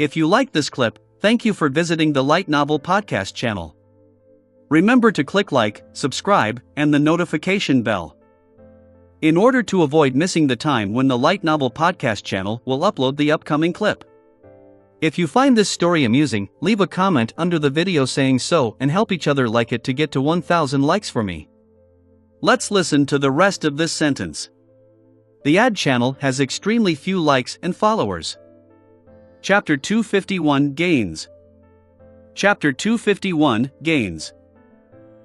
If you liked this clip, thank you for visiting the Light Novel Podcast channel. Remember to click like, subscribe, and the notification bell, in order to avoid missing the time when the Light Novel Podcast channel will upload the upcoming clip. If you find this story amusing, leave a comment under the video saying so and help each other like it to get to 1,000 likes for me. Let's listen to the rest of this sentence. The ad channel has extremely few likes and followers. Chapter 251 Gains. Chapter 251 Gains.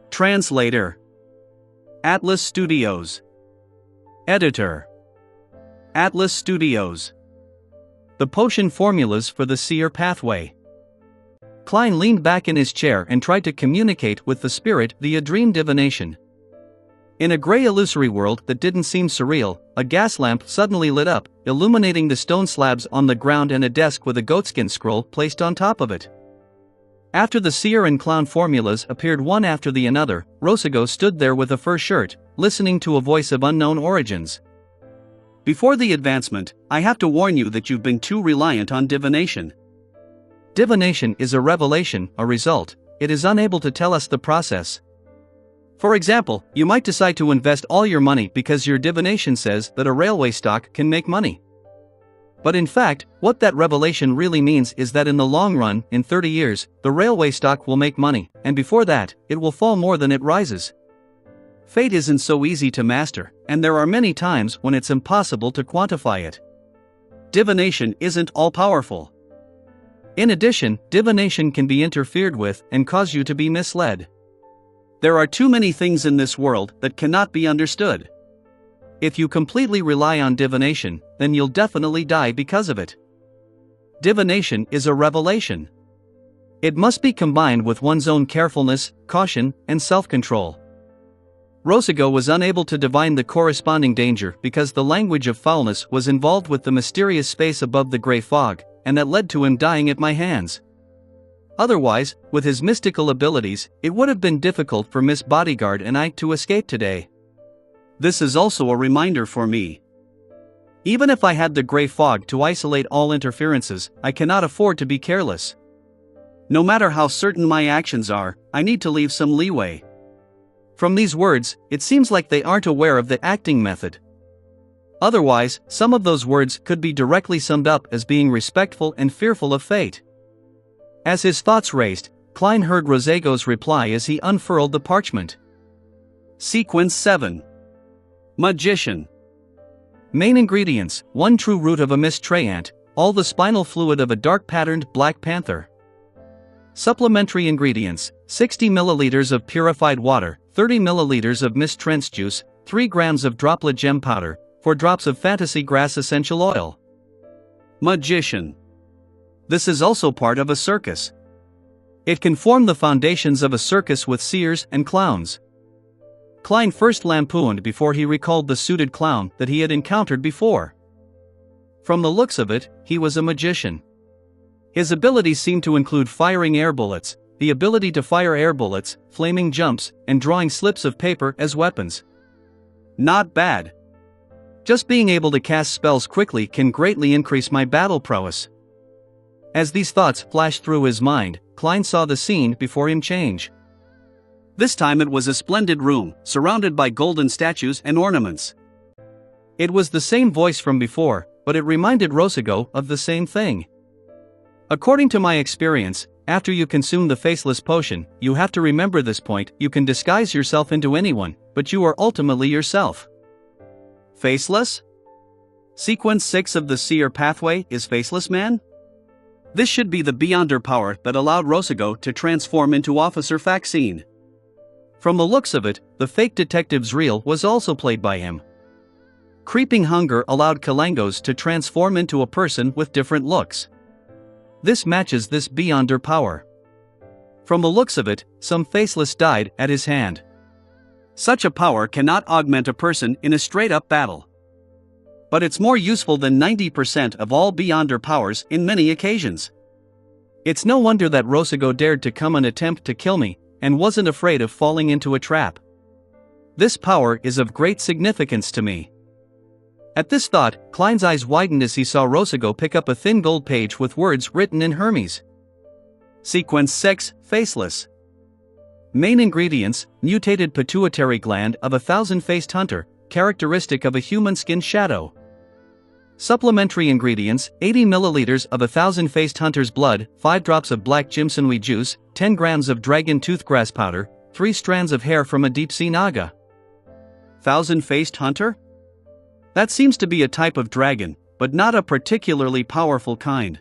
Translator. Atlas Studios. Editor. Atlas Studios. The potion formulas for the seer pathway. Klein leaned back in his chair and tried to communicate with the spirit via dream divination. In a gray illusory world that didn't seem surreal, a gas lamp suddenly lit up, illuminating the stone slabs on the ground and a desk with a goatskin scroll placed on top of it. After the seer and clown formulas appeared one after the another, Rosago stood there with a fur shirt, listening to a voice of unknown origins. Before the advancement, I have to warn you that you've been too reliant on divination. Divination is a revelation, a result. It is unable to tell us the process. For example, you might decide to invest all your money because your divination says that a railway stock can make money. But in fact, what that revelation really means is that in the long run, in 30 years, the railway stock will make money, and before that, it will fall more than it rises. Fate isn't so easy to master, and there are many times when it's impossible to quantify it. Divination isn't all-powerful. In addition, divination can be interfered with and cause you to be misled. There are too many things in this world that cannot be understood. If you completely rely on divination, then you'll definitely die because of it. Divination is a revelation. It must be combined with one's own carefulness, caution, and self-control. Rosago was unable to divine the corresponding danger because the language of foulness was involved with the mysterious space above the gray fog, and that led to him dying at my hands. Otherwise, with his mystical abilities, it would have been difficult for Miss Bodyguard and I to escape today. This is also a reminder for me. Even if I had the gray fog to isolate all interferences, I cannot afford to be careless. No matter how certain my actions are, I need to leave some leeway. From these words, it seems like they aren't aware of the acting method. Otherwise, some of those words could be directly summed up as being respectful and fearful of fate. As his thoughts raced, Klein heard Rosago's reply as he unfurled the parchment. Sequence 7. Magician. Main ingredients: 1 true root of a mist trayant, all the spinal fluid of a dark-patterned black panther. Supplementary ingredients: 60 milliliters of purified water, 30 milliliters of mist trench juice, 3 grams of droplet gem powder, 4 drops of fantasy grass essential oil. Magician. This is also part of a circus. It can form the foundations of a circus with seers and clowns. Klein first lampooned before he recalled the suited clown that he had encountered before. From the looks of it, he was a magician. His abilities seemed to include firing air bullets, the ability to fire air bullets, flaming jumps, and drawing slips of paper as weapons. Not bad. Just being able to cast spells quickly can greatly increase my battle prowess. As these thoughts flashed through his mind, Klein saw the scene before him change. This time it was a splendid room, surrounded by golden statues and ornaments. It was the same voice from before, but it reminded Rosago of the same thing. According to my experience, after you consume the faceless potion, you have to remember this point: you can disguise yourself into anyone, but you are ultimately yourself. Faceless? Sequence 6 of the seer pathway is Faceless Man? This should be the Beyonder power that allowed Rosago to transform into Officer Faxine. From the looks of it, the fake detective's reel was also played by him. Creeping hunger allowed Kalangos to transform into a person with different looks. This matches this Beyonder power. From the looks of it, some faceless died at his hand. Such a power cannot augment a person in a straight-up battle. But it's more useful than 90% of all Beyonder powers in many occasions. It's no wonder that Rosago dared to come and attempt to kill me, and wasn't afraid of falling into a trap. This power is of great significance to me. At this thought, Klein's eyes widened as he saw Rosago pick up a thin gold page with words written in Hermes. Sequence 6, Faceless. Main ingredients: mutated pituitary gland of a thousand-faced hunter, characteristic of a human skin shadow. Supplementary ingredients: 80 milliliters of a thousand-faced hunter's blood, 5 drops of black jimsonweed juice, 10 grams of dragon toothgrass powder, 3 strands of hair from a deep-sea naga. Thousand-faced hunter? That seems to be a type of dragon, but not a particularly powerful kind.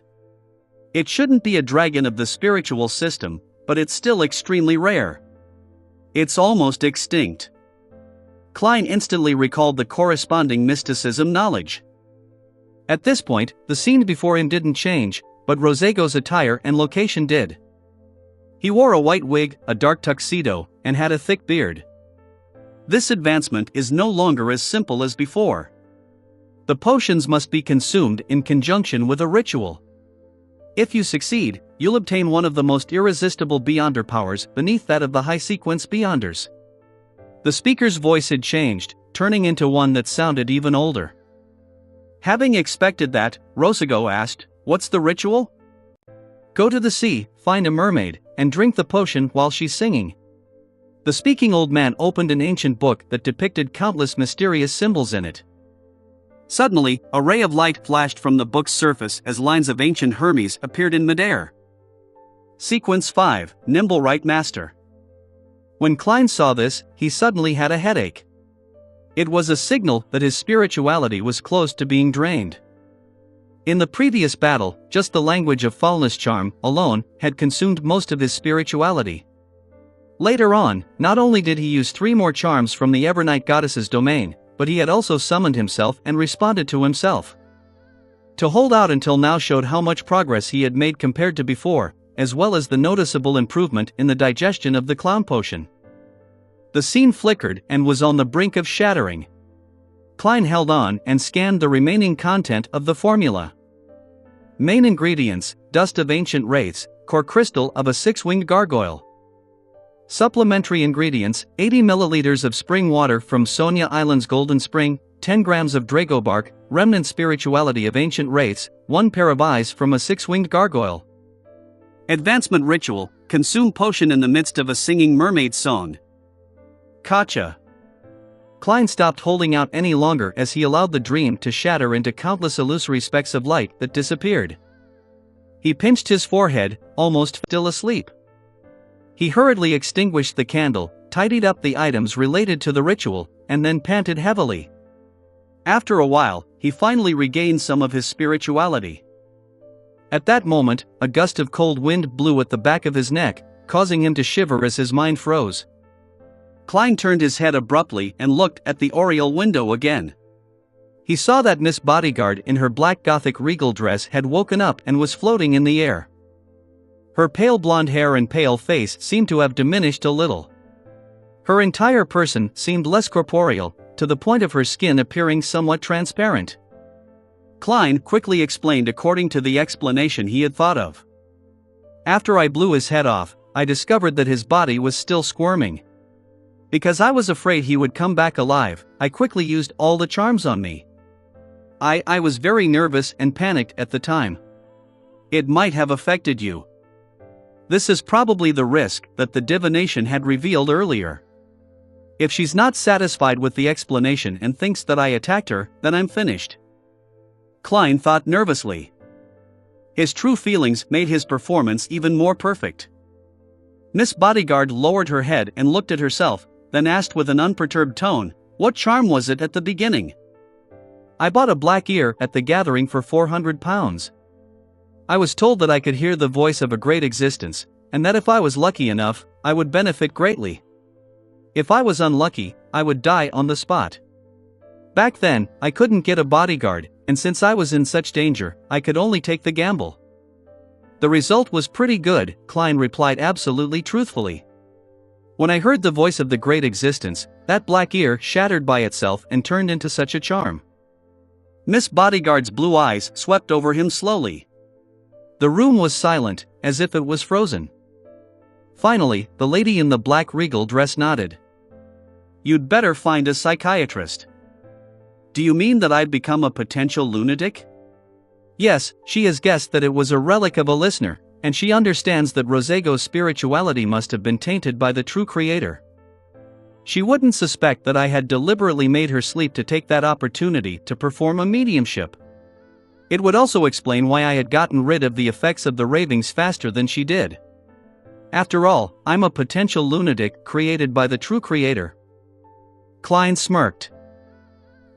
It shouldn't be a dragon of the spiritual system, but it's still extremely rare. It's almost extinct. Klein instantly recalled the corresponding mysticism knowledge. At this point, the scene before him didn't change, but Rosago's attire and location did. He wore a white wig, a dark tuxedo, and had a thick beard. This advancement is no longer as simple as before. The potions must be consumed in conjunction with a ritual. If you succeed, you'll obtain one of the most irresistible Beyonder powers beneath that of the high-sequence Beyonders. The speaker's voice had changed, turning into one that sounded even older. Having expected that, Rosago asked, "What's the ritual?" "Go to the sea, find a mermaid, and drink the potion while she's singing." The speaking old man opened an ancient book that depicted countless mysterious symbols in it. Suddenly, a ray of light flashed from the book's surface as lines of ancient Hermes appeared in midair. Sequence 5, Nimble Right Master. When Klein saw this, he suddenly had a headache. It was a signal that his spirituality was close to being drained. In the previous battle, just the language of Foulness charm, alone, had consumed most of his spirituality. Later on, not only did he use 3 more charms from the Evernight Goddess's domain, but he had also summoned himself and responded to himself. To hold out until now showed how much progress he had made compared to before, as well as the noticeable improvement in the digestion of the clown potion. The scene flickered and was on the brink of shattering. Klein held on and scanned the remaining content of the formula. Main ingredients: dust of ancient wraiths, core crystal of a 6-winged gargoyle. Supplementary ingredients: 80 milliliters of spring water from Sonia Island's Golden Spring, 10 grams of Drago bark, remnant spirituality of ancient wraiths, 1 pair of eyes from a 6-winged gargoyle. Advancement ritual: consume potion in the midst of a singing mermaid song. Gotcha. Klein stopped holding out any longer as he allowed the dream to shatter into countless illusory specks of light that disappeared. He pinched his forehead, almost still asleep. He hurriedly extinguished the candle, tidied up the items related to the ritual, and then panted heavily. After a while, he finally regained some of his spirituality. At that moment, a gust of cold wind blew at the back of his neck, causing him to shiver as his mind froze. Klein turned his head abruptly and looked at the oriel window again. He saw that Miss Bodyguard in her black Gothic regal dress had woken up and was floating in the air. Her pale blonde hair and pale face seemed to have diminished a little. Her entire person seemed less corporeal, to the point of her skin appearing somewhat transparent. Klein quickly explained according to the explanation he had thought of. After I blew his head off, I discovered that his body was still squirming. Because I was afraid he would come back alive, I quickly used all the charms on me. I was very nervous and panicked at the time. It might have affected you. This is probably the risk that the divination had revealed earlier. If she's not satisfied with the explanation and thinks that I attacked her, then I'm finished. Klein thought nervously. His true feelings made his performance even more perfect. Miss Bodyguard lowered her head and looked at herself, then asked with an unperturbed tone, "What charm was it at the beginning?" "I bought a black ear at the gathering for £400. I was told that I could hear the voice of a great existence, and that if I was lucky enough, I would benefit greatly. If I was unlucky, I would die on the spot. Back then, I couldn't get a bodyguard, and since I was in such danger, I could only take the gamble." "The result was pretty good," Klein replied absolutely truthfully. "When I heard the voice of the great existence, that black ear shattered by itself and turned into such a charm." Miss Bodyguard's blue eyes swept over him slowly. The room was silent, as if it was frozen. Finally, the lady in the black regal dress nodded. "You'd better find a psychiatrist." Do you mean that I'd become a potential lunatic? Yes, she has guessed that it was a relic of a listener, and she understands that Rosego's spirituality must have been tainted by the true creator. She wouldn't suspect that I had deliberately made her sleep to take that opportunity to perform a mediumship. It would also explain why I had gotten rid of the effects of the ravings faster than she did. After all, I'm a potential lunatic created by the true creator. Klein smirked.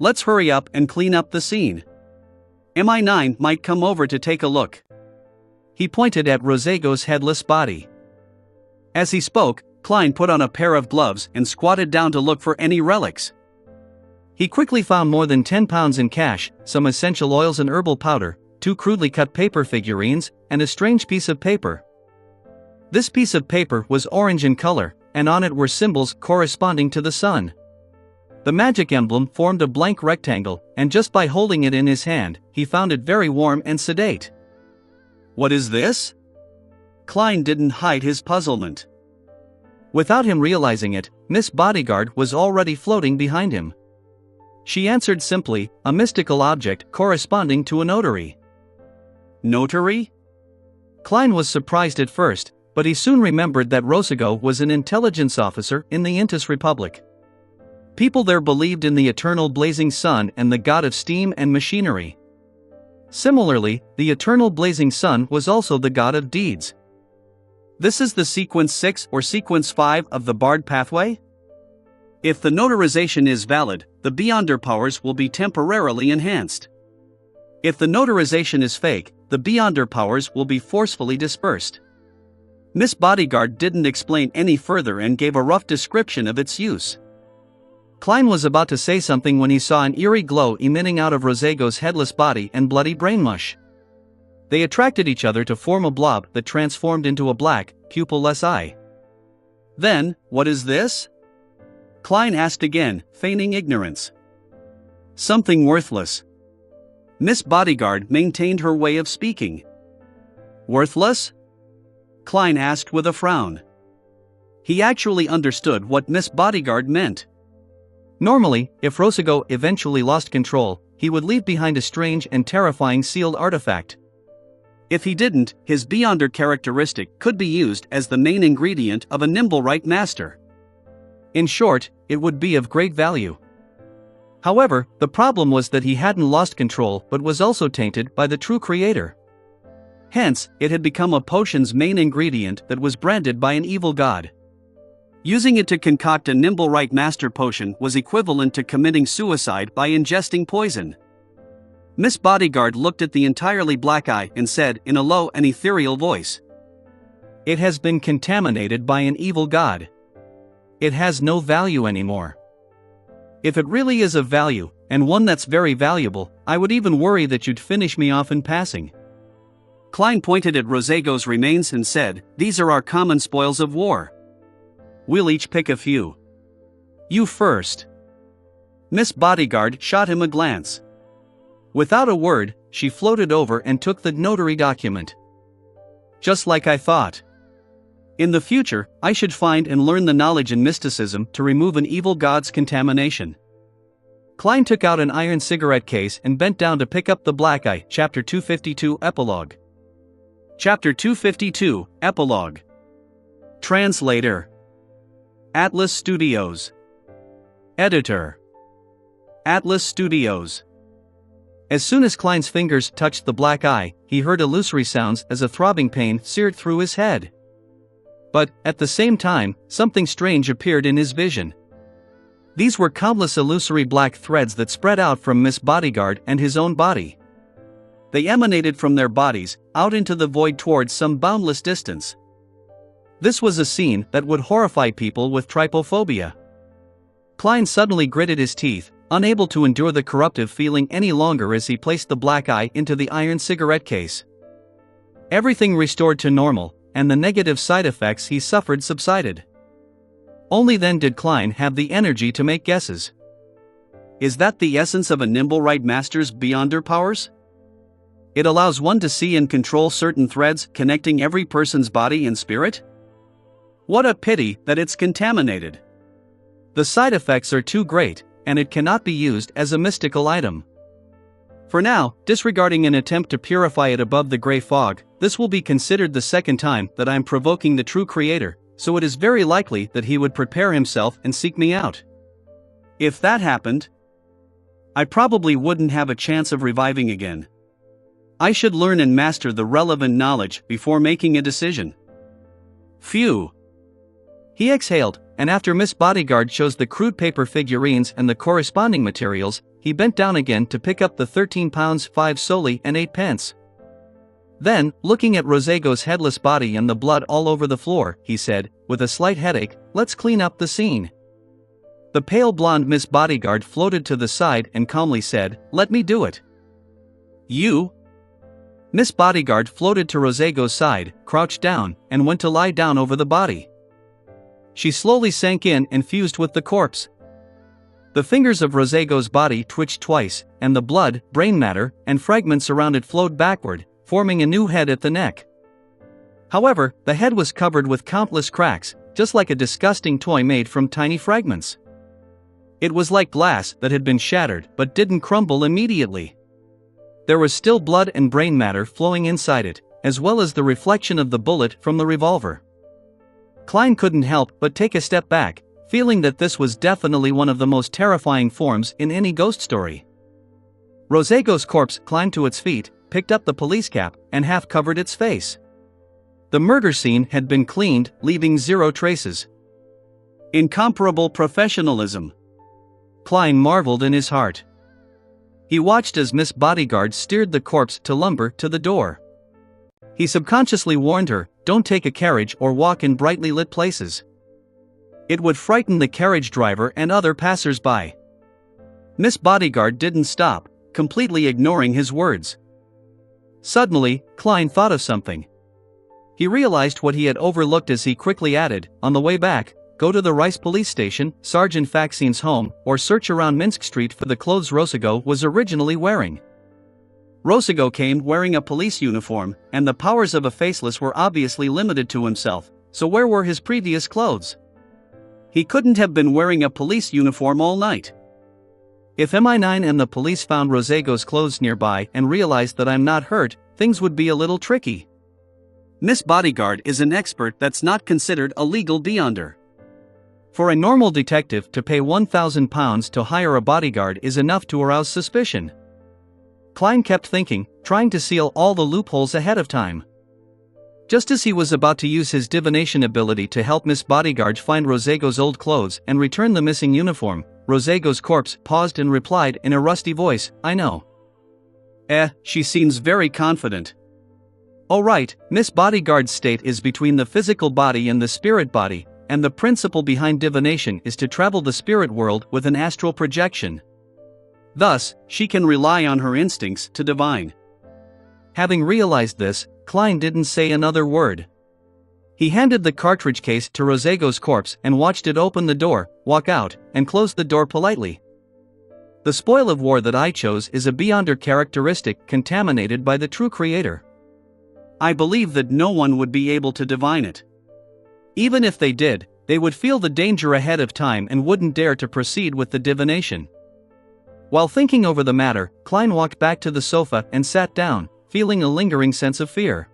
Let's hurry up and clean up the scene. MI9 might come over to take a look. He pointed at Rosego's headless body. As he spoke, Klein put on a pair of gloves and squatted down to look for any relics. He quickly found more than 10 pounds in cash, some essential oils and herbal powder, 2 crudely cut paper figurines, and a strange piece of paper. This piece of paper was orange in color, and on it were symbols corresponding to the sun. The magic emblem formed a blank rectangle, and just by holding it in his hand, he found it very warm and sedate. What is this? Klein didn't hide his puzzlement. Without him realizing it, Miss Bodyguard was already floating behind him. She answered simply, a mystical object corresponding to a notary. Notary? Klein was surprised at first, but he soon remembered that Rosego was an intelligence officer in the Intis Republic. People there believed in the eternal blazing sun and the god of steam and machinery. Similarly, the eternal blazing sun was also the god of deeds. This is the sequence 6 or sequence 5 of the Bard pathway? If the notarization is valid, the Beyonder powers will be temporarily enhanced. If the notarization is fake, the Beyonder powers will be forcefully dispersed. Miss Bodyguard didn't explain any further and gave a rough description of its use. Klein was about to say something when he saw an eerie glow emitting out of Rosego's headless body and bloody brain mush. They attracted each other to form a blob that transformed into a black, pupil-less eye. Then, what is this? Klein asked again, feigning ignorance. Something worthless. Miss Bodyguard maintained her way of speaking. Worthless? Klein asked with a frown. He actually understood what Miss Bodyguard meant. Normally, if Rosego eventually lost control, he would leave behind a strange and terrifying sealed artifact. If he didn't, his Beyonder characteristic could be used as the main ingredient of a Nimblewright master. In short, it would be of great value. However, the problem was that he hadn't lost control but was also tainted by the true creator. Hence, it had become a potion's main ingredient that was branded by an evil god. Using it to concoct a Nimblewright master potion was equivalent to committing suicide by ingesting poison. Miss Bodyguard looked at the entirely black eye and said in a low and ethereal voice, "It has been contaminated by an evil god. It has no value anymore. If it really is of value, and one that's very valuable, I would even worry that you'd finish me off in passing." Klein pointed at Rosego's remains and said, "These are our common spoils of war. We'll each pick a few. You first." Miss Bodyguard shot him a glance. Without a word, she floated over and took the notary document. Just like I thought. In the future, I should find and learn the knowledge in mysticism to remove an evil god's contamination. Klein took out an iron cigarette case and bent down to pick up the Black Eye, Chapter 252, Epilogue. Chapter 252, Epilogue. Translator. Atlas Studios. Editor. Atlas Studios. As soon as Klein's fingers touched the black eye, he heard illusory sounds as a throbbing pain seared through his head. But, at the same time, something strange appeared in his vision. These were countless illusory black threads that spread out from Miss Bodyguard and his own body. They emanated from their bodies, out into the void towards some boundless distance. This was a scene that would horrify people with trypophobia. Klein suddenly gritted his teeth, unable to endure the corruptive feeling any longer as he placed the black eye into the iron cigarette case. Everything restored to normal, and the negative side effects he suffered subsided. Only then did Klein have the energy to make guesses. Is that the essence of a Nimblewright Master's Beyonder powers? It allows one to see and control certain threads connecting every person's body and spirit? What a pity that it's contaminated. The side effects are too great, and it cannot be used as a mystical item. For now, disregarding an attempt to purify it above the gray fog, this will be considered the second time that I am provoking the true creator, so it is very likely that he would prepare himself and seek me out. If that happened, I probably wouldn't have a chance of reviving again. I should learn and master the relevant knowledge before making a decision. Phew. He exhaled, and after Miss Bodyguard chose the crude paper figurines and the corresponding materials, he bent down again to pick up the 13 pounds 5 soldi and 8 pence. Then, looking at Rosego's headless body and the blood all over the floor, he said, with a slight headache, "Let's clean up the scene." The pale blonde Miss Bodyguard floated to the side and calmly said, "Let me do it." "You?" Miss Bodyguard floated to Rosego's side, crouched down, and went to lie down over the body. She slowly sank in and fused with the corpse. The fingers of Rosego's body twitched twice, and the blood, brain matter, and fragments around it flowed backward, forming a new head at the neck. However, the head was covered with countless cracks, just like a disgusting toy made from tiny fragments. It was like glass that had been shattered but didn't crumble immediately. There was still blood and brain matter flowing inside it, as well as the reflection of the bullet from the revolver. Klein couldn't help but take a step back, feeling that this was definitely one of the most terrifying forms in any ghost story. Rosego's corpse climbed to its feet, picked up the police cap, and half covered its face. The murder scene had been cleaned, leaving zero traces. Incomparable professionalism. Klein marveled in his heart. He watched as Miss Bodyguard steered the corpse to lumber to the door. He subconsciously warned her, "Don't take a carriage or walk in brightly lit places. It would frighten the carriage driver and other passers-by." Miss Bodyguard didn't stop, completely ignoring his words. Suddenly, Klein thought of something. He realized what he had overlooked as he quickly added, "On the way back, go to the Rice police station, Sergeant Faxine's home, or search around Minsk Street for the clothes Rosego was originally wearing." Rosego came wearing a police uniform, and the powers of a faceless were obviously limited to himself, so where were his previous clothes? He couldn't have been wearing a police uniform all night. If MI9 and the police found Rosego's clothes nearby and realized that I'm not hurt, things would be a little tricky. Miss Bodyguard is an expert that's not considered a legal beyonder. For a normal detective to pay £1,000 to hire a bodyguard is enough to arouse suspicion. Klein kept thinking, trying to seal all the loopholes ahead of time. Just as he was about to use his divination ability to help Miss Bodyguard find Rosego's old clothes and return the missing uniform, Rosego's corpse paused and replied in a rusty voice, "I know." She seems very confident. "Oh right, Miss Bodyguard's state is between the physical body and the spirit body, and the principle behind divination is to travel the spirit world with an astral projection. Thus, she can rely on her instincts to divine." Having realized this, Klein didn't say another word. He handed the cartridge case to Rosego's corpse and watched it open the door, walk out, and close the door politely. The spoil of war that I chose is a beyonder characteristic contaminated by the true creator. I believe that no one would be able to divine it. Even if they did, they would feel the danger ahead of time and wouldn't dare to proceed with the divination. While thinking over the matter, Klein walked back to the sofa and sat down, feeling a lingering sense of fear.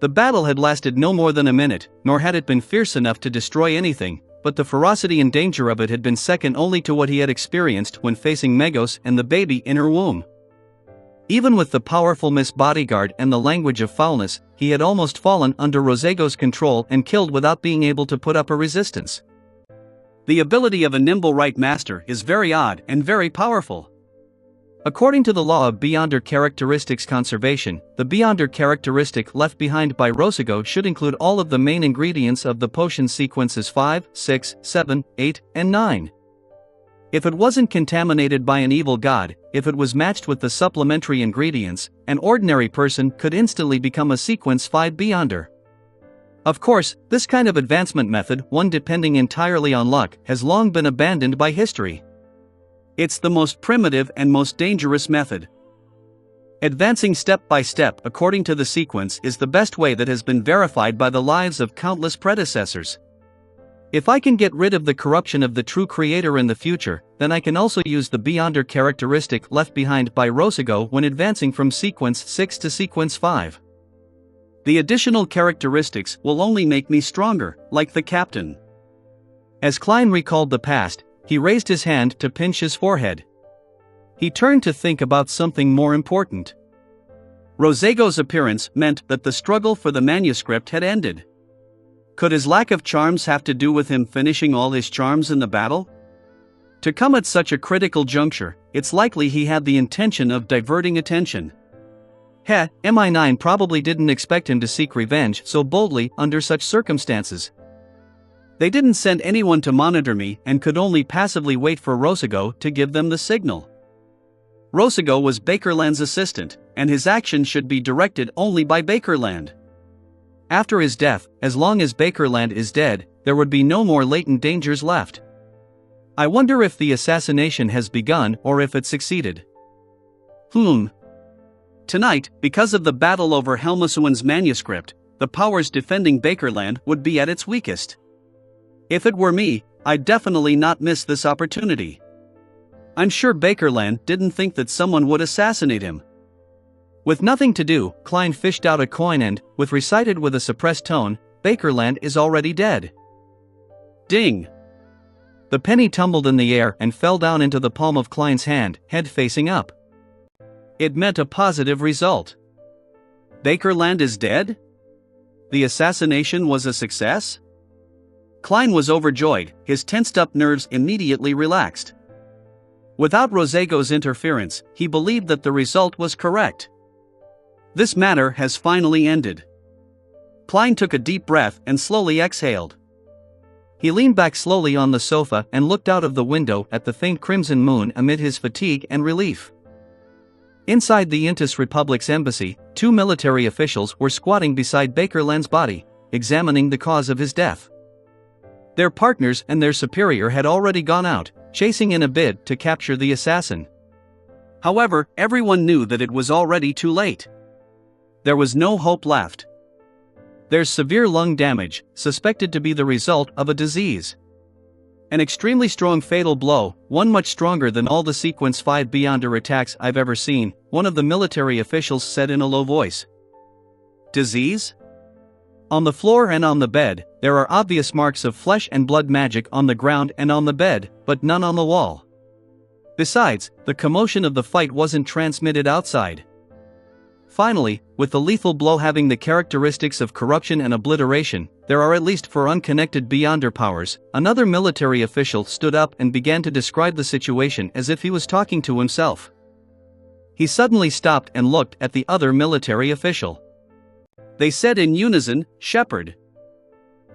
The battle had lasted no more than a minute, nor had it been fierce enough to destroy anything, but the ferocity and danger of it had been second only to what he had experienced when facing Megos and the baby in her womb. Even with the powerful Miss Bodyguard and the language of foulness, he had almost fallen under Rosego's control and killed without being able to put up a resistance. The ability of a nimble right master is very odd and very powerful. According to the law of Beyonder characteristics conservation, the Beyonder characteristic left behind by Rosego should include all of the main ingredients of the potion sequences 5, 6, 7, 8, and 9. If it wasn't contaminated by an evil god, if it was matched with the supplementary ingredients, an ordinary person could instantly become a sequence 5 Beyonder. Of course, this kind of advancement method, one depending entirely on luck, has long been abandoned by history. It's the most primitive and most dangerous method. Advancing step by step according to the sequence is the best way that has been verified by the lives of countless predecessors. If I can get rid of the corruption of the true creator in the future, then I can also use the Beyonder characteristic left behind by Rossigo when advancing from sequence 6 to sequence 5. The additional characteristics will only make me stronger, like the captain. As Klein recalled the past, he raised his hand to pinch his forehead. He turned to think about something more important. Rossigo's appearance meant that the struggle for the manuscript had ended. Could his lack of charms have to do with him finishing all his charms in the battle? To come at such a critical juncture, it's likely he had the intention of diverting attention. MI9 probably didn't expect him to seek revenge so boldly under such circumstances. They didn't send anyone to monitor me and could only passively wait for Rossigo to give them the signal. Rossigo was Bakerland's assistant, and his action should be directed only by Bakerland. After his death, as long as Bakerland is dead, there would be no more latent dangers left. I wonder if the assassination has begun or if it succeeded. Tonight, because of the battle over Helmasuin's manuscript, the powers defending Bakerland would be at its weakest. If it were me, I'd definitely not miss this opportunity. I'm sure Bakerland didn't think that someone would assassinate him. With nothing to do, Klein fished out a coin and, recited with a suppressed tone, "Bakerland is already dead." Ding! The penny tumbled in the air and fell down into the palm of Klein's hand, head facing up. It meant a positive result. Bakerland is dead? The assassination was a success? Klein was overjoyed, his tensed-up nerves immediately relaxed. Without Rossigo's interference, he believed that the result was correct. This matter has finally ended. Klein took a deep breath and slowly exhaled. He leaned back slowly on the sofa and looked out of the window at the faint crimson moon amid his fatigue and relief. Inside the Intis Republic's embassy, 2 military officials were squatting beside Bakerland's body, examining the cause of his death. Their partners and their superior had already gone out, chasing in a bid to capture the assassin. However, everyone knew that it was already too late. There was no hope left. There's severe lung damage, suspected to be the result of a disease. An extremely strong fatal blow, one much stronger than all the Sequence 5 Beyonder attacks I've ever seen, one of the military officials said in a low voice. Disease? On the floor and on the bed, there are obvious marks of flesh and blood magic on the ground and on the bed, but none on the wall. Besides, the commotion of the fight wasn't transmitted outside. Finally, with the lethal blow having the characteristics of corruption and obliteration, there are at least 4 unconnected Beyonder powers. Another military official stood up and began to describe the situation as if he was talking to himself. He suddenly stopped and looked at the other military official. They said in unison, "Shepard."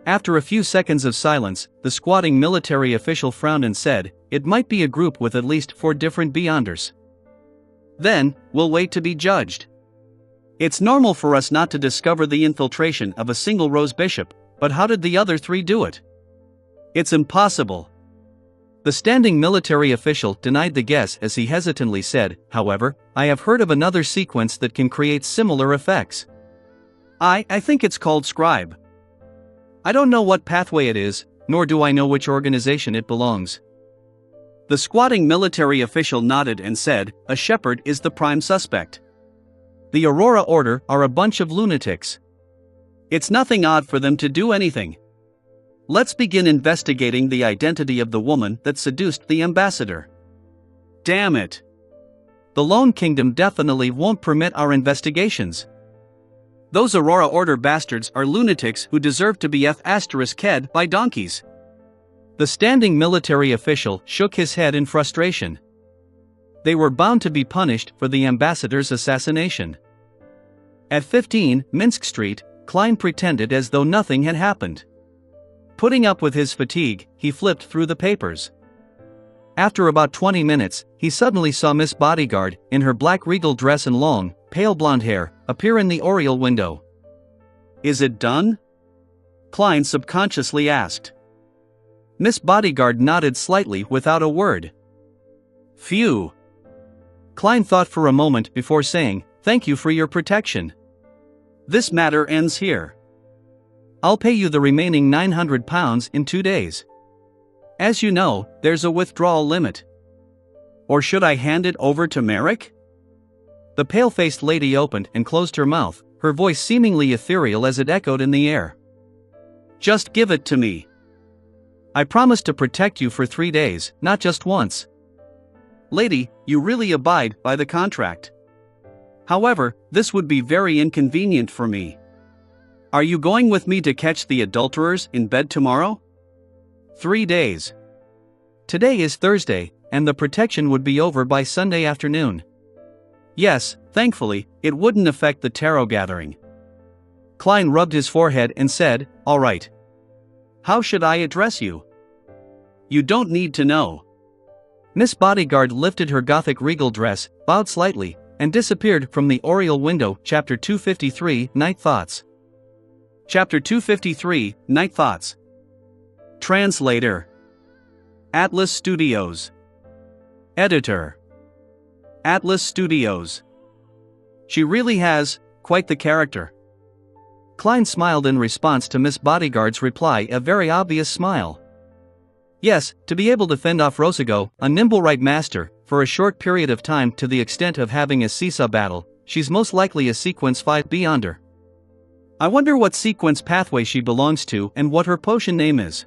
After a few seconds of silence, the squatting military official frowned and said, "It might be a group with at least 4 different Beyonders." "Then, we'll wait to be judged. It's normal for us not to discover the infiltration of a single Rose Bishop, but how did the other 3 do it? It's impossible." The standing military official denied the guess as he hesitantly said, "However, I have heard of another sequence that can create similar effects. I think it's called Scribe. I don't know what pathway it is, nor do I know which organization it belongs." The squatting military official nodded and said, "A Shepard is the prime suspect. The Aurora Order are a bunch of lunatics. It's nothing odd for them to do anything. Let's begin investigating the identity of the woman that seduced the ambassador." Damn it! The Lone Kingdom definitely won't permit our investigations. Those Aurora Order bastards are lunatics who deserve to be F***ed by donkeys. The standing military official shook his head in frustration. They were bound to be punished for the ambassador's assassination. At 15 Minsk Street, Klein pretended as though nothing had happened. Putting up with his fatigue, he flipped through the papers. After about 20 minutes, he suddenly saw Miss Bodyguard, in her black regal dress and long, pale blonde hair, appear in the oriel window. "Is it done?" Klein subconsciously asked. Miss Bodyguard nodded slightly without a word. "Phew." Klein thought for a moment before saying, "Thank you for your protection. This matter ends here." I'll pay you the remaining £900 in 2 days. As you know, there's a withdrawal limit. Or should I hand it over to Merrick? The pale-faced lady opened and closed her mouth, her voice seemingly ethereal as it echoed in the air. Just give it to me. I promise to protect you for 3 days, not just once. Lady, you really abide by the contract. However, this would be very inconvenient for me. Are you going with me to catch the adulterers in bed tomorrow? 3 days. Today is Thursday, and the protection would be over by Sunday afternoon. Yes, thankfully, it wouldn't affect the tarot gathering. Klein rubbed his forehead and said, All right. How should I address you? You don't need to know. Miss Bodyguard lifted her gothic regal dress, bowed slightly, and disappeared from the oriel window. Chapter 253, Night Thoughts. Chapter 253, Night Thoughts. Translator. Atlas Studios. Editor. Atlas Studios. She really has quite the character. Klein smiled in response to Miss Bodyguard's reply, a very obvious smile. Yes, to be able to fend off Rosago, a nimble right master, for a short period of time to the extent of having a seesaw battle, she's most likely a Sequence 5 Beyonder. I wonder what sequence pathway she belongs to and what her potion name is.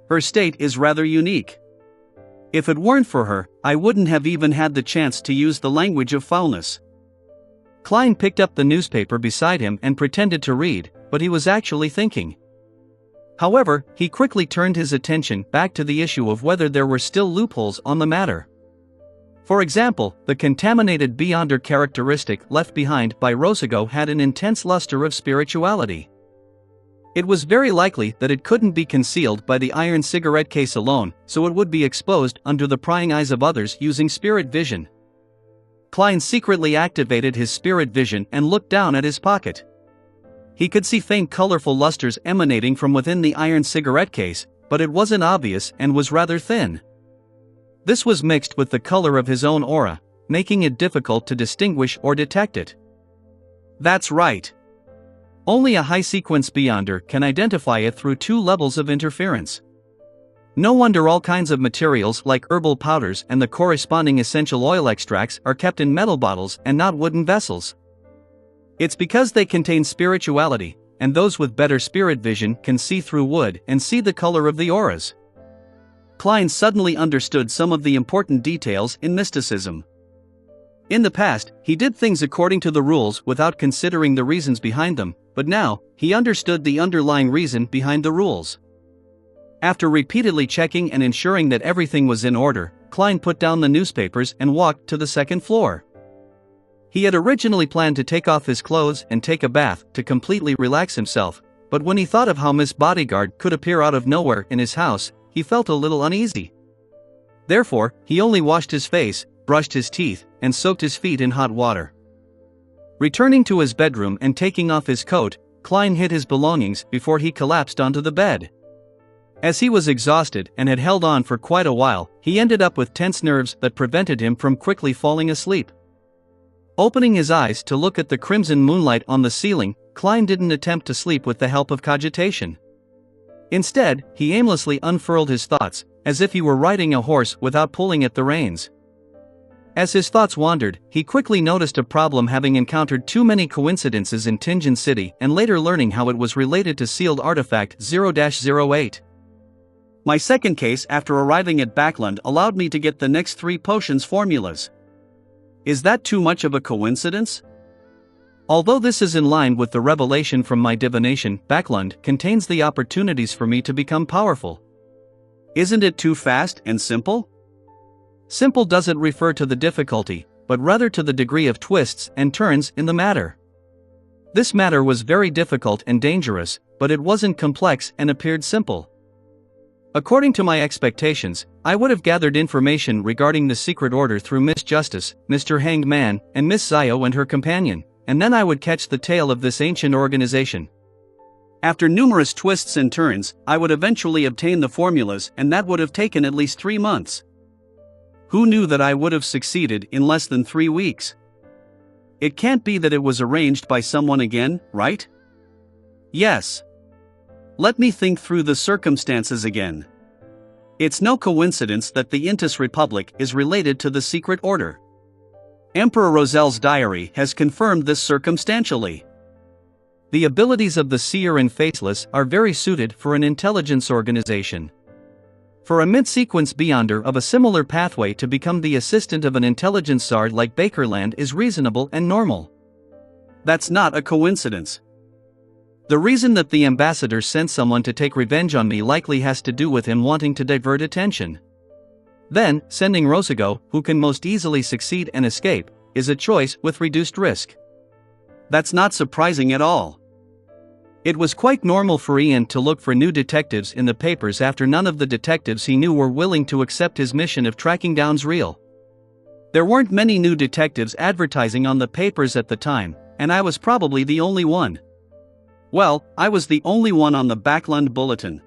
Her state is rather unique. If it weren't for her, I wouldn't have even had the chance to use the language of foulness. Klein picked up the newspaper beside him and pretended to read, but he was actually thinking. However, he quickly turned his attention back to the issue of whether there were still loopholes on the matter. For example, the contaminated Beyonder characteristic left behind by Rosago had an intense luster of spirituality. It was very likely that it couldn't be concealed by the iron cigarette case alone, so it would be exposed under the prying eyes of others using spirit vision. Klein secretly activated his spirit vision and looked down at his pocket. He could see faint colorful lusters emanating from within the iron cigarette case, but it wasn't obvious and was rather thin. This was mixed with the color of his own aura, making it difficult to distinguish or detect it. That's right. Only a high-sequence Beyonder can identify it through 2 levels of interference. No wonder all kinds of materials like herbal powders and the corresponding essential oil extracts are kept in metal bottles and not wooden vessels. It's because they contain spirituality, and those with better spirit vision can see through wood and see the color of the auras. Klein suddenly understood some of the important details in mysticism. In the past, he did things according to the rules without considering the reasons behind them, but now, he understood the underlying reason behind the rules. After repeatedly checking and ensuring that everything was in order, Klein put down the newspapers and walked to the second floor. He had originally planned to take off his clothes and take a bath to completely relax himself, but when he thought of how Miss Bodyguard could appear out of nowhere in his house, he felt a little uneasy. Therefore, he only washed his face, brushed his teeth, and soaked his feet in hot water. Returning to his bedroom and taking off his coat, Klein hid his belongings before he collapsed onto the bed. As he was exhausted and had held on for quite a while, he ended up with tense nerves that prevented him from quickly falling asleep. Opening his eyes to look at the crimson moonlight on the ceiling, Klein didn't attempt to sleep with the help of cogitation. Instead, he aimlessly unfurled his thoughts, as if he were riding a horse without pulling at the reins. As his thoughts wandered, he quickly noticed a problem, having encountered too many coincidences in Tingen City and later learning how it was related to sealed artifact 0-08. My second case after arriving at Backland allowed me to get the next 3 potions formulas. Is that too much of a coincidence? Although this is in line with the revelation from my divination, Backland contains the opportunities for me to become powerful. Isn't it too fast and simple? Simple doesn't refer to the difficulty, but rather to the degree of twists and turns in the matter. This matter was very difficult and dangerous, but it wasn't complex and appeared simple. According to my expectations, I would have gathered information regarding the secret order through Miss Justice, Mr. Hanged Man, and Miss Zio and her companion, and then I would catch the tail of this ancient organization. After numerous twists and turns, I would eventually obtain the formulas, and that would have taken at least 3 months. Who knew that I would have succeeded in less than 3 weeks? It can't be that it was arranged by someone again, right? Yes. Let me think through the circumstances again. It's no coincidence that the Intis Republic is related to the Secret Order. Emperor Rozel's diary has confirmed this circumstantially. The abilities of the Seer and Faceless are very suited for an intelligence organization. For a mid-sequence Beyonder of a similar pathway to become the assistant of an intelligence czar like Bakerland is reasonable and normal. That's not a coincidence. The reason that the ambassador sent someone to take revenge on me likely has to do with him wanting to divert attention. Then, sending Rozigo, who can most easily succeed and escape, is a choice with reduced risk. That's not surprising at all. It was quite normal for Ian to look for new detectives in the papers after none of the detectives he knew were willing to accept his mission of tracking down Zriel. There weren't many new detectives advertising on the papers at the time, and I was probably the only one. Well, I was the only one on the Backland Bulletin.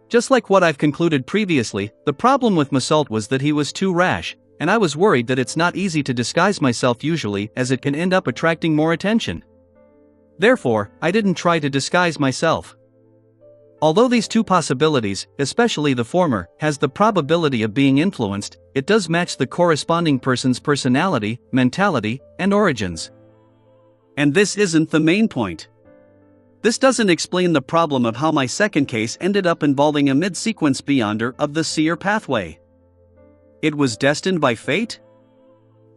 Just like what I've concluded previously, the problem with Massault was that he was too rash, and I was worried that it's not easy to disguise myself usually, as it can end up attracting more attention. Therefore, I didn't try to disguise myself. Although these two possibilities, especially the former, has the probability of being influenced, it does match the corresponding person's personality, mentality, and origins. And this isn't the main point. This doesn't explain the problem of how my second case ended up involving a mid-sequence Beyonder of the Seer pathway. It was destined by fate?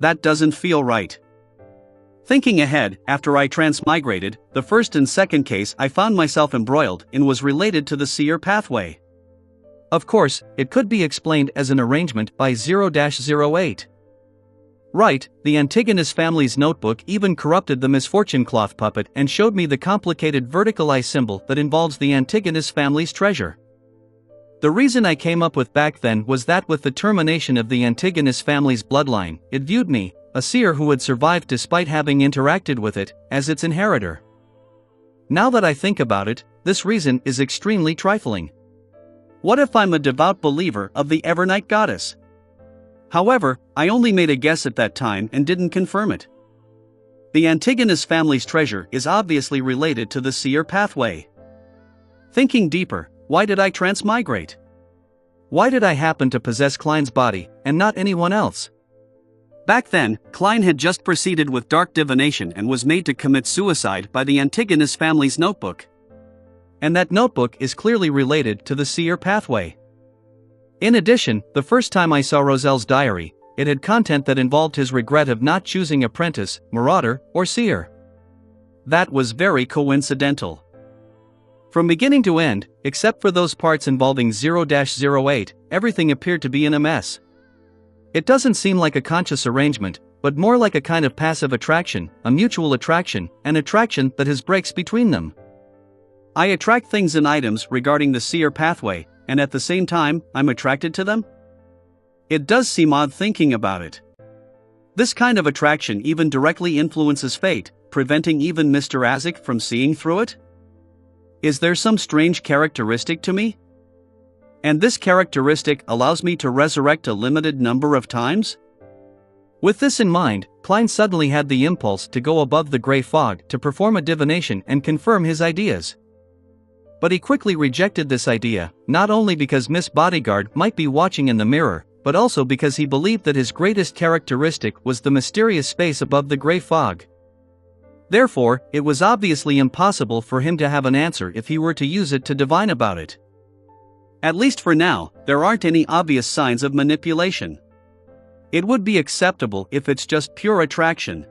That doesn't feel right. Thinking ahead, after I transmigrated, the first and second case I found myself embroiled in was related to the Seer pathway. Of course, it could be explained as an arrangement by 0-08. Right, the Antigonus family's notebook even corrupted the misfortune cloth puppet and showed me the complicated vertical eye symbol that involves the Antigonus family's treasure. The reason I came up with back then was that with the termination of the Antigonus family's bloodline, it viewed me, a seer who had survived despite having interacted with it, as its inheritor. Now that I think about it, this reason is extremely trifling. What if I'm a devout believer of the Evernight goddess? However, I only made a guess at that time and didn't confirm it. The Antigonus family's treasure is obviously related to the Seer pathway. Thinking deeper, why did I transmigrate? Why did I happen to possess Klein's body, and not anyone else? Back then, Klein had just proceeded with dark divination and was made to commit suicide by the Antigonus family's notebook. And that notebook is clearly related to the Seer pathway. In addition, the first time I saw Rozel's diary, it had content that involved his regret of not choosing apprentice, marauder, or seer. That was very coincidental. From beginning to end, except for those parts involving 0-08, everything appeared to be in a mess. It doesn't seem like a conscious arrangement, but more like a kind of passive attraction, a mutual attraction, an attraction that has breaks between them. I attract things and items regarding the Seer pathway, and at the same time, I'm attracted to them? It does seem odd thinking about it. This kind of attraction even directly influences fate, preventing even Mr. Azik from seeing through it? Is there some strange characteristic to me? And this characteristic allows me to resurrect a limited number of times? With this in mind, Klein suddenly had the impulse to go above the gray fog to perform a divination and confirm his ideas. But he quickly rejected this idea, not only because Miss Bodyguard might be watching in the mirror, but also because he believed that his greatest characteristic was the mysterious space above the gray fog. Therefore, it was obviously impossible for him to have an answer if he were to use it to divine about it. At least for now, there aren't any obvious signs of manipulation. It would be acceptable if it's just pure attraction.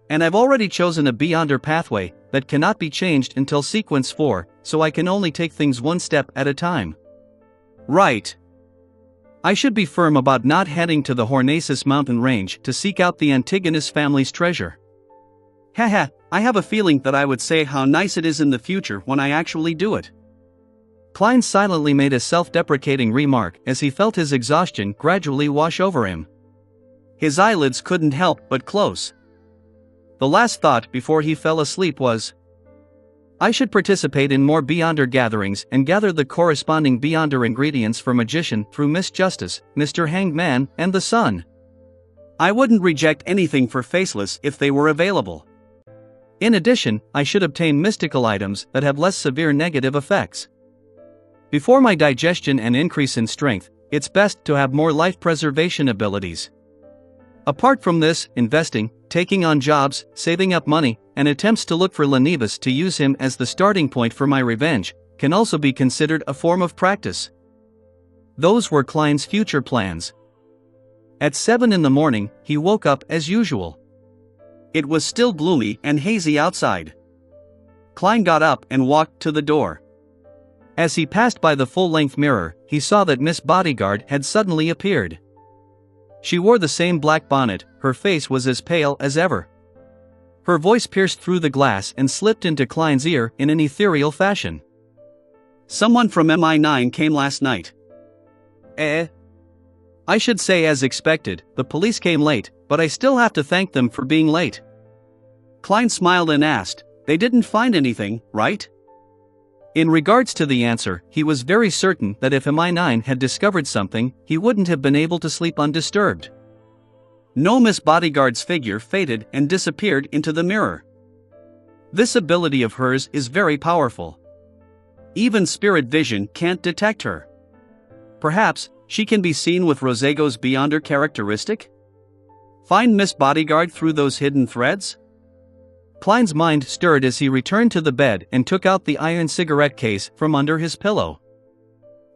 And I've already chosen a Beyonder pathway that cannot be changed until sequence 4, so I can only take things one step at a time. Right. I should be firm about not heading to the Hornacis mountain range to seek out the Antigonus family's treasure. Haha, I have a feeling that I would say how nice it is in the future when I actually do it. Klein silently made a self-deprecating remark as he felt his exhaustion gradually wash over him. His eyelids couldn't help but close. The last thought before he fell asleep was, I should participate in more Beyonder gatherings and gather the corresponding Beyonder ingredients for magician through Miss Justice, Mr. Hanged Man, and the Sun. I wouldn't reject anything for Faceless if they were available. In addition, I should obtain mystical items that have less severe negative effects. Before my digestion and increase in strength, it's best to have more life preservation abilities. Apart from this, investing, taking on jobs, saving up money, and attempts to look for Lenivus to use him as the starting point for my revenge, can also be considered a form of practice. Those were Klein's future plans. At 7 in the morning, he woke up as usual. It was still gloomy and hazy outside. Klein got up and walked to the door. As he passed by the full-length mirror, he saw that Miss Bodyguard had suddenly appeared. She wore the same black bonnet, her face was as pale as ever. Her voice pierced through the glass and slipped into Klein's ear in an ethereal fashion. "Someone from MI9 came last night." I should say as expected, the police came late, but I still have to thank them for being late." Klein smiled and asked, "They didn't find anything, right?" In regards to the answer, he was very certain that if MI9 had discovered something, he wouldn't have been able to sleep undisturbed. No, Miss Bodyguard's figure faded and disappeared into the mirror. This ability of hers is very powerful. Even spirit vision can't detect her. Perhaps, she can be seen with Rosego's Beyonder characteristic? Find Miss Bodyguard through those hidden threads? Klein's mind stirred as he returned to the bed and took out the iron cigarette case from under his pillow.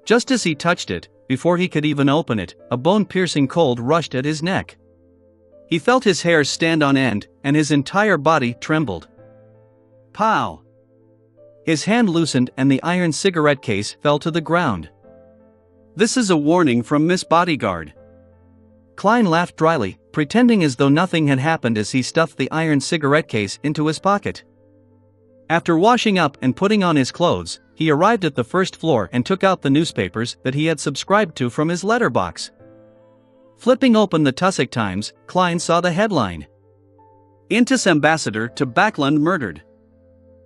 Just as he touched it, before he could even open it, a bone-piercing cold rushed at his neck. He felt his hair stand on end, and his entire body trembled. Pow! His hand loosened and the iron cigarette case fell to the ground. "This is a warning from Miss Bodyguard." Klein laughed dryly, pretending as though nothing had happened as he stuffed the iron cigarette case into his pocket. After washing up and putting on his clothes, he arrived at the first floor and took out the newspapers that he had subscribed to from his letterbox. Flipping open the Tussock Times, Klein saw the headline. "Intis Ambassador to Backland murdered.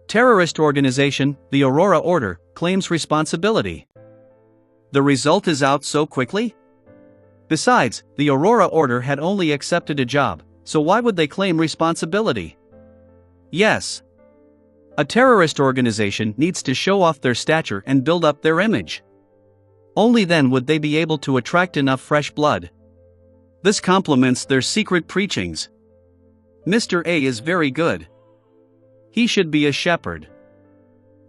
Terrorist organization, the Aurora Order, claims responsibility." The result is out so quickly? Besides, the Aurora Order had only accepted a job, so why would they claim responsibility? Yes. A terrorist organization needs to show off their stature and build up their image. Only then would they be able to attract enough fresh blood. This complements their secret preachings. Mr. A is very good. He should be a shepherd.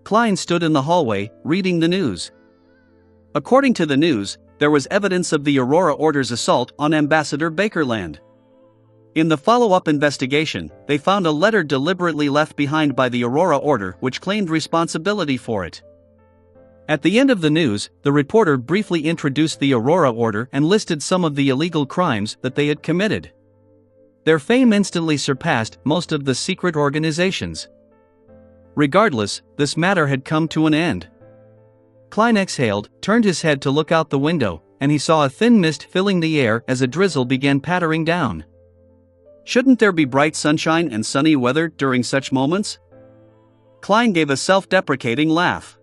Klein stood in the hallway, reading the news. According to the news, there was evidence of the Aurora Order's assault on Ambassador Bakerland. In the follow-up investigation, they found a letter deliberately left behind by the Aurora Order which claimed responsibility for it. At the end of the news, the reporter briefly introduced the Aurora Order and listed some of the illegal crimes that they had committed. Their fame instantly surpassed most of the secret organizations. Regardless, this matter had come to an end. Klein exhaled, turned his head to look out the window, and he saw a thin mist filling the air as a drizzle began pattering down. Shouldn't there be bright sunshine and sunny weather during such moments? Klein gave a self-deprecating laugh.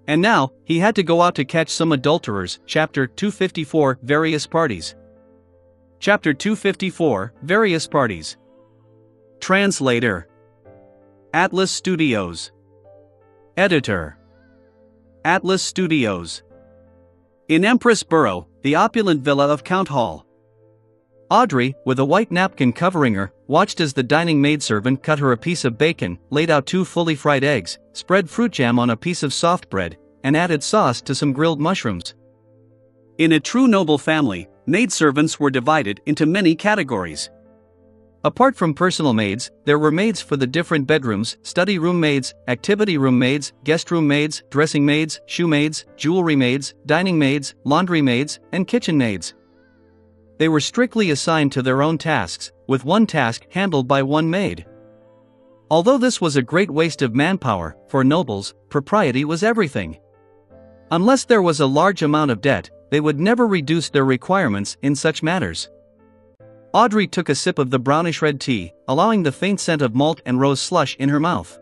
And now, he had to go out to catch some adulterers. Chapter 254, Various Parties. Chapter 254, Various Parties. Translator. Atlas Studios. Editor. Atlas Studios. In Empress Borough, the opulent villa of Count Hall. Audrey, with a white napkin covering her, watched as the dining maidservant cut her a piece of bacon, laid out 2 fully fried eggs, spread fruit jam on a piece of soft bread, and added sauce to some grilled mushrooms. In a true noble family, maidservants were divided into many categories. Apart from personal maids, there were maids for the different bedrooms, study room maids, activity room maids, guest room maids, dressing maids, shoe maids, jewelry maids, dining maids, laundry maids, and kitchen maids. They were strictly assigned to their own tasks, with one task handled by one maid. Although this was a great waste of manpower, for nobles, propriety was everything. Unless there was a large amount of debt, they would never reduce their requirements in such matters. Audrey took a sip of the brownish red tea, allowing the faint scent of malt and rose slush in her mouth.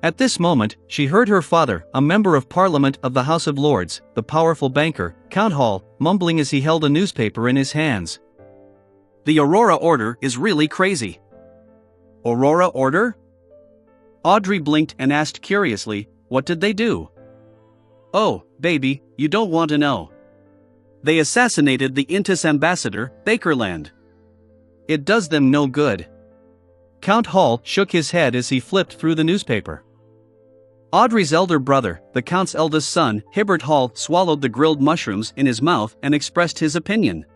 At this moment, she heard her father, a member of Parliament of the House of Lords, the powerful banker, Count Hall, mumbling as he held a newspaper in his hands. "The Aurora Order is really crazy." Aurora Order? Audrey blinked and asked curiously, what did they do? Oh, baby, you don't want to know. They assassinated the Intis ambassador, Bakerland. It does them no good. Count Hall shook his head as he flipped through the newspaper. Audrey's elder brother, the Count's eldest son, Hibbert Hall, swallowed the grilled mushrooms in his mouth and expressed his opinion.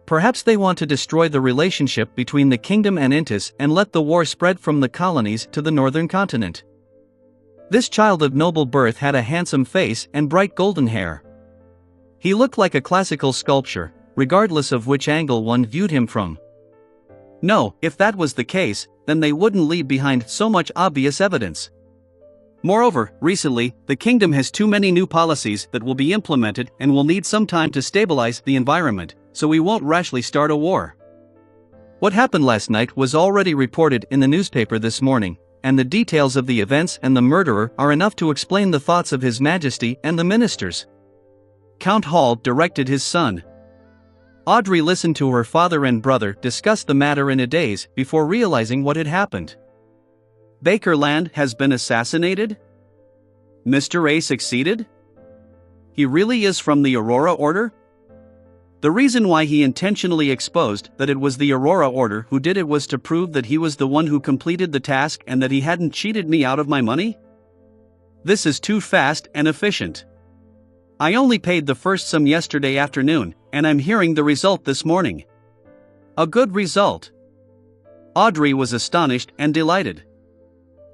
Perhaps they want to destroy the relationship between the kingdom and Intis and let the war spread from the colonies to the northern continent. This child of noble birth had a handsome face and bright golden hair. He looked like a classical sculpture, regardless of which angle one viewed him from. No, if that was the case, then they wouldn't leave behind so much obvious evidence. Moreover, recently, the kingdom has too many new policies that will be implemented and will need some time to stabilize the environment, so we won't rashly start a war. What happened last night was already reported in the newspaper this morning, and the details of the events and the murderer are enough to explain the thoughts of His Majesty and the ministers. Count Hall directed his son. Audrey listened to her father and brother discuss the matter in a daze before realizing what had happened. Bakerland has been assassinated? Mr. A succeeded? He really is from the Aurora Order? The reason why he intentionally exposed that it was the Aurora Order who did it was to prove that he was the one who completed the task and that he hadn't cheated me out of my money? This is too fast and efficient. I only paid the first sum yesterday afternoon, and I'm hearing the result this morning. A good result. Audrey was astonished and delighted.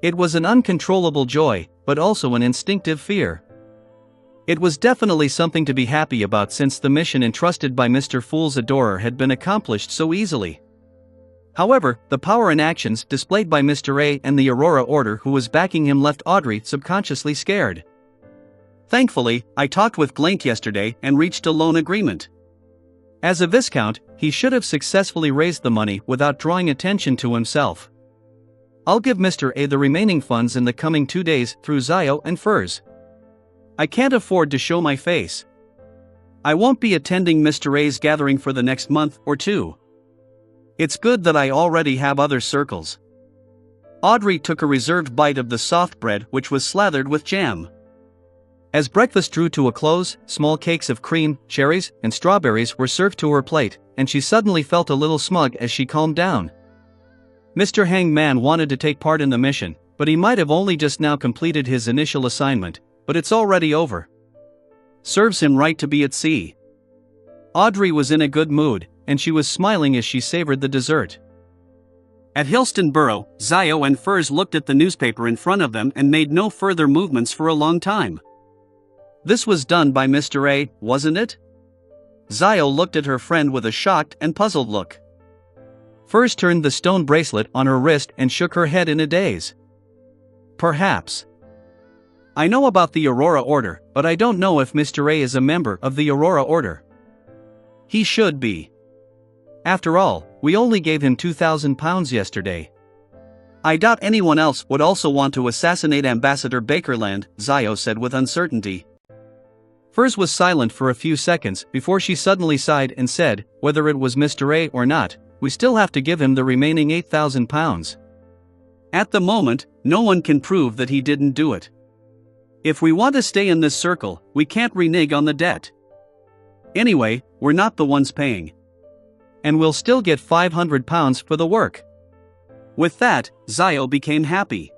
It was an uncontrollable joy, but also an instinctive fear. It was definitely something to be happy about since the mission entrusted by Mr. Fool's adorer had been accomplished so easily. However, the power and actions displayed by Mr. A and the Aurora Order who was backing him left Audrey subconsciously scared. Thankfully, I talked with Glank yesterday and reached a loan agreement. As a Viscount, he should have successfully raised the money without drawing attention to himself. I'll give Mr. A the remaining funds in the coming 2 days through Zio and Furs. I can't afford to show my face. I won't be attending Mr. A's gathering for the next month or two. It's good that I already have other circles. Audrey took a reserved bite of the soft bread which was slathered with jam. As breakfast drew to a close, small cakes of cream, cherries, and strawberries were served to her plate, and she suddenly felt a little smug as she calmed down. Mr. Hangman wanted to take part in the mission, but he might have only just now completed his initial assignment, but it's already over. Serves him right to be at sea. Audrey was in a good mood, and she was smiling as she savored the dessert. At Hillstonborough, Zio and Furs looked at the newspaper in front of them and made no further movements for a long time. This was done by Mr. A, wasn't it? Zio looked at her friend with a shocked and puzzled look. Furs turned the stone bracelet on her wrist and shook her head in a daze. Perhaps. I know about the Aurora Order, but I don't know if Mr. A is a member of the Aurora Order. He should be. After all, we only gave him £2,000 yesterday. I doubt anyone else would also want to assassinate Ambassador Bakerland, Zio said with uncertainty. Furs was silent for a few seconds before she suddenly sighed and said, whether it was Mr. A or not, we still have to give him the remaining £8,000. At the moment, no one can prove that he didn't do it. If we want to stay in this circle, we can't renege on the debt. Anyway, we're not the ones paying. And we'll still get £500 for the work. With that, Zio became happy.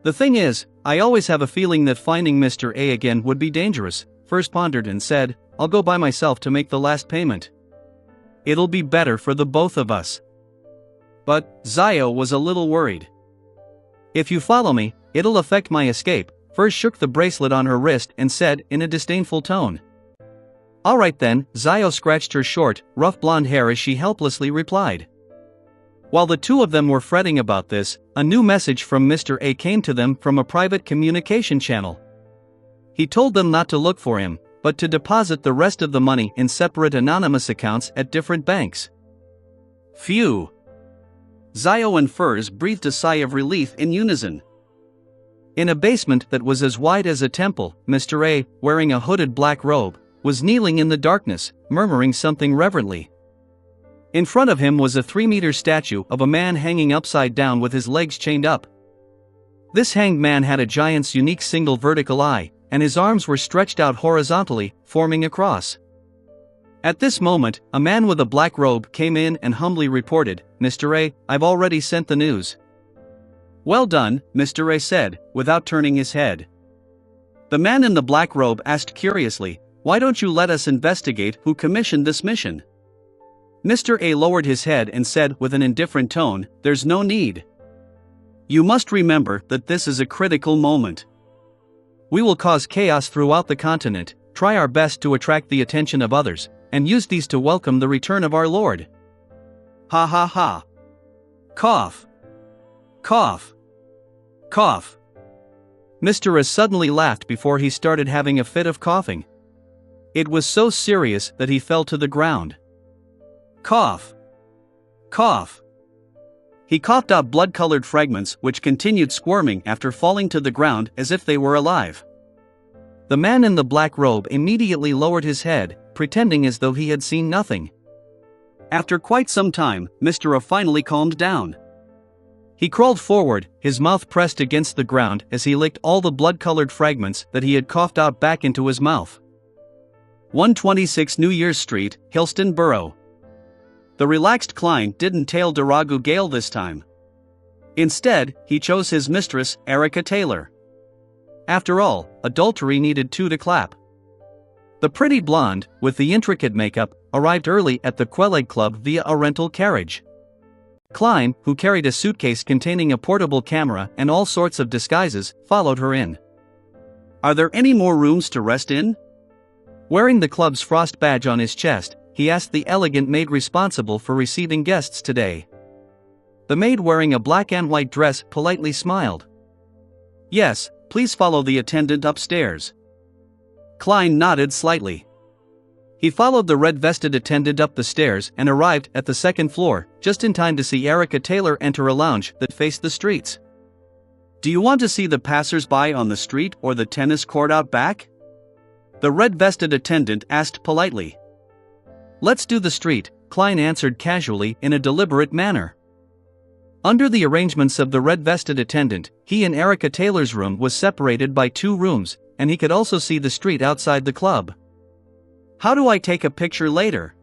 The thing is, I always have a feeling that finding Mr. A again would be dangerous, Furs pondered and said, I'll go by myself to make the last payment. It'll be better for the both of us. But, Zio was a little worried. If you follow me, it'll affect my escape, Furs shook the bracelet on her wrist and said in a disdainful tone. Alright then, Zio scratched her short, rough blonde hair as she helplessly replied. While the two of them were fretting about this, a new message from Mr. A came to them from a private communication channel. He told them not to look for him, but to deposit the rest of the money in separate anonymous accounts at different banks. Phew! Zio and Furs breathed a sigh of relief in unison. In a basement that was as wide as a temple, Mr. A, wearing a hooded black robe, was kneeling in the darkness, murmuring something reverently. In front of him was a 3-meter statue of a man hanging upside down with his legs chained up. This hanged man had a giant's unique single vertical eye, and his arms were stretched out horizontally, forming a cross. At this moment, a man with a black robe came in and humbly reported, "Mr. A, I've already sent the news." "Well done," Mr. A said, without turning his head. The man in the black robe asked curiously, "Why don't you let us investigate who commissioned this mission?" Mr. A lowered his head and said with an indifferent tone, "There's no need. You must remember that this is a critical moment. We will cause chaos throughout the continent, try our best to attract the attention of others, and use these to welcome the return of our Lord." Ha ha ha. Cough. Cough. Cough. Mr. A suddenly laughed before he started having a fit of coughing. It was so serious that he fell to the ground. Cough. Cough. He coughed out blood-colored fragments which continued squirming after falling to the ground as if they were alive. The man in the black robe immediately lowered his head, pretending as though he had seen nothing. After quite some time, Mr. A finally calmed down. He crawled forward, his mouth pressed against the ground as he licked all the blood-colored fragments that he had coughed out back into his mouth. 126 New Year's Street, Hillston Borough. The relaxed Klein didn't tail Daragu Gale this time. Instead, he chose his mistress, Erica Taylor. After all, adultery needed two to clap. The pretty blonde, with the intricate makeup, arrived early at the Queleg Club via a rental carriage. Klein, who carried a suitcase containing a portable camera and all sorts of disguises, followed her in. "Are there any more rooms to rest in?" Wearing the club's frost badge on his chest, he asked the elegant maid responsible for receiving guests today. The maid, wearing a black and white dress, politely smiled. "Yes, please follow the attendant upstairs." Klein nodded slightly. He followed the red-vested attendant up the stairs and arrived at the second floor, just in time to see Erica Taylor enter a lounge that faced the streets. "Do you want to see the passers-by on the street or the tennis court out back?" the red-vested attendant asked politely. "Let's do the street," Klein answered casually in a deliberate manner. Under the arrangements of the red-vested attendant, he and Erica Taylor's room was separated by 2 rooms, and he could also see the street outside the club. "How do I take a picture later?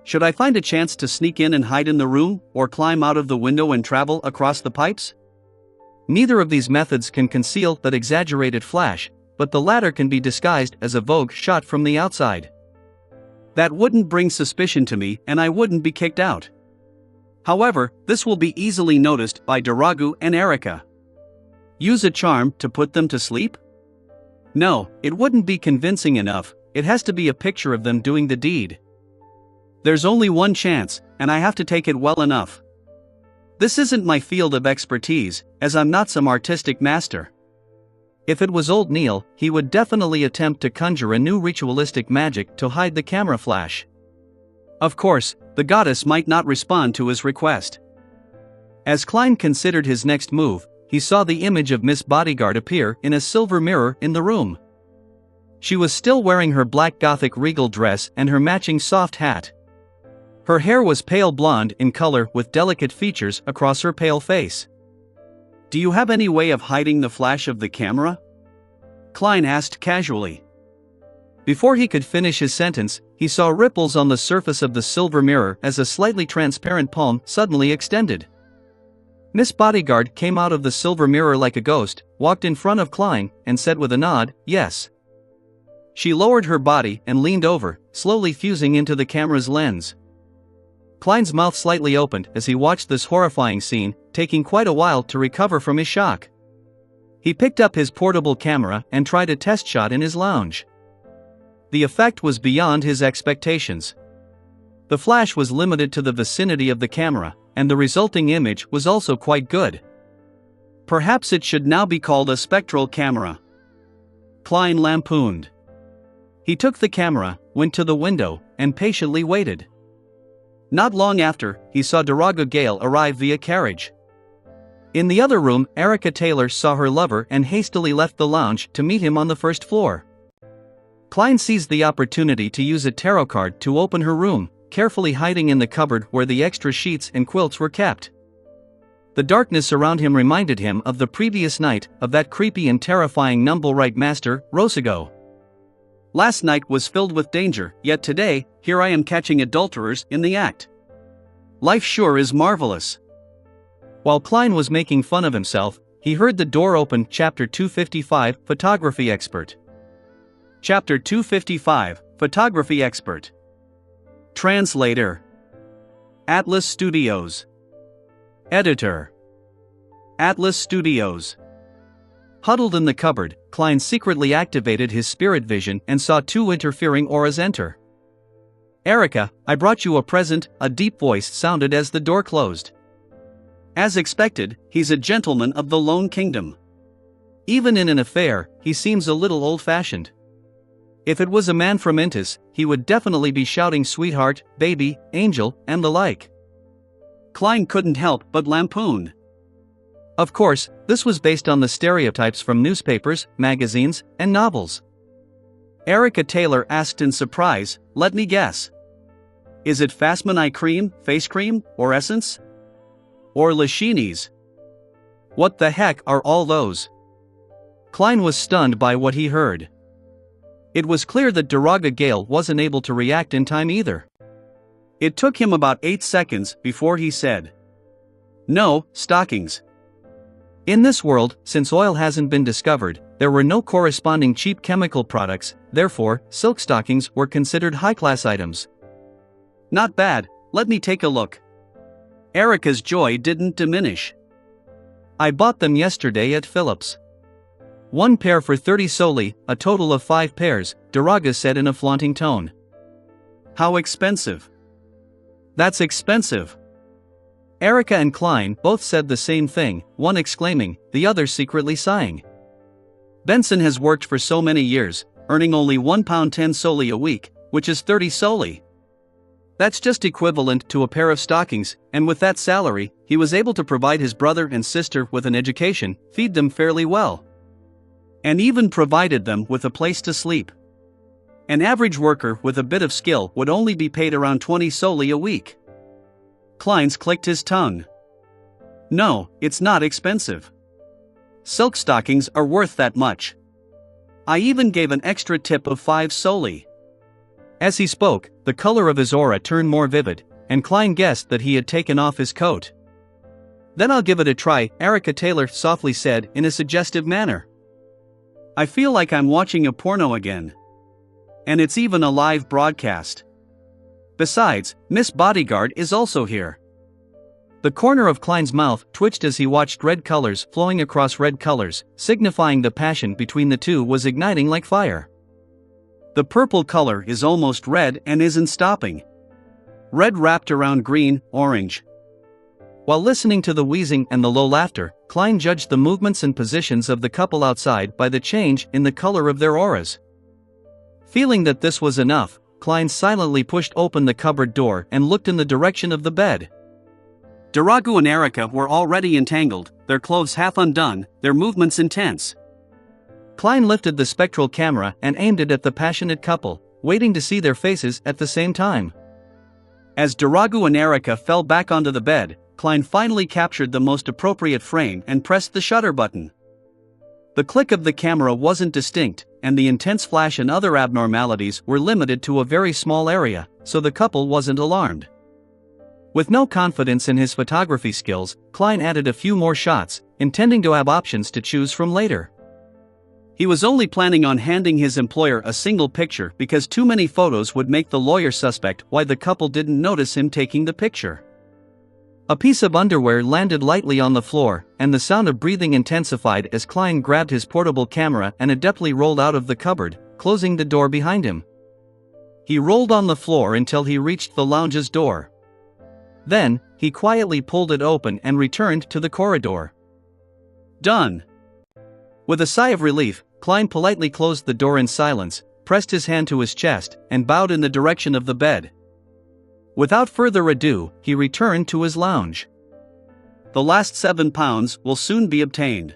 Should I find a chance to sneak in and hide in the room, or climb out of the window and travel across the pipes?" Neither of these methods can conceal that exaggerated flash, but the latter can be disguised as a Vogue shot from the outside. "That wouldn't bring suspicion to me and I wouldn't be kicked out. However, this will be easily noticed by Daragu and Erica. Use a charm to put them to sleep? No, it wouldn't be convincing enough, it has to be a picture of them doing the deed. There's only one chance, and I have to take it well enough. This isn't my field of expertise, as I'm not some artistic master. If it was old Neil, he would definitely attempt to conjure a new ritualistic magic to hide the camera flash. Of course, the goddess might not respond to his request." As Klein considered his next move, he saw the image of Miss Bodyguard appear in a silver mirror in the room. She was still wearing her black Gothic regal dress and her matching soft hat. Her hair was pale blonde in color with delicate features across her pale face. "Do you have any way of hiding the flash of the camera?" Klein asked casually. Before he could finish his sentence, he saw ripples on the surface of the silver mirror as a slightly transparent palm suddenly extended. Miss Bodyguard came out of the silver mirror like a ghost, walked in front of Klein, and said with a nod, "Yes." She lowered her body and leaned over, slowly fusing into the camera's lens. Klein's mouth slightly opened as he watched this horrifying scene, taking quite a while to recover from his shock. He picked up his portable camera and tried a test shot in his lounge. The effect was beyond his expectations. The flash was limited to the vicinity of the camera, and the resulting image was also quite good. Perhaps it should now be called a spectral camera, Klein lampooned. He took the camera, went to the window, and patiently waited. Not long after, he saw Daragu Gale arrive via carriage. In the other room, Erica Taylor saw her lover and hastily left the lounge to meet him on the first floor. Klein seized the opportunity to use a tarot card to open her room, carefully hiding in the cupboard where the extra sheets and quilts were kept. The darkness around him reminded him of the previous night, of that creepy and terrifying Numblewright master, Rosago. Last night was filled with danger, yet today, here I am catching adulterers in the act. Life sure is marvelous. While Klein was making fun of himself, he heard the door open. Chapter 255, Photography Expert. Chapter 255, Photography Expert. Translator. Atlas Studios. Editor. Atlas Studios. Huddled in the cupboard, Klein secretly activated his spirit vision and saw two interfering auras enter. "Erica, I brought you a present," a deep voice sounded as the door closed. As expected, he's a gentleman of the Lone Kingdom. Even in an affair, he seems a little old-fashioned. If it was a man from Intis, he would definitely be shouting sweetheart, baby, angel, and the like. Klein couldn't help but lampoon. Of course, this was based on the stereotypes from newspapers, magazines, and novels. Erica Taylor asked in surprise, "Let me guess. Is it Fassman eye cream, face cream, or essence? Or Lashini's? What the heck are all those?" Klein was stunned by what he heard. It was clear that Daraga Gale wasn't able to react in time either. It took him about 8 seconds before he said, "No, stockings." In this world, since oil hasn't been discovered, there were no corresponding cheap chemical products, therefore, silk stockings were considered high-class items. "Not bad, let me take a look." Erica's joy didn't diminish. "I bought them yesterday at Phillips. One pair for 30 soldi, a total of 5 pairs, Daraga said in a flaunting tone. "How expensive?" "That's expensive." Erica and Klein both said the same thing, one exclaiming, the other secretly sighing. "Benson has worked for so many years, earning only £1.10 soldi a week, which is 30 soldi. That's just equivalent to a pair of stockings, and with that salary, he was able to provide his brother and sister with an education, feed them fairly well, and even provided them with a place to sleep. An average worker with a bit of skill would only be paid around 20 soldi a week." Klein's clicked his tongue. "No, it's not expensive. Silk stockings are worth that much. I even gave an extra tip of 5 soldi." As he spoke, the color of his aura turned more vivid, and Klein guessed that he had taken off his coat. "Then I'll give it a try," Erica Taylor softly said in a suggestive manner. "I feel like I'm watching a porno again. And it's even a live broadcast. Besides, Miss Bodyguard is also here." The corner of Klein's mouth twitched as he watched red colors flowing across red colors, signifying the passion between the two was igniting like fire. The purple color is almost red and isn't stopping. Red wrapped around green, orange. While listening to the wheezing and the low laughter, Klein judged the movements and positions of the couple outside by the change in the color of their auras. Feeling that this was enough, Klein silently pushed open the cupboard door and looked in the direction of the bed. Daraga and Erica were already entangled, their clothes half undone, their movements intense. Klein lifted the spectral camera and aimed it at the passionate couple, waiting to see their faces at the same time. As Daraga and Erica fell back onto the bed, Klein finally captured the most appropriate frame and pressed the shutter button. The click of the camera wasn't distinct, and the intense flash and other abnormalities were limited to a very small area, so the couple wasn't alarmed. With no confidence in his photography skills, Klein added a few more shots, intending to have options to choose from later. He was only planning on handing his employer a single picture because too many photos would make the lawyer suspect why the couple didn't notice him taking the picture. A piece of underwear landed lightly on the floor, and the sound of breathing intensified as Klein grabbed his portable camera and adeptly rolled out of the cupboard, closing the door behind him. He rolled on the floor until he reached the lounge's door. Then, he quietly pulled it open and returned to the corridor. Done. With a sigh of relief, Klein politely closed the door in silence, pressed his hand to his chest, and bowed in the direction of the bed. Without further ado, he returned to his lounge. The last £7 will soon be obtained.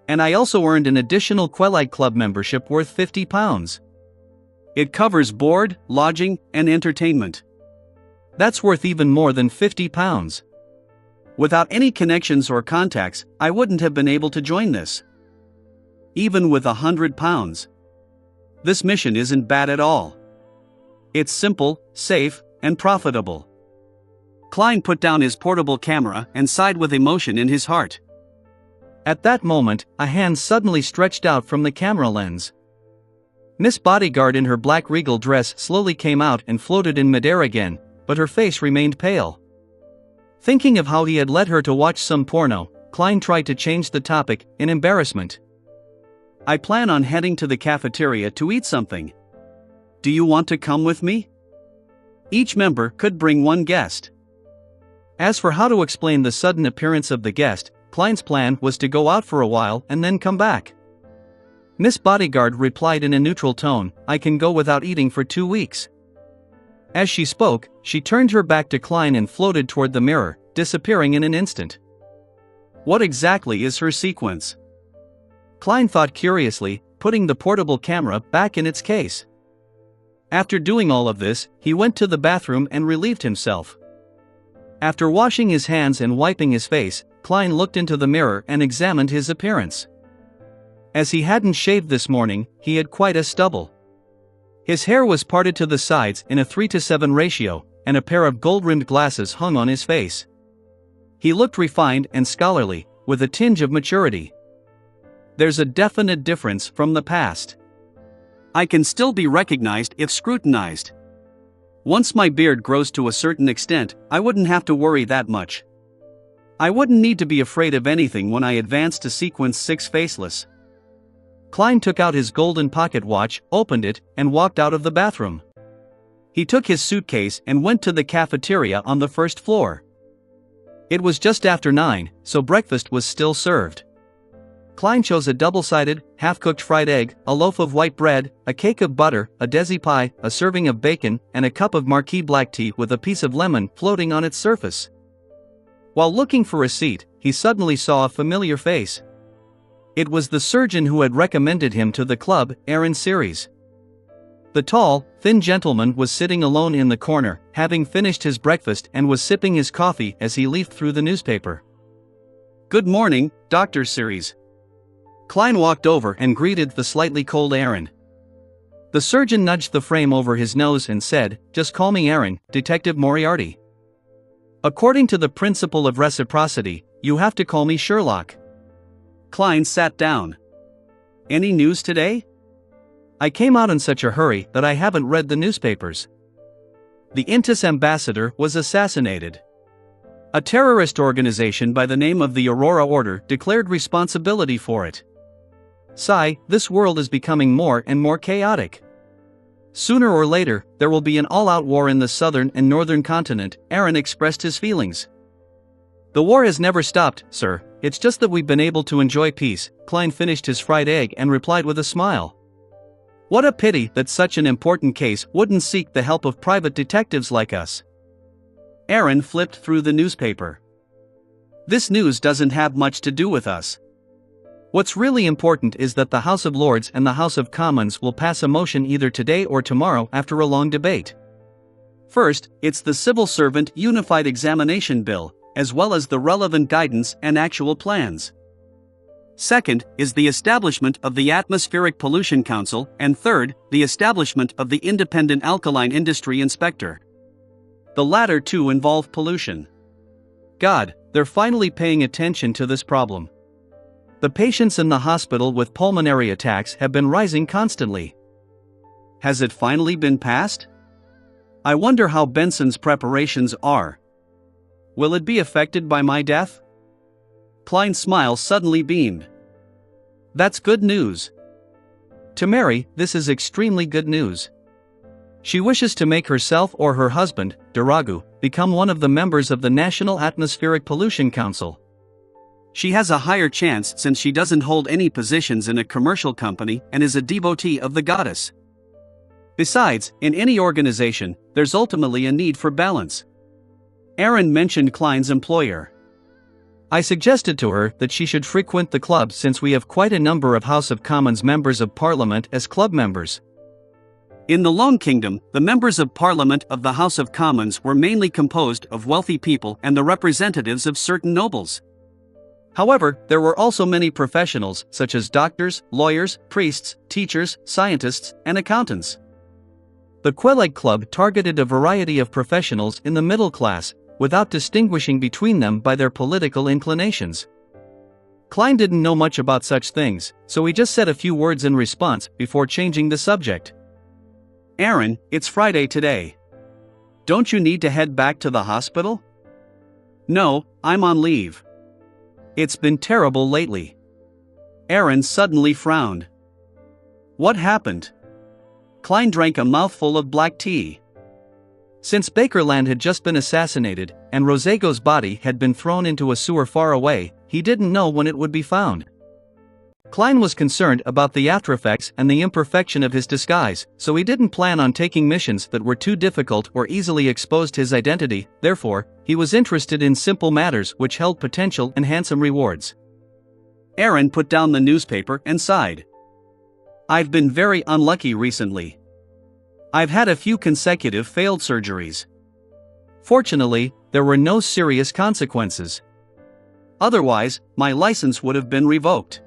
And I also earned an additional Quelite Club membership worth £50. It covers board, lodging, and entertainment. That's worth even more than £50. Without any connections or contacts, I wouldn't have been able to join this. Even with £100. This mission isn't bad at all. It's simple, safe, and profitable. Klein put down his portable camera and sighed with emotion in his heart. At that moment, a hand suddenly stretched out from the camera lens. Miss Bodyguard in her black regal dress slowly came out and floated in midair again, but her face remained pale. Thinking of how he had led her to watch some porno, Klein tried to change the topic, in embarrassment. I plan on heading to the cafeteria to eat something. Do you want to come with me? Each member could bring one guest. As for how to explain the sudden appearance of the guest, Klein's plan was to go out for a while and then come back. Miss Bodyguard replied in a neutral tone, I can go without eating for 2 weeks. As she spoke, she turned her back to Klein and floated toward the mirror, disappearing in an instant. What exactly is her sequence? Klein thought curiously, putting the portable camera back in its case. After doing all of this, he went to the bathroom and relieved himself. After washing his hands and wiping his face, Klein looked into the mirror and examined his appearance. As he hadn't shaved this morning, he had quite a stubble. His hair was parted to the sides in a 3:7 ratio, and a pair of gold-rimmed glasses hung on his face. He looked refined and scholarly, with a tinge of maturity. There's a definite difference from the past. I can still be recognized if scrutinized. Once my beard grows to a certain extent, I wouldn't have to worry that much. I wouldn't need to be afraid of anything when I advance to sequence 6 faceless. Klein took out his golden pocket watch, opened it, and walked out of the bathroom. He took his suitcase and went to the cafeteria on the first floor. It was just after 9, so breakfast was still served. Klein chose a double-sided, half-cooked fried egg, a loaf of white bread, a cake of butter, a desi pie, a serving of bacon, and a cup of marquis black tea with a piece of lemon floating on its surface. While looking for a seat, he suddenly saw a familiar face. It was the surgeon who had recommended him to the club, Aaron Series. The tall, thin gentleman was sitting alone in the corner, having finished his breakfast and was sipping his coffee as he leafed through the newspaper. Good morning, Dr. Series. Klein walked over and greeted the slightly cold Aaron. The surgeon nudged the frame over his nose and said, Just call me Aaron, Detective Moriarty. According to the principle of reciprocity, you have to call me Sherlock. Klein sat down. Any news today? I came out in such a hurry that I haven't read the newspapers. The Intis ambassador was assassinated. A terrorist organization by the name of the Aurora Order declared responsibility for it. Sigh, this world is becoming more and more chaotic. Sooner or later, there will be an all-out war in the southern and northern continent, Aaron expressed his feelings. The war has never stopped, sir, it's just that we've been able to enjoy peace. Klein finished his fried egg and replied with a smile. What a pity that such an important case wouldn't seek the help of private detectives like us. Aaron flipped through the newspaper. This news doesn't have much to do with us. What's really important is that the House of Lords and the House of Commons will pass a motion either today or tomorrow after a long debate. First, it's the Civil Servant Unified Examination Bill, as well as the relevant guidance and actual plans. Second, is the establishment of the Atmospheric Pollution Council, and third, the establishment of the Independent Alkaline Industry Inspector. The latter two involve pollution. God, they're finally paying attention to this problem. The patients in the hospital with pulmonary attacks have been rising constantly. Has it finally been passed? I wonder how Benson's preparations are. Will it be affected by my death? Klein's smile suddenly beamed. That's good news. To Mary, this is extremely good news. She wishes to make herself or her husband, Duragu, become one of the members of the National Atmospheric Pollution Council. She has a higher chance since she doesn't hold any positions in a commercial company and is a devotee of the goddess. Besides, in any organization, there's ultimately a need for balance. Aaron mentioned Klein's employer. I suggested to her that she should frequent the club since we have quite a number of House of Commons members of Parliament as club members. In the Loan Kingdom, the members of Parliament of the House of Commons were mainly composed of wealthy people and the representatives of certain nobles. However, there were also many professionals, such as doctors, lawyers, priests, teachers, scientists, and accountants. The Quelaag Club targeted a variety of professionals in the middle class, without distinguishing between them by their political inclinations. Klein didn't know much about such things, so he just said a few words in response before changing the subject. "Aaron, it's Friday today. Don't you need to head back to the hospital?" "No, I'm on leave. It's been terrible lately." Aaron suddenly frowned. What happened? Klein drank a mouthful of black tea. Since Bakerland had just been assassinated, and Rosego's body had been thrown into a sewer far away, he didn't know when it would be found. Klein was concerned about the aftereffects and the imperfection of his disguise, so he didn't plan on taking missions that were too difficult or easily exposed his identity. Therefore, he was interested in simple matters which held potential and handsome rewards. Aaron put down the newspaper and sighed. "I've been very unlucky recently. I've had a few consecutive failed surgeries. Fortunately, there were no serious consequences. Otherwise, my license would have been revoked."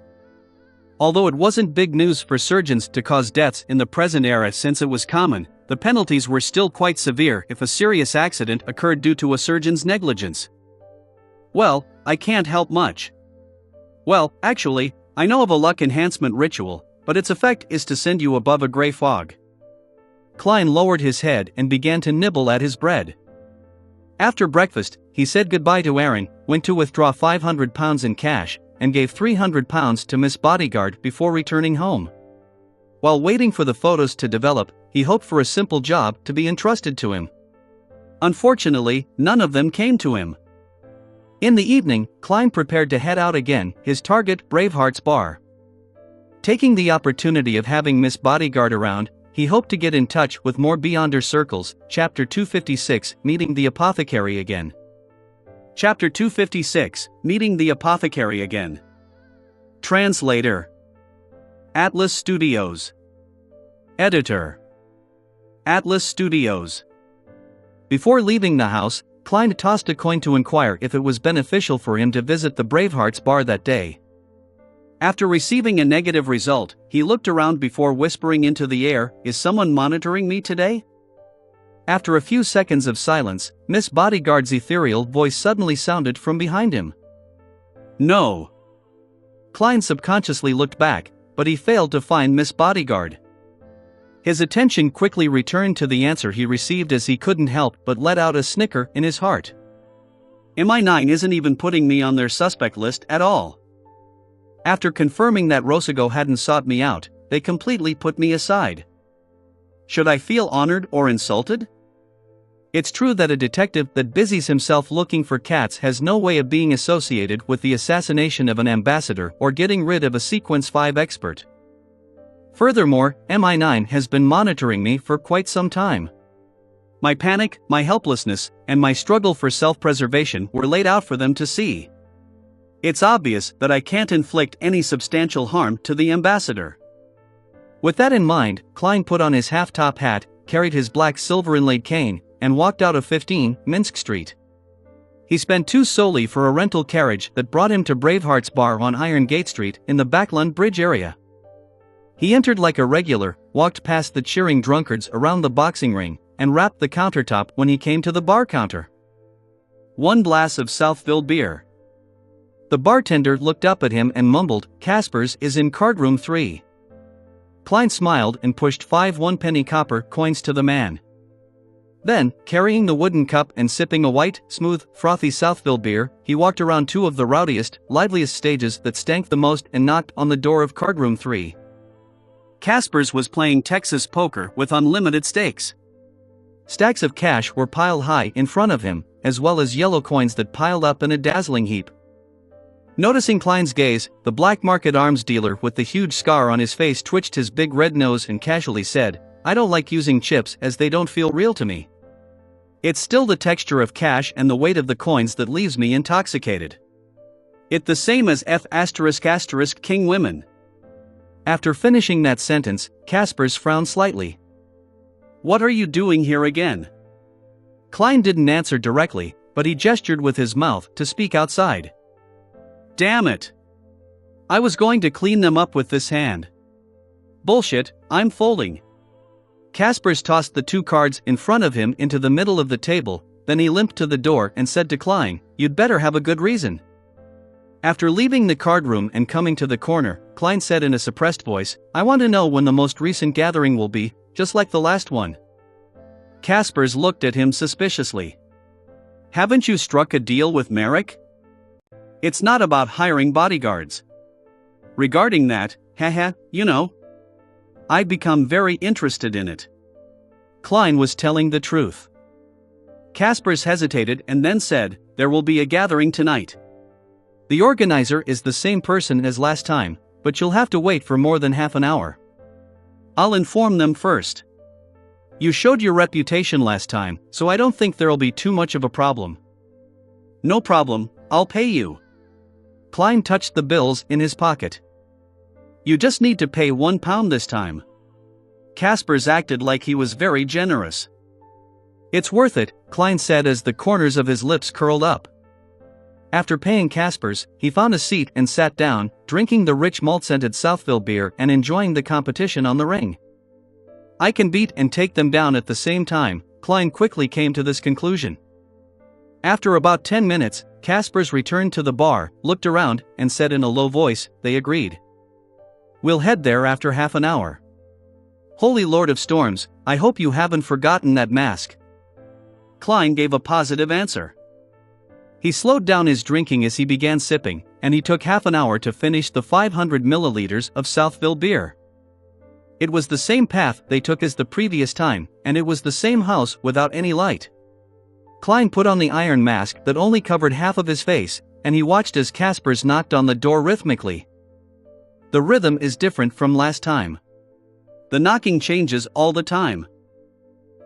Although it wasn't big news for surgeons to cause deaths in the present era since it was common, the penalties were still quite severe if a serious accident occurred due to a surgeon's negligence. "Well, I can't help much. Well, actually, I know of a luck enhancement ritual, but its effect is to send you above a gray fog." Klein lowered his head and began to nibble at his bread. After breakfast, he said goodbye to Aaron, went to withdraw £500 in cash, and gave £300 to Miss Bodyguard before returning home. While waiting for the photos to develop, he hoped for a simple job to be entrusted to him. Unfortunately, none of them came to him. In the evening, Klein prepared to head out again, his target Braveheart's bar. Taking the opportunity of having Miss Bodyguard around, he hoped to get in touch with more Beyonder circles. Chapter 256, Meeting the Apothecary Again. Chapter 256, Meeting the Apothecary Again. Translator. Atlas Studios. Editor. Atlas Studios. Before leaving the house, Klein tossed a coin to inquire if it was beneficial for him to visit the Bravehearts bar that day. After receiving a negative result, he looked around before whispering into the air, "Is someone monitoring me today?" After a few seconds of silence, Miss Bodyguard's ethereal voice suddenly sounded from behind him. "No." Klein subconsciously looked back, but he failed to find Miss Bodyguard. His attention quickly returned to the answer he received as he couldn't help but let out a snicker in his heart. MI9 isn't even putting me on their suspect list at all. After confirming that Rosego hadn't sought me out, they completely put me aside. Should I feel honored or insulted? It's true that a detective that busies himself looking for cats has no way of being associated with the assassination of an ambassador or getting rid of a Sequence 5 expert. Furthermore, MI9 has been monitoring me for quite some time. My panic, my helplessness, and my struggle for self-preservation were laid out for them to see. It's obvious that I can't inflict any substantial harm to the ambassador. With that in mind, Klein put on his half-top hat, carried his black silver-inlaid cane, and walked out of 15 Minsk Street. He spent 2 solely for a rental carriage that brought him to Braveheart's bar on Iron Gate Street in the Backlund Bridge area. He entered like a regular, walked past the cheering drunkards around the boxing ring, and rapped the countertop when he came to the bar counter. "1 glass of Southville beer." The bartender looked up at him and mumbled, "Casper's is in cardroom 3. Klein smiled and pushed 5 one-penny copper coins to the man. Then, carrying the wooden cup and sipping a white, smooth, frothy Southville beer, he walked around 2 of the rowdiest, liveliest stages that stank the most and knocked on the door of cardroom 3. Casper's was playing Texas poker with unlimited stakes. Stacks of cash were piled high in front of him, as well as yellow coins that piled up in a dazzling heap. Noticing Klein's gaze, the black market arms dealer with the huge scar on his face twitched his big red nose and casually said, "I don't like using chips as they don't feel real to me. It's still the texture of cash and the weight of the coins that leaves me intoxicated. It the same as F*** king women." After finishing that sentence, Casper's frowned slightly. What are you doing here again? Klein didn't answer directly, but he gestured with his mouth to speak outside. Damn it! I was going to clean them up with this hand. Bullshit, I'm folding. Kaspers tossed the 2 cards in front of him into the middle of the table, then he limped to the door and said to Klein, "You'd better have a good reason." After leaving the card room and coming to the corner, Klein said in a suppressed voice, "I want to know when the most recent gathering will be, just like the last one." Kaspers looked at him suspiciously. "Haven't you struck a deal with Merrick? It's not about hiring bodyguards. Regarding that, haha, you know. I've become very interested in it." Klein was telling the truth. Kaspers hesitated and then said, "There will be a gathering tonight. The organizer is the same person as last time, but you'll have to wait for more than half an hour. I'll inform them first. You showed your reputation last time, so I don't think there'll be too much of a problem." "No problem, I'll pay you." Klein touched the bills in his pocket. "You just need to pay £1 this time." Kaspers acted like he was very generous. "It's worth it," Klein said as the corners of his lips curled up. After paying Kaspers, he found a seat and sat down, drinking the rich malt-scented Southville beer and enjoying the competition on the ring. "I can beat and take them down at the same time," Klein quickly came to this conclusion. After about 10 minutes, Kaspers returned to the bar, looked around, and said in a low voice, "They agreed. We'll head there after half an hour. Holy Lord of Storms, I hope you haven't forgotten that mask." Klein gave a positive answer. He slowed down his drinking as he began sipping, and he took half an hour to finish the 500 milliliters of Southville beer. It was the same path they took as the previous time, and it was the same house without any light. Klein put on the iron mask that only covered half of his face, and he watched as Kaspers knocked on the door rhythmically. The rhythm is different from last time. The knocking changes all the time.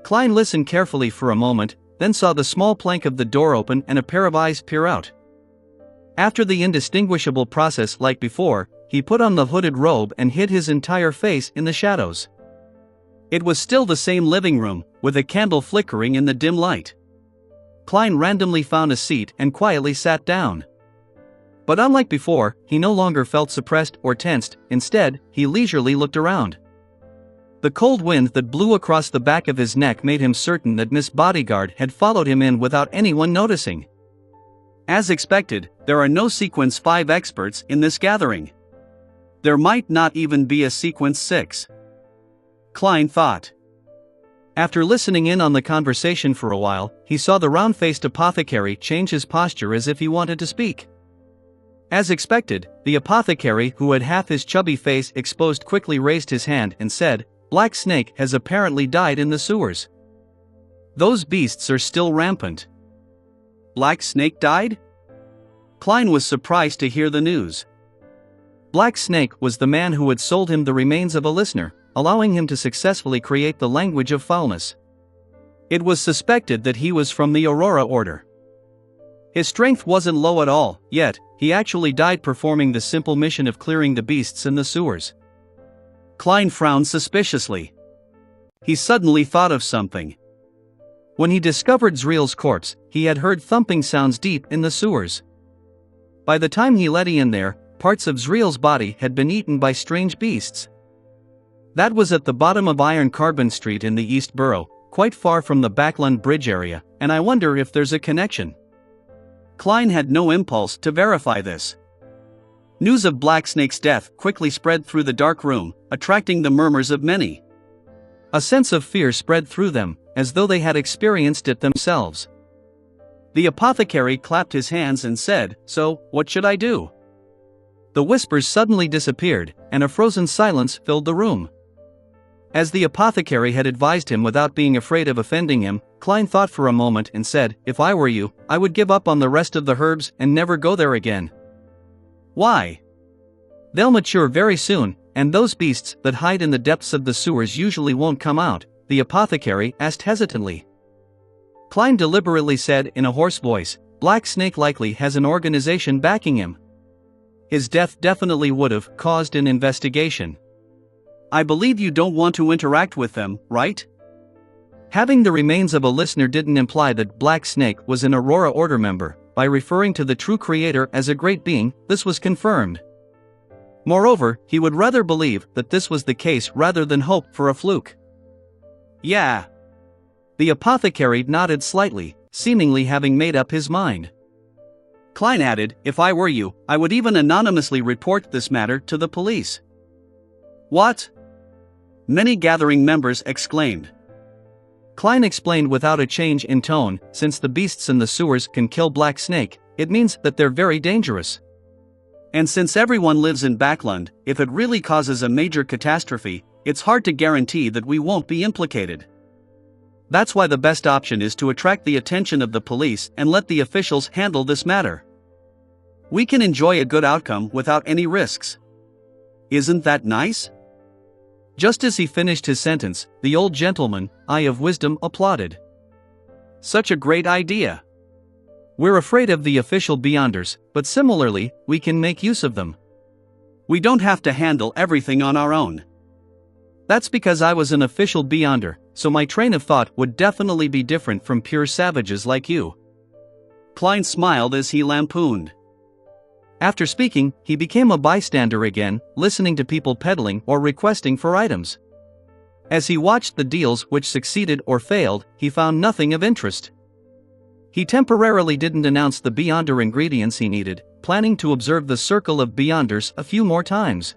Klein listened carefully for a moment, then saw the small plank of the door open and a pair of eyes peer out. After the indistinguishable process like before, he put on the hooded robe and hid his entire face in the shadows. It was still the same living room, with a candle flickering in the dim light. Klein randomly found a seat and quietly sat down. But unlike before, he no longer felt suppressed or tensed, instead, he leisurely looked around. The cold wind that blew across the back of his neck made him certain that Miss Bodyguard had followed him in without anyone noticing. As expected, there are no Sequence 5 experts in this gathering. There might not even be a Sequence 6. Klein thought. After listening in on the conversation for a while, he saw the round-faced apothecary change his posture as if he wanted to speak. As expected, the apothecary, who had half his chubby face exposed, quickly raised his hand and said, "Black Snake has apparently died in the sewers. Those beasts are still rampant." Black Snake died? Klein was surprised to hear the news. Black Snake was the man who had sold him the remains of a listener, allowing him to successfully create the language of foulness. It was suspected that he was from the Aurora Order. His strength wasn't low at all, yet he actually died performing the simple mission of clearing the beasts in the sewers. Klein frowned suspiciously. He suddenly thought of something. When he discovered Zreel's corpse, he had heard thumping sounds deep in the sewers. By the time he let Ian there, parts of Zreel's body had been eaten by strange beasts. That was at the bottom of Iron Carbon Street in the East Borough, quite far from the Backland Bridge area, and I wonder if there's a connection. Klein had no impulse to verify this. News of Black Snake's death quickly spread through the dark room, attracting the murmurs of many. A sense of fear spread through them, as though they had experienced it themselves. The apothecary clapped his hands and said, "So, what should I do?" The whispers suddenly disappeared, and a frozen silence filled the room. As the apothecary had advised him without being afraid of offending him, Klein thought for a moment and said, "If I were you, I would give up on the rest of the herbs and never go there again." "Why?" "They'll mature very soon, and those beasts that hide in the depths of the sewers usually won't come out," the apothecary asked hesitantly. Klein deliberately said in a hoarse voice, "Black Snake likely has an organization backing him. His death definitely would have caused an investigation." "I believe you don't want to interact with them, right?" Having the remains of a listener didn't imply that Black Snake was an Aurora Order member. By referring to the true creator as a great being, this was confirmed. Moreover, he would rather believe that this was the case rather than hope for a fluke. Yeah. The apothecary nodded slightly, seemingly having made up his mind. Klein added, if I were you, I would even anonymously report this matter to the police. What? Many gathering members exclaimed. Klein explained without a change in tone, since the beasts in the sewers can kill Black Snake, it means that they're very dangerous. And since everyone lives in Backland, if it really causes a major catastrophe, it's hard to guarantee that we won't be implicated. That's why the best option is to attract the attention of the police and let the officials handle this matter. We can enjoy a good outcome without any risks. Isn't that nice? Just as he finished his sentence, the old gentleman, Eye of Wisdom, applauded. Such a great idea. We're afraid of the official Beyonders, but similarly, we can make use of them. We don't have to handle everything on our own. That's because I was an official Beyonder, so my train of thought would definitely be different from pure savages like you. Klein smiled as he lampooned. After speaking, he became a bystander again, listening to people peddling or requesting for items. As he watched the deals which succeeded or failed, he found nothing of interest. He temporarily didn't announce the Beyonder ingredients he needed, planning to observe the circle of Beyonders a few more times.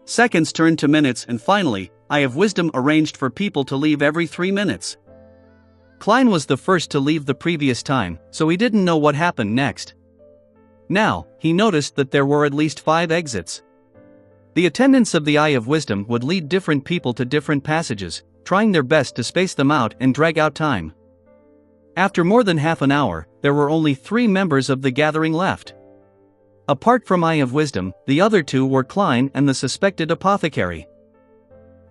Seconds turned to minutes and finally, Eye of Wisdom arranged for people to leave every 3 minutes. Klein was the first to leave the previous time, so he didn't know what happened next. Now, he noticed that there were at least 5 exits. The attendants of the Eye of Wisdom would lead different people to different passages, trying their best to space them out and drag out time. After more than half an hour, there were only 3 members of the gathering left. Apart from Eye of Wisdom, the other 2 were Klein and the suspected apothecary.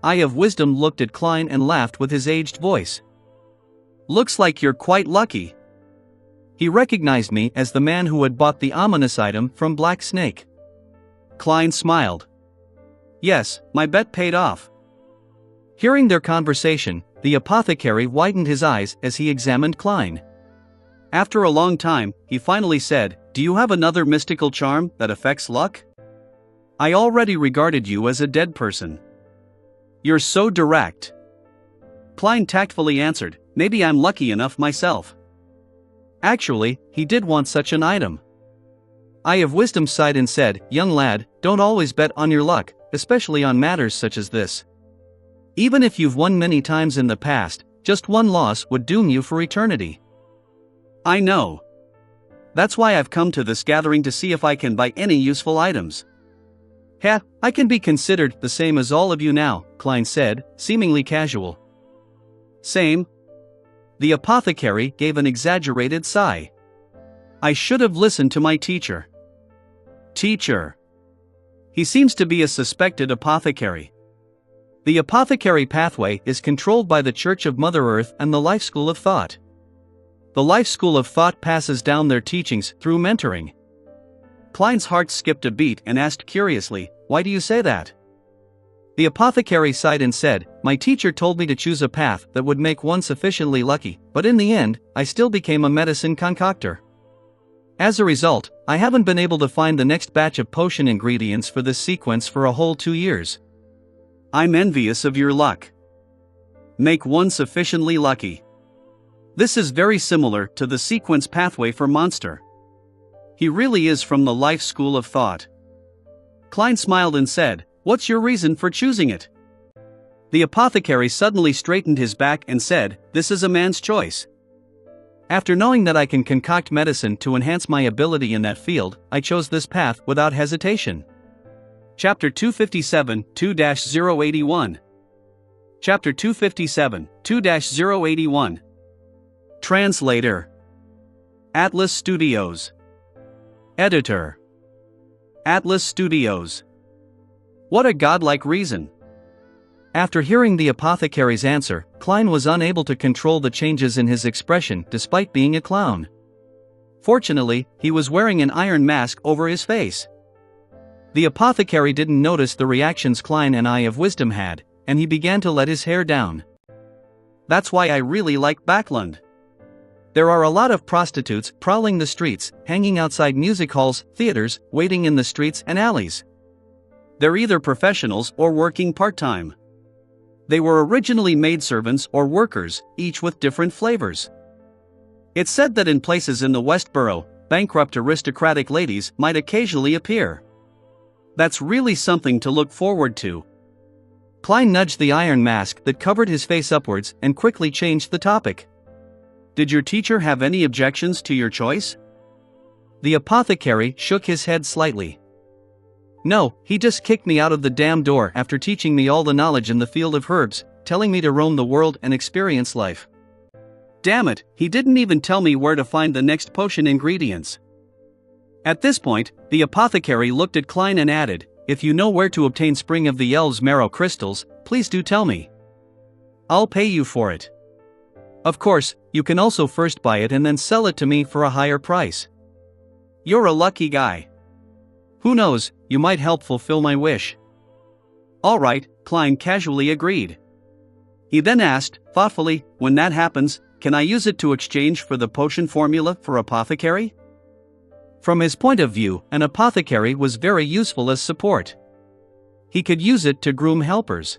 Eye of Wisdom looked at Klein and laughed with his aged voice. Looks like you're quite lucky. He recognized me as the man who had bought the ominous item from Black Snake. Klein smiled. Yes, my bet paid off. Hearing their conversation, the apothecary widened his eyes as he examined Klein. After a long time, he finally said, do you have another mystical charm that affects luck? I already regarded you as a dead person. You're so direct. Klein tactfully answered, maybe I'm lucky enough myself. Actually, he did want such an item. Eye of Wisdom sighed and said, young lad, don't always bet on your luck, especially on matters such as this. Even if you've won many times in the past, just one loss would doom you for eternity. I know. That's why I've come to this gathering to see if I can buy any useful items. Heh, I can be considered the same as all of you now, Klein said, seemingly casual. Same. The apothecary gave an exaggerated sigh. I should have listened to my teacher. Teacher. He seems to be a suspected apothecary. The apothecary pathway is controlled by the Church of Mother Earth and the Life School of Thought. The Life School of Thought passes down their teachings through mentoring. Klein's heart skipped a beat and asked curiously, why do you say that? The apothecary sighed and said, my teacher told me to choose a path that would make one sufficiently lucky, but in the end, I still became a medicine concoctor. As a result, I haven't been able to find the next batch of potion ingredients for this sequence for a whole 2 years. I'm envious of your luck. Make one sufficiently lucky. This is very similar to the sequence pathway for Monster. He really is from the Life School of Thought. Klein smiled and said, what's your reason for choosing it? The apothecary suddenly straightened his back and said, this is a man's choice. After knowing that I can concoct medicine to enhance my ability in that field, I chose this path without hesitation. Chapter 257, 2-081. Chapter 257, 2-081. Translator. Atlas Studios. Editor. Atlas Studios. What a godlike reason. After hearing the apothecary's answer, Klein was unable to control the changes in his expression despite being a clown. Fortunately, he was wearing an iron mask over his face. The apothecary didn't notice the reactions Klein and Eye of Wisdom had, and he began to let his hair down. That's why I really like Backlund. There are a lot of prostitutes prowling the streets, hanging outside music halls, theaters, waiting in the streets and alleys. They're either professionals or working part-time. They were originally maidservants or workers, each with different flavors. It's said that in places in the West Borough, bankrupt aristocratic ladies might occasionally appear. That's really something to look forward to. Klein nudged the iron mask that covered his face upwards and quickly changed the topic. Did your teacher have any objections to your choice? The apothecary shook his head slightly. No, he just kicked me out of the damn door after teaching me all the knowledge in the field of herbs, telling me to roam the world and experience life. Damn it, he didn't even tell me where to find the next potion ingredients. At this point, the apothecary looked at Klein and added, if you know where to obtain Spring of the Elves marrow crystals, please do tell me. I'll pay you for it. Of course, you can also first buy it and then sell it to me for a higher price. You're a lucky guy. Who knows, you might help fulfill my wish. All right, Klein casually agreed. He then asked, thoughtfully, when that happens, can I use it to exchange for the potion formula for apothecary? From his point of view, an apothecary was very useful as support. He could use it to groom helpers.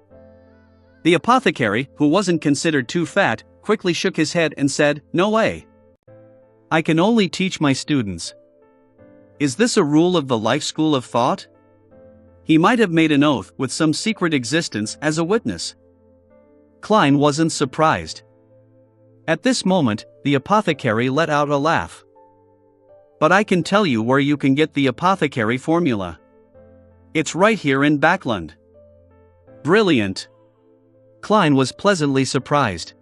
The apothecary, who wasn't considered too fat, quickly shook his head and said, no way. I can only teach my students. Is this a rule of the life school of thought? He might have made an oath with some secret existence as a witness. Klein wasn't surprised. At this moment, the apothecary let out a laugh. But I can tell you where you can get the apothecary formula. It's right here in Backlund. Brilliant. Klein was pleasantly surprised.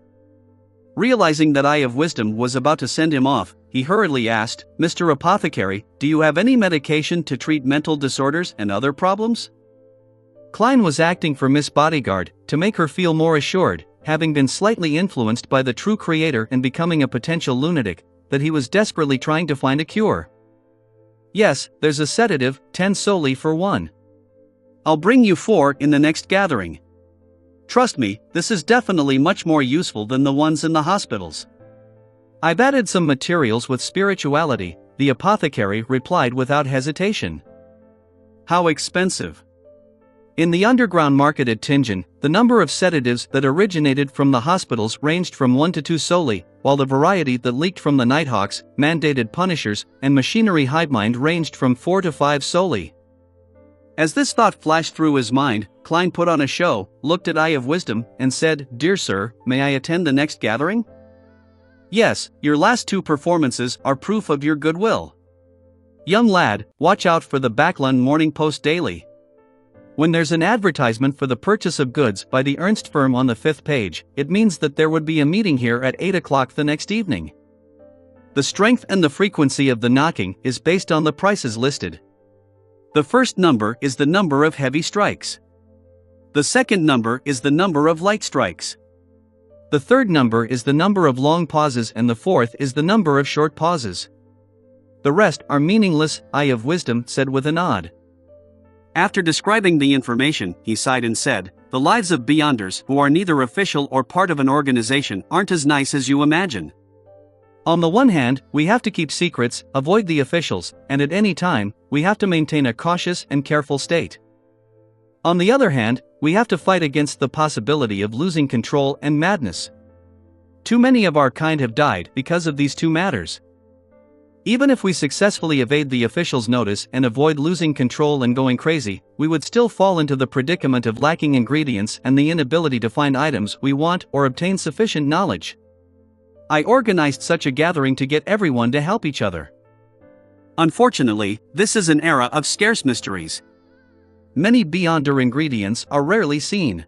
Realizing that Eye of Wisdom was about to send him off, he hurriedly asked, Mr. Apothecary, do you have any medication to treat mental disorders and other problems? Klein was acting for Miss Bodyguard, to make her feel more assured, having been slightly influenced by the true creator and becoming a potential lunatic, that he was desperately trying to find a cure. Yes, there's a sedative, 10 solely for one. I'll bring you 4 in the next gathering. Trust me, this is definitely much more useful than the ones in the hospitals. I've added some materials with spirituality, the apothecary replied without hesitation. How expensive? In the underground market at Tingen, the number of sedatives that originated from the hospitals ranged from 1 to 2 solely, while the variety that leaked from the Nighthawks, mandated punishers, and machinery hivemind ranged from 4 to 5 solely. As this thought flashed through his mind, Klein put on a show, looked at Eye of Wisdom, and said, Dear sir, may I attend the next gathering? Yes, your last 2 performances are proof of your goodwill. Young lad, watch out for the Backlund Morning Post Daily. When there's an advertisement for the purchase of goods by the Ernst firm on the 5th page, it means that there would be a meeting here at 8 o'clock the next evening. The strength and the frequency of the knocking is based on the prices listed. The first number is the number of heavy strikes. The second number is the number of light strikes. The third number is the number of long pauses and the fourth is the number of short pauses. The rest are meaningless, Eye of Wisdom said with a nod. After describing the information, he sighed and said, the lives of Beyonders who are neither official or part of an organization aren't as nice as you imagine. On the one hand, we have to keep secrets, avoid the officials, and at any time, we have to maintain a cautious and careful state. On the other hand, we have to fight against the possibility of losing control and madness. Too many of our kind have died because of these 2 matters. Even if we successfully evade the officials' notice and avoid losing control and going crazy, we would still fall into the predicament of lacking ingredients and the inability to find items we want or obtain sufficient knowledge. I organized such a gathering to get everyone to help each other. Unfortunately, this is an era of scarce mysteries. Many Beyonder ingredients are rarely seen.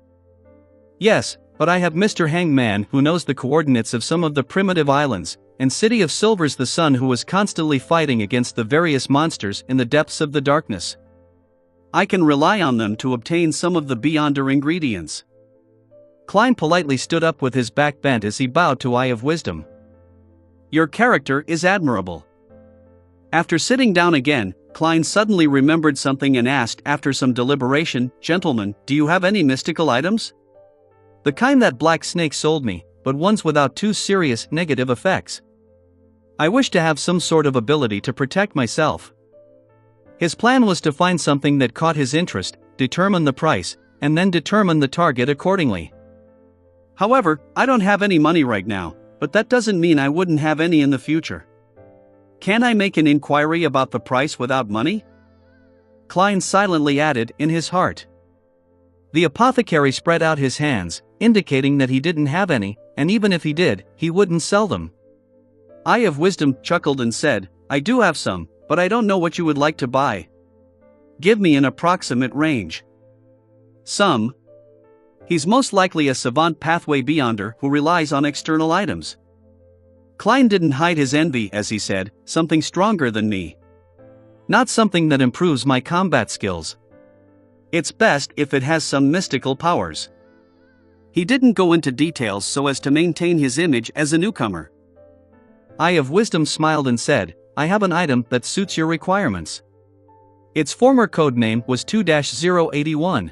Yes, but I have Mr. Hangman who knows the coordinates of some of the primitive islands, and City of Silver's the son who was constantly fighting against the various monsters in the depths of the darkness. I can rely on them to obtain some of the Beyonder ingredients. Klein politely stood up with his back bent as he bowed to Eye of Wisdom. Your character is admirable. After sitting down again, Klein suddenly remembered something and asked after some deliberation, Gentlemen, do you have any mystical items? The kind that Black Snake sold me, but ones without too serious negative effects. I wish to have some sort of ability to protect myself. His plan was to find something that caught his interest, determine the price, and then determine the target accordingly. However, I don't have any money right now, but that doesn't mean I wouldn't have any in the future. Can I make an inquiry about the price without money? Klein silently added in his heart. The apothecary spread out his hands, indicating that he didn't have any, and even if he did, he wouldn't sell them. Eye of Wisdom chuckled and said, I do have some, but I don't know what you would like to buy. Give me an approximate range. Some. He's most likely a savant pathway beyonder who relies on external items. Klein didn't hide his envy as he said, something stronger than me. Not something that improves my combat skills. It's best if it has some mystical powers. He didn't go into details so as to maintain his image as a newcomer. Eye of Wisdom smiled and said, I have an item that suits your requirements. Its former code name was 2-081.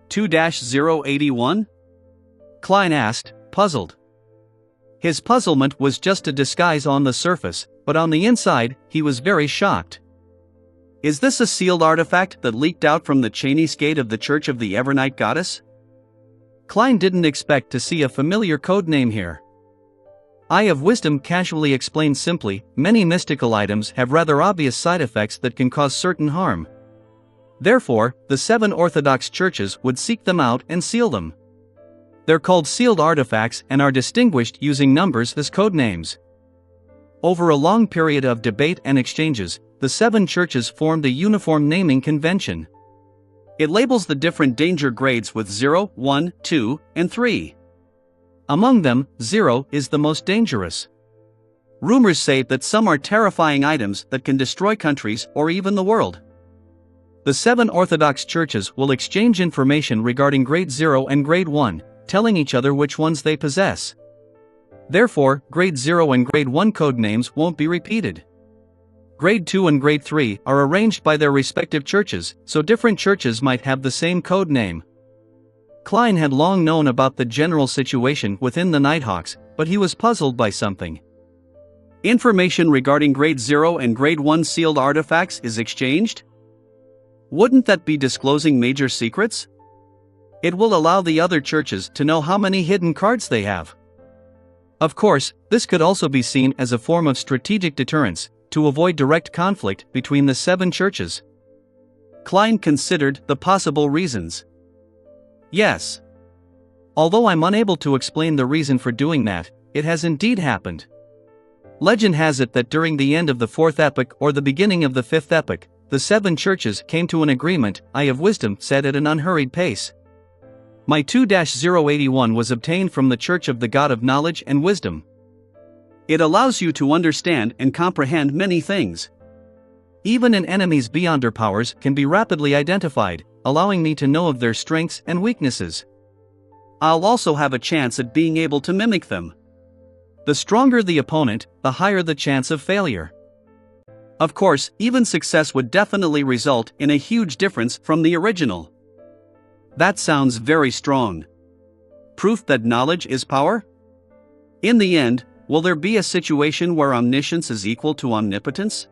2-081? Klein asked, puzzled. His puzzlement was just a disguise on the surface, but on the inside, he was very shocked. Is this a sealed artifact that leaked out from the Chinese gate of the Church of the Evernight Goddess? Klein didn't expect to see a familiar code name here. Eye of Wisdom casually explained simply, many mystical items have rather obvious side effects that can cause certain harm. Therefore, the 7 Orthodox churches would seek them out and seal them. They're called sealed artifacts and are distinguished using numbers as code names. Over a long period of debate and exchanges, the 7 churches formed a uniform naming convention. It labels the different danger grades with 0, 1, 2, and 3. Among them, 0 is the most dangerous. Rumors say that some are terrifying items that can destroy countries or even the world. The 7 Orthodox churches will exchange information regarding grade 0 and grade 1, telling each other which ones they possess. Therefore, grade 0 and grade 1 code names won't be repeated. Grade 2 and grade 3 are arranged by their respective churches, so different churches might have the same code name. Klein had long known about the general situation within the Nighthawks, but he was puzzled by something. Information regarding grade 0 and grade 1 sealed artifacts is exchanged? Wouldn't that be disclosing major secrets? It will allow the other churches to know how many hidden cards they have. Of course, this could also be seen as a form of strategic deterrence, to avoid direct conflict between the 7 churches. Klein considered the possible reasons. Yes. Although I'm unable to explain the reason for doing that, it has indeed happened. Legend has it that during the end of the 4th epoch or the beginning of the 5th epoch, the 7 churches came to an agreement, Eye of Wisdom said at an unhurried pace. My 2-081 was obtained from the Church of the God of Knowledge and Wisdom. It allows you to understand and comprehend many things. Even an enemy's beyonder powers can be rapidly identified, allowing me to know of their strengths and weaknesses. I'll also have a chance at being able to mimic them. The stronger the opponent, the higher the chance of failure. Of course, even success would definitely result in a huge difference from the original. That sounds very strong. Proof that knowledge is power? In the end, will there be a situation where omniscience is equal to omnipotence?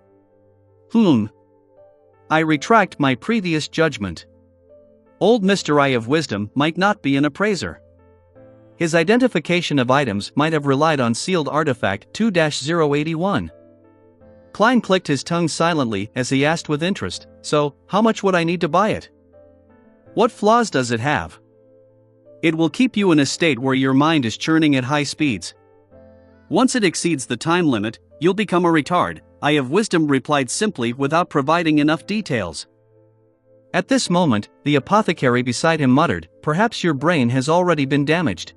I retract my previous judgment. Old Mr. Eye of Wisdom might not be an appraiser. His identification of items might have relied on sealed artifact 2-081. Klein clicked his tongue silently as he asked with interest, so, how much would I need to buy it? What flaws does it have? It will keep you in a state where your mind is churning at high speeds. Once it exceeds the time limit, you'll become a retard, Eye of Wisdom replied simply without providing enough details. At this moment, the apothecary beside him muttered, perhaps your brain has already been damaged.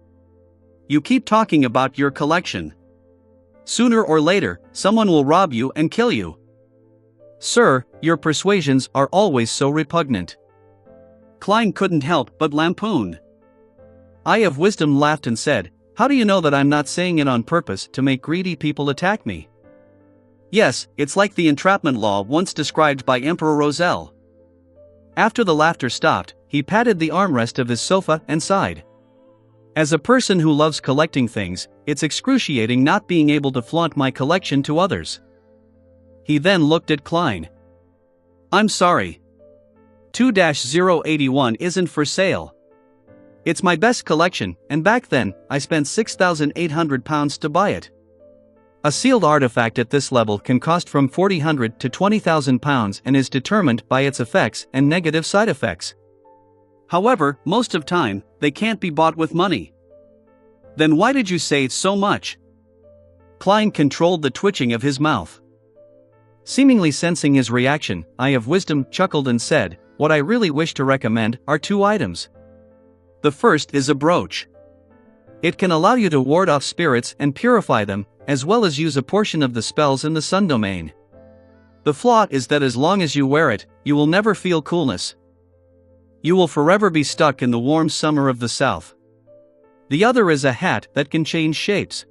You keep talking about your collection. Sooner or later, someone will rob you and kill you. Sir, your persuasions are always so repugnant. Klein couldn't help but lampoon. Eye of Wisdom laughed and said, how do you know that I'm not saying it on purpose to make greedy people attack me? Yes, it's like the entrapment law once described by Emperor Roselle. After the laughter stopped, he patted the armrest of his sofa and sighed. As a person who loves collecting things, it's excruciating not being able to flaunt my collection to others. He then looked at Klein. I'm sorry. 2-081 isn't for sale. It's my best collection, and back then, I spent £6,800 to buy it. A sealed artifact at this level can cost from £4,000 to £20,000 and is determined by its effects and negative side effects. However, most of time, they can't be bought with money. Then why did you say so much? Klein controlled the twitching of his mouth. Seemingly sensing his reaction, Eye of Wisdom chuckled and said, what I really wish to recommend are 2 items. The first is a brooch. It can allow you to ward off spirits and purify them, as well as use a portion of the spells in the Sun domain. The flaw is that as long as you wear it, you will never feel coolness. You will forever be stuck in the warm summer of the south. The other is a hat that can change shapes.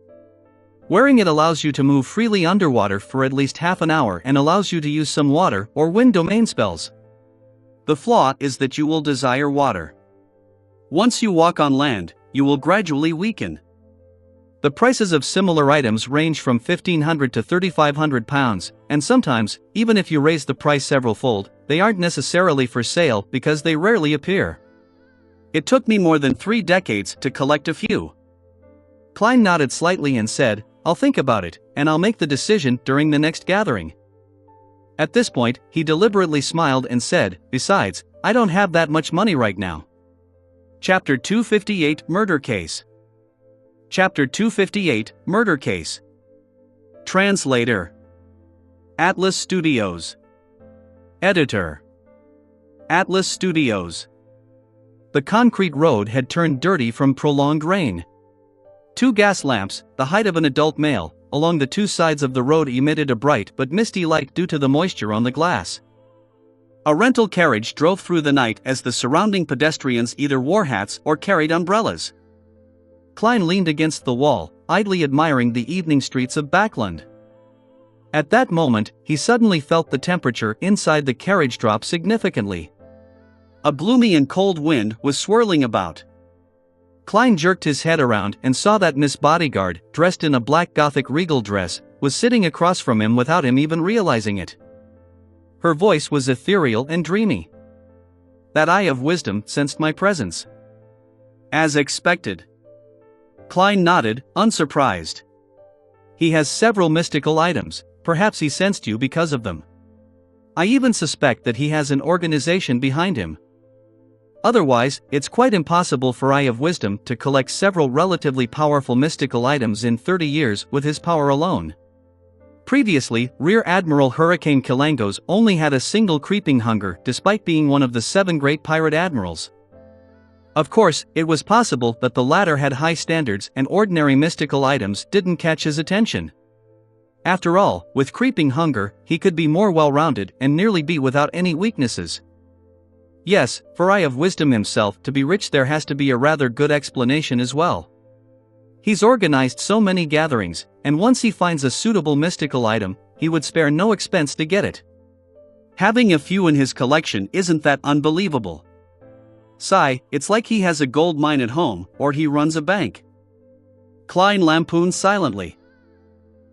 Wearing it allows you to move freely underwater for at least half an hour and allows you to use some water or wind domain spells. The flaw is that you will desire water. Once you walk on land, you will gradually weaken. The prices of similar items range from £1,500 to £3,500, and sometimes, even if you raise the price several-fold, they aren't necessarily for sale because they rarely appear. It took me more than 3 decades to collect a few. Klein nodded slightly and said, I'll think about it, and I'll make the decision during the next gathering. At this point, he deliberately smiled and said, besides, I don't have that much money right now. Chapter 258 Murder Case. Chapter 258 Murder Case. Translator. Atlas Studios. Editor. Atlas Studios. The concrete road had turned dirty from prolonged rain. 2 gas lamps, the height of an adult male, along the 2 sides of the road emitted a bright but misty light due to the moisture on the glass. A rental carriage drove through the night as the surrounding pedestrians either wore hats or carried umbrellas. Klein leaned against the wall, idly admiring the evening streets of Backlund. At that moment, he suddenly felt the temperature inside the carriage drop significantly. A gloomy and cold wind was swirling about. Klein jerked his head around and saw that Miss Bodyguard, dressed in a black Gothic regal dress, was sitting across from him without him even realizing it. Her voice was ethereal and dreamy. That Eye of Wisdom sensed my presence. As expected. Klein nodded, unsurprised. He has several mystical items, perhaps he sensed you because of them. I even suspect that he has an organization behind him. Otherwise, it's quite impossible for Eye of Wisdom to collect several relatively powerful mystical items in 30 years with his power alone. Previously, Rear Admiral Hurricane Kilangos only had a single creeping hunger despite being one of the 7 great pirate admirals. Of course, it was possible that the latter had high standards and ordinary mystical items didn't catch his attention. After all, with creeping hunger, he could be more well-rounded and nearly be without any weaknesses. Yes, for Eye of Wisdom himself to be rich there has to be a rather good explanation as well. He's organized so many gatherings, and once he finds a suitable mystical item, he would spare no expense to get it. Having a few in his collection isn't that unbelievable. Sigh, it's like he has a gold mine at home, or he runs a bank. Klein lampooned silently.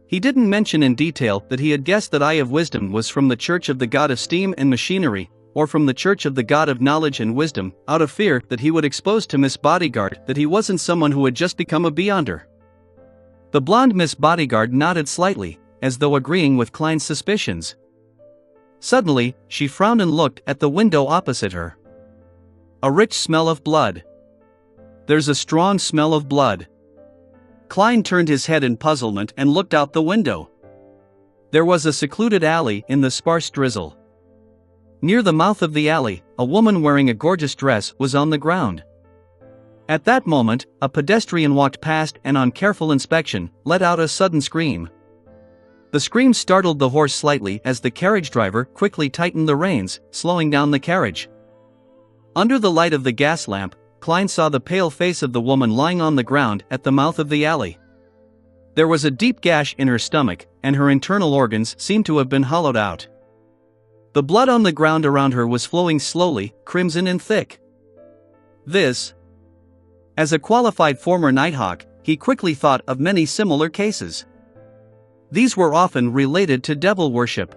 He didn't mention in detail that he had guessed that Eye of Wisdom was from the Church of the God of Steam and Machinery, or from the Church of the God of Knowledge and Wisdom, out of fear that he would expose to Miss Bodyguard that he wasn't someone who had just become a beyonder. The blonde Miss Bodyguard nodded slightly, as though agreeing with Klein's suspicions. Suddenly, she frowned and looked at the window opposite her. A rich smell of blood. There's a strong smell of blood. Klein turned his head in puzzlement and looked out the window. There was a secluded alley in the sparse drizzle. Near the mouth of the alley, a woman wearing a gorgeous dress was on the ground. At that moment, a pedestrian walked past and on careful inspection, let out a sudden scream. The scream startled the horse slightly as the carriage driver quickly tightened the reins, slowing down the carriage. Under the light of the gas lamp, Klein saw the pale face of the woman lying on the ground at the mouth of the alley. There was a deep gash in her stomach, and her internal organs seemed to have been hollowed out. The blood on the ground around her was flowing slowly, crimson and thick. This As a qualified former Nighthawk, he quickly thought of many similar cases. These were often related to devil worship.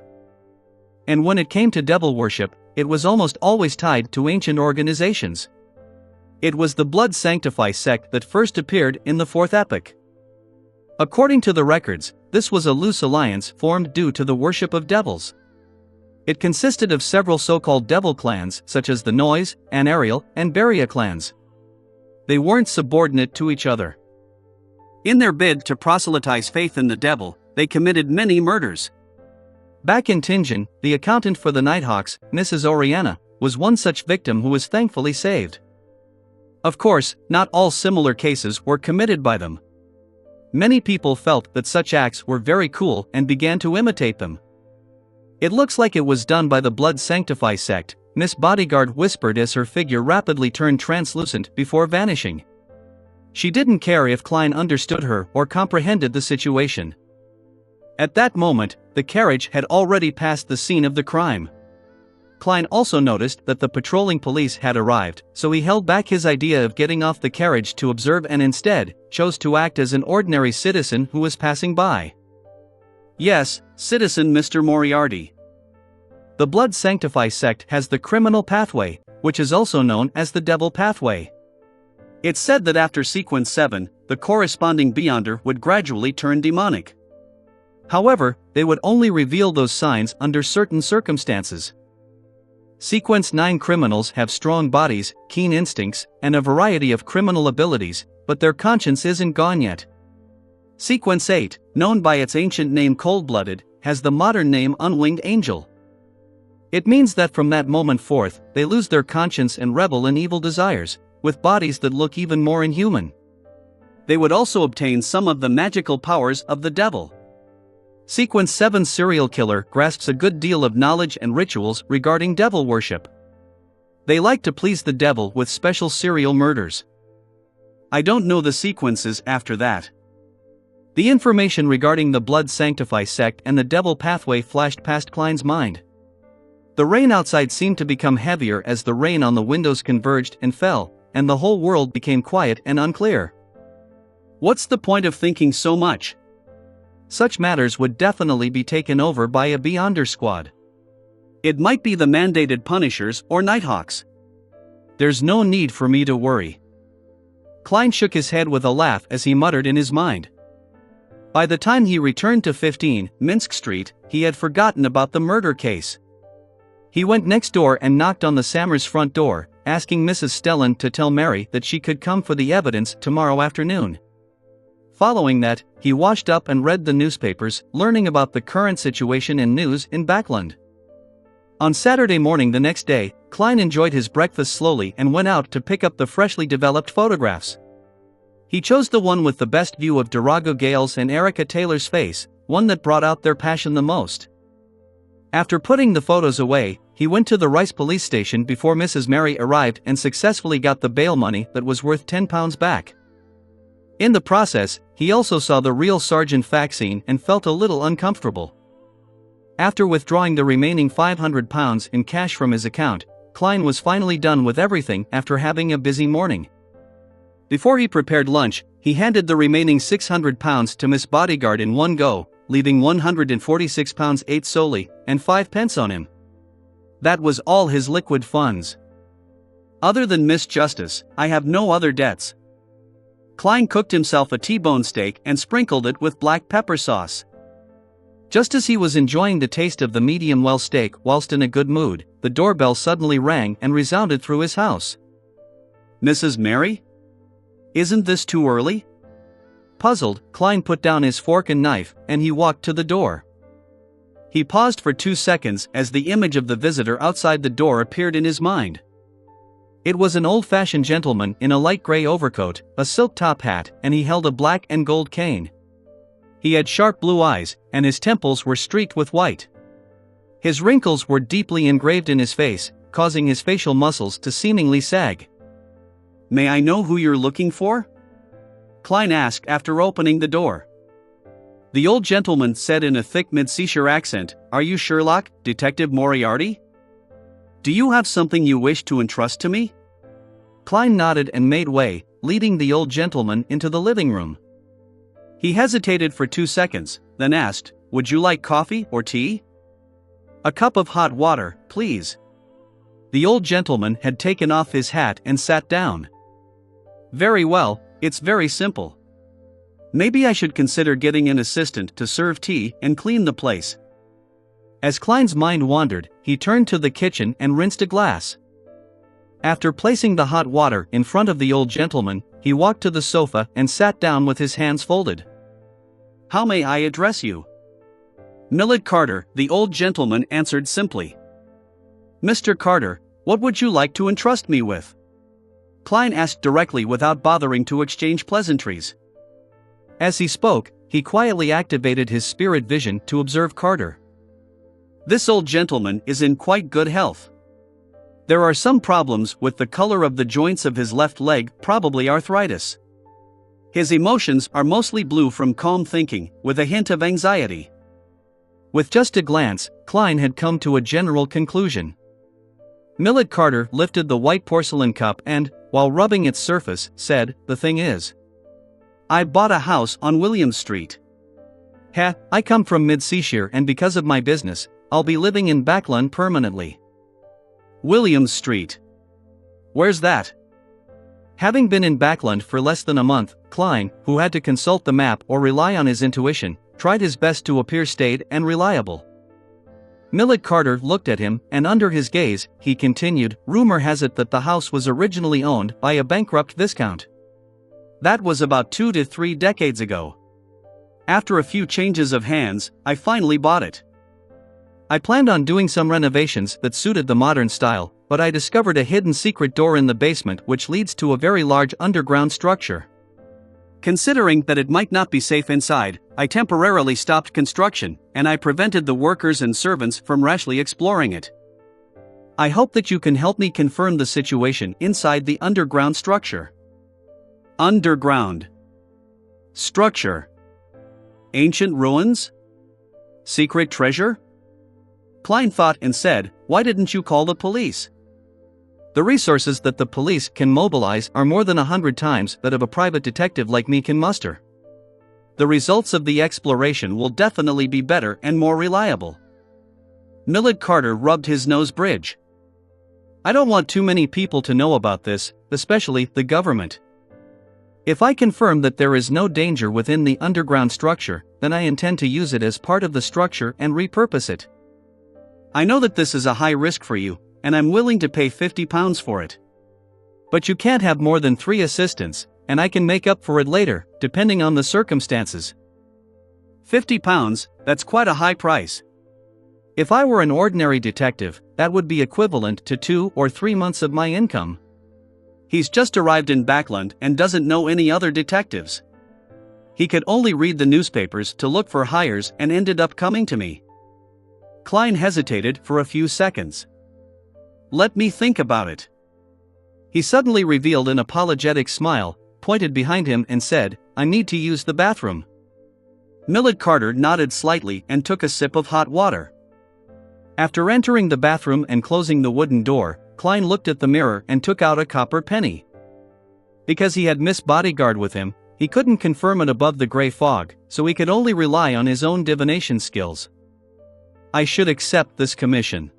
And when it came to devil worship, it was almost always tied to ancient organizations. It was the Blood Sanctify sect that first appeared in the Fourth Epoch. According to the records, this was a loose alliance formed due to the worship of devils. It consisted of several so-called devil clans such as the Noise, Anariel, and Beria clans. They weren't subordinate to each other. In their bid to proselytize faith in the devil, they committed many murders. Back in Tingen, the accountant for the Nighthawks, Mrs. Oriana, was one such victim who was thankfully saved. Of course, not all similar cases were committed by them. Many people felt that such acts were very cool and began to imitate them. It looks like it was done by the Blood Sanctify sect, Miss Bodyguard whispered as her figure rapidly turned translucent before vanishing. She didn't care if Klein understood her or comprehended the situation. At that moment, the carriage had already passed the scene of the crime. Klein also noticed that the patrolling police had arrived, so he held back his idea of getting off the carriage to observe and instead chose to act as an ordinary citizen who was passing by. Yes, Citizen Mr. Moriarty. The Blood Sanctify sect has the criminal pathway, which is also known as the Devil Pathway. It's said that after Sequence 7, the corresponding Beyonder would gradually turn demonic. However, they would only reveal those signs under certain circumstances. Sequence 9 criminals have strong bodies, keen instincts, and a variety of criminal abilities, but their conscience isn't gone yet. Sequence 8, known by its ancient name Cold-Blooded, has the modern name Unwinged Angel. It means that from that moment forth, they lose their conscience and revel in evil desires, with bodies that look even more inhuman. They would also obtain some of the magical powers of the devil. Sequence 7 serial killer grasps a good deal of knowledge and rituals regarding devil worship. They like to please the devil with special serial murders. I don't know the sequences after that. The information regarding the Blood Sanctify sect and the Devil Pathway flashed past Klein's mind. The rain outside seemed to become heavier as the rain on the windows converged and fell, and the whole world became quiet and unclear. What's the point of thinking so much? Such matters would definitely be taken over by a Beyonder squad. It might be the mandated Punishers or Nighthawks. There's no need for me to worry. Klein shook his head with a laugh as he muttered in his mind. By the time he returned to 15 Minsk Street, he had forgotten about the murder case. He went next door and knocked on the Sammers' front door, asking Mrs. Stellan to tell Mary that she could come for the evidence tomorrow afternoon. Following that, he washed up and read the newspapers, learning about the current situation and news in Backland. On Saturday morning the next day, Klein enjoyed his breakfast slowly and went out to pick up the freshly developed photographs. He chose the one with the best view of Darago Gale's and Erica Taylor's face, one that brought out their passion the most. After putting the photos away, he went to the Rice police station before Mrs. Mary arrived and successfully got the bail money that was worth £10 back. In the process, he also saw the real Sergeant Faxine and felt a little uncomfortable. After withdrawing the remaining £500 in cash from his account, Klein was finally done with everything after having a busy morning. Before he prepared lunch, he handed the remaining £600 to Miss Bodyguard in one go, leaving £146 8 solely, and 5 pence on him. That was all his liquid funds. Other than Miss Justice, I have no other debts. Klein cooked himself a T-bone steak and sprinkled it with black pepper sauce. Just as he was enjoying the taste of the medium-well steak whilst in a good mood, the doorbell suddenly rang and resounded through his house. Mrs. Mary? Isn't this too early? Puzzled, Klein put down his fork and knife, and he walked to the door. He paused for 2 seconds as the image of the visitor outside the door appeared in his mind. It was an old-fashioned gentleman in a light gray overcoat, a silk top hat, and he held a black and gold cane. He had sharp blue eyes, and his temples were streaked with white. His wrinkles were deeply engraved in his face, causing his facial muscles to seemingly sag. May I know who you're looking for? Klein asked after opening the door. The old gentleman said in a thick mid-Seashire accent, "Are you Sherlock, Detective Moriarty? Do you have something you wish to entrust to me?" Klein nodded and made way, leading the old gentleman into the living room. He hesitated for 2 seconds, then asked, "Would you like coffee or tea?" "A cup of hot water, please." The old gentleman had taken off his hat and sat down. "Very well, it's very simple. Maybe I should consider getting an assistant to serve tea and clean the place." As Klein's mind wandered, he turned to the kitchen and rinsed a glass. After placing the hot water in front of the old gentleman, he walked to the sofa and sat down with his hands folded. "How may I address you?" "Millard Carter," the old gentleman answered simply. "Mr. Carter, what would you like to entrust me with?" Klein asked directly without bothering to exchange pleasantries. As he spoke, he quietly activated his spirit vision to observe Carter. This old gentleman is in quite good health. There are some problems with the color of the joints of his left leg, probably arthritis. His emotions are mostly blue from calm thinking, with a hint of anxiety. With just a glance, Klein had come to a general conclusion. Millard Carter lifted the white porcelain cup and, while rubbing its surface, said, "The thing is, I bought a house on William Street. I come from Mid-Seashire and because of my business, I'll be living in Backlund permanently." William Street. Where's that? Having been in Backlund for less than a month, Klein, who had to consult the map or rely on his intuition, tried his best to appear staid and reliable. Millard Carter looked at him, and under his gaze, he continued, "Rumor has it that the house was originally owned by a bankrupt viscount. That was about 2 to 3 decades ago. After a few changes of hands, I finally bought it. I planned on doing some renovations that suited the modern style, but I discovered a hidden secret door in the basement which leads to a very large underground structure. Considering that it might not be safe inside, I temporarily stopped construction, and I prevented the workers and servants from rashly exploring it. I hope that you can help me confirm the situation inside the underground structure." Underground structure. Ancient ruins? Secret treasure? Klein thought and said, "Why didn't you call the police?" The resources that the police can mobilize are more than 100 times that of a private detective like me can muster. The results of the exploration will definitely be better and more reliable. Millard Carter rubbed his nose bridge. "I don't want too many people to know about this, especially the government. If I confirm that there is no danger within the underground structure, then I intend to use it as part of the structure and repurpose it. I know that this is a high risk for you, and I'm willing to pay £50 for it. But you can't have more than 3 assistants, and I can make up for it later, depending on the circumstances." £50, that's quite a high price. If I were an ordinary detective, that would be equivalent to 2 or 3 months of my income. He's just arrived in Backlund and doesn't know any other detectives. He could only read the newspapers to look for hires and ended up coming to me. Klein hesitated for a few seconds. "Let me think about it." He suddenly revealed an apologetic smile, pointed behind him and said, "I need to use the bathroom." Millard Carter nodded slightly and took a sip of hot water. After entering the bathroom and closing the wooden door, Klein looked at the mirror and took out a copper penny. Because he had Miss Bodyguard with him, he couldn't confirm it above the gray fog, so he could only rely on his own divination skills. "I should accept this commission."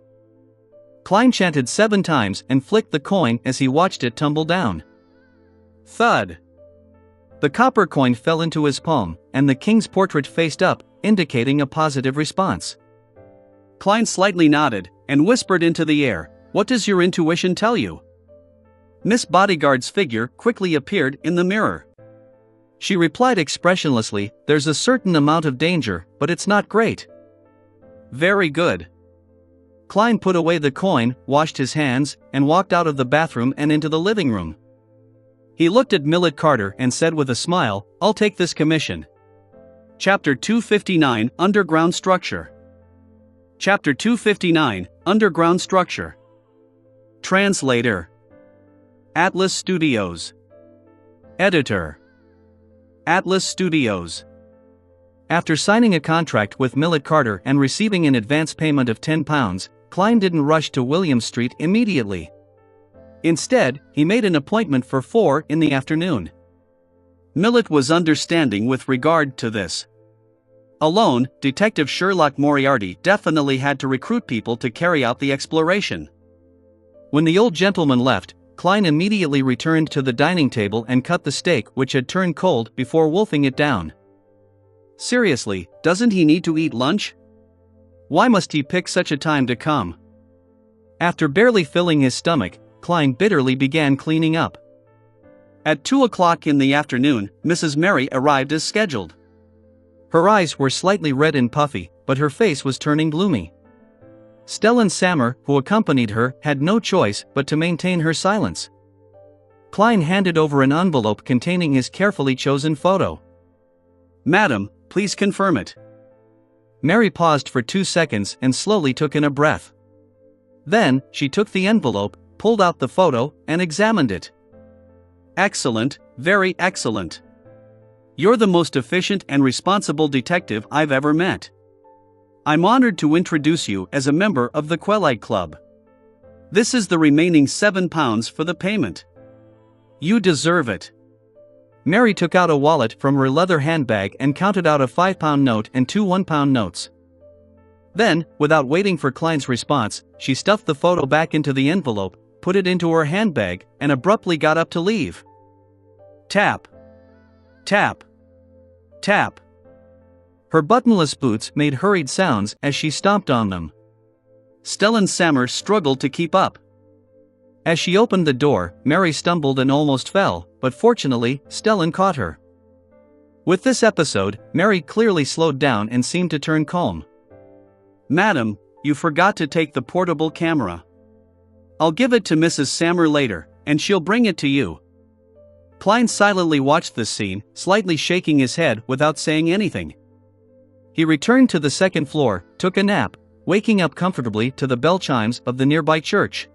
Klein chanted 7 times and flicked the coin as he watched it tumble down. Thud! The copper coin fell into his palm, and the king's portrait faced up, indicating a positive response. Klein slightly nodded, and whispered into the air, "What does your intuition tell you?" Miss Bodyguard's figure quickly appeared in the mirror. She replied expressionlessly, "There's a certain amount of danger, but it's not great." "Very good." Klein put away the coin, washed his hands, and walked out of the bathroom and into the living room. He looked at Millard Carter and said with a smile, "I'll take this commission." Chapter 259, Underground Structure. Chapter 259, Underground Structure. Translator. Atlas Studios. Editor. Atlas Studios. After signing a contract with Millard Carter and receiving an advance payment of £10, Klein didn't rush to William Street immediately. Instead, he made an appointment for 4 in the afternoon. Millet was understanding with regard to this. Alone, Detective Sherlock Moriarty definitely had to recruit people to carry out the exploration. When the old gentleman left, Klein immediately returned to the dining table and cut the steak, which had turned cold, before wolfing it down. Seriously, doesn't he need to eat lunch? Why must he pick such a time to come? After barely filling his stomach, Klein bitterly began cleaning up. At 2 o'clock in the afternoon, Mrs. Mary arrived as scheduled. Her eyes were slightly red and puffy, but her face was turning gloomy. Stellan Sammer, who accompanied her, had no choice but to maintain her silence. Klein handed over an envelope containing his carefully chosen photo. "Madam, please confirm it." Mary paused for 2 seconds and slowly took in a breath. Then, she took the envelope, pulled out the photo, and examined it. "Excellent, very excellent. You're the most efficient and responsible detective I've ever met. I'm honored to introduce you as a member of the Quelite Club. This is the remaining £7 for the payment. You deserve it." Mary took out a wallet from her leather handbag and counted out a £5 note and 2 £1 notes. Then, without waiting for Klein's response, she stuffed the photo back into the envelope, put it into her handbag, and abruptly got up to leave. Tap. Tap. Tap. Her buttonless boots made hurried sounds as she stomped on them. Stellan Sammer struggled to keep up. As she opened the door, Mary stumbled and almost fell, but fortunately, Stellan caught her. With this episode, Mary clearly slowed down and seemed to turn calm. "Madam, you forgot to take the portable camera. I'll give it to Mrs. Sammer later, and she'll bring it to you." Klein silently watched this scene, slightly shaking his head without saying anything. He returned to the second floor, took a nap, waking up comfortably to the bell chimes of the nearby church.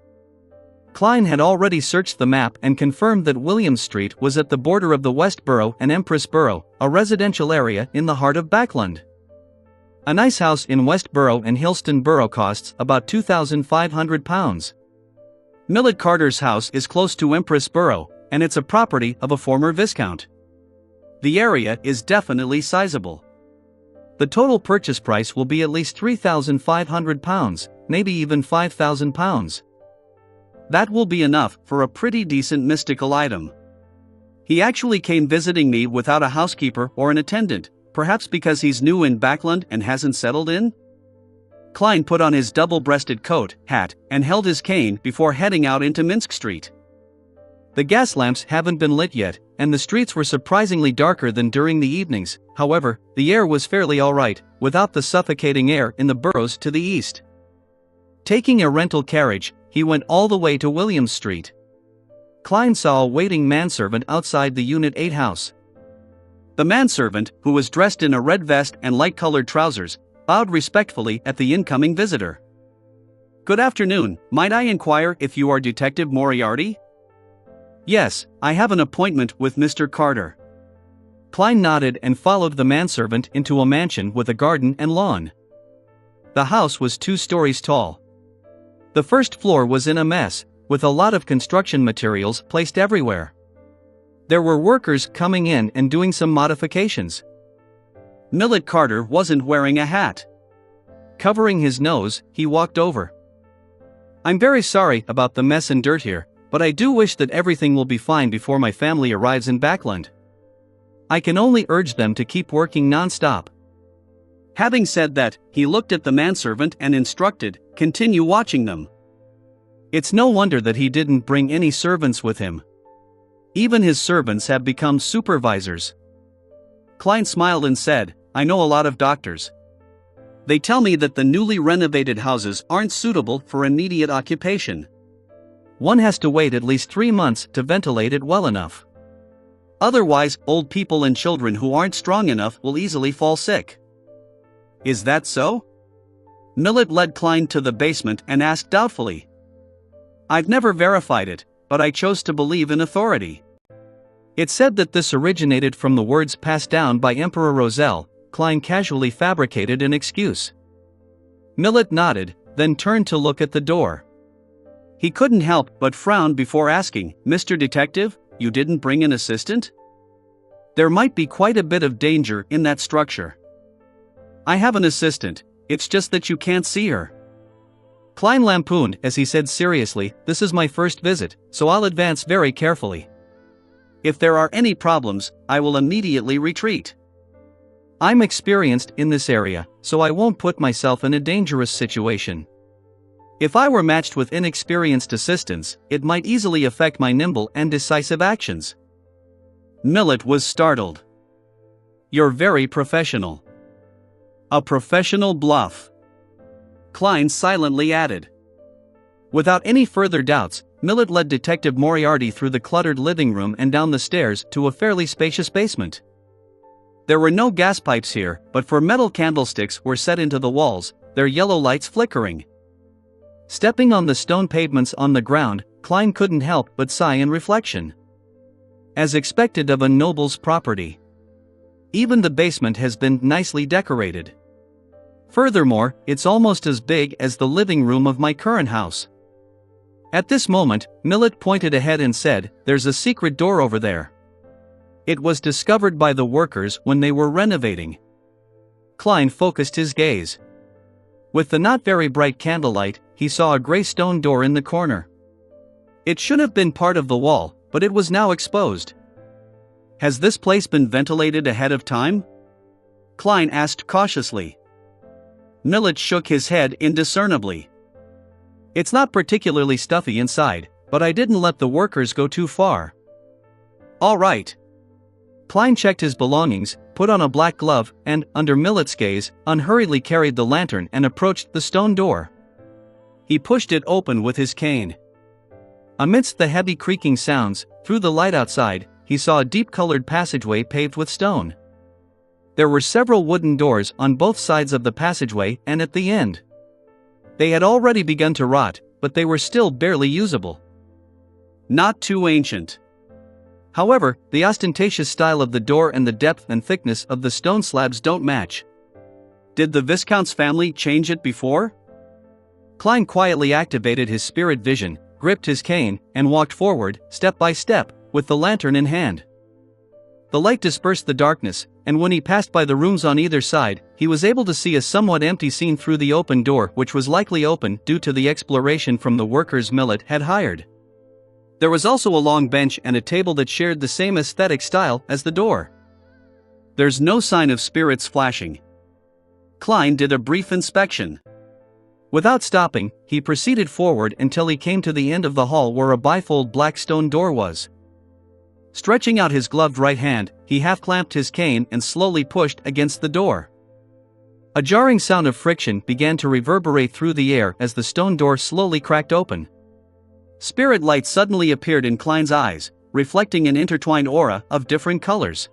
Klein had already searched the map and confirmed that William Street was at the border of the West Borough and Empress Borough, a residential area in the heart of Backland. A nice house in West Borough and Hillston Borough costs about £2,500. Millet Carter's house is close to Empress Borough, and it's a property of a former viscount. The area is definitely sizable. The total purchase price will be at least £3,500, maybe even £5,000. That will be enough for a pretty decent mystical item. He actually came visiting me without a housekeeper or an attendant, perhaps because he's new in Backland and hasn't settled in? Klein put on his double-breasted coat, hat, and held his cane before heading out into Minsk Street. The gas lamps haven't been lit yet, and the streets were surprisingly darker than during the evenings. However, the air was fairly alright, without the suffocating air in the boroughs to the east. Taking a rental carriage, he went all the way to William Street. Klein saw a waiting manservant outside the Unit 8 house. The manservant, who was dressed in a red vest and light-colored trousers, bowed respectfully at the incoming visitor. "Good afternoon, might I inquire if you are Detective Moriarty?" "Yes, I have an appointment with Mr. Carter." Klein nodded and followed the manservant into a mansion with a garden and lawn. The house was 2 stories tall. The first floor was in a mess, with a lot of construction materials placed everywhere. There were workers coming in and doing some modifications. Millet Carter wasn't wearing a hat. Covering his nose, he walked over. "I'm very sorry about the mess and dirt here, but I do wish that everything will be fine before my family arrives in Backland. I can only urge them to keep working non-stop." Having said that, he looked at the manservant and instructed, "Continue watching them." It's no wonder that he didn't bring any servants with him. Even his servants have become supervisors. Klein smiled and said, "I know a lot of doctors. They tell me that the newly renovated houses aren't suitable for immediate occupation. One has to wait at least 3 months to ventilate it well enough. Otherwise, old people and children who aren't strong enough will easily fall sick." "Is that so?" Millet led Klein to the basement and asked doubtfully. "I've never verified it, but I chose to believe in authority." It's said that this originated from the words passed down by Emperor Roselle. Klein casually fabricated an excuse. Millet nodded, then turned to look at the door. He couldn't help but frown before asking, "Mr. Detective, you didn't bring an assistant? There might be quite a bit of danger in that structure." "I have an assistant, it's just that you can't see her." Klein lampooned as he said seriously, "This is my first visit, so I'll advance very carefully. If there are any problems, I will immediately retreat. I'm experienced in this area, so I won't put myself in a dangerous situation. If I were matched with inexperienced assistants, it might easily affect my nimble and decisive actions." Millet was startled. "You're very professional." "A professional bluff," Klein silently added. Without any further doubts, Millet led Detective Moriarty through the cluttered living room and down the stairs to a fairly spacious basement. There were no gas pipes here, but four metal candlesticks were set into the walls, their yellow lights flickering. Stepping on the stone pavements on the ground, Klein couldn't help but sigh in reflection. As expected of a noble's property, even the basement has been nicely decorated. Furthermore, it's almost as big as the living room of my current house. At this moment, Millet pointed ahead and said, "There's a secret door over there. It was discovered by the workers when they were renovating." Klein focused his gaze. With the not very bright candlelight, he saw a gray stone door in the corner. It should have been part of the wall, but it was now exposed. "Has this place been ventilated ahead of time?" Klein asked cautiously. Millet shook his head indiscernibly. "It's not particularly stuffy inside, but I didn't let the workers go too far." "All right." Klein checked his belongings, put on a black glove, and, under Millet's gaze, unhurriedly carried the lantern and approached the stone door. He pushed it open with his cane. Amidst the heavy creaking sounds, through the light outside, he saw a deep-colored passageway paved with stone. There were several wooden doors on both sides of the passageway and at the end. They had already begun to rot, but they were still barely usable. Not too ancient. However, the ostentatious style of the door and the depth and thickness of the stone slabs don't match. Did the Viscount's family change it before? Klein quietly activated his spirit vision, gripped his cane, and walked forward, step by step, with the lantern in hand. The light dispersed the darkness, and when he passed by the rooms on either side, he was able to see a somewhat empty scene through the open door, which was likely open due to the exploration from the workers Millet had hired. There was also a long bench and a table that shared the same aesthetic style as the door. There's no sign of spirits flashing. Klein did a brief inspection. Without stopping, he proceeded forward until he came to the end of the hall where a bifold black stone door was. Stretching out his gloved right hand, he half-clamped his cane and slowly pushed against the door. A jarring sound of friction began to reverberate through the air as the stone door slowly cracked open. Spirit light suddenly appeared in Klein's eyes, reflecting an intertwined aura of different colors.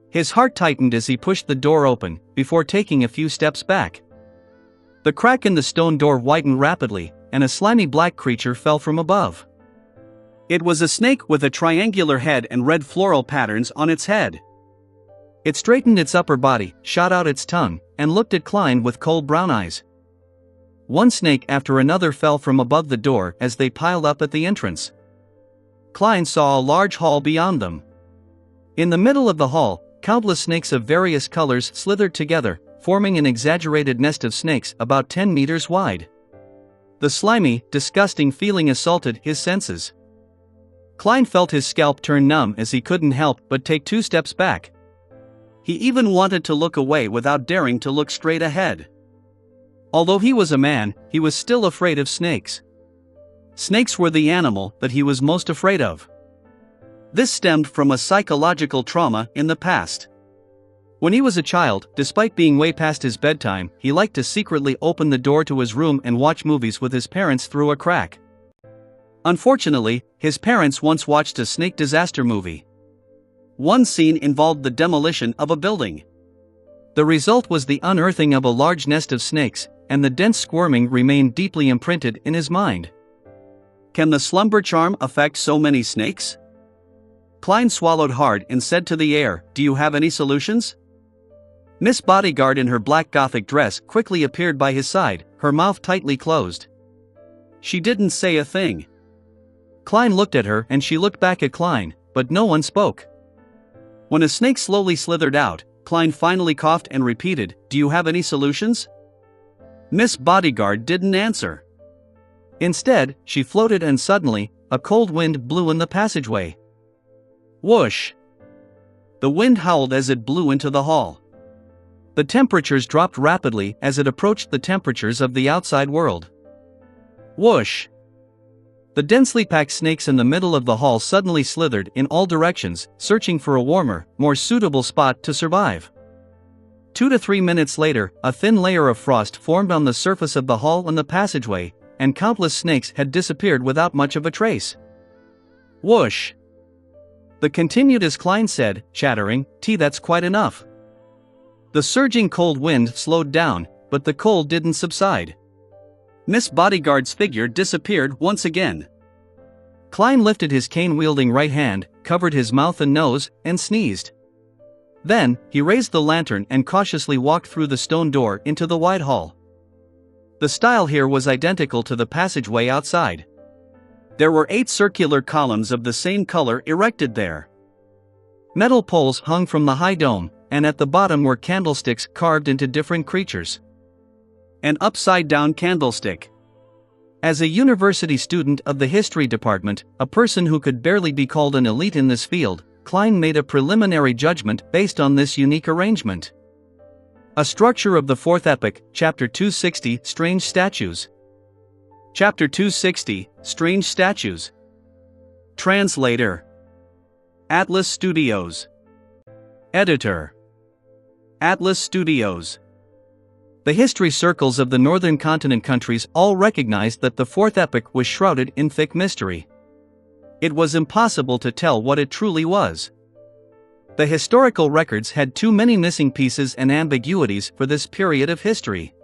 His heart tightened as he pushed the door open, before taking a few steps back. The crack in the stone door widened rapidly, and a slimy black creature fell from above. It was a snake with a triangular head and red floral patterns on its head. It straightened its upper body, shot out its tongue, and looked at Klein with cold brown eyes. One snake after another fell from above the door as they piled up at the entrance. Klein saw a large hall beyond them. In the middle of the hall, countless snakes of various colors slithered together, forming an exaggerated nest of snakes about 10 meters wide. The slimy, disgusting feeling assaulted his senses. Klein felt his scalp turn numb as he couldn't help but take 2 steps back. He even wanted to look away without daring to look straight ahead. Although he was a man, he was still afraid of snakes. Snakes were the animal that he was most afraid of. This stemmed from a psychological trauma in the past. When he was a child, despite being way past his bedtime, he liked to secretly open the door to his room and watch movies with his parents through a crack. Unfortunately, his parents once watched a snake disaster movie. One scene involved the demolition of a building. The result was the unearthing of a large nest of snakes, and the dense squirming remained deeply imprinted in his mind. Can the slumber charm affect so many snakes? Klein swallowed hard and said to the air, "Do you have any solutions?" Miss Bodyguard in her black Gothic dress quickly appeared by his side, her mouth tightly closed. She didn't say a thing. Klein looked at her and she looked back at Klein, but no one spoke. When a snake slowly slithered out, Klein finally coughed and repeated, "Do you have any solutions?" Miss Bodyguard didn't answer. Instead, she floated and suddenly, a cold wind blew in the passageway. Whoosh! The wind howled as it blew into the hall. The temperatures dropped rapidly as it approached the temperatures of the outside world. Whoosh! The densely packed snakes in the middle of the hall suddenly slithered in all directions, searching for a warmer, more suitable spot to survive. 2 to 3 minutes later, a thin layer of frost formed on the surface of the hall and the passageway, and countless snakes had disappeared without much of a trace. Whoosh! The continued as Klein said, chattering, "That's quite enough." The surging cold wind slowed down, but the cold didn't subside. Miss Bodyguard's figure disappeared once again. Klein lifted his cane-wielding right hand, covered his mouth and nose, and sneezed. Then, he raised the lantern and cautiously walked through the stone door into the wide hall. The style here was identical to the passageway outside. There were 8 circular columns of the same color erected there. Metal poles hung from the high dome, and at the bottom were candlesticks carved into different creatures. An upside-down candlestick. As a university student of the history department, a person who could barely be called an elite in this field, Klein made a preliminary judgment based on this unique arrangement. A structure of the Fourth Epoch, Chapter 260, Strange Statues. Chapter 260, Strange Statues. Translator. Atlas Studios. Editor. Atlas Studios. The history circles of the northern continent countries all recognized that the Fourth Epoch was shrouded in thick mystery. It was impossible to tell what it truly was. The historical records had too many missing pieces and ambiguities for this period of history.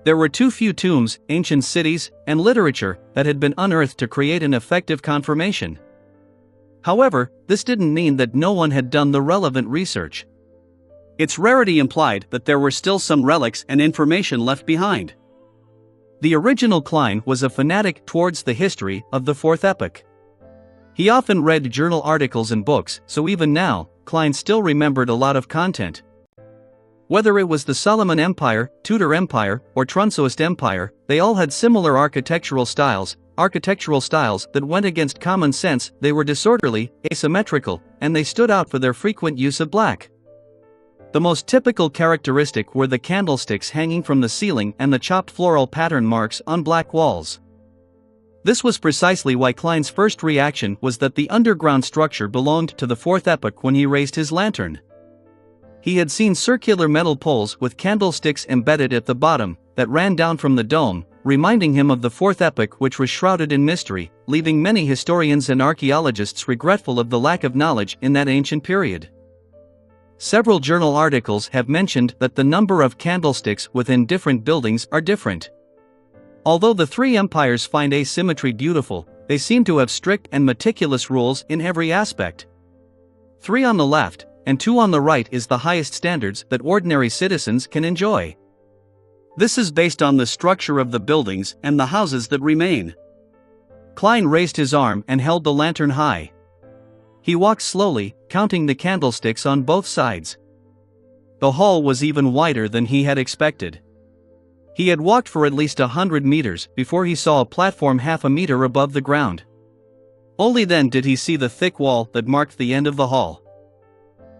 There were too few tombs, ancient cities, and literature that had been unearthed to create an effective confirmation. However, this didn't mean that no one had done the relevant research. Its rarity implied that there were still some relics and information left behind. The original Klein was a fanatic towards the history of the Fourth Epoch. He often read journal articles and books, so even now, Klein still remembered a lot of content. Whether it was the Solomon Empire, Tudor Empire, or Trunsoist Empire, they all had similar architectural styles that went against common sense. They were disorderly, asymmetrical, and they stood out for their frequent use of black. The most typical characteristic were the candlesticks hanging from the ceiling and the chopped floral pattern marks on black walls. This was precisely why Klein's first reaction was that the underground structure belonged to the Fourth Epoch when he raised his lantern. He had seen circular metal poles with candlesticks embedded at the bottom that ran down from the dome, reminding him of the Fourth Epoch, which was shrouded in mystery, leaving many historians and archaeologists regretful of the lack of knowledge in that ancient period. Several journal articles have mentioned that the number of candlesticks within different buildings are different. Although the three empires find asymmetry beautiful, they seem to have strict and meticulous rules in every aspect. 3 on the left, and 2 on the right is the highest standards that ordinary citizens can enjoy. This is based on the structure of the buildings and the houses that remain. Klein raised his arm and held the lantern high. He walked slowly, counting the candlesticks on both sides. The hall was even wider than he had expected. He had walked for at least 100 meters before he saw a platform half a meter above the ground. Only then did he see the thick wall that marked the end of the hall.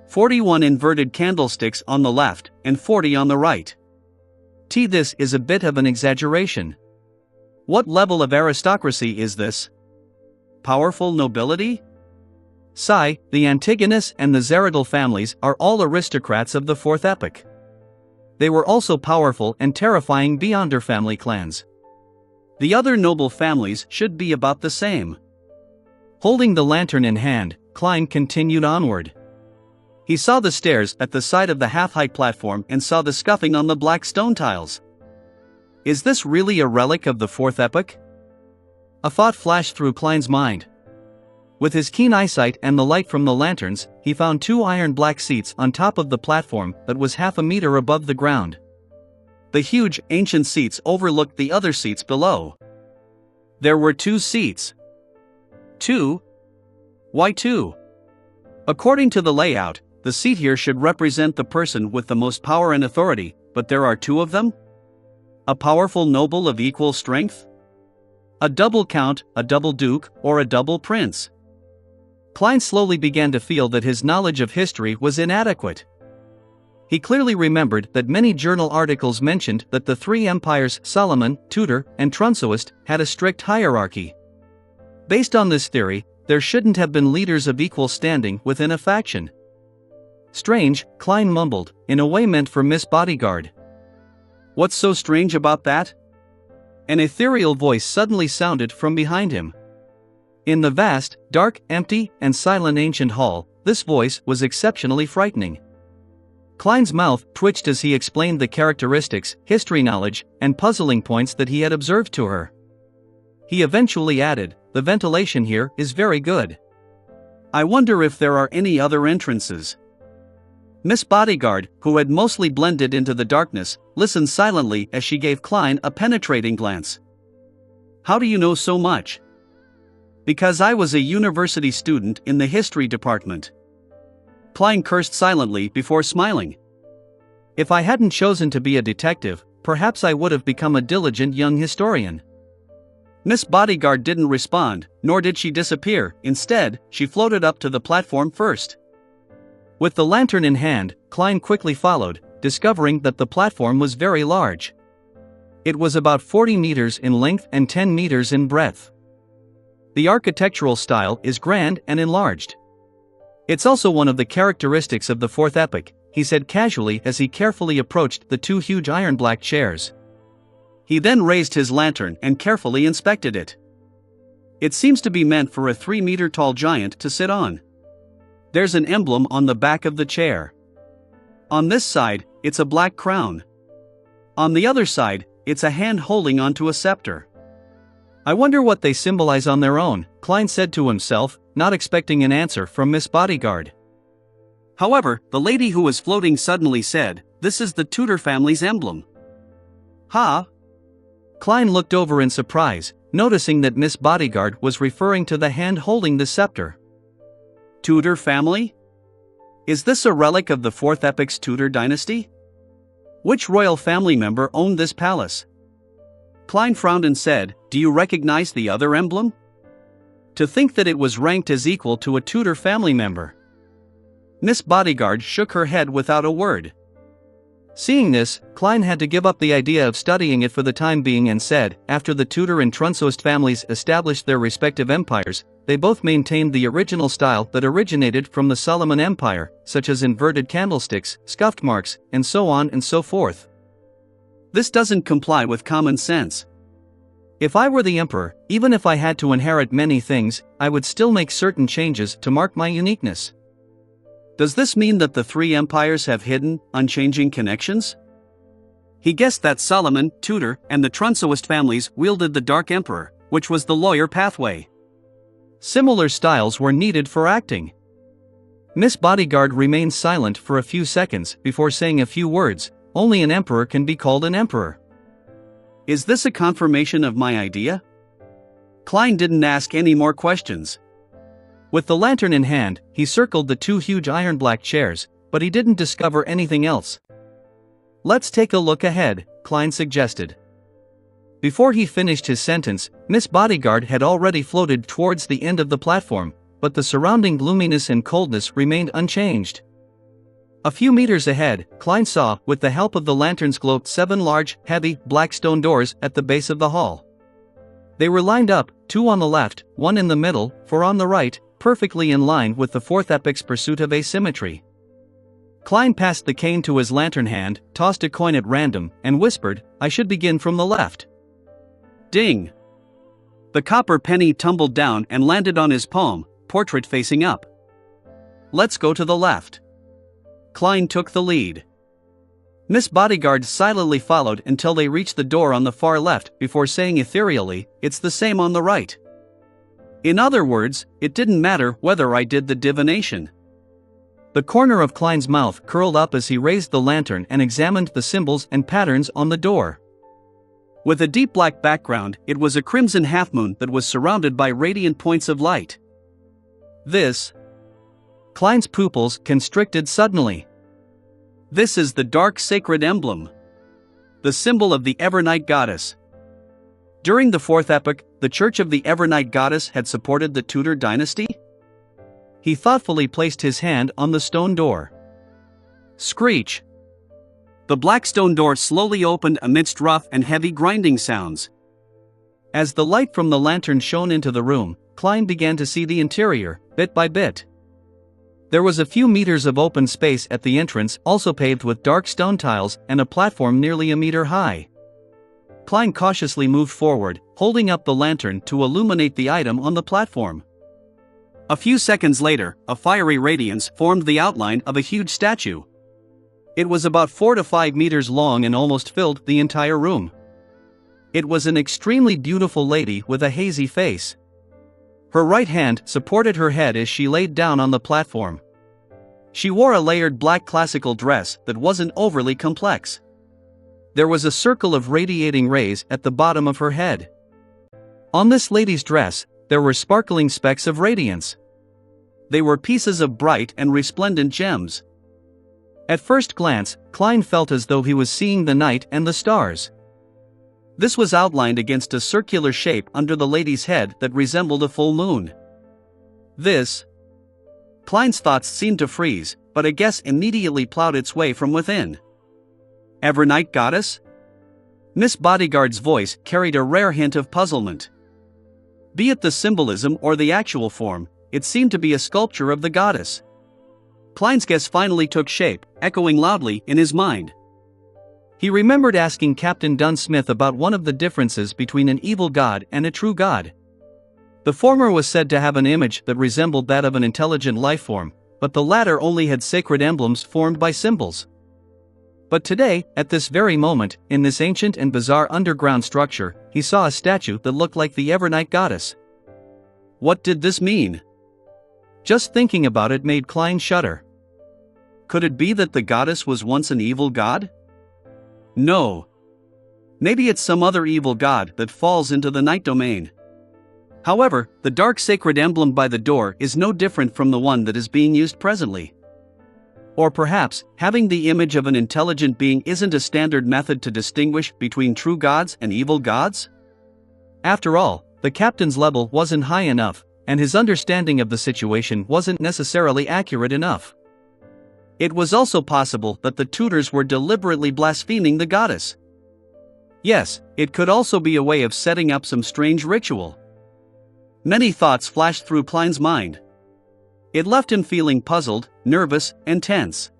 41 inverted candlesticks on the left and 40 on the right. This is a bit of an exaggeration. What level of aristocracy is this? Powerful nobility? The Antigonus and the Zeridal families are all aristocrats of the Fourth Epoch. They were also powerful and terrifying beyond their family clans. The other noble families should be about the same. Holding the lantern in hand, Klein continued onward. He saw the stairs at the side of the half-height platform and saw the scuffing on the black stone tiles. Is this really a relic of the Fourth Epoch? A thought flashed through Klein's mind. With his keen eyesight and the light from the lanterns, he found 2 iron-black seats on top of the platform that was half a meter above the ground. The huge, ancient seats overlooked the other seats below. There were 2 seats. 2? Why 2? According to the layout, the seat here should represent the person with the most power and authority, but there are 2 of them? A powerful noble of equal strength? A double count, a double duke, or a double prince? Klein slowly began to feel that his knowledge of history was inadequate. He clearly remembered that many journal articles mentioned that the 3 empires, Solomon, Tudor, and Trunsoist, had a strict hierarchy. Based on this theory, there shouldn't have been leaders of equal standing within a faction. Strange, Klein mumbled, in a way meant for Miss Bodyguard. What's so strange about that? An ethereal voice suddenly sounded from behind him. In the vast, dark, empty, and silent ancient hall, this voice was exceptionally frightening. Klein's mouth twitched as he explained the characteristics, history knowledge, and puzzling points that he had observed to her. He eventually added, "The ventilation here is very good. I wonder if there are any other entrances." Miss Bodyguard, who had mostly blended into the darkness, listened silently as she gave Klein a penetrating glance. "How do you know so much?" "Because I was a university student in the history department." Klein cursed silently before smiling. "If I hadn't chosen to be a detective, perhaps I would have become a diligent young historian." Miss Bodyguard didn't respond, nor did she disappear. Instead, she floated up to the platform first. With the lantern in hand, Klein quickly followed, discovering that the platform was very large. It was about 40 meters in length and 10 meters in breadth. The architectural style is grand and enlarged. "It's also one of the characteristics of the 4th epoch," he said casually as he carefully approached the 2 huge iron-black chairs. He then raised his lantern and carefully inspected it. "It seems to be meant for a 3-meter-tall giant to sit on. There's an emblem on the back of the chair. On this side, it's a black crown. On the other side, it's a hand holding onto a scepter. I wonder what they symbolize on their own," Klein said to himself, not expecting an answer from Miss Bodyguard. However, the lady who was floating suddenly said, "This is the Tudor family's emblem." "Ha?" Klein looked over in surprise, noticing that Miss Bodyguard was referring to the hand holding the scepter. "Tudor family? Is this a relic of the 4th epoch's Tudor dynasty? Which royal family member owned this palace?" Klein frowned and said, "Do you recognize the other emblem? To think that it was ranked as equal to a Tudor family member." Miss Bodyguard shook her head without a word. Seeing this, Klein had to give up the idea of studying it for the time being and said, after the Tudor and Trunsoist families established their respective empires, they both maintained the original style that originated from the Solomon Empire, such as inverted candlesticks, scuffed marks, and so on and so forth. This doesn't comply with common sense. If I were the emperor, even if I had to inherit many things, I would still make certain changes to mark my uniqueness. Does this mean that the 3 empires have hidden, unchanging connections? He guessed that Solomon, Tudor, and the Trunsoist families wielded the Dark Emperor, which was the lawyer pathway. Similar styles were needed for acting. Miss Bodyguard remained silent for a few seconds before saying a few words. "Only an emperor can be called an emperor." "Is this a confirmation of my idea?" Klein didn't ask any more questions. With the lantern in hand, he circled the 2 huge iron-black chairs, but he didn't discover anything else. "Let's take a look ahead," Klein suggested. Before he finished his sentence, Miss Bodyguard had already floated towards the end of the platform, but the surrounding gloominess and coldness remained unchanged. A few meters ahead, Klein saw, with the help of the lantern's glow, 7 large, heavy, black stone doors at the base of the hall. They were lined up, 2 on the left, 1 in the middle, 4 on the right, perfectly in line with the 4th epoch's pursuit of asymmetry. Klein passed the cane to his lantern hand, tossed a coin at random, and whispered, "I should begin from the left." Ding! The copper penny tumbled down and landed on his palm, portrait facing up. "Let's go to the left." Klein took the lead. Miss Bodyguard silently followed until they reached the door on the far left before saying ethereally, "It's the same on the right." In other words, it didn't matter whether I did the divination. The corner of Klein's mouth curled up as he raised the lantern and examined the symbols and patterns on the door. With a deep black background, it was a crimson half-moon that was surrounded by radiant points of light. This. Klein's pupils constricted suddenly. This is the dark sacred emblem. The symbol of the Evernight goddess. During the Fourth Epoch, the Church of the Evernight goddess had supported the Tudor dynasty? He thoughtfully placed his hand on the stone door. Screech. The black stone door slowly opened amidst rough and heavy grinding sounds. As the light from the lantern shone into the room, Klein began to see the interior, bit by bit. There was a few meters of open space at the entrance, also paved with dark stone tiles, and a platform nearly a meter high. Klein cautiously moved forward, holding up the lantern to illuminate the item on the platform. A few seconds later, a fiery radiance formed the outline of a huge statue. It was about 4 to 5 meters long and almost filled the entire room. It was an extremely beautiful lady with a hazy face. Her right hand supported her head as she laid down on the platform. She wore a layered black classical dress that wasn't overly complex. There was a circle of radiating rays at the bottom of her head. On this lady's dress, there were sparkling specks of radiance. They were pieces of bright and resplendent gems. At first glance, Klein felt as though he was seeing the night and the stars. This was outlined against a circular shape under the lady's head that resembled a full moon. This. Klein's thoughts seemed to freeze, but a guess immediately plowed its way from within. Evernight goddess? Miss Bodyguard's voice carried a rare hint of puzzlement. Be it the symbolism or the actual form, it seemed to be a sculpture of the goddess. Klein's guess finally took shape, echoing loudly in his mind. He remembered asking Captain Dunsmith about one of the differences between an evil god and a true god. The former was said to have an image that resembled that of an intelligent life form, but the latter only had sacred emblems formed by symbols. But today, at this very moment, in this ancient and bizarre underground structure, he saw a statue that looked like the Evernight goddess. What did this mean? Just thinking about it made Klein shudder. Could it be that the goddess was once an evil god? No. Maybe it's some other evil god that falls into the night domain. However, the dark sacred emblem by the door is no different from the one that is being used presently. Or perhaps, having the image of an intelligent being isn't a standard method to distinguish between true gods and evil gods? After all, the captain's level wasn't high enough, and his understanding of the situation wasn't necessarily accurate enough. It was also possible that the Tudors were deliberately blaspheming the goddess. Yes, it could also be a way of setting up some strange ritual. Many thoughts flashed through Klein's mind. It left him feeling puzzled, nervous, and tense.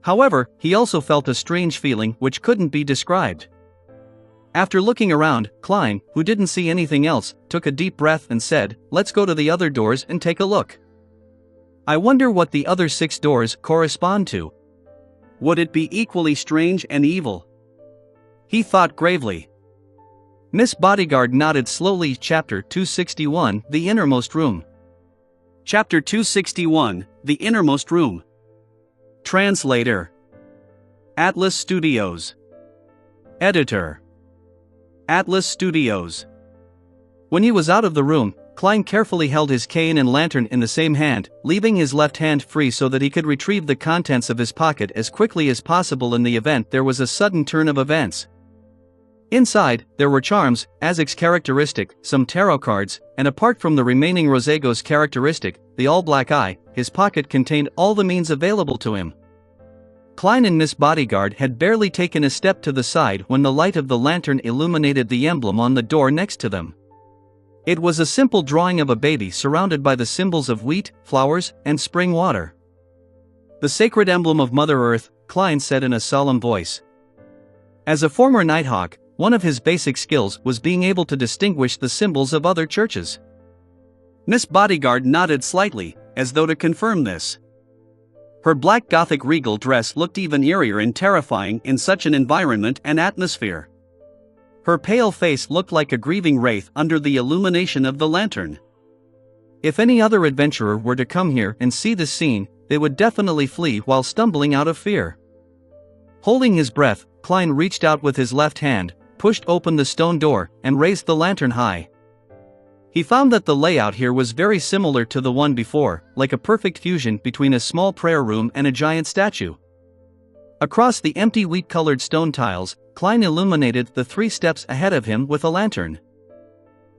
However, he also felt a strange feeling which couldn't be described. After looking around, Klein, who didn't see anything else, took a deep breath and said, "Let's go to the other doors and take a look. I wonder what the other 6 doors correspond to. Would it be equally strange and evil?" He thought gravely. Miss Bodyguard nodded slowly. Chapter 261, The Innermost Room. Chapter 261, The Innermost Room. Translator. Atlas Studios. Editor. Atlas Studios. When he was out of the room, Klein carefully held his cane and lantern in the same hand, leaving his left hand free so that he could retrieve the contents of his pocket as quickly as possible in the event there was a sudden turn of events. Inside, there were charms, Azek's characteristic, some tarot cards, and apart from the remaining Rosego's characteristic, the all-black eye, his pocket contained all the means available to him. Klein and Miss Bodyguard had barely taken a step to the side when the light of the lantern illuminated the emblem on the door next to them. It was a simple drawing of a baby surrounded by the symbols of wheat, flowers, and spring water. "The sacred emblem of Mother Earth," Klein said in a solemn voice. As a former Nighthawk, one of his basic skills was being able to distinguish the symbols of other churches. Miss Bodyguard nodded slightly, as though to confirm this. Her black Gothic regal dress looked even eerier and terrifying in such an environment and atmosphere. Her pale face looked like a grieving wraith under the illumination of the lantern. If any other adventurer were to come here and see this scene, they would definitely flee while stumbling out of fear. Holding his breath, Klein reached out with his left hand, pushed open the stone door, and raised the lantern high. He found that the layout here was very similar to the one before, like a perfect fusion between a small prayer room and a giant statue. Across the empty wheat-colored stone tiles, Klein illuminated the 3 steps ahead of him with a lantern.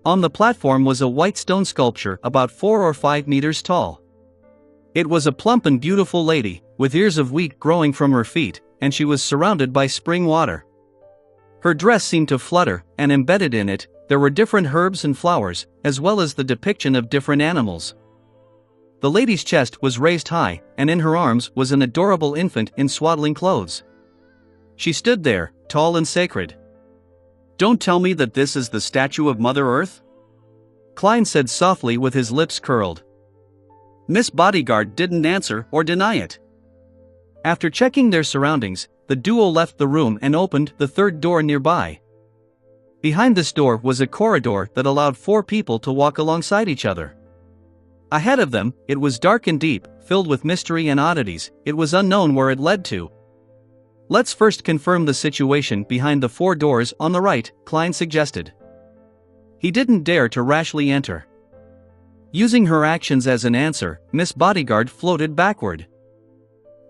On the platform was a white stone sculpture about 4 or 5 meters tall. It was a plump and beautiful lady, with ears of wheat growing from her feet, and she was surrounded by spring water. Her dress seemed to flutter, and embedded in it, there were different herbs and flowers, as well as the depiction of different animals. The lady's chest was raised high, and in her arms was an adorable infant in swaddling clothes. She stood there, tall and sacred. "Don't tell me that this is the statue of Mother Earth?" Klein said softly with his lips curled. Miss Bodyguard didn't answer or deny it. After checking their surroundings, the duo left the room and opened the 3rd door nearby. Behind this door was a corridor that allowed 4 people to walk alongside each other. Ahead of them, it was dark and deep, filled with mystery and oddities. It was unknown where it led to. "Let's first confirm the situation behind the 4 doors on the right," Klein suggested. He didn't dare to rashly enter. Using her actions as an answer, Miss Bodyguard floated backward.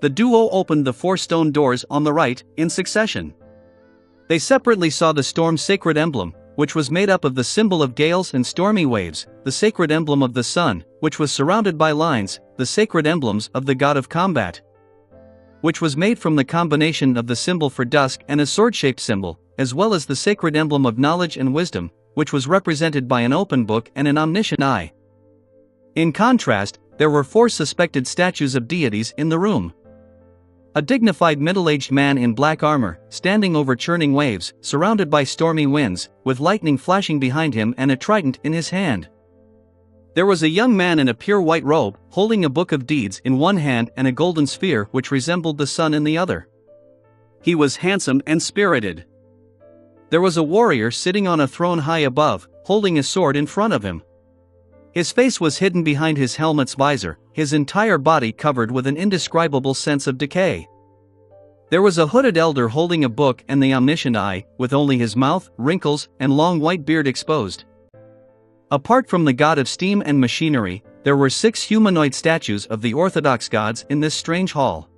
The duo opened the 4 stone doors on the right, in succession. They separately saw the storm's sacred emblem, which was made up of the symbol of gales and stormy waves, the sacred emblem of the sun, which was surrounded by lines, the sacred emblems of the god of combat, which was made from the combination of the symbol for dusk and a sword-shaped symbol, as well as the sacred emblem of knowledge and wisdom, which was represented by an open book and an omniscient eye. In contrast, there were 4 suspected statues of deities in the room. A dignified middle-aged man in black armor, standing over churning waves, surrounded by stormy winds, with lightning flashing behind him and a trident in his hand. There was a young man in a pure white robe, holding a book of deeds in one hand and a golden sphere which resembled the sun in the other. He was handsome and spirited. There was a warrior sitting on a throne high above, holding a sword in front of him. His face was hidden behind his helmet's visor, his entire body covered with an indescribable sense of decay. There was a hooded elder holding a book and the omniscient eye, with only his mouth, wrinkles, and long white beard exposed. Apart from the god of steam and machinery, there were 6 humanoid statues of the Orthodox gods in this strange hall.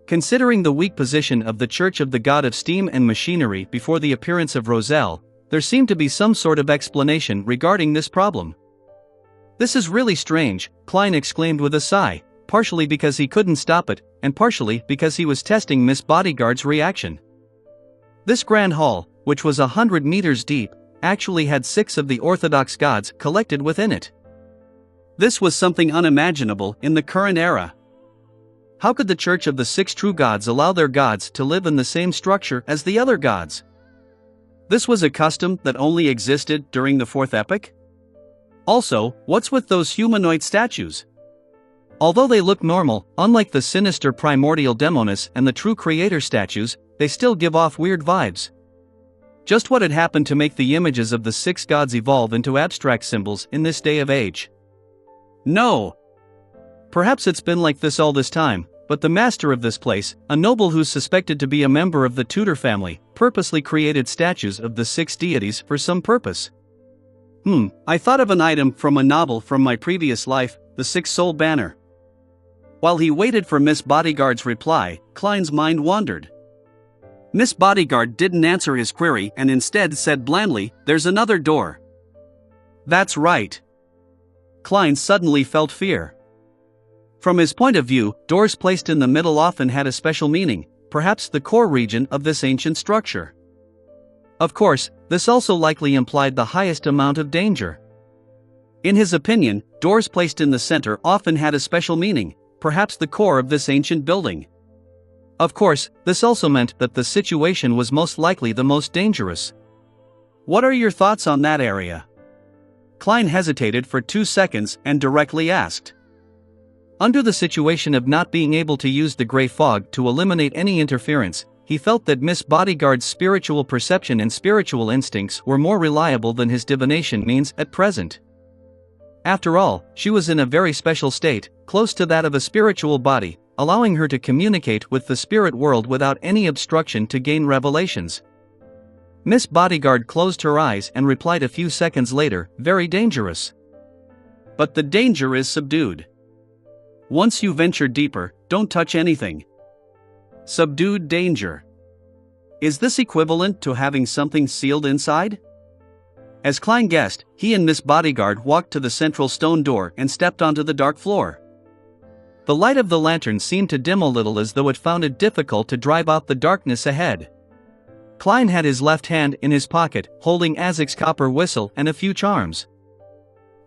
Considering the weak position of the Church of the God of Steam and Machinery before the appearance of Roselle, there seemed to be some sort of explanation regarding this problem. "This is really strange," Klein exclaimed with a sigh, partially because he couldn't stop it, and partially because he was testing Miss Bodyguard's reaction. This grand hall, which was 100 meters deep, actually had 6 of the Orthodox gods collected within it. This was something unimaginable in the current era. How could the Church of the 6 True Gods allow their gods to live in the same structure as the other gods? This was a custom that only existed during the 4th epoch? Also, what's with those humanoid statues? Although they look normal, unlike the sinister primordial Demonis and the true creator statues, they still give off weird vibes. Just what had happened to make the images of the 6 gods evolve into abstract symbols in this day of age? No. Perhaps it's been like this all this time, but the master of this place, a noble who's suspected to be a member of the Tudor family, purposely created statues of the 6 deities for some purpose. I thought of an item from a novel from my previous life, The Six-Soul Banner. While he waited for Miss Bodyguard's reply, Klein's mind wandered. Miss Bodyguard didn't answer his query and instead said blandly, "There's another door." That's right. Klein suddenly felt fear. From his point of view, doors placed in the middle often had a special meaning, perhaps the core region of this ancient structure. Of course, this also likely implied the highest amount of danger. In his opinion, doors placed in the center often had a special meaning, perhaps the core of this ancient building. Of course, this also meant that the situation was most likely the most dangerous. What are your thoughts on that area? Klein hesitated for 2 seconds and directly asked. Under the situation of not being able to use the gray fog to eliminate any interference, he felt that Miss Bodyguard's spiritual perception and spiritual instincts were more reliable than his divination means at present. After all, she was in a very special state, close to that of a spiritual body, allowing her to communicate with the spirit world without any obstruction to gain revelations. Miss Bodyguard closed her eyes and replied a few seconds later, "Very dangerous. But the danger is subdued. Once you venture deeper, don't touch anything. Subdued danger. Is this equivalent to having something sealed inside?" As Klein guessed, he and Miss Bodyguard walked to the central stone door and stepped onto the dark floor. The light of the lantern seemed to dim a little, as though it found it difficult to drive out the darkness ahead. Klein had his left hand in his pocket, holding Azek's copper whistle and a few charms.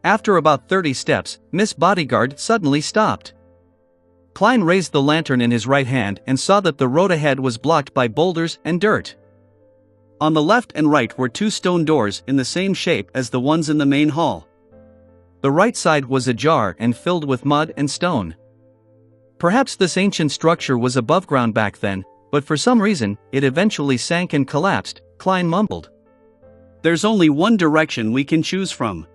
After about 30 steps, Miss Bodyguard suddenly stopped. Klein raised the lantern in his right hand and saw that the road ahead was blocked by boulders and dirt. On the left and right were 2 stone doors in the same shape as the ones in the main hall. The right side was ajar and filled with mud and stone. Perhaps this ancient structure was above ground back then, but for some reason, it eventually sank and collapsed, Klein mumbled. "There's only one direction we can choose from."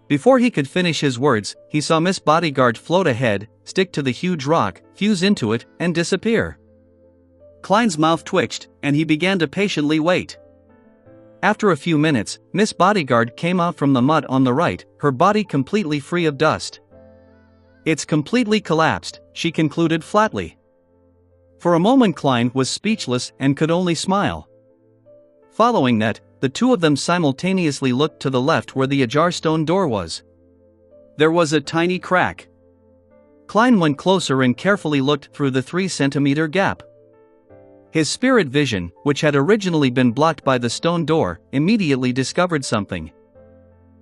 Before he could finish his words, he saw Miss Bodyguard float ahead, stick to the huge rock, fuse into it, and disappear. Klein's mouth twitched, and he began to patiently wait. After a few minutes, Miss Bodyguard came out from the mud on the right, her body completely free of dust. "It's completely collapsed," she concluded flatly. For a moment Klein was speechless and could only smile. Following that, the two of them simultaneously looked to the left where the ajar stone door was. There was a tiny crack. Klein went closer and carefully looked through the 3-centimeter gap. His spirit vision, which had originally been blocked by the stone door, immediately discovered something.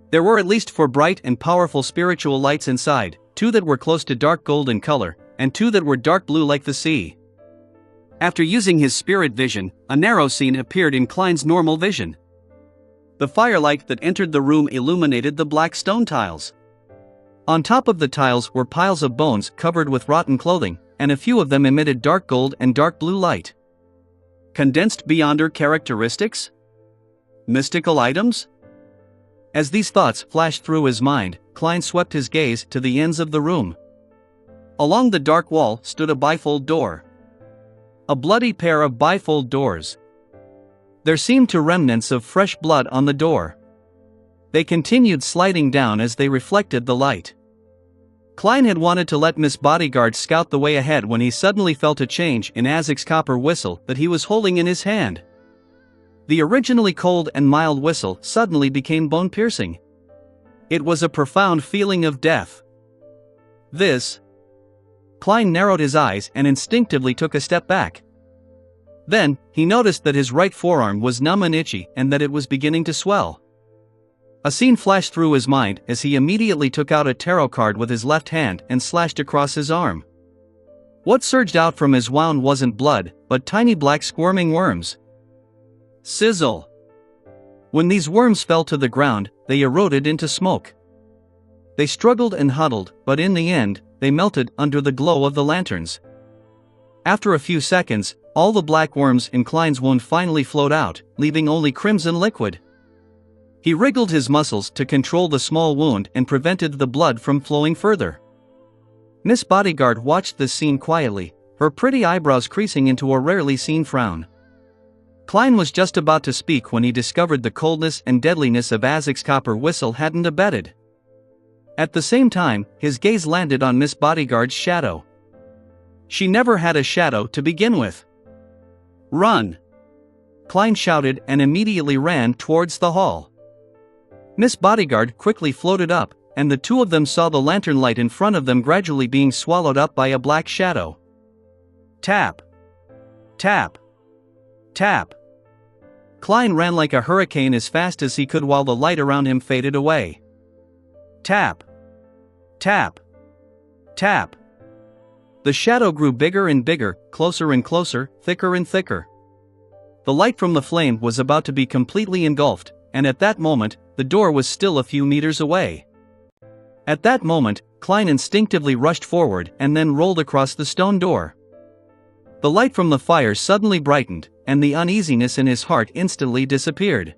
There were at least 4 bright and powerful spiritual lights inside, 2 that were close to dark gold in color, and 2 that were dark blue like the sea. After using his spirit vision, a narrow scene appeared in Klein's normal vision. The firelight that entered the room illuminated the black stone tiles. On top of the tiles were piles of bones covered with rotten clothing, and a few of them emitted dark gold and dark blue light. Condensed Beyonder characteristics? Mystical items? As these thoughts flashed through his mind, Klein swept his gaze to the ends of the room. Along the dark wall stood a bifold door. A bloody pair of bifold doors. There seemed to remnants of fresh blood on the door. They continued sliding down as they reflected the light. Klein had wanted to let Miss Bodyguard scout the way ahead when he suddenly felt a change in Azek's copper whistle that he was holding in his hand. The originally cold and mild whistle suddenly became bone-piercing. It was a profound feeling of death. This. Klein narrowed his eyes and instinctively took a step back. Then, he noticed that his right forearm was numb and itchy and that it was beginning to swell. A scene flashed through his mind as he immediately took out a tarot card with his left hand and slashed across his arm. What surged out from his wound wasn't blood, but tiny black squirming worms. Sizzle! When these worms fell to the ground, they eroded into smoke. They struggled and huddled, but in the end, they melted under the glow of the lanterns. After a few seconds, all the black worms in Klein's wound finally flowed out, leaving only crimson liquid. He wriggled his muscles to control the small wound and prevented the blood from flowing further. Miss Bodyguard watched this scene quietly, her pretty eyebrows creasing into a rarely seen frown. Klein was just about to speak when he discovered the coldness and deadliness of Azek's copper whistle hadn't abated. At the same time, his gaze landed on Miss Bodyguard's shadow. She never had a shadow to begin with. "Run!" Klein shouted and immediately ran towards the hall. Miss Bodyguard quickly floated up, and the two of them saw the lantern light in front of them gradually being swallowed up by a black shadow. Tap! Tap! Tap! Klein ran like a hurricane as fast as he could while the light around him faded away. Tap! Tap! Tap! The shadow grew bigger and bigger, closer and closer, thicker and thicker. The light from the flame was about to be completely engulfed, and at that moment, the door was still a few meters away. At that moment, Klein instinctively rushed forward and then rolled across the stone door. The light from the fire suddenly brightened, and the uneasiness in his heart instantly disappeared.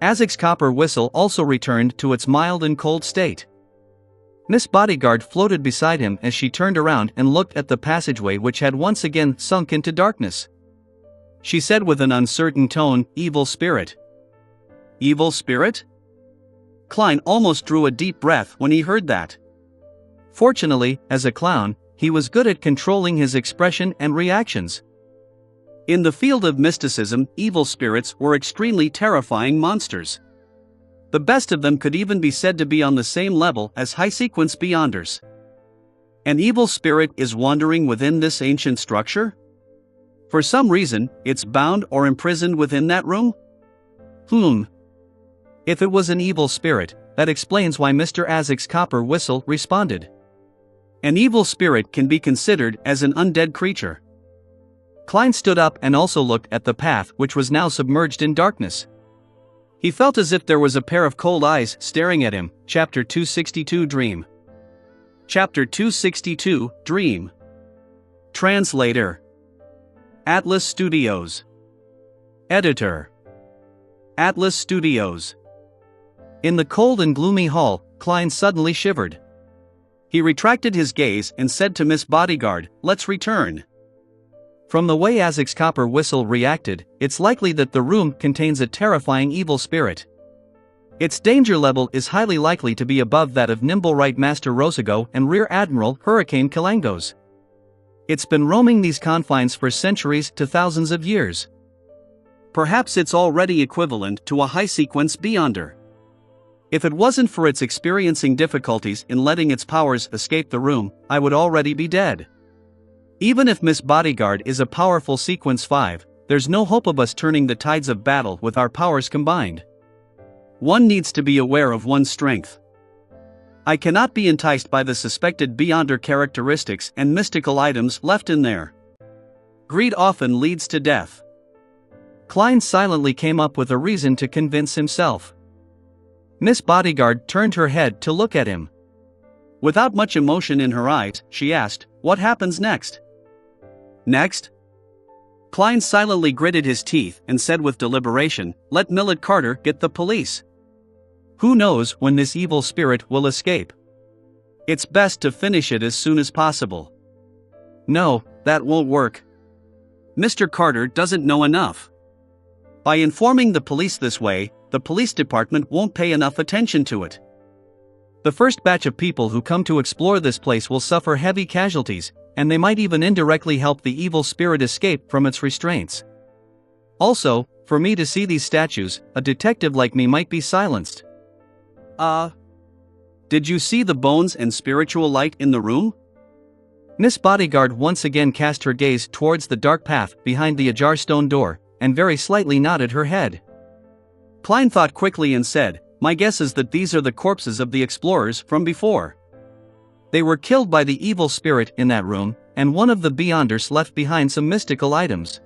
Azek's copper whistle also returned to its mild and cold state. Miss Bodyguard floated beside him as she turned around and looked at the passageway which had once again sunk into darkness. she said with an uncertain tone, "Evil spirit." Evil spirit? Klein almost drew a deep breath when he heard that. Fortunately, as a clown, he was good at controlling his expression and reactions. In the field of mysticism, evil spirits were extremely terrifying monsters. The best of them could even be said to be on the same level as high-sequence beyonders. An evil spirit is wandering within this ancient structure? For some reason, it's bound or imprisoned within that room? If it was an evil spirit, that explains why Mr. Isaac's copper whistle responded. An evil spirit can be considered as an undead creature. Klein stood up and also looked at the path, which was now submerged in darkness. He felt as if there was a pair of cold eyes staring at him. Chapter 262 Dream. Chapter 262 Dream. Translator. Atlas Studios. Editor. Atlas Studios. In the cold and gloomy hall, Klein suddenly shivered. He retracted his gaze and said to Miss Bodyguard, "Let's return." From the way Isaac's copper whistle reacted, it's likely that the room contains a terrifying evil spirit. Its danger level is highly likely to be above that of Nimble Right Master Rosago and Rear Admiral Hurricane Kalangos. It's been roaming these confines for centuries to thousands of years. Perhaps it's already equivalent to a high-sequence beyonder. If it wasn't for its experiencing difficulties in letting its powers escape the room, I would already be dead. Even if Miss Bodyguard is a powerful Sequence 5, there's no hope of us turning the tides of battle with our powers combined. One needs to be aware of one's strength. I cannot be enticed by the suspected beyonder characteristics and mystical items left in there. Greed often leads to death. Klein silently came up with a reason to convince himself. Miss Bodyguard turned her head to look at him. Without much emotion in her eyes, she asked, "What happens next?" Next? Klein silently gritted his teeth and said with deliberation, "Let Millet Carter get the police. Who knows when this evil spirit will escape? It's best to finish it as soon as possible." No, that won't work. Mr. Carter doesn't know enough. By informing the police this way, the police department won't pay enough attention to it. The first batch of people who come to explore this place will suffer heavy casualties, and they might even indirectly help the evil spirit escape from its restraints. Also, for me to see these statues, a detective like me might be silenced. Did you see the bones and spiritual light in the room? Miss Bodyguard once again cast her gaze towards the dark path behind the ajar stone door, and very slightly nodded her head. Klein thought quickly and said, "My guess is that these are the corpses of the explorers from before. They were killed by the evil spirit in that room, and one of the beyonders left behind some mystical items.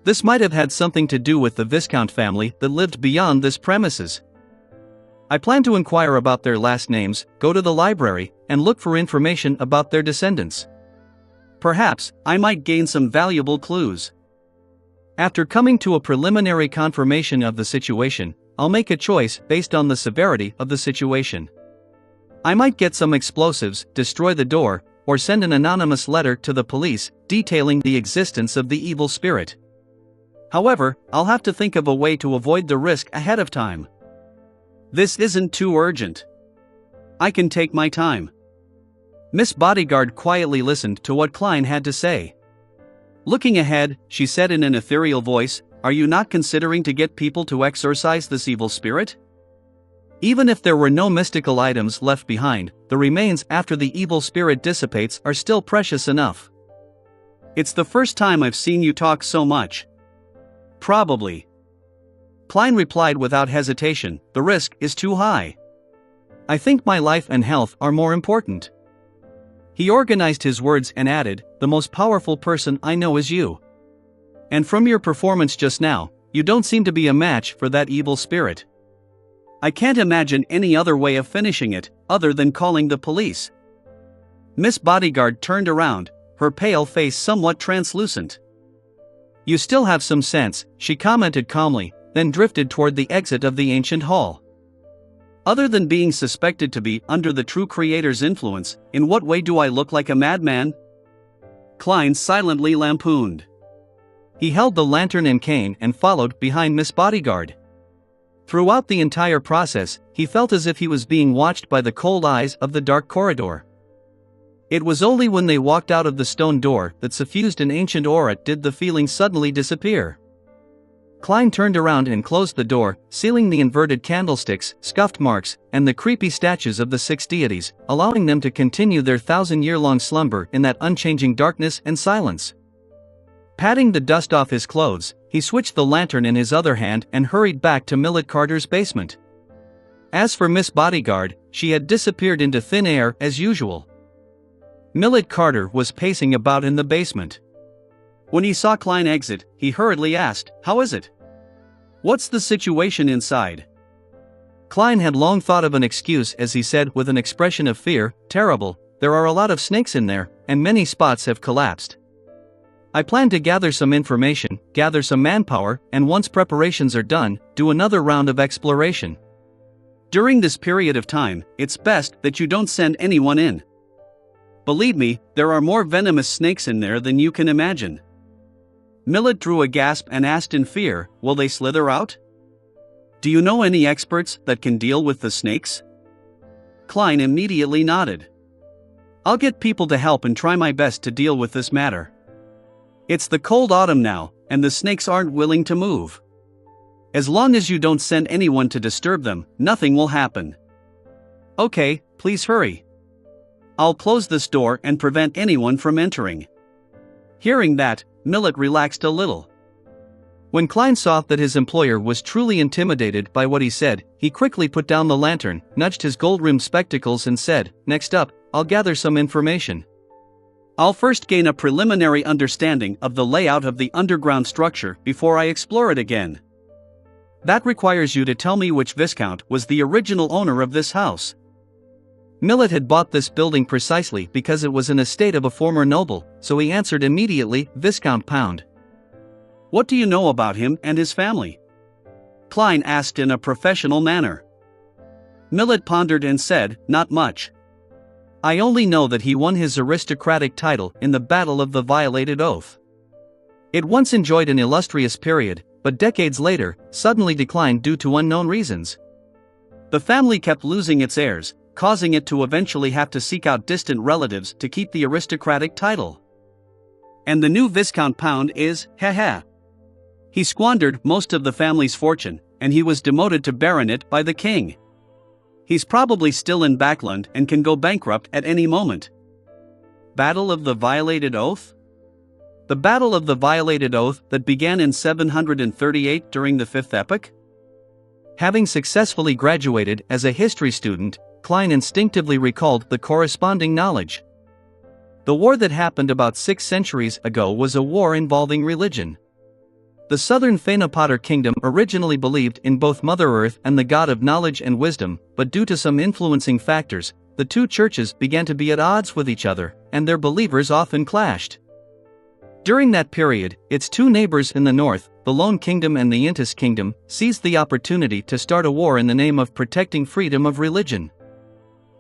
This might have had something to do with the Viscount family that lived beyond this premises. I plan to inquire about their last names, go to the library, and look for information about their descendants. Perhaps I might gain some valuable clues. After coming to a preliminary confirmation of the situation, I'll make a choice based on the severity of the situation. I might get some explosives, destroy the door, or send an anonymous letter to the police detailing the existence of the evil spirit. However, I'll have to think of a way to avoid the risk ahead of time. This isn't too urgent. I can take my time." Miss Bodyguard quietly listened to what Klein had to say. Looking ahead, she said in an ethereal voice, "Are you not considering to get people to exorcise this evil spirit? Even if there were no mystical items left behind, the remains after the evil spirit dissipates are still precious enough." "It's the first time I've seen you talk so much." "Probably." Klein replied without hesitation, "The risk is too high. I think my life and health are more important." He organized his words and added, "The most powerful person I know is you. And from your performance just now, you don't seem to be a match for that evil spirit. I can't imagine any other way of finishing it, other than calling the police." Miss Bodyguard turned around, her pale face somewhat translucent. "You still have some sense," she commented calmly, then drifted toward the exit of the ancient hall. "Other than being suspected to be under the true creator's influence, in what way do I look like a madman?" Klein silently lampooned. He held the lantern and cane and followed behind Miss Bodyguard. Throughout the entire process, he felt as if he was being watched by the cold eyes of the dark corridor. It was only when they walked out of the stone door that suffused an ancient aura did the feeling suddenly disappear. Klein turned around and closed the door, sealing the inverted candlesticks, scuffed marks, and the creepy statues of the six deities, allowing them to continue their 1,000-year-long slumber in that unchanging darkness and silence. Patting the dust off his clothes, he switched the lantern in his other hand and hurried back to Millet Carter's basement. As for Miss Bodyguard, she had disappeared into thin air as usual. Millet Carter was pacing about in the basement. When he saw Klein exit, he hurriedly asked, "How is it? What's the situation inside?" Klein had long thought of an excuse as he said with an expression of fear, "Terrible, there are a lot of snakes in there, and many spots have collapsed. I plan to gather some information, gather some manpower, and once preparations are done, do another round of exploration. During this period of time, it's best that you don't send anyone in. Believe me, there are more venomous snakes in there than you can imagine." Millet drew a gasp and asked in fear, "Will they slither out? Do you know any experts that can deal with the snakes?" Klein immediately nodded. "I'll get people to help and try my best to deal with this matter. It's the cold autumn now, and the snakes aren't willing to move. As long as you don't send anyone to disturb them, nothing will happen." "Okay, please hurry. I'll close this door and prevent anyone from entering." Hearing that, Millet relaxed a little. When Klein saw that his employer was truly intimidated by what he said, he quickly put down the lantern, nudged his gold-rimmed spectacles and said, "Next up, I'll gather some information. I'll first gain a preliminary understanding of the layout of the underground structure before I explore it again. That requires you to tell me which Viscount was the original owner of this house." Millet had bought this building precisely because it was an estate of a former noble, so he answered immediately, "Viscount Pound." "What do you know about him and his family?" Klein asked in a professional manner. Millet pondered and said, "Not much. I only know that he won his aristocratic title in the Battle of the Violated Oath. It once enjoyed an illustrious period, but decades later, suddenly declined due to unknown reasons. The family kept losing its heirs, causing it to eventually have to seek out distant relatives to keep the aristocratic title. And the new Viscount Pound is, haha. He squandered most of the family's fortune, and he was demoted to baronet by the king. He's probably still in Backland and can go bankrupt at any moment." Battle of the Violated Oath? The Battle of the Violated Oath that began in 738 during the Fifth Epoch? Having successfully graduated as a history student, Klein instinctively recalled the corresponding knowledge. The war that happened about 6 centuries ago was a war involving religion. The southern Phaenopoter kingdom originally believed in both Mother Earth and the god of knowledge and wisdom, but due to some influencing factors, the two churches began to be at odds with each other, and their believers often clashed. During that period, its two neighbors in the north, the Lone Kingdom and the Intis Kingdom, seized the opportunity to start a war in the name of protecting freedom of religion.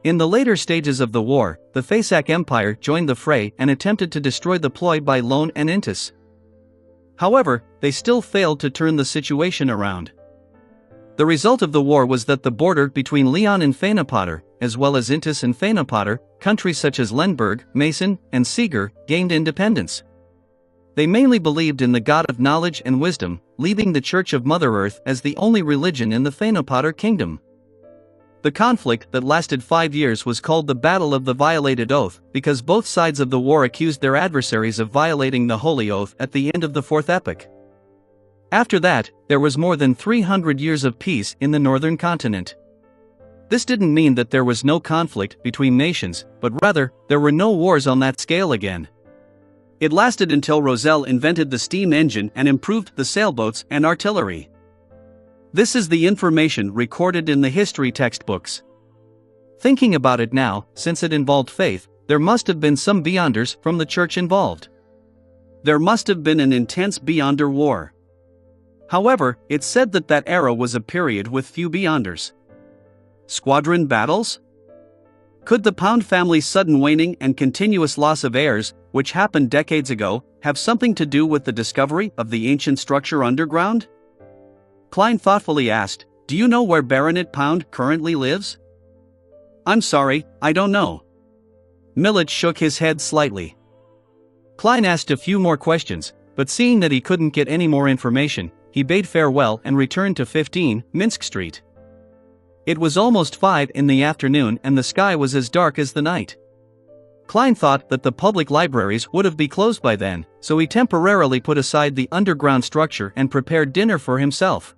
In the later stages of the war, the Phaesac Empire joined the fray and attempted to destroy the ploy by Lone and Intis. However, they still failed to turn the situation around. The result of the war was that the border between Leon and Phaenopoter, as well as Intis and Phaenopoter, countries such as Lemberg, Mason, and Seeger, gained independence. They mainly believed in the god of knowledge and wisdom, leaving the Church of Mother Earth as the only religion in the Phaenopoter kingdom. The conflict that lasted 5 years was called the Battle of the Violated Oath, because both sides of the war accused their adversaries of violating the Holy Oath at the end of the Fourth Epoch. After that, there was more than 300 years of peace in the northern continent. This didn't mean that there was no conflict between nations, but rather, there were no wars on that scale again. It lasted until Roselle invented the steam engine and improved the sailboats and artillery. This is the information recorded in the history textbooks. Thinking about it now, since it involved faith, there must have been some Beyonders from the church involved. There must have been an intense Beyonder war. However, it's said that that era was a period with few Beyonders. Squadron battles? Could the Pound family's sudden waning and continuous loss of heirs which happened decades ago, have something to do with the discovery of the ancient structure underground? Klein thoughtfully asked, "Do you know where Baronet Pound currently lives?" "I'm sorry, I don't know." Millet shook his head slightly. Klein asked a few more questions, but seeing that he couldn't get any more information, he bade farewell and returned to 15 Minsk Street. It was almost 5 in the afternoon and the sky was as dark as the night. Klein thought that the public libraries would have been closed by then, so he temporarily put aside the underground structure and prepared dinner for himself.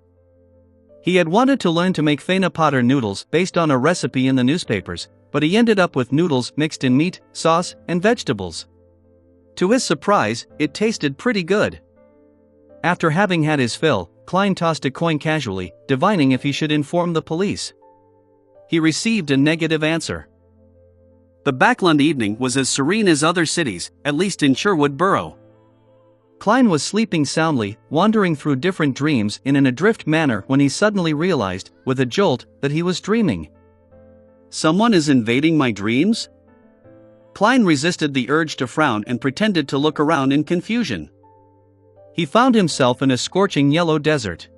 He had wanted to learn to make Fena Potter noodles based on a recipe in the newspapers, but he ended up with noodles mixed in meat, sauce, and vegetables. To his surprise, it tasted pretty good. After having had his fill, Klein tossed a coin casually, divining if he should inform the police. He received a negative answer. The Backland evening was as serene as other cities, at least in Sherwood Borough. Klein was sleeping soundly, wandering through different dreams in an adrift manner when he suddenly realized, with a jolt, that he was dreaming. Someone is invading my dreams? Klein resisted the urge to frown and pretended to look around in confusion. He found himself in a scorching yellow desert.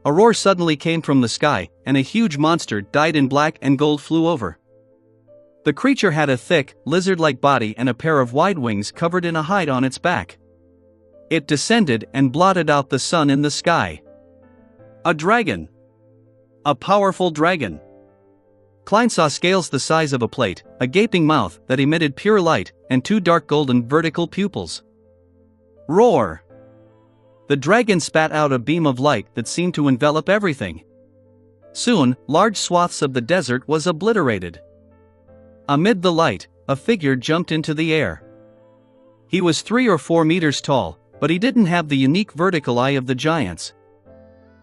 A roar suddenly came from the sky, and a huge monster dyed in black and gold flew over. The creature had a thick, lizard-like body and a pair of wide wings covered in a hide on its back. It descended and blotted out the sun in the sky. A dragon. A powerful dragon. Klein saw scales the size of a plate, a gaping mouth that emitted pure light, and 2 dark golden vertical pupils. Roar! The dragon spat out a beam of light that seemed to envelop everything. Soon, large swaths of the desert was obliterated. Amid the light, a figure jumped into the air. He was 3 or 4 meters tall, but he didn't have the unique vertical eye of the giants.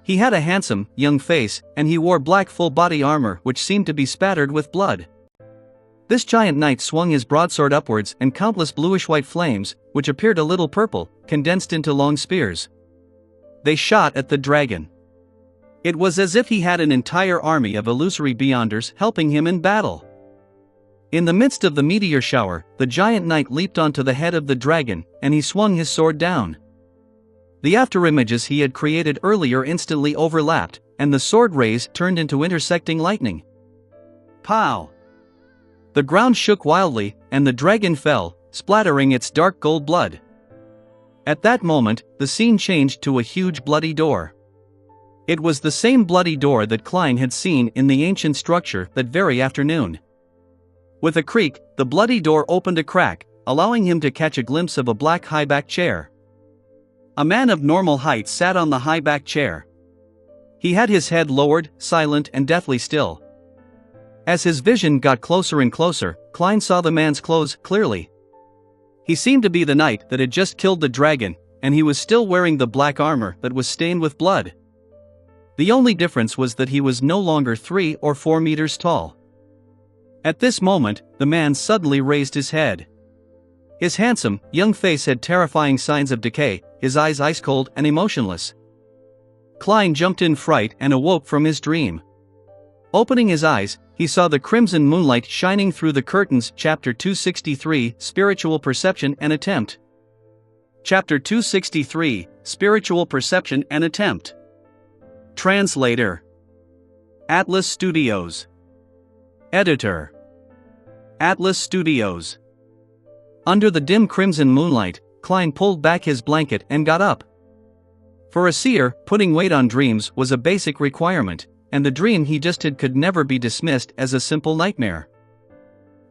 He had a handsome, young face, and he wore black full-body armor which seemed to be spattered with blood. This giant knight swung his broadsword upwards and countless bluish-white flames, which appeared a little purple, condensed into long spears. They shot at the dragon. It was as if he had an entire army of illusory beyonders helping him in battle. In the midst of the meteor shower, the giant knight leaped onto the head of the dragon, and he swung his sword down. The afterimages he had created earlier instantly overlapped, and the sword rays turned into intersecting lightning. Pow! The ground shook wildly, and the dragon fell, splattering its dark gold blood. At that moment, the scene changed to a huge bloody door. It was the same bloody door that Klein had seen in the ancient structure that very afternoon. With a creak, the bloody door opened a crack, allowing him to catch a glimpse of a black high-backed chair. A man of normal height sat on the high-backed chair. He had his head lowered, silent and deathly still. As his vision got closer and closer, Klein saw the man's clothes clearly. He seemed to be the knight that had just killed the dragon, and he was still wearing the black armor that was stained with blood. The only difference was that he was no longer 3 or 4 meters tall. At this moment, the man suddenly raised his head. His handsome, young face had terrifying signs of decay, his eyes ice-cold and emotionless. Klein jumped in fright and awoke from his dream. Opening his eyes, he saw the crimson moonlight shining through the curtains. Chapter 263, Spiritual Perception and Attempt. Chapter 263, Spiritual Perception and Attempt. Translator. Atlas Studios. Editor. Atlas Studios. Under the dim crimson moonlight, Klein pulled back his blanket and got up. For a seer, putting weight on dreams was a basic requirement, and the dream he just had could never be dismissed as a simple nightmare.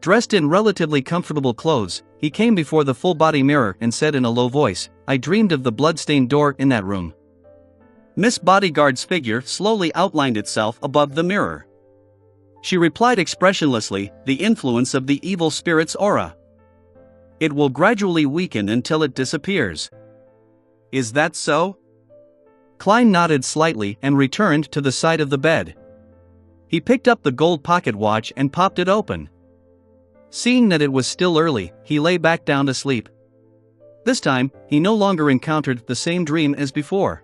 Dressed in relatively comfortable clothes, he came before the full-body mirror and said in a low voice, "I dreamed of the blood-stained door in that room." Miss Bodyguard's figure slowly outlined itself above the mirror. She replied expressionlessly, "The influence of the evil spirit's aura. It will gradually weaken until it disappears." "Is that so?" Klein nodded slightly and returned to the side of the bed. He picked up the gold pocket watch and popped it open. Seeing that it was still early, he lay back down to sleep. This time, he no longer encountered the same dream as before.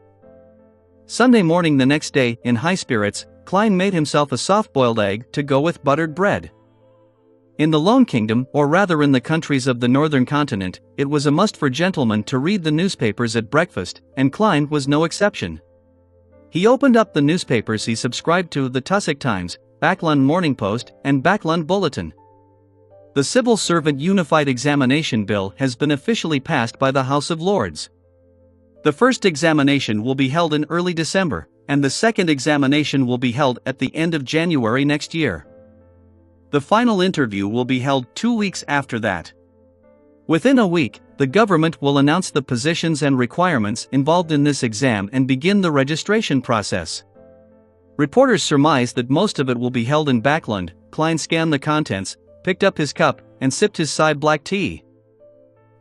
Sunday morning the next day, in high spirits, Klein made himself a soft-boiled egg to go with buttered bread. In the Lone Kingdom, or rather in the countries of the northern continent, it was a must for gentlemen to read the newspapers at breakfast, and Klein was no exception. He opened up the newspapers he subscribed to: the Tussock Times, Backlund Morning Post, and Backlund Bulletin. The Civil Servant Unified Examination Bill has been officially passed by the House of Lords. The first examination will be held in early December, and the second examination will be held at the end of January next year. The final interview will be held 2 weeks after that. Within a week, the government will announce the positions and requirements involved in this exam and begin the registration process. Reporters surmise that most of it will be held in Backlund. Klein scanned the contents, picked up his cup, and sipped his side black tea.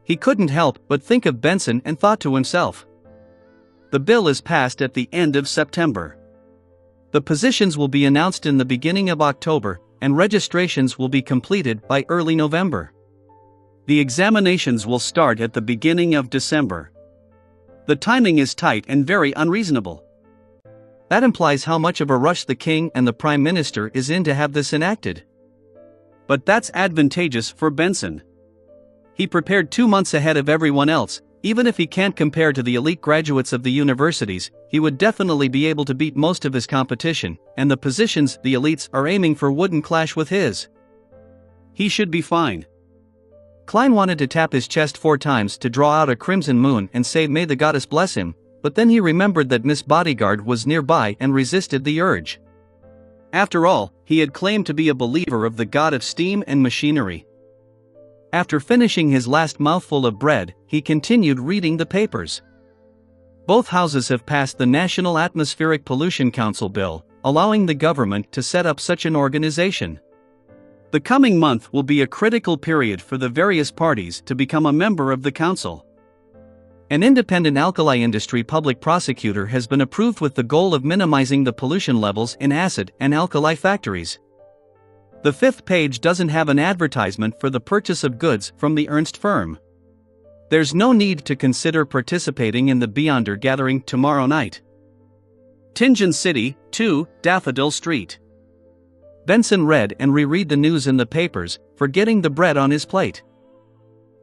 He couldn't help but think of Benson and thought to himself, the bill is passed at the end of September. The positions will be announced in the beginning of October, and registrations will be completed by early November. The examinations will start at the beginning of December. The timing is tight and very unreasonable. That implies how much of a rush the king and the prime minister is in to have this enacted. But that's advantageous for Benson. He prepared 2 months ahead of everyone else. Even if he can't compare to the elite graduates of the universities, he would definitely be able to beat most of his competition, and the positions the elites are aiming for wouldn't clash with his. He should be fine. Klein wanted to tap his chest 4 times to draw out a crimson moon and say may the goddess bless him, but then he remembered that Miss Bodyguard was nearby and resisted the urge. After all, he had claimed to be a believer of the god of steam and machinery. After finishing his last mouthful of bread, he continued reading the papers. Both houses have passed the National Atmospheric Pollution Council bill, allowing the government to set up such an organization. The coming month will be a critical period for the various parties to become a member of the council. An independent alkali industry public prosecutor has been approved with the goal of minimizing the pollution levels in acid and alkali factories. The 5th page doesn't have an advertisement for the purchase of goods from the Ernst firm. There's no need to consider participating in the Beyonder gathering tomorrow night. Tingen City, 2, Daffodil Street. Benson read and reread the news in the papers, forgetting the bread on his plate.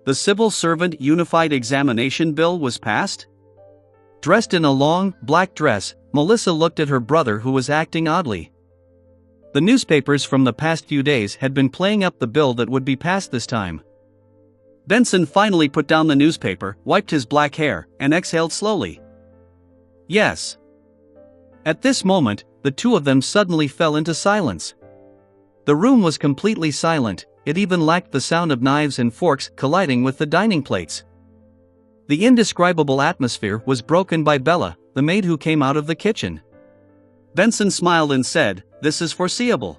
The Civil Servant Unified Examination Bill was passed? Dressed in a long, black dress, Melissa looked at her brother, who was acting oddly. The newspapers from the past few days had been playing up the bill that would be passed this time. Benson finally put down the newspaper, wiped his black hair, and exhaled slowly. Yes. At this moment, the two of them suddenly fell into silence. The room was completely silent, it even lacked the sound of knives and forks colliding with the dining plates. The indescribable atmosphere was broken by Bella, the maid who came out of the kitchen. Benson smiled and said, "This is foreseeable.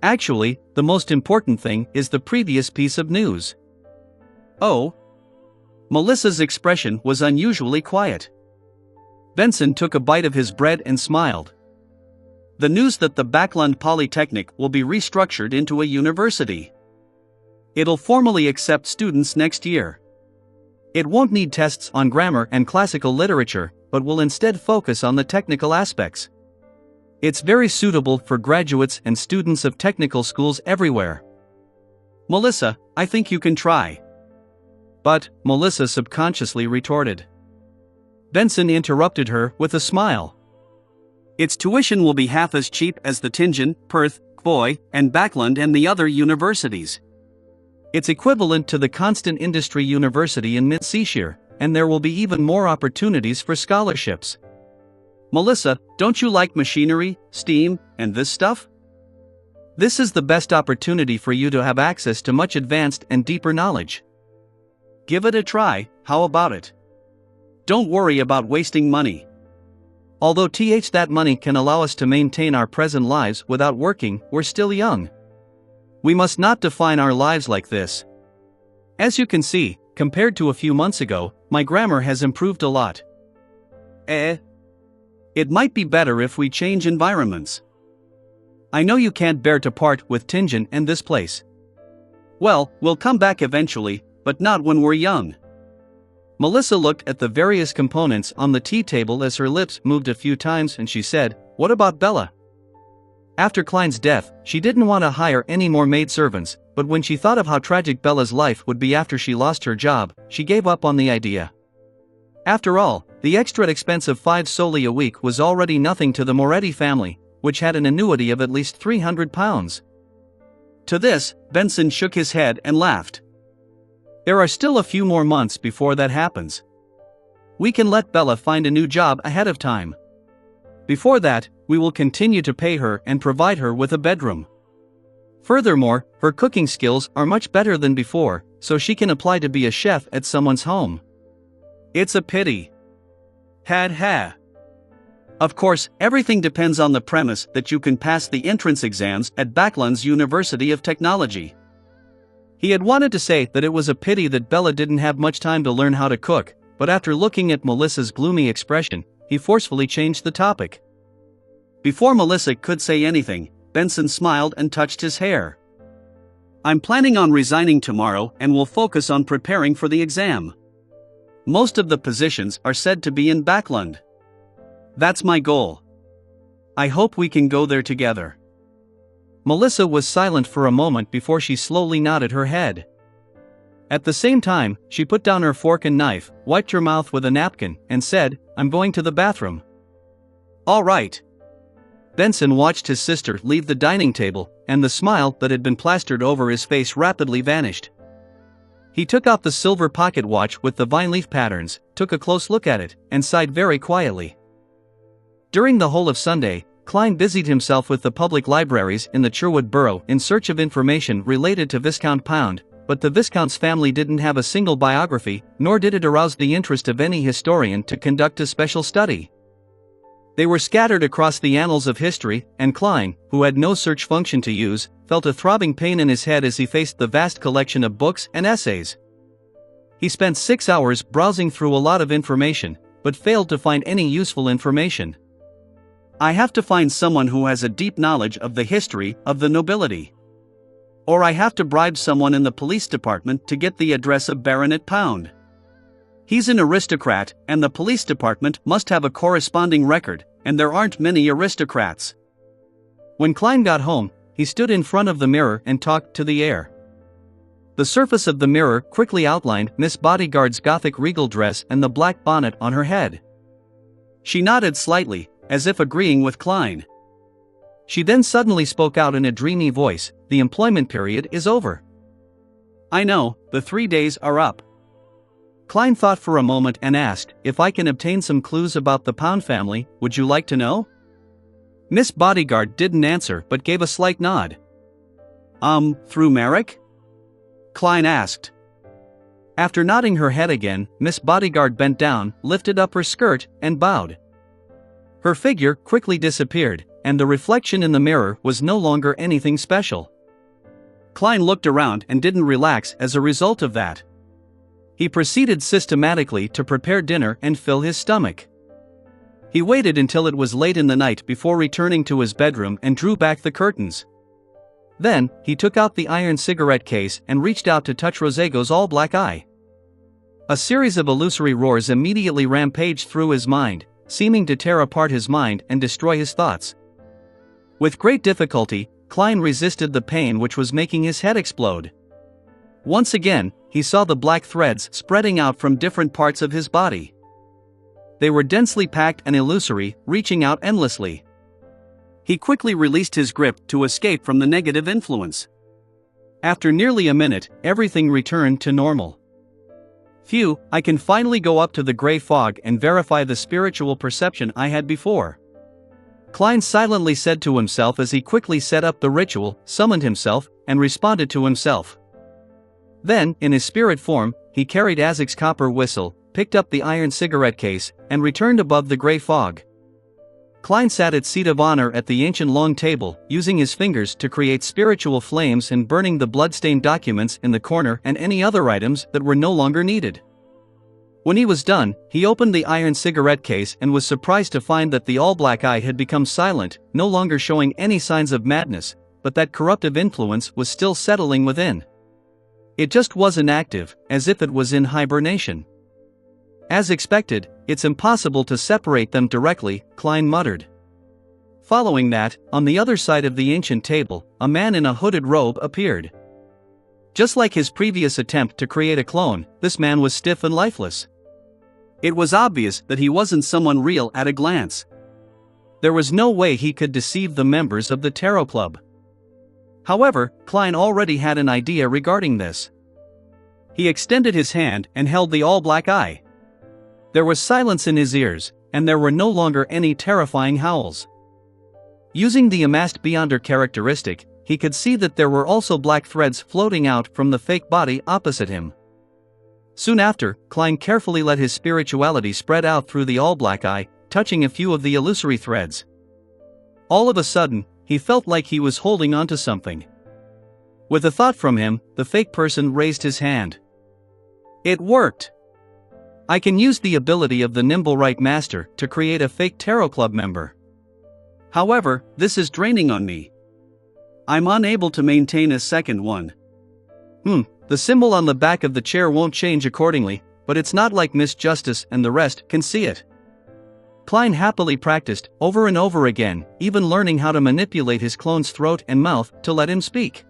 Actually, the most important thing is the previous piece of news." Oh? Melissa's expression was unusually quiet. Benson took a bite of his bread and smiled. The news that the Backlund Polytechnic will be restructured into a university. It'll formally accept students next year. It won't need tests on grammar and classical literature, but will instead focus on the technical aspects. It's very suitable for graduates and students of technical schools everywhere. Melissa, I think you can try. But, Melissa subconsciously retorted. Benson interrupted her with a smile. Its tuition will be half as cheap as the Tingen, Perth, Kvoi, and Backlund and the other universities. It's equivalent to the Constant Industry University in Mid-Seashire, and there will be even more opportunities for scholarships. Melissa, don't you like machinery, steam, and this stuff? This is the best opportunity for you to have access to much advanced and deeper knowledge. Give it a try, how about it? Don't worry about wasting money. Although that money can allow us to maintain our present lives without working, we're still young. We must not define our lives like this. As you can see, compared to a few months ago, my grammar has improved a lot. It might be better if we change environments. I know you can't bear to part with Tingen and this place. Well, we'll come back eventually, but not when we're young. Melissa looked at the various components on the tea table as her lips moved a few times and she said, "What about Bella?" After Klein's death, she didn't want to hire any more maidservants, but when she thought of how tragic Bella's life would be after she lost her job, she gave up on the idea. After all, the extra expense of 5 soldi a week was already nothing to the Moretti family, which had an annuity of at least £300. To this, Benson shook his head and laughed. There are still a few more months before that happens. We can let Bella find a new job ahead of time. Before that, we will continue to pay her and provide her with a bedroom. Furthermore, her cooking skills are much better than before, so she can apply to be a chef at someone's home. It's a pity. Ha. Of course, everything depends on the premise that you can pass the entrance exams at Backlund's University of Technology. He had wanted to say that it was a pity that Bella didn't have much time to learn how to cook, but after looking at Melissa's gloomy expression, he forcefully changed the topic. Before Melissa could say anything, Benson smiled and touched his hair. I'm planning on resigning tomorrow and will focus on preparing for the exam. Most of the positions are said to be in Backlund. That's my goal. I hope we can go there together. Melissa was silent for a moment before she slowly nodded her head. At the same time, she put down her fork and knife, wiped her mouth with a napkin, and said, I'm going to the bathroom. All right. Benson watched his sister leave the dining table, and the smile that had been plastered over his face rapidly vanished. He took out the silver pocket watch with the vine leaf patterns, took a close look at it, and sighed very quietly. During the whole of Sunday, Klein busied himself with the public libraries in the Sherwood Borough in search of information related to Viscount Pound, but the Viscount's family didn't have a single biography, nor did it arouse the interest of any historian to conduct a special study. They were scattered across the annals of history, and Klein, who had no search function to use, felt a throbbing pain in his head as he faced the vast collection of books and essays. He spent 6 hours browsing through a lot of information, but failed to find any useful information. I have to find someone who has a deep knowledge of the history of the nobility. Or I have to bribe someone in the police department to get the address of Baronet Pound. He's an aristocrat, and the police department must have a corresponding record, and there aren't many aristocrats. When Klein got home, he stood in front of the mirror and talked to the air. The surface of the mirror quickly outlined Miss Bodyguard's Gothic regal dress and the black bonnet on her head. She nodded slightly, as if agreeing with Klein. She then suddenly spoke out in a dreamy voice, the employment period is over. I know, the 3 days are up. Klein thought for a moment and asked, if I can obtain some clues about the Pound family, would you like to know? Miss Bodyguard didn't answer but gave a slight nod. Through Merrick? Klein asked. After nodding her head again, Miss Bodyguard bent down, lifted up her skirt, and bowed. Her figure quickly disappeared, and the reflection in the mirror was no longer anything special. Klein looked around and didn't relax as a result of that. He proceeded systematically to prepare dinner and fill his stomach. He waited until it was late in the night before returning to his bedroom and drew back the curtains. Then, he took out the iron cigarette case and reached out to touch Rosego's all-black eye. A series of illusory roars immediately rampaged through his mind, seeming to tear apart his mind and destroy his thoughts. With great difficulty, Klein resisted the pain which was making his head explode. Once again, he saw the black threads spreading out from different parts of his body. They were densely packed and illusory, reaching out endlessly. He quickly released his grip to escape from the negative influence. After nearly a minute, everything returned to normal. Phew, I can finally go up to the gray fog and verify the spiritual perception I had before. Klein silently said to himself as he quickly set up the ritual, summoned himself, and responded to himself. Then, in his spirit form, he carried Azek's copper whistle, picked up the iron cigarette case, and returned above the gray fog. Klein sat at seat of honor at the ancient long table, using his fingers to create spiritual flames and burning the blood-stained documents in the corner and any other items that were no longer needed. When he was done, he opened the iron cigarette case and was surprised to find that the all-black eye had become silent, no longer showing any signs of madness, but that corruptive influence was still settling within. It just wasn't active, as if it was in hibernation. As expected, it's impossible to separate them directly, Klein muttered. Following that, on the other side of the ancient table, a man in a hooded robe appeared. Just like his previous attempt to create a clone, this man was stiff and lifeless. It was obvious that he wasn't someone real at a glance. There was no way he could deceive the members of the Tarot Club. However, Klein already had an idea regarding this. He extended his hand and held the all-black eye. There was silence in his ears, and there were no longer any terrifying howls. Using the amassed beyonder characteristic, he could see that there were also black threads floating out from the fake body opposite him. Soon after, Klein carefully let his spirituality spread out through the all-black eye, touching a few of the illusory threads. All of a sudden, he felt like he was holding onto something. With a thought from him, the fake person raised his hand. It worked! I can use the ability of the Nimble Right Master to create a fake Tarot Club member. However, this is draining on me. I'm unable to maintain a second one. The symbol on the back of the chair won't change accordingly, but it's not like Miss Justice and the rest can see it. Klein happily practiced, over and over again, even learning how to manipulate his clone's throat and mouth to let him speak.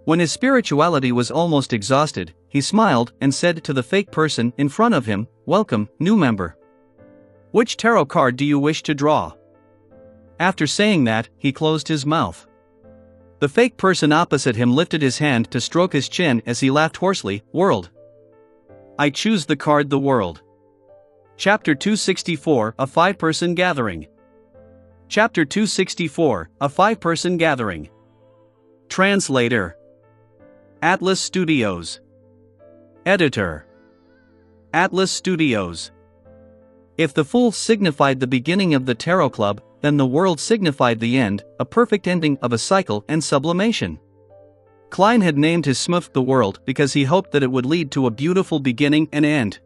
When his spirituality was almost exhausted, he smiled and said to the fake person in front of him, "Welcome, new member. Which tarot card do you wish to draw?" After saying that, he closed his mouth. The fake person opposite him lifted his hand to stroke his chin as he laughed hoarsely. "World. I choose the card the World." Chapter 264, A 5-Person Gathering. Chapter 264, A 5-Person Gathering. Translator. Atlas Studios. Editor. Atlas Studios. If the Fool signified the beginning of the Tarot Club, then the World signified the end, a perfect ending of a cycle and sublimation. Klein had named his Smurf the World because he hoped that it would lead to a beautiful beginning and end.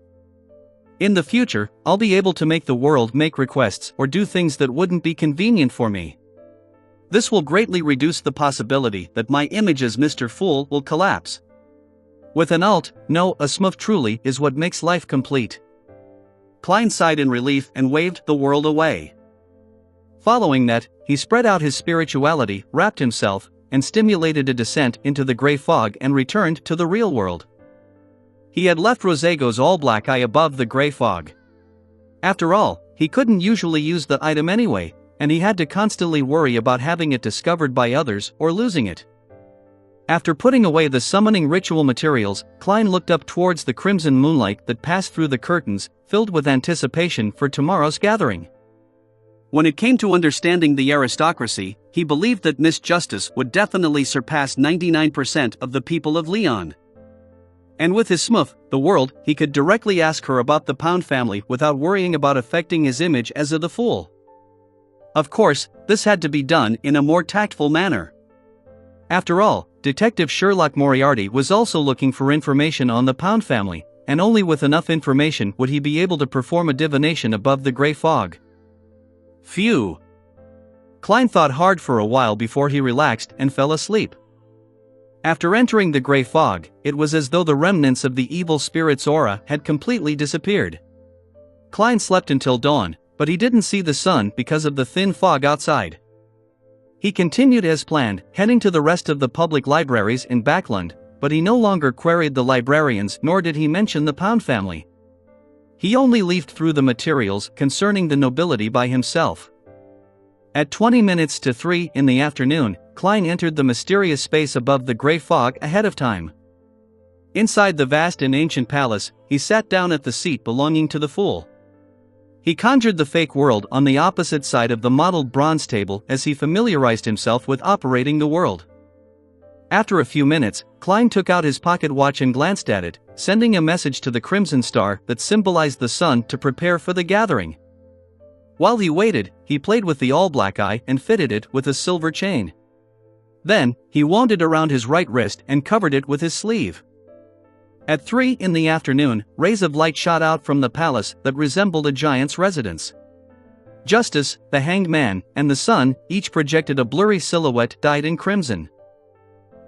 In the future, I'll be able to make the world make requests or do things that wouldn't be convenient for me. This will greatly reduce the possibility that my image as Mr. Fool will collapse. With an alt, no, a Smurf truly is what makes life complete. Klein sighed in relief and waved the world away. Following that, he spread out his spirituality, wrapped himself, and stimulated a descent into the gray fog and returned to the real world. He had left Rosego's all-black eye above the gray fog. After all, he couldn't usually use the item anyway, and he had to constantly worry about having it discovered by others or losing it. After putting away the summoning ritual materials, Klein looked up towards the crimson moonlight that passed through the curtains, filled with anticipation for tomorrow's gathering. When it came to understanding the aristocracy, he believed that Miss Justice would definitely surpass 99% of the people of Leon. And with his Smurf, the World, he could directly ask her about the Pound family without worrying about affecting his image as the Fool. Of course, this had to be done in a more tactful manner. After all, Detective Sherlock Moriarty was also looking for information on the Pound family, and only with enough information would he be able to perform a divination above the gray fog. Phew! Klein thought hard for a while before he relaxed and fell asleep. After entering the gray fog, it was as though the remnants of the evil spirit's aura had completely disappeared. Klein slept until dawn, but he didn't see the sun because of the thin fog outside. He continued as planned, heading to the rest of the public libraries in Backland, but he no longer queried the librarians nor did he mention the Pound family. He only leafed through the materials concerning the nobility by himself. At 20 minutes to 3 in the afternoon, Klein entered the mysterious space above the gray fog ahead of time. Inside the vast and ancient palace, he sat down at the seat belonging to the Fool. He conjured the fake world on the opposite side of the modeled bronze table as he familiarized himself with operating the world. After a few minutes, Klein took out his pocket watch and glanced at it, sending a message to the crimson star that symbolized the sun to prepare for the gathering. While he waited, he played with the all-black eye and fitted it with a silver chain. Then, he wound it around his right wrist and covered it with his sleeve. At 3 in the afternoon, rays of light shot out from the palace that resembled a giant's residence. Justice, the Hanged Man, and the sun, each projected a blurry silhouette dyed in crimson.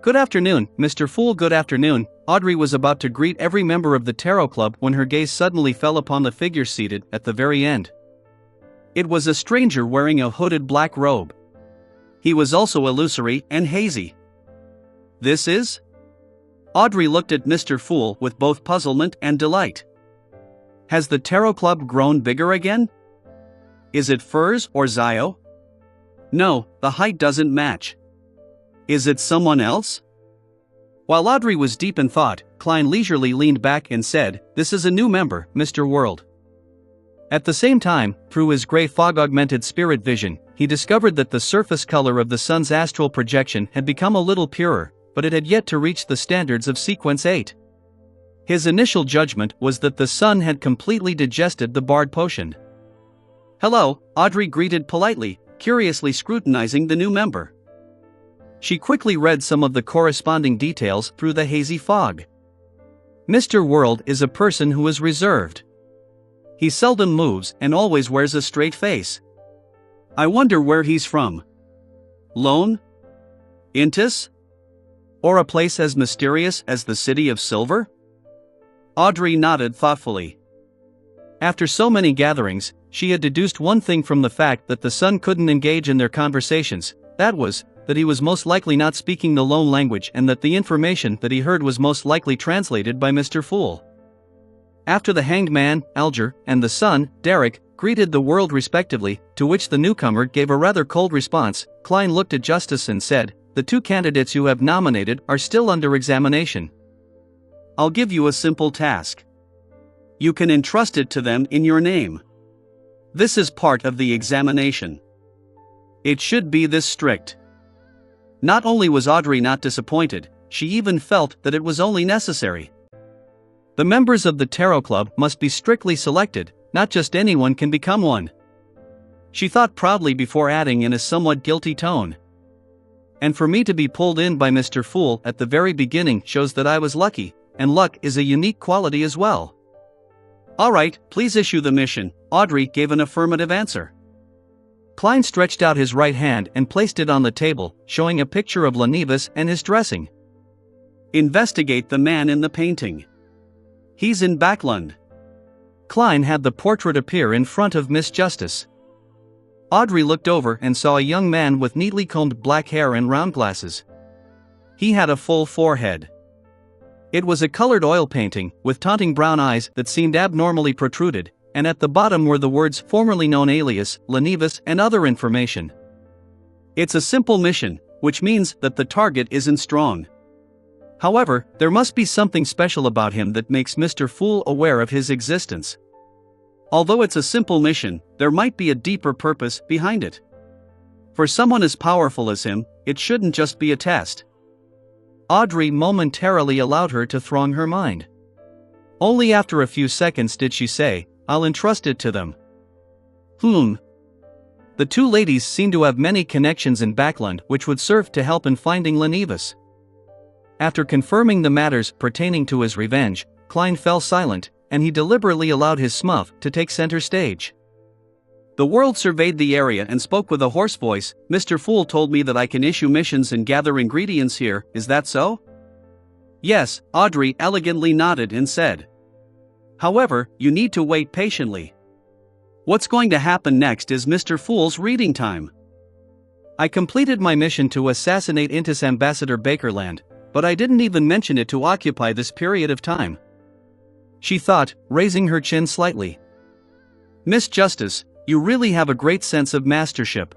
"Good afternoon, Mr. Fool." "Good afternoon." Audrey was about to greet every member of the Tarot Club when her gaze suddenly fell upon the figure seated at the very end. It was a stranger wearing a hooded black robe. He was also illusory and hazy. This is? Audrey looked at Mr. Fool with both puzzlement and delight. Has the Tarot Club grown bigger again? Is it Furs or Zio? No, the height doesn't match. Is it someone else? While Audrey was deep in thought, Klein leisurely leaned back and said, "This is a new member, Mr. World." At the same time, through his gray fog-augmented spirit vision, he discovered that the surface color of the sun's astral projection had become a little purer, but it had yet to reach the standards of Sequence 8. His initial judgment was that the sun had completely digested the barred potion. "Hello," Audrey greeted politely, curiously scrutinizing the new member. She quickly read some of the corresponding details through the hazy fog. Mr. World is a person who is reserved. He seldom moves and always wears a straight face. I wonder where he's from. Lone? Intis? Or a place as mysterious as the City of Silver? Audrey nodded thoughtfully. After so many gatherings, she had deduced one thing from the fact that the sun couldn't engage in their conversations, that was, that he was most likely not speaking the Lone language and that the information that he heard was most likely translated by Mr. Fool. After the Hanged Man, Alger, and the Sun, Derek, greeted the World respectively, to which the newcomer gave a rather cold response, Klein looked at Justice and said, "The two candidates you have nominated are still under examination. I'll give you a simple task. You can entrust it to them in your name. This is part of the examination. It should be this strict." Not only was Audrey not disappointed, she even felt that it was only necessary. The members of the Tarot Club must be strictly selected, not just anyone can become one. She thought proudly before adding in a somewhat guilty tone. And for me to be pulled in by Mr. Fool at the very beginning shows that I was lucky, and luck is a unique quality as well. All right, please issue the mission, Audrey gave an affirmative answer. Klein stretched out his right hand and placed it on the table, showing a picture of Lenivus and his dressing. Investigate the man in the painting. He's in Backland. Klein had the portrait appear in front of Miss Justice. Audrey looked over and saw a young man with neatly combed black hair and round glasses. He had a full forehead. It was a colored oil painting, with taunting brown eyes that seemed abnormally protruded, and at the bottom were the words formerly known alias, Lenivus, and other information. It's a simple mission, which means that the target isn't strong. However, there must be something special about him that makes Mr. Fool aware of his existence. Although it's a simple mission, there might be a deeper purpose behind it. For someone as powerful as him, it shouldn't just be a test. Audrey momentarily allowed her to throng her mind. Only after a few seconds did she say, "I'll entrust it to them." The two ladies seemed to have many connections in Backland which would serve to help in finding Lenivus. After confirming the matters pertaining to his revenge, Klein fell silent, and he deliberately allowed his smuff to take center stage. The World surveyed the area and spoke with a hoarse voice. "Mr. Fool told me that I can issue missions and gather ingredients here, is that so?" "Yes," Audrey elegantly nodded and said. "However, you need to wait patiently. What's going to happen next is Mr. Fool's reading time. I completed my mission to assassinate Intis Ambassador Bakerland, but I didn't even mention it to occupy this period of time," she thought, raising her chin slightly. "Miss Justice, you really have a great sense of mastership.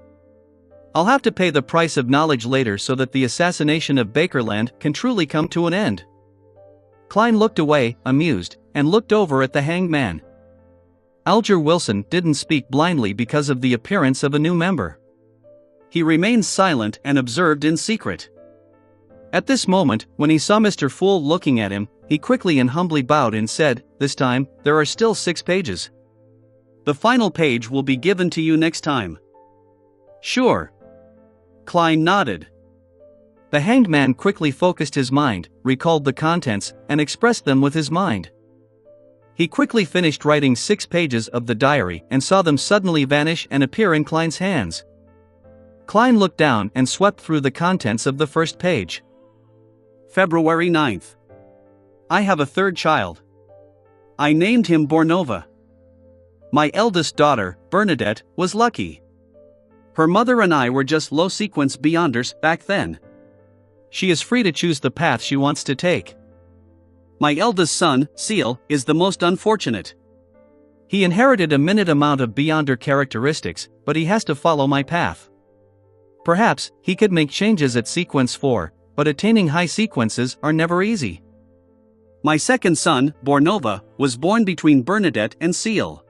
I'll have to pay the price of knowledge later so that the assassination of Bakerland can truly come to an end." Klein looked away, amused, and looked over at the Hanged Man. Alger Wilson didn't speak blindly because of the appearance of a new member. He remained silent and observed in secret. At this moment, when he saw Mr. Fool looking at him, he quickly and humbly bowed and said, "This time, there are still 6 pages. The final page will be given to you next time." "Sure." Klein nodded. The Hanged Man quickly focused his mind, recalled the contents, and expressed them with his mind. He quickly finished writing 6 pages of the diary and saw them suddenly vanish and appear in Klein's hands. Klein looked down and swept through the contents of the first page. February 9th. I have a third child. I named him Bornova. My eldest daughter, Bernadette, was lucky. Her mother and I were just low-sequence Beyonders back then. She is free to choose the path she wants to take. My eldest son, Seal, is the most unfortunate. He inherited a minute amount of Beyonder characteristics, but he has to follow my path. Perhaps he could make changes at sequence 4, but attaining high sequences are never easy. My second son, Bornova, was born between Bernadette and Seal.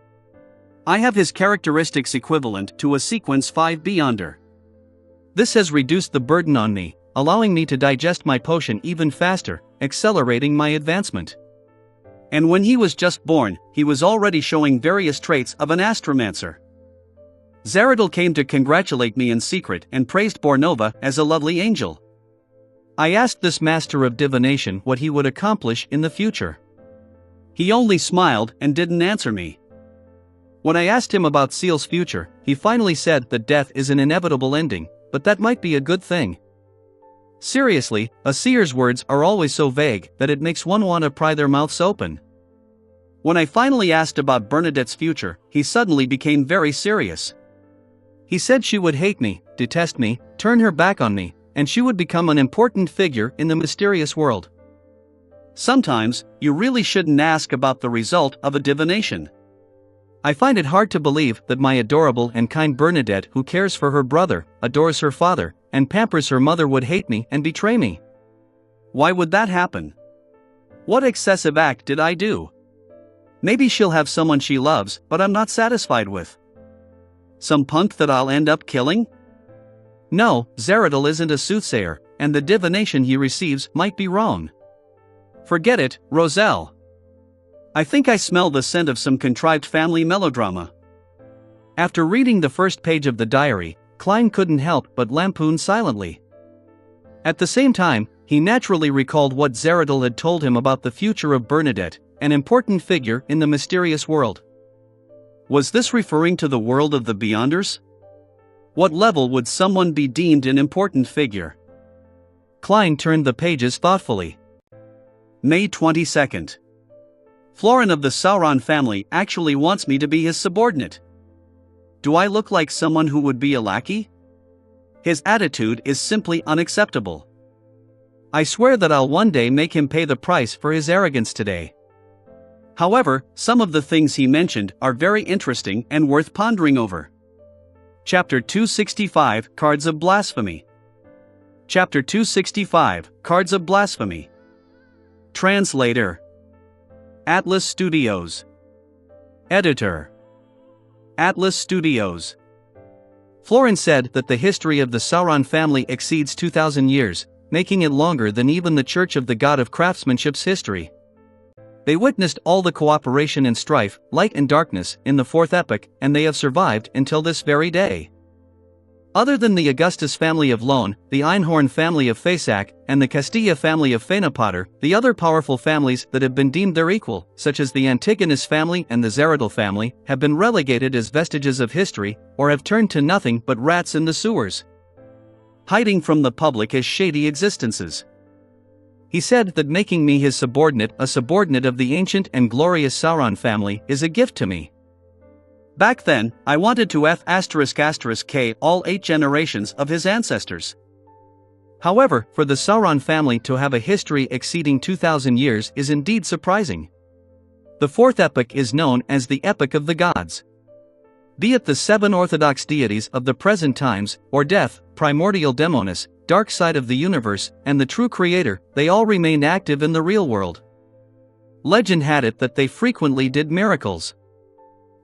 I have his characteristics equivalent to a sequence 5 Beyonder. This has reduced the burden on me, allowing me to digest my potion even faster, accelerating my advancement. And when he was just born, he was already showing various traits of an astromancer. Zaradil came to congratulate me in secret and praised Bornova as a lovely angel. I asked this master of divination what he would accomplish in the future. He only smiled and didn't answer me. When I asked him about Seal's future, he finally said that death is an inevitable ending, but that might be a good thing. Seriously, a seer's words are always so vague that it makes one want to pry their mouths open. When I finally asked about Bernadette's future, he suddenly became very serious. He said she would hate me, detest me, turn her back on me, and she would become an important figure in the mysterious world. Sometimes, you really shouldn't ask about the result of a divination. I find it hard to believe that my adorable and kind Bernadette, who cares for her brother, adores her father, and pampers her mother, would hate me and betray me. Why would that happen? What excessive act did I do? Maybe she'll have someone she loves, but I'm not satisfied with. Some punk that I'll end up killing? No, Zaradil isn't a soothsayer, and the divination he receives might be wrong. Forget it, Roselle. I think I smell the scent of some contrived family melodrama. After reading the first page of the diary, Klein couldn't help but lampoon silently. At the same time, he naturally recalled what Zaradil had told him about the future of Bernadette, an important figure in the mysterious world. Was this referring to the world of the Beyonders? What level would someone be deemed an important figure? Klein turned the pages thoughtfully. May 22nd. Florin of the Sauron family actually wants me to be his subordinate. Do I look like someone who would be a lackey? His attitude is simply unacceptable. I swear that I'll one day make him pay the price for his arrogance today. However, some of the things he mentioned are very interesting and worth pondering over. Chapter 265, Cards of Blasphemy. Chapter 265, Cards of Blasphemy. Translator: Atlas Studios. Editor: Atlas Studios. Florin said that the history of the Sauron family exceeds 2,000 years, making it longer than even the Church of the God of Craftsmanship's history. They witnessed all the cooperation and strife, light and darkness, in the Fourth Epoch, and they have survived until this very day. Other than the Augustus family of Lone, the Einhorn family of Faesac, and the Castilla family of Fenapotter, the other powerful families that have been deemed their equal, such as the Antigonus family and the Zaradil family, have been relegated as vestiges of history, or have turned to nothing but rats in the sewers, hiding from the public as shady existences. He said that making me his subordinate, a subordinate of the ancient and glorious Sauron family, is a gift to me. Back then, I wanted to F***K all 8 generations of his ancestors. However, for the Sauron family to have a history exceeding 2,000 years is indeed surprising. The Fourth Epoch is known as the Epoch of the Gods. Be it the 7 orthodox deities of the present times, or Death, Primordial Demonis, Dark Side of the Universe, and the True Creator, they all remained active in the real world. Legend had it that they frequently did miracles.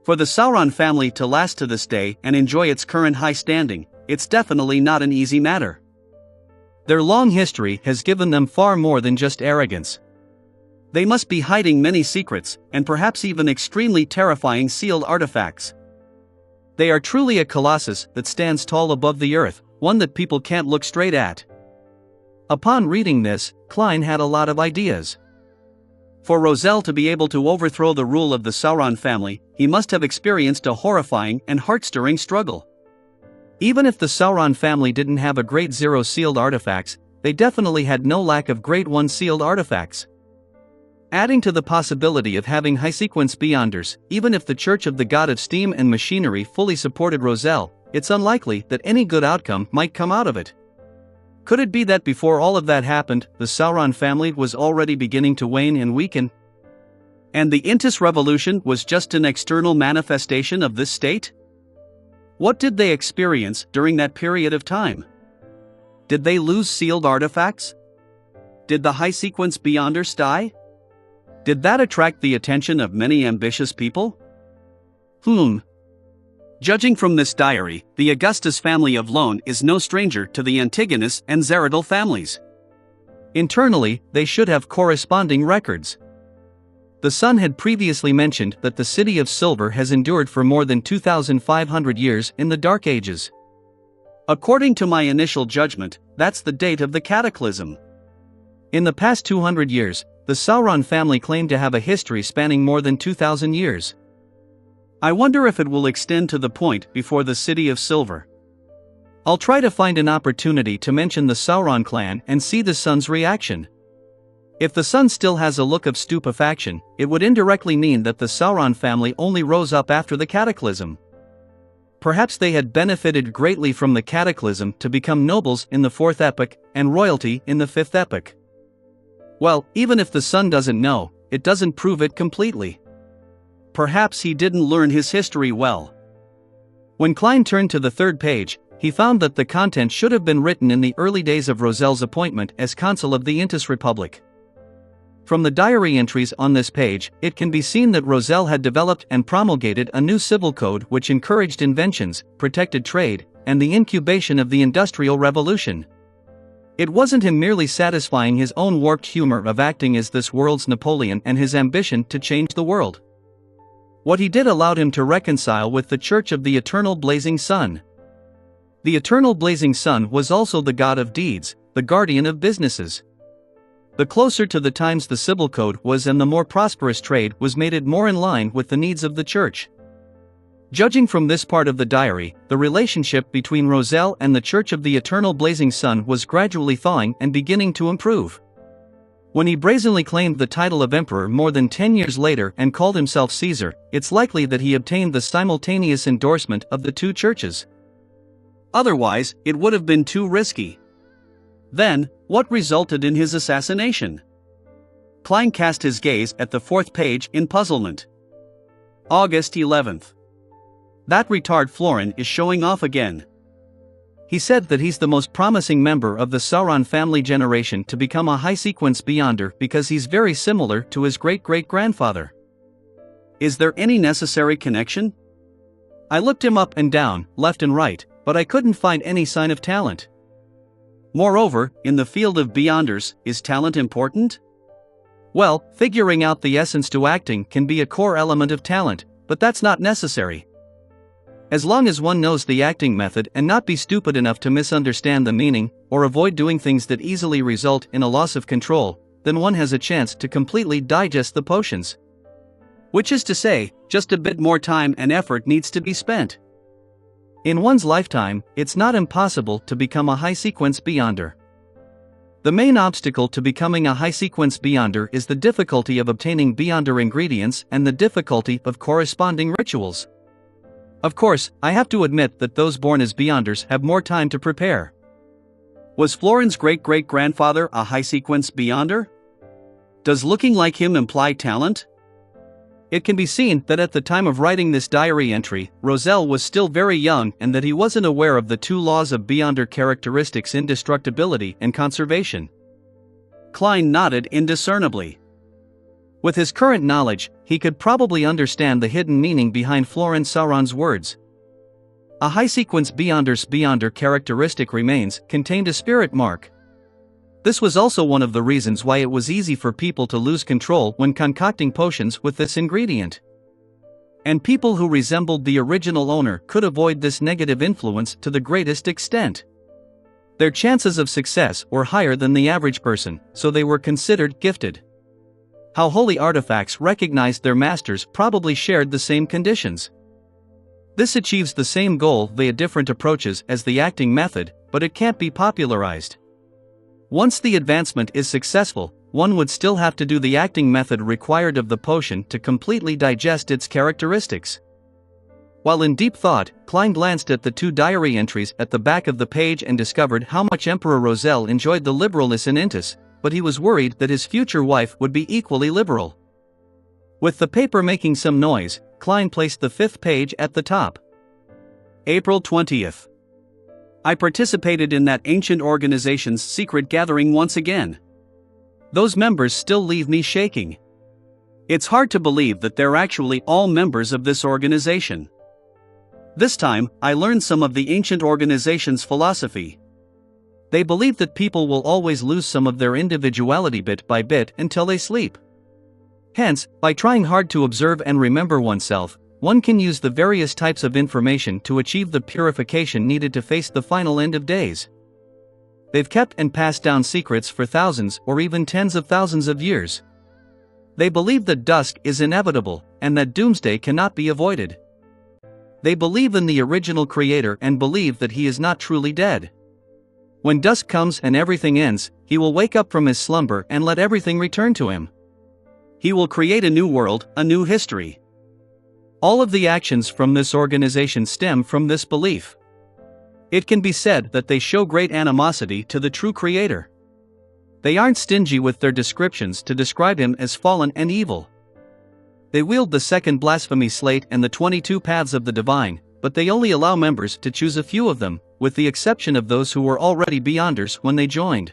For the Sauron family to last to this day and enjoy its current high standing, it's definitely not an easy matter. Their long history has given them far more than just arrogance. They must be hiding many secrets, and perhaps even extremely terrifying sealed artifacts. They are truly a colossus that stands tall above the earth, one that people can't look straight at. Upon reading this, Klein had a lot of ideas. For Roselle to be able to overthrow the rule of the Sauron family, he must have experienced a horrifying and heart-stirring struggle. Even if the Sauron family didn't have a great 0 sealed artifacts, they definitely had no lack of great 1 sealed artifacts. Adding to the possibility of having high-sequence beyonders, even if the Church of the God of Steam and Machinery fully supported Roselle, it's unlikely that any good outcome might come out of it. Could it be that before all of that happened, the Sauron family was already beginning to wane and weaken? And the Intis Revolution was just an external manifestation of this state? What did they experience during that period of time? Did they lose sealed artifacts? Did the high-sequence beyonders die? Did that attract the attention of many ambitious people? Judging from this diary, the Augustus family of Lone is no stranger to the Antigonus and Zeradal families. Internally, they should have corresponding records. The Sun had previously mentioned that the City of Silver has endured for more than 2,500 years in the Dark Ages. According to my initial judgment, that's the date of the Cataclysm. In the past 200 years, the Sauron family claimed to have a history spanning more than 2,000 years. I wonder if it will extend to the point before the City of Silver. I'll try to find an opportunity to mention the Sauron clan and see the Sun's reaction. If the Sun still has a look of stupefaction, it would indirectly mean that the Sauron family only rose up after the Cataclysm. Perhaps they had benefited greatly from the Cataclysm to become nobles in the Fourth Epoch and royalty in the Fifth Epoch. Well, even if the Sun doesn't know, it doesn't prove it completely. Perhaps he didn't learn his history well. When Klein turned to the third page, he found that the content should have been written in the early days of Roselle's appointment as consul of the Intis Republic. From the diary entries on this page, it can be seen that Roselle had developed and promulgated a new civil code which encouraged inventions, protected trade, and the incubation of the Industrial Revolution. It wasn't him merely satisfying his own warped humor of acting as this world's Napoleon and his ambition to change the world. What he did allowed him to reconcile with the Church of the Eternal Blazing Sun. The Eternal Blazing Sun was also the god of deeds, the guardian of businesses. The closer to the times the civil code was and the more prosperous trade was made it more in line with the needs of the Church. Judging from this part of the diary, the relationship between Roselle and the Church of the Eternal Blazing Sun was gradually thawing and beginning to improve. When he brazenly claimed the title of emperor more than 10 years later and called himself Caesar, it's likely that he obtained the simultaneous endorsement of the two churches. Otherwise, it would have been too risky. Then, what resulted in his assassination? Klein cast his gaze at the fourth page in puzzlement. August 11th. That retard Florin is showing off again. He said that he's the most promising member of the Sauron family generation to become a high-sequence beyonder because he's very similar to his great-great-grandfather. Is there any necessary connection? I looked him up and down, left and right, but I couldn't find any sign of talent. Moreover, in the field of beyonders, is talent important? Well, figuring out the essence to acting can be a core element of talent, but that's not necessary. As long as one knows the acting method and not be stupid enough to misunderstand the meaning, or avoid doing things that easily result in a loss of control, then one has a chance to completely digest the potions. Which is to say, just a bit more time and effort needs to be spent. In one's lifetime, it's not impossible to become a high-sequence beyonder. The main obstacle to becoming a high-sequence beyonder is the difficulty of obtaining beyonder ingredients and the difficulty of corresponding rituals. Of course, I have to admit that those born as beyonders have more time to prepare. Was Florin's great-great-grandfather a high-sequence beyonder? Does looking like him imply talent? It can be seen that at the time of writing this diary entry, Roselle was still very young and that he wasn't aware of the two laws of beyonder characteristics: indestructibility and conservation. Klein nodded indiscernibly. With his current knowledge, he could probably understand the hidden meaning behind Florin Sauron's words. A high-sequence beyonder's beyonder characteristic remains contained a spirit mark. This was also one of the reasons why it was easy for people to lose control when concocting potions with this ingredient. And people who resembled the original owner could avoid this negative influence to the greatest extent. Their chances of success were higher than the average person, so they were considered gifted. How holy artifacts recognized their masters probably shared the same conditions. This achieves the same goal via different approaches as the acting method, but it can't be popularized. Once the advancement is successful, one would still have to do the acting method required of the potion to completely digest its characteristics. While in deep thought, Klein glanced at the 2 diary entries at the back of the page and discovered how much Emperor Roselle enjoyed the liberalness in Intis, but he was worried that his future wife would be equally liberal. With the paper making some noise, Klein placed the 5th page at the top. April 20th. I participated in that ancient organization's secret gathering once again. Those members still leave me shaking. It's hard to believe that they're actually all members of this organization. This time, I learned some of the ancient organization's philosophy. They believe that people will always lose some of their individuality bit by bit until they sleep. Hence, by trying hard to observe and remember oneself, one can use the various types of information to achieve the purification needed to face the final end of days. They've kept and passed down secrets for thousands or even tens of thousands of years. They believe that dusk is inevitable, and that doomsday cannot be avoided. They believe in the original creator and believe that he is not truly dead. When dusk comes and everything ends, he will wake up from his slumber and let everything return to him. He will create a new world, a new history. All of the actions from this organization stem from this belief. It can be said that they show great animosity to the true creator. They aren't stingy with their descriptions to describe him as fallen and evil. They wield the 2nd blasphemy slate and the 22 paths of the divine, but they only allow members to choose a few of them, with the exception of those who were already beyonders when they joined.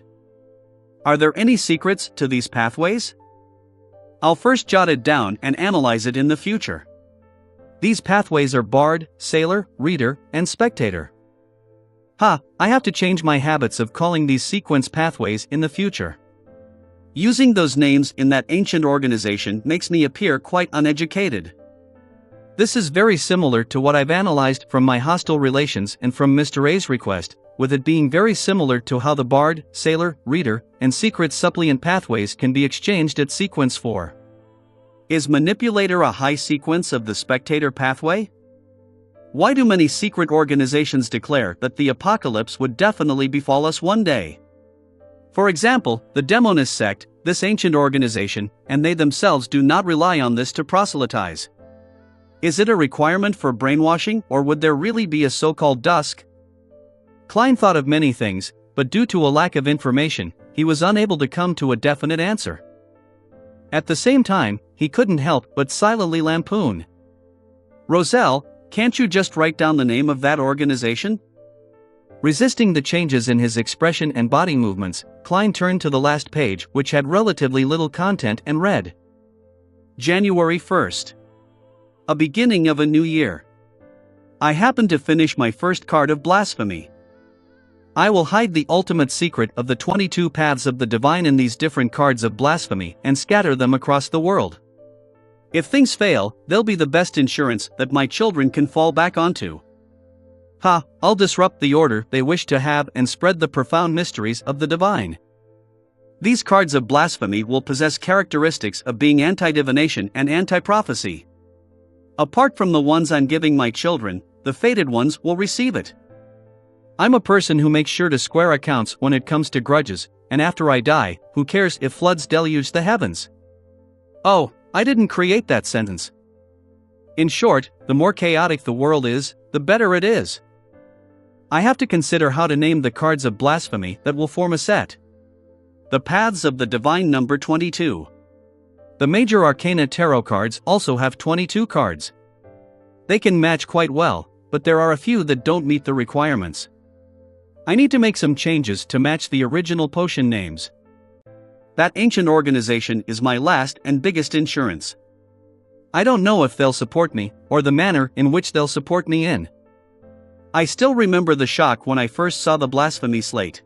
Are there any secrets to these pathways? I'll first jot it down and analyze it in the future. These pathways are Bard, Sailor, Reader, and Spectator. I have to change my habits of calling these sequence pathways in the future. Using those names in that ancient organization makes me appear quite uneducated. This is very similar to what I've analyzed from my hostile relations and from Mr. A's request, with it being very similar to how the Bard, Sailor, Reader, and Secret Suppliant pathways can be exchanged at Sequence 4. Is Manipulator a high sequence of the Spectator pathway? Why do many secret organizations declare that the apocalypse would definitely befall us one day? For example, the Demonist sect, this ancient organization, and they themselves do not rely on this to proselytize. Is it a requirement for brainwashing, or would there really be a so-called dusk? Klein thought of many things, but due to a lack of information, he was unable to come to a definite answer. At the same time, he couldn't help but silently lampoon. Roselle, can't you just write down the name of that organization? Resisting the changes in his expression and body movements, Klein turned to the last page, which had relatively little content, and read. January 1st. A beginning of a new year. I happened to finish my first card of blasphemy. I will hide the ultimate secret of the 22 paths of the divine in these different cards of blasphemy and scatter them across the world. If things fail, they'll be the best insurance that my children can fall back onto. I'll disrupt the order they wish to have and spread the profound mysteries of the divine. These cards of blasphemy will possess characteristics of being anti-divination and anti-prophecy. Apart from the ones I'm giving my children, the fated ones will receive it. I'm a person who makes sure to square accounts when it comes to grudges, and after I die, who cares if floods deluge the heavens? Oh, I didn't create that sentence. In short, the more chaotic the world is, the better it is. I have to consider how to name the cards of blasphemy that will form a set. The Paths of the Divine number 22. The Major Arcana Tarot cards also have 22 cards. They can match quite well, but there are a few that don't meet the requirements. I need to make some changes to match the original potion names. That ancient organization is my last and biggest insurance. I don't know if they'll support me, or the manner in which they'll support me in. I still remember the shock when I first saw the blasphemy slate.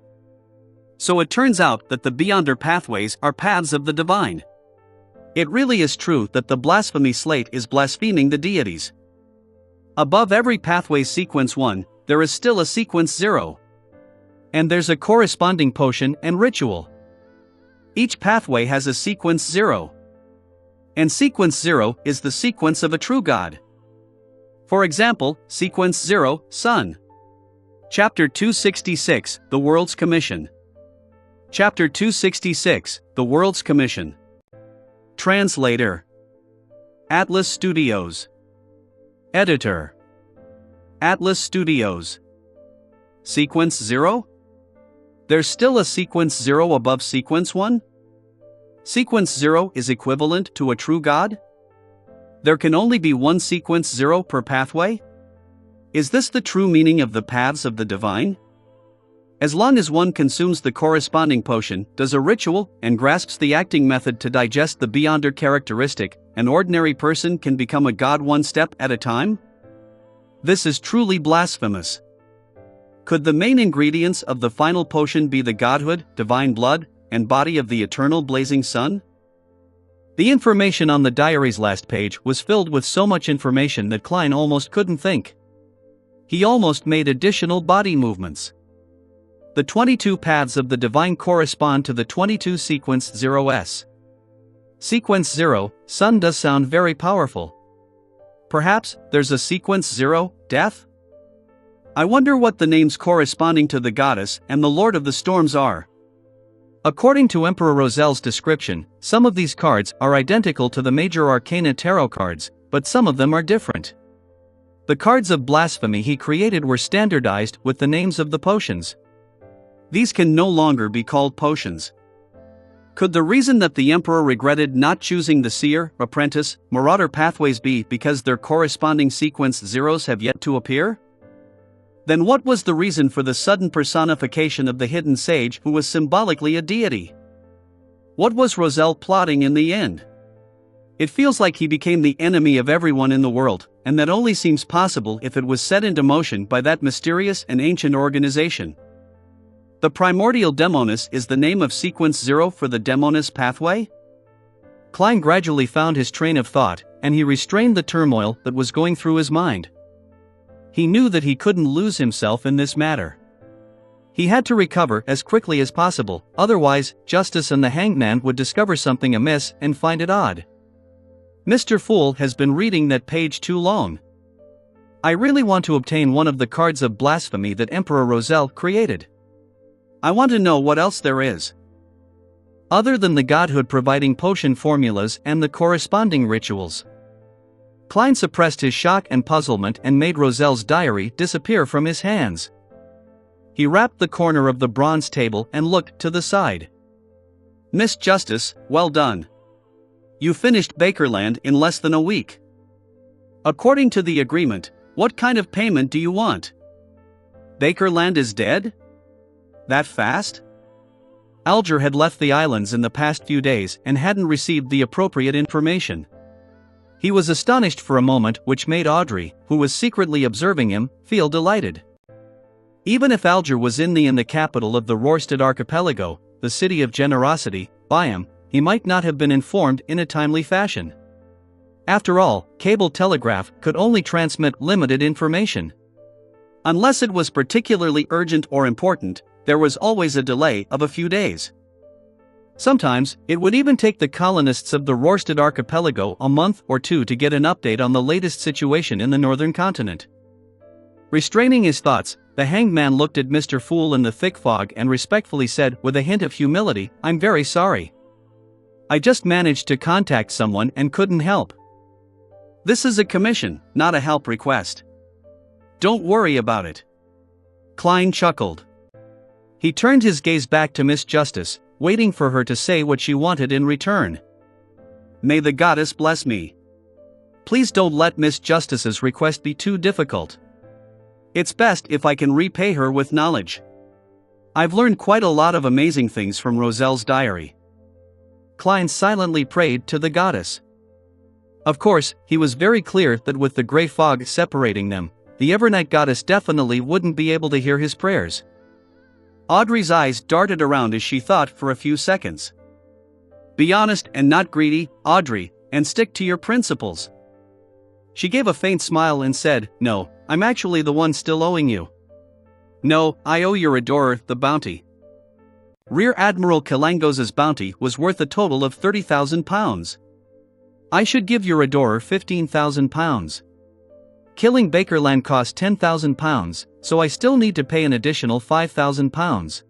So it turns out that the Beyonder pathways are paths of the divine. It really is true that the blasphemy slate is blaspheming the deities. Above every pathway sequence 1, there is still a sequence 0. And there's a corresponding potion and ritual. Each pathway has a sequence 0. And sequence 0 is the sequence of a true God. For example, sequence 0, Sun. Chapter 266, The World's Commission. Chapter 266, The World's Commission. Translator. Atlas Studios. Editor. Atlas Studios. Sequence 0? There's still a Sequence 0 above Sequence 1? Sequence 0 is equivalent to a true God? There can only be one Sequence 0 per pathway? Is this the true meaning of the paths of the divine? As long as one consumes the corresponding potion, does a ritual, and grasps the acting method to digest the beyonder characteristic, an ordinary person can become a god one step at a time? This is truly blasphemous. Could the main ingredients of the final potion be the godhood, divine blood, and body of the eternal blazing sun? The information on the diary's last page was filled with so much information that Klein almost couldn't think. He almost made additional body movements. The 22 paths of the divine correspond to the 22 Sequence 0s. Sequence 0, sun does sound very powerful. Perhaps there's a Sequence 0, death? I wonder what the names corresponding to the goddess and the lord of the storms are. According to Emperor Rozel's description, some of these cards are identical to the major arcana tarot cards, but some of them are different. The cards of blasphemy he created were standardized with the names of the potions. These can no longer be called potions. Could the reason that the Emperor regretted not choosing the Seer, Apprentice, Marauder pathways be because their corresponding Sequence 0s have yet to appear? Then what was the reason for the sudden personification of the hidden sage who was symbolically a deity? What was Rozel plotting in the end? It feels like he became the enemy of everyone in the world, and that only seems possible if it was set into motion by that mysterious and ancient organization. The primordial Demonis is the name of Sequence 0 for the Demonis pathway? Klein gradually found his train of thought, and he restrained the turmoil that was going through his mind. He knew that he couldn't lose himself in this matter. He had to recover as quickly as possible, otherwise, Justice and the Hanged Man would discover something amiss and find it odd. Mr. Fool has been reading that page too long. I really want to obtain one of the cards of blasphemy that Emperor Rozel created. I want to know what else there is. Other than the godhood providing potion formulas and the corresponding rituals. Klein suppressed his shock and puzzlement and made Rozel's diary disappear from his hands. He rapped the corner of the bronze table and looked to the side. Miss Justice, well done. You finished Bakerland in less than a week. According to the agreement, what kind of payment do you want? Bakerland is dead? That fast? Alger had left the islands in the past few days and hadn't received the appropriate information. He was astonished for a moment, which made Audrey, who was secretly observing him, feel delighted. Even if Alger was in the capital of the Rorstad archipelago, the city of generosity, Byam, he might not have been informed in a timely fashion. After all, cable telegraph could only transmit limited information. Unless it was particularly urgent or important, there was always a delay of a few days. Sometimes, it would even take the colonists of the Rorstad archipelago a month or two to get an update on the latest situation in the northern continent. Restraining his thoughts, the Hanged Man looked at Mr. Fool in the thick fog and respectfully said with a hint of humility, "I'm very sorry. I just managed to contact someone and couldn't help. This is a commission, not a help request. Don't worry about it." Klein chuckled. He turned his gaze back to Miss Justice, waiting for her to say what she wanted in return. May the goddess bless me. Please don't let Miss Justice's request be too difficult. It's best if I can repay her with knowledge. I've learned quite a lot of amazing things from Rozel's diary. Klein silently prayed to the goddess. Of course, he was very clear that with the gray fog separating them, the Evernight goddess definitely wouldn't be able to hear his prayers. Audrey's eyes darted around as she thought for a few seconds. Be honest and not greedy, Audrey, and stick to your principles. She gave a faint smile and said, No, I'm actually the one still owing you. No, I owe your adorer the bounty. Rear Admiral Kalangos's bounty was worth a total of £30,000. I should give your adorer £15,000. Killing Bakerland cost £10,000, so I still need to pay an additional £5,000.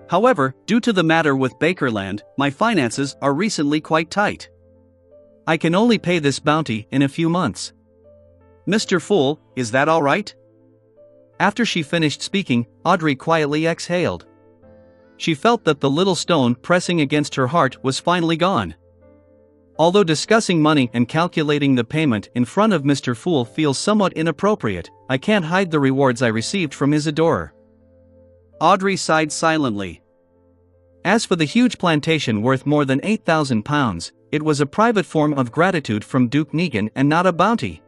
However, due to the matter with Bakerland, my finances are recently quite tight. I can only pay this bounty in a few months. Mr. Fool, is that all right? After she finished speaking, Audrey quietly exhaled. She felt that the little stone pressing against her heart was finally gone. Although discussing money and calculating the payment in front of Mr. Fool feels somewhat inappropriate, I can't hide the rewards I received from his adorer. Audrey sighed silently. As for the huge plantation worth more than £8,000, it was a private form of gratitude from Duke Negan and not a bounty.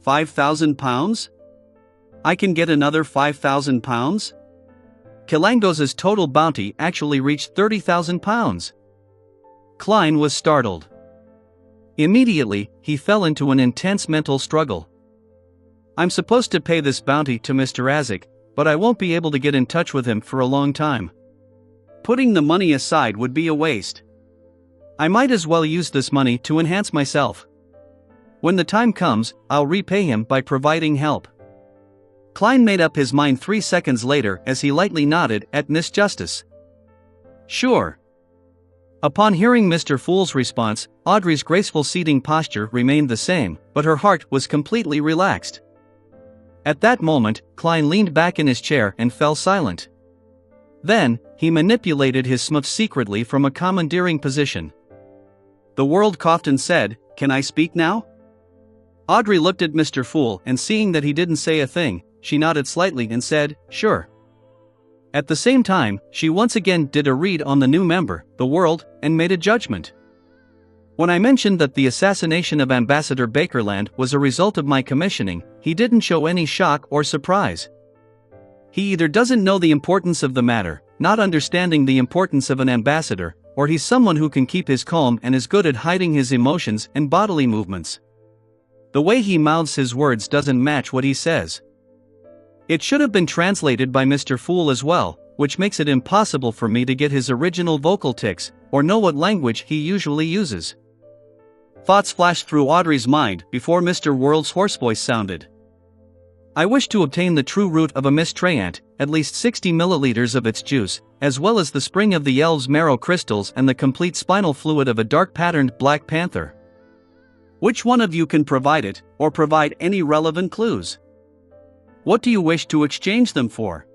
£5,000? I can get another £5,000? Kilangos's total bounty actually reached £30,000. Klein was startled. Immediately, he fell into an intense mental struggle. I'm supposed to pay this bounty to Mr. Isaac, but I won't be able to get in touch with him for a long time. Putting the money aside would be a waste. I might as well use this money to enhance myself. When the time comes, I'll repay him by providing help. Klein made up his mind 3 seconds later as he lightly nodded at Miss Justice. Sure. Upon hearing Mr. Fool's response, Audrey's graceful seating posture remained the same, but her heart was completely relaxed. At that moment, Klein leaned back in his chair and fell silent. Then, he manipulated his smurf secretly from a commandeering position. The world coughed and said, "Can I speak now?" Audrey looked at Mr. Fool and seeing that he didn't say a thing, she nodded slightly and said, "Sure." At the same time, she once again did a read on the new member, the world, and made a judgment. When I mentioned that the assassination of Ambassador Bakerland was a result of my commissioning, he didn't show any shock or surprise. He either doesn't know the importance of the matter, not understanding the importance of an ambassador, or he's someone who can keep his calm and is good at hiding his emotions and bodily movements. The way he mouths his words doesn't match what he says. It should have been translated by Mr. Fool as well, which makes it impossible for me to get his original vocal tics, or know what language he usually uses. Thoughts flashed through Audrey's mind before Mr. World's hoarse voice sounded. I wish to obtain the true root of a mistreant, at least 60 milliliters of its juice, as well as the spring of the elves' marrow crystals and the complete spinal fluid of a dark-patterned black panther. Which one of you can provide it, or provide any relevant clues? What do you wish to exchange them for?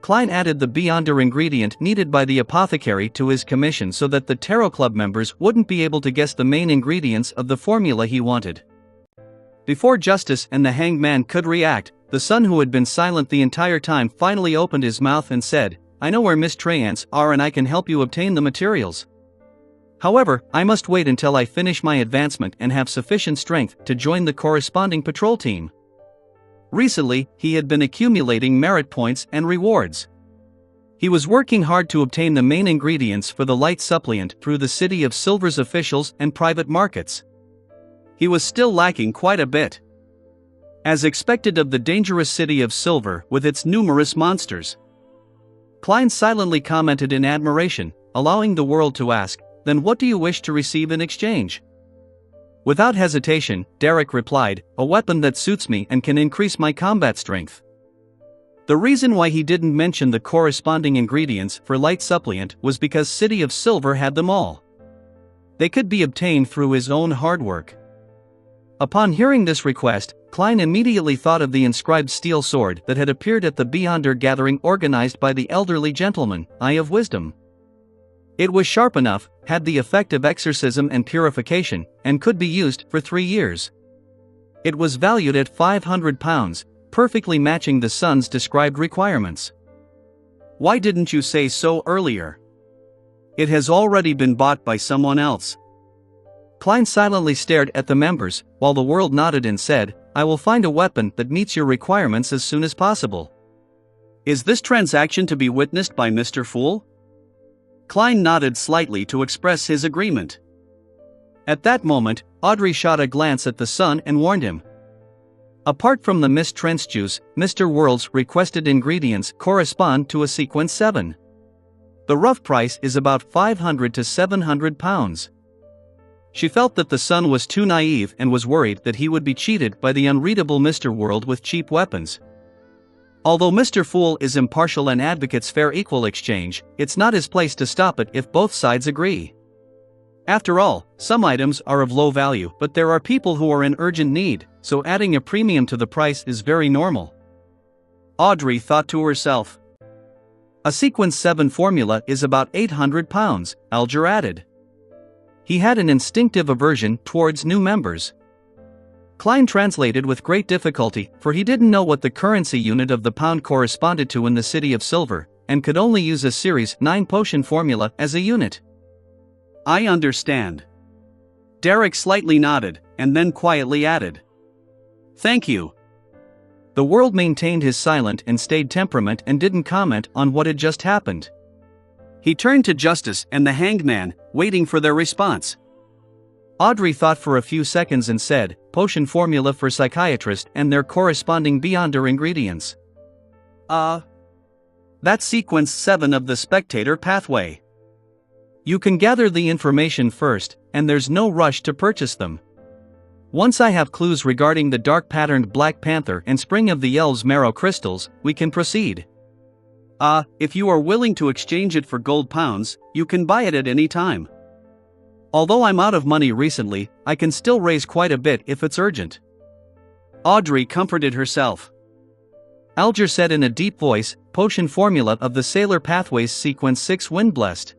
Klein added the Beyonder ingredient needed by the apothecary to his commission so that the Tarot Club members wouldn't be able to guess the main ingredients of the formula he wanted. Before Justice and the Hanged Man could react, the son who had been silent the entire time finally opened his mouth and said, "I know where mistreants are and I can help you obtain the materials. However, I must wait until I finish my advancement and have sufficient strength to join the corresponding patrol team." Recently, he had been accumulating merit points and rewards. He was working hard to obtain the main ingredients for the light supplement through the City of Silver's officials and private markets. He was still lacking quite a bit. As expected of the dangerous City of Silver with its numerous monsters. Klein silently commented in admiration, allowing the world to ask, "Then what do you wish to receive in exchange?" Without hesitation, Derek replied, "A weapon that suits me and can increase my combat strength." The reason why he didn't mention the corresponding ingredients for light supplement was because City of Silver had them all. They could be obtained through his own hard work. Upon hearing this request, Klein immediately thought of the inscribed steel sword that had appeared at the Beyonder gathering organized by the elderly gentleman, Eye of Wisdom. It was sharp enough, had the effect of exorcism and purification, and could be used for 3 years. It was valued at £500, perfectly matching the son's described requirements. Why didn't you say so earlier? It has already been bought by someone else. Klein silently stared at the members, while the world nodded and said, "I will find a weapon that meets your requirements as soon as possible." Is this transaction to be witnessed by Mr. Fool? Klein nodded slightly to express his agreement. At that moment, Audrey shot a glance at the son and warned him. Apart from the Miss Trent's juice, Mr. World's requested ingredients correspond to a sequence 7. The rough price is about £500 to £700. She felt that the son was too naive and was worried that he would be cheated by the unreadable Mr. World with cheap weapons. Although Mr. Fool is impartial and advocates fair equal exchange, it's not his place to stop it if both sides agree. After all, some items are of low value, but there are people who are in urgent need, so adding a premium to the price is very normal. Audrey thought to herself. A Sequence 7 formula is about £800, Alger added. He had an instinctive aversion towards new members. Klein translated with great difficulty, for he didn't know what the currency unit of the pound corresponded to in the City of Silver, and could only use a Series 9 potion formula as a unit. I understand. Derek slightly nodded, and then quietly added. Thank you. The world maintained his silent and staid temperament and didn't comment on what had just happened. He turned to Justice and the Hanged Man, waiting for their response. Audrey thought for a few seconds and said, potion formula for psychiatrist and their corresponding beyonder ingredients. That's Sequence 7 of the Spectator Pathway. You can gather the information first, and there's no rush to purchase them. Once I have clues regarding the dark-patterned Black Panther and Spring of the Elves marrow crystals, we can proceed. If you are willing to exchange it for gold pounds, you can buy it at any time. Although I'm out of money recently, I can still raise quite a bit if it's urgent. Audrey comforted herself. Alger said in a deep voice, potion formula of the Sailor Pathways Sequence 6 Windblessed.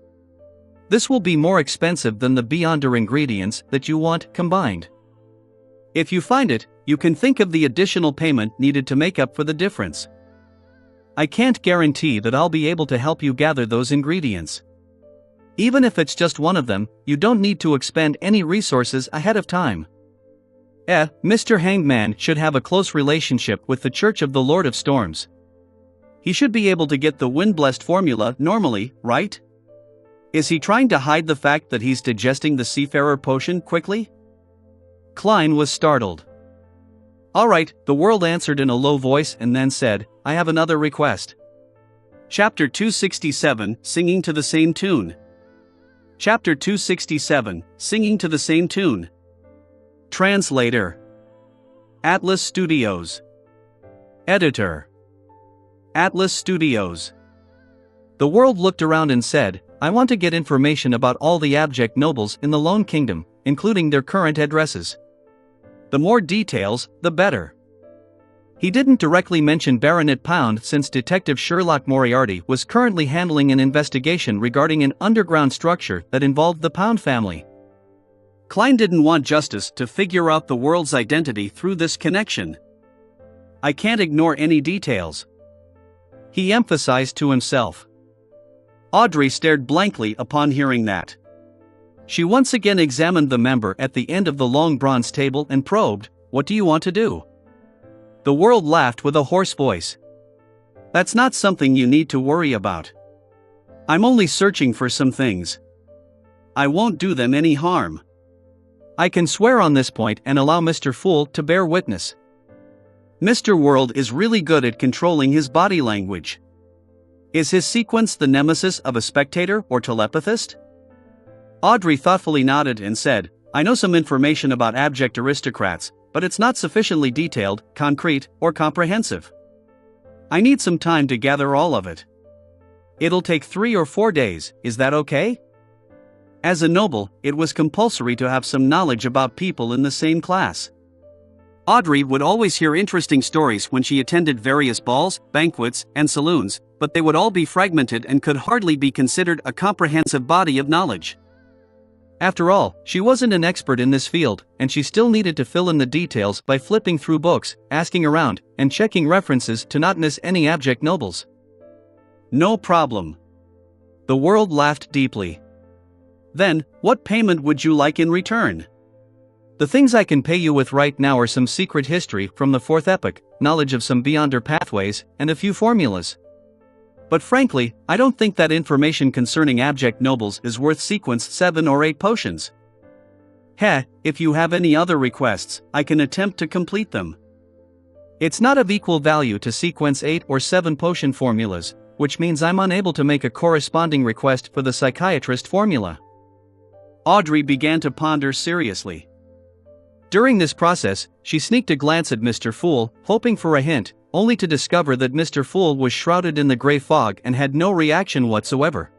This will be more expensive than the beyonder ingredients that you want combined. If you find it, you can think of the additional payment needed to make up for the difference. I can't guarantee that I'll be able to help you gather those ingredients. Even if it's just one of them, you don't need to expend any resources ahead of time. Mr. Hangman should have a close relationship with the Church of the Lord of Storms. He should be able to get the Windblessed formula normally, right? Is he trying to hide the fact that he's digesting the Seafarer potion quickly? Klein was startled. All right, the world answered in a low voice and then said, I have another request. Chapter 267, Singing to the Same Tune. Chapter 267, Singing to the Same Tune. Translator. Atlas Studios. Editor. Atlas Studios. The world looked around and said, I want to get information about all the abject nobles in the Lone Kingdom, including their current addresses. The more details, the better. He didn't directly mention Baronet Pound since Detective Sherlock Moriarty was currently handling an investigation regarding an underground structure that involved the Pound family. Klein didn't want Justice to figure out the world's identity through this connection. I can't ignore any details, he emphasized to himself. Audrey stared blankly upon hearing that. She once again examined the member at the end of the long bronze table and probed, What do you want to do? The world laughed with a hoarse voice. That's not something you need to worry about. I'm only searching for some things. I won't do them any harm. I can swear on this point and allow Mr. Fool to bear witness. Mr. World is really good at controlling his body language. Is his sequence the nemesis of a spectator or telepathist? Audrey thoughtfully nodded and said, I know some information about abject aristocrats, but it's not sufficiently detailed, concrete, or comprehensive. I need some time to gather all of it. It'll take 3 or 4 days, is that okay? As a noble, it was compulsory to have some knowledge about people in the same class. Audrey would always hear interesting stories when she attended various balls, banquets, and saloons, but they would all be fragmented and could hardly be considered a comprehensive body of knowledge. After all, she wasn't an expert in this field, and she still needed to fill in the details by flipping through books, asking around, and checking references to not miss any abject nobles. No problem. The world laughed deeply. Then, what payment would you like in return? The things I can pay you with right now are some secret history from the Fourth Epoch, knowledge of some beyonder pathways, and a few formulas. But frankly, I don't think that information concerning abject nobles is worth sequence 7 or 8 potions. If you have any other requests, I can attempt to complete them. It's not of equal value to sequence 8 or 7 potion formulas, which means I'm unable to make a corresponding request for the psychiatrist formula. Audrey began to ponder seriously. During this process, she sneaked a glance at Mr. Fool, hoping for a hint, only to discover that Mr. Fool was shrouded in the gray fog and had no reaction whatsoever.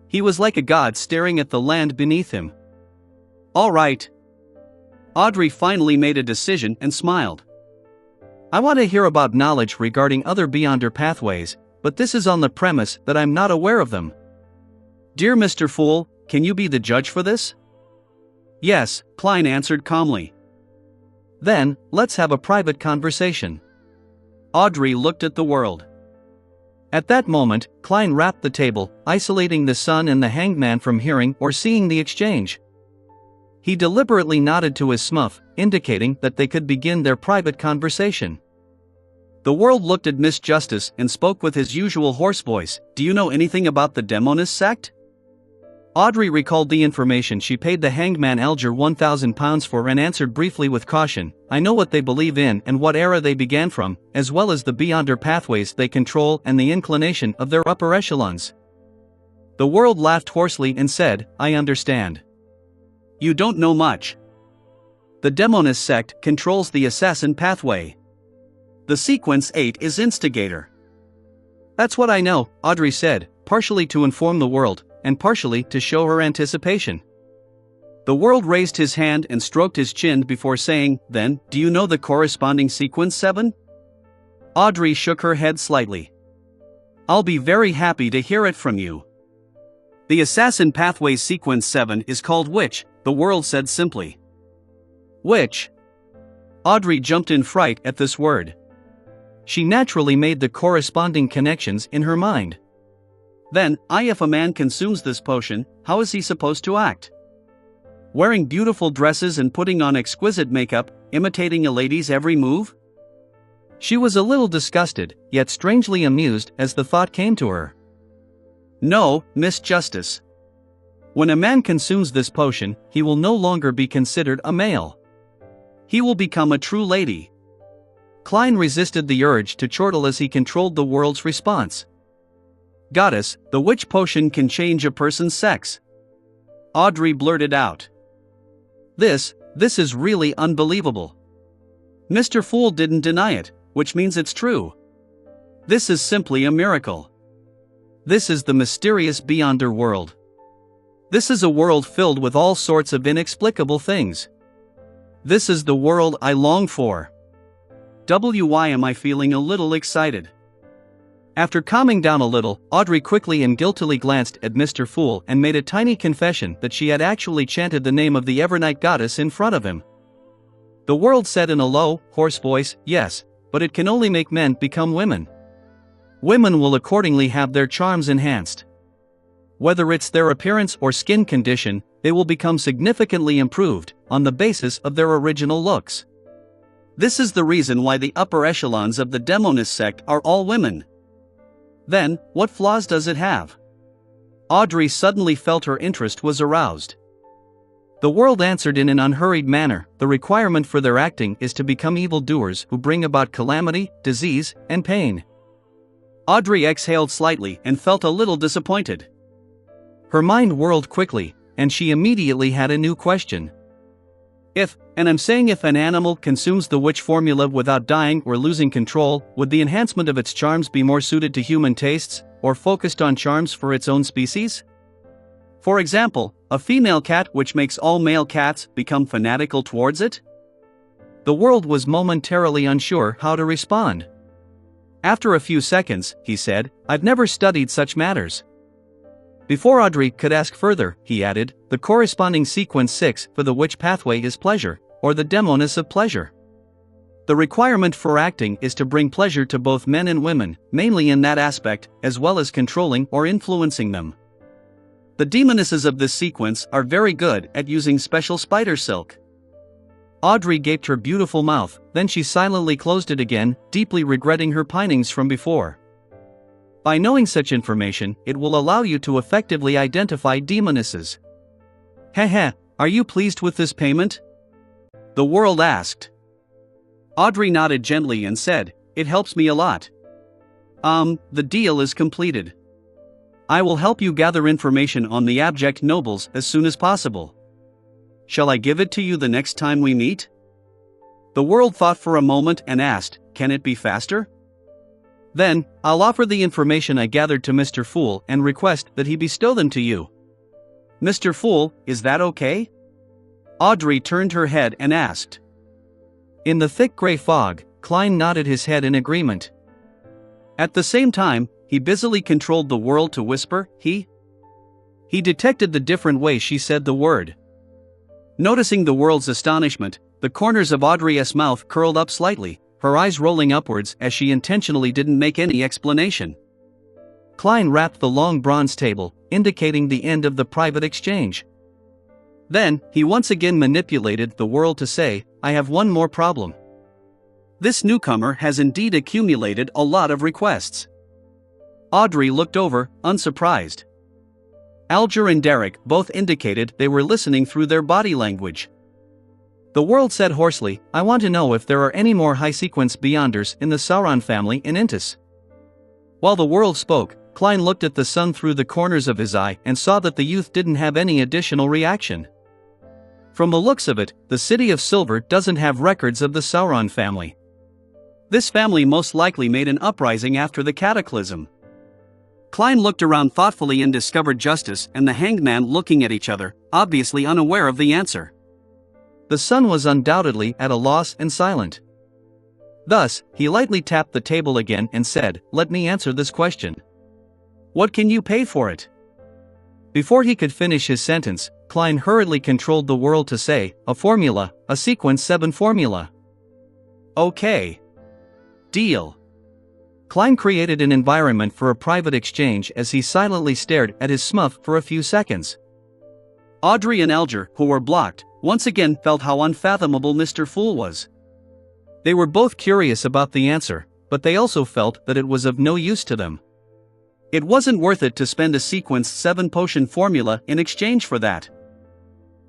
He was like a god staring at the land beneath him. "All right." Audrey finally made a decision and smiled. "I want to hear about knowledge regarding other Beyonder pathways, but this is on the premise that I'm not aware of them." "Dear Mr. Fool, can you be the judge for this?" "Yes," Klein answered calmly. "Then, let's have a private conversation." Audrey looked at the world. At that moment, Klein rapped the table, isolating the sun and the hanged man from hearing or seeing the exchange. He deliberately nodded to his smuff, indicating that they could begin their private conversation. The world looked at Miss Justice and spoke with his usual hoarse voice. "Do you know anything about the Demonist sect?" Audrey recalled the information she paid the hanged man Alger £1,000 for and answered briefly with caution. "I know what they believe in and what era they began from, as well as the Beyonder pathways they control and the inclination of their upper echelons." The world laughed hoarsely and said, "I understand. You don't know much. The Demonist sect controls the assassin pathway. The sequence 8 is instigator." "That's what I know," Audrey said, partially to inform the world, and partially to show her anticipation. The world raised his hand and stroked his chin before saying, "Then, do you know the corresponding sequence 7? Audrey shook her head slightly. "I'll be very happy to hear it from you." "The assassin pathway sequence 7 is called Witch," the world said simply. "Witch?" Audrey jumped in fright at this word. She naturally made the corresponding connections in her mind. "Then, if a man consumes this potion, how is he supposed to act? Wearing beautiful dresses and putting on exquisite makeup, imitating a lady's every move?" She was a little disgusted, yet strangely amused as the thought came to her. "No, Miss Justice. When a man consumes this potion, he will no longer be considered a male. He will become a true lady." Klein resisted the urge to chortle as he controlled the world's response. "Goddess, the witch potion can change a person's sex." Audrey blurted out. This is really unbelievable." Mr. Fool didn't deny it, which means it's true. This is simply a miracle. This is the mysterious Beyonder world. This is a world filled with all sorts of inexplicable things. This is the world I long for. Why am I feeling a little excited? After calming down a little, Audrey quickly and guiltily glanced at Mr. Fool and made a tiny confession that she had actually chanted the name of the Evernight goddess in front of him. The world said in a low, hoarse voice, "Yes, but it can only make men become women. Women will accordingly have their charms enhanced. Whether it's their appearance or skin condition, they will become significantly improved, on the basis of their original looks. This is the reason why the upper echelons of the Demonist sect are all women." "Then, what flaws does it have?" Audrey suddenly felt her interest was aroused. The world answered in an unhurried manner. "The requirement for their acting is to become evildoers who bring about calamity, disease, and pain." Audrey exhaled slightly and felt a little disappointed. Her mind whirled quickly, and she immediately had a new question. If an animal consumes the witch formula without dying or losing control, would the enhancement of its charms be more suited to human tastes, or focused on charms for its own species? For example, a female cat which makes all male cats become fanatical towards it? The world was momentarily unsure how to respond. After a few seconds, he said, "I've never studied such matters." Before Audrey could ask further, he added, "The corresponding sequence 6 for the witch pathway is pleasure, or the demoness of pleasure. The requirement for acting is to bring pleasure to both men and women, mainly in that aspect, as well as controlling or influencing them. The demonesses of this sequence are very good at using special spider silk." Audrey gaped her beautiful mouth, then she silently closed it again, deeply regretting her pinings from before. By knowing such information, it will allow you to effectively identify demonesses. "Heh, are you pleased with this payment?" the world asked. Audrey nodded gently and said, "It helps me a lot. The deal is completed. I will help you gather information on the abject nobles as soon as possible. Shall I give it to you the next time we meet?" The world thought for a moment and asked, can it be faster? Then, I'll offer the information I gathered to Mr. Fool and request that he bestow them to you. Mr. Fool, is that okay? Audrey turned her head and asked. In the thick gray fog, Klein nodded his head in agreement. At the same time, he busily controlled the world to whisper, He detected the different way she said the word. Noticing the world's astonishment, the corners of Audrey's mouth curled up slightly, her eyes rolling upwards as she intentionally didn't make any explanation. Klein rapped the long bronze table, indicating the end of the private exchange. Then, he once again manipulated the world to say, I have one more problem. This newcomer has indeed accumulated a lot of requests. Audrey looked over, unsurprised. Alger and Derek both indicated they were listening through their body language. The world said hoarsely, I want to know if there are any more high-sequence Beyonders in the Sauron family in Intis. While the world spoke, Klein looked at the sun through the corners of his eye and saw that the youth didn't have any additional reaction. From the looks of it, the City of Silver doesn't have records of the Sauron family. This family most likely made an uprising after the cataclysm. Klein looked around thoughtfully and discovered Justice and the Hanged Man looking at each other, obviously unaware of the answer. The sun was undoubtedly at a loss and silent. Thus, he lightly tapped the table again and said, Let me answer this question. What can you pay for it? Before he could finish his sentence, Klein hurriedly controlled the world to say, a formula, a sequence 7 formula. Okay. Deal. Klein created an environment for a private exchange as he silently stared at his smuff for a few seconds. Audrey and Alger, who were blocked, once again felt how unfathomable Mr. Fool was. They were both curious about the answer, but they also felt that it was of no use to them. It wasn't worth it to spend a sequence 7 potion formula in exchange for that.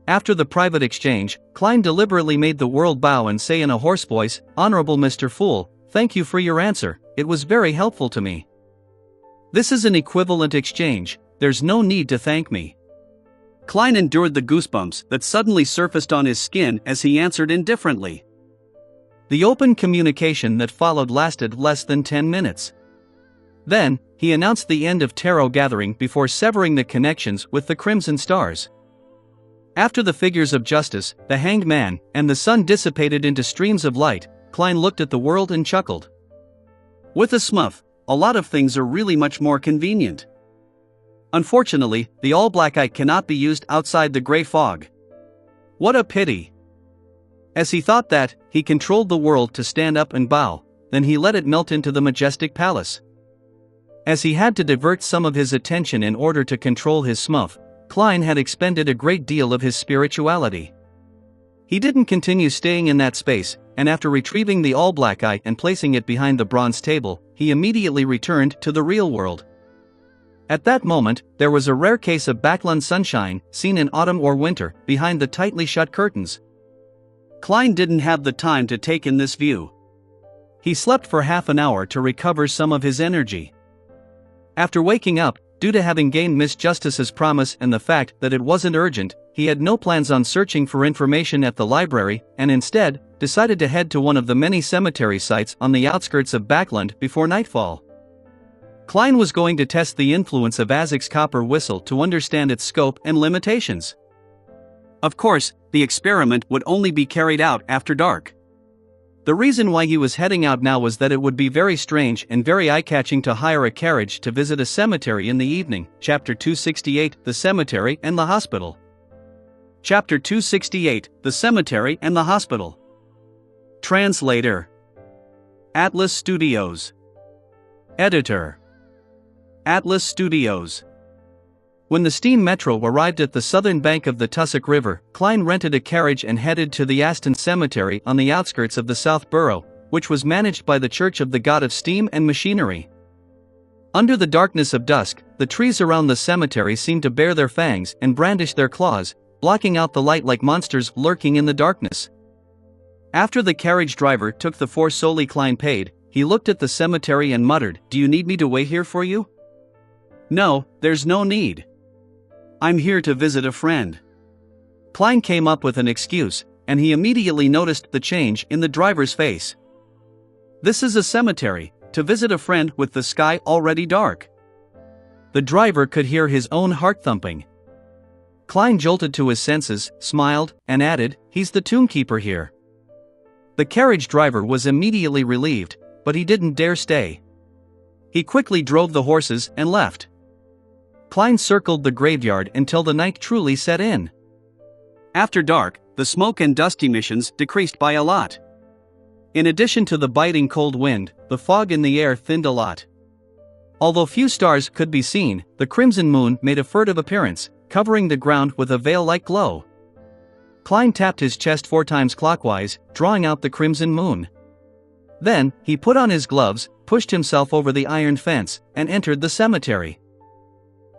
After the private exchange, Klein deliberately made the world bow and say in a hoarse voice, Honorable Mr. Fool, thank you for your answer, it was very helpful to me. This is an equivalent exchange, there's no need to thank me. Klein endured the goosebumps that suddenly surfaced on his skin as he answered indifferently. The open communication that followed lasted less than 10 minutes. Then, he announced the end of Tarot Gathering before severing the connections with the Crimson Stars. After the figures of Justice, the Hanged Man, and the sun dissipated into streams of light, Klein looked at the world and chuckled. With a smuff, a lot of things are really much more convenient. Unfortunately, the all-black eye cannot be used outside the gray fog. What a pity. As he thought that, he controlled the world to stand up and bow, then he let it melt into the majestic palace. As he had to divert some of his attention in order to control his smuff, Klein had expended a great deal of his spirituality. He didn't continue staying in that space, and after retrieving the all-black eye and placing it behind the bronze table, he immediately returned to the real world. At that moment, there was a rare case of Backlund sunshine, seen in autumn or winter, behind the tightly shut curtains. Klein didn't have the time to take in this view. He slept for half an hour to recover some of his energy. After waking up, due to having gained Miss Justice's promise and the fact that it wasn't urgent, he had no plans on searching for information at the library, and instead, decided to head to one of the many cemetery sites on the outskirts of Backlund before nightfall. Klein was going to test the influence of Azek's copper whistle to understand its scope and limitations. Of course, the experiment would only be carried out after dark. The reason why he was heading out now was that it would be very strange and very eye-catching to hire a carriage to visit a cemetery in the evening. Chapter 268, The Cemetery and the Hospital. Chapter 268, The Cemetery and the Hospital. Translator. Atlas Studios. Editor. Atlas Studios. When the steam metro arrived at the southern bank of the Tussock River, Klein rented a carriage and headed to the Aston Cemetery on the outskirts of the South Borough, which was managed by the Church of the God of Steam and Machinery. Under the darkness of dusk, the trees around the cemetery seemed to bare their fangs and brandish their claws, blocking out the light like monsters lurking in the darkness. After the carriage driver took the 4 soldi Klein paid, he looked at the cemetery and muttered, "Do you need me to wait here for you?" "No, there's no need. I'm here to visit a friend." Klein came up with an excuse, and he immediately noticed the change in the driver's face. This is a cemetery, to visit a friend with the sky already dark. The driver could hear his own heart thumping. Klein jolted to his senses, smiled, and added, "He's the tombkeeper here." The carriage driver was immediately relieved, but he didn't dare stay. He quickly drove the horses and left. Klein circled the graveyard until the night truly set in. After dark, the smoke and dust emissions decreased by a lot. In addition to the biting cold wind, the fog in the air thinned a lot. Although few stars could be seen, the crimson moon made a furtive appearance, covering the ground with a veil-like glow. Klein tapped his chest 4 times clockwise, drawing out the crimson moon. Then, he put on his gloves, pushed himself over the iron fence, and entered the cemetery.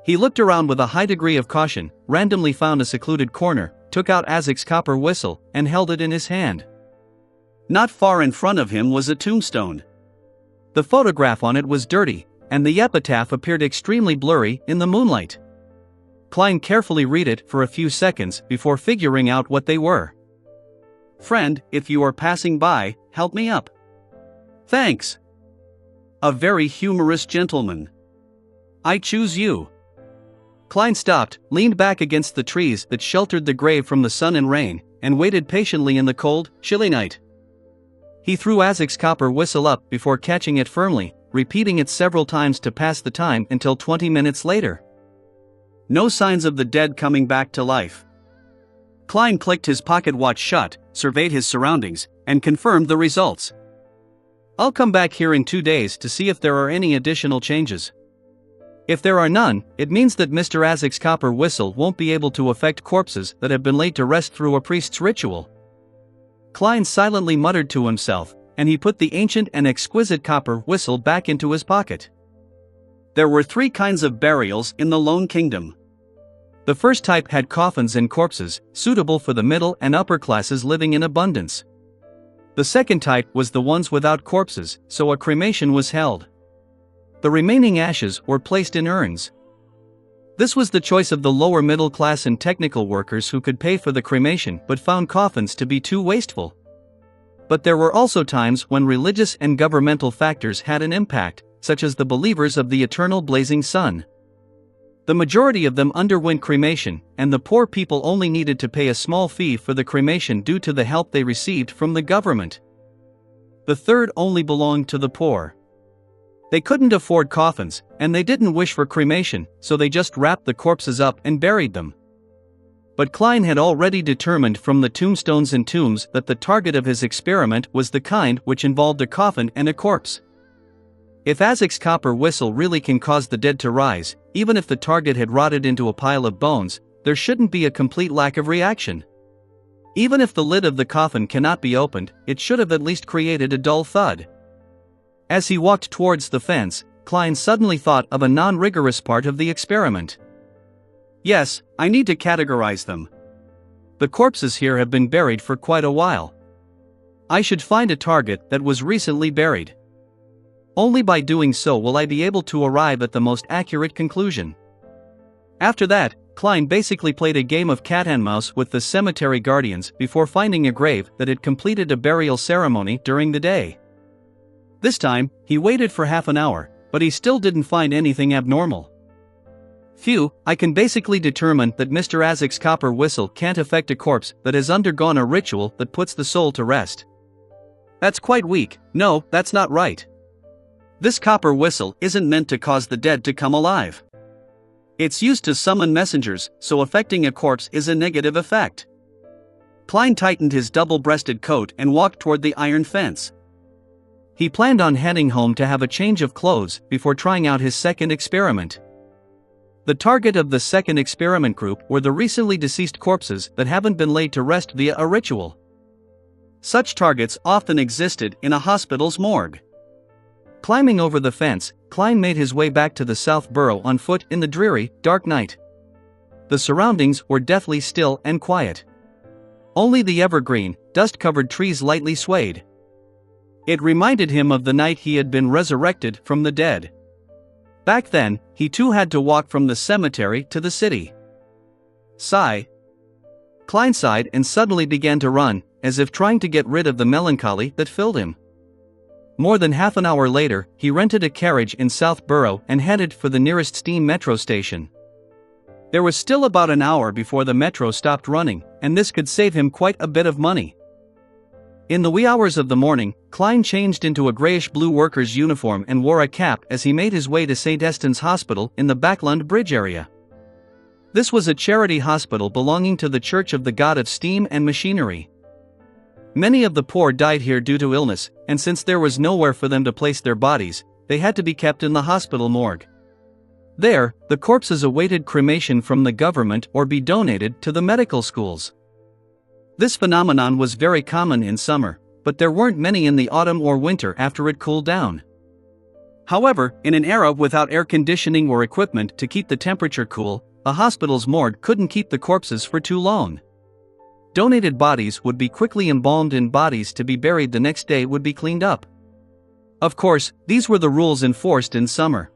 He looked around with a high degree of caution, randomly found a secluded corner, took out Azek's copper whistle, and held it in his hand. Not far in front of him was a tombstone. The photograph on it was dirty, and the epitaph appeared extremely blurry in the moonlight. Klein carefully read it for a few seconds before figuring out what they were. "Friend, if you are passing by, help me up." "Thanks. A very humorous gentleman. I choose you." Klein stopped, leaned back against the trees that sheltered the grave from the sun and rain, and waited patiently in the cold, chilly night. He threw Azek's copper whistle up before catching it firmly, repeating it several times to pass the time until 20 minutes later. No signs of the dead coming back to life. Klein clicked his pocket watch shut, surveyed his surroundings, and confirmed the results. "I'll come back here in 2 days to see if there are any additional changes. If there are none, it means that Mr. Azek's copper whistle won't be able to affect corpses that have been laid to rest through a priest's ritual." Klein silently muttered to himself, and he put the ancient and exquisite copper whistle back into his pocket. There were 3 kinds of burials in the Lone Kingdom. The first type had coffins and corpses, suitable for the middle and upper classes living in abundance. The second type was the ones without corpses, so a cremation was held. The remaining ashes were placed in urns. This was the choice of the lower middle class and technical workers who could pay for the cremation but found coffins to be too wasteful. But there were also times when religious and governmental factors had an impact, such as the believers of the eternal blazing sun. The majority of them underwent cremation, and the poor people only needed to pay a small fee for the cremation due to the help they received from the government. The third only belonged to the poor. They couldn't afford coffins, and they didn't wish for cremation, so they just wrapped the corpses up and buried them. But Klein had already determined from the tombstones and tombs that the target of his experiment was the kind which involved a coffin and a corpse. If Azek's copper whistle really can cause the dead to rise, even if the target had rotted into a pile of bones, there shouldn't be a complete lack of reaction. Even if the lid of the coffin cannot be opened, it should have at least created a dull thud. As he walked towards the fence, Klein suddenly thought of a non-rigorous part of the experiment. "Yes, I need to categorize them. The corpses here have been buried for quite a while. I should find a target that was recently buried. Only by doing so will I be able to arrive at the most accurate conclusion." After that, Klein basically played a game of cat and mouse with the cemetery guardians before finding a grave that had completed a burial ceremony during the day. This time, he waited for half an hour, but he still didn't find anything abnormal. "Phew, I can basically determine that Mr. Azek's copper whistle can't affect a corpse that has undergone a ritual that puts the soul to rest. That's quite weak. No, that's not right. This copper whistle isn't meant to cause the dead to come alive. It's used to summon messengers, so affecting a corpse is a negative effect." Klein tightened his double-breasted coat and walked toward the iron fence. He planned on heading home to have a change of clothes before trying out his second experiment. The target of the second experiment group were the recently deceased corpses that haven't been laid to rest via a ritual. Such targets often existed in a hospital's morgue. Climbing over the fence, Klein made his way back to the South Burrow on foot in the dreary, dark night. The surroundings were deathly still and quiet. Only the evergreen, dust-covered trees lightly swayed. It reminded him of the night he had been resurrected from the dead. Back then, he too had to walk from the cemetery to the city. Sigh. Klein sighed and suddenly began to run, as if trying to get rid of the melancholy that filled him. More than half an hour later, he rented a carriage in Southborough and headed for the nearest steam metro station. There was still about an hour before the metro stopped running, and this could save him quite a bit of money. In the wee hours of the morning, Klein changed into a grayish-blue worker's uniform and wore a cap as he made his way to St. Eston's Hospital in the Backland Bridge area. This was a charity hospital belonging to the Church of the God of Steam and Machinery. Many of the poor died here due to illness, and since there was nowhere for them to place their bodies, they had to be kept in the hospital morgue. There, the corpses awaited cremation from the government or be donated to the medical schools. This phenomenon was very common in summer, but there weren't many in the autumn or winter after it cooled down. However, in an era without air conditioning or equipment to keep the temperature cool, a hospital's morgue couldn't keep the corpses for too long. Donated bodies would be quickly embalmed and bodies to be buried the next day would be cleaned up. Of course, these were the rules enforced in summer.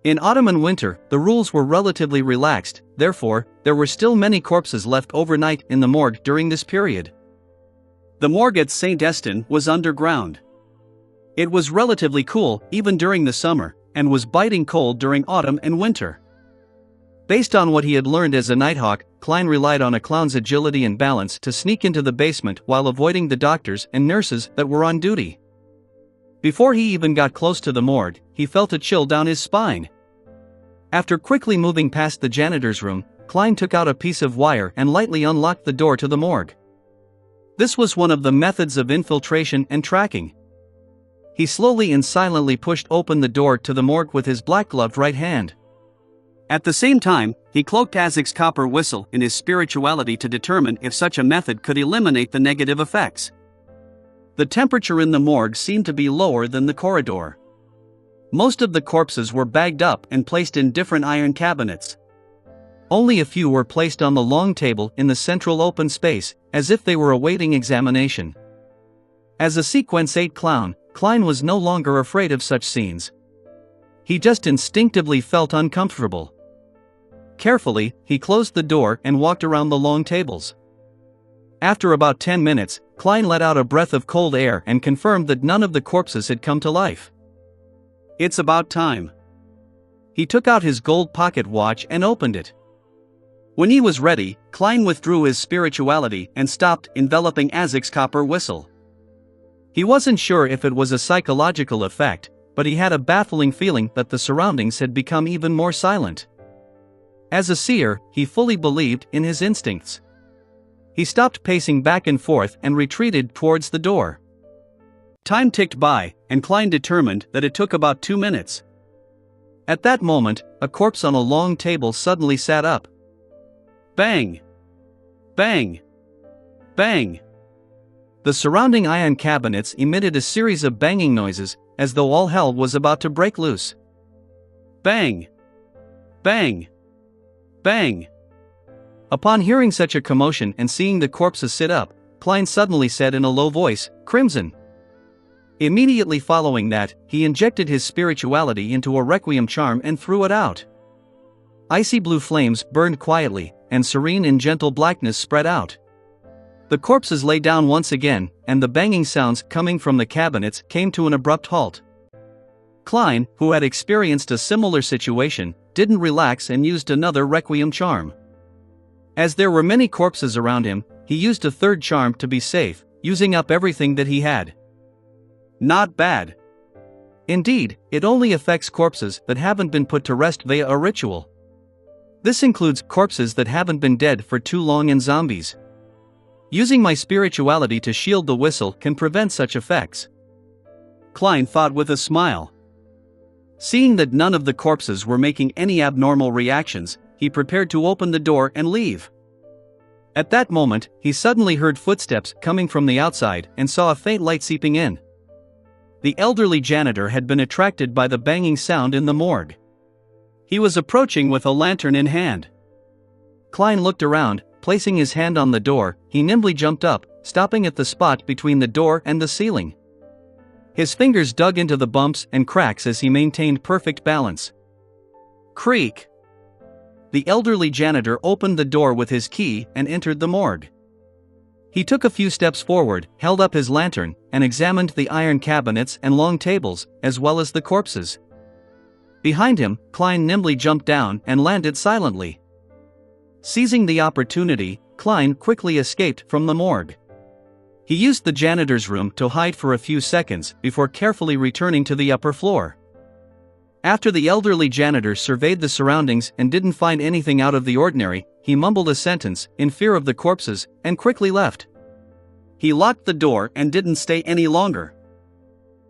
In autumn and winter, the rules were relatively relaxed, therefore, there were still many corpses left overnight in the morgue during this period. The morgue at St. Eston was underground. It was relatively cool, even during the summer, and was biting cold during autumn and winter. Based on what he had learned as a nighthawk, Klein relied on a clown's agility and balance to sneak into the basement while avoiding the doctors and nurses that were on duty. Before he even got close to the morgue, he felt a chill down his spine. After quickly moving past the janitor's room, Klein took out a piece of wire and lightly unlocked the door to the morgue. This was one of the methods of infiltration and tracking. He slowly and silently pushed open the door to the morgue with his black-gloved right hand. At the same time, he cloaked Isaac's copper whistle in his spirituality to determine if such a method could eliminate the negative effects. The temperature in the morgue seemed to be lower than the corridor. Most of the corpses were bagged up and placed in different iron cabinets. Only a few were placed on the long table in the central open space, as if they were awaiting examination. As a Sequence 8 clown, Klein was no longer afraid of such scenes. He just instinctively felt uncomfortable. Carefully, he closed the door and walked around the long tables. After about 10 minutes, Klein let out a breath of cold air and confirmed that none of the corpses had come to life. It's about time. He took out his gold pocket watch and opened it. When he was ready, Klein withdrew his spirituality and stopped enveloping Isaac's copper whistle. He wasn't sure if it was a psychological effect, but he had a baffling feeling that the surroundings had become even more silent. As a seer, he fully believed in his instincts. He stopped pacing back and forth and retreated towards the door. Time ticked by, and Klein determined that it took about 2 minutes. At that moment, a corpse on a long table suddenly sat up. Bang! Bang! Bang! The surrounding iron cabinets emitted a series of banging noises, as though all hell was about to break loose. Bang! Bang! Bang! Upon hearing such a commotion and seeing the corpses sit up, Klein suddenly said in a low voice, "Crimson." Immediately following that, he injected his spirituality into a requiem charm and threw it out. Icy blue flames burned quietly, and serene and gentle blackness spread out. The corpses lay down once again, and the banging sounds coming from the cabinets came to an abrupt halt. Klein, who had experienced a similar situation, didn't relax and used another requiem charm. As there were many corpses around him, he used a third charm to be safe, using up everything that he had. Not bad. Indeed, it only affects corpses that haven't been put to rest via a ritual. This includes corpses that haven't been dead for too long and zombies. Using my spirituality to shield the whistle can prevent such effects. Klein thought with a smile. Seeing that none of the corpses were making any abnormal reactions, he prepared to open the door and leave. At that moment, he suddenly heard footsteps coming from the outside and saw a faint light seeping in. The elderly janitor had been attracted by the banging sound in the morgue. He was approaching with a lantern in hand. Klein looked around, placing his hand on the door, he nimbly jumped up, stopping at the spot between the door and the ceiling. His fingers dug into the bumps and cracks as he maintained perfect balance. Creak! The elderly janitor opened the door with his key and entered the morgue. He took a few steps forward, held up his lantern, and examined the iron cabinets and long tables, as well as the corpses. Behind him, Klein nimbly jumped down and landed silently. Seizing the opportunity, Klein quickly escaped from the morgue. He used the janitor's room to hide for a few seconds before carefully returning to the upper floor. After the elderly janitor surveyed the surroundings and didn't find anything out of the ordinary, he mumbled a sentence, in fear of the corpses, and quickly left. He locked the door and didn't stay any longer.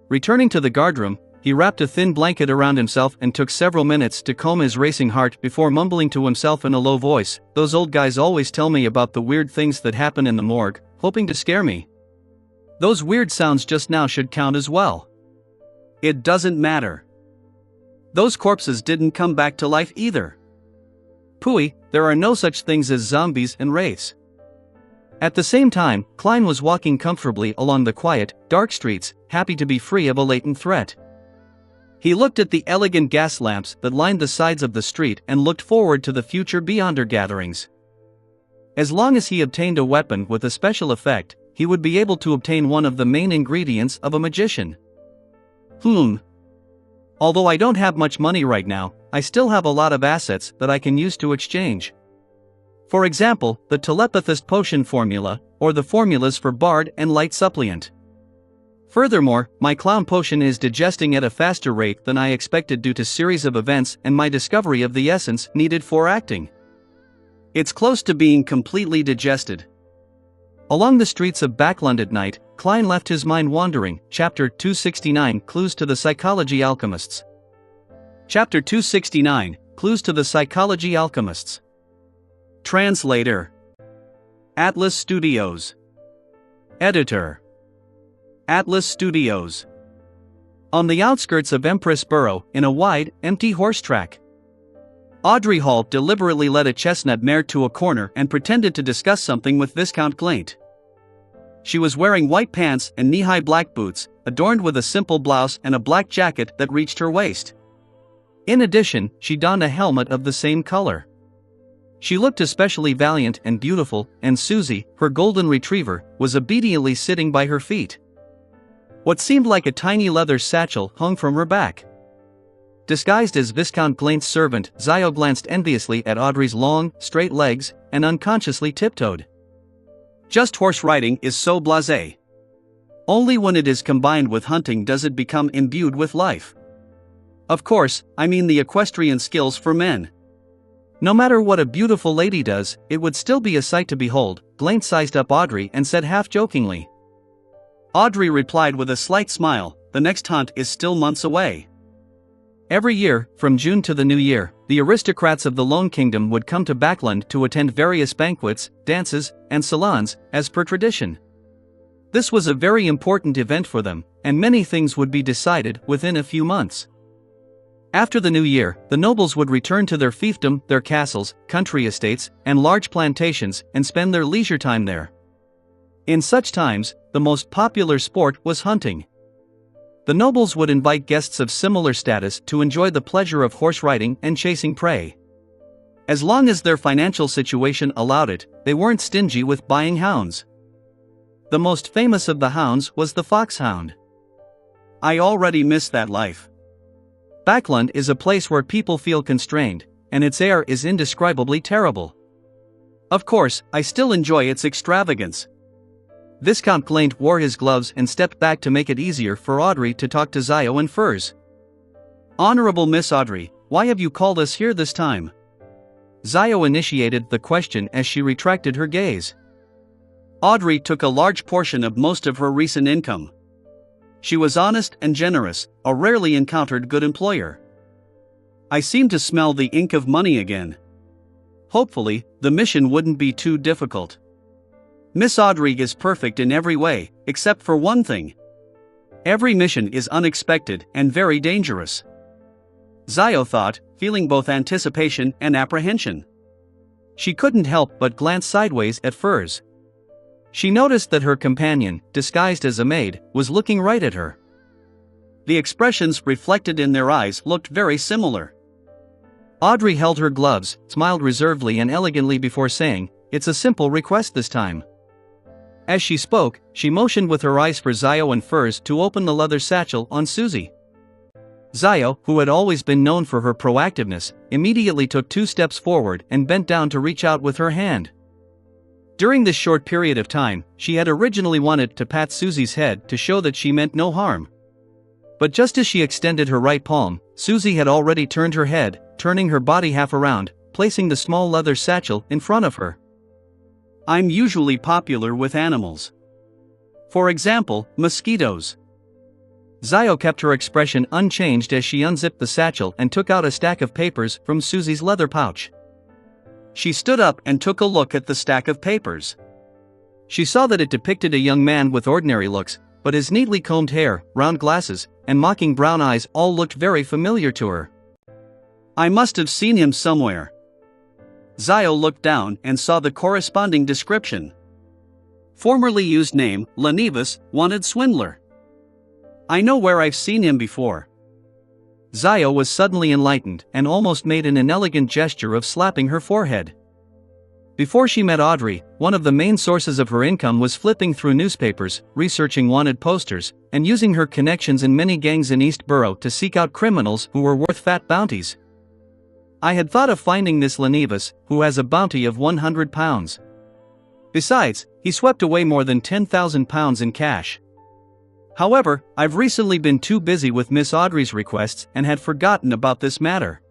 Returning to the guardroom, he wrapped a thin blanket around himself and took several minutes to calm his racing heart before mumbling to himself in a low voice, "Those old guys always tell me about the weird things that happen in the morgue, hoping to scare me. Those weird sounds just now should count as well. It doesn't matter. Those corpses didn't come back to life either. Pooey, there are no such things as zombies and wraiths." At the same time, Klein was walking comfortably along the quiet, dark streets, happy to be free of a latent threat. He looked at the elegant gas lamps that lined the sides of the street and looked forward to the future beyonder gatherings. As long as he obtained a weapon with a special effect, he would be able to obtain one of the main ingredients of a magician. Although I don't have much money right now, I still have a lot of assets that I can use to exchange. For example, the telepathist potion formula, or the formulas for Bard and Light Suppliant. Furthermore, my clown potion is digesting at a faster rate than I expected due to series of events and my discovery of the essence needed for acting. It's close to being completely digested. Along the streets of Backlund at night, Klein left his mind wandering. Chapter 269 Clues to the Psychology Alchemists. Chapter 269 Clues to the Psychology Alchemists. Translator Atlas Studios. Editor Atlas Studios. On the outskirts of Empress Borough, in a wide, empty horse track, Audrey Hall deliberately led a chestnut mare to a corner and pretended to discuss something with Viscount Glaint. She was wearing white pants and knee-high black boots, adorned with a simple blouse and a black jacket that reached her waist. In addition, she donned a helmet of the same color. She looked especially valiant and beautiful, and Susie, her golden retriever, was obediently sitting by her feet. What seemed like a tiny leather satchel hung from her back. Disguised as Viscount Glaint's servant, Zio glanced enviously at Audrey's long, straight legs, and unconsciously tiptoed. Just horse riding is so blasé. Only when it is combined with hunting does it become imbued with life. Of course, I mean the equestrian skills for men. No matter what a beautiful lady does, it would still be a sight to behold. Glaint sized up Audrey and said half-jokingly. Audrey replied with a slight smile, "The next hunt is still months away." Every year, from June to the New Year, the aristocrats of the Lone Kingdom would come to Backlund to attend various banquets, dances, and salons, as per tradition. This was a very important event for them, and many things would be decided within a few months. After the New Year, the nobles would return to their fiefdom, their castles, country estates, and large plantations, and spend their leisure time there. In such times, the most popular sport was hunting. The nobles would invite guests of similar status to enjoy the pleasure of horse riding and chasing prey. As long as their financial situation allowed it, they weren't stingy with buying hounds. The most famous of the hounds was the foxhound. I already miss that life. Backlund is a place where people feel constrained, and its air is indescribably terrible. Of course, I still enjoy its extravagance. Viscount Glaint wore his gloves and stepped back to make it easier for Audrey to talk to Zio and Furs. "Honorable Miss Audrey, why have you called us here this time?" Zio initiated the question as she retracted her gaze. Audrey took a large portion of most of her recent income. She was honest and generous, a rarely encountered good employer. "I seem to smell the ink of money again. Hopefully, the mission wouldn't be too difficult. Miss Audrey is perfect in every way, except for one thing. Every mission is unexpected and very dangerous." Zio thought, feeling both anticipation and apprehension. She couldn't help but glance sideways at Furs. She noticed that her companion, disguised as a maid, was looking right at her. The expressions reflected in their eyes looked very similar. Audrey held her gloves, smiled reservedly and elegantly before saying, "It's a simple request this time. As she spoke, she motioned with her eyes for Zio and Furs to open the leather satchel on Susie. Zio, who had always been known for her proactiveness, immediately took 2 steps forward and bent down to reach out with her hand. During this short period of time, she had originally wanted to pat Susie's head to show that she meant no harm. But just as she extended her right palm, Susie had already turned her head, turning her body half around, placing the small leather satchel in front of her. I'm usually popular with animals. For example, mosquitoes. Zio kept her expression unchanged as she unzipped the satchel and took out a stack of papers from Susie's leather pouch. She stood up and took a look at the stack of papers. She saw that it depicted a young man with ordinary looks, but his neatly combed hair, round glasses, and mocking brown eyes all looked very familiar to her. I must have seen him somewhere. Zio looked down and saw the corresponding description. Formerly used name, Lenivus, wanted swindler. I know where I've seen him before. Zio was suddenly enlightened and almost made an inelegant gesture of slapping her forehead. Before she met Audrey, one of the main sources of her income was flipping through newspapers, researching wanted posters, and using her connections in many gangs in East Borough to seek out criminals who were worth fat bounties. I had thought of finding this Lenivus, who has a bounty of £100. Besides, he swept away more than £10,000 in cash. However, I've recently been too busy with Miss Audrey's requests and had forgotten about this matter.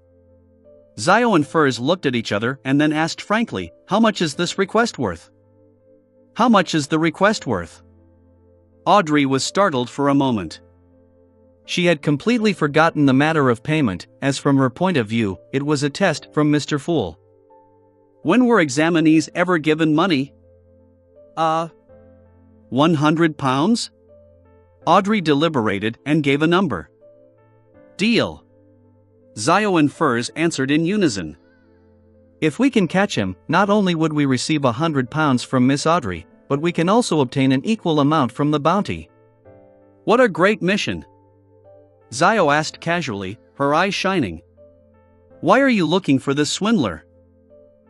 Zio and Furs looked at each other and then asked frankly, how much is this request worth? How much is the request worth? Audrey was startled for a moment. She had completely forgotten the matter of payment, as from her point of view, it was a test from Mr. Fool. When were examinees ever given money? £100? Audrey deliberated and gave a number. Deal. Zio and Furs answered in unison. If we can catch him, not only would we receive £100 from Miss Audrey, but we can also obtain an equal amount from the bounty. What a great mission! Zio asked casually, her eyes shining. Why are you looking for this swindler?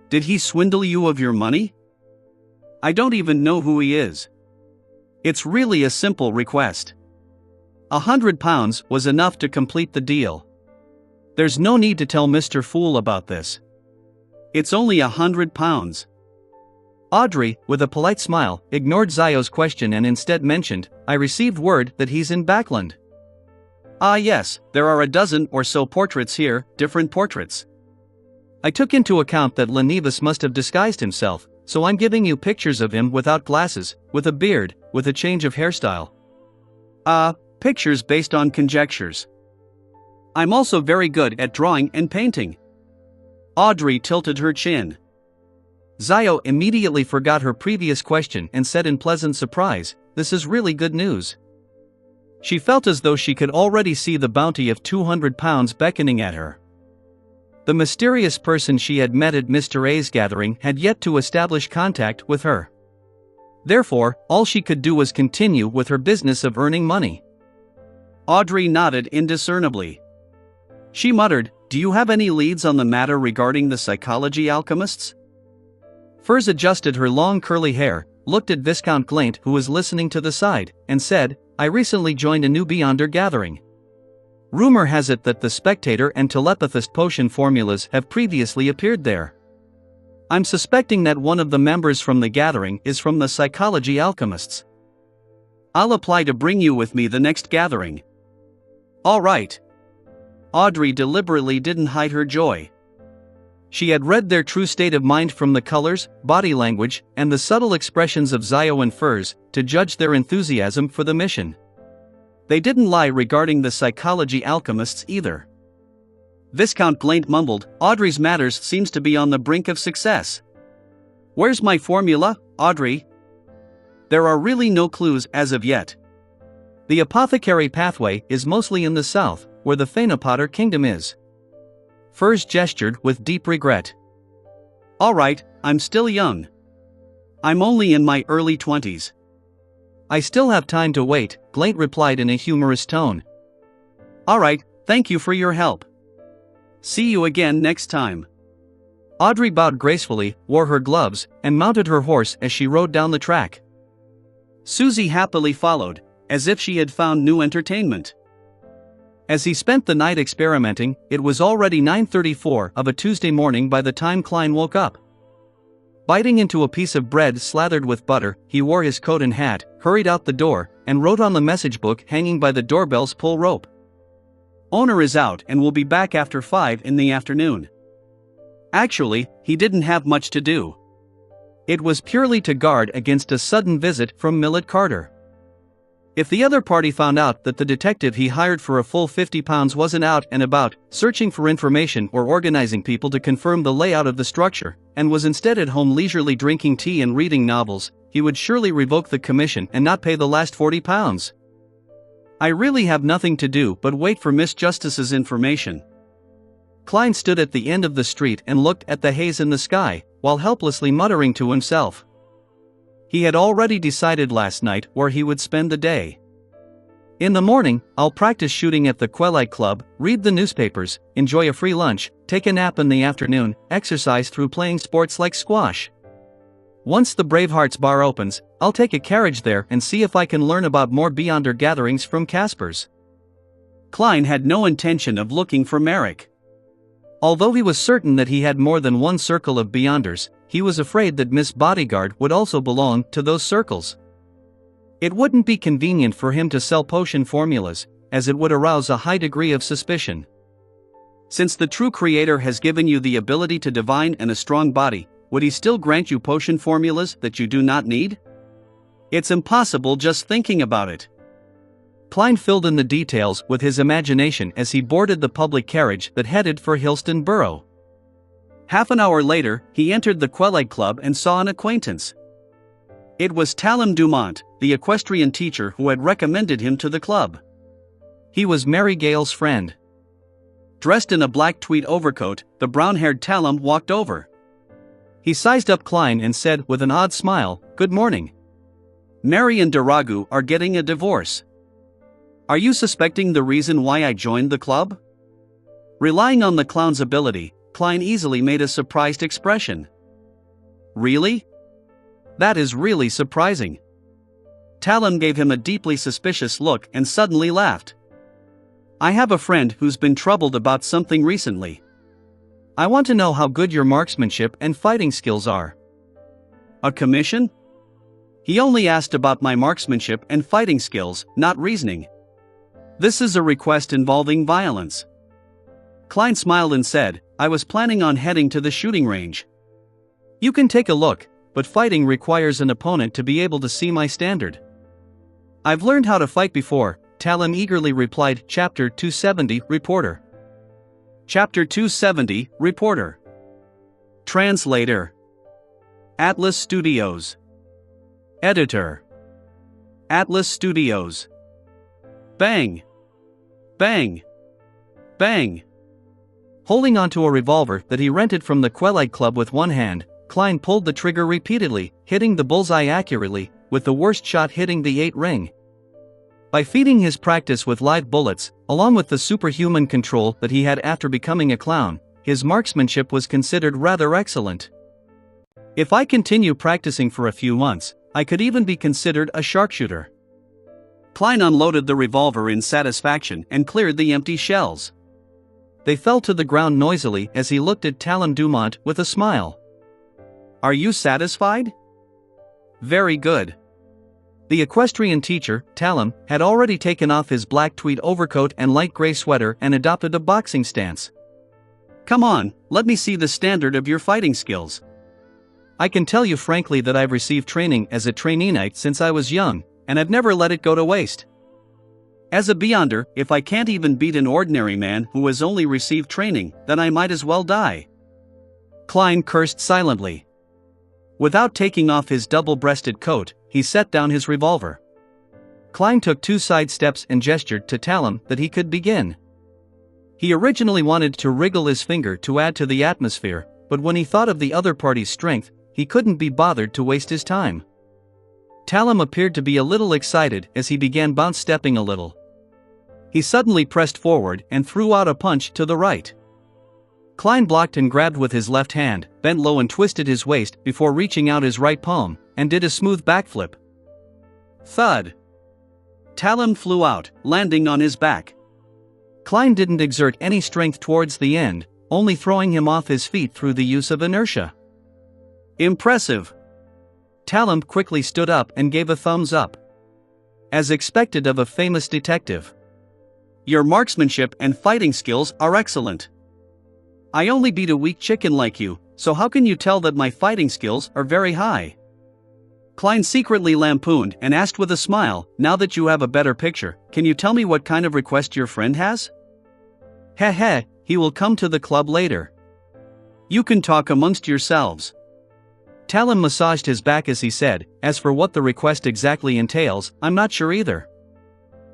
Did he swindle you of your money? I don't even know who he is. It's really a simple request. £100 was enough to complete the deal. There's no need to tell Mr. Fool about this. It's only £100. Audrey, with a polite smile, ignored Zio's question and instead mentioned, I received word that he's in Backland. Ah yes, there are a dozen or so portraits here, different portraits. I took into account that Lenivus must have disguised himself, so I'm giving you pictures of him without glasses, with a beard, with a change of hairstyle. Pictures based on conjectures. I'm also very good at drawing and painting. Audrey tilted her chin. Zio immediately forgot her previous question and said in pleasant surprise, this is really good news. She felt as though she could already see the bounty of £200 beckoning at her. The mysterious person she had met at Mr. A's gathering had yet to establish contact with her. Therefore, all she could do was continue with her business of earning money. Audrey nodded indiscernibly. She muttered, do you have any leads on the matter regarding the psychology alchemists? Furs adjusted her long curly hair, looked at Viscount Glaint who was listening to the side, and said, I recently joined a new Beyonder gathering. Rumor has it that the Spectator and Telepathist potion formulas have previously appeared there. I'm suspecting that one of the members from the gathering is from the psychology alchemists. I'll apply to bring you with me the next gathering. All right. Audrey deliberately didn't hide her joy. She had read their true state of mind from the colors, body language, and the subtle expressions of Zio and Furs, to judge their enthusiasm for the mission. They didn't lie regarding the psychology alchemists either. Viscount Glaint mumbled, Audrey's matters seems to be on the brink of success. Where's my formula, Audrey? There are really no clues as of yet. The apothecary pathway is mostly in the south, where the Phaenopotter kingdom is. Furs gestured with deep regret. All right, I'm still young. I'm only in my early 20s. I still have time to wait, Glaint replied in a humorous tone. All right, thank you for your help. See you again next time. Audrey bowed gracefully, wore her gloves, and mounted her horse as she rode down the track. Susie happily followed, as if she had found new entertainment. As he spent the night experimenting, it was already 9:34 of a Tuesday morning by the time Klein woke up. Biting into a piece of bread slathered with butter, he wore his coat and hat, hurried out the door, and wrote on the message book hanging by the doorbell's pull rope. "Owner is out and will be back after 5 in the afternoon." Actually, he didn't have much to do. It was purely to guard against a sudden visit from Millet Carter. If the other party found out that the detective he hired for a full £50 wasn't out and about, searching for information or organizing people to confirm the layout of the structure, and was instead at home leisurely drinking tea and reading novels, he would surely revoke the commission and not pay the last £40. "I really have nothing to do but wait for Miss Justice's information." Klein stood at the end of the street and looked at the haze in the sky, while helplessly muttering to himself. He had already decided last night where he would spend the day. "In the morning, I'll practice shooting at the Quelite Club, read the newspapers, enjoy a free lunch, take a nap in the afternoon, exercise through playing sports like squash. Once the Bravehearts bar opens, I'll take a carriage there and see if I can learn about more Beyonder gatherings from Casper's." Klein had no intention of looking for Merrick. Although he was certain that he had more than one circle of Beyonders, he was afraid that Miss Bodyguard would also belong to those circles. It wouldn't be convenient for him to sell potion formulas, as it would arouse a high degree of suspicion. Since the true creator has given you the ability to divine and a strong body, would he still grant you potion formulas that you do not need? It's impossible just thinking about it. Klein filled in the details with his imagination as he boarded the public carriage that headed for Hillston Borough. Half an hour later, he entered the Quelite Club and saw an acquaintance. It was Talon Dumont, the equestrian teacher who had recommended him to the club. He was Mary Gale's friend. Dressed in a black tweed overcoat, the brown-haired Talon walked over. He sized up Klein and said with an odd smile, "Good morning. Mary and Daragu are getting a divorce. Are you suspecting the reason why I joined the club?" Relying on the clown's ability, Klein easily made a surprised expression. "Really? That is really surprising." Talon gave him a deeply suspicious look and suddenly laughed. "I have a friend who's been troubled about something recently. I want to know how good your marksmanship and fighting skills are." "A commission?" He only asked about my marksmanship and fighting skills, not reasoning. "This is a request involving violence." Klein smiled and said, "I was planning on heading to the shooting range." "You can take a look, but fighting requires an opponent to be able to see my standard." "I've learned how to fight before," Talon eagerly replied. Chapter 270, Reporter. Chapter 270, Reporter. Translator. Atlas Studios. Editor. Atlas Studios. Bang! Bang! Bang! Holding onto a revolver that he rented from the Quelite Club with one hand, Klein pulled the trigger repeatedly, hitting the bullseye accurately, with the worst shot hitting the 8 ring. By feeding his practice with live bullets, along with the superhuman control that he had after becoming a clown, his marksmanship was considered rather excellent. "If I continue practicing for a few months, I could even be considered a sharpshooter." Klein unloaded the revolver in satisfaction and cleared the empty shells. They fell to the ground noisily as he looked at Talon Dumont with a smile. "Are you satisfied?" "Very good." The equestrian teacher, Talon, had already taken off his black tweed overcoat and light gray sweater and adopted a boxing stance. "Come on, let me see the standard of your fighting skills." "I can tell you frankly that I've received training as a trainee knight since I was young, and I've never let it go to waste. As a Beyonder, if I can't even beat an ordinary man who has only received training, then I might as well die." Klein cursed silently. Without taking off his double-breasted coat, he set down his revolver. Klein took 2 side steps and gestured to Talon that he could begin. He originally wanted to wriggle his finger to add to the atmosphere, but when he thought of the other party's strength, he couldn't be bothered to waste his time. Talon appeared to be a little excited as he began bounce-stepping a little. He suddenly pressed forward and threw out a punch to the right. Klein blocked and grabbed with his left hand, bent low and twisted his waist before reaching out his right palm, and did a smooth backflip. Thud. Talon flew out, landing on his back. Klein didn't exert any strength towards the end, only throwing him off his feet through the use of inertia. Impressive. Talon quickly stood up and gave a thumbs up. As expected of a famous detective. Your marksmanship and fighting skills are excellent. I only beat a weak chicken like you, so how can you tell that my fighting skills are very high? Klein secretly lampooned and asked with a smile, now that you have a better picture, can you tell me what kind of request your friend has? Heh, he will come to the club later. You can talk amongst yourselves. Talon massaged his back as he said, as for what the request exactly entails, I'm not sure either.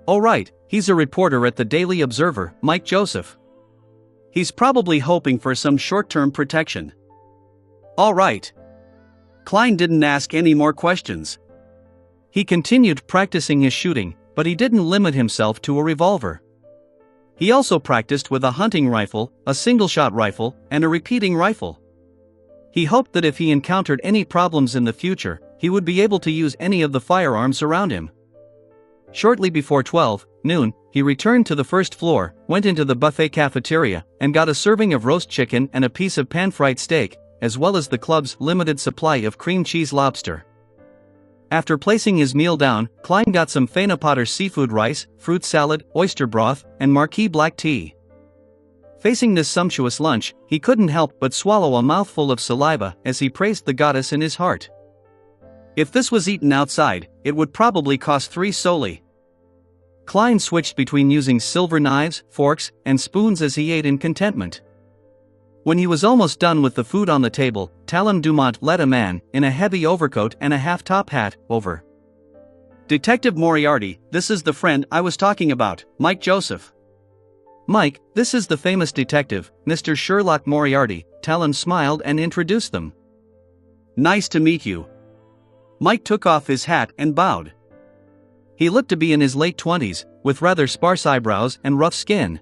Oh right, he's a reporter at the Daily Observer, Mike Joseph. He's probably hoping for some short-term protection. All right. Klein didn't ask any more questions. He continued practicing his shooting, but he didn't limit himself to a revolver. He also practiced with a hunting rifle, a single-shot rifle, and a repeating rifle. He hoped that if he encountered any problems in the future, he would be able to use any of the firearms around him. Shortly before 12 noon, he returned to the first floor, went into the buffet cafeteria, and got a serving of roast chicken and a piece of pan-fried steak, as well as the club's limited supply of cream cheese lobster. After placing his meal down, Klein got some Fana Potter seafood rice, fruit salad, oyster broth, and marquee black tea. Facing this sumptuous lunch, he couldn't help but swallow a mouthful of saliva as he praised the goddess in his heart. If this was eaten outside, it would probably cost 3 soli. Klein switched between using silver knives, forks, and spoons as he ate in contentment. When he was almost done with the food on the table, Talon Dumont led a man, in a heavy overcoat and a half-top hat, over. Detective Moriarty, this is the friend I was talking about, Mike Joseph. Mike, this is the famous detective, Mr. Sherlock Moriarty, Talon smiled and introduced them. Nice to meet you. Mike took off his hat and bowed. He looked to be in his late 20s, with rather sparse eyebrows and rough skin.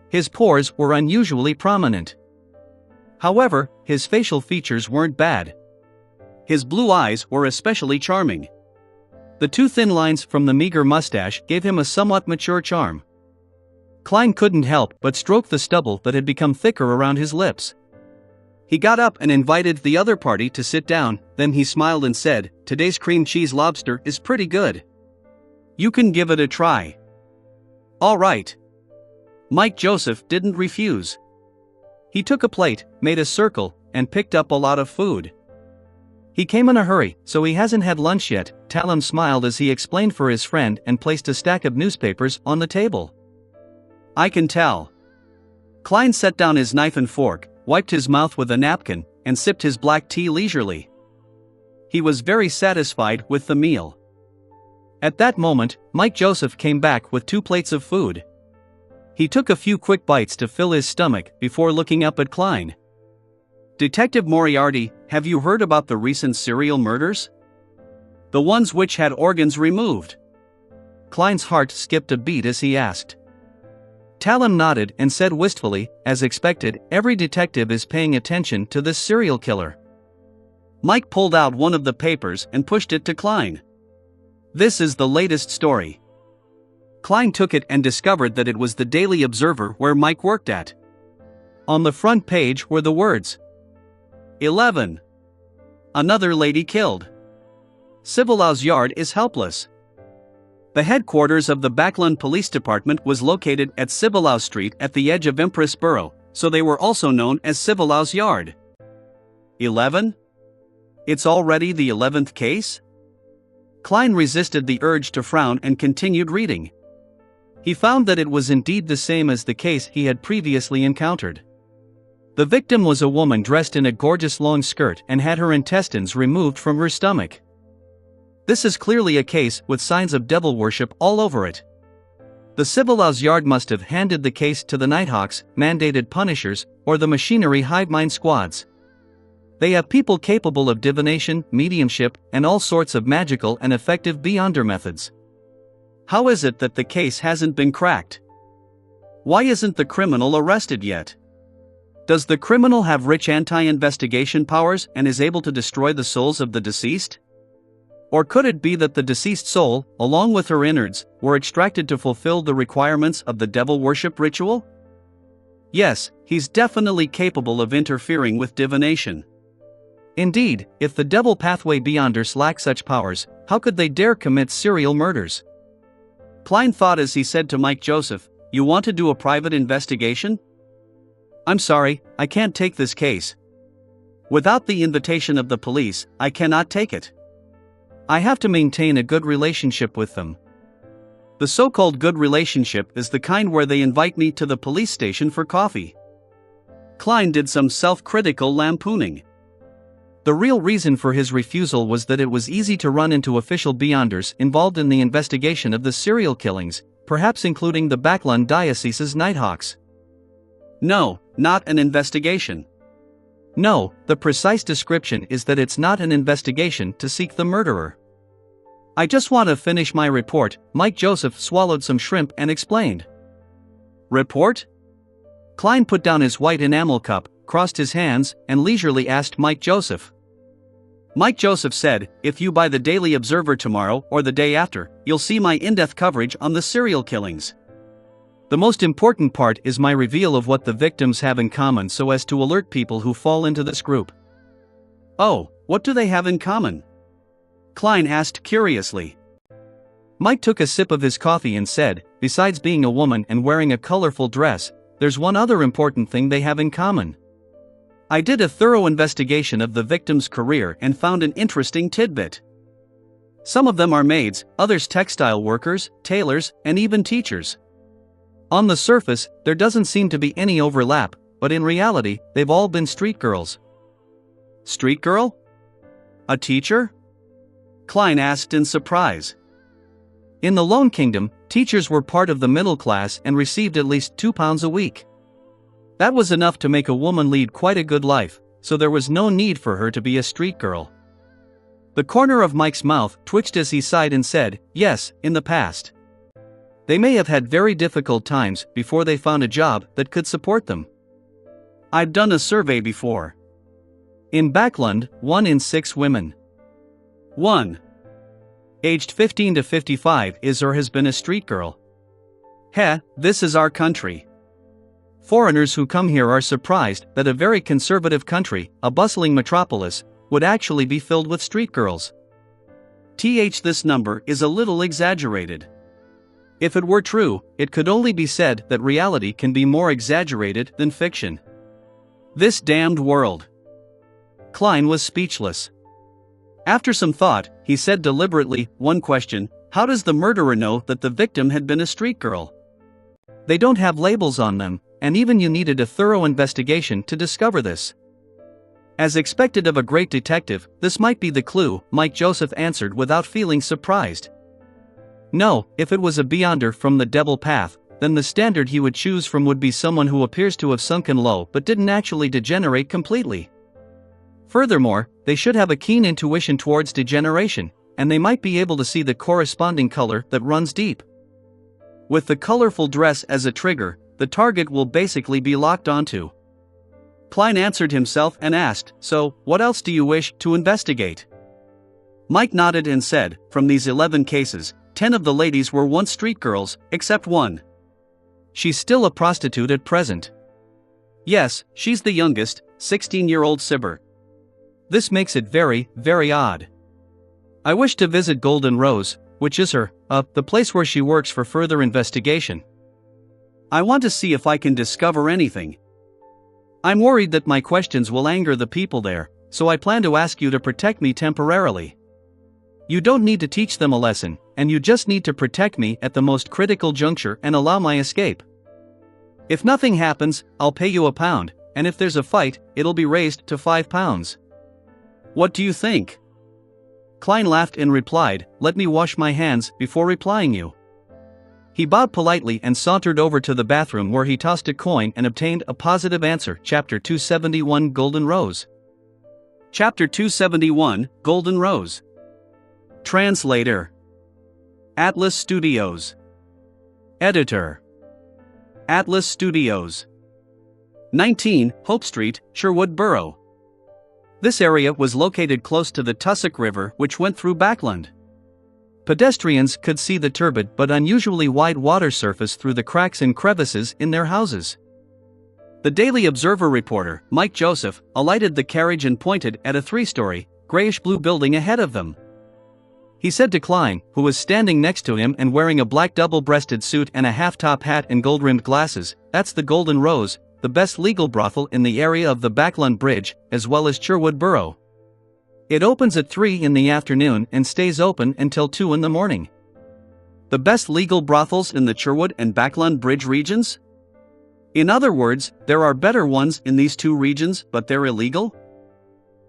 His pores were unusually prominent. However, his facial features weren't bad. His blue eyes were especially charming. The 2 thin lines from the meager mustache gave him a somewhat mature charm. Klein couldn't help but stroke the stubble that had become thicker around his lips. He got up and invited the other party to sit down, then he smiled and said, today's cream cheese lobster is pretty good. You can give it a try. All right. Mike Joseph didn't refuse. He took a plate, made a circle, and picked up a lot of food. He came in a hurry, so he hasn't had lunch yet, Talon smiled as he explained for his friend and placed a stack of newspapers on the table. I can tell. Klein set down his knife and fork, wiped his mouth with a napkin, and sipped his black tea leisurely. He was very satisfied with the meal. At that moment, Mike Joseph came back with 2 plates of food. He took a few quick bites to fill his stomach before looking up at Klein. Detective Moriarty, have you heard about the recent serial murders? The ones which had organs removed? Klein's heart skipped a beat as he asked. Talon nodded and said wistfully, as expected, every detective is paying attention to this serial killer. Mike pulled out one of the papers and pushed it to Klein. This is the latest story. Klein took it and discovered that it was the Daily Observer where Mike worked at. On the front page were the words 11. Another lady killed. Civilau's yard is helpless. The headquarters of the Backland Police Department was located at Civilau Street at the edge of Empress Borough, so they were also known as Civilau's Yard. 11? It's already the 11th case? Klein resisted the urge to frown and continued reading. He found that it was indeed the same as the case he had previously encountered. The victim was a woman dressed in a gorgeous long skirt and had her intestines removed from her stomach. This is clearly a case with signs of devil worship all over it. The Civilau's Yard must have handed the case to the Nighthawks, mandated punishers, or the machinery hive mind squads. They have people capable of divination, mediumship, and all sorts of magical and effective beyonder methods. How is it that the case hasn't been cracked? Why isn't the criminal arrested yet? Does the criminal have rich anti-investigation powers and is able to destroy the souls of the deceased? Or could it be that the deceased soul, along with her innards, were extracted to fulfill the requirements of the devil worship ritual? Yes, he's definitely capable of interfering with divination. Indeed, if the devil pathway beyonders lack such powers, how could they dare commit serial murders? Klein thought as he said to Mike Joseph, "You want to do a private investigation?" "I'm sorry, I can't take this case. Without the invitation of the police, I cannot take it. I have to maintain a good relationship with them." The so-called good relationship is the kind where they invite me to the police station for coffee. Klein did some self-critical lampooning. The real reason for his refusal was that it was easy to run into official beyonders involved in the investigation of the serial killings, perhaps including the Backlund Diocese's Nighthawks. No, not an investigation. No, the precise description is that it's not an investigation to seek the murderer. "I just want to finish my report." Mike Joseph swallowed some shrimp and explained. "Report?" Klein put down his white enamel cup, crossed his hands, and leisurely asked Mike Joseph. Mike Joseph said, "If you buy the Daily Observer tomorrow or the day after, you'll see my in-depth coverage on the serial killings. The most important part is my reveal of what the victims have in common so as to alert people who fall into this group." "Oh, what do they have in common?" Klein asked curiously. Mike took a sip of his coffee and said, "Besides being a woman and wearing a colorful dress, there's one other important thing they have in common. I did a thorough investigation of the victim's career and found an interesting tidbit. Some of them are maids, others textile workers, tailors, and even teachers. On the surface, there doesn't seem to be any overlap, but in reality, they've all been street girls." "Street girl? A teacher?" Klein asked in surprise. In the Lone Kingdom, teachers were part of the middle class and received at least £2 a week. That was enough to make a woman lead quite a good life, so there was no need for her to be a street girl. The corner of Mike's mouth twitched as he sighed and said, "Yes, in the past. They may have had very difficult times before they found a job that could support them. I've done a survey before. In Backlund, 1 in 6 women. 1. Aged 15 to 55 is or has been a street girl. Heh, this is our country. Foreigners who come here are surprised that a very conservative country, a bustling metropolis, would actually be filled with street girls. This number is a little exaggerated. If it were true, it could only be said that reality can be more exaggerated than fiction. This damned world." Klein was speechless. After some thought, he said deliberately, "One question, how does the murderer know that the victim had been a street girl? They don't have labels on them, and even you needed a thorough investigation to discover this." As expected of a great detective, this might be the clue, Mike Joseph answered without feeling surprised. No, if it was a beyonder from the devil path, then the standard he would choose from would be someone who appears to have sunken low but didn't actually degenerate completely. Furthermore, they should have a keen intuition towards degeneration, and they might be able to see the corresponding color that runs deep. With the colorful dress as a trigger, the target will basically be locked onto. Klein answered himself and asked, "So, what else do you wish to investigate?" Mike nodded and said, "From these 11 cases, 10 of the ladies were once street girls, except one. She's still a prostitute at present. Yes, she's the youngest, 16-year-old Sibber. This makes it very, very odd. I wish to visit Golden Rose, which is the place where she works for further investigation. I want to see if I can discover anything. I'm worried that my questions will anger the people there, so I plan to ask you to protect me temporarily. You don't need to teach them a lesson, and you just need to protect me at the most critical juncture and allow my escape. If nothing happens, I'll pay you £1, and if there's a fight, it'll be raised to £5. What do you think?" Klein laughed and replied, "Let me wash my hands before replying you." He bowed politely and sauntered over to the bathroom where he tossed a coin and obtained a positive answer. Chapter 271 Golden Rose. Chapter 271 Golden Rose. Translator. Atlas Studios. Editor. Atlas Studios. 19, Hope Street, Sherwood Borough. This area was located close to the Tussock River, which went through Backland. Pedestrians could see the turbid but unusually wide water surface through the cracks and crevices in their houses. The Daily Observer reporter, Mike Joseph, alighted the carriage and pointed at a 3-story, grayish-blue building ahead of them. He said to Klein, who was standing next to him and wearing a black double-breasted suit and a half-top hat and gold-rimmed glasses, "That's the Golden Rose, the best legal brothel in the area of the Backland Bridge, as well as Sherwood Borough. It opens at 3 in the afternoon and stays open until 2 in the morning." The best legal brothels in the Sherwood and Backland Bridge regions? In other words, there are better ones in these two regions, but they're illegal?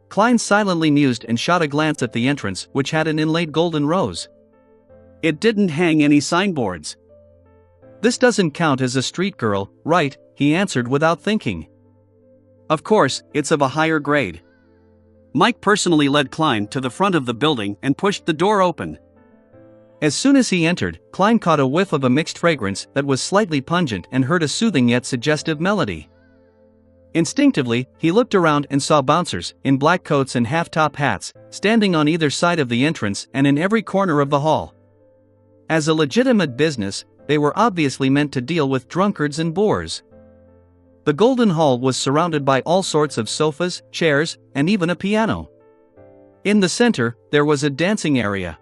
Klein silently mused and shot a glance at the entrance, which had an inlaid golden rose. It didn't hang any signboards. "This doesn't count as a street girl, right?" he answered without thinking. "Of course, it's of a higher grade." Mike personally led Klein to the front of the building and pushed the door open. As soon as he entered, Klein caught a whiff of a mixed fragrance that was slightly pungent and heard a soothing yet suggestive melody. Instinctively, he looked around and saw bouncers, in black coats and half-top hats, standing on either side of the entrance and in every corner of the hall. As a legitimate business, they were obviously meant to deal with drunkards and boors. The Golden Hall was surrounded by all sorts of sofas, chairs, and even a piano. In the center, there was a dancing area.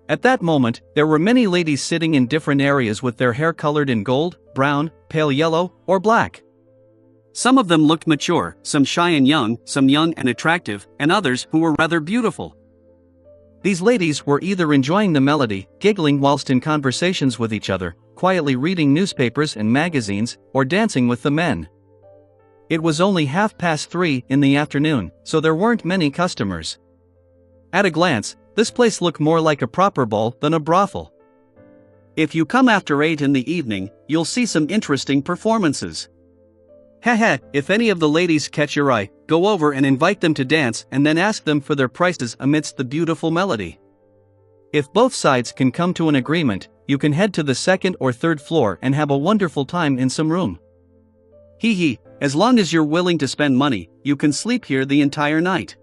At that moment, there were many ladies sitting in different areas with their hair colored in gold, brown, pale yellow, or black. Some of them looked mature, some shy and young, some young and attractive, and others who were rather beautiful. These ladies were either enjoying the melody, giggling whilst in conversations with each other, quietly reading newspapers and magazines, or dancing with the men. It was only 3:30 in the afternoon, so there weren't many customers. At a glance, this place looked more like a proper ball than a brothel. If you come after 8 in the evening, you'll see some interesting performances. If any of the ladies catch your eye, go over and invite them to dance and then ask them for their prices amidst the beautiful melody. If both sides can come to an agreement, you can head to the 2nd or 3rd floor and have a wonderful time in some room. As long as you're willing to spend money, you can sleep here the entire night.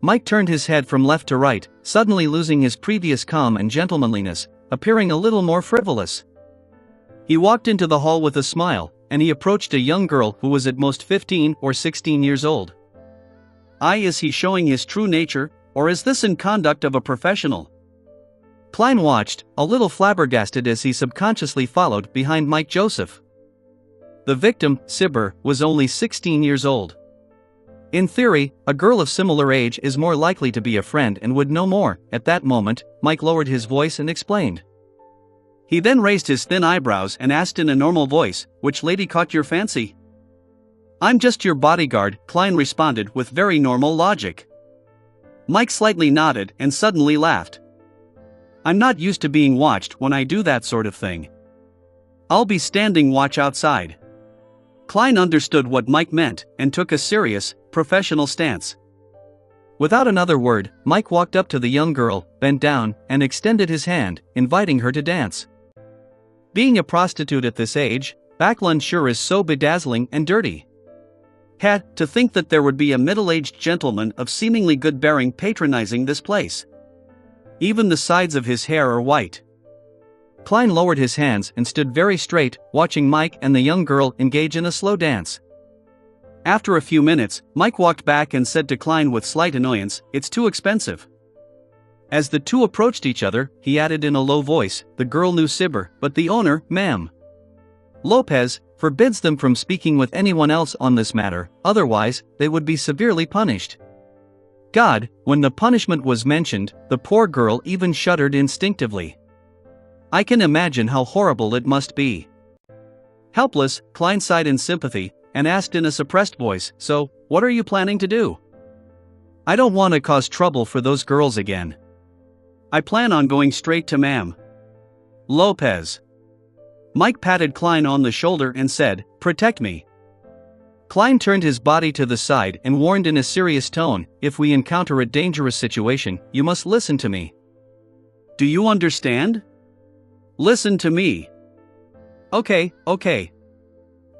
Mike turned his head from left to right, suddenly losing his previous calm and gentlemanliness, appearing a little more frivolous. He walked into the hall with a smile, and he approached a young girl who was at most 15 or 16 years old. Is he showing his true nature, or is this in conduct of a professional? Klein watched, a little flabbergasted as he subconsciously followed behind Mike Joseph. The victim, Sibber, was only 16 years old. In theory, a girl of similar age is more likely to be a friend and would know more. At that moment, Mike lowered his voice and explained. He then raised his thin eyebrows and asked in a normal voice, "Which lady caught your fancy?" "I'm just your bodyguard," Klein responded with very normal logic. Mike slightly nodded and suddenly laughed. "I'm not used to being watched when I do that sort of thing. I'll be standing watch outside." Klein understood what Mike meant and took a serious, professional stance. Without another word, Mike walked up to the young girl, bent down, and extended his hand, inviting her to dance. Being a prostitute at this age, Backland sure is so bedazzling and dirty. To think that there would be a middle-aged gentleman of seemingly good bearing patronizing this place. Even the sides of his hair are white. Klein lowered his hands and stood very straight, watching Mike and the young girl engage in a slow dance. After a few minutes, Mike walked back and said to Klein with slight annoyance, "It's too expensive." As the two approached each other, he added in a low voice, "The girl knew Sibber, but the owner, ma'am, Lopez, forbids them from speaking with anyone else on this matter, otherwise, they would be severely punished." God, when the punishment was mentioned, the poor girl even shuddered instinctively. I can imagine how horrible it must be. Helpless, Klein sighed in sympathy, and asked in a suppressed voice, "So, what are you planning to do?" "I don't want to cause trouble for those girls again. I plan on going straight to Ma'am Lopez." Mike patted Klein on the shoulder and said, "Protect me." Klein turned his body to the side and warned in a serious tone, "If we encounter a dangerous situation, you must listen to me. Do you understand? Listen to me." Okay.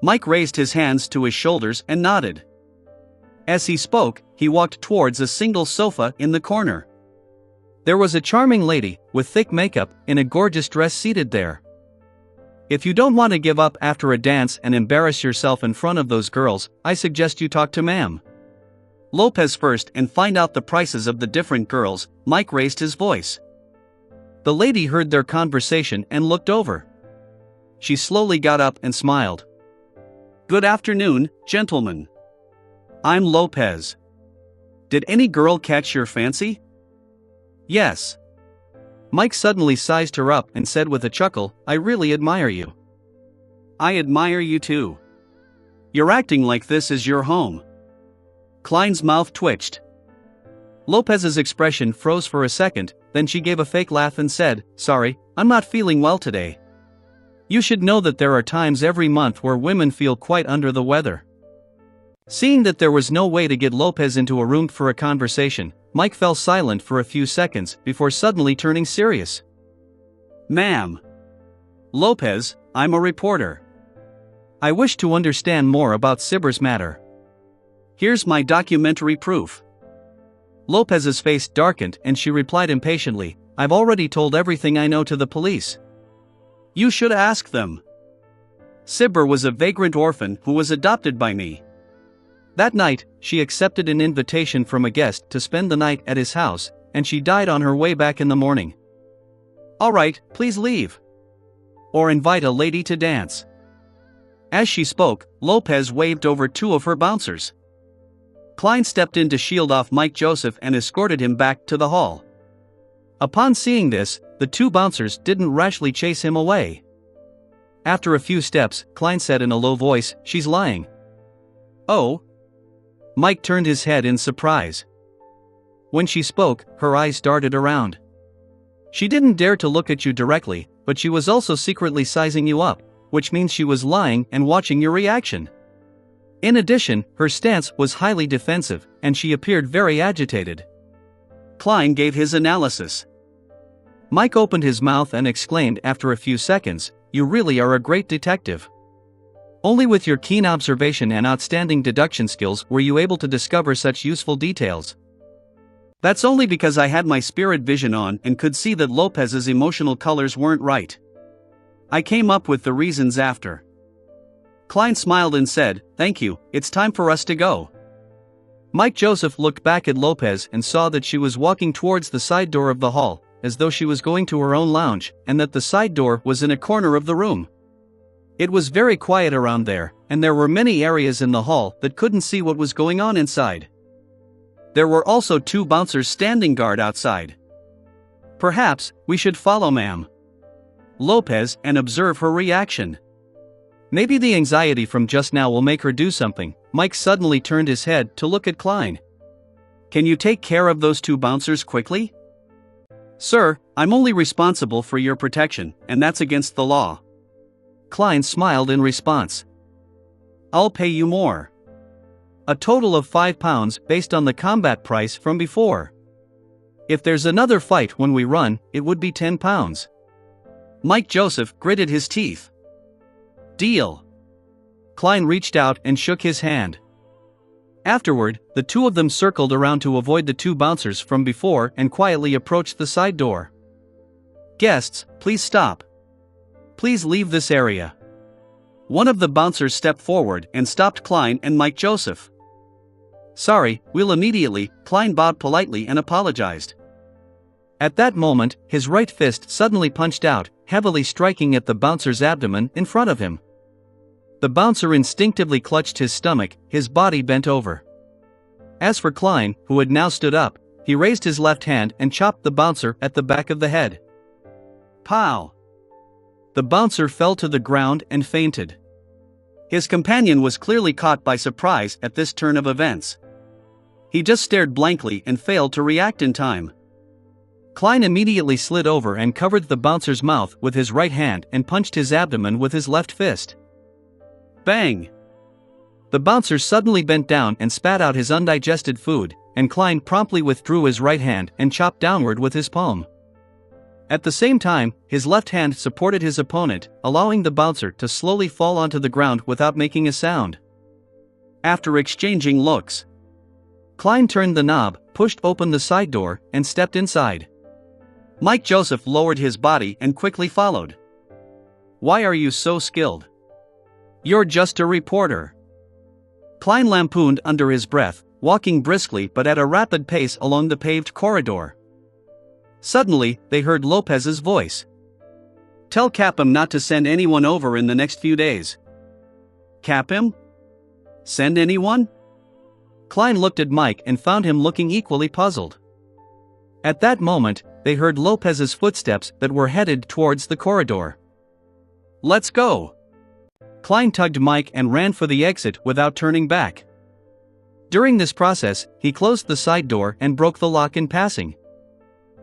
Mike raised his hands to his shoulders and nodded. As he spoke, he walked towards a single sofa in the corner. There was a charming lady, with thick makeup, in a gorgeous dress seated there. If you don't want to give up after a dance and embarrass yourself in front of those girls, I suggest you talk to Ma'am Lopez first and find out the prices of the different girls. Mike raised his voice. The lady heard their conversation and looked over. She slowly got up and smiled. Good afternoon, gentlemen. I'm Lopez. Did any girl catch your fancy? Yes. Mike suddenly sized her up and said with a chuckle, I really admire you. I admire you too. You're acting like this is your home. Klein's mouth twitched. Lopez's expression froze for a second, then she gave a fake laugh and said, Sorry, I'm not feeling well today. You should know that there are times every month where women feel quite under the weather. Seeing that there was no way to get Lopez into a room for a conversation, Mike fell silent for a few seconds before suddenly turning serious. Ma'am Lopez, I'm a reporter. I wish to understand more about Sibber's matter. Here's my documentary proof. Lopez's face darkened and she replied impatiently, I've already told everything I know to the police. You should ask them. Sibber was a vagrant orphan who was adopted by me. That night, she accepted an invitation from a guest to spend the night at his house, and she died on her way back in the morning. All right, please leave. Or invite a lady to dance. As she spoke, Lopez waved over two of her bouncers. Klein stepped in to shield off Mike Joseph and escorted him back to the hall. Upon seeing this, the two bouncers didn't rashly chase him away. After a few steps, Klein said in a low voice, She's lying. Oh? Mike turned his head in surprise. When she spoke, her eyes darted around. She didn't dare to look at you directly, but she was also secretly sizing you up, which means she was lying and watching your reaction. In addition, her stance was highly defensive, and she appeared very agitated. Klein gave his analysis. Mike opened his mouth and exclaimed after a few seconds, You really are a great detective. Only with your keen observation and outstanding deduction skills were you able to discover such useful details. That's only because I had my spirit vision on and could see that Lopez's emotional colors weren't right. I came up with the reasons after. Klein smiled and said, Thank you, it's time for us to go. Mike Joseph looked back at Lopez and saw that she was walking towards the side door of the hall, as though she was going to her own lounge, and that the side door was in a corner of the room. It was very quiet around there, and there were many areas in the hall that couldn't see what was going on inside. There were also two bouncers standing guard outside. Perhaps we should follow Ma'am Lopez and observe her reaction. Maybe the anxiety from just now will make her do something. Mike suddenly turned his head to look at Klein. Can you take care of those two bouncers quickly? Sir, I'm only responsible for your protection, and that's against the law. Klein smiled in response. I'll pay you more. A total of £5 based on the combat price from before. If there's another fight when we run, it would be £10. Mike Joseph gritted his teeth. Deal. Klein reached out and shook his hand. Afterward, the two of them circled around to avoid the two bouncers from before and quietly approached the side door. Guests, please stop. Please leave this area. One of the bouncers stepped forward and stopped Klein and Mike Joseph. Sorry, we'll immediately. Klein bowed politely and apologized. At that moment, his right fist suddenly punched out, heavily striking at the bouncer's abdomen in front of him. The bouncer instinctively clutched his stomach, his body bent over. As for Klein, who had now stood up, he raised his left hand and chopped the bouncer at the back of the head. Pow! The bouncer fell to the ground and fainted. His companion was clearly caught by surprise at this turn of events. He just stared blankly and failed to react in time. Klein immediately slid over and covered the bouncer's mouth with his right hand and punched his abdomen with his left fist. Bang! The bouncer suddenly bent down and spat out his undigested food, and Klein promptly withdrew his right hand and chopped downward with his palm. At the same time, his left hand supported his opponent, allowing the bouncer to slowly fall onto the ground without making a sound. After exchanging looks, Klein turned the knob, pushed open the side door, and stepped inside. Mike Joseph lowered his body and quickly followed. "Why are you so skilled? You're just a reporter." Klein lampooned under his breath, walking briskly but at a rapid pace along the paved corridor. Suddenly, they heard Lopez's voice. "Tell Capim not to send anyone over in the next few days." "Capim? Send anyone?" Klein looked at Mike and found him looking equally puzzled. At that moment, they heard Lopez's footsteps that were headed towards the corridor. "Let's go." Klein tugged Mike and ran for the exit without turning back. During this process, he closed the side door and broke the lock in passing.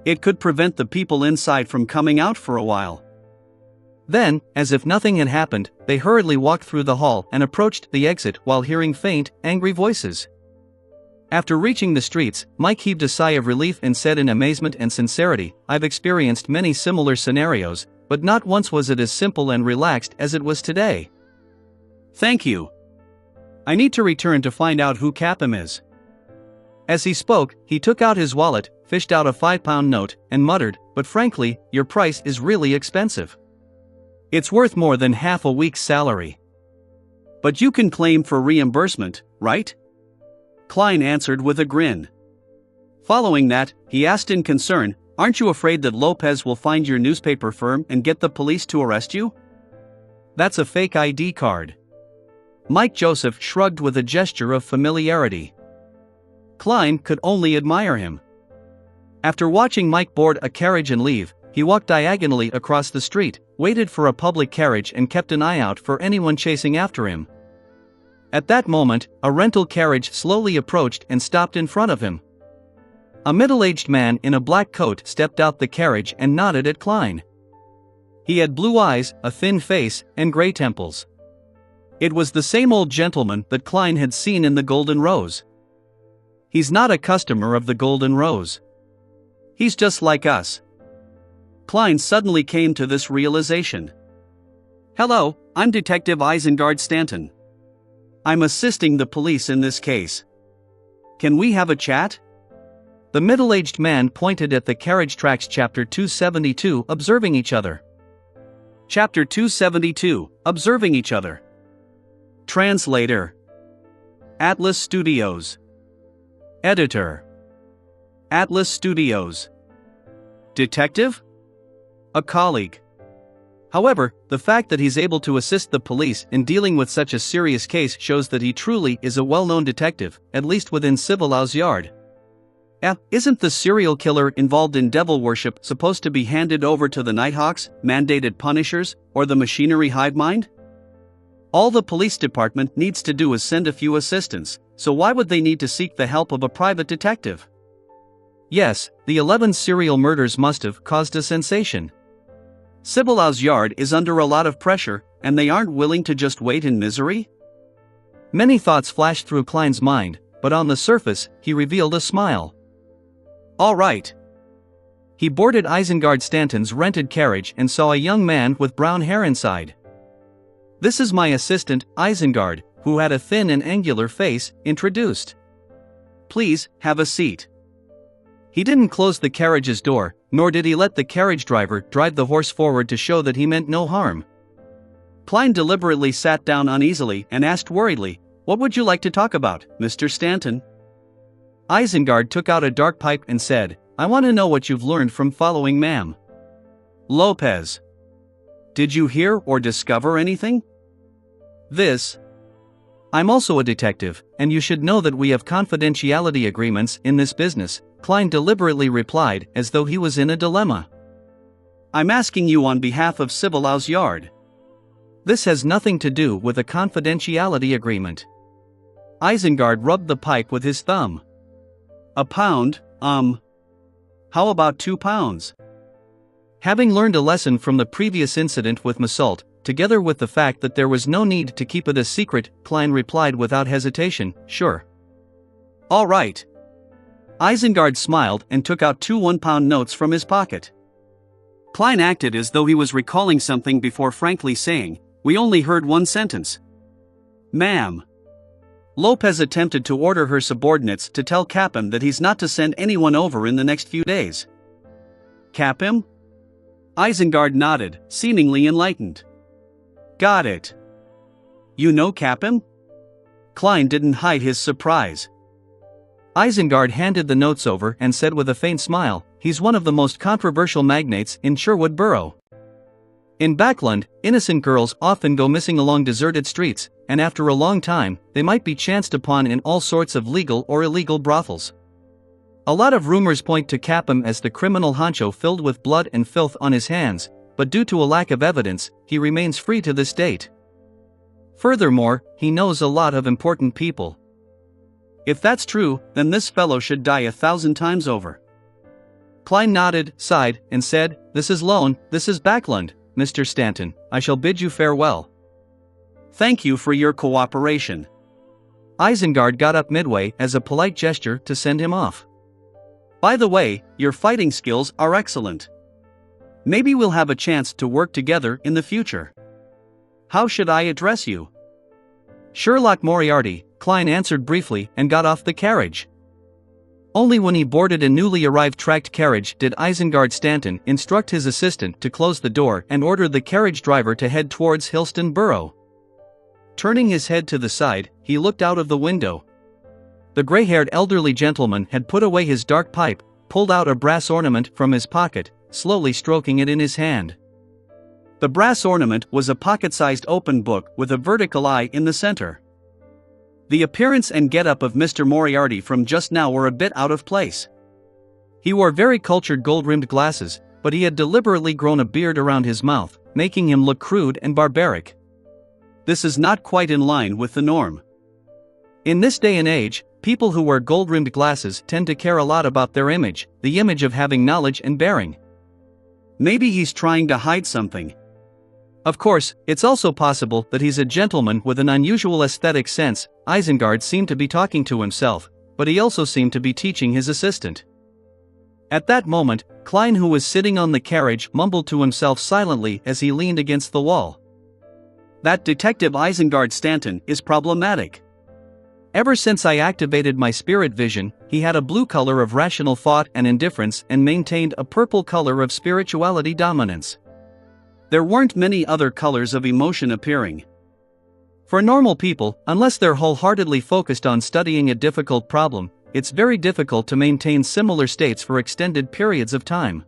It could prevent the people inside from coming out for a while. Then, as if nothing had happened, they hurriedly walked through the hall and approached the exit while hearing faint, angry voices. After reaching the streets, Mike heaved a sigh of relief and said in amazement and sincerity, "I've experienced many similar scenarios, but not once was it as simple and relaxed as it was today. Thank you. I need to return to find out who Capim is." As he spoke, he took out his wallet, fished out a £5 note, and muttered, "But frankly, your price is really expensive. It's worth more than half a week's salary." "But you can claim for reimbursement, right?" Klein answered with a grin. Following that, he asked in concern, "Aren't you afraid that Lopez will find your newspaper firm and get the police to arrest you?" "That's a fake ID card." Mike Joseph shrugged with a gesture of familiarity. Klein could only admire him. After watching Mike board a carriage and leave, he walked diagonally across the street, waited for a public carriage and kept an eye out for anyone chasing after him. At that moment, a rental carriage slowly approached and stopped in front of him. A middle-aged man in a black coat stepped out the carriage and nodded at Klein. He had blue eyes, a thin face, and gray temples. It was the same old gentleman that Klein had seen in the Golden Rose. "He's not a customer of the Golden Rose. He's just like us." Klein suddenly came to this realization. "Hello, I'm Detective Isengard Stanton. I'm assisting the police in this case. Can we have a chat?" The middle-aged man pointed at the carriage tracks. Chapter 272, Observing Each Other. Chapter 272, Observing Each Other. Translator. Atlas Studios. Editor. Atlas Studios. Detective? A colleague. However, the fact that he's able to assist the police in dealing with such a serious case shows that he truly is a well-known detective, at least within Civilized Yard. Isn't the serial killer involved in devil worship supposed to be handed over to the Nighthawks, mandated punishers, or the machinery hive mind? All the police department needs to do is send a few assistants, so why would they need to seek the help of a private detective? Yes, the 11 serial murders must have caused a sensation. Civilized Yard is under a lot of pressure, and they aren't willing to just wait in misery? Many thoughts flashed through Klein's mind, but on the surface, he revealed a smile. All right. He boarded Isengard Stanton's rented carriage and saw a young man with brown hair inside. "This is my assistant, Isengard," who had a thin and angular face, introduced. "Please, have a seat." He didn't close the carriage's door, nor did he let the carriage driver drive the horse forward to show that he meant no harm. Klein deliberately sat down uneasily and asked worriedly, "What would you like to talk about, Mr. Stanton?" Isengard took out a dark pipe and said, "I want to know what you've learned from following Ma'am Lopez. Did you hear or discover anything?" I'm also a detective, and you should know that we have confidentiality agreements in this business," Klein deliberately replied, as though he was in a dilemma. "I'm asking you on behalf of Civilized Yard. This has nothing to do with a confidentiality agreement." Isengard rubbed the pipe with his thumb. "A pound, how about 2 pounds? Having learned a lesson from the previous incident with Massault, together with the fact that there was no need to keep it a secret, Klein replied without hesitation, "Sure." "All right." Isengard smiled and took out 2 one-pound notes from his pocket. Klein acted as though he was recalling something before frankly saying, "We only heard one sentence." "Ma'am Lopez attempted to order her subordinates to tell Capim that he's not to send anyone over in the next few days. Capim? Isengard nodded, seemingly enlightened. Got it. You know Capim? Klein didn't hide his surprise. Isengard handed the notes over and said with a faint smile, he's one of the most controversial magnates in Sherwood Borough. In Backland, innocent girls often go missing along deserted streets, and after a long time, they might be chanced upon in all sorts of legal or illegal brothels. A lot of rumors point to Capim as the criminal honcho filled with blood and filth on his hands, but due to a lack of evidence, he remains free to this date. Furthermore, he knows a lot of important people. If that's true, then this fellow should die 1,000 times over. Klein nodded, sighed, and said, This is Lone, this is Backland, Mr. Stanton, I shall bid you farewell. Thank you for your cooperation. Isengard got up midway as a polite gesture to send him off. By the way, your fighting skills are excellent. Maybe we'll have a chance to work together in the future. How should I address you? Sherlock Moriarty, Klein answered briefly and got off the carriage. Only when he boarded a newly arrived tracked carriage did Isengard Stanton instruct his assistant to close the door and order the carriage driver to head towards Hillston Borough. Turning his head to the side, he looked out of the window. The gray-haired elderly gentleman had put away his dark pipe, pulled out a brass ornament from his pocket, slowly stroking it in his hand. The brass ornament was a pocket-sized open book with a vertical eye in the center. The appearance and get-up of Mr. Moriarty from just now were a bit out of place. He wore very cultured gold-rimmed glasses, but he had deliberately grown a beard around his mouth, making him look crude and barbaric. This is not quite in line with the norm. In this day and age, people who wear gold-rimmed glasses tend to care a lot about their image, the image of having knowledge and bearing. Maybe he's trying to hide something. Of course, it's also possible that he's a gentleman with an unusual aesthetic sense. Isengard seemed to be talking to himself, but he also seemed to be teaching his assistant. At that moment, Klein, who was sitting on the carriage, mumbled to himself silently as he leaned against the wall. That Detective Isengard Stanton is problematic. Ever since I activated my spirit vision, he had a blue color of rational thought and indifference and maintained a purple color of spirituality dominance. There weren't many other colors of emotion appearing. For normal people, unless they're wholeheartedly focused on studying a difficult problem, it's very difficult to maintain similar states for extended periods of time.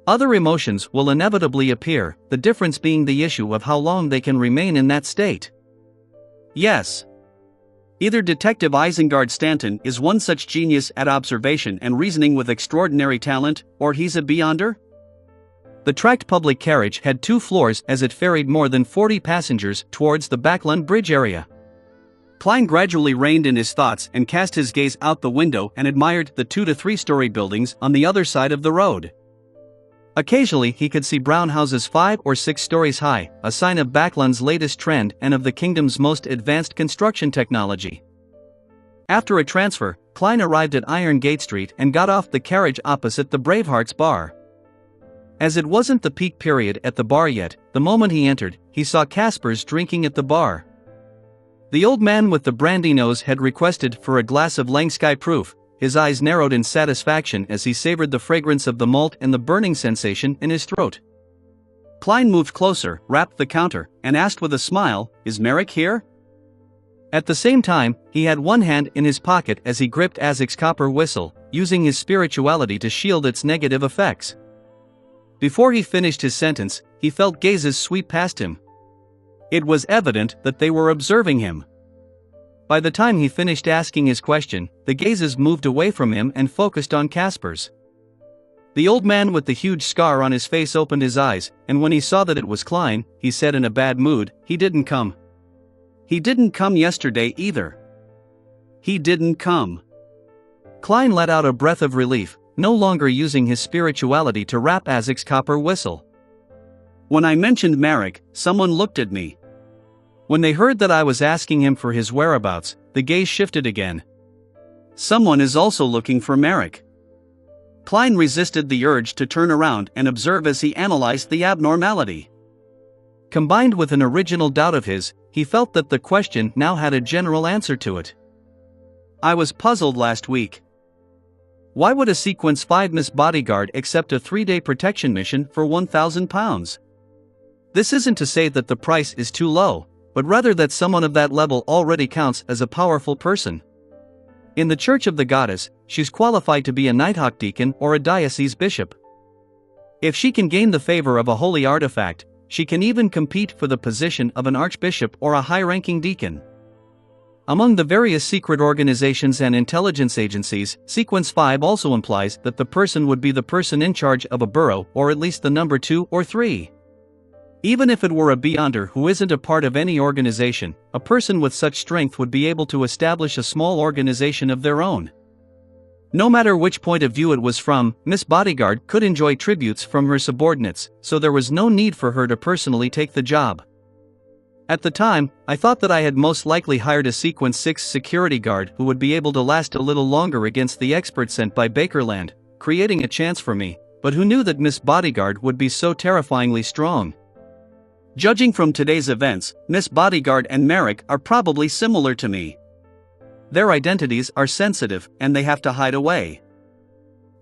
Other emotions will inevitably appear, the difference being the issue of how long they can remain in that state. Yes. Either Detective Isengard Stanton is one such genius at observation and reasoning with extraordinary talent, or he's a beyonder? The tracked public carriage had 2 floors as it ferried more than 40 passengers towards the Backland Bridge area. Klein gradually reined in his thoughts and cast his gaze out the window and admired the 2 to 3 story buildings on the other side of the road. Occasionally he could see brown houses 5 or 6 stories high, a sign of Backland's latest trend and of the kingdom's most advanced construction technology. After a transfer, Klein arrived at Iron Gate Street and got off the carriage opposite the Bravehearts Bar. As it wasn't the peak period at the bar yet, the moment he entered, he saw Caspers drinking at the bar. The old man with the brandy nose had requested for a glass of Langsky Proof. His eyes narrowed in satisfaction as he savored the fragrance of the malt and the burning sensation in his throat. Klein moved closer, rapped the counter, and asked with a smile, "Is Merrick here?" At the same time, he had one hand in his pocket as he gripped Azek's copper whistle, using his spirituality to shield its negative effects. Before he finished his sentence, he felt gazes sweep past him. It was evident that they were observing him. By the time he finished asking his question, the gazes moved away from him and focused on Caspers. The old man with the huge scar on his face opened his eyes, and when he saw that it was Klein, he said in a bad mood, "He didn't come. He didn't come yesterday either. He didn't come." Klein let out a breath of relief, no longer using his spirituality to rap Azek's copper whistle. "When I mentioned Merrick, someone looked at me. When they heard that I was asking him for his whereabouts, the gaze shifted again. Someone is also looking for Merrick." Klein resisted the urge to turn around and observe as he analyzed the abnormality. Combined with an original doubt of his, he felt that the question now had a general answer to it. I was puzzled last week. Why would a Sequence 5 Miss Bodyguard accept a 3-day protection mission for £1,000? This isn't to say that the price is too low, but rather that someone of that level already counts as a powerful person. In the Church of the Goddess, she's qualified to be a Nighthawk deacon or a diocese bishop. If she can gain the favor of a holy artifact, she can even compete for the position of an archbishop or a high-ranking deacon. Among the various secret organizations and intelligence agencies, Sequence 5 also implies that the person would be the person in charge of a burrow, or at least the number 2 or 3. Even if it were a Beyonder who isn't a part of any organization, a person with such strength would be able to establish a small organization of their own. No matter which point of view it was from, Miss Bodyguard could enjoy tributes from her subordinates, so there was no need for her to personally take the job. At the time, I thought that I had most likely hired a Sequence 6 security guard who would be able to last a little longer against the expert sent by Bakerland, creating a chance for me, but who knew that Miss Bodyguard would be so terrifyingly strong? Judging from today's events, Miss Bodyguard and Merrick are probably similar to me. Their identities are sensitive, and they have to hide away.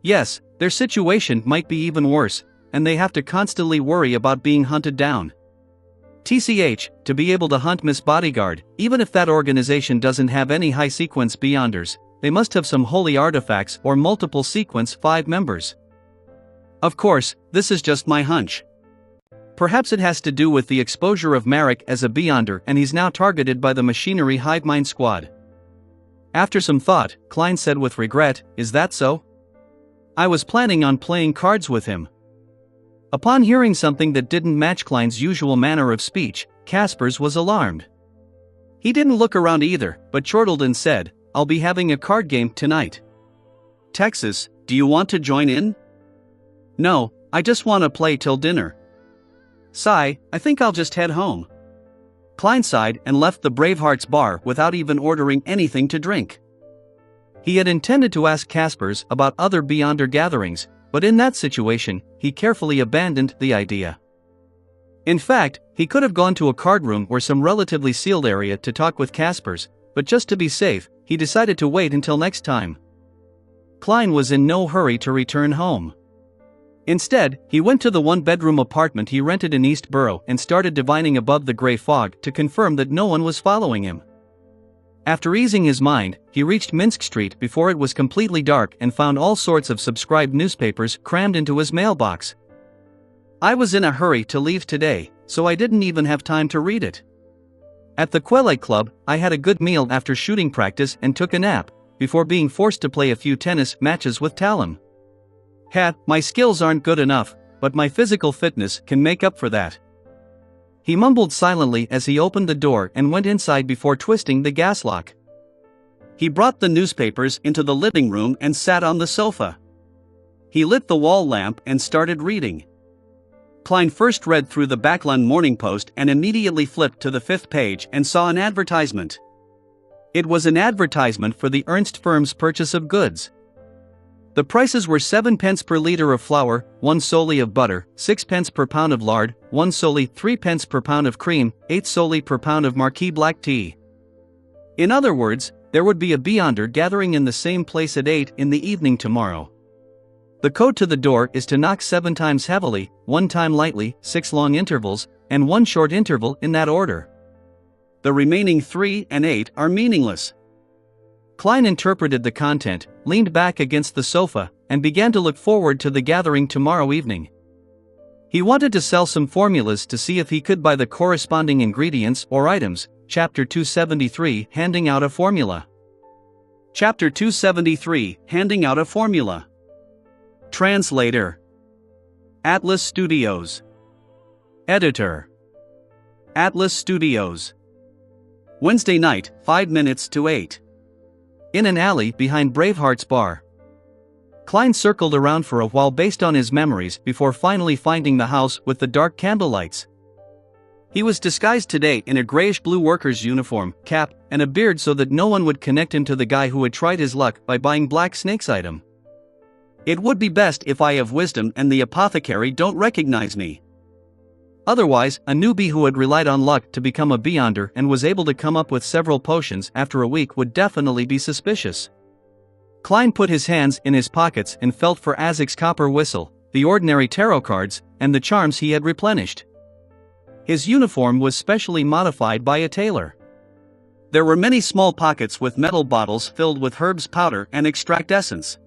Yes, their situation might be even worse, and they have to constantly worry about being hunted down. TCH, to be able to hunt Miss Bodyguard, even if that organization doesn't have any high Sequence Beyonders, they must have some holy artifacts or multiple Sequence 5 members. Of course, this is just my hunch. Perhaps it has to do with the exposure of Merrick as a Beyonder and he's now targeted by the Machinery Hive Mind Squad. After some thought, Klein said with regret, "Is that so? I was planning on playing cards with him." Upon hearing something that didn't match Klein's usual manner of speech, Kaspers was alarmed. He didn't look around either, but chortled and said, "I'll be having a card game tonight." "Texas, do you want to join in?" "No, I just want to play till dinner." "Sigh, I think I'll just head home." Klein sighed and left the Bravehearts bar without even ordering anything to drink. He had intended to ask Kaspers about other Beyonder gatherings, but in that situation, he carefully abandoned the idea. In fact, he could have gone to a card room or some relatively sealed area to talk with Kaspers, but just to be safe, he decided to wait until next time. Klein was in no hurry to return home. Instead, he went to the one-bedroom apartment he rented in East Borough and started divining above the gray fog to confirm that no one was following him. After easing his mind, he reached Minsk Street before it was completely dark and found all sorts of subscribed newspapers crammed into his mailbox. "I was in a hurry to leave today, so I didn't even have time to read it. At the Quelaite Club, I had a good meal after shooting practice and took a nap, before being forced to play a few tennis matches with Talon. My skills aren't good enough, but my physical fitness can make up for that." He mumbled silently as he opened the door and went inside before twisting the gas lock. He brought the newspapers into the living room and sat on the sofa. He lit the wall lamp and started reading. Klein first read through the Backland Morning Post and immediately flipped to the 5th page and saw an advertisement. It was an advertisement for the Ernst firm's purchase of goods. The prices were 7 pence per litre of flour, 1 solely of butter, 6 pence per pound of lard, 1 solely, 3 pence per pound of cream, 8 solely per pound of Marquis black tea. In other words, there would be a Beyonder gathering in the same place at 8 in the evening tomorrow. The code to the door is to knock 7 times heavily, 1 time lightly, 6 long intervals, and 1 short interval in that order. The remaining 3 and 8 are meaningless. Klein interpreted the content, leaned back against the sofa, and began to look forward to the gathering tomorrow evening. He wanted to sell some formulas to see if he could buy the corresponding ingredients or items. Chapter 273, Handing Out a Formula. Chapter 273, Handing Out a Formula. Translator. Atlas Studios. Editor. Atlas Studios. Wednesday night, 5 minutes to 8. In an alley behind Braveheart's bar. Klein circled around for a while based on his memories before finally finding the house with the dark candlelights. He was disguised today in a grayish-blue worker's uniform, cap, and a beard so that no one would connect him to the guy who had tried his luck by buying Black Snake's item. "It would be best if I have wisdom and the apothecary don't recognize me." Otherwise, a newbie who had relied on luck to become a Beyonder and was able to come up with several potions after a week would definitely be suspicious. Klein put his hands in his pockets and felt for Azek's copper whistle, the ordinary tarot cards, and the charms he had replenished. His uniform was specially modified by a tailor. There were many small pockets with metal bottles filled with herbs powder and extract essence.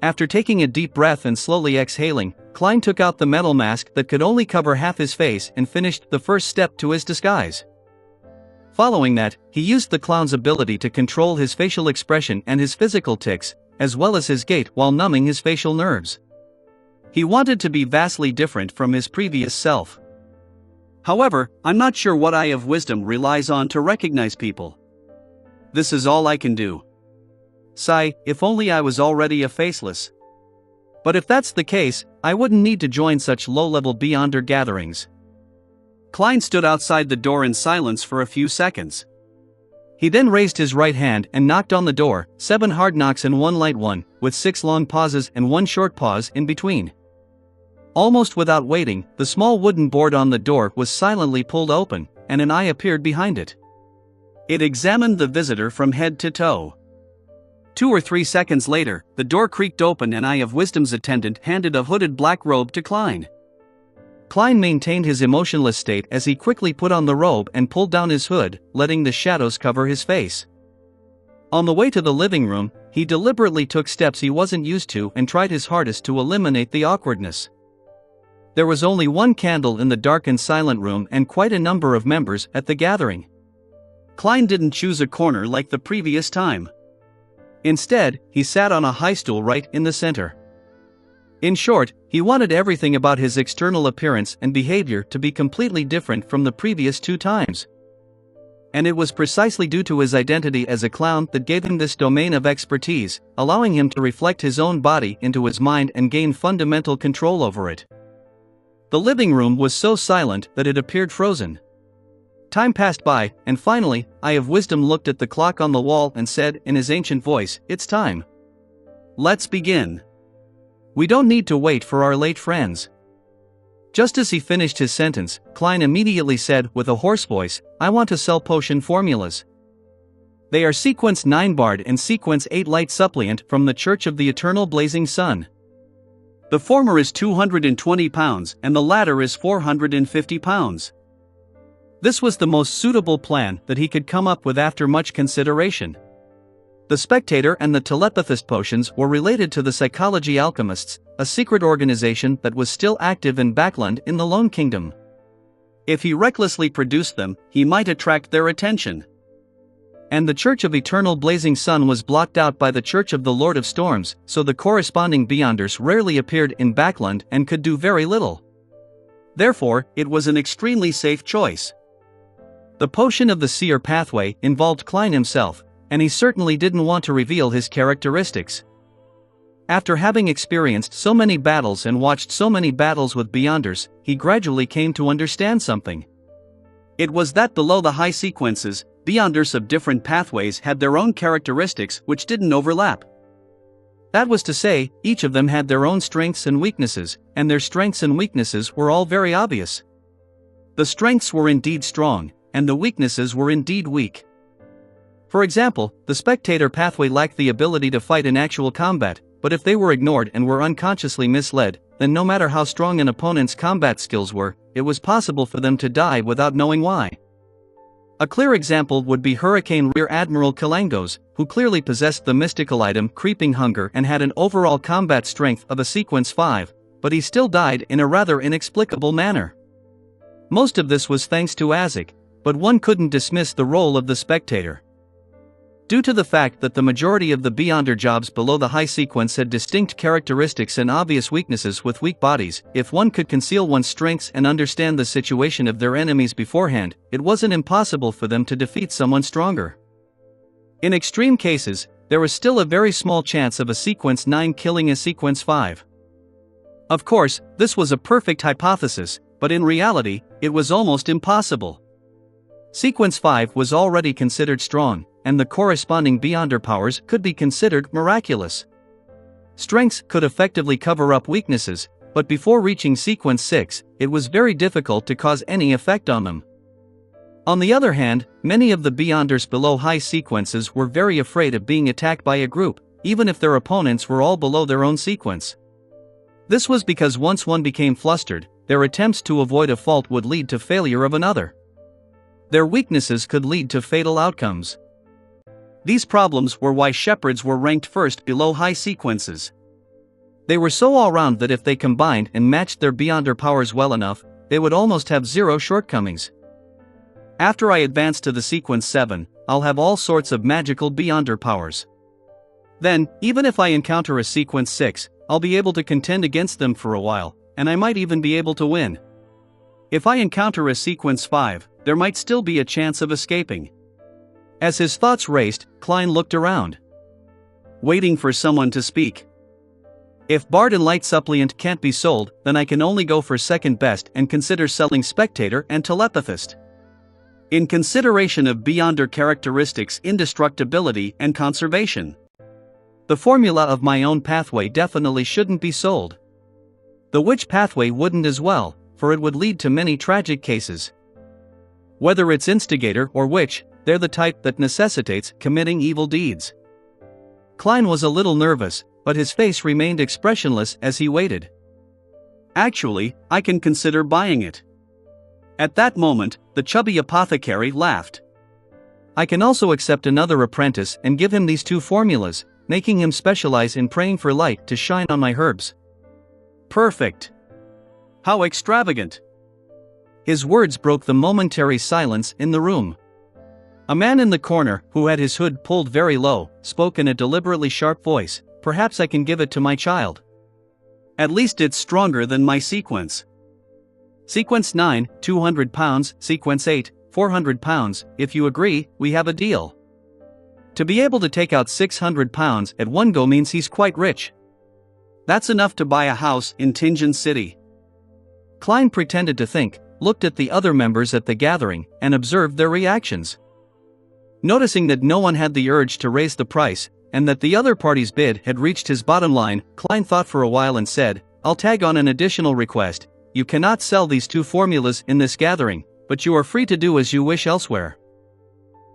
After taking a deep breath and slowly exhaling, Klein took out the metal mask that could only cover half his face and finished the first step to his disguise. Following that, he used the clown's ability to control his facial expression and his physical tics, as well as his gait while numbing his facial nerves. He wanted to be vastly different from his previous self. However, I'm not sure what Eye of Wisdom relies on to recognize people. This is all I can do. Sigh, if only I was already a faceless. But if that's the case, I wouldn't need to join such low-level Beyonder gatherings. Klein stood outside the door in silence for a few seconds. He then raised his right hand and knocked on the door, 7 hard knocks and 1 light one, with 6 long pauses and 1 short pause in between. Almost without waiting, the small wooden board on the door was silently pulled open, and an eye appeared behind it. It examined the visitor from head to toe. 2 or 3 seconds later, the door creaked open and Eye of Wisdom's attendant handed a hooded black robe to Klein. Klein maintained his emotionless state as he quickly put on the robe and pulled down his hood, letting the shadows cover his face. On the way to the living room, he deliberately took steps he wasn't used to and tried his hardest to eliminate the awkwardness. There was only 1 candle in the dark and silent room and quite a number of members at the gathering. Klein didn't choose a corner like the previous time. Instead, he sat on a high stool right in the center. In short, he wanted everything about his external appearance and behavior to be completely different from the previous 2 times. And it was precisely due to his identity as a clown that gave him this domain of expertise, allowing him to reflect his own body into his mind and gain fundamental control over it. The living room was so silent that it appeared frozen. Time passed by, and finally, Eye of Wisdom looked at the clock on the wall and said in his ancient voice, "It's time. Let's begin. We don't need to wait for our late friends." Just as he finished his sentence, Klein immediately said with a hoarse voice, "I want to sell potion formulas. They are Sequence 9 Bard and Sequence 8 Light Suppliant from the Church of the Eternal Blazing Sun. The former is £220 and the latter is £450. This was the most suitable plan that he could come up with after much consideration. The Spectator and the Telepathist potions were related to the Psychology Alchemists, a secret organization that was still active in Backland in the Lone Kingdom. If he recklessly produced them, he might attract their attention. And the Church of Eternal Blazing Sun was blocked out by the Church of the Lord of Storms, so the corresponding Beyonders rarely appeared in Backland and could do very little. Therefore, it was an extremely safe choice. The potion of the Seer Pathway involved Klein himself, and he certainly didn't want to reveal his characteristics. After having experienced so many battles and watched so many battles with Beyonders, he gradually came to understand something. It was that below the high sequences, Beyonders of different pathways had their own characteristics which didn't overlap. That was to say, each of them had their own strengths and weaknesses, and their strengths and weaknesses were all very obvious. The strengths were indeed strong, and the weaknesses were indeed weak. For example, the Spectator pathway lacked the ability to fight in actual combat, but if they were ignored and were unconsciously misled, then no matter how strong an opponent's combat skills were, it was possible for them to die without knowing why. A clear example would be Hurricane Rear Admiral Kalangos, who clearly possessed the mystical item Creeping Hunger and had an overall combat strength of a Sequence 5, but he still died in a rather inexplicable manner. Most of this was thanks to Azek, but one couldn't dismiss the role of the Spectator. Due to the fact that the majority of the Beyonder jobs below the high sequence had distinct characteristics and obvious weaknesses with weak bodies, if one could conceal one's strengths and understand the situation of their enemies beforehand, it wasn't impossible for them to defeat someone stronger. In extreme cases, there was still a very small chance of a Sequence 9 killing a Sequence 5. Of course, this was a perfect hypothesis, but in reality, it was almost impossible. Sequence 5 was already considered strong, and the corresponding Beyonder powers could be considered miraculous. Strengths could effectively cover up weaknesses, But before reaching sequence 6, it was very difficult to cause any effect on them. On the other hand, many of the Beyonders below high sequences were very afraid of being attacked by a group, even if their opponents were all below their own sequence. This was because once one became flustered, their attempts to avoid a fault would lead to failure of another. Their weaknesses could lead to fatal outcomes. These problems were why Shepherds were ranked first below high sequences. They were so all-round that if they combined and matched their Beyonder powers well enough, they would almost have zero shortcomings. After I advance to the sequence 7, I'll have all sorts of magical Beyonder powers. Then, even if I encounter a sequence 6, I'll be able to contend against them for a while, and I might even be able to win. If I encounter a sequence 5, there might still be a chance of escaping. As his thoughts raced, Klein looked around, waiting for someone to speak. If Bard and Light Suppliant can't be sold, then I can only go for second best and consider selling Spectator and Telepathist. In consideration of Beyonder characteristics, indestructibility, and conservation. The formula of my own pathway definitely shouldn't be sold. The witch pathway wouldn't as well, for it would lead to many tragic cases. Whether it's instigator or witch, they're the type that necessitates committing evil deeds. Klein was a little nervous, but his face remained expressionless as he waited. Actually, I can consider buying it. At that moment, the chubby apothecary laughed. I can also accept another apprentice and give him these two formulas, making him specialize in praying for light to shine on my herbs. Perfect. How extravagant. His words broke the momentary silence in the room. A man in the corner, who had his hood pulled very low, spoke in a deliberately sharp voice. Perhaps I can give it to my child. At least it's stronger than my sequence. Sequence 9, 200 pounds, sequence 8, 400 pounds, if you agree, we have a deal. To be able to take out 600 pounds at one go means he's quite rich. That's enough to buy a house in Tingen City. Klein pretended to think, looked at the other members at the gathering, and observed their reactions. Noticing that no one had the urge to raise the price, and that the other party's bid had reached his bottom line, Klein thought for a while and said, I'll tag on an additional request. You cannot sell these two formulas in this gathering, but you are free to do as you wish elsewhere.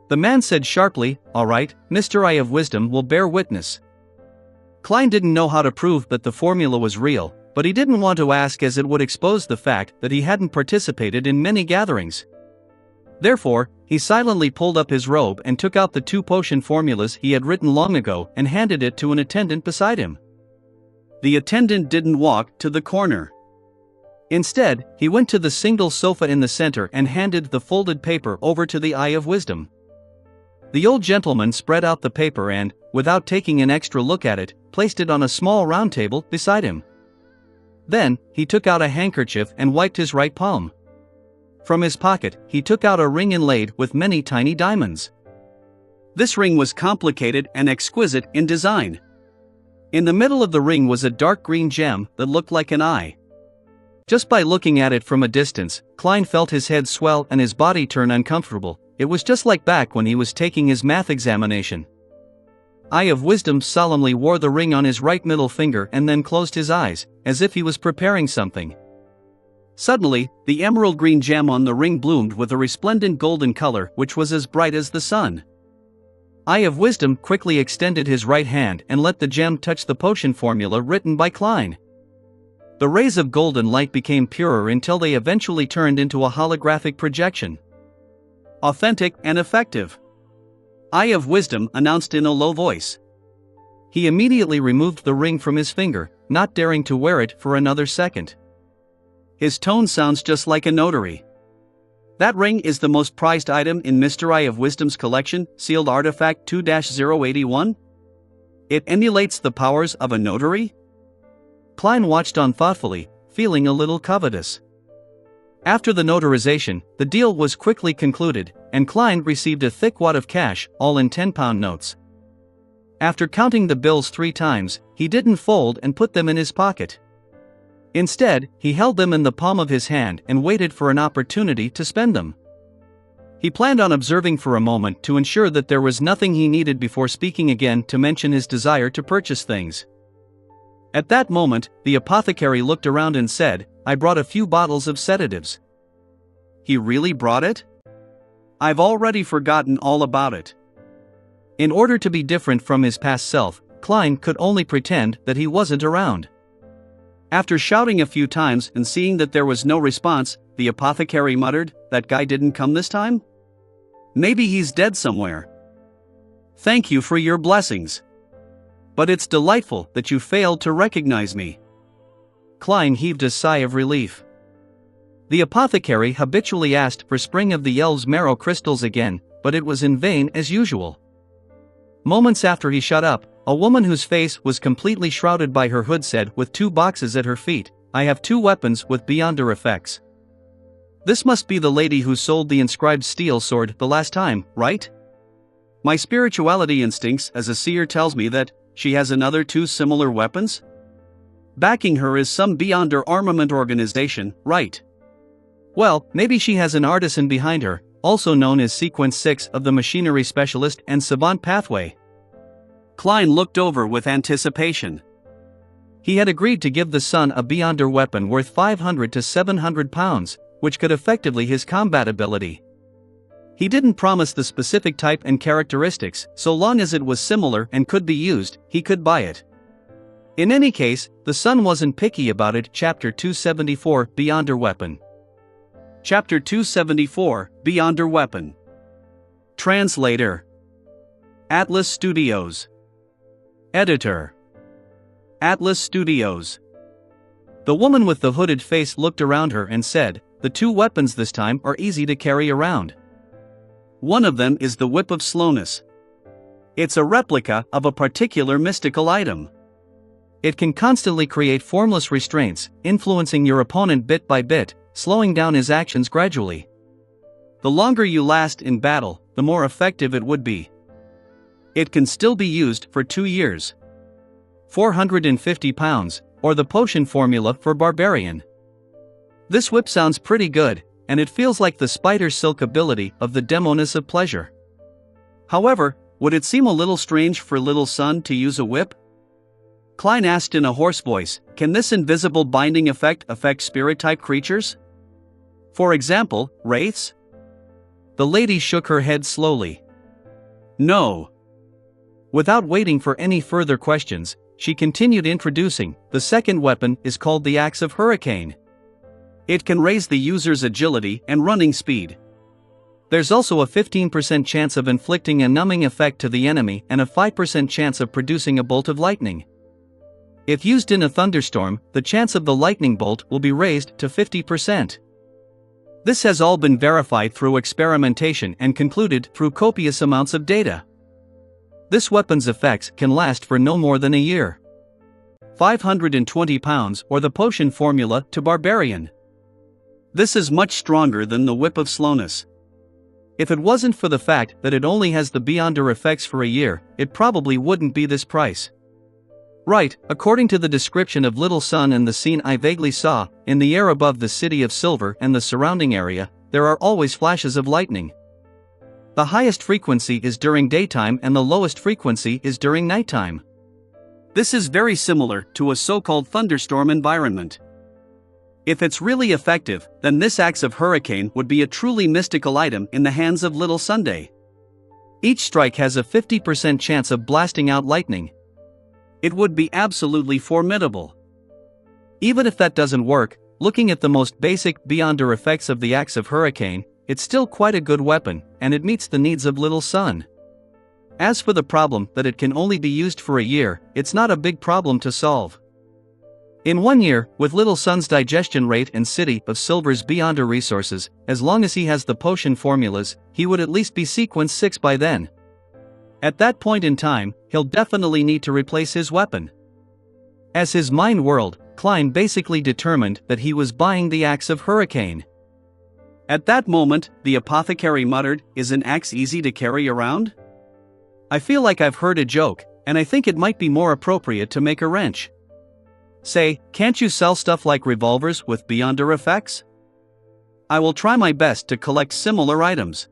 The man said sharply, all right, Mr. Eye of Wisdom will bear witness. Klein didn't know how to prove that the formula was real, but he didn't want to ask as it would expose the fact that he hadn't participated in many gatherings. Therefore, he silently pulled up his robe and took out the two potion formulas he had written long ago and handed it to an attendant beside him. The attendant didn't walk to the corner. Instead, he went to the single sofa in the center and handed the folded paper over to the Eye of Wisdom. The old gentleman spread out the paper and, without taking an extra look at it, placed it on a small round table beside him. Then, he took out a handkerchief and wiped his right palm. From his pocket, he took out a ring inlaid with many tiny diamonds. This ring was complicated and exquisite in design. In the middle of the ring was a dark green gem that looked like an eye. Just by looking at it from a distance, Klein felt his head swell and his body turn uncomfortable. It was just like back when he was taking his math examination. Eye of Wisdom solemnly wore the ring on his right middle finger and then closed his eyes, as if he was preparing something. Suddenly, the emerald green gem on the ring bloomed with a resplendent golden color which was as bright as the sun. Eye of Wisdom quickly extended his right hand and let the gem touch the potion formula written by Klein. The rays of golden light became purer until they eventually turned into a holographic projection. Authentic and effective. Eye of Wisdom announced in a low voice. He immediately removed the ring from his finger, not daring to wear it for another second. His tone sounds just like a notary. That ring is the most prized item in Mr. Eye of Wisdom's collection, sealed artifact 2-081? It emulates the powers of a notary? Klein watched on thoughtfully, feeling a little covetous. After the notarization, the deal was quickly concluded, and Klein received a thick wad of cash, all in 10-pound notes. After counting the bills 3 times, he didn't fold and put them in his pocket. Instead, he held them in the palm of his hand and waited for an opportunity to spend them. He planned on observing for a moment to ensure that there was nothing he needed before speaking again to mention his desire to purchase things. At that moment, the apothecary looked around and said, "I brought a few bottles of sedatives." He really brought it? I've already forgotten all about it. In order to be different from his past self, Klein could only pretend that he wasn't around. After shouting a few times and seeing that there was no response, the apothecary muttered, "That guy didn't come this time? Maybe he's dead somewhere. Thank you for your blessings. But it's delightful that you failed to recognize me." Klein heaved a sigh of relief. The apothecary habitually asked for Spring of the Elves marrow crystals again, but it was in vain as usual. Moments after he shut up, a woman whose face was completely shrouded by her hood said with 2 boxes at her feet, "I have 2 weapons with Beyonder effects." This must be the lady who sold the inscribed steel sword the last time, right? My spirituality instincts as a seer tells me that she has another 2 similar weapons? Backing her is some Beyonder armament organization, right? Well, maybe she has an artisan behind her, also known as Sequence 6 of the Machinery Specialist and Savant Pathway. Klein looked over with anticipation. He had agreed to give the son a Beyonder weapon worth 500 to 700 pounds, which could effectively his combat ability. He didn't promise the specific type and characteristics, so long as it was similar and could be used, he could buy it. In any case, the son wasn't picky about it. Chapter 274, Beyonder Weapon. Chapter 274, Beyonder Weapon. Translator: Atlas Studios. Editor: Atlas Studios. The woman with the hooded face looked around her and said, "The 2 weapons this time are easy to carry around. One of them is the Whip of Slowness. It's a replica of a particular mystical item. It can constantly create formless restraints, influencing your opponent bit by bit, slowing down his actions gradually. The longer you last in battle, the more effective it would be. It can still be used for 2 years. 450 pounds, or the potion formula for Barbarian. This whip sounds pretty good, and it feels like the spider silk ability of the Demoness of Pleasure. However, would it seem a little strange for Little Sun to use a whip?" Klein asked in a hoarse voice, "Can this invisible binding effect affect spirit-type creatures? For example, wraiths?" The lady shook her head slowly. "No." Without waiting for any further questions, she continued introducing, "The second weapon is called the Axe of Hurricane. It can raise the user's agility and running speed. There's also a 15% chance of inflicting a numbing effect to the enemy and a 5% chance of producing a bolt of lightning. If used in a thunderstorm, the chance of the lightning bolt will be raised to 50%. This has all been verified through experimentation and concluded through copious amounts of data. This weapon's effects can last for no more than a year. 520 pounds, or the potion formula to Barbarian. This is much stronger than the Whip of Slowness. If it wasn't for the fact that it only has the Beyonder effects for a year, it probably wouldn't be this price. Right, according to the description of Little Sun and the scene I vaguely saw, in the air above the City of Silver and the surrounding area, there are always flashes of lightning. The highest frequency is during daytime and the lowest frequency is during nighttime. This is very similar to a so-called thunderstorm environment. If it's really effective, then this Axe of Hurricane would be a truly mystical item in the hands of Little Sunday. Each strike has a 50% chance of blasting out lightning. It would be absolutely formidable. Even if that doesn't work, looking at the most basic Beyonder effects of the Axe of Hurricane, it's still quite a good weapon, and it meets the needs of Little Sun. As for the problem that it can only be used for a year, it's not a big problem to solve. In 1 year, with Little Sun's digestion rate and City of Silver's Beyonder resources, as long as he has the potion formulas, he would at least be Sequence 6 by then. At that point in time, he'll definitely need to replace his weapon. As his mind whirled, Klein basically determined that he was buying the Axe of Hurricane. At that moment, the apothecary muttered, "Is an axe easy to carry around? I feel like I've heard a joke, and I think it might be more appropriate to make a wrench. Say, can't you sell stuff like revolvers with Beyonder effects? I will try my best to collect similar items."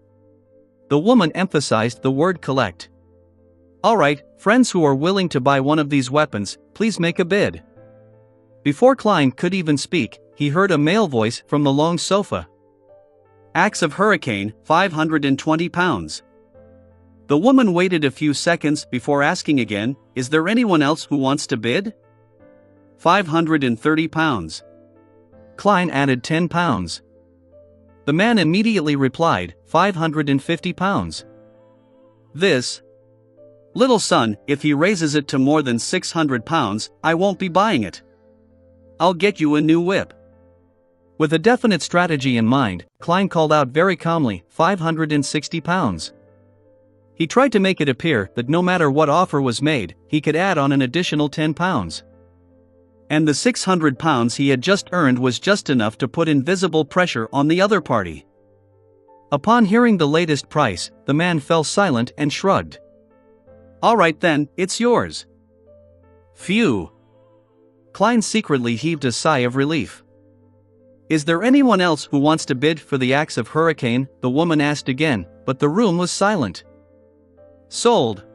The woman emphasized the word collect. "Alright, friends who are willing to buy one of these weapons, please make a bid. Before Klein could even speak, he heard a male voice from the long sofa. Axe of Hurricane, 520 pounds. The woman waited a few seconds before asking again, is there anyone else who wants to bid? 530 pounds. Klein added 10 pounds. The man immediately replied, 550 pounds. This little son, if he raises it to more than 600 pounds, I won't be buying it. I'll get you a new whip. With a definite strategy in mind, Klein called out very calmly, 560 pounds. He tried to make it appear that no matter what offer was made, he could add on an additional 10 pounds. And the 600 pounds he had just earned was just enough to put invisible pressure on the other party. Upon hearing the latest price, the man fell silent and shrugged. All right then, it's yours. Phew. Klein secretly heaved a sigh of relief. Is there anyone else who wants to bid for the Axe of Hurricane? The woman asked again, but the room was silent. Sold.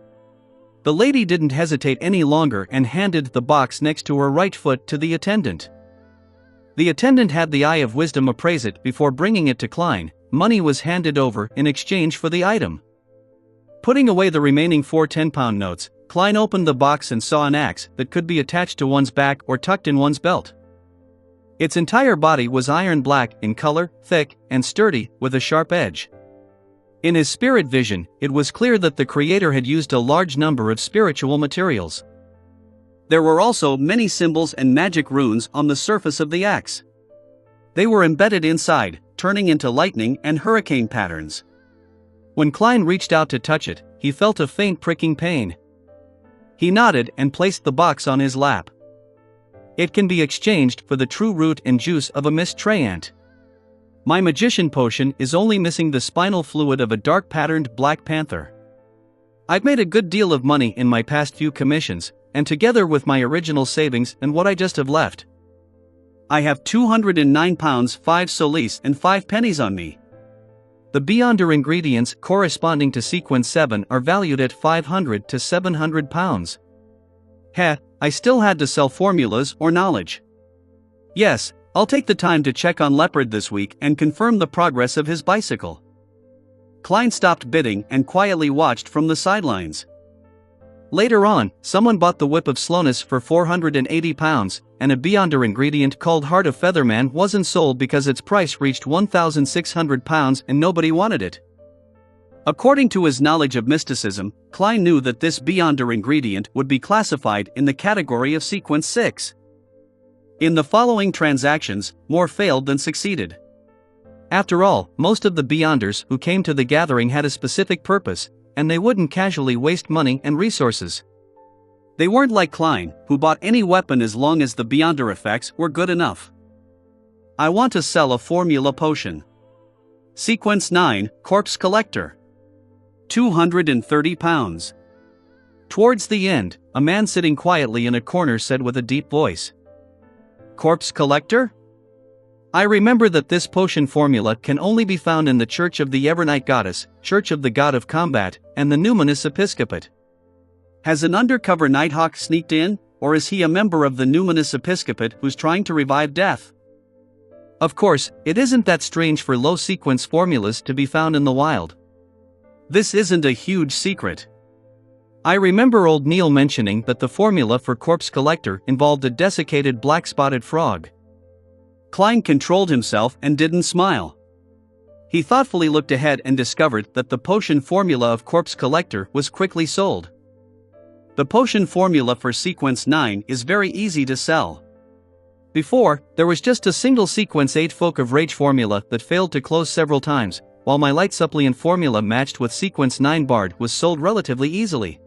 The lady didn't hesitate any longer and handed the box next to her right foot to the attendant. The attendant had the eye of wisdom appraise it before bringing it to Klein. Money was handed over in exchange for the item. Putting away the remaining 4 10-pound notes, Klein opened the box and saw an axe that could be attached to one's back or tucked in one's belt. Its entire body was iron black in color, thick and sturdy, with a sharp edge. In his spirit vision, it was clear that the creator had used a large number of spiritual materials. There were also many symbols and magic runes on the surface of the axe. They were embedded inside, turning into lightning and hurricane patterns. When Klein reached out to touch it, he felt a faint pricking pain. He nodded and placed the box on his lap. It can be exchanged for the true root and juice of a mist treant. My magician potion is only missing the spinal fluid of a dark-patterned black panther. I've made a good deal of money in my past few commissions, and together with my original savings and what I just have left, I have 209 pounds 5 solis and 5 pennies on me. The Beyonder ingredients corresponding to sequence 7 are valued at 500 to 700 pounds. Heh, I still had to sell formulas or knowledge. Yes, I'll take the time to check on Leopard this week and confirm the progress of his bicycle. Klein stopped bidding and quietly watched from the sidelines. Later on, someone bought the Whip of Slowness for 480 pounds, and a Beyonder ingredient called Heart of Featherman wasn't sold because its price reached 1,600 pounds and nobody wanted it. According to his knowledge of mysticism, Klein knew that this Beyonder ingredient would be classified in the category of sequence 6. In the following transactions, more failed than succeeded. After all, most of the Beyonders who came to the gathering had a specific purpose, and they wouldn't casually waste money and resources. They weren't like Klein, who bought any weapon as long as the Beyonder effects were good enough. I want to sell a formula potion. Sequence 9, Corpse Collector. 230 pounds. Towards the end, a man sitting quietly in a corner said with a deep voice, Corpse Collector? I remember that this potion formula can only be found in the Church of the Evernight Goddess, Church of the God of Combat, and the Numinous Episcopate. Has an undercover Nighthawk sneaked in, or is he a member of the Numinous Episcopate who's trying to revive death? Of course, it isn't that strange for low-sequence formulas to be found in the wild. This isn't a huge secret. I remember old Neil mentioning that the formula for Corpse Collector involved a desiccated black-spotted frog. Klein controlled himself and didn't smile. He thoughtfully looked ahead and discovered that the potion formula of Corpse Collector was quickly sold. The potion formula for sequence 9 is very easy to sell. Before, there was just a single sequence 8 Folk of Rage formula that failed to close several times, while my light suppliant formula matched with sequence 9 Bard was sold relatively easily.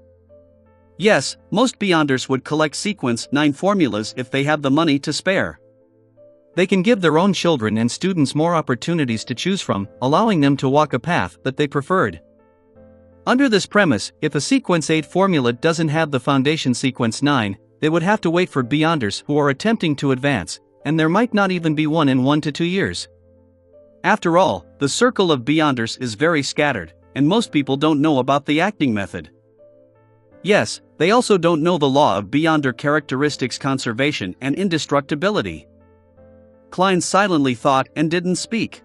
Yes, most Beyonders would collect sequence 9 formulas if they have the money to spare. They can give their own children and students more opportunities to choose from, allowing them to walk a path that they preferred. Under this premise, if a sequence 8 formula doesn't have the foundation sequence 9, they would have to wait for Beyonders who are attempting to advance, and there might not even be one in 1 to 2 years. After all, the circle of Beyonders is very scattered, and most people don't know about the acting method. Yes, they also don't know the law of Beyonder characteristics conservation and indestructibility. Klein silently thought and didn't speak.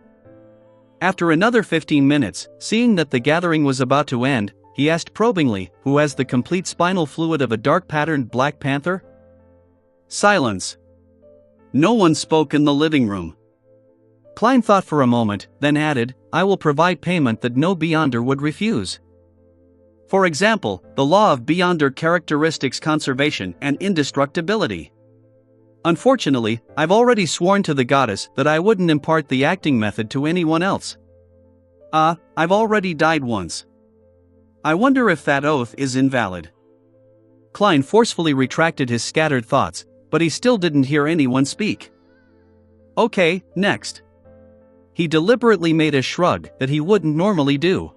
After another 15 minutes, seeing that the gathering was about to end, he asked probingly, "Who has the complete spinal fluid of a dark-patterned black panther?" Silence. No one spoke in the living room. Klein thought for a moment, then added, "I will provide payment that no Beyonder would refuse. For example, the law of Beyonder characteristics conservation and indestructibility. Unfortunately, I've already sworn to the goddess that I wouldn't impart the acting method to anyone else. I've already died once. I wonder if that oath is invalid." Klein forcefully retracted his scattered thoughts, but he still didn't hear anyone speak. "Okay, next." He deliberately made a shrug that he wouldn't normally do.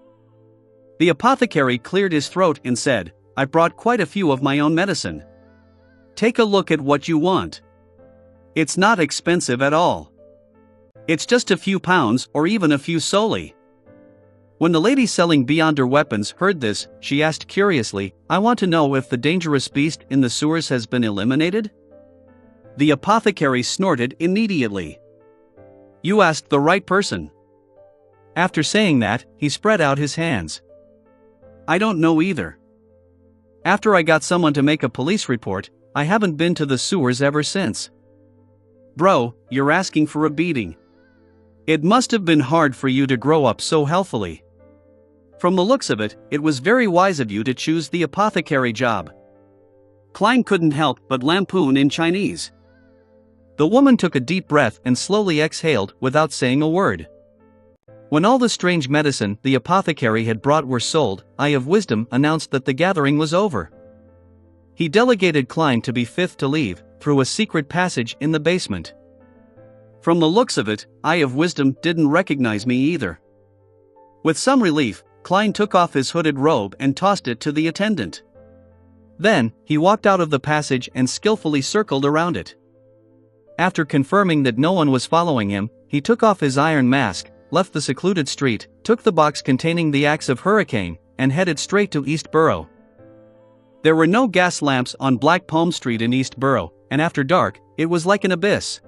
The apothecary cleared his throat and said, "I've brought quite a few of my own medicine. Take a look at what you want. It's not expensive at all. It's just a few pounds or even a few solely." When the lady selling Beyonder weapons heard this, she asked curiously, "I want to know if the dangerous beast in the sewers has been eliminated?" The apothecary snorted immediately. "You asked the right person." After saying that, he spread out his hands. "I don't know either. After I got someone to make a police report, I haven't been to the sewers ever since." "Bro, you're asking for a beating. It must have been hard for you to grow up so healthily. From the looks of it, it was very wise of you to choose the apothecary job." Klein couldn't help but lampoon in Chinese. The woman took a deep breath and slowly exhaled without saying a word. When all the strange medicine the apothecary had brought were sold, Eye of Wisdom announced that the gathering was over. He delegated Klein to be fifth to leave, through a secret passage in the basement. "From the looks of it, Eye of Wisdom didn't recognize me either." With some relief, Klein took off his hooded robe and tossed it to the attendant. Then, he walked out of the passage and skillfully circled around it. After confirming that no one was following him, he took off his iron mask, left the secluded street, took the box containing the axe of Hurricane, and headed straight to East Borough. There were no gas lamps on Black Palm Street in East Borough, and after dark, it was like an abyss.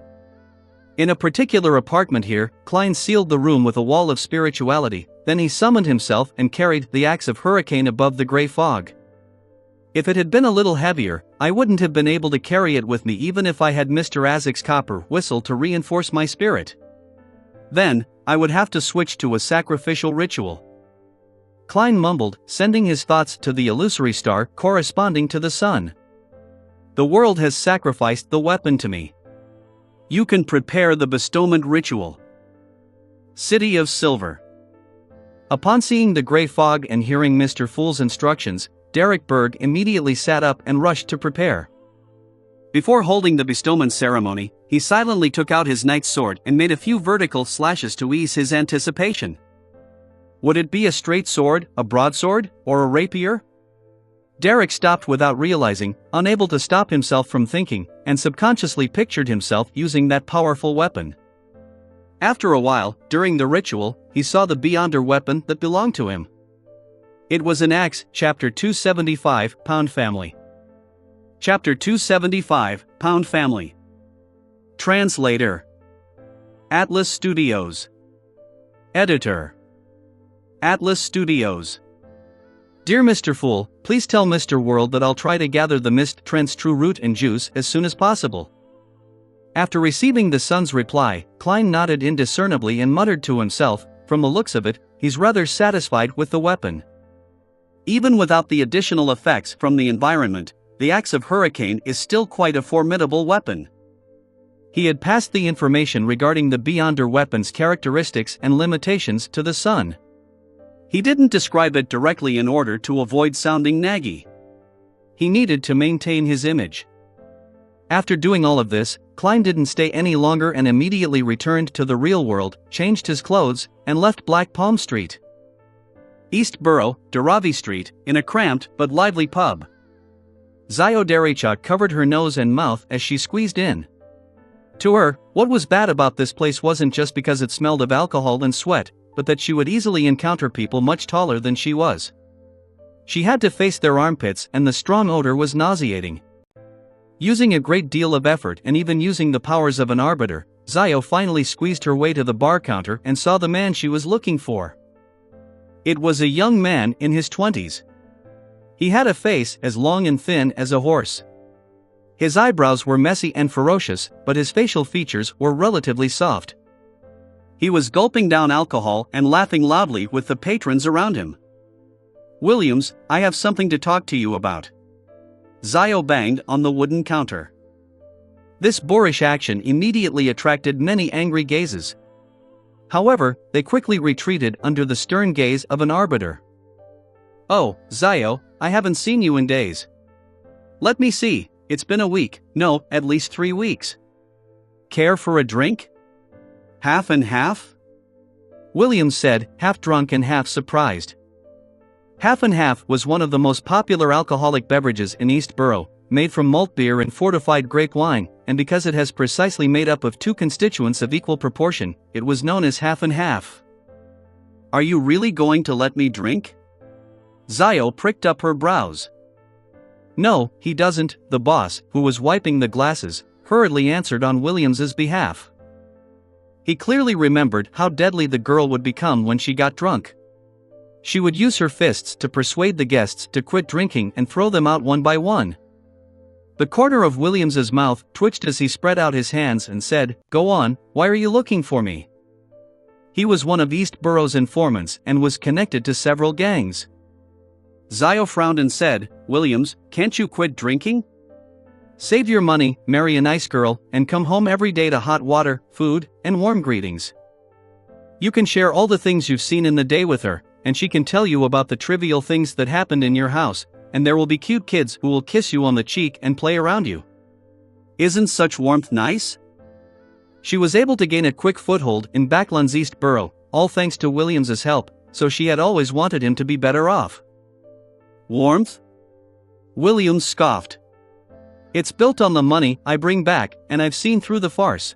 In a particular apartment here, Klein sealed the room with a wall of spirituality, then he summoned himself and carried the axe of Hurricane above the gray fog. "If it had been a little heavier, I wouldn't have been able to carry it with me even if I had Mr. Azek's copper whistle to reinforce my spirit. Then, I would have to switch to a sacrificial ritual." Klein mumbled, sending his thoughts to the illusory star corresponding to the sun. "The world has sacrificed the weapon to me. You can prepare the bestowment ritual." City of Silver. Upon seeing the gray fog and hearing Mr. Fool's instructions, Derek Berg immediately sat up and rushed to prepare. Before holding the bestowment ceremony, he silently took out his knight's sword and made a few vertical slashes to ease his anticipation. Would it be a straight sword, a broadsword, or a rapier? Derek stopped without realizing, unable to stop himself from thinking, and subconsciously pictured himself using that powerful weapon. After a while, during the ritual, he saw the Beyonder weapon that belonged to him. It was an axe. Chapter 275, Pound Family. Chapter 275, Pound Family. Translator. Atlas Studios. Editor. Atlas Studios. Dear Mr. Fool, please tell Mr. World that I'll try to gather the mist trend's true root and juice as soon as possible. After receiving the son's reply, Klein nodded indiscernibly and muttered to himself, from the looks of it, he's rather satisfied with the weapon. Even without the additional effects from the environment, the axe of Hurricane is still quite a formidable weapon. He had passed the information regarding the Beyonder weapon's characteristics and limitations to the son. He didn't describe it directly in order to avoid sounding naggy. He needed to maintain his image. After doing all of this, Klein didn't stay any longer and immediately returned to the real world, changed his clothes, and left Black Palm Street. East Borough, Dharavi Street, in a cramped but lively pub. Zio Dericha covered her nose and mouth as she squeezed in. To her, what was bad about this place wasn't just because it smelled of alcohol and sweat, but that she would easily encounter people much taller than she was. She had to face their armpits and the strong odor was nauseating. Using a great deal of effort and even using the powers of an arbiter, Zio finally squeezed her way to the bar counter and saw the man she was looking for. It was a young man in his 20s. He had a face as long and thin as a horse. His eyebrows were messy and ferocious, but his facial features were relatively soft. He was gulping down alcohol and laughing loudly with the patrons around him. "Williams, I have something to talk to you about." Zio banged on the wooden counter. This boorish action immediately attracted many angry gazes. However, they quickly retreated under the stern gaze of an arbiter. "Oh, Zio, I haven't seen you in days. Let me see, it's been a week, no, at least 3 weeks. Care for a drink? Half and half?" Williams said, half drunk and half surprised. Half and half was one of the most popular alcoholic beverages in East Borough, made from malt beer and fortified grape wine, and because it has precisely made up of 2 constituents of equal proportion, it was known as half and half. "Are you really going to let me drink?" Zio pricked up her brows. "No, he doesn't," the boss, who was wiping the glasses, hurriedly answered on Williams's behalf. He clearly remembered how deadly the girl would become when she got drunk. She would use her fists to persuade the guests to quit drinking and throw them out one by one. The corner of Williams's mouth twitched as he spread out his hands and said, "Go on, why are you looking for me?" He was one of East Borough's informants and was connected to several gangs. Zio frowned and said, "Williams, can't you quit drinking? Save your money, marry a nice girl, and come home every day to hot water, food, and warm greetings. You can share all the things you've seen in the day with her, and she can tell you about the trivial things that happened in your house, and there will be cute kids who will kiss you on the cheek and play around you. Isn't such warmth nice?" She was able to gain a quick foothold in Backlands East Borough, all thanks to Williams's help, so she had always wanted him to be better off. "Warmth?" Williams scoffed. "It's built on the money I bring back, and I've seen through the farce.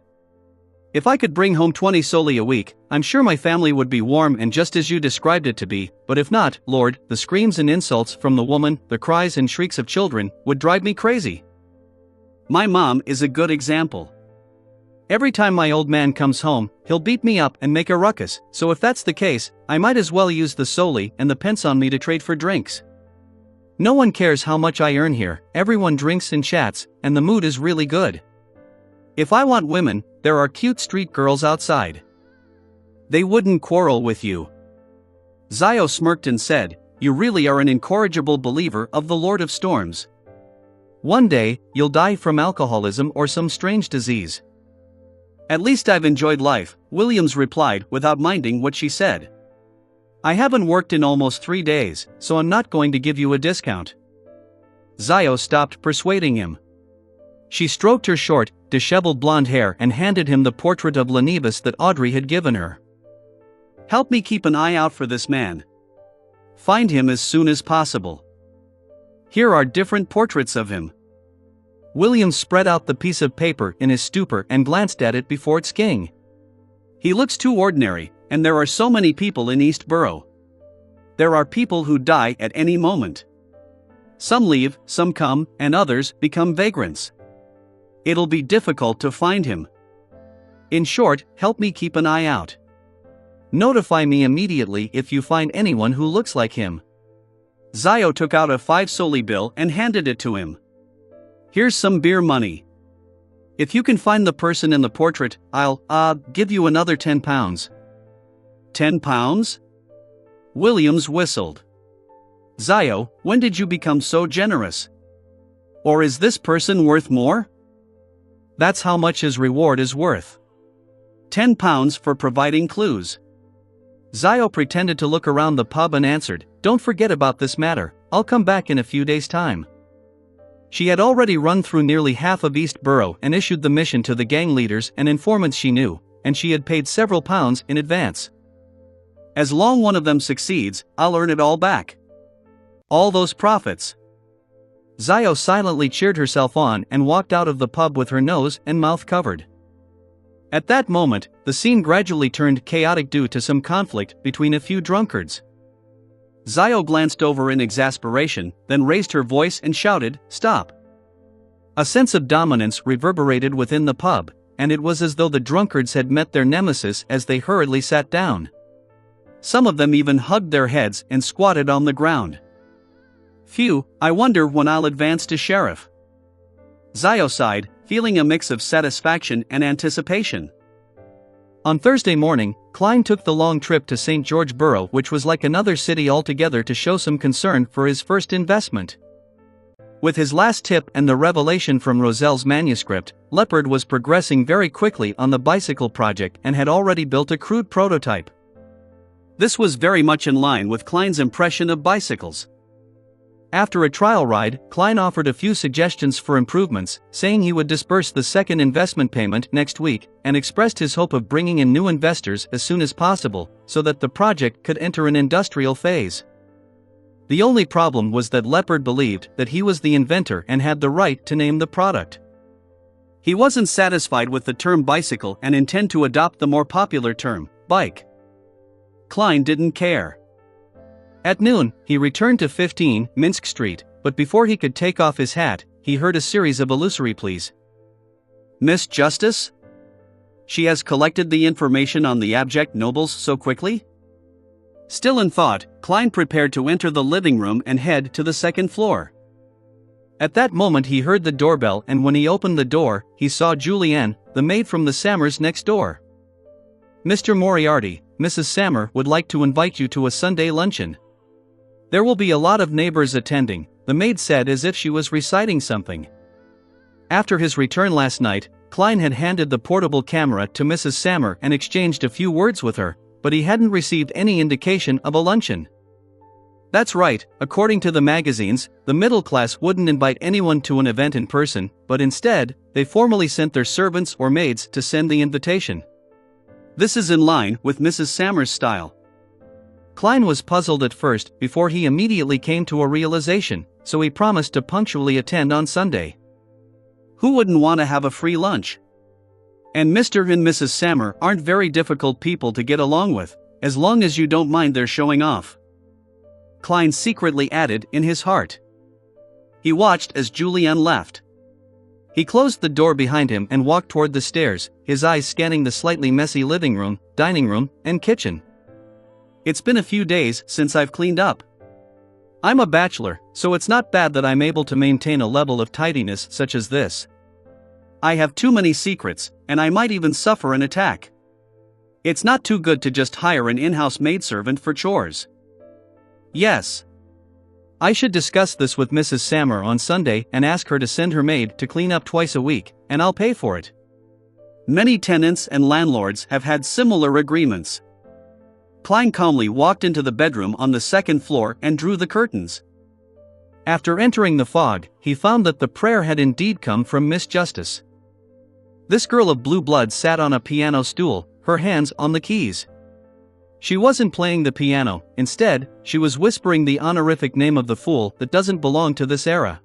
If I could bring home 20 soldi a week, I'm sure my family would be warm and just as you described it to be, but if not, Lord, the screams and insults from the woman, the cries and shrieks of children, would drive me crazy. My mom is a good example. Every time my old man comes home, he'll beat me up and make a ruckus, so if that's the case, I might as well use the soldi and the pence on me to trade for drinks. No one cares how much I earn here, everyone drinks and chats, and the mood is really good. If I want women, there are cute street girls outside. They wouldn't quarrel with you." Zio smirked and said, "You really are an incorrigible believer of the Lord of Storms. One day, you'll die from alcoholism or some strange disease." "At least I've enjoyed life," Williams replied without minding what she said. "I haven't worked in almost 3 days, so I'm not going to give you a discount." Zio stopped persuading him. She stroked her short, disheveled blonde hair and handed him the portrait of Lenibus that Audrey had given her. "Help me keep an eye out for this man. Find him as soon as possible. Here are different portraits of him." Williams spread out the piece of paper in his stupor and glanced at it before its king. "He looks too ordinary, and there are so many people in East Borough. There are people who die at any moment. Some leave, some come, and others become vagrants. It'll be difficult to find him. In short, help me keep an eye out. Notify me immediately if you find anyone who looks like him." Zio took out a 5 soldi bill and handed it to him. "Here's some beer money. If you can find the person in the portrait, I'll give you another £10. £10? Williams whistled. "Zio, when did you become so generous? Or is this person worth more?" "That's how much his reward is worth. £10 for providing clues." Zio pretended to look around the pub and answered, "Don't forget about this matter, I'll come back in a few days' time." She had already run through nearly half of East Borough and issued the mission to the gang leaders and informants she knew, and she had paid several pounds in advance. "As long one of them succeeds, I'll earn it all back. All those profits." Zio silently cheered herself on and walked out of the pub with her nose and mouth covered. At that moment, the scene gradually turned chaotic due to some conflict between a few drunkards. Zio glanced over in exasperation, then raised her voice and shouted, "Stop!" A sense of dominance reverberated within the pub, and it was as though the drunkards had met their nemesis as they hurriedly sat down. Some of them even hugged their heads and squatted on the ground. "Phew, I wonder when I'll advance to sheriff." Zio sighed, feeling a mix of satisfaction and anticipation. On Thursday morning, Klein took the long trip to St. George Borough, which was like another city altogether, to show some concern for his first investment. With his last tip and the revelation from Roselle's manuscript, Leopard was progressing very quickly on the bicycle project and had already built a crude prototype. This was very much in line with Klein's impression of bicycles. After a trial ride, Klein offered a few suggestions for improvements, saying he would disburse the second investment payment next week, and expressed his hope of bringing in new investors as soon as possible, so that the project could enter an industrial phase. The only problem was that Leopard believed that he was the inventor and had the right to name the product. He wasn't satisfied with the term bicycle and intended to adopt the more popular term, bike. Klein didn't care. At noon, he returned to 15 Minsk Street, but before he could take off his hat, he heard a series of illusory pleas. "Miss Justice? She has collected the information on the abject nobles so quickly?" Still in thought, Klein prepared to enter the living room and head to the second floor. At that moment he heard the doorbell, and when he opened the door, he saw Julianne, the maid from the Sammers next door. "Mr. Moriarty, Mrs. Sammer would like to invite you to a Sunday luncheon. There will be a lot of neighbors attending," the maid said as if she was reciting something. After his return last night, Klein had handed the portable camera to Mrs. Sammer and exchanged a few words with her, but he hadn't received any indication of a luncheon. That's right, according to the magazines, the middle class wouldn't invite anyone to an event in person, but instead, they formally sent their servants or maids to send the invitation. This is in line with Mrs. Sammer's style. Klein was puzzled at first before he immediately came to a realization, so he promised to punctually attend on Sunday. Who wouldn't want to have a free lunch? And Mr. and Mrs. Sammer aren't very difficult people to get along with, as long as you don't mind their showing off. Klein secretly added in his heart. He watched as Julianne left. He closed the door behind him and walked toward the stairs, his eyes scanning the slightly messy living room, dining room, and kitchen. "It's been a few days since I've cleaned up. I'm a bachelor, so it's not bad that I'm able to maintain a level of tidiness such as this. I have too many secrets, and I might even suffer an attack. It's not too good to just hire an in-house maidservant for chores. Yes. I should discuss this with Mrs. Sammer on Sunday and ask her to send her maid to clean up twice a week, and I'll pay for it. Many tenants and landlords have had similar agreements." Klein calmly walked into the bedroom on the second floor and drew the curtains. After entering the fog, he found that the prayer had indeed come from Miss Justice. This girl of blue blood sat on a piano stool, her hands on the keys. She wasn't playing the piano, instead, she was whispering the honorific name of the fool that doesn't belong to this era.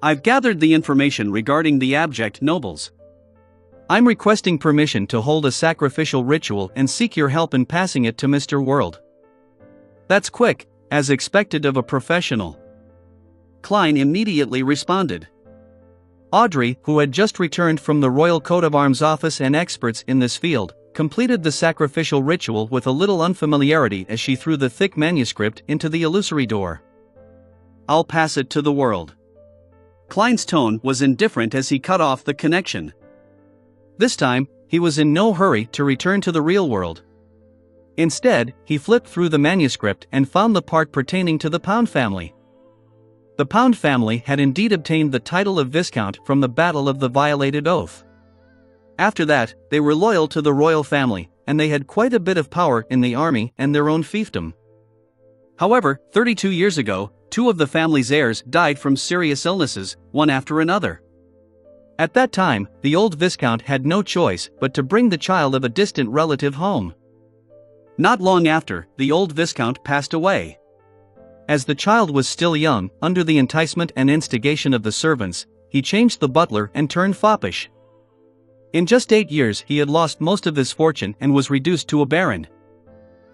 "I've gathered the information regarding the abject nobles. I'm requesting permission to hold a sacrificial ritual and seek your help in passing it to Mr. World." "That's quick, as expected of a professional." Klein immediately responded. Audrey, who had just returned from the Royal Coat of Arms office and experts in this field, completed the sacrificial ritual with a little unfamiliarity as she threw the thick manuscript into the illusory door. "I'll pass it to the World." Klein's tone was indifferent as he cut off the connection. This time, he was in no hurry to return to the real world. Instead, he flipped through the manuscript and found the part pertaining to the Pound family. The Pound family had indeed obtained the title of Viscount from the Battle of the Violated Oath. After that, they were loyal to the royal family, and they had quite a bit of power in the army and their own fiefdom. However, 32 years ago, two of the family's heirs died from serious illnesses, one after another. At that time, the old Viscount had no choice but to bring the child of a distant relative home. Not long after, the old Viscount passed away. As the child was still young, under the enticement and instigation of the servants, he changed the butler and turned foppish. In just 8 years he had lost most of his fortune and was reduced to a baron.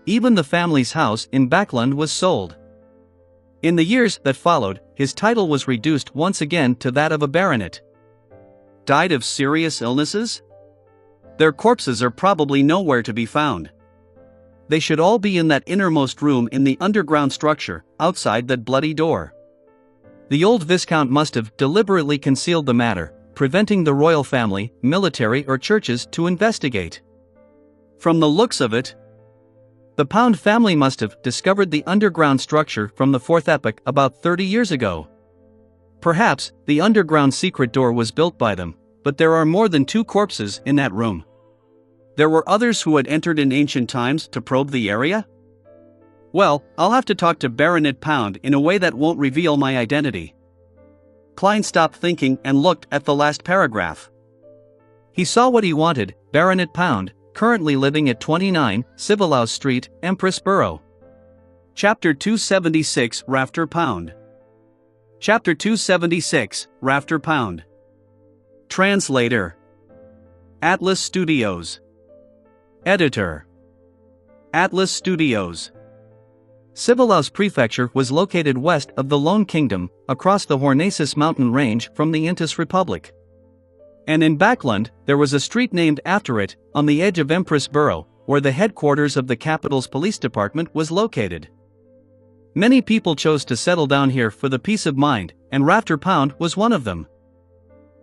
Even the family's house in Backland was sold. In the years that followed, his title was reduced once again to that of a baronet. Died of serious illnesses? Their corpses are probably nowhere to be found. They should all be in that innermost room in the underground structure, outside that bloody door. The old Viscount must have deliberately concealed the matter, preventing the royal family, military or churches to investigate. From the looks of it, the Pound family must have discovered the underground structure from the Fourth Epoch about 30 years ago. Perhaps the underground secret door was built by them, but there are more than 2 corpses in that room. There were others who had entered in ancient times to probe the area? Well, I'll have to talk to Baronet Pound in a way that won't reveal my identity. Klein stopped thinking and looked at the last paragraph. He saw what he wanted: Baronet Pound, currently living at 29, Civilhouse Street, Empress Borough. Chapter 276, Rafter Pound. Chapter 276, Rafter Pound. Translator. Atlas Studios. Editor. Atlas Studios. Civilhouse Prefecture was located west of the Lone Kingdom, across the Hornacis mountain range from the Intis Republic. And in Backland, there was a street named after it, on the edge of Empress Borough, where the headquarters of the capital's police department was located. Many people chose to settle down here for the peace of mind, and Rafter Pound was one of them.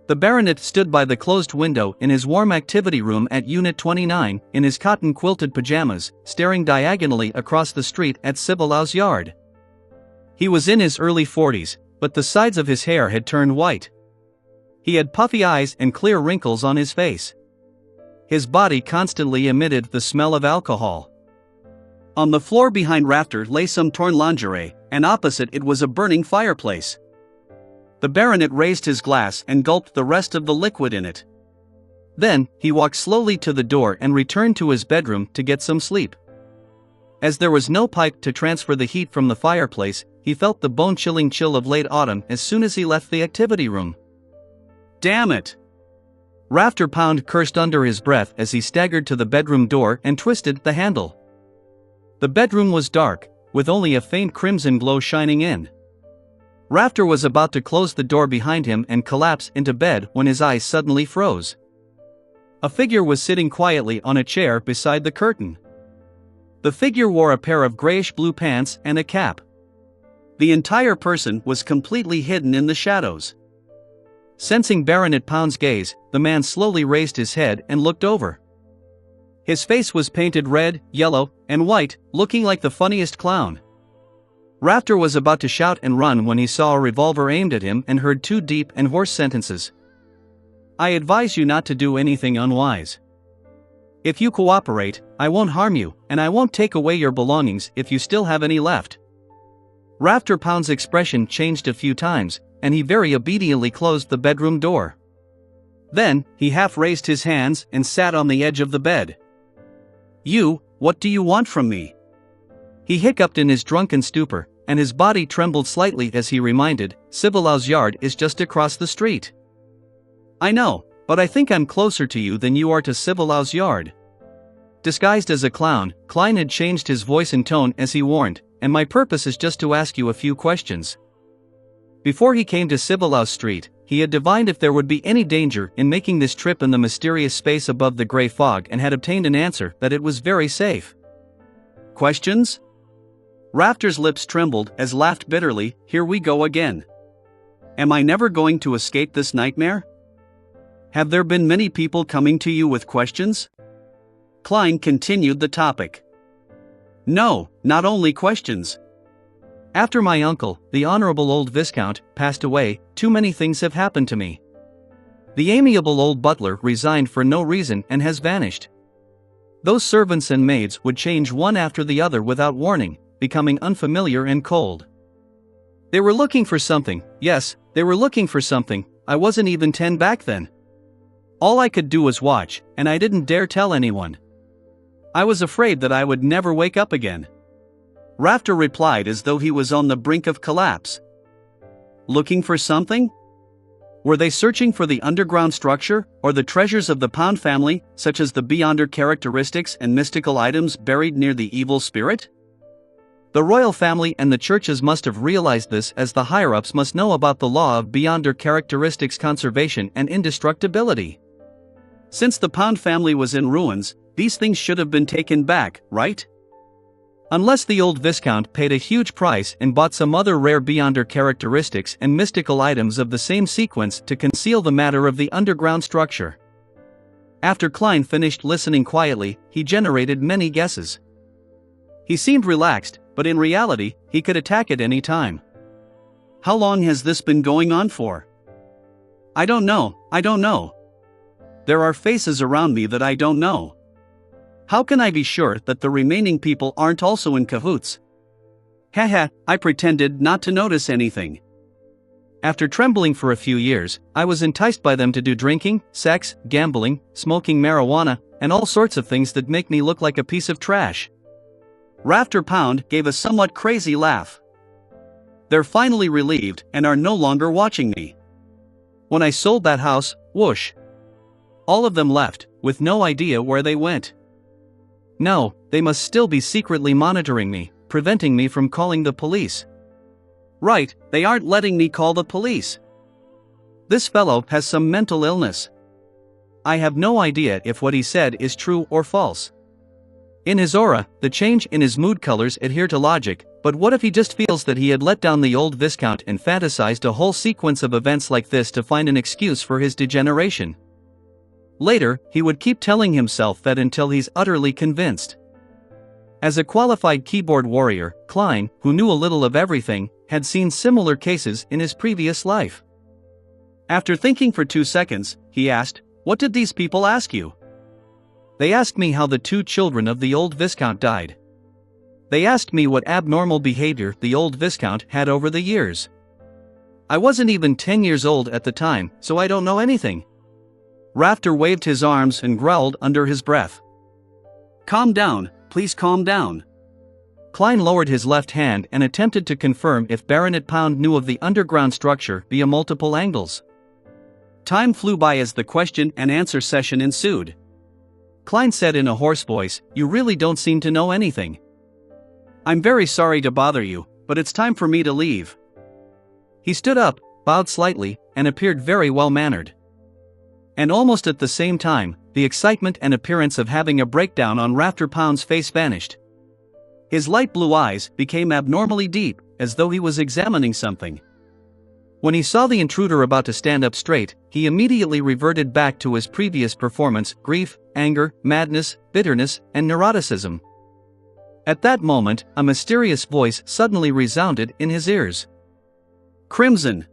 The baronet stood by the closed window in his warm activity room at Unit 29, in his cotton-quilted pajamas, staring diagonally across the street at Civilhouse Yard. He was in his early 40s, but the sides of his hair had turned white. He had puffy eyes and clear wrinkles on his face. His body constantly emitted the smell of alcohol. On the floor behind Rafter lay some torn lingerie, and opposite it was a burning fireplace. The baronet raised his glass and gulped the rest of the liquid in it. Then, he walked slowly to the door and returned to his bedroom to get some sleep. As there was no pipe to transfer the heat from the fireplace, he felt the bone-chilling chill of late autumn as soon as he left the activity room. Damn it! Rafter Pound cursed under his breath as he staggered to the bedroom door and twisted the handle. The bedroom was dark, with only a faint crimson glow shining in. Rafter was about to close the door behind him and collapse into bed when his eyes suddenly froze. A figure was sitting quietly on a chair beside the curtain. The figure wore a pair of grayish-blue pants and a cap. The entire person was completely hidden in the shadows. Sensing Baronet Pound's gaze, the man slowly raised his head and looked over. His face was painted red, yellow, and white, looking like the funniest clown. Rafter was about to shout and run when he saw a revolver aimed at him and heard 2 deep and hoarse sentences. "I advise you not to do anything unwise. If you cooperate, I won't harm you, and I won't take away your belongings if you still have any left." Rafter Pound's expression changed a few times, and he very obediently closed the bedroom door. Then, he half raised his hands and sat on the edge of the bed. What do you want from me?" He hiccuped in his drunken stupor, and his body trembled slightly as he reminded, "Civilhouse Yard is just across the street." "I know, but I think I'm closer to you than you are to Civilhouse Yard." Disguised as a clown, Klein had changed his voice and tone as he warned, "And my purpose is just to ask you a few questions." Before he came to Civilhouse Street, he had divined if there would be any danger in making this trip in the mysterious space above the gray fog and had obtained an answer that it was very safe. "Questions?" Rafter's lips trembled as laughed bitterly, "Here we go again. Am I never going to escape this nightmare? Have there been many people coming to you with questions?" Klein continued the topic. "No, not only questions. After my uncle, the Honorable Old Viscount, passed away, too many things have happened to me. The amiable old butler resigned for no reason and has vanished. Those servants and maids would change one after the other without warning, becoming unfamiliar and cold. They were looking for something, yes, they were looking for something. I wasn't even 10 back then. All I could do was watch, and I didn't dare tell anyone. I was afraid that I would never wake up again." Rafter replied as though he was on the brink of collapse. "Looking for something?" Were they searching for the underground structure, or the treasures of the Pound family, such as the Beyonder characteristics and mystical items buried near the evil spirit? The royal family and the churches must have realized this, as the higher-ups must know about the law of Beyonder characteristics conservation and indestructibility. Since the Pound family was in ruins, these things should have been taken back, right? Unless the old Viscount paid a huge price and bought some other rare Beyonder characteristics and mystical items of the same sequence to conceal the matter of the underground structure. After Klein finished listening quietly, he generated many guesses. He seemed relaxed, but in reality, he could attack at any time. How long has this been going on for? I don't know. There are faces around me that I don't know. How can I be sure that the remaining people aren't also in cahoots? Haha, I pretended not to notice anything. After trembling for a few years, I was enticed by them to do drinking, sex, gambling, smoking marijuana, and all sorts of things that make me look like a piece of trash. Rafter Pound gave a somewhat crazy laugh. They're finally relieved and are no longer watching me. When I sold that house, whoosh. All of them left, with no idea where they went. No, they must still be secretly monitoring me, preventing me from calling the police. Right, they aren't letting me call the police. This fellow has some mental illness. I have no idea if what he said is true or false. In his aura, the change in his mood colors adhere to logic, but what if he just feels that he had let down the old Viscount and fantasized a whole sequence of events like this to find an excuse for his degeneration? Later, he would keep telling himself that until he's utterly convinced. As a qualified keyboard warrior, Klein, who knew a little of everything, had seen similar cases in his previous life. After thinking for 2 seconds, he asked, "What did these people ask you?" "They asked me how the 2 children of the old Viscount died. They asked me what abnormal behavior the old Viscount had over the years. I wasn't even 10 years old at the time, so I don't know anything." Rafter waved his arms and growled under his breath. "Calm down, please calm down." Klein lowered his left hand and attempted to confirm if Baronet Pound knew of the underground structure via multiple angles. Time flew by as the question and answer session ensued. Klein said in a hoarse voice, "You really don't seem to know anything. I'm very sorry to bother you, but it's time for me to leave." He stood up, bowed slightly, and appeared very well-mannered. And almost at the same time, the excitement and appearance of having a breakdown on Rafter Pound's face vanished. His light blue eyes became abnormally deep, as though he was examining something. When he saw the intruder about to stand up straight, he immediately reverted back to his previous performance: grief, anger, madness, bitterness, and neuroticism. At that moment, a mysterious voice suddenly resounded in his ears. "Crimson."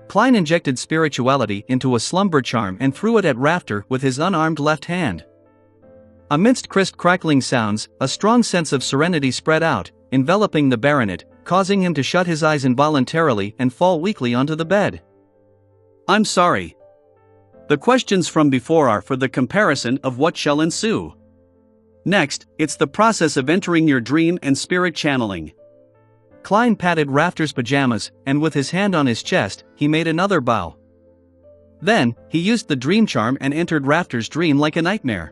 Klein injected spirituality into a slumber charm and threw it at Rafter with his unarmed left hand. Amidst crisp crackling sounds, a strong sense of serenity spread out, enveloping the baronet, causing him to shut his eyes involuntarily and fall weakly onto the bed. "I'm sorry. The questions from before are for the comparison of what shall ensue. Next, it's the process of entering your dream and spirit channeling." Klein patted Rafter's pajamas, and with his hand on his chest, he made another bow. Then, he used the dream charm and entered Rafter's dream like a nightmare.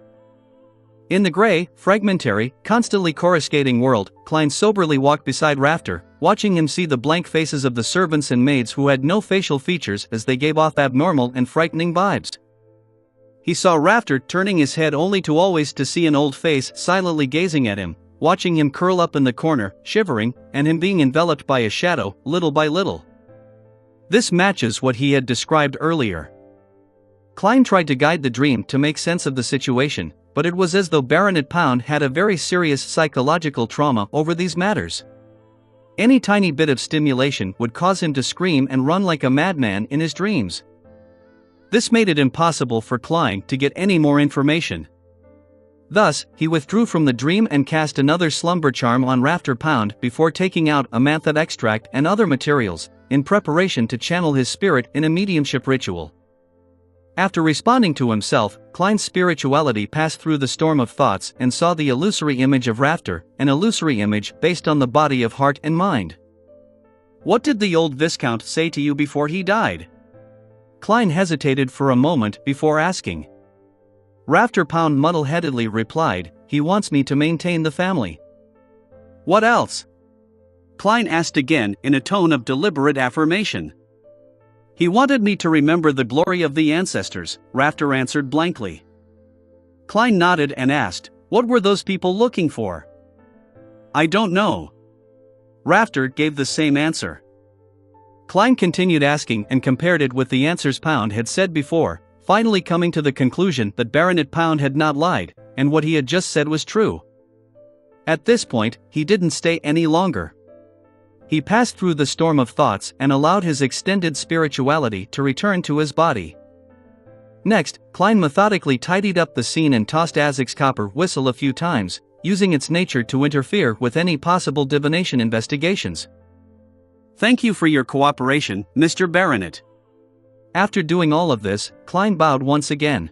In the gray, fragmentary, constantly coruscating world, Klein soberly walked beside Rafter, watching him see the blank faces of the servants and maids who had no facial features as they gave off abnormal and frightening vibes. He saw Rafter turning his head only to always to see an old face silently gazing at him, watching him curl up in the corner, shivering, and him being enveloped by a shadow, little by little. This matches what he had described earlier. Klein tried to guide the dream to make sense of the situation, but it was as though Baronet Pound had a very serious psychological trauma over these matters. Any tiny bit of stimulation would cause him to scream and run like a madman in his dreams. This made it impossible for Klein to get any more information. Thus, he withdrew from the dream and cast another slumber charm on Rafter Pound before taking out a mantha extract and other materials, in preparation to channel his spirit in a mediumship ritual. After responding to himself, Klein's spirituality passed through the storm of thoughts and saw the illusory image of Rafter, an illusory image based on the body of heart and mind. "What did the old Viscount say to you before he died?" Klein hesitated for a moment before asking. Rafter Pound muddle-headedly replied, "He wants me to maintain the family." "What else?" Klein asked again in a tone of deliberate affirmation. "He wanted me to remember the glory of the ancestors," Rafter answered blankly. Klein nodded and asked, "What were those people looking for?" "I don't know." Rafter gave the same answer. Klein continued asking and compared it with the answers Pound had said before, finally coming to the conclusion that Baronet Pound had not lied, and what he had just said was true. At this point, he didn't stay any longer. He passed through the storm of thoughts and allowed his extended spirituality to return to his body. Next, Klein methodically tidied up the scene and tossed Azek's copper whistle a few times, using its nature to interfere with any possible divination investigations. "Thank you for your cooperation, Mr. Baronet." After doing all of this, Klein bowed once again.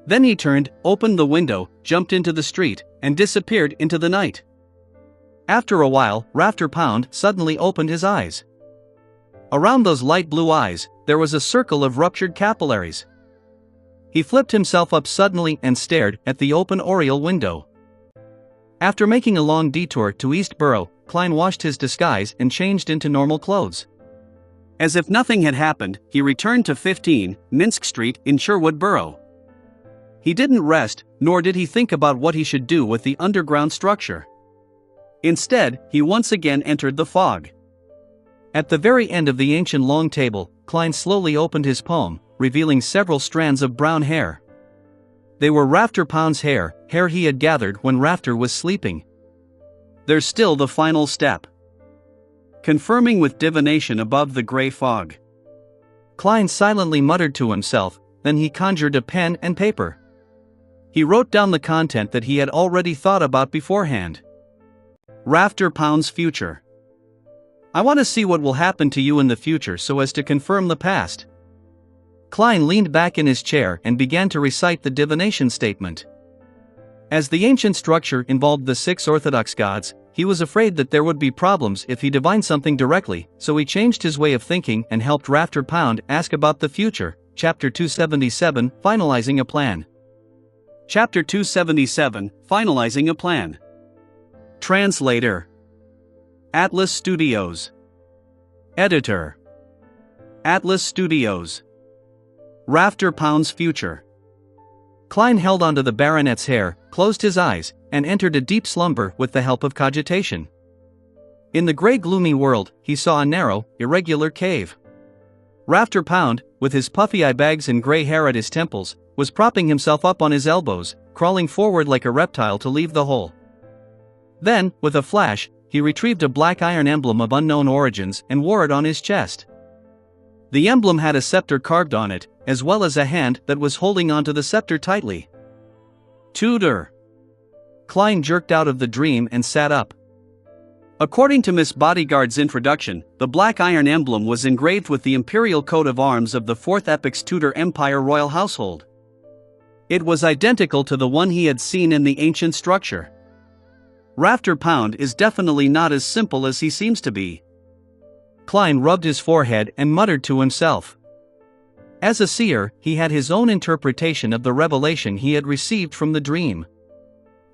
Then he turned, opened the window, jumped into the street, and disappeared into the night. After a while, Rafter Pound suddenly opened his eyes. Around those light blue eyes, there was a circle of ruptured capillaries. He flipped himself up suddenly and stared at the open oriel window. After making a long detour to East Borough, Klein washed his disguise and changed into normal clothes. As if nothing had happened, he returned to 15 Minsk Street in Sherwood Borough. He didn't rest, nor did he think about what he should do with the underground structure. Instead, he once again entered the fog. At the very end of the ancient long table, Klein slowly opened his palm, revealing several strands of brown hair. They were Rafter Pound's hair he had gathered when Rafter was sleeping. There's still the final step. Confirming with divination above the gray fog. Klein silently muttered to himself, then he conjured a pen and paper. He wrote down the content that he had already thought about beforehand. Rafter Pound's future. I want to see what will happen to you in the future so as to confirm the past. Klein leaned back in his chair and began to recite the divination statement. As the ancient structure involved the 6 Orthodox gods, he was afraid that there would be problems if he divined something directly, so he changed his way of thinking and helped Rafter Pound ask about the future. Chapter 277, Finalizing a Plan. Chapter 277, Finalizing a Plan. Translator. Atlas Studios. Editor. Atlas Studios. Rafter Pound's future. Klein held onto the baronet's hair, closed his eyes, and entered a deep slumber with the help of cogitation. In the gray gloomy world, he saw a narrow, irregular cave. Rafter Pound, with his puffy eye bags and gray hair at his temples, was propping himself up on his elbows, crawling forward like a reptile to leave the hole. Then, with a flash, he retrieved a black iron emblem of unknown origins and wore it on his chest. The emblem had a scepter carved on it, as well as a hand that was holding onto the scepter tightly. Tudor. Klein jerked out of the dream and sat up. According to Miss Bodyguard's introduction, the black iron emblem was engraved with the imperial coat of arms of the 4th Epoch's Tudor Empire royal household. It was identical to the one he had seen in the ancient structure. Rafter Pound is definitely not as simple as he seems to be. Klein rubbed his forehead and muttered to himself. As a seer, he had his own interpretation of the revelation he had received from the dream.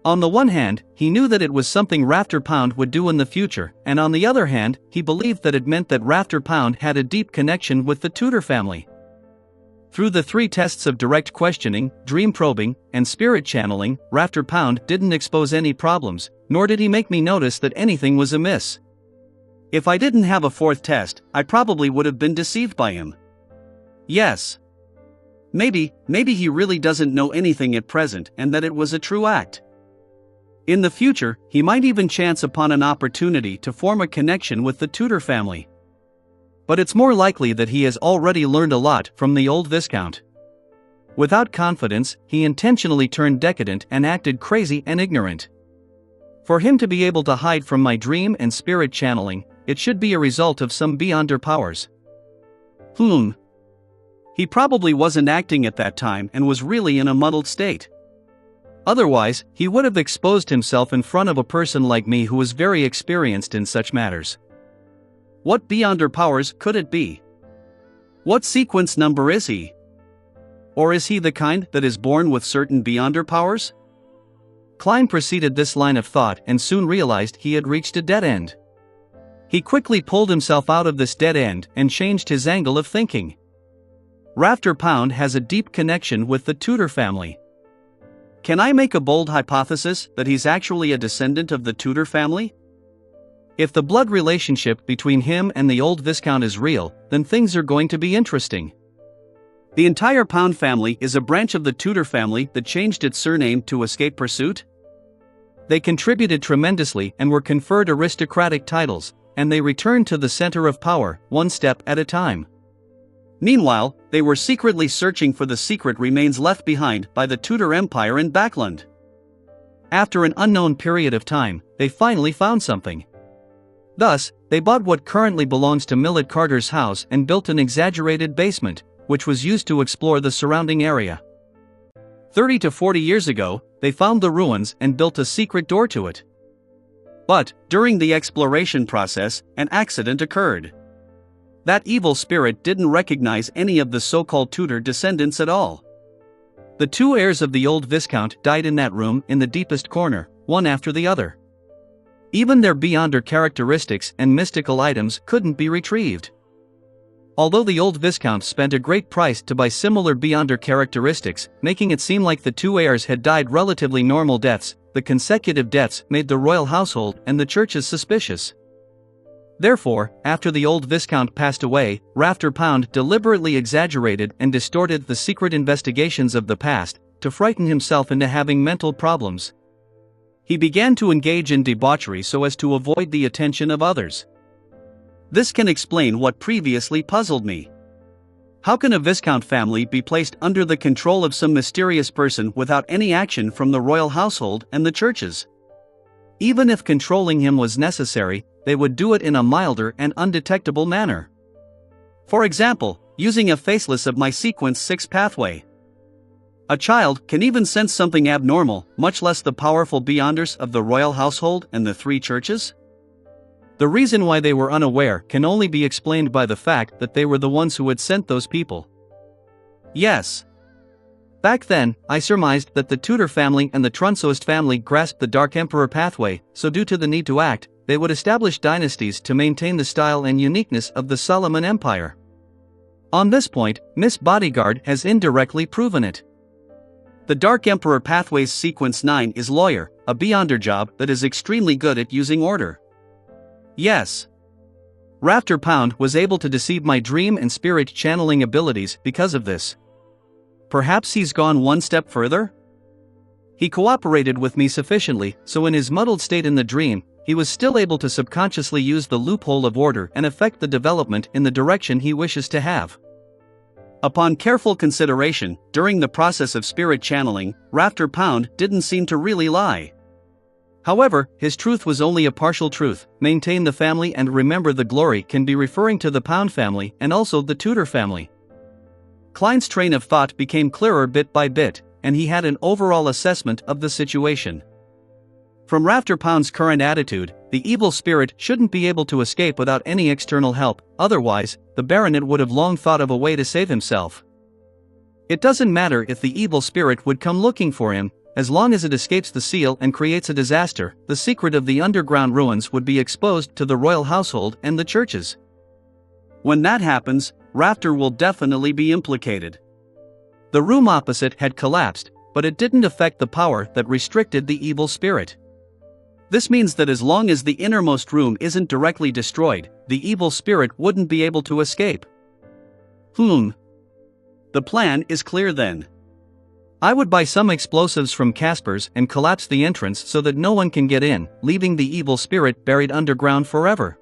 On the one hand, he knew that it was something Rafter Pound would do in the future, and on the other hand, he believed that it meant that Rafter Pound had a deep connection with the Tudor family. Through the 3 tests of direct questioning, dream probing, and spirit channeling, Rafter Pound didn't expose any problems, nor did he make me notice that anything was amiss. If I didn't have a 4th test, I probably would have been deceived by him. Yes. Maybe he really doesn't know anything at present and that it was a true act. In the future, he might even chance upon an opportunity to form a connection with the Tudor family. But it's more likely that he has already learned a lot from the old Viscount. Without confidence, he intentionally turned decadent and acted crazy and ignorant. For him to be able to hide from my dream and spirit channeling, it should be a result of some beyonder powers. He probably wasn't acting at that time and was really in a muddled state. Otherwise, he would have exposed himself in front of a person like me who was very experienced in such matters. What beyonder powers could it be? What sequence number is he? Or is he the kind that is born with certain Beyonder powers? Klein proceeded this line of thought and soon realized he had reached a dead end. He quickly pulled himself out of this dead end and changed his angle of thinking. Rafter Pound has a deep connection with the Tudor family. Can I make a bold hypothesis that he's actually a descendant of the Tudor family? If the blood relationship between him and the old Viscount is real, then things are going to be interesting. The entire Pound family is a branch of the Tudor family that changed its surname to escape pursuit. They contributed tremendously and were conferred aristocratic titles, and they returned to the center of power, one step at a time. Meanwhile, they were secretly searching for the secret remains left behind by the Tudor Empire in Backland. After an unknown period of time, they finally found something. Thus, they bought what currently belongs to Millet Carter's house and built an exaggerated basement, which was used to explore the surrounding area. 30 to 40 years ago, they found the ruins and built a secret door to it. But, during the exploration process, an accident occurred. That evil spirit didn't recognize any of the so-called Tudor descendants at all. The two heirs of the old Viscount died in that room in the deepest corner, one after the other. Even their Beyonder characteristics and mystical items couldn't be retrieved. Although the old Viscount spent a great price to buy similar Beyonder characteristics, making it seem like the two heirs had died relatively normal deaths, the consecutive deaths made the royal household and the churches suspicious. Therefore, after the old Viscount passed away, Rafter Pound deliberately exaggerated and distorted the secret investigations of the past, to frighten himself into having mental problems. He began to engage in debauchery so as to avoid the attention of others. This can explain what previously puzzled me. How can a Viscount family be placed under the control of some mysterious person without any action from the royal household and the churches? Even if controlling him was necessary, they would do it in a milder and undetectable manner. For example, using a faceless of my sequence 6 pathway. A child can even sense something abnormal, much less the powerful Beyonders of the royal household and the 3 churches. The reason why they were unaware can only be explained by the fact that they were the ones who had sent those people. Yes. Back then, I surmised that the Tudor family and the Trunsoist family grasped the Dark Emperor pathway, so due to the need to act, they would establish dynasties to maintain the style and uniqueness of the Solomon Empire. On this point, Miss Bodyguard has indirectly proven it. The Dark Emperor pathway's sequence 9 is Lawyer, a Beyonder job that is extremely good at using order. Yes. Rafter Pound was able to deceive my dream and spirit channeling abilities because of this. Perhaps he's gone one step further? He cooperated with me sufficiently, so in his muddled state in the dream, he was still able to subconsciously use the loophole of order and affect the development in the direction he wishes to have. Upon careful consideration, during the process of spirit channeling, Rafter Pound didn't seem to really lie. However, his truth was only a partial truth. Maintain the family and remember the glory can be referring to the Pound family and also the Tudor family. Klein's train of thought became clearer bit by bit, and he had an overall assessment of the situation. From Rafter Pound's current attitude, the evil spirit shouldn't be able to escape without any external help, otherwise, the baronet would have long thought of a way to save himself. It doesn't matter if the evil spirit would come looking for him, as long as it escapes the seal and creates a disaster, the secret of the underground ruins would be exposed to the royal household and the churches. When that happens, Rafter will definitely be implicated. The room opposite had collapsed, but it didn't affect the power that restricted the evil spirit. This means that as long as the innermost room isn't directly destroyed, the evil spirit wouldn't be able to escape. The plan is clear then. I would buy some explosives from Casper's and collapse the entrance so that no one can get in, leaving the evil spirit buried underground forever.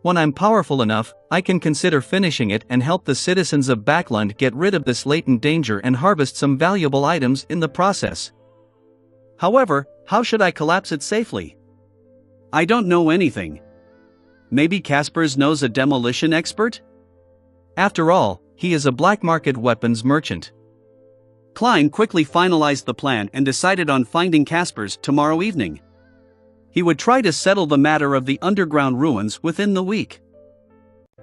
When I'm powerful enough, I can consider finishing it and help the citizens of Backland get rid of this latent danger and harvest some valuable items in the process. However, how should I collapse it safely? I don't know anything. Maybe Casper's knows a demolition expert? After all, he is a black market weapons merchant. Klein quickly finalized the plan and decided on finding Casper's tomorrow evening. He would try to settle the matter of the underground ruins within the week.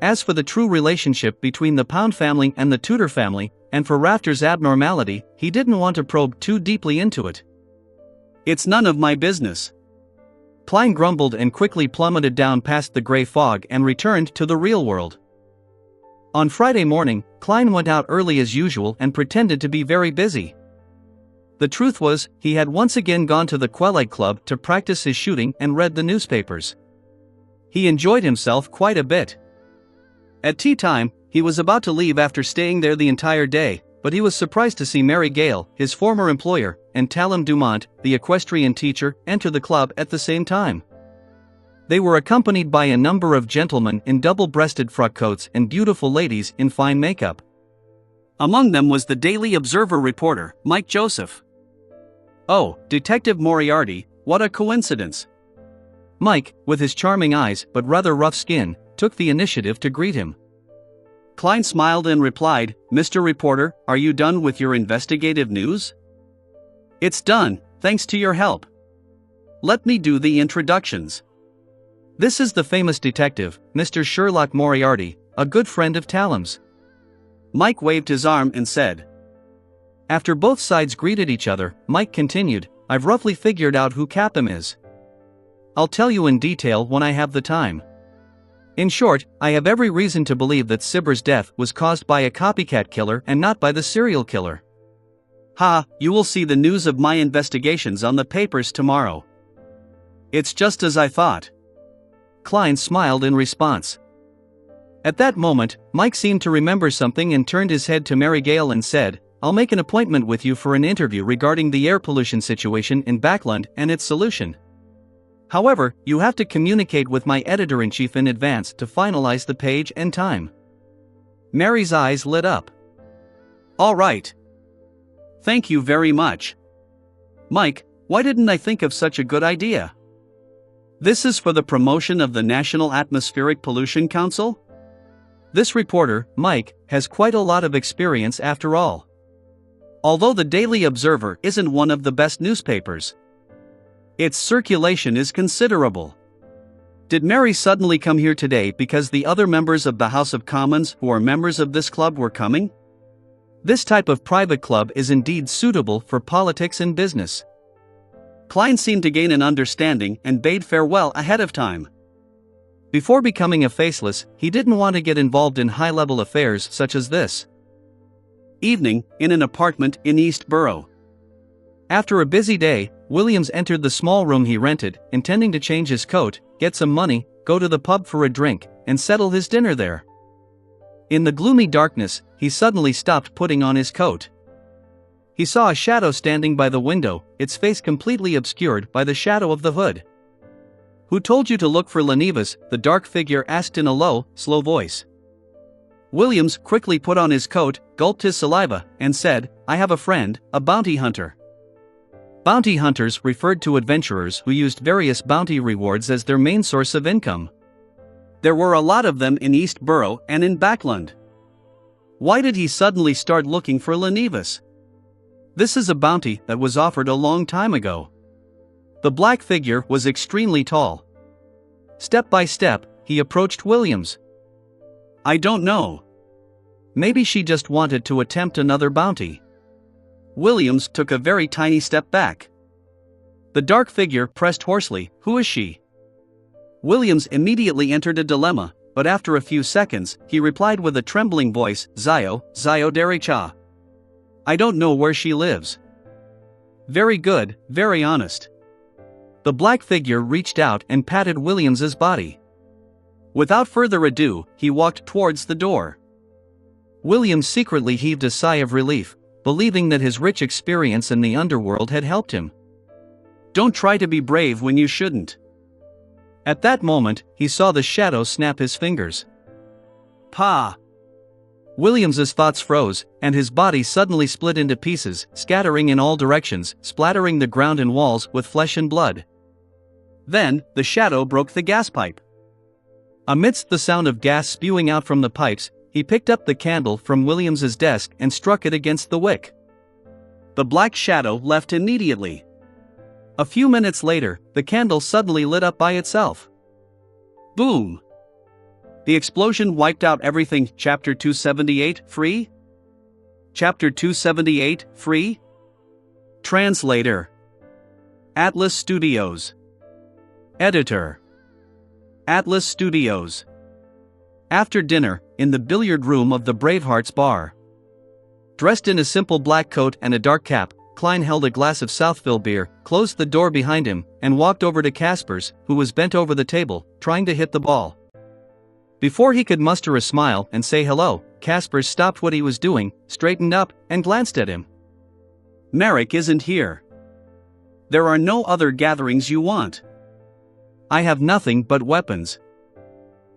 As for the true relationship between the Pound family and the Tudor family, and for Rafter's abnormality, he didn't want to probe too deeply into it. "It's none of my business." Klein grumbled and quickly plummeted down past the gray fog and returned to the real world. On Friday morning, Klein went out early as usual and pretended to be very busy. The truth was, he had once again gone to the Quelaag Club to practice his shooting and read the newspapers. He enjoyed himself quite a bit. At tea time, he was about to leave after staying there the entire day, but he was surprised to see Mary Gale, his former employer, and Talem Dumont, the equestrian teacher, enter the club at the same time. They were accompanied by a number of gentlemen in double-breasted frock coats and beautiful ladies in fine makeup. Among them was the Daily Observer reporter, Mike Joseph. "Oh, Detective Moriarty, what a coincidence." Mike, with his charming eyes but rather rough skin, took the initiative to greet him. Klein smiled and replied, "Mr. Reporter, are you done with your investigative news?" "It's done, thanks to your help. Let me do the introductions. This is the famous detective, Mr. Sherlock Moriarty, a good friend of Talem's." Mike waved his arm and said. After both sides greeted each other, Mike continued, "I've roughly figured out who Capim is. I'll tell you in detail when I have the time. In short, I have every reason to believe that Sibber's death was caused by a copycat killer and not by the serial killer. Ha, you will see the news of my investigations on the papers tomorrow." "It's just as I thought." Klein smiled in response. At that moment, Mike seemed to remember something and turned his head to Mary Gale and said, "I'll make an appointment with you for an interview regarding the air pollution situation in Backland and its solution. However, you have to communicate with my editor-in-chief in advance to finalize the page and time." Mary's eyes lit up. "All right. Thank you very much. Mike, why didn't I think of such a good idea? This is for the promotion of the National Atmospheric Pollution Council? This reporter, Mike, has quite a lot of experience after all. Although the Daily Observer isn't one of the best newspapers, its circulation is considerable. Did Mary suddenly come here today because the other members of the House of Commons who are members of this club were coming? This type of private club is indeed suitable for politics and business." Klein seemed to gain an understanding and bade farewell ahead of time. Before becoming a faceless, he didn't want to get involved in high-level affairs such as this. Evening, in an apartment in East Borough. After a busy day, Williams entered the small room he rented, intending to change his coat, get some money, go to the pub for a drink, and settle his dinner there. In the gloomy darkness, he suddenly stopped putting on his coat. He saw a shadow standing by the window, its face completely obscured by the shadow of the hood. "Who told you to look for Lenivas?" the dark figure asked in a low, slow voice. Williams quickly put on his coat, gulped his saliva, and said, "I have a friend, a bounty hunter." Bounty hunters referred to adventurers who used various bounty rewards as their main source of income. There were a lot of them in East Borough and in Backland. Why did he suddenly start looking for Lenivas? This is a bounty that was offered a long time ago. The black figure was extremely tall. Step by step, he approached Williams. "I don't know. Maybe she just wanted to attempt another bounty." Williams took a very tiny step back. The dark figure pressed hoarsely, "Who is she?" Williams immediately entered a dilemma, but after a few seconds, he replied with a trembling voice, Zio Dericha. "I don't know where she lives." "Very good, very honest." The black figure reached out and patted Williams's body. Without further ado, he walked towards the door. Williams secretly heaved a sigh of relief, believing that his rich experience in the underworld had helped him. Don't try to be brave when you shouldn't. At that moment, he saw the shadow snap his fingers. Pa! Williams's thoughts froze, and his body suddenly split into pieces, scattering in all directions, splattering the ground and walls with flesh and blood. Then, the shadow broke the gas pipe. Amidst the sound of gas spewing out from the pipes, he picked up the candle from Williams's desk and struck it against the wick. The black shadow left immediately. A few minutes later, the candle suddenly lit up by itself. Boom! The explosion wiped out everything. Chapter 278, free? Chapter 278, free? Translator. Atlas Studios. Editor. Atlas Studios. After dinner, in the billiard room of the Bravehearts bar. Dressed in a simple black coat and a dark cap, Klein held a glass of Southville beer, closed the door behind him, and walked over to Caspers, who was bent over the table, trying to hit the ball. Before he could muster a smile and say hello, Caspers stopped what he was doing, straightened up, and glanced at him. Marek isn't here. There are no other gatherings you want. I have nothing but weapons.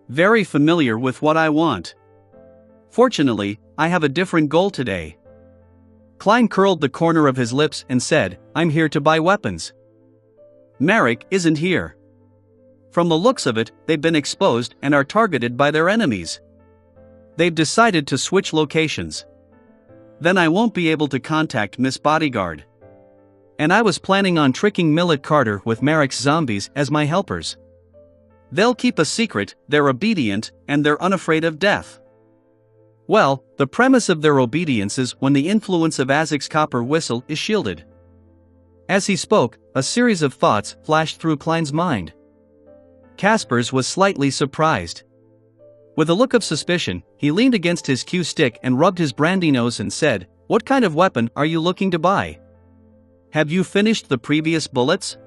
Very familiar with what I want. Fortunately, I have a different goal today. Klein curled the corner of his lips and said, I'm here to buy weapons. Marek isn't here. From the looks of it, they've been exposed and are targeted by their enemies. They've decided to switch locations. Then I won't be able to contact Miss Bodyguard. And I was planning on tricking Millet Carter with Marek's zombies as my helpers. They'll keep a secret, they're obedient, and they're unafraid of death. Well, the premise of their obedience is when the influence of Azek's copper whistle is shielded. As he spoke, a series of thoughts flashed through Klein's mind. Caspers was slightly surprised. With a look of suspicion, he leaned against his cue stick and rubbed his brandy nose and said, What kind of weapon are you looking to buy? Have you finished the previous bullets?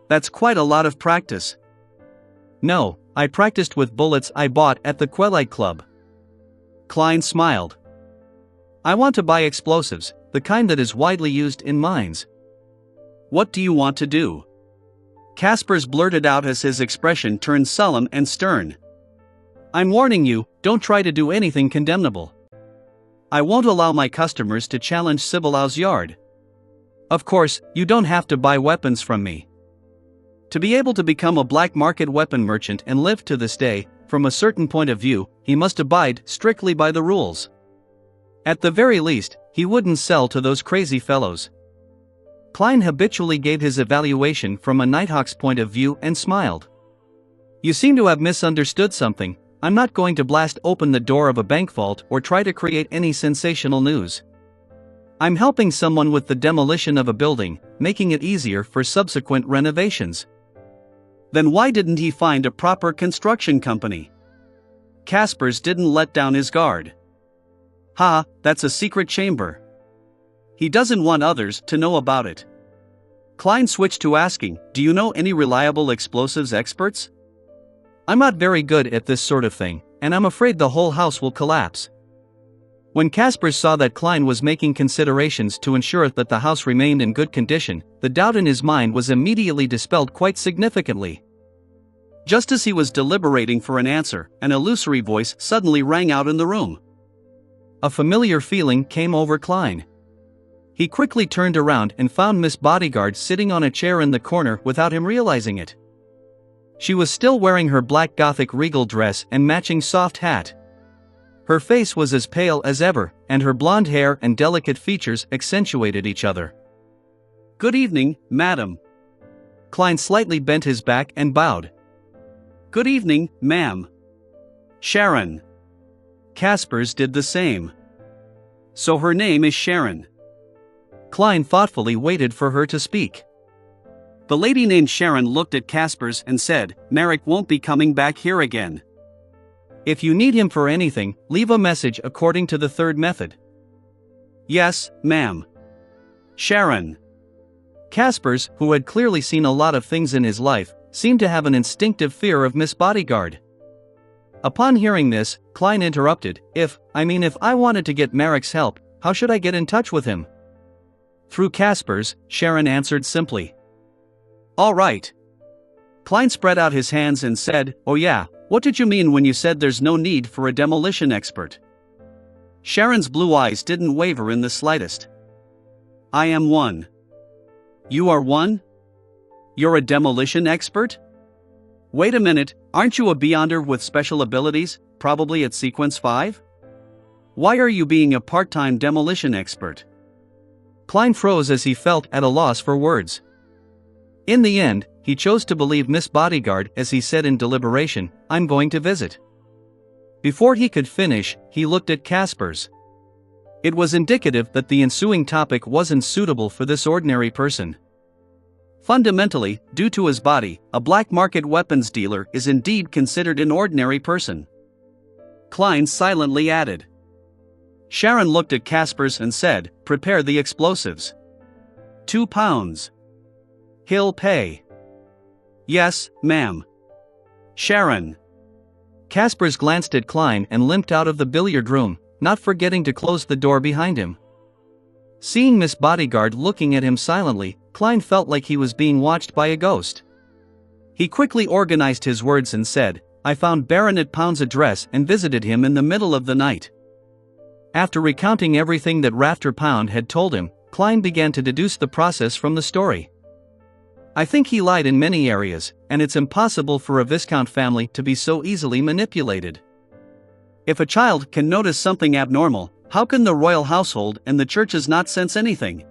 That's quite a lot of practice. No, I practiced with bullets I bought at the Quelite Club. Klein smiled. I want to buy explosives, the kind that is widely used in mines. What do you want to do? Caspers blurted out as his expression turned solemn and stern. I'm warning you, don't try to do anything condemnable. I won't allow my customers to challenge Cibelau's yard. Of course, you don't have to buy weapons from me. To be able to become a black market weapon merchant and live to this day, from a certain point of view, he must abide strictly by the rules. At the very least, he wouldn't sell to those crazy fellows. Klein habitually gave his evaluation from a Nighthawk's point of view and smiled. You seem to have misunderstood something. I'm not going to blast open the door of a bank vault or try to create any sensational news. I'm helping someone with the demolition of a building, making it easier for subsequent renovations. Then why didn't he find a proper construction company? Caspers didn't let down his guard. Ha, that's a secret chamber. He doesn't want others to know about it. Klein switched to asking, Do you know any reliable explosives experts? I'm not very good at this sort of thing, and I'm afraid the whole house will collapse. When Caspers saw that Klein was making considerations to ensure that the house remained in good condition, the doubt in his mind was immediately dispelled quite significantly. Just as he was deliberating for an answer, an illusory voice suddenly rang out in the room. A familiar feeling came over Klein. He quickly turned around and found Miss Bodyguard sitting on a chair in the corner without him realizing it. She was still wearing her black Gothic regal dress and matching soft hat. Her face was as pale as ever, and her blonde hair and delicate features accentuated each other. Good evening, madam. Klein slightly bent his back and bowed. Good evening, ma'am. Sharon. Caspers did the same. So her name is Sharon. Klein thoughtfully waited for her to speak. The lady named Sharon looked at Caspers and said, Marek won't be coming back here again. If you need him for anything, leave a message according to the third method. Yes, ma'am. Sharon. Caspers, who had clearly seen a lot of things in his life, seemed to have an instinctive fear of Miss Bodyguard. Upon hearing this, Klein interrupted, If I wanted to get Marek's help, how should I get in touch with him? Through Caspers, Sharon answered simply. All right. Klein spread out his hands and said, Oh yeah, what did you mean when you said there's no need for a demolition expert? Sharon's blue eyes didn't waver in the slightest. I am one. You are one? You're a demolition expert? Wait a minute, aren't you a Beyonder with special abilities, probably at Sequence 5? Why are you being a part-time demolition expert? Klein froze as he felt at a loss for words. In the end, he chose to believe Miss Bodyguard as he said in deliberation, I'm going to visit. Before he could finish, he looked at Casper's. It was indicative that the ensuing topic wasn't suitable for this ordinary person. Fundamentally, due to his body, a black market weapons dealer is indeed considered an ordinary person. Klein silently added. Sharon looked at Casper's and said, "Prepare the explosives. £2. He'll pay." "Yes, ma'am." Sharon. Casper's glanced at Klein and limped out of the billiard room, not forgetting to close the door behind him. Seeing Miss Bodyguard looking at him silently, Klein felt like he was being watched by a ghost. He quickly organized his words and said, "I found Baronet Pound's address and visited him in the middle of the night." After recounting everything that Rafter Pound had told him, Klein began to deduce the process from the story. "I think he lied in many areas, and it's impossible for a Viscount family to be so easily manipulated. If a child can notice something abnormal, how can the royal household and the churches not sense anything?"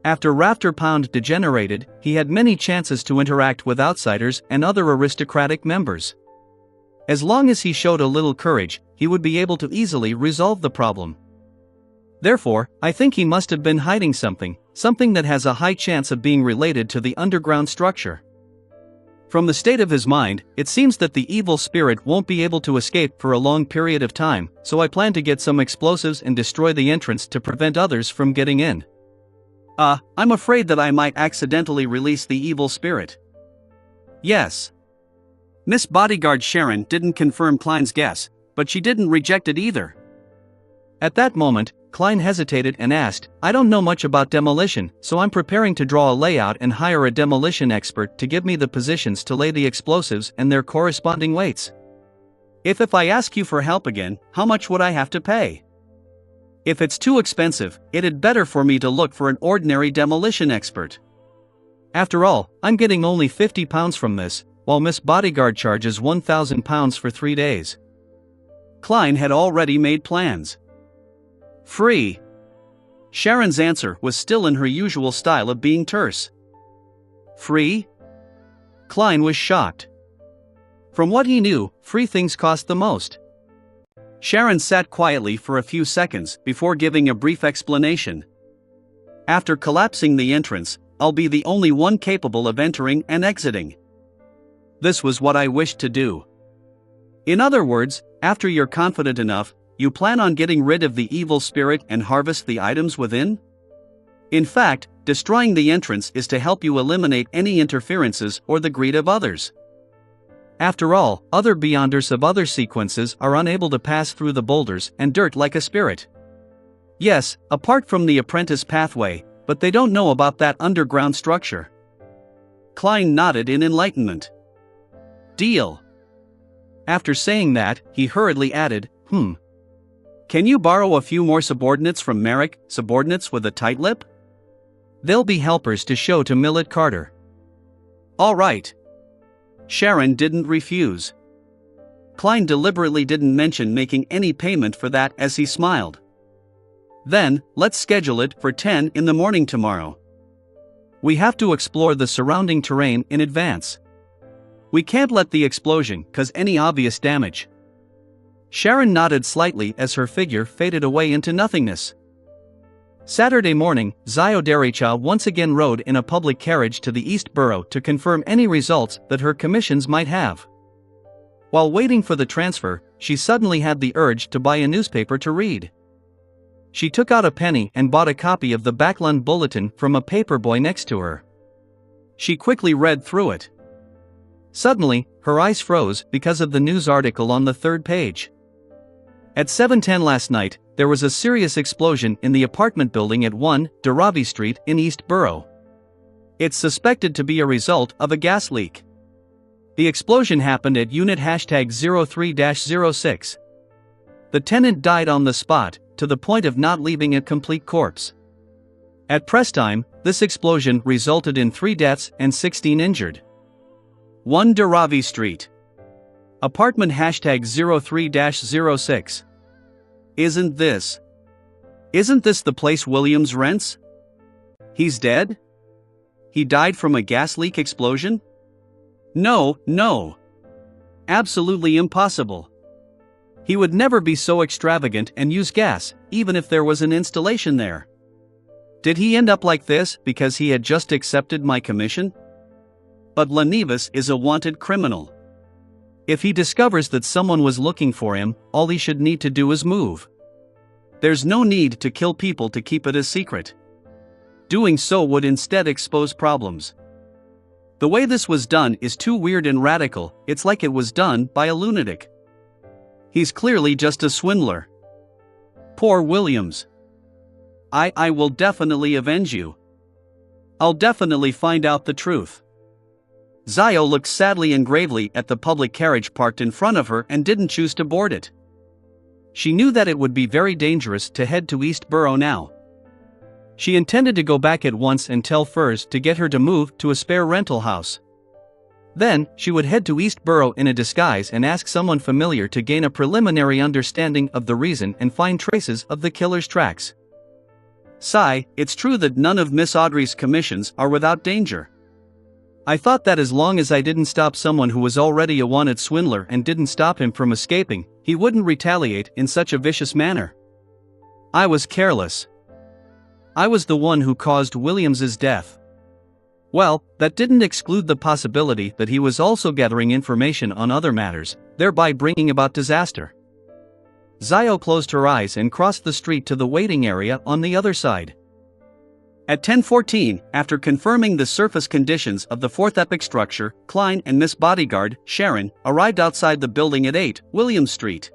After Rafter Pound degenerated, he had many chances to interact with outsiders and other aristocratic members. As long as he showed a little courage, he would be able to easily resolve the problem. Therefore, I think he must have been hiding something that has a high chance of being related to the underground structure. From the state of his mind, it seems that the evil spirit won't be able to escape for a long period of time, so I plan to get some explosives and destroy the entrance to prevent others from getting in. I'm afraid that I might accidentally release the evil spirit." "Yes." Miss Bodyguard Sharon didn't confirm Klein's guess, but she didn't reject it either. At that moment, Klein hesitated and asked, "I don't know much about demolition, so I'm preparing to draw a layout and hire a demolition expert to give me the positions to lay the explosives and their corresponding weights. If I ask you for help again, how much would I have to pay? If it's too expensive, it'd better for me to look for an ordinary demolition expert. After all, I'm getting only £50 from this, while Miss Bodyguard charges £1,000 for 3 days." Klein had already made plans. "Free." Sharon's answer was still in her usual style of being terse. "Free?" Klein was shocked. From what he knew, free things cost the most. Sharon sat quietly for a few seconds before giving a brief explanation. "After collapsing the entrance, I'll be the only one capable of entering and exiting. This was what I wished to do. In other words, after you're confident enough, you plan on getting rid of the evil spirit and harvest the items within? In fact, destroying the entrance is to help you eliminate any interferences or the greed of others. After all, other beyonders of other sequences are unable to pass through the boulders and dirt like a spirit. Yes, apart from the apprentice pathway, but they don't know about that underground structure." Klein nodded in enlightenment. "Deal." After saying that, he hurriedly added, "Can you borrow a few more subordinates from Merrick, subordinates with a tight lip? They'll be helpers to show to Millet Carter." "All right." Sharon didn't refuse. Klein deliberately didn't mention making any payment for that as he smiled. "Then, let's schedule it for 10 in the morning tomorrow. We have to explore the surrounding terrain in advance. We can't let the explosion cause any obvious damage." Sharon nodded slightly as her figure faded away into nothingness. Saturday morning, Xiodericha once again rode in a public carriage to the East Borough to confirm any results that her commissions might have. While waiting for the transfer, she suddenly had the urge to buy a newspaper to read. She took out a penny and bought a copy of the Backlund Bulletin from a paperboy next to her. She quickly read through it. Suddenly, her eyes froze because of the news article on the 3rd page. At 7:10 last night, there was a serious explosion in the apartment building at 1 de Ravi Street in East Borough. It's suspected to be a result of a gas leak. The explosion happened at unit #03-06. The tenant died on the spot, to the point of not leaving a complete corpse. At press time, this explosion resulted in 3 deaths and 16 injured. 1 de Ravi Street. Apartment #03-06. Isn't this the place Williams rents? He's dead? He died from a gas leak explosion? No. Absolutely impossible. He would never be so extravagant and use gas, even if there was an installation there. Did he end up like this because he had just accepted my commission? But Lenivas is a wanted criminal. If he discovers that someone was looking for him, all he should need to do is move. There's no need to kill people to keep it a secret. Doing so would instead expose problems. The way this was done is too weird and radical, it's like it was done by a lunatic. He's clearly just a swindler. Poor Williams. I will definitely avenge you. I'll definitely find out the truth. Zio looked sadly and gravely at the public carriage parked in front of her and didn't choose to board it. She knew that it would be very dangerous to head to Eastborough now. She intended to go back at once and tell Furs to get her to move to a spare rental house. Then, she would head to Eastborough in a disguise and ask someone familiar to gain a preliminary understanding of the reason and find traces of the killer's tracks. Sigh, it's true that none of Miss Audrey's commissions are without danger. I thought that as long as I didn't stop someone who was already a wanted swindler and didn't stop him from escaping, he wouldn't retaliate in such a vicious manner. I was careless. I was the one who caused Williams's death. Well, that didn't exclude the possibility that he was also gathering information on other matters, thereby bringing about disaster. Zio closed her eyes and crossed the street to the waiting area on the other side. At 10:14, after confirming the surface conditions of the fourth epic structure, Klein and Miss Bodyguard, Sharon, arrived outside the building at 8 William Street.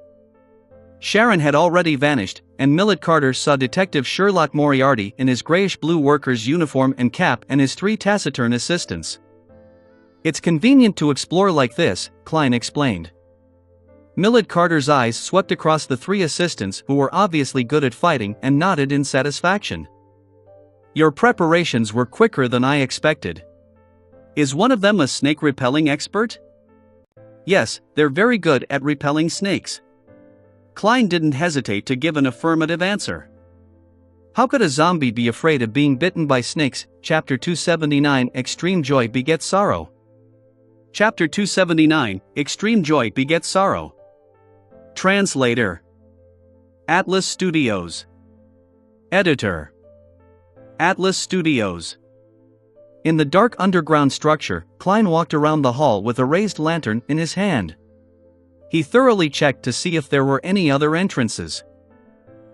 Sharon had already vanished, and Millet Carter saw Detective Sherlock Moriarty in his grayish-blue worker's uniform and cap and his 3 taciturn assistants. It's convenient to explore like this, Klein explained. Millet Carter's eyes swept across the 3 assistants who were obviously good at fighting and nodded in satisfaction. Your preparations were quicker than I expected. Is one of them a snake-repelling expert? Yes, they're very good at repelling snakes. Klein didn't hesitate to give an affirmative answer. How could a zombie be afraid of being bitten by snakes? Chapter 279 Extreme Joy Begets Sorrow. Chapter 279 Extreme Joy Begets Sorrow. Translator. Atlas Studios. Editor. Atlas Studios. In the dark underground structure, Klein walked around the hall with a raised lantern in his hand. He thoroughly checked to see if there were any other entrances.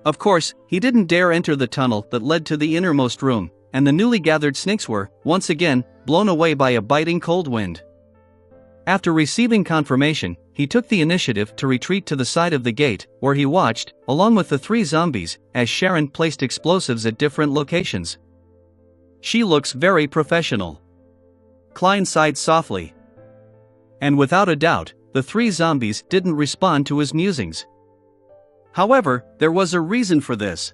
Of course, he didn't dare enter the tunnel that led to the innermost room, and the newly gathered snakes were, once again, blown away by a biting cold wind. After receiving confirmation, he took the initiative to retreat to the side of the gate, where he watched, along with the 3 zombies, as Sharon placed explosives at different locations. She looks very professional. Klein sighed softly. And without a doubt, the 3 zombies didn't respond to his musings. However, there was a reason for this.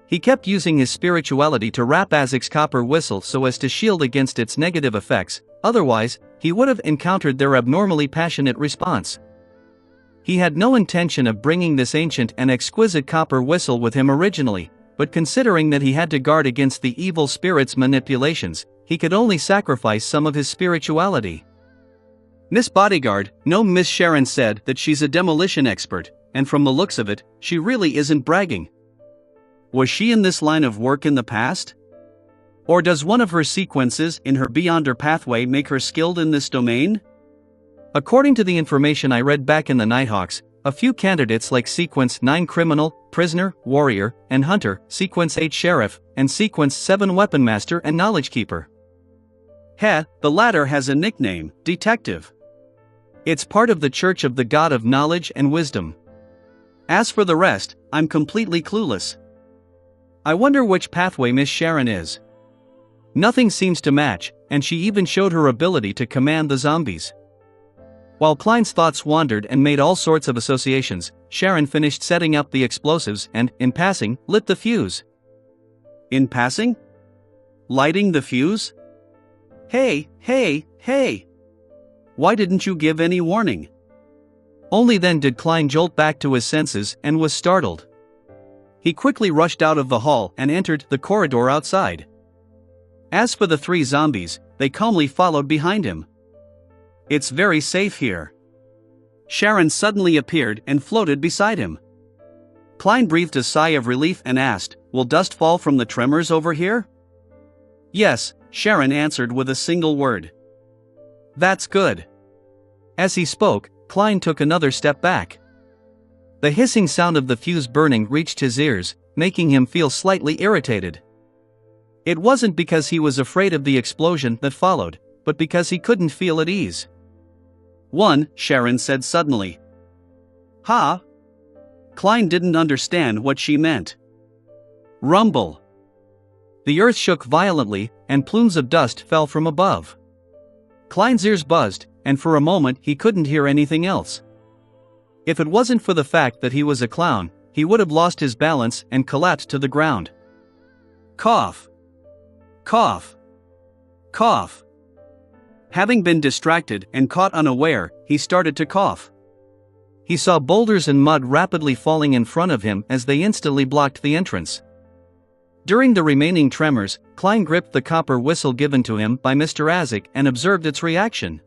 He kept using his spirituality to wrap Azek's copper whistle so as to shield against its negative effects, otherwise, he would have encountered their abnormally passionate response. He had no intention of bringing this ancient and exquisite copper whistle with him originally, but considering that he had to guard against the evil spirit's manipulations, he could only sacrifice some of his spirituality. Miss Bodyguard, no, Miss Sharon said that she's a demolition expert, and from the looks of it, she really isn't bragging. Was she in this line of work in the past? Or does one of her sequences in her Beyonder pathway make her skilled in this domain? According to the information I read back in the Nighthawks, a few candidates like Sequence 9 Criminal, Prisoner, Warrior, and Hunter, Sequence 8 Sheriff, and Sequence 7 Weapon Master and Knowledge Keeper. The latter has a nickname, Detective. It's part of the Church of the God of Knowledge and Wisdom. As for the rest, I'm completely clueless. I wonder which pathway Miss Sharon is. Nothing seems to match, and she even showed her ability to command the zombies. While Klein's thoughts wandered and made all sorts of associations, Sharon finished setting up the explosives and, in passing, lit the fuse. In passing? Lighting the fuse? Hey! Why didn't you give any warning? Only then did Klein jolt back to his senses and was startled. He quickly rushed out of the hall and entered the corridor outside. As for the 3 zombies, they calmly followed behind him. It's very safe here. Sharon suddenly appeared and floated beside him. Klein breathed a sigh of relief and asked, "Will dust fall from the tremors over here?" "Yes," Sharon answered with a single word. "That's good." As he spoke, Klein took another step back. The hissing sound of the fuse burning reached his ears, making him feel slightly irritated. It wasn't because he was afraid of the explosion that followed, but because he couldn't feel at ease. "One," Sharon said suddenly. "Ha?" Klein didn't understand what she meant. Rumble. The earth shook violently, and plumes of dust fell from above. Klein's ears buzzed, and for a moment he couldn't hear anything else. If it wasn't for the fact that he was a clown, he would have lost his balance and collapsed to the ground. Cough. Cough. Cough. Having been distracted and caught unaware, he started to cough. He saw boulders and mud rapidly falling in front of him as they instantly blocked the entrance. During the remaining tremors, Klein gripped the copper whistle given to him by Mr. Azik and observed its reaction.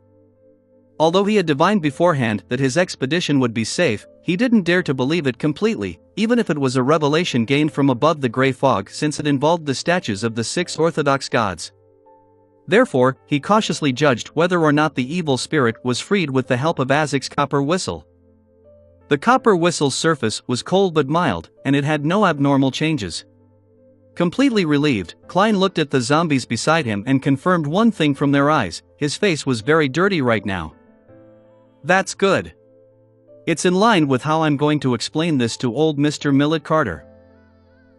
Although he had divined beforehand that his expedition would be safe, he didn't dare to believe it completely, even if it was a revelation gained from above the grey fog, since it involved the statues of the 6 Orthodox gods. Therefore, he cautiously judged whether or not the evil spirit was freed with the help of Azik's copper whistle. The copper whistle's surface was cold but mild, and it had no abnormal changes. Completely relieved, Klein looked at the zombies beside him and confirmed one thing from their eyes: his face was very dirty right now. "That's good. It's in line with how I'm going to explain this to old Mr. Millet Carter.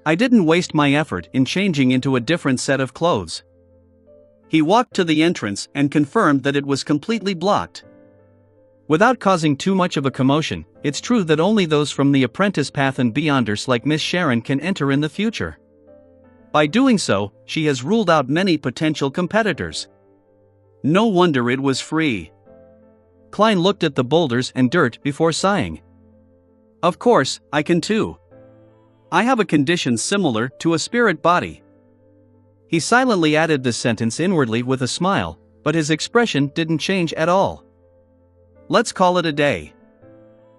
I didn't waste my effort in changing into a different set of clothes." He walked to the entrance and confirmed that it was completely blocked. Without causing too much of a commotion, it's true that only those from the apprentice path and beyonders like Miss Sharon can enter in the future. By doing so, she has ruled out many potential competitors. No wonder it was free. Klein looked at the boulders and dirt before sighing. "Of course, I can too. I have a condition similar to a spirit body." He silently added this sentence inwardly with a smile, but his expression didn't change at all. "Let's call it a day."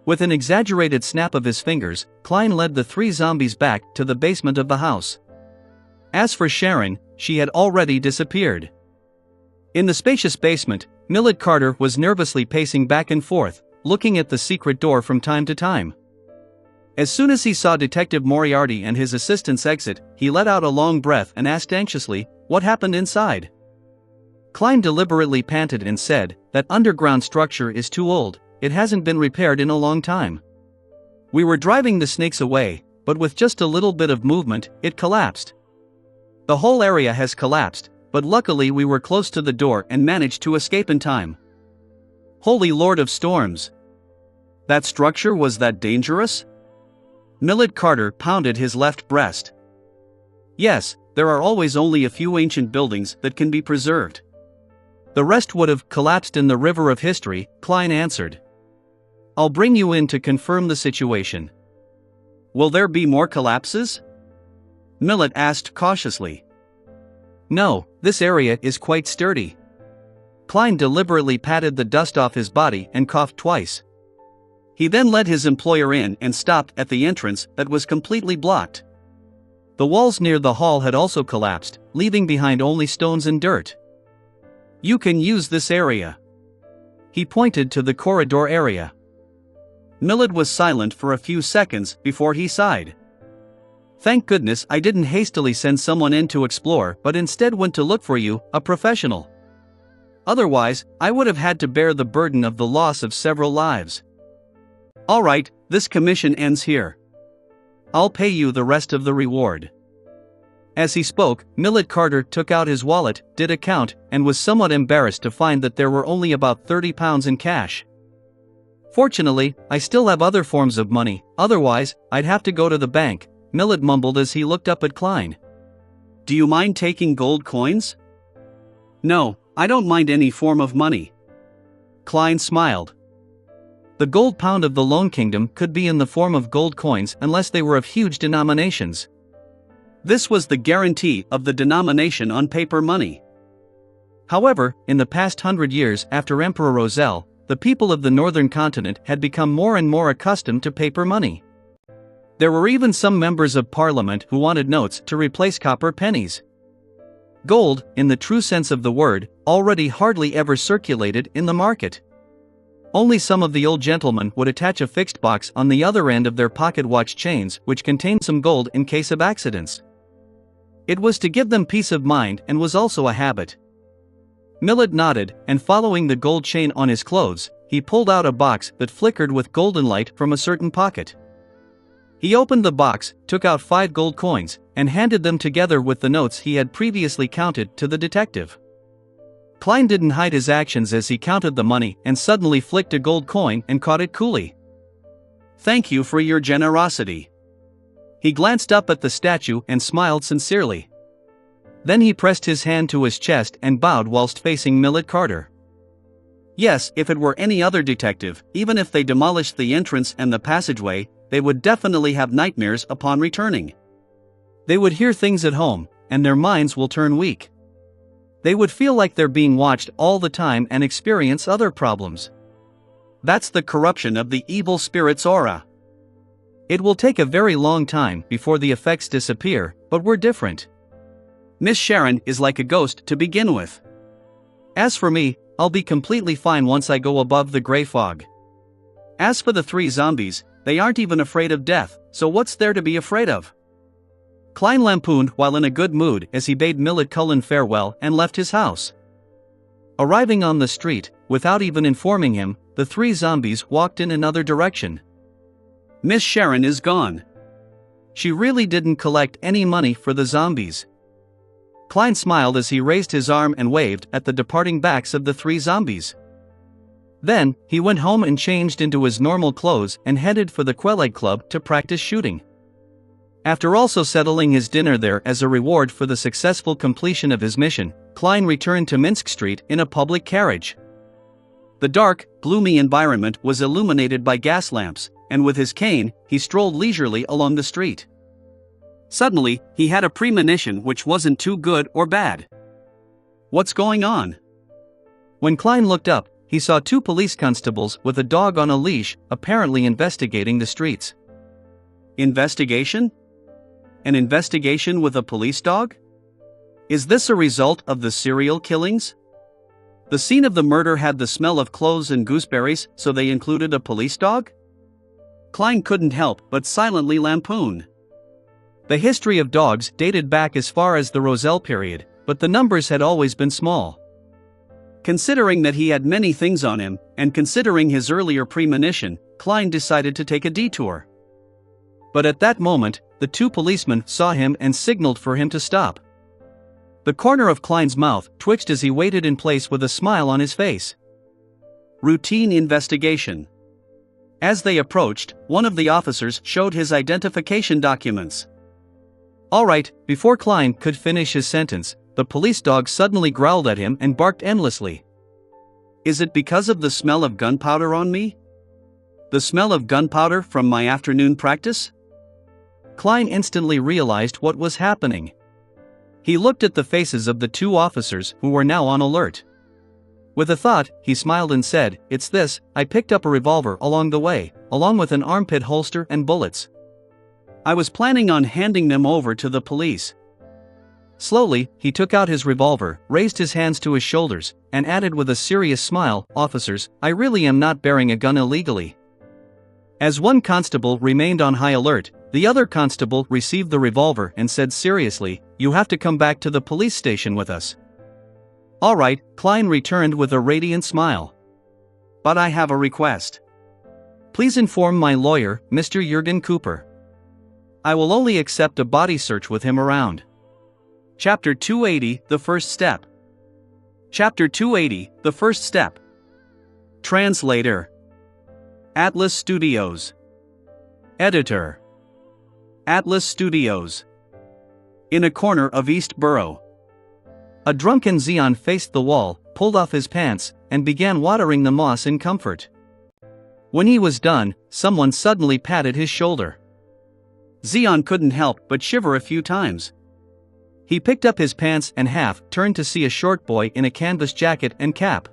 With an exaggerated snap of his fingers, Klein led the 3 zombies back to the basement of the house. As for Sharon, she had already disappeared. In the spacious basement, Millet Carter was nervously pacing back and forth, looking at the secret door from time to time. As soon as he saw Detective Moriarty and his assistants exit, he let out a long breath and asked anxiously, "What happened inside?" Klein deliberately panted and said, "That underground structure is too old, it hasn't been repaired in a long time. We were driving the snakes away, but with just a little bit of movement, it collapsed. The whole area has collapsed, but luckily we were close to the door and managed to escape in time." Holy Lord of Storms! That structure was that dangerous? Millet Carter pounded his left breast. "Yes, there are always only a few ancient buildings that can be preserved. The rest would have collapsed in the river of history," Klein answered. "I'll bring you in to confirm the situation." "Will there be more collapses?" Millet asked cautiously. "No, this area is quite sturdy." Klein deliberately patted the dust off his body and coughed twice. He then led his employer in and stopped at the entrance that was completely blocked. The walls near the hall had also collapsed, leaving behind only stones and dirt. "You can use this area." He pointed to the corridor area. Millet was silent for a few seconds before he sighed. "Thank goodness I didn't hastily send someone in to explore but instead went to look for you, a professional. Otherwise, I would have had to bear the burden of the loss of several lives. All right, this commission ends here. I'll pay you the rest of the reward." As he spoke, Millet Carter took out his wallet, did a count, and was somewhat embarrassed to find that there were only about £30 in cash. "Fortunately, I still have other forms of money, otherwise, I'd have to go to the bank," Millet mumbled as he looked up at Klein. "Do you mind taking gold coins?" "No, I don't mind any form of money." Klein smiled. The gold pound of the Lone Kingdom could be in the form of gold coins unless they were of huge denominations. This was the guarantee of the denomination on paper money. However, in the past 100 years after Emperor Roselle, the people of the northern continent had become more and more accustomed to paper money. There were even some members of parliament who wanted notes to replace copper pennies. Gold, in the true sense of the word, already hardly ever circulated in the market. Only some of the old gentlemen would attach a fixed box on the other end of their pocket watch chains which contained some gold in case of accidents. It was to give them peace of mind and was also a habit. Millet nodded, and following the gold chain on his clothes, he pulled out a box that flickered with golden light from a certain pocket. He opened the box, took out 5 gold coins, and handed them together with the notes he had previously counted to the detective. Klein didn't hide his actions as he counted the money and suddenly flicked a gold coin and caught it coolly. "Thank you for your generosity." He glanced up at the statue and smiled sincerely. Then he pressed his hand to his chest and bowed whilst facing Millet Carter. Yes, if it were any other detective, even if they demolished the entrance and the passageway, they would definitely have nightmares upon returning. They would hear things at home, and their minds will turn weak. They would feel like they're being watched all the time and experience other problems. That's the corruption of the evil spirit's aura. It will take a very long time before the effects disappear, but we're different. Miss Sharon is like a ghost to begin with. As for me, I'll be completely fine once I go above the gray fog. As for the 3 zombies, they aren't even afraid of death, so what's there to be afraid of? Klein lampooned while in a good mood as he bade Millet Cullen farewell and left his house. Arriving on the street, without even informing him, the 3 zombies walked in another direction. Miss Sharon is gone. She really didn't collect any money for the zombies. Klein smiled as he raised his arm and waved at the departing backs of the 3 zombies. Then, he went home and changed into his normal clothes and headed for the Queleg Club to practice shooting. After also settling his dinner there as a reward for the successful completion of his mission, Klein returned to Minsk Street in a public carriage. The dark, gloomy environment was illuminated by gas lamps, and with his cane, he strolled leisurely along the street. Suddenly, he had a premonition which wasn't too good or bad. What's going on? When Klein looked up, he saw 2 police constables with a dog on a leash, apparently investigating the streets. Investigation? An investigation with a police dog? Is this a result of the serial killings? The scene of the murder had the smell of cloves and gooseberries, so they included a police dog? Klein couldn't help but silently lampoon. The history of dogs dated back as far as the Roselle period, but the numbers had always been small. Considering that he had many things on him, and considering his earlier premonition, Klein decided to take a detour. But at that moment, the 2 policemen saw him and signaled for him to stop. The corner of Klein's mouth twitched as he waited in place with a smile on his face. Routine investigation. As they approached, one of the officers showed his identification documents. All right, before Klein could finish his sentence, the police dog suddenly growled at him and barked endlessly. Is it because of the smell of gunpowder on me? The smell of gunpowder from my afternoon practice? Klein instantly realized what was happening. He looked at the faces of the 2 officers who were now on alert. With a thought, he smiled and said, "It's this, I picked up a revolver along the way, along with an armpit holster and bullets. I was planning on handing them over to the police." Slowly, he took out his revolver, raised his hands to his shoulders, and added with a serious smile, "Officers, I really am not bearing a gun illegally." As one constable remained on high alert, the other constable received the revolver and said seriously, "You have to come back to the police station with us." "All right," Klein returned with a radiant smile. "But I have a request. Please inform my lawyer, Mr. Jurgen Cooper. I will only accept a body search with him around." Chapter 280, The First Step. Chapter 280, The First Step. Translator. Atlas Studios. Editor. Atlas Studios. In a corner of East Borough. A drunken Zeon faced the wall, pulled off his pants, and began watering the moss in comfort. When he was done, someone suddenly patted his shoulder. Zeon couldn't help but shiver a few times. He picked up his pants and turned to see a short boy in a canvas jacket and cap.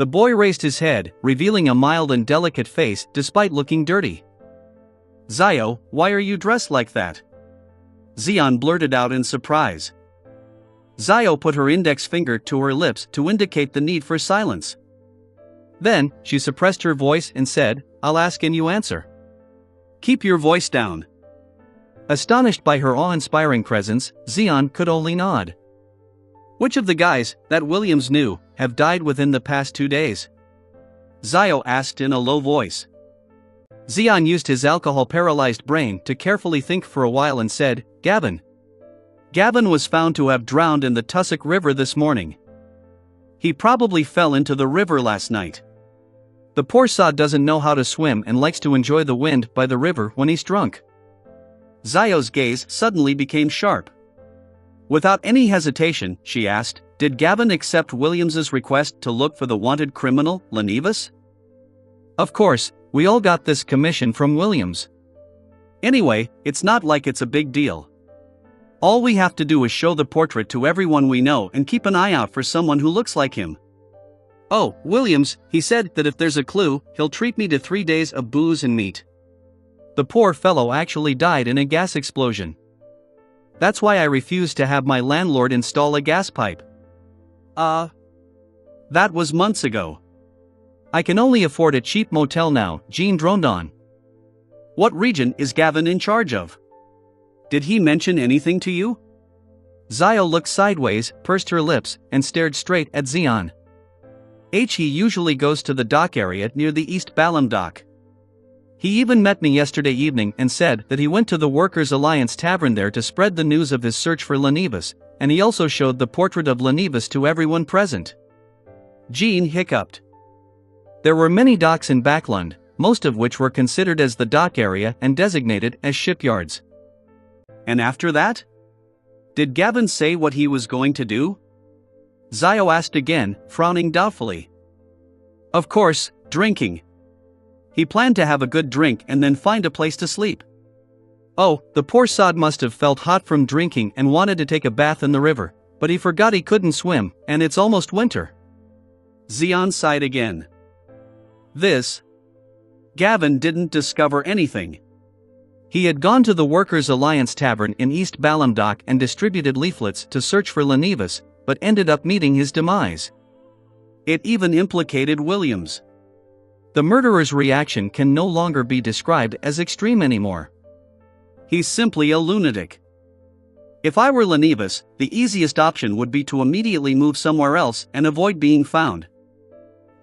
The boy raised his head, revealing a mild and delicate face despite looking dirty. "Zio, why are you dressed like that?" Xian blurted out in surprise. Zio put her index finger to her lips to indicate the need for silence. Then, she suppressed her voice and said, "I'll ask and you answer." "Keep your voice down." Astonished by her awe-inspiring presence, Xian could only nod. "Which of the guys that Williams knew have died within the past 2 days?" Zio asked in a low voice. Xian used his alcohol-paralyzed brain to carefully think for a while and said, "Gavin. Gavin was found to have drowned in the Tussock River this morning. He probably fell into the river last night. The poor sod doesn't know how to swim and likes to enjoy the wind by the river when he's drunk." Zio's gaze suddenly became sharp. Without any hesitation, she asked, "Did Gavin accept Williams's request to look for the wanted criminal, Lenivas?" "Of course, we all got this commission from Williams. Anyway, it's not like it's a big deal. All we have to do is show the portrait to everyone we know and keep an eye out for someone who looks like him. Oh, Williams, he said that if there's a clue, he'll treat me to 3 days of booze and meat. The poor fellow actually died in a gas explosion. That's why I refused to have my landlord install a gas pipe." That was months ago. I can only afford a cheap motel now," Jean droned on. "What region is Gavin in charge of? Did he mention anything to you?" Zio looked sideways, pursed her lips, and stared straight at Xian. "He usually goes to the dock area near the East Balam dock. He even met me yesterday evening and said that he went to the Workers' Alliance Tavern there to spread the news of his search for Lenivas, and he also showed the portrait of Lenivas to everyone present." Jean hiccuped. There were many docks in Backlund, most of which were considered as the dock area and designated as shipyards. "And after that? Did Gavin say what he was going to do?" Zio asked again, frowning doubtfully. "Of course, drinking. He planned to have a good drink and then find a place to sleep. Oh, the poor sod must have felt hot from drinking and wanted to take a bath in the river, but he forgot he couldn't swim, and it's almost winter." Xian sighed again. Gavin didn't discover anything. He had gone to the Workers' Alliance Tavern in East Balam dock and distributed leaflets to search for Lenivas, but ended up meeting his demise. It even implicated Williams. The murderer's reaction can no longer be described as extreme anymore. He's simply a lunatic. If I were Lenivas, the easiest option would be to immediately move somewhere else and avoid being found.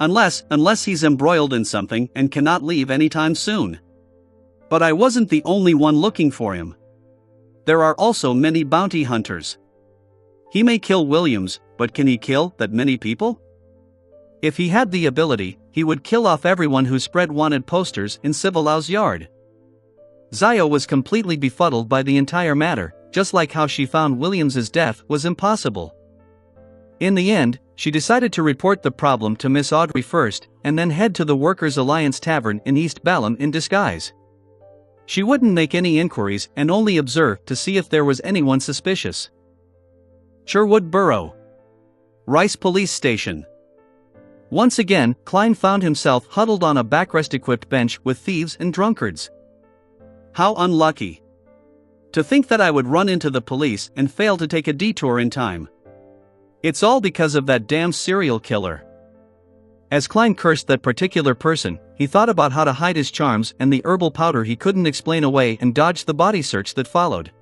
Unless he's embroiled in something and cannot leave anytime soon. But I wasn't the only one looking for him. There are also many bounty hunters. He may kill Williams, but can he kill that many people? If he had the ability, he would kill off everyone who spread wanted posters in Civilau's yard. Zio was completely befuddled by the entire matter, just like how she found Williams's death was impossible. In the end, she decided to report the problem to Miss Audrey first, and then head to the Workers' Alliance Tavern in East Balam in disguise. She wouldn't make any inquiries and only observe to see if there was anyone suspicious. Sherwood Borough. Rice Police Station. Once again, Klein found himself huddled on a backrest-equipped bench with thieves and drunkards. How unlucky. To think that I would run into the police and fail to take a detour in time. It's all because of that damn serial killer. As Klein cursed that particular person, he thought about how to hide his charms and the herbal powder he couldn't explain away and dodged the body search that followed.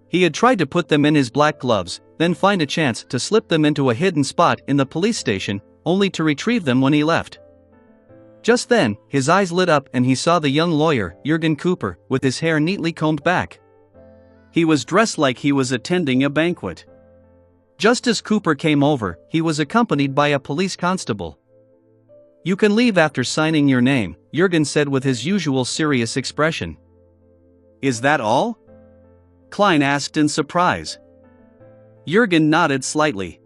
He had tried to put them in his black gloves, then find a chance to slip them into a hidden spot in the police station, only to retrieve them when he left. Just then, his eyes lit up and he saw the young lawyer, Jürgen Cooper, with his hair neatly combed back. He was dressed like he was attending a banquet. Just as Cooper came over, he was accompanied by a police constable. "You can leave after signing your name," Jürgen said with his usual serious expression. "Is that all?" Klein asked in surprise. Jürgen nodded slightly.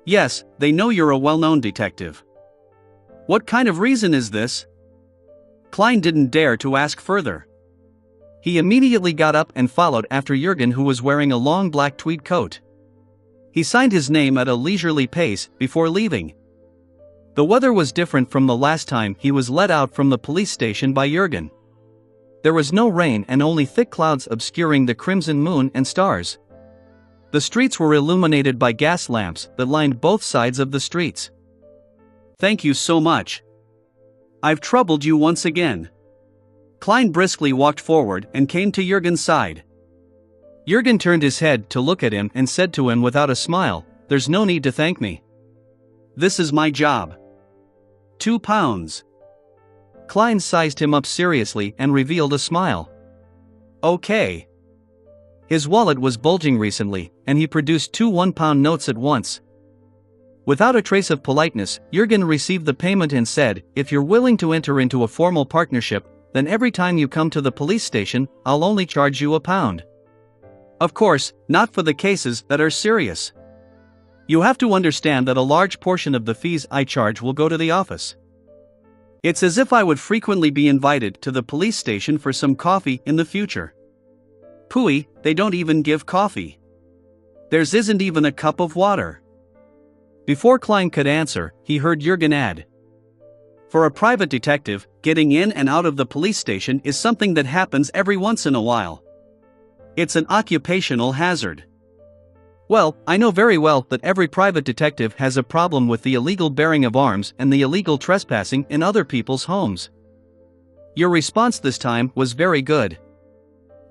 "Yes, they know you're a well-known detective." "What kind of reason is this?" Klein didn't dare to ask further. He immediately got up and followed after Jürgen, who was wearing a long black tweed coat. He signed his name at a leisurely pace before leaving. The weather was different from the last time he was let out from the police station by Jurgen. There was no rain and only thick clouds obscuring the crimson moon and stars. The streets were illuminated by gas lamps that lined both sides of the streets. "Thank you so much. I've troubled you once again." Klein briskly walked forward and came to Jurgen's side. Jurgen turned his head to look at him and said to him without a smile, "There's no need to thank me. This is my job. £2. Klein sized him up seriously and revealed a smile. "Okay." His wallet was bulging recently, and he produced 2 £1 notes at once. Without a trace of politeness, Jurgen received the payment and said, "If you're willing to enter into a formal partnership, then every time you come to the police station, I'll only charge you £1. Of course, not for the cases that are serious. You have to understand that a large portion of the fees I charge will go to the office. It's as if I would frequently be invited to the police station for some coffee in the future. Pooey, they don't even give coffee. Theirs isn't even a cup of water." Before Klein could answer, he heard Jurgen add, "For a private detective, getting in and out of the police station is something that happens every once in a while. It's an occupational hazard." "Well, I know very well that every private detective has a problem with the illegal bearing of arms and the illegal trespassing in other people's homes. Your response this time was very good.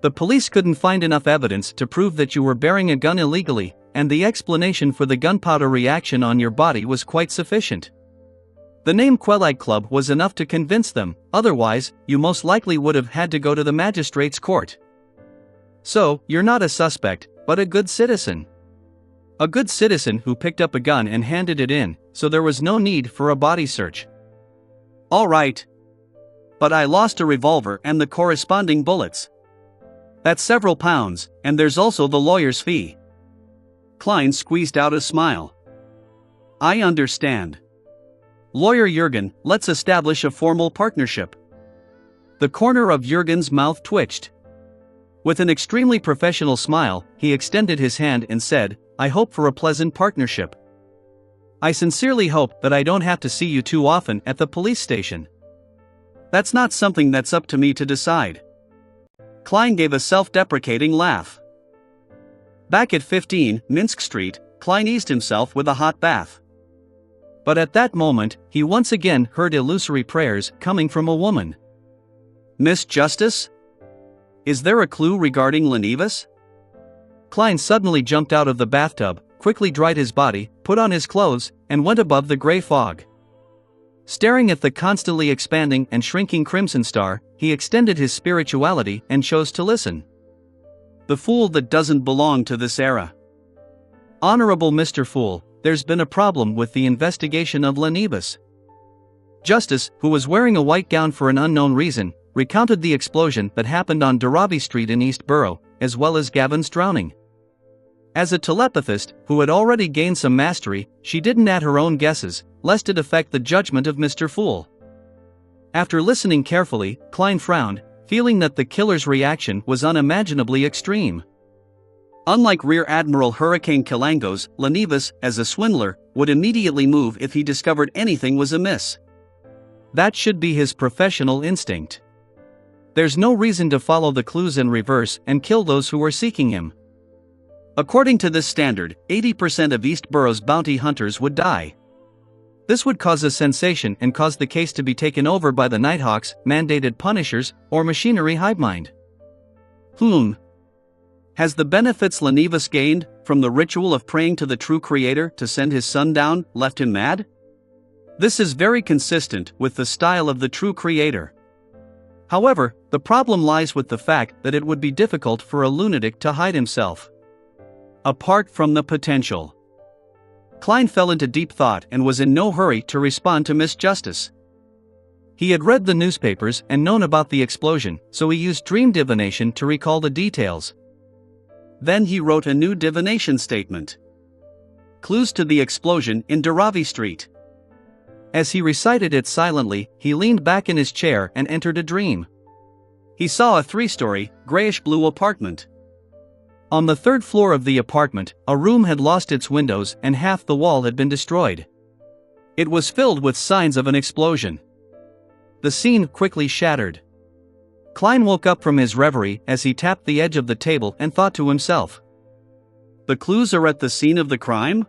The police couldn't find enough evidence to prove that you were bearing a gun illegally, and the explanation for the gunpowder reaction on your body was quite sufficient. The name Quelag Club was enough to convince them, otherwise, you most likely would have had to go to the magistrate's court. So, you're not a suspect, but a good citizen. A good citizen who picked up a gun and handed it in, so there was no need for a body search." "All right. But I lost a revolver and the corresponding bullets. That's several pounds, and there's also the lawyer's fee." Klein squeezed out a smile. "I understand. Lawyer Jurgen, let's establish a formal partnership." The corner of Jurgen's mouth twitched. With an extremely professional smile, he extended his hand and said, "I hope for a pleasant partnership. I sincerely hope that I don't have to see you too often at the police station." "That's not something that's up to me to decide." Klein gave a self-deprecating laugh. Back at 15 Minsk Street, Klein eased himself with a hot bath. But at that moment, he once again heard illusory prayers coming from a woman. "Miss Justice? Is there a clue regarding Lenivas?" Klein suddenly jumped out of the bathtub, quickly dried his body, put on his clothes, and went above the gray fog. Staring at the constantly expanding and shrinking crimson star, he extended his spirituality and chose to listen. "The fool that doesn't belong to this era. Honorable Mr. Fool, there's been a problem with the investigation of Lenivas." Justice, who was wearing a white gown for an unknown reason, recounted the explosion that happened on Darabi Street in East Borough, as well as Gavin's drowning. As a telepathist, who had already gained some mastery, she didn't add her own guesses, lest it affect the judgment of Mr. Fool. After listening carefully, Klein frowned, feeling that the killer's reaction was unimaginably extreme. Unlike Rear Admiral Hurricane Kilangos, Lenivas, as a swindler, would immediately move if he discovered anything was amiss. That should be his professional instinct. There's no reason to follow the clues in reverse and kill those who are seeking him. According to this standard, 80% of East Borough's bounty hunters would die. This would cause a sensation and cause the case to be taken over by the Nighthawks, mandated punishers, or machinery hivemind. Has the benefits Lenivas gained from the ritual of praying to the true creator to send his son down left him mad? This is very consistent with the style of the true creator. However, the problem lies with the fact that it would be difficult for a lunatic to hide himself. Apart from the potential. Klein fell into deep thought and was in no hurry to respond to Miss Justice. He had read the newspapers and known about the explosion, so he used dream divination to recall the details. Then he wrote a new divination statement. Clues to the explosion in Darabi Street. As he recited it silently, he leaned back in his chair and entered a dream. He saw a 3-story, grayish-blue apartment. On the 3rd floor of the apartment, a room had lost its windows and half the wall had been destroyed. It was filled with signs of an explosion. The scene quickly shattered. Klein woke up from his reverie as he tapped the edge of the table and thought to himself, "The clues are at the scene of the crime?"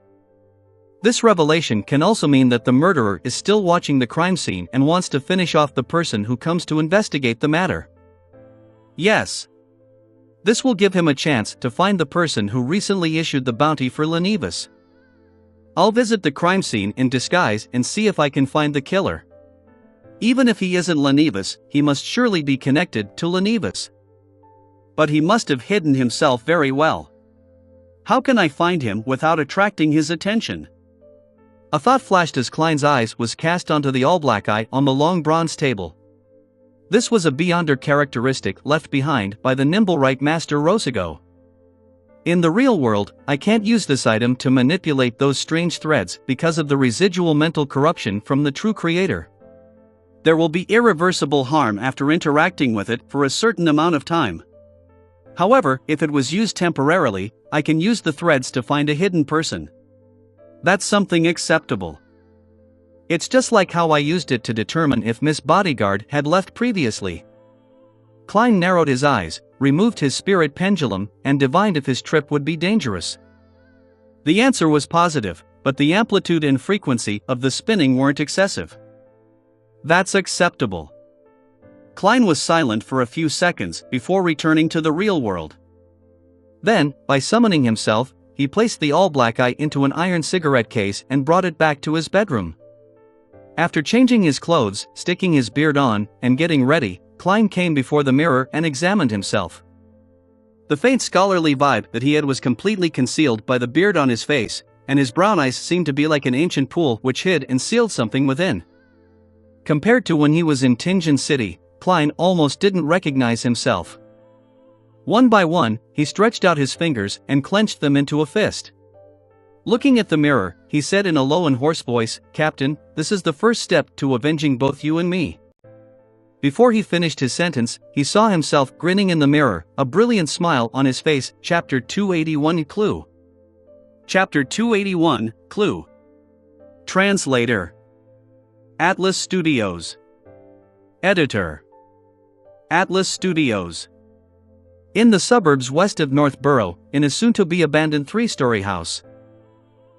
This revelation can also mean that the murderer is still watching the crime scene and wants to finish off the person who comes to investigate the matter. Yes. This will give him a chance to find the person who recently issued the bounty for Lenivas. I'll visit the crime scene in disguise and see if I can find the killer. Even if he isn't Lenivas, he must surely be connected to Lenivas. But he must have hidden himself very well. How can I find him without attracting his attention? A thought flashed as Klein's eyes was cast onto the all-black eye on the long bronze table. This was a Beyonder characteristic left behind by the nimble Rite Master Rossigo. In the real world, I can't use this item to manipulate those strange threads because of the residual mental corruption from the true creator. There will be irreversible harm after interacting with it for a certain amount of time. However, if it was used temporarily, I can use the threads to find a hidden person. That's something acceptable. It's just like how I used it to determine if Miss Bodyguard had left previously. Klein narrowed his eyes, removed his spirit pendulum, and divined if his trip would be dangerous. The answer was positive, but the amplitude and frequency of the spinning weren't excessive. That's acceptable. Klein was silent for a few seconds before returning to the real world. Then, by summoning himself, he placed the all-black eye into an iron cigarette case and brought it back to his bedroom. After changing his clothes, sticking his beard on, and getting ready, Klein came before the mirror and examined himself. The faint scholarly vibe that he had was completely concealed by the beard on his face, and his brown eyes seemed to be like an ancient pool which hid and sealed something within. Compared to when he was in Tingen City, Klein almost didn't recognize himself. One by one, he stretched out his fingers and clenched them into a fist. Looking at the mirror, he said in a low and hoarse voice, "Captain, this is the first step to avenging both you and me." Before he finished his sentence, he saw himself grinning in the mirror, a brilliant smile on his face. Chapter 281 Clue. Chapter 281 Clue. Translator. Atlas Studios. Editor. Atlas Studios. In the suburbs west of Northborough, in a soon-to-be abandoned three-story house.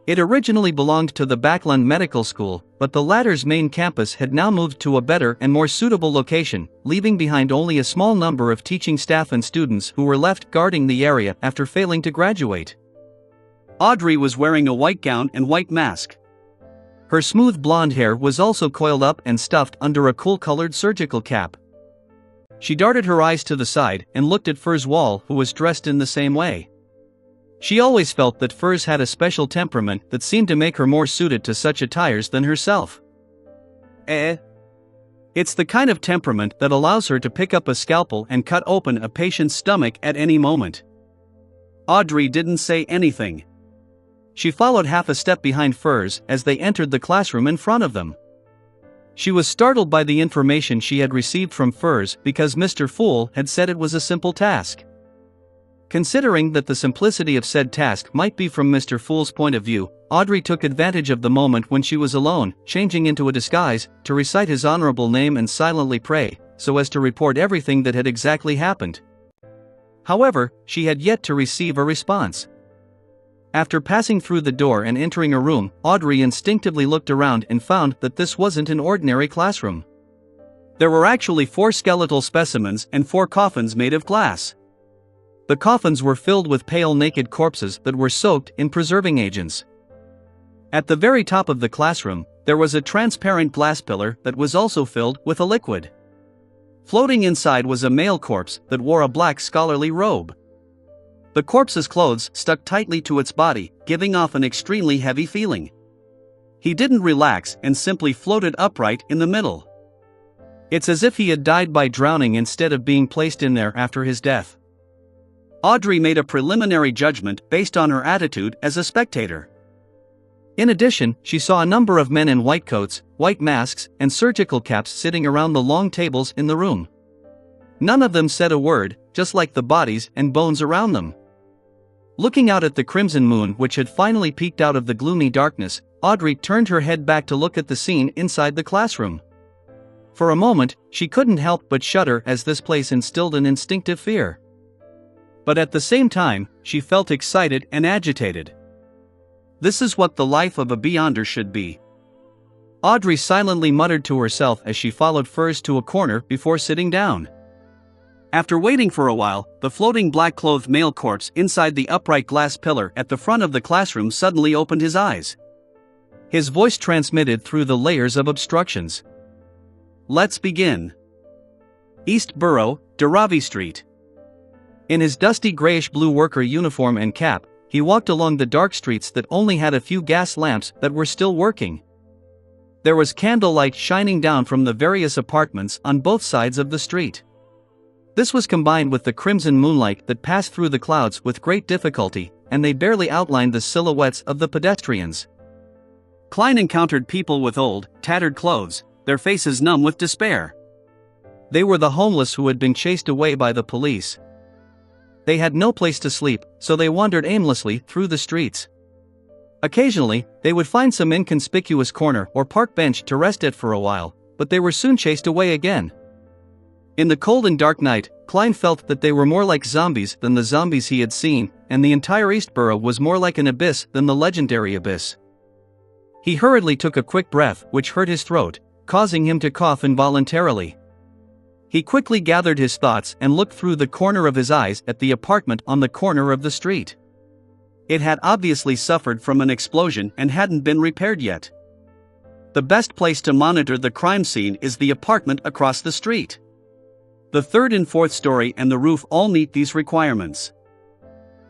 It originally belonged to the Backland Medical School, but the latter's main campus had now moved to a better and more suitable location, leaving behind only a small number of teaching staff and students who were left guarding the area after failing to graduate. Audrey was wearing a white gown and white mask. Her smooth blonde hair was also coiled up and stuffed under a cool-colored surgical cap. She darted her eyes to the side and looked at Furs Wall, who was dressed in the same way. She always felt that Furs had a special temperament that seemed to make her more suited to such attires than herself. It's the kind of temperament that allows her to pick up a scalpel and cut open a patient's stomach at any moment. Audrey didn't say anything. She followed half a step behind Furs as they entered the classroom in front of them. She was startled by the information she had received from Furs because Mr. Fool had said it was a simple task. Considering that the simplicity of said task might be from Mr. Fool's point of view, Audrey took advantage of the moment when she was alone, changing into a disguise, to recite his honorable name and silently pray, so as to report everything that had exactly happened. However, she had yet to receive a response. After passing through the door and entering a room, Audrey instinctively looked around and found that this wasn't an ordinary classroom. There were actually 4 skeletal specimens and 4 coffins made of glass. The coffins were filled with pale naked corpses that were soaked in preserving agents. At the very top of the classroom, there was a transparent glass pillar that was also filled with a liquid. Floating inside was a male corpse that wore a black scholarly robe. The corpse's clothes stuck tightly to its body, giving off an extremely heavy feeling. He didn't relax and simply floated upright in the middle. It's as if he had died by drowning instead of being placed in there after his death. Audrey made a preliminary judgment based on her attitude as a spectator. In addition, she saw a number of men in white coats, white masks, and surgical caps sitting around the long tables in the room. None of them said a word, just like the bodies and bones around them. Looking out at the crimson moon which had finally peeked out of the gloomy darkness, Audrey turned her head back to look at the scene inside the classroom. For a moment, she couldn't help but shudder as this place instilled an instinctive fear. But at the same time, she felt excited and agitated. This is what the life of a Beyonder should be. Audrey silently muttered to herself as she followed Furs to a corner before sitting down. After waiting for a while, the floating black-clothed male corpse inside the upright glass pillar at the front of the classroom suddenly opened his eyes. His voice transmitted through the layers of obstructions. Let's begin. East Borough, Dharavi Street. In his dusty grayish-blue worker uniform and cap, he walked along the dark streets that only had a few gas lamps that were still working. There was candlelight shining down from the various apartments on both sides of the street. This was combined with the crimson moonlight that passed through the clouds with great difficulty, and they barely outlined the silhouettes of the pedestrians. Klein encountered people with old, tattered clothes, their faces numb with despair. They were the homeless who had been chased away by the police. They had no place to sleep, so they wandered aimlessly through the streets. Occasionally, they would find some inconspicuous corner or park bench to rest at for a while, but they were soon chased away again. In the cold and dark night, Klein felt that they were more like zombies than the zombies he had seen, and the entire East Borough was more like an abyss than the legendary abyss. He hurriedly took a quick breath, which hurt his throat, causing him to cough involuntarily. He quickly gathered his thoughts and looked through the corner of his eyes at the apartment on the corner of the street. It had obviously suffered from an explosion and hadn't been repaired yet. The best place to monitor the crime scene is the apartment across the street. The third and fourth story and the roof all meet these requirements.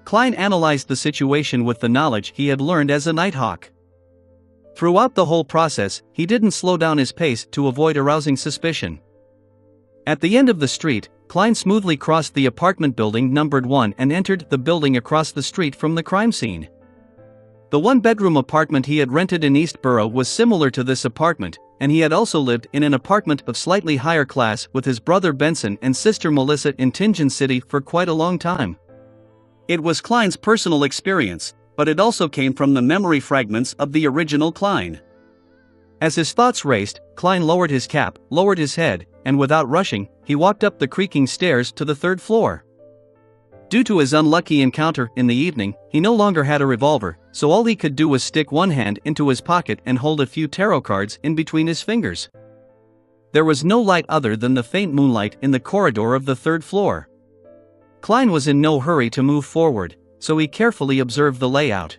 Klein analyzed the situation with the knowledge he had learned as a Nighthawk. Throughout the whole process, he didn't slow down his pace to avoid arousing suspicion. At the end of the street, Klein smoothly crossed the apartment building numbered 1 and entered the building across the street from the crime scene. The one-bedroom apartment he had rented in East Borough was similar to this apartment, and he had also lived in an apartment of slightly higher class with his brother Benson and sister Melissa in Tingen City for quite a long time. It was Klein's personal experience, but it also came from the memory fragments of the original Klein. As his thoughts raced, Klein lowered his cap, lowered his head, and without rushing, he walked up the creaking stairs to the third floor. Due to his unlucky encounter in the evening, he no longer had a revolver, so all he could do was stick one hand into his pocket and hold a few tarot cards in between his fingers. There was no light other than the faint moonlight in the corridor of the third floor. Klein was in no hurry to move forward, so he carefully observed the layout.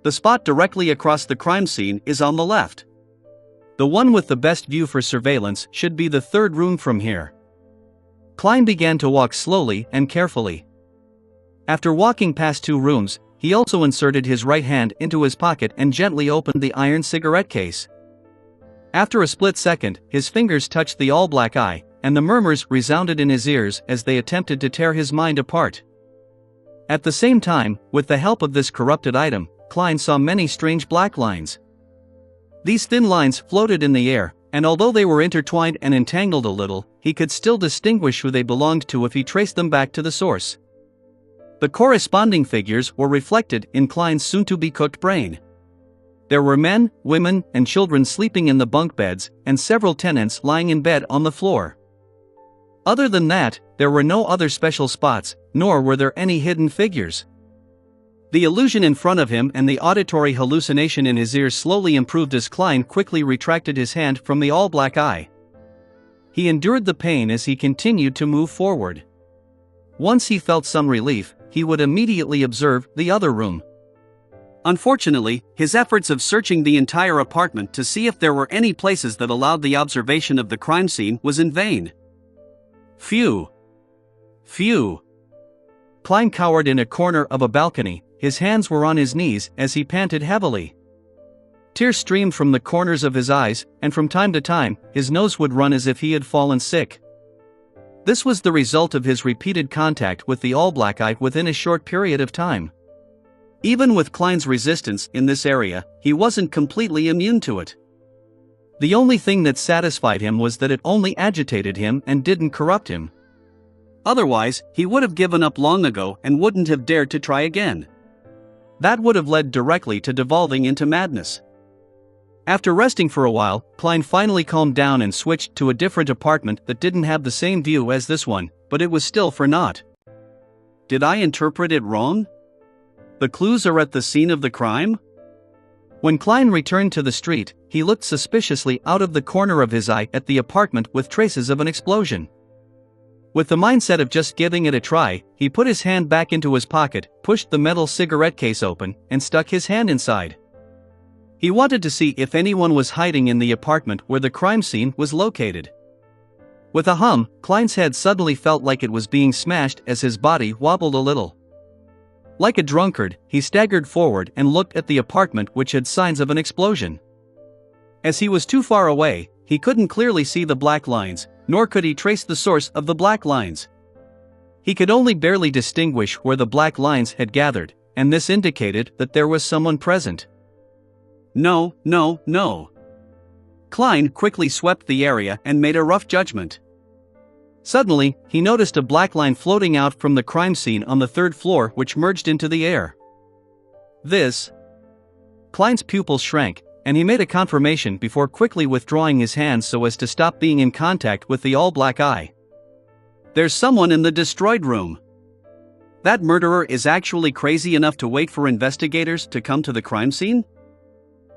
The spot directly across the crime scene is on the left. The one with the best view for surveillance should be the third room from here. Klein began to walk slowly and carefully. After walking past 2 rooms, he also inserted his right hand into his pocket and gently opened the iron cigarette case. After a split second, his fingers touched the all-black eye, and the murmurs resounded in his ears as they attempted to tear his mind apart. At the same time, with the help of this corrupted item, Klein saw many strange black lines. These thin lines floated in the air, and although they were intertwined and entangled a little, he could still distinguish who they belonged to if he traced them back to the source. The corresponding figures were reflected in Klein's soon-to-be-cooked brain. There were men, women, and children sleeping in the bunk beds, and several tenants lying in bed on the floor. Other than that, there were no other special spots, nor were there any hidden figures. The illusion in front of him and the auditory hallucination in his ears slowly improved as Klein quickly retracted his hand from the all-black eye. He endured the pain as he continued to move forward. Once he felt some relief, he would immediately observe the other room. Unfortunately, his efforts of searching the entire apartment to see if there were any places that allowed the observation of the crime scene was in vain. Phew. Klein cowered in a corner of a balcony. His hands were on his knees as he panted heavily. Tears streamed from the corners of his eyes, and from time to time, his nose would run as if he had fallen sick. This was the result of his repeated contact with the all-black eye within a short period of time. Even with Klein's resistance in this area, he wasn't completely immune to it. The only thing that satisfied him was that it only agitated him and didn't corrupt him. Otherwise, he would have given up long ago and wouldn't have dared to try again. That would have led directly to devolving into madness. After resting for a while, Klein finally calmed down and switched to a different apartment that didn't have the same view as this one, but it was still for naught. Did I interpret it wrong? The clues are at the scene of the crime? When Klein returned to the street, he looked suspiciously out of the corner of his eye at the apartment with traces of an explosion. With the mindset of just giving it a try, he put his hand back into his pocket, pushed the metal cigarette case open, and stuck his hand inside. He wanted to see if anyone was hiding in the apartment where the crime scene was located. With a hum, Klein's head suddenly felt like it was being smashed as his body wobbled a little. Like a drunkard, he staggered forward and looked at the apartment, which had signs of an explosion. As he was too far away, he couldn't clearly see the black lines, nor could he trace the source of the black lines. He could only barely distinguish where the black lines had gathered, and this indicated that there was someone present. No. Klein quickly swept the area and made a rough judgment. Suddenly, he noticed a black line floating out from the crime scene on the third floor, which merged into the air. Klein's pupils shrank, and he made a confirmation before quickly withdrawing his hands so as to stop being in contact with the all-black eye. There's someone in the destroyed room. That murderer is actually crazy enough to wait for investigators to come to the crime scene?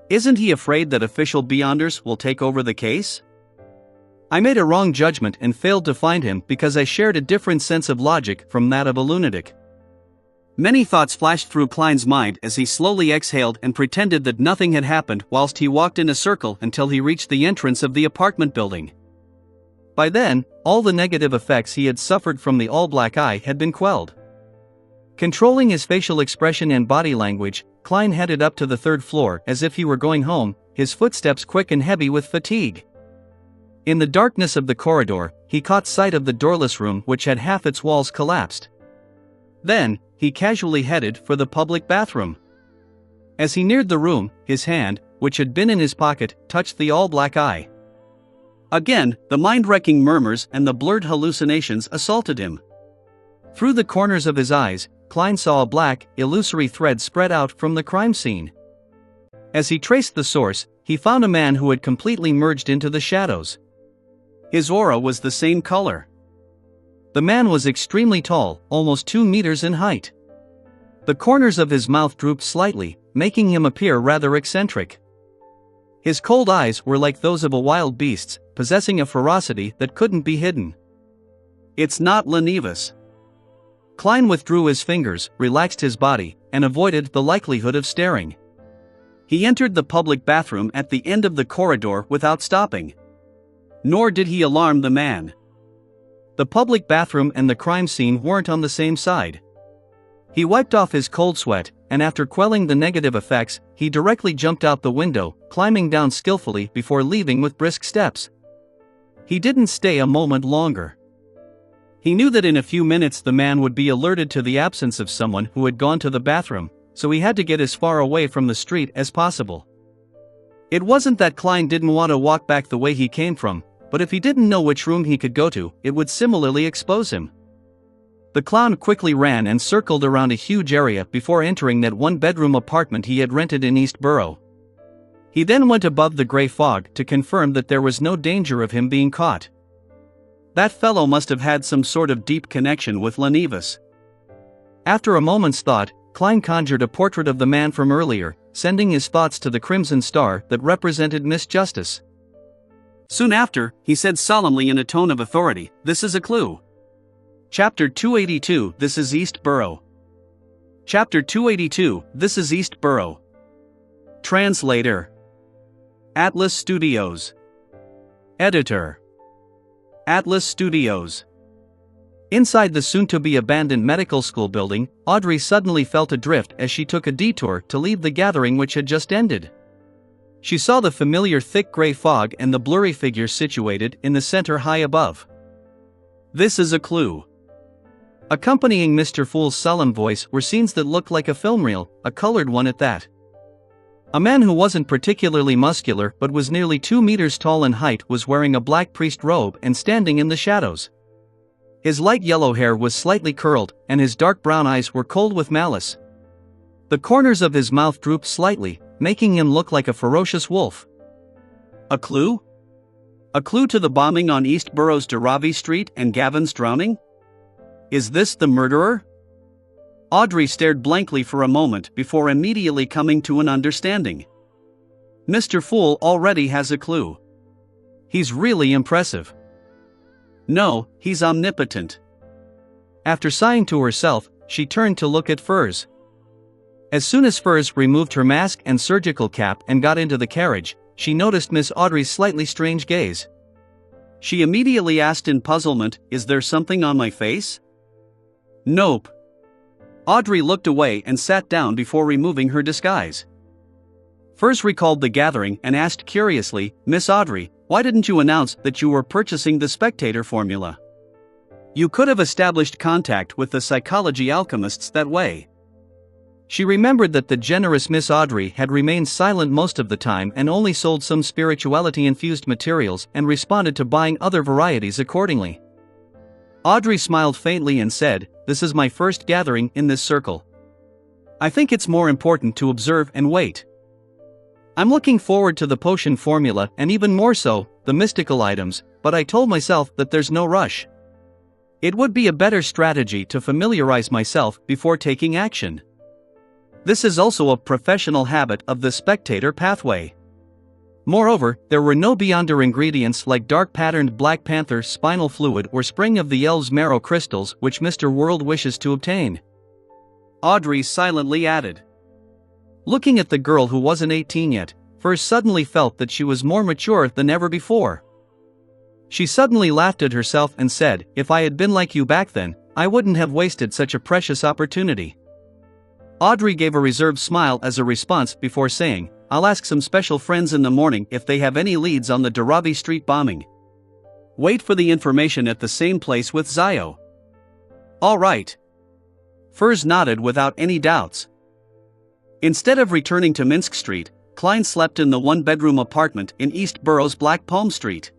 Isn't he afraid that official Beyonders will take over the case? I made a wrong judgment and failed to find him because I shared a different sense of logic from that of a lunatic. Many thoughts flashed through Klein's mind as he slowly exhaled and pretended that nothing had happened whilst he walked in a circle until he reached the entrance of the apartment building. By then, all the negative effects he had suffered from the all-black eye had been quelled. Controlling his facial expression and body language, Klein headed up to the third floor as if he were going home, his footsteps quick and heavy with fatigue. In the darkness of the corridor, he caught sight of the doorless room which had half its walls collapsed. Then, he casually headed for the public bathroom. As he neared the room, his hand, which had been in his pocket, touched the all-black eye. Again, the mind-wrecking murmurs and the blurred hallucinations assaulted him. Through the corners of his eyes, Klein saw a black, illusory thread spread out from the crime scene. As he traced the source, he found a man who had completely merged into the shadows. His aura was the same color. The man was extremely tall, almost 2 meters in height. The corners of his mouth drooped slightly, making him appear rather eccentric. His cold eyes were like those of a wild beast's, possessing a ferocity that couldn't be hidden. It's not Lenivas. Klein withdrew his fingers, relaxed his body, and avoided the likelihood of staring. He entered the public bathroom at the end of the corridor without stopping. Nor did he alarm the man. The public bathroom and the crime scene weren't on the same side. He wiped off his cold sweat, and after quelling the negative effects, he directly jumped out the window, climbing down skillfully before leaving with brisk steps. He didn't stay a moment longer. He knew that in a few minutes the man would be alerted to the absence of someone who had gone to the bathroom, so he had to get as far away from the street as possible. It wasn't that Klein didn't want to walk back the way he came from, but if he didn't know which room he could go to, it would similarly expose him. The clown quickly ran and circled around a huge area before entering that one-bedroom apartment he had rented in East Borough. He then went above the gray fog to confirm that there was no danger of him being caught. That fellow must have had some sort of deep connection with Lenivas. After a moment's thought, Klein conjured a portrait of the man from earlier, sending his thoughts to the crimson star that represented Miss Justice. Soon after, he said solemnly in a tone of authority, "This is a clue. Chapter 282, This is East Borough. Chapter 282, This is East Borough. Translator. Atlas Studios. Editor. Atlas Studios." Inside the soon-to-be-abandoned medical school building, Audrey suddenly felt adrift as she took a detour to leave the gathering which had just ended. She saw the familiar thick gray fog and the blurry figure situated in the center high above. "This is a clue." Accompanying Mr. Fool's solemn voice were scenes that looked like a film reel, a colored one at that. A man who wasn't particularly muscular but was nearly 2 meters tall in height was wearing a black priest robe and standing in the shadows. His light yellow hair was slightly curled, and his dark brown eyes were cold with malice. The corners of his mouth drooped slightly, making him look like a ferocious wolf. A clue? A clue to the bombing on East Borough's Dharavi Street and Gavin's drowning? Is this the murderer? Audrey stared blankly for a moment before immediately coming to an understanding. Mr. Fool already has a clue. He's really impressive. No, he's omnipotent. After sighing to herself, she turned to look at Furs. As soon as Furs removed her mask and surgical cap and got into the carriage, she noticed Miss Audrey's slightly strange gaze. She immediately asked in puzzlement, "Is there something on my face?" "Nope." Audrey looked away and sat down before removing her disguise. Furs recalled the gathering and asked curiously, "Miss Audrey, why didn't you announce that you were purchasing the Spectator formula? You could have established contact with the psychology alchemists that way." She remembered that the generous Miss Audrey had remained silent most of the time and only sold some spirituality-infused materials and responded to buying other varieties accordingly. Audrey smiled faintly and said, "This is my first gathering in this circle. I think it's more important to observe and wait. I'm looking forward to the potion formula and even more so, the mystical items, but I told myself that there's no rush. It would be a better strategy to familiarize myself before taking action. This is also a professional habit of the Spectator pathway. Moreover, there were no beyonder ingredients like dark-patterned Black Panther spinal fluid or Spring of the Elves marrow crystals which Mr. World wishes to obtain." Audrey silently added. Looking at the girl who wasn't 18 yet, Furs suddenly felt that she was more mature than ever before. She suddenly laughed at herself and said, "If I had been like you back then, I wouldn't have wasted such a precious opportunity." Audrey gave a reserved smile as a response before saying, "I'll ask some special friends in the morning if they have any leads on the Dharavi Street bombing. Wait for the information at the same place with Zio." "All right." Furs nodded without any doubts. Instead of returning to Minsk Street, Klein slept in the one-bedroom apartment in East Borough's Black Palm Street.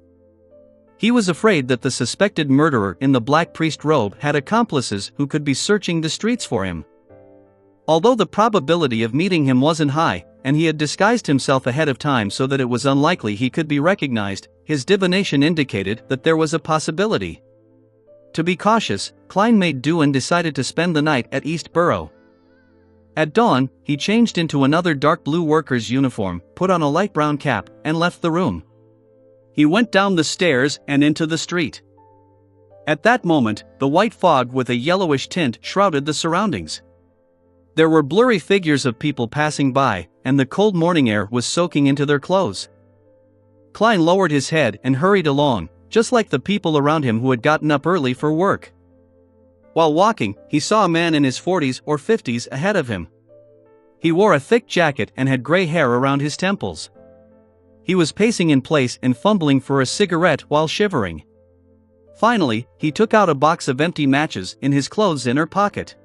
He was afraid that the suspected murderer in the black priest robe had accomplices who could be searching the streets for him. Although the probability of meeting him wasn't high, and he had disguised himself ahead of time so that it was unlikely he could be recognized, his divination indicated that there was a possibility. To be cautious, Klein made do and decided to spend the night at East Borough. At dawn, he changed into another dark blue worker's uniform, put on a light brown cap, and left the room. He went down the stairs and into the street. At that moment, the white fog with a yellowish tint shrouded the surroundings. There were blurry figures of people passing by, and the cold morning air was soaking into their clothes. Klein lowered his head and hurried along, just like the people around him who had gotten up early for work. While walking, he saw a man in his 40s or 50s ahead of him. He wore a thick jacket and had gray hair around his temples. He was pacing in place and fumbling for a cigarette while shivering. Finally, he took out a box of empty matches in his clothes' inner pocket.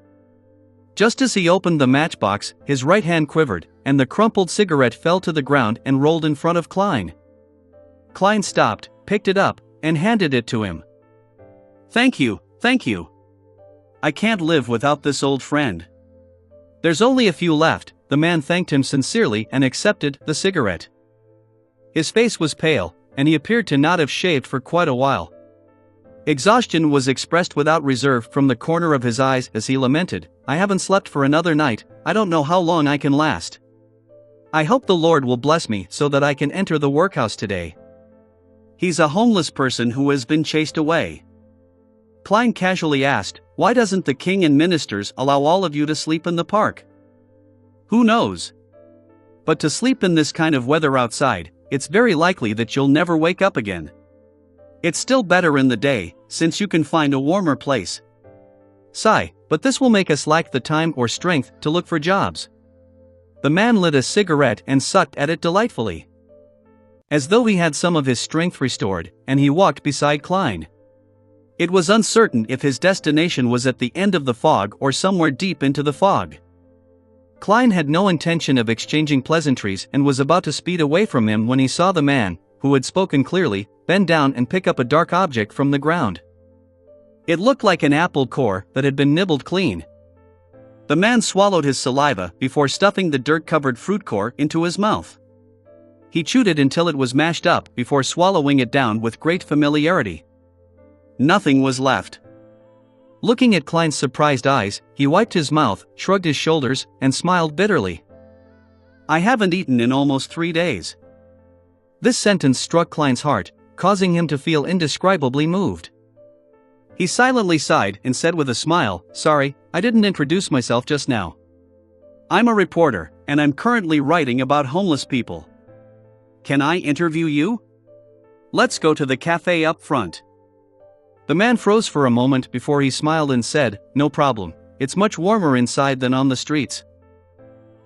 Just as he opened the matchbox, his right hand quivered, and the crumpled cigarette fell to the ground and rolled in front of Klein. Klein stopped, picked it up, and handed it to him. Thank you. I can't live without this old friend." "There's only a few left," the man thanked him sincerely and accepted the cigarette. His face was pale, and he appeared to not have shaved for quite a while. Exhaustion was expressed without reserve from the corner of his eyes as he lamented, "I haven't slept for another night, I don't know how long I can last. I hope the Lord will bless me so that I can enter the workhouse today." "He's a homeless person who has been chased away." Klein casually asked, "Why doesn't the king and ministers allow all of you to sleep in the park?" "Who knows? But to sleep in this kind of weather outside, it's very likely that you'll never wake up again. It's still better in the day, since you can find a warmer place. Sigh, but this will make us lack the time or strength to look for jobs." The man lit a cigarette and sucked at it delightfully, as though he had some of his strength restored, and he walked beside Klein. It was uncertain if his destination was at the end of the fog or somewhere deep into the fog. Klein had no intention of exchanging pleasantries and was about to speed away from him when he saw the man, who had spoken clearly, bend down and pick up a dark object from the ground. It looked like an apple core that had been nibbled clean. The man swallowed his saliva before stuffing the dirt-covered fruit core into his mouth. He chewed it until it was mashed up before swallowing it down with great familiarity. Nothing was left. Looking at Klein's surprised eyes, he wiped his mouth, shrugged his shoulders, and smiled bitterly. I haven't eaten in almost 3 days. This sentence struck Klein's heart, causing him to feel indescribably moved. He silently sighed and said with a smile, Sorry, I didn't introduce myself just now. I'm a reporter, and I'm currently writing about homeless people. Can I interview you? Let's go to the cafe up front. The man froze for a moment before he smiled and said, No problem, it's much warmer inside than on the streets.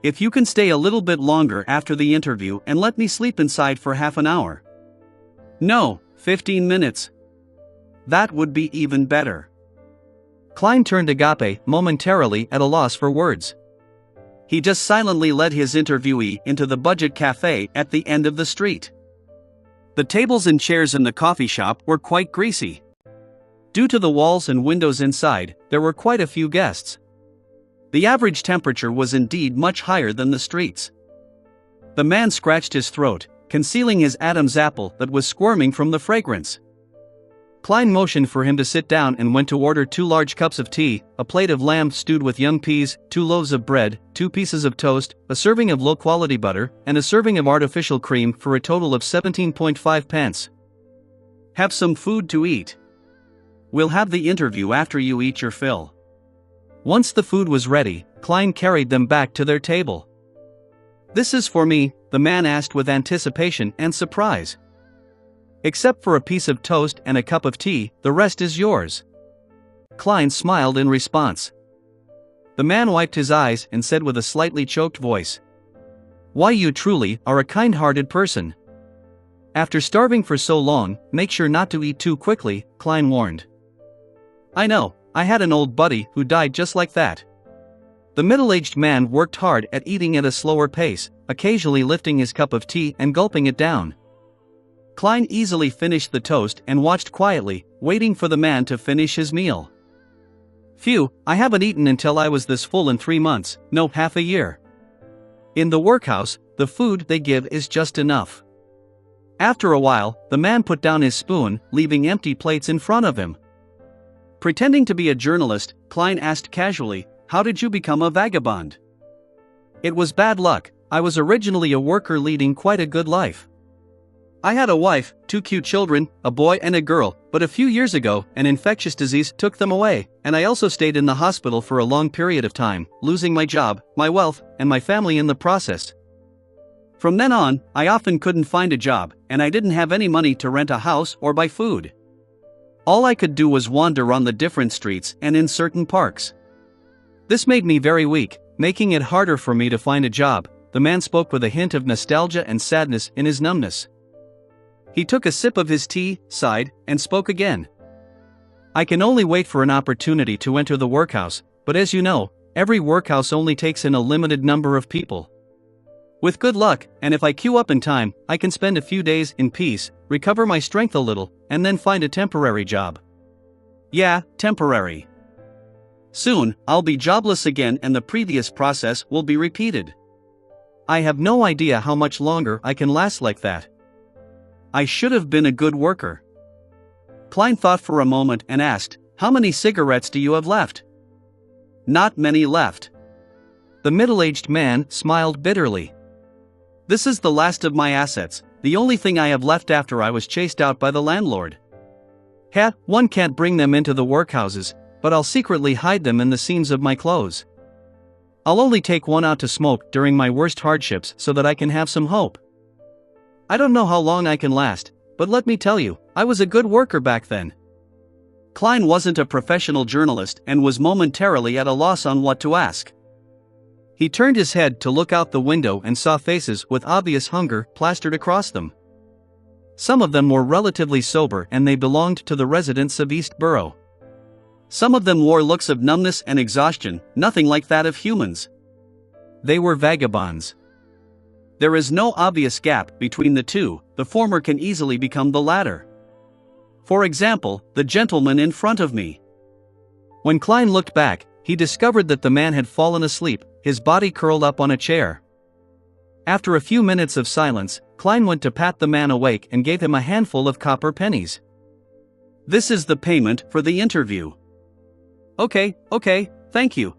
If you can stay a little bit longer after the interview and let me sleep inside for half an hour. No, 15 minutes. That would be even better. Klein turned Agape momentarily at a loss for words. He just silently led his interviewee into the budget cafe at the end of the street. The tables and chairs in the coffee shop were quite greasy. Due to the walls and windows inside, there were quite a few guests. The average temperature was indeed much higher than the streets. The man scratched his throat, concealing his Adam's apple that was squirming from the fragrance. Klein motioned for him to sit down and went to order 2 large cups of tea, a plate of lamb stewed with young peas, 2 loaves of bread, 2 pieces of toast, a serving of low-quality butter, and a serving of artificial cream for a total of 17.5 pence. Have some food to eat. We'll have the interview after you eat your fill. Once the food was ready, Klein carried them back to their table. This is for me, the man asked with anticipation and surprise. Except for a piece of toast and a cup of tea, the rest is yours. Klein smiled in response. The man wiped his eyes and said with a slightly choked voice, Why, you truly are a kind-hearted person. After starving for so long, make sure not to eat too quickly, Klein warned. I know, I had an old buddy who died just like that. The middle-aged man worked hard at eating at a slower pace, occasionally lifting his cup of tea and gulping it down. Klein easily finished the toast and watched quietly, waiting for the man to finish his meal. Phew, I haven't eaten until I was this full in 3 months, no, half a year. In the workhouse, the food they give is just enough. After a while, the man put down his spoon, leaving empty plates in front of him. Pretending to be a journalist, Klein asked casually, How did you become a vagabond? It was bad luck. I was originally a worker leading quite a good life. I had a wife, 2 cute children, a boy and a girl, but a few years ago, an infectious disease took them away, and I also stayed in the hospital for a long period of time, losing my job, my wealth, and my family in the process. From then on, I often couldn't find a job, and I didn't have any money to rent a house or buy food. All I could do was wander on the different streets and in certain parks. This made me very weak, making it harder for me to find a job. The man spoke with a hint of nostalgia and sadness in his numbness. He took a sip of his tea, sighed, and spoke again. I can only wait for an opportunity to enter the workhouse, but as you know, every workhouse only takes in a limited number of people. With good luck, and if I queue up in time, I can spend a few days in peace, recover my strength a little, and then find a temporary job. Yeah, temporary. Soon, I'll be jobless again and the previous process will be repeated. I have no idea how much longer I can last like that. I should have been a good worker. Klein thought for a moment and asked, How many cigarettes do you have left? Not many left. The middle-aged man smiled bitterly. This is the last of my assets, the only thing I have left after I was chased out by the landlord. One can't bring them into the workhouses, but I'll secretly hide them in the seams of my clothes. I'll only take one out to smoke during my worst hardships so that I can have some hope. I don't know how long I can last, but let me tell you, I was a good worker back then. Klein wasn't a professional journalist and was momentarily at a loss on what to ask. He turned his head to look out the window and saw faces with obvious hunger plastered across them. Some of them were relatively sober and they belonged to the residents of East Borough. Some of them wore looks of numbness and exhaustion, nothing like that of humans. They were vagabonds. There is no obvious gap between the two, the former can easily become the latter. For example, the gentleman in front of me. When Klein looked back, he discovered that the man had fallen asleep, his body curled up on a chair. After a few minutes of silence, Klein went to pat the man awake and gave him a handful of copper pennies. "This is the payment for the interview." Okay, thank you.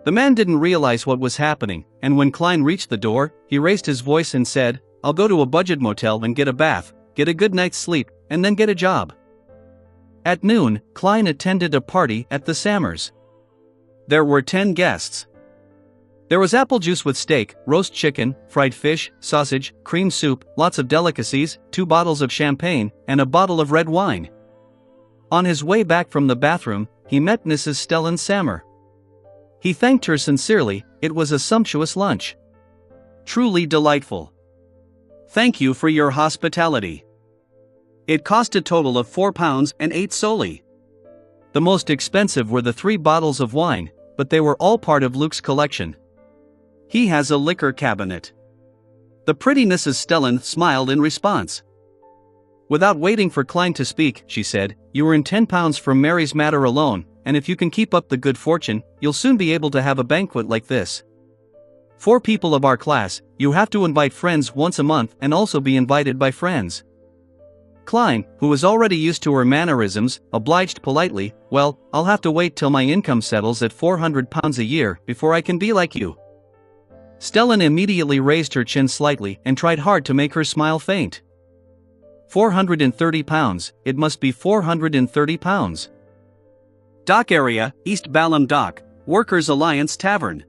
The man didn't realize what was happening, and when Klein reached the door, he raised his voice and said, "I'll go to a budget motel and get a bath, get a good night's sleep, and then get a job." At noon, Klein attended a party at the Sammers. There were 10 guests. There was apple juice with steak, roast chicken, fried fish, sausage, cream soup, lots of delicacies, 2 bottles of champagne, and a bottle of red wine. On his way back from the bathroom, he met Mrs. Stellan Sammer. He thanked her sincerely. It was a sumptuous lunch. "Truly delightful. Thank you for your hospitality. It cost a total of £4.08. The most expensive were the 3 bottles of wine, but they were all part of Luke's collection. He has a liquor cabinet." The pretty Mrs. Stellan smiled in response. Without waiting for Klein to speak, she said, "You earn £10 from Mary's matter alone, and if you can keep up the good fortune, you'll soon be able to have a banquet like this. 4 people of our class, you have to invite friends once a month and also be invited by friends." Klein, who was already used to her mannerisms, obliged politely, "Well, I'll have to wait till my income settles at £400 a year before I can be like you." Stellan immediately raised her chin slightly and tried hard to make her smile faint. £430, it must be £430. Dock area, East Balham Dock, Workers' Alliance Tavern.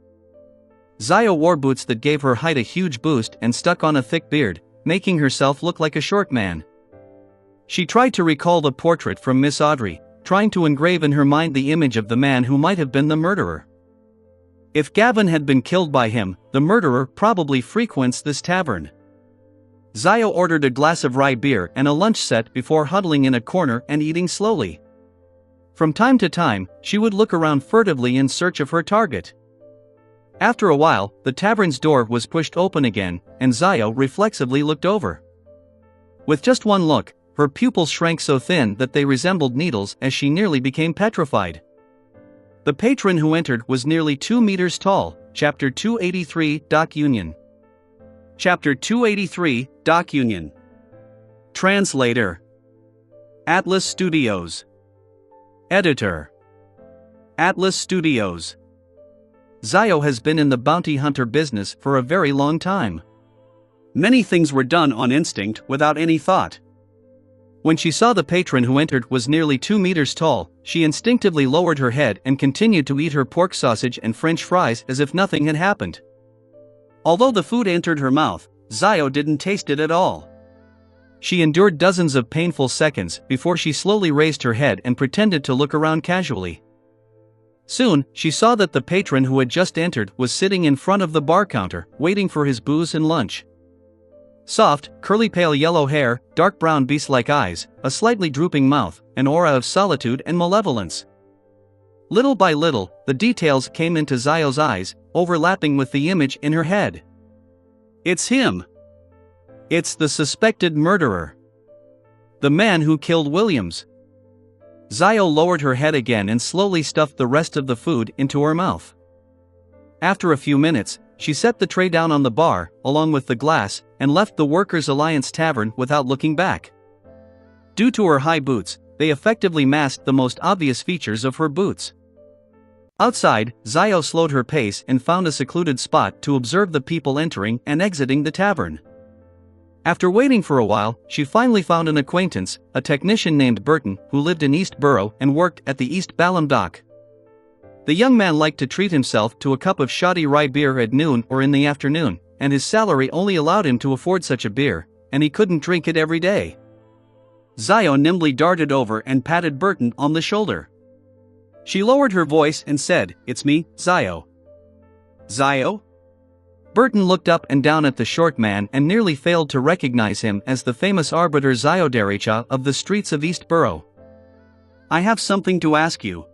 Zio wore boots that gave her height a huge boost and stuck on a thick beard, making herself look like a short man. She tried to recall the portrait from Miss Audrey, trying to engrave in her mind the image of the man who might have been the murderer. If Gavin had been killed by him, the murderer probably frequents this tavern. Zio ordered a glass of rye beer and a lunch set before huddling in a corner and eating slowly. From time to time, she would look around furtively in search of her target. After a while, the tavern's door was pushed open again, and Zio reflexively looked over. With just one look, her pupils shrank so thin that they resembled needles as she nearly became petrified. The patron who entered was nearly 2 meters tall. Chapter 283, Dock Union. Chapter 283, Dock Union. Translator. Atlas Studios. Editor. Atlas Studios. Zio has been in the bounty hunter business for a very long time. Many things were done on instinct without any thought. When she saw the patron who entered was nearly 2 meters tall, she instinctively lowered her head and continued to eat her pork sausage and French fries as if nothing had happened. Although the food entered her mouth, Zio didn't taste it at all. She endured dozens of painful seconds before she slowly raised her head and pretended to look around casually. Soon, she saw that the patron who had just entered was sitting in front of the bar counter, waiting for his booze and lunch. Soft, curly pale yellow hair, dark brown beast-like eyes, a slightly drooping mouth, an aura of solitude and malevolence. Little by little, the details came into Zio's eyes, overlapping with the image in her head. It's him. It's the suspected murderer. The man who killed Williams. Zio lowered her head again and slowly stuffed the rest of the food into her mouth. After a few minutes, she set the tray down on the bar, along with the glass, and left the Workers' Alliance Tavern without looking back. Due to her high boots, they effectively masked the most obvious features of her boots. Outside, Zio slowed her pace and found a secluded spot to observe the people entering and exiting the tavern. After waiting for a while, she finally found an acquaintance, a technician named Burton, who lived in East Borough and worked at the East Balham Dock. The young man liked to treat himself to a cup of shoddy rye beer at noon or in the afternoon, and his salary only allowed him to afford such a beer, and he couldn't drink it every day. Zio nimbly darted over and patted Burton on the shoulder. She lowered her voice and said, "It's me, Zio." "Zio?" Burton looked up and down at the short man and nearly failed to recognize him as the famous arbiter Zio Dericha of the streets of East Borough. "I have something to ask you."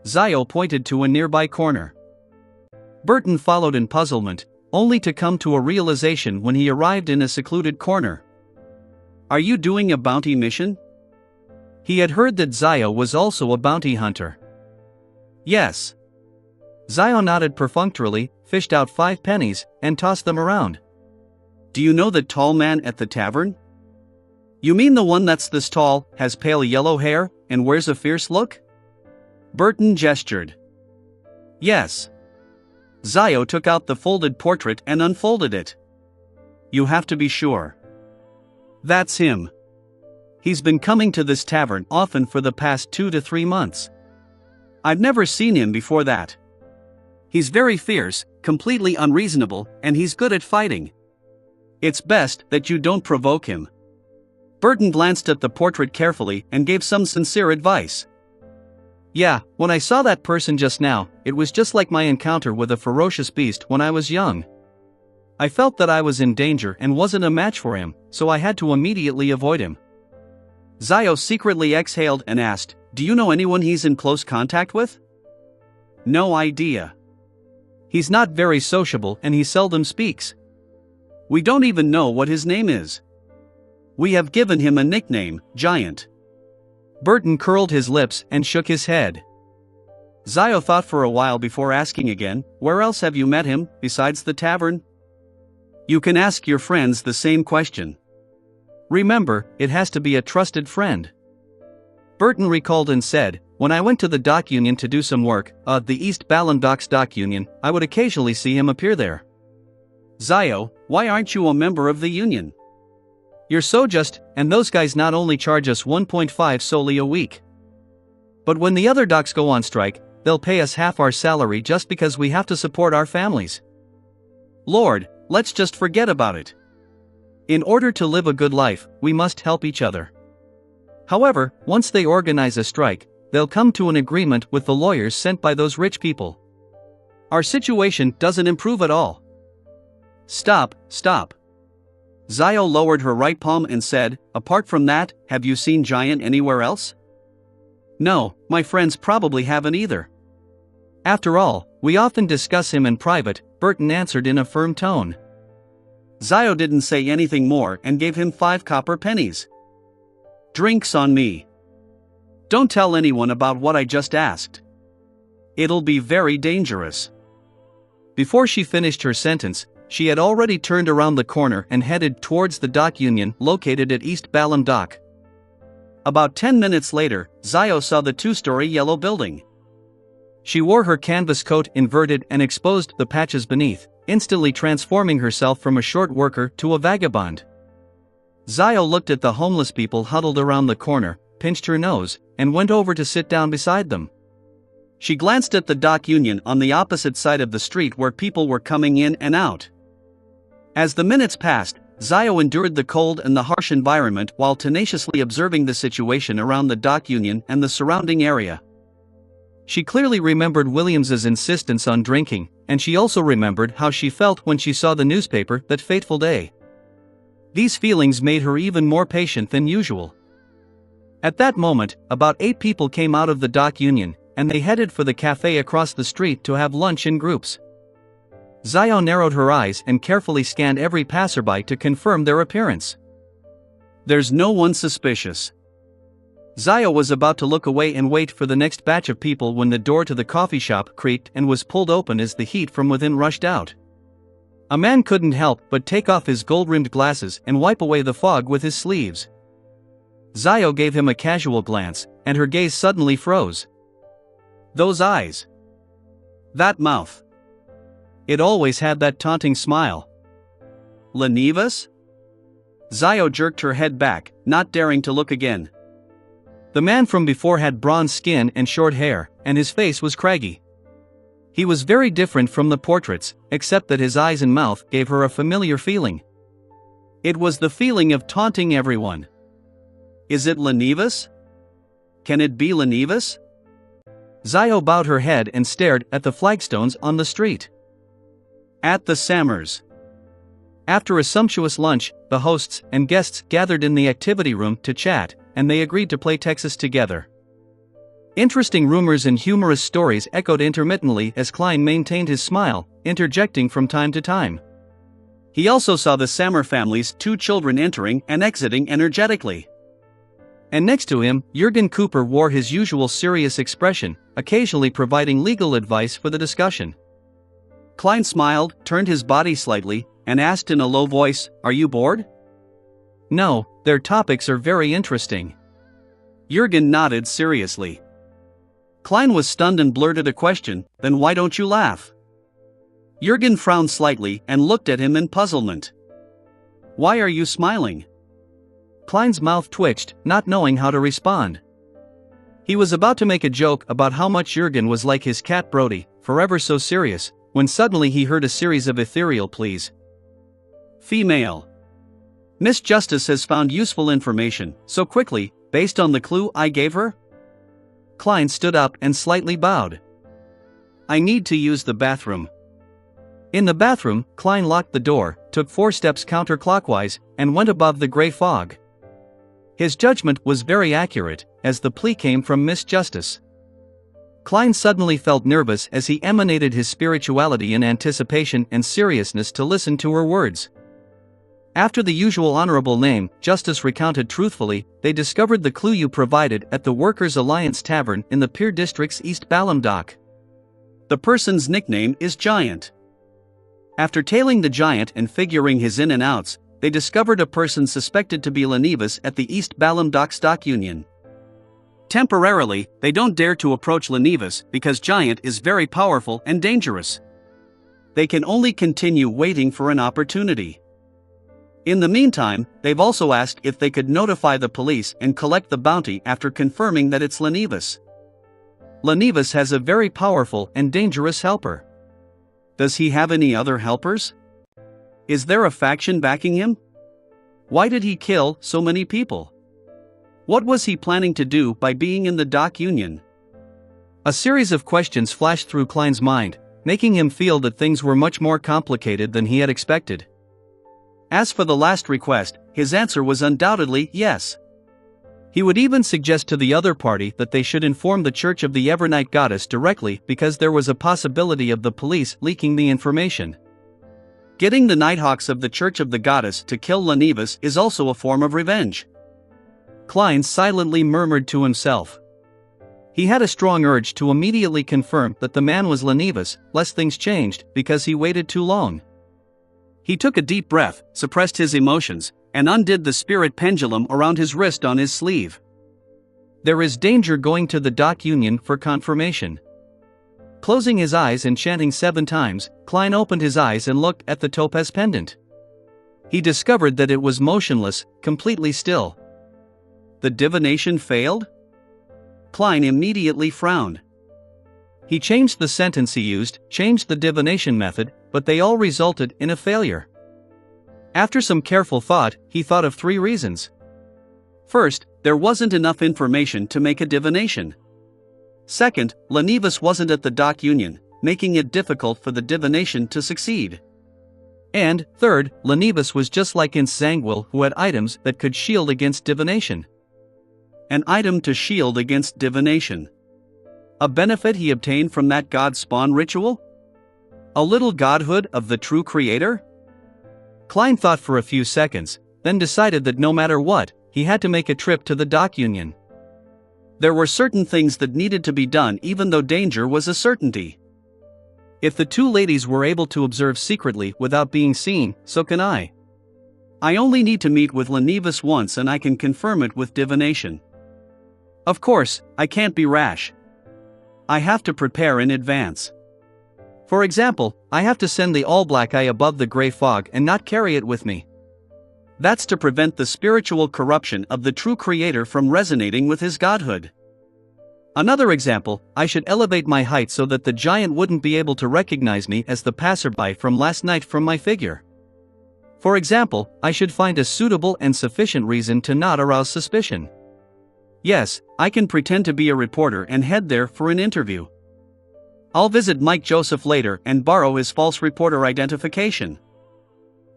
Zio pointed to a nearby corner. Burton followed in puzzlement, only to come to a realization when he arrived in a secluded corner. "Are you doing a bounty mission?" He had heard that Zio was also a bounty hunter. "Yes." Zio nodded perfunctorily, fished out 5 pennies, and tossed them around. Do you know the tall man at the tavern? You mean the one that's this tall, has pale yellow hair, and wears a fierce look? Burton gestured. Yes. Zio took out the folded portrait and unfolded it. You have to be sure. That's him. He's been coming to this tavern often for the past 2 to 3 months. I've never seen him before that. He's very fierce, completely unreasonable, and he's good at fighting. It's best that you don't provoke him. Burton glanced at the portrait carefully and gave some sincere advice. Yeah, when I saw that person just now, it was just like my encounter with a ferocious beast when I was young. I felt that I was in danger and wasn't a match for him, so I had to immediately avoid him. Zio secretly exhaled and asked, Do you know anyone he's in close contact with? No idea. He's not very sociable and he seldom speaks. We don't even know what his name is. We have given him a nickname, Giant. Burton curled his lips and shook his head. Zio thought for a while before asking again, Where else have you met him, besides the tavern? You can ask your friends the same question. Remember, it has to be a trusted friend. Burton recalled and said, When I went to the dock union to do some work, the East Balham Docks Dock Union, I would occasionally see him appear there. Zio, why aren't you a member of the union? You're so just, and those guys not only charge us 1.5 solely a week. But when the other docks go on strike, they'll pay us half our salary just because we have to support our families. Lord, let's just forget about it. In order to live a good life, we must help each other. However, once they organize a strike, they'll come to an agreement with the lawyers sent by those rich people. Our situation doesn't improve at all. Stop. Zio lowered her right palm and said, Apart from that, have you seen Giant anywhere else? No, my friends probably haven't either. After all, we often discuss him in private, Burton answered in a firm tone. Zio didn't say anything more and gave him 5 copper pennies. Drinks on me. Don't tell anyone about what I just asked. It'll be very dangerous. Before she finished her sentence, she had already turned around the corner and headed towards the dock union located at East Balham Dock. About 10 minutes later, Zio saw the 2-story yellow building. She wore her canvas coat inverted and exposed the patches beneath, instantly transforming herself from a short worker to a vagabond. Zio looked at the homeless people huddled around the corner, pinched her nose, and went over to sit down beside them. She glanced at the dock union on the opposite side of the street where people were coming in and out. As the minutes passed, Zio endured the cold and the harsh environment while tenaciously observing the situation around the dock union and the surrounding area. She clearly remembered Williams's insistence on drinking, and she also remembered how she felt when she saw the newspaper that fateful day. These feelings made her even more patient than usual. At that moment, about 8 people came out of the dock union, and they headed for the cafe across the street to have lunch in groups. Zio narrowed her eyes and carefully scanned every passerby to confirm their appearance. There's no one suspicious. Zio was about to look away and wait for the next batch of people when the door to the coffee shop creaked and was pulled open as the heat from within rushed out. A man couldn't help but take off his gold-rimmed glasses and wipe away the fog with his sleeves. Zio gave him a casual glance, and her gaze suddenly froze. Those eyes. That mouth. It always had that taunting smile. Lenivas? Zio jerked her head back, not daring to look again. The man from before had bronze skin and short hair, and his face was craggy. He was very different from the portraits, except that his eyes and mouth gave her a familiar feeling. It was the feeling of taunting everyone. Is it Lenivas? Can it be Lenivas? Zio bowed her head and stared at the flagstones on the street. At the Sammers. After a sumptuous lunch, the hosts and guests gathered in the activity room to chat, and they agreed to play Texas together. Interesting rumors and humorous stories echoed intermittently as Klein maintained his smile, interjecting from time to time. He also saw the Sammer family's 2 children entering and exiting energetically. And next to him, Jurgen Cooper wore his usual serious expression, occasionally providing legal advice for the discussion. Klein smiled, turned his body slightly, and asked in a low voice, "Are you bored?" "No, their topics are very interesting." Jürgen nodded seriously. Klein was stunned and blurted a question, "Then why don't you laugh?" Jürgen frowned slightly and looked at him in puzzlement. "Why are you smiling?" Klein's mouth twitched, not knowing how to respond. He was about to make a joke about how much Jürgen was like his cat Brody, forever so serious, when suddenly he heard a series of ethereal pleas. Female. Miss Justice has found useful information, so quickly, based on the clue I gave her? Klein stood up and slightly bowed. I need to use the bathroom. In the bathroom, Klein locked the door, took 4 steps counterclockwise, and went above the gray fog. His judgment was very accurate, as the plea came from Miss Justice. Klein suddenly felt nervous as he emanated his spirituality in anticipation and seriousness to listen to her words. After the usual honorable name, Justice recounted truthfully, they discovered the clue you provided at the Workers' Alliance Tavern in the Pier District's East Balham dock. The person's nickname is Giant. After tailing the Giant and figuring his in and outs, they discovered a person suspected to be Lenivus at the East Balham Docks Dock Union. Temporarily, they don't dare to approach Lenivus because Giant is very powerful and dangerous. They can only continue waiting for an opportunity. In the meantime, they've also asked if they could notify the police and collect the bounty after confirming that it's Lenivus. Lenivus has a very powerful and dangerous helper. Does he have any other helpers? Is there a faction backing him? Why did he kill so many people? What was he planning to do by being in the dock union? A series of questions flashed through Klein's mind, making him feel that things were much more complicated than he had expected. As for the last request, his answer was undoubtedly yes. He would even suggest to the other party that they should inform the Church of the Evernight Goddess directly because there was a possibility of the police leaking the information. Getting the Nighthawks of the Church of the Goddess to kill Lenivus is also a form of revenge. Klein silently murmured to himself. He had a strong urge to immediately confirm that the man was Lenivus, lest things changed because he waited too long. He took a deep breath, suppressed his emotions, and undid the spirit pendulum around his wrist on his sleeve. There is danger going to the dock union for confirmation. Closing his eyes and chanting 7 times, Klein opened his eyes and looked at the topaz pendant. He discovered that it was motionless, completely still. The divination failed? Klein immediately frowned. He changed the sentence he used, changed the divination method, but they all resulted in a failure. After some careful thought, he thought of 3 reasons. First, there wasn't enough information to make a divination. Second, Lenivus wasn't at the dock union, making it difficult for the divination to succeed. And, third, Lenivus was just like Ince Zangwill, who had items that could shield against divination. An item to shield against divination. A benefit he obtained from that god spawn ritual? A little godhood of the true creator? Klein thought for a few seconds, then decided that no matter what, he had to make a trip to the dock union. There were certain things that needed to be done even though danger was a certainty. If the 2 ladies were able to observe secretly without being seen, so can I. I only need to meet with Lenivus once and I can confirm it with divination. Of course, I can't be rash. I have to prepare in advance. For example, I have to send the all-black eye above the gray fog and not carry it with me. That's to prevent the spiritual corruption of the true creator from resonating with his godhood. Another example, I should elevate my height so that the giant wouldn't be able to recognize me as the passerby from last night from my figure. For example, I should find a suitable and sufficient reason to not arouse suspicion. Yes, I can pretend to be a reporter and head there for an interview. I'll visit Mike Joseph later and borrow his false reporter identification.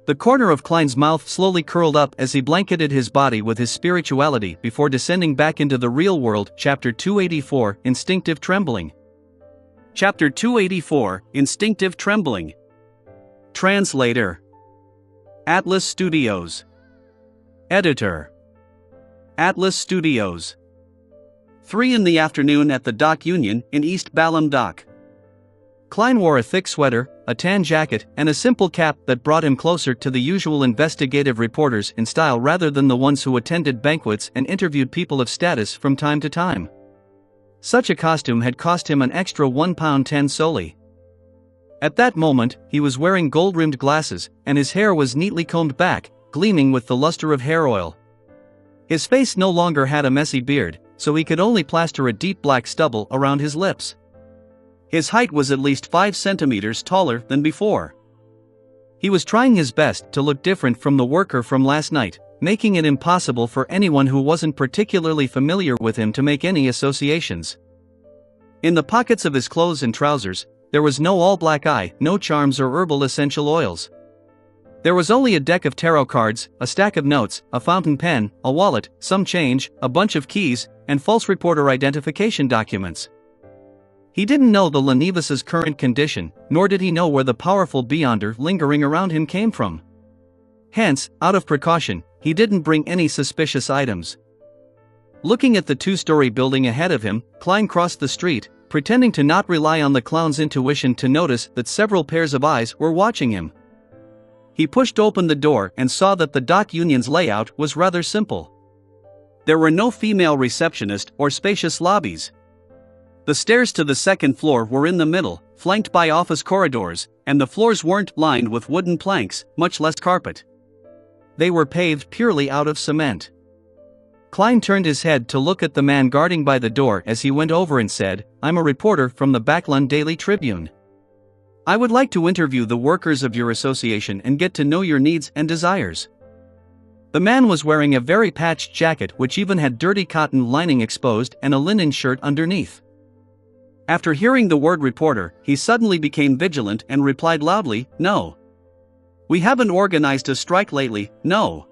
The corner of Klein's mouth slowly curled up as he blanketed his body with his spirituality before descending back into the real world. Chapter 284, Instinctive Trembling. Chapter 284, Instinctive Trembling. Translator. Atlas Studios. Editor. Atlas Studios. 3 in the afternoon at the Dock Union in East Balham Dock. Klein wore a thick sweater, a tan jacket, and a simple cap that brought him closer to the usual investigative reporters in style rather than the ones who attended banquets and interviewed people of status from time to time. Such a costume had cost him an extra £1.10 solely. At that moment, he was wearing gold-rimmed glasses, and his hair was neatly combed back, gleaming with the luster of hair oil. His face no longer had a messy beard, so he could only plaster a deep black stubble around his lips. His height was at least 5 centimeters taller than before. He was trying his best to look different from the worker from last night, making it impossible for anyone who wasn't particularly familiar with him to make any associations. In the pockets of his clothes and trousers, there was no all-black eye, no charms or herbal essential oils. There was only a deck of tarot cards, a stack of notes, a fountain pen, a wallet, some change, a bunch of keys, and false reporter identification documents. He didn't know the Lenivas' current condition, nor did he know where the powerful beyonder lingering around him came from. Hence, out of precaution, he didn't bring any suspicious items. Looking at the 2-story building ahead of him, Klein crossed the street, pretending to not rely on the clown's intuition to notice that several pairs of eyes were watching him. He pushed open the door and saw that the Dock Union's layout was rather simple. There were no female receptionists or spacious lobbies. The stairs to the second floor were in the middle, flanked by office corridors, and the floors weren't lined with wooden planks, much less carpet. They were paved purely out of cement. Klein turned his head to look at the man guarding by the door as he went over and said, "I'm a reporter from the Backlund Daily Tribune. I would like to interview the workers of your association and get to know your needs and desires." The man was wearing a very patched jacket which even had dirty cotton lining exposed and a linen shirt underneath. After hearing the word reporter, he suddenly became vigilant and replied loudly, "No. We haven't organized a strike lately, no.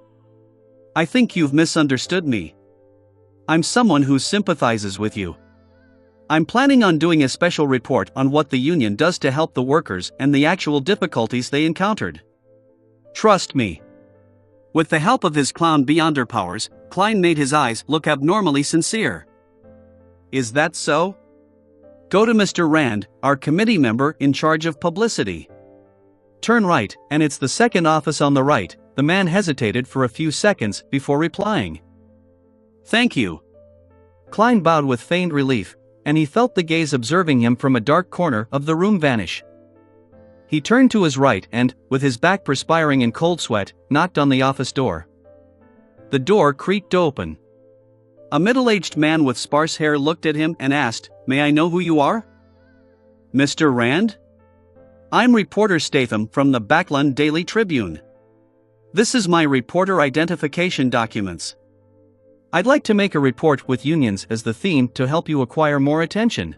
I think you've misunderstood me. I'm someone who sympathizes with you. I'm planning on doing a special report on what the union does to help the workers and the actual difficulties they encountered. Trust me." With the help of his clown beyonder powers, Klein made his eyes look abnormally sincere. "Is that so? Go to Mr. Rand, our committee member in charge of publicity. Turn right, and it's the second office on the right." The man hesitated for a few seconds before replying. "Thank you." Klein bowed with feigned relief, and he felt the gaze observing him from a dark corner of the room vanish. He turned to his right and, with his back perspiring in cold sweat, knocked on the office door. The door creaked open. A middle-aged man with sparse hair looked at him and asked, "May I know who you are?" "Mr. Rand? I'm reporter Statham from the Backlund Daily Tribune. This is my reporter identification documents. I'd like to make a report with unions as the theme to help you acquire more attention."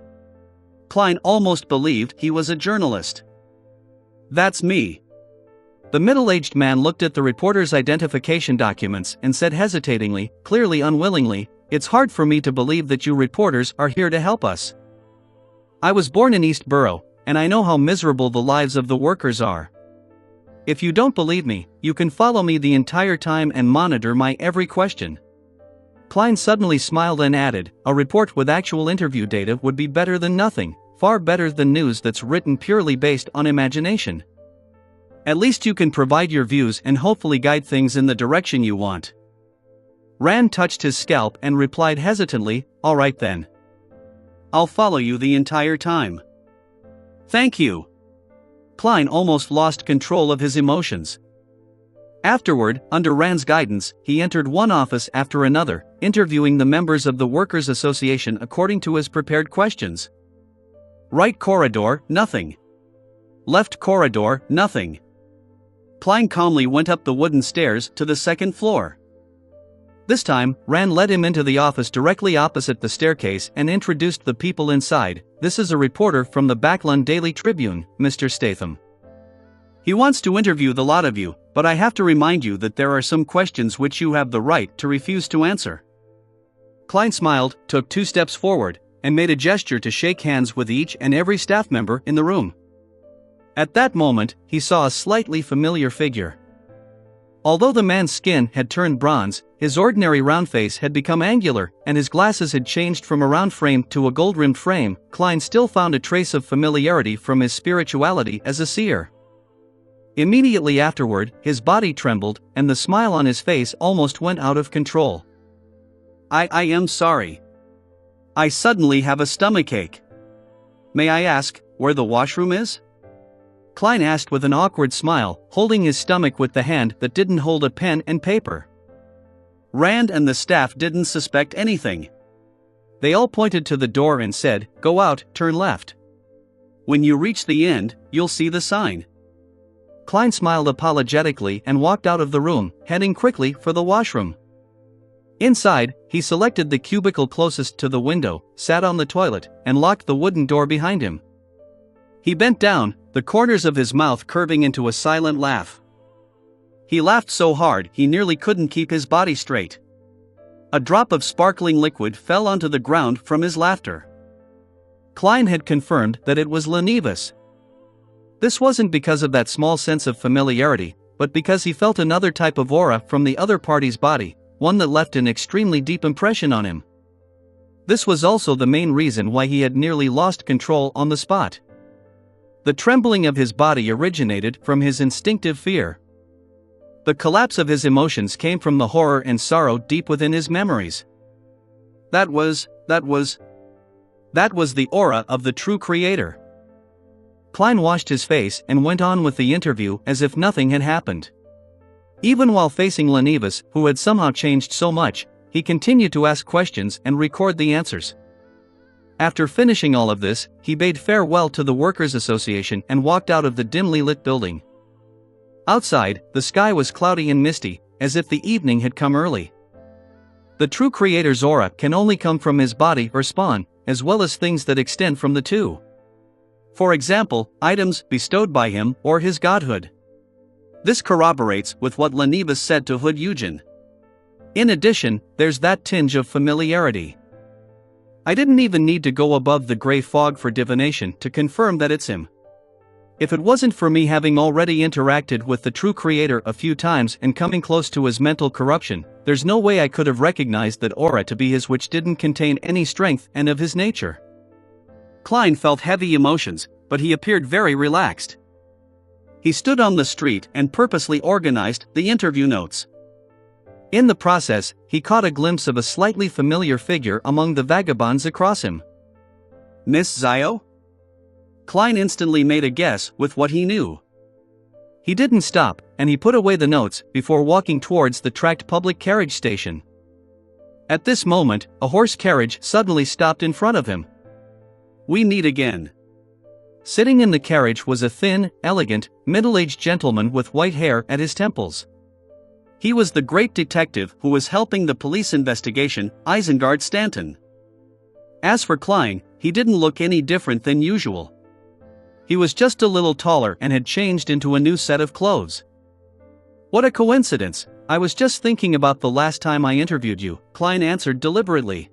Klein almost believed he was a journalist. "That's me." The middle-aged man looked at the reporter's identification documents and said hesitatingly, clearly unwillingly, "It's hard for me to believe that you reporters are here to help us. I was born in East Borough, and I know how miserable the lives of the workers are. If you don't believe me, you can follow me the entire time and monitor my every question." Klein suddenly smiled and added, "A report with actual interview data would be better than nothing, far better than news that's written purely based on imagination. At least you can provide your views and hopefully guide things in the direction you want." Rand touched his scalp and replied hesitantly, "All right then. I'll follow you the entire time. Thank you." Klein almost lost control of his emotions. Afterward, under Rand's guidance, he entered one office after another, interviewing the members of the Workers' Association according to his prepared questions. Right corridor, nothing. Left corridor, nothing. Klein calmly went up the wooden stairs to the second floor. This time, Rand led him into the office directly opposite the staircase and introduced the people inside. "This is a reporter from the Backlund Daily Tribune, Mr. Statham. He wants to interview the lot of you, but I have to remind you that there are some questions which you have the right to refuse to answer." Klein smiled, took 2 steps forward, and made a gesture to shake hands with each and every staff member in the room. At that moment, he saw a slightly familiar figure. Although the man's skin had turned bronze, his ordinary round face had become angular, and his glasses had changed from a round frame to a gold-rimmed frame. Klein still found a trace of familiarity from his spirituality as a seer. Immediately afterward, his body trembled, and the smile on his face almost went out of control. I am sorry. I suddenly have a stomachache. May I ask where the washroom is? Klein asked with an awkward smile, holding his stomach with the hand that didn't hold a pen and paper. Rand and the staff didn't suspect anything. They all pointed to the door and said, "Go out, turn left. When you reach the end, you'll see the sign." Klein smiled apologetically and walked out of the room, heading quickly for the washroom. Inside, he selected the cubicle closest to the window, sat on the toilet, and locked the wooden door behind him. He bent down, the corners of his mouth curving into a silent laugh. He laughed so hard he nearly couldn't keep his body straight. A drop of sparkling liquid fell onto the ground from his laughter. Klein had confirmed that it was Lenivas. This wasn't because of that small sense of familiarity, but because he felt another type of aura from the other party's body, one that left an extremely deep impression on him. This was also the main reason why he had nearly lost control on the spot. The trembling of his body originated from his instinctive fear. The collapse of his emotions came from the horror and sorrow deep within his memories. That was the aura of the true creator. Klein washed his face and went on with the interview as if nothing had happened. Even while facing Lenivas, who had somehow changed so much, he continued to ask questions and record the answers. After finishing all of this, he bade farewell to the Workers' Association and walked out of the dimly lit building. Outside, the sky was cloudy and misty, as if the evening had come early. The true creator's aura can only come from his body or spawn, as well as things that extend from the two. For example, items bestowed by him or his godhood. This corroborates with what Lenivas said to Hood Eugen. In addition, there's that tinge of familiarity. I didn't even need to go above the gray fog for divination to confirm that it's him. If it wasn't for me having already interacted with the true creator a few times and coming close to his mental corruption, there's no way I could have recognized that aura to be his, which didn't contain any strength and of his nature. Klein felt heavy emotions, but he appeared very relaxed. He stood on the street and purposely organized the interview notes. In the process, he caught a glimpse of a slightly familiar figure among the vagabonds across him. Miss Zio? Klein instantly made a guess with what he knew. He didn't stop, and he put away the notes before walking towards the tracked public carriage station. At this moment, a horse carriage suddenly stopped in front of him. "We meet again." Sitting in the carriage was a thin, elegant, middle-aged gentleman with white hair at his temples. He was the great detective who was helping the police investigation, Isengard Stanton. As for Klein, he didn't look any different than usual. He was just a little taller and had changed into a new set of clothes. "What a coincidence, I was just thinking about the last time I interviewed you," Klein answered deliberately.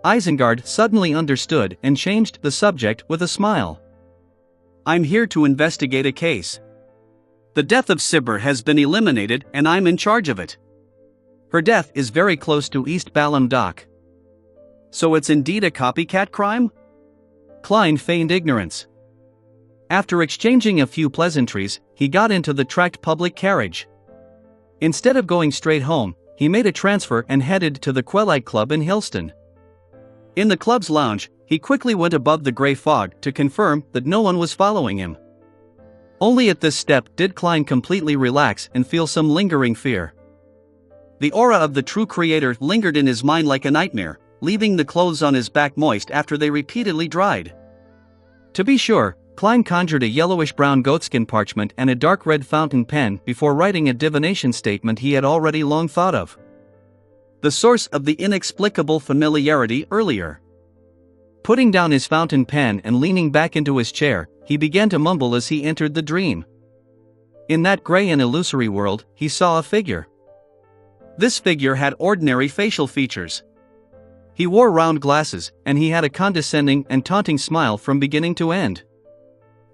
Isengard suddenly understood and changed the subject with a smile. "I'm here to investigate a case. The death of Sibber has been eliminated and I'm in charge of it. Her death is very close to East Balam Dock." "So it's indeed a copycat crime?" Klein feigned ignorance. After exchanging a few pleasantries, he got into the tracked public carriage. Instead of going straight home, he made a transfer and headed to the Quelite Club in Hillston. In the club's lounge, he quickly went above the gray fog to confirm that no one was following him. Only at this step did Klein completely relax and feel some lingering fear. The aura of the true creator lingered in his mind like a nightmare, leaving the clothes on his back moist after they repeatedly dried. To be sure, Klein conjured a yellowish-brown goatskin parchment and a dark red fountain pen before writing a divination statement he had already long thought of. The source of the inexplicable familiarity earlier. Putting down his fountain pen and leaning back into his chair, he began to mumble as he entered the dream. In that gray and illusory world, he saw a figure. This figure had ordinary facial features. He wore round glasses, and he had a condescending and taunting smile from beginning to end.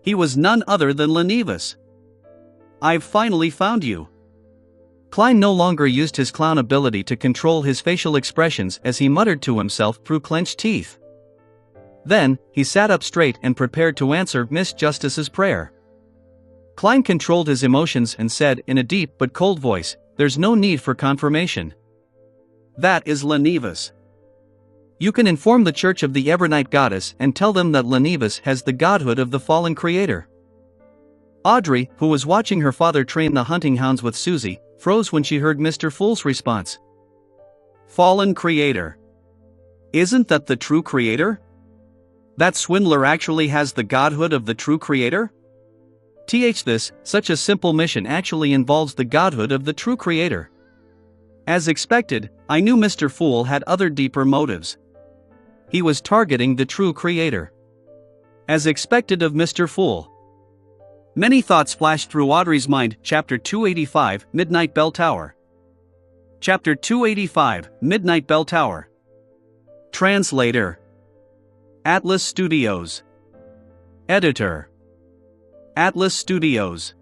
He was none other than Lenivas. "I've finally found you. Klein no longer used his clown ability to control his facial expressions as he muttered to himself through clenched teeth. Then, he sat up straight and prepared to answer Miss Justice's prayer. Klein controlled his emotions and said in a deep but cold voice, "There's no need for confirmation. That is Lenivas. You can inform the Church of the Evernight Goddess and tell them that Lenivas has the godhood of the fallen creator." Audrey, who was watching her father train the hunting hounds with Susie, froze when she heard Mr. Fool's response. Fallen creator. Isn't that the true creator? That swindler actually has the godhood of the true creator? Such a simple mission actually involves the godhood of the true creator. As expected, I knew Mr. Fool had other deeper motives. He was targeting the true creator. As expected of Mr. Fool. Many thoughts flashed through Audrey's mind. Chapter 285, Midnight Bell Tower. Chapter 285, Midnight Bell Tower. Translator. Atlas Studios. Editor. Atlas Studios.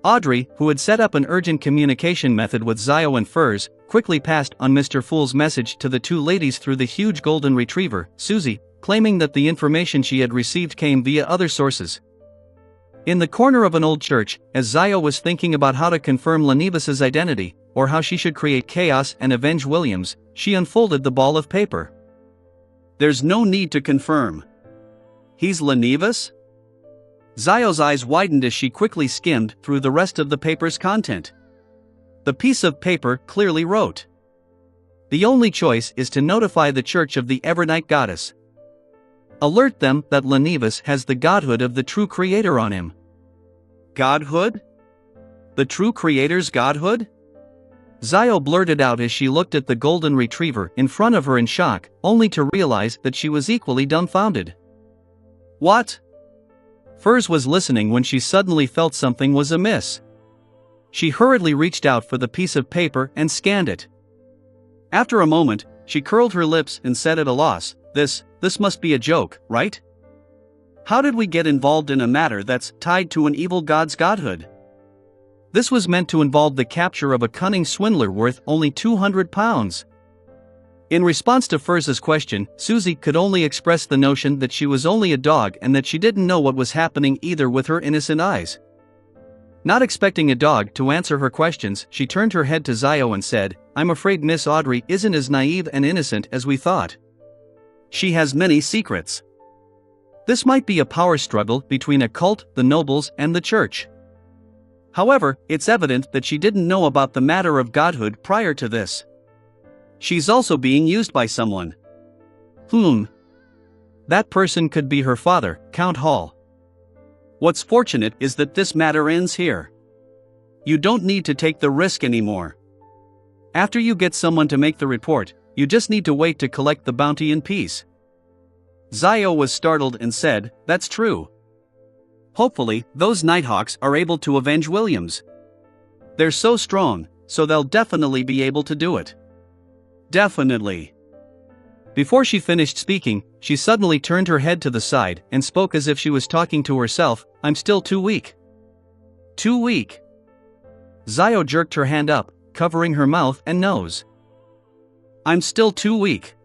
Audrey, who had set up an urgent communication method with Zio and Furs, quickly passed on Mr. Fool's message to the two ladies through the huge golden retriever, Susie, claiming that the information she had received came via other sources. In the corner of an old church, as Zio was thinking about how to confirm Lenivas's identity, or how she should create chaos and avenge Williams, she unfolded the ball of paper. There's no need to confirm. He's Lenivas? Zio's eyes widened as she quickly skimmed through the rest of the paper's content. The piece of paper clearly wrote, "The only choice is to notify the Church of the Evernight Goddess. Alert them that Lenivas has the godhood of the true creator on him." Godhood? The true creator's godhood? Zio blurted out as she looked at the golden retriever in front of her in shock, only to realize that she was equally dumbfounded. What? Furs was listening when she suddenly felt something was amiss. She hurriedly reached out for the piece of paper and scanned it. After a moment, she curled her lips and said at a loss, This must be a joke, right? How did we get involved in a matter that's tied to an evil god's godhood? This was meant to involve the capture of a cunning swindler worth only 200 pounds. In response to Furs's question, Susie could only express the notion that she was only a dog and that she didn't know what was happening either with her innocent eyes. Not expecting a dog to answer her questions, she turned her head to Zio and said, "I'm afraid Miss Audrey isn't as naive and innocent as we thought. She has many secrets. This might be a power struggle between a cult, the nobles, and the church. However, it's evident that she didn't know about the matter of godhood prior to this. She's also being used by someone. That person could be her father, Count Hall. What's fortunate is that this matter ends here. You don't need to take the risk anymore. After you get someone to make the report, you just need to wait to collect the bounty in peace." Zio was startled and said, "That's true. Hopefully, those Nighthawks are able to avenge Williams. They're so strong, so they'll definitely be able to do it." Definitely. Before she finished speaking, she suddenly turned her head to the side and spoke as if she was talking to herself, "I'm still too weak." Too weak? Zio jerked her hand up, covering her mouth and nose. "I'm still too weak.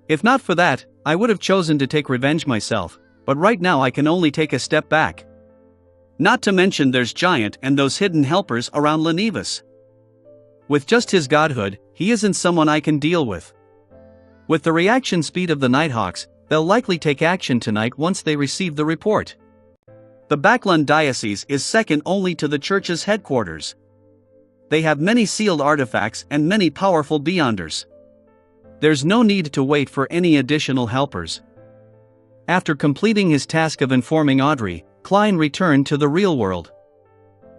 If not for that, I would have chosen to take revenge myself, but right now I can only take a step back. Not to mention there's Giant and those hidden helpers around Lenivas. With just his godhood, he isn't someone I can deal with. With the reaction speed of the Nighthawks, they'll likely take action tonight once they receive the report. The Backlund Diocese is second only to the church's headquarters. They have many sealed artifacts and many powerful beyonders. There's no need to wait for any additional helpers." After completing his task of informing Audrey, Klein returned to the real world.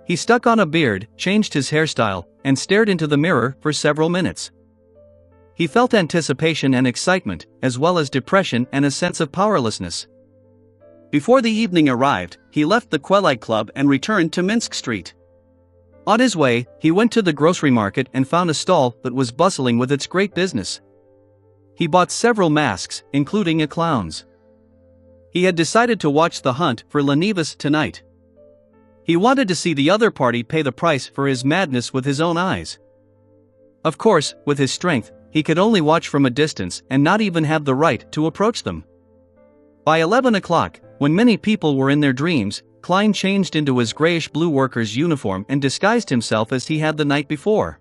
He stuck on a beard, changed his hairstyle, and stared into the mirror for several minutes. He felt anticipation and excitement, as well as depression and a sense of powerlessness. Before the evening arrived, he left the Quelite Club and returned to Minsk Street. On his way, he went to the grocery market and found a stall that was bustling with its great business. He bought several masks, including a clown's. He had decided to watch the hunt for Lenivas tonight. He wanted to see the other party pay the price for his madness with his own eyes. Of course, with his strength, he could only watch from a distance and not even have the right to approach them. By 11 o'clock, when many people were in their dreams, Klein changed into his grayish-blue worker's uniform and disguised himself as he had the night before.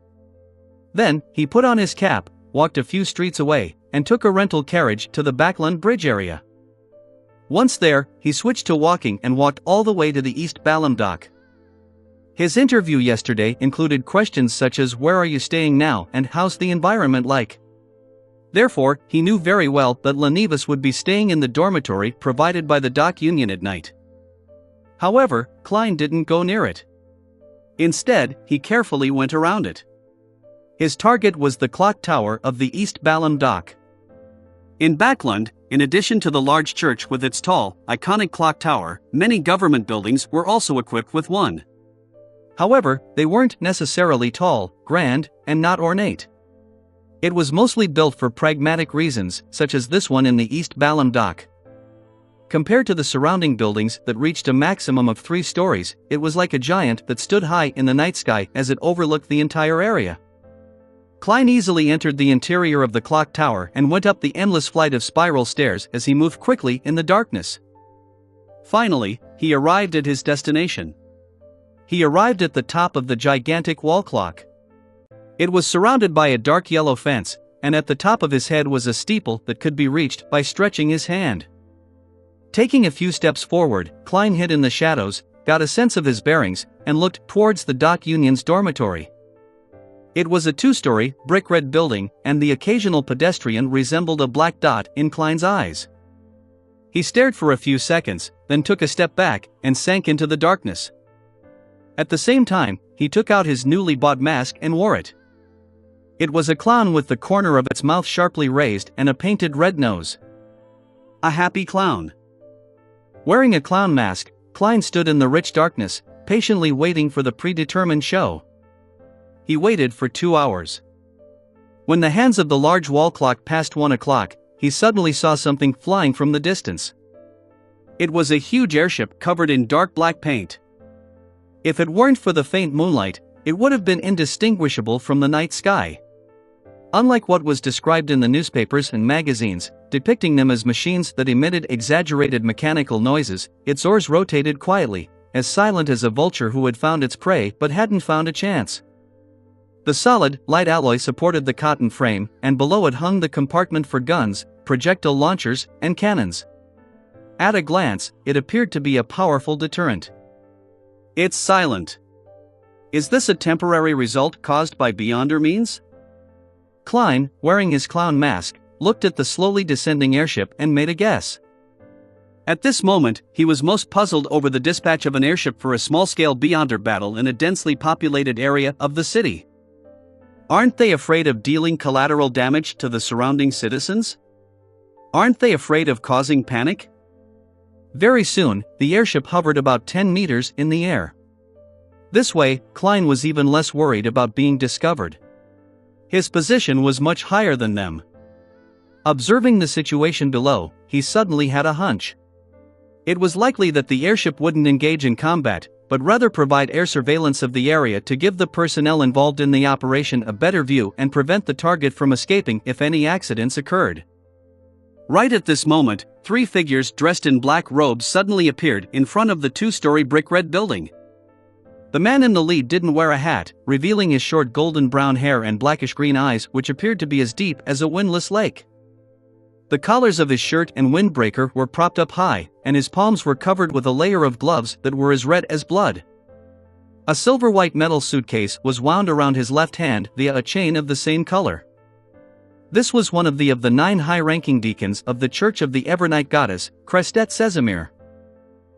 Then, he put on his cap, walked a few streets away, and took a rental carriage to the Backland Bridge area. Once there, he switched to walking and walked all the way to the East Balham dock. His interview yesterday included questions such as where are you staying now and how's the environment like. Therefore, he knew very well that Lenivas would be staying in the dormitory provided by the dock union at night. However, Klein didn't go near it. Instead, he carefully went around it. His target was the clock tower of the East Balham dock. In Backland, in addition to the large church with its tall, iconic clock tower, many government buildings were also equipped with one. However, they weren't necessarily tall, grand, and not ornate. It was mostly built for pragmatic reasons, such as this one in the East Balham dock. Compared to the surrounding buildings that reached a maximum of 3 stories, it was like a giant that stood high in the night sky as it overlooked the entire area. Klein easily entered the interior of the clock tower and went up the endless flight of spiral stairs as he moved quickly in the darkness. Finally, he arrived at his destination. He arrived at the top of the gigantic wall clock. It was surrounded by a dark yellow fence, and at the top of his head was a steeple that could be reached by stretching his hand. Taking a few steps forward, Klein hid in the shadows, got a sense of his bearings, and looked towards the dock union's dormitory. It was a 2-story, brick-red building, and the occasional pedestrian resembled a black dot in Klein's eyes. He stared for a few seconds, then took a step back and sank into the darkness. At the same time, he took out his newly bought mask and wore it. It was a clown with the corner of its mouth sharply raised and a painted red nose. A happy clown. Wearing a clown mask, Klein stood in the rich darkness, patiently waiting for the predetermined show. He waited for 2 hours. When the hands of the large wall clock passed 1 o'clock, he suddenly saw something flying from the distance. It was a huge airship covered in dark black paint. If it weren't for the faint moonlight, it would have been indistinguishable from the night sky. Unlike what was described in the newspapers and magazines, depicting them as machines that emitted exaggerated mechanical noises, its oars rotated quietly, as silent as a vulture who had found its prey but hadn't found a chance. The solid, light alloy supported the cotton frame, and below it hung the compartment for guns, projectile launchers, and cannons. At a glance, it appeared to be a powerful deterrent. It's silent. Is this a temporary result caused by Beyonder means? Klein, wearing his clown mask, looked at the slowly descending airship and made a guess. At this moment, he was most puzzled over the dispatch of an airship for a small-scale Beyonder battle in a densely populated area of the city. Aren't they afraid of dealing collateral damage to the surrounding citizens? Aren't they afraid of causing panic? Very soon, the airship hovered about 10 meters in the air. This way, Klein was even less worried about being discovered. His position was much higher than them. Observing the situation below, he suddenly had a hunch. It was likely that the airship wouldn't engage in combat, but rather provide air surveillance of the area to give the personnel involved in the operation a better view and prevent the target from escaping if any accidents occurred. Right at this moment, 3 figures dressed in black robes suddenly appeared in front of the 2-story brick-red building. The man in the lead didn't wear a hat, revealing his short golden-brown hair and blackish-green eyes which appeared to be as deep as a windless lake. The collars of his shirt and windbreaker were propped up high, and his palms were covered with a layer of gloves that were as red as blood. A silver-white metal suitcase was wound around his left hand via a chain of the same color. This was one of the 9 high-ranking deacons of the Church of the Evernight Goddess, Krestet Sezimir.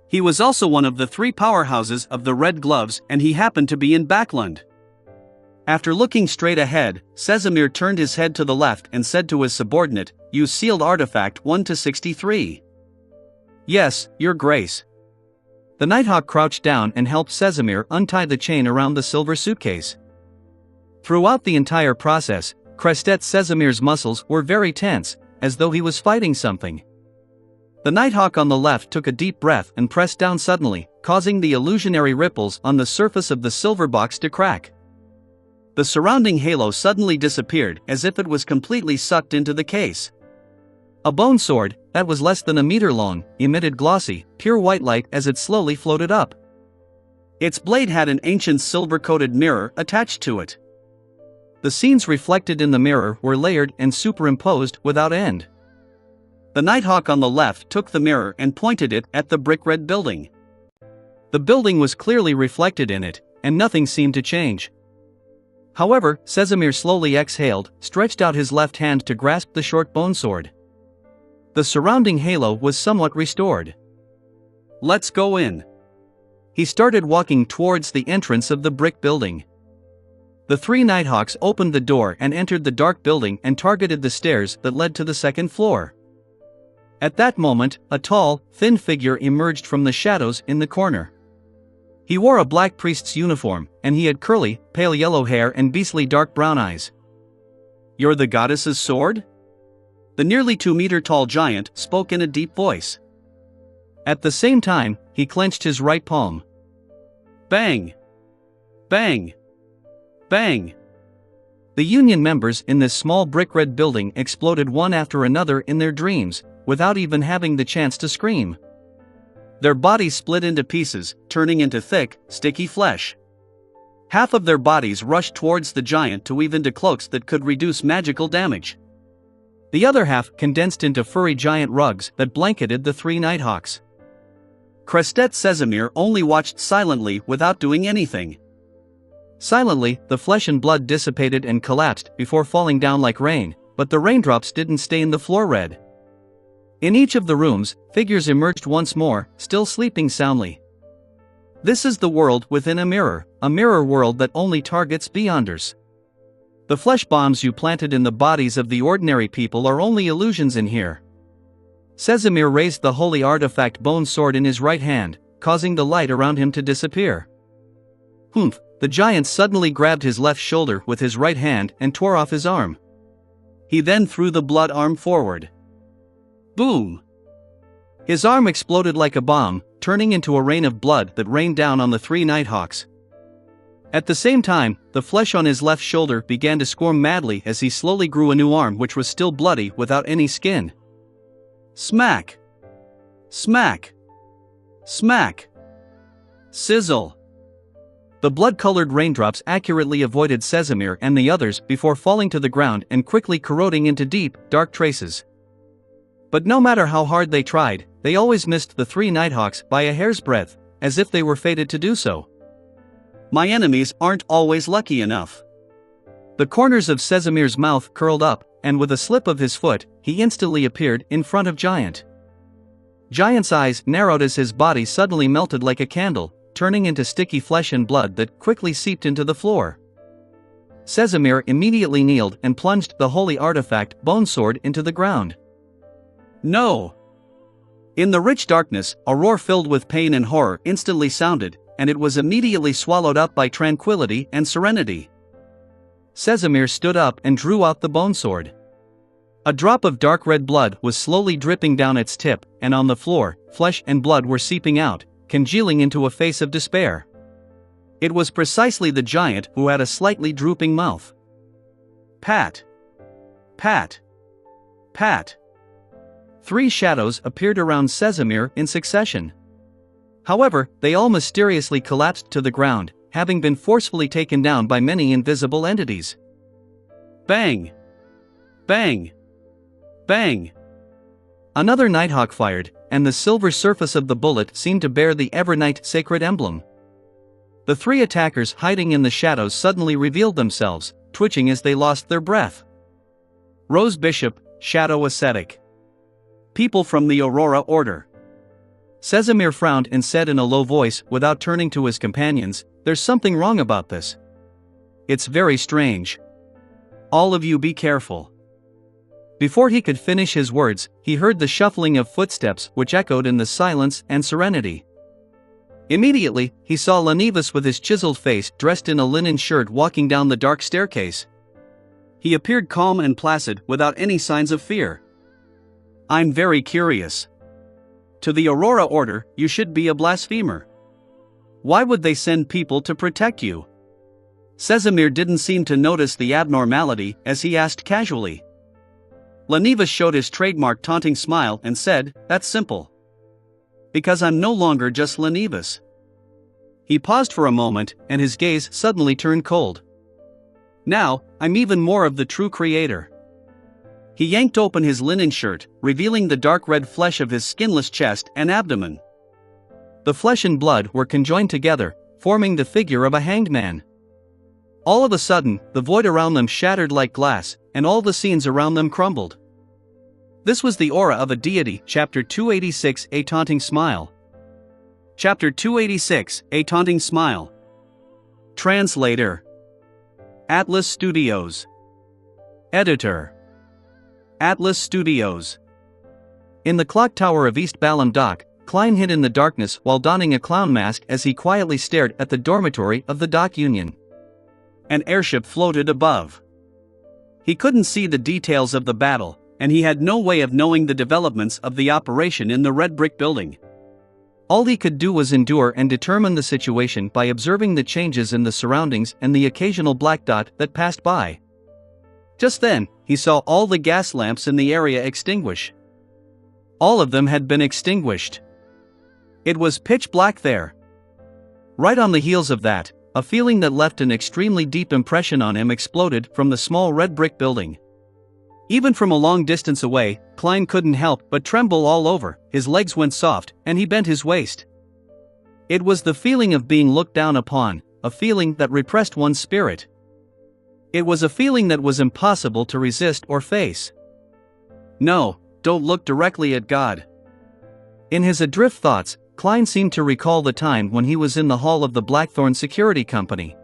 He was also one of the 3 powerhouses of the Red Gloves, and he happened to be in Backland. After looking straight ahead, Sezimir turned his head to the left and said to his subordinate, "Use sealed artifact 1-63. Yes, Your Grace." The Nighthawk crouched down and helped Sezimir untie the chain around the silver suitcase. Throughout the entire process, Krestet Sezimir's muscles were very tense, as though he was fighting something. The Nighthawk on the left took a deep breath and pressed down suddenly, causing the illusionary ripples on the surface of the silver box to crack. The surrounding halo suddenly disappeared as if it was completely sucked into the case. A bone sword, that was less than a meter long, emitted glossy, pure white light as it slowly floated up. Its blade had an ancient silver-coated mirror attached to it. The scenes reflected in the mirror were layered and superimposed without end. The Nighthawk on the left took the mirror and pointed it at the brick-red building. The building was clearly reflected in it, and nothing seemed to change. However, Sezimir slowly exhaled, stretched out his left hand to grasp the short bone sword. The surrounding halo was somewhat restored. "Let's go in." He started walking towards the entrance of the brick building. The three Nighthawks opened the door and entered the dark building and targeted the stairs that led to the second floor. At that moment, a tall, thin figure emerged from the shadows in the corner. He wore a black priest's uniform, and he had curly, pale yellow hair and beastly dark brown eyes. "You're the goddess's sword?" The nearly 2-meter-tall giant spoke in a deep voice. At the same time, he clenched his right palm. Bang! Bang! Bang! The Union members in this small brick-red building exploded one after another in their dreams, without even having the chance to scream. Their bodies split into pieces, turning into thick, sticky flesh. Half of their bodies rushed towards the giant to weave into cloaks that could reduce magical damage. The other half condensed into furry giant rugs that blanketed the three Nighthawks. Crestet Sezimir only watched silently without doing anything. Silently, the flesh and blood dissipated and collapsed before falling down like rain, but the raindrops didn't stain the floor red. In each of the rooms, figures emerged once more, still sleeping soundly. This is the world within a mirror world that only targets Beyonders. The flesh bombs you planted in the bodies of the ordinary people are only illusions in here. Sezimir raised the holy artifact bone sword in his right hand, causing the light around him to disappear. Humph! The giant suddenly grabbed his left shoulder with his right hand and tore off his arm. He then threw the blood arm forward. Boom! His arm exploded like a bomb, turning into a rain of blood that rained down on the three Nighthawks. At the same time, the flesh on his left shoulder began to squirm madly as he slowly grew a new arm which was still bloody without any skin. Smack! Smack! Smack! Sizzle! The blood-colored raindrops accurately avoided Sezimir and the others before falling to the ground and quickly corroding into deep, dark traces. But no matter how hard they tried, they always missed the three Nighthawks by a hair's breadth, as if they were fated to do so. My enemies aren't always lucky enough. The corners of Sezimir's mouth curled up, and with a slip of his foot, he instantly appeared in front of Giant. Giant's eyes narrowed as his body suddenly melted like a candle, turning into sticky flesh and blood that quickly seeped into the floor. Sezimir immediately kneeled and plunged the holy artifact bone sword into the ground. No! In the rich darkness, a roar filled with pain and horror instantly sounded, and it was immediately swallowed up by tranquility and serenity. Sezimir stood up and drew out the bone sword. A drop of dark red blood was slowly dripping down its tip, and on the floor, flesh and blood were seeping out, congealing into a face of despair. It was precisely the giant who had a slightly drooping mouth. Pat! Pat! Pat! 3 shadows appeared around Sezimir in succession. However, they all mysteriously collapsed to the ground, having been forcefully taken down by many invisible entities. Bang! Bang! Bang! Another Nighthawk fired, and the silver surface of the bullet seemed to bear the Evernight sacred emblem. The 3 attackers hiding in the shadows suddenly revealed themselves, twitching as they lost their breath. Rose Bishop, Shadow Ascetic. People from the Aurora Order. Sezimir frowned and said in a low voice, without turning to his companions, "There's something wrong about this. It's very strange. All of you be careful." Before he could finish his words, he heard the shuffling of footsteps which echoed in the silence and serenity. Immediately, he saw Lenivus with his chiseled face dressed in a linen shirt walking down the dark staircase. He appeared calm and placid without any signs of fear. "I'm very curious. To the Aurora Order, you should be a blasphemer. Why would they send people to protect you? Casimir didn't seem to notice the abnormality as he asked casually. Lenivus showed his trademark taunting smile and said, "That's simple. Because I'm no longer just Lenivus." He paused for a moment, and his gaze suddenly turned cold. "Now, I'm even more of the true creator." He yanked open his linen shirt, revealing the dark red flesh of his skinless chest and abdomen. The flesh and blood were conjoined together, forming the figure of a hanged man. All of a sudden, the void around them shattered like glass, and all the scenes around them crumbled. This was the aura of a deity. Chapter 286, A Taunting Smile. Chapter 286, A Taunting Smile. Translator: Atlas Studios. Editor: Atlas Studios. In the clock tower of East Balam Dock, Klein hid in the darkness while donning a clown mask as he quietly stared at the dormitory of the dock union. An airship floated above. He couldn't see the details of the battle, and he had no way of knowing the developments of the operation in the red brick building. All he could do was endure and determine the situation by observing the changes in the surroundings and the occasional black dot that passed by. Just then, he saw all the gas lamps in the area extinguish. All of them had been extinguished. It was pitch black there. Right on the heels of that, a feeling that left an extremely deep impression on him exploded from the small red brick building. Even from a long distance away, Klein couldn't help but tremble all over, his legs went soft, and he bent his waist. It was the feeling of being looked down upon, a feeling that repressed one's spirit. It was a feeling that was impossible to resist or face. No, don't look directly at God. In his adrift thoughts, Klein seemed to recall the time when he was in the hall of the Blackthorn Security Company.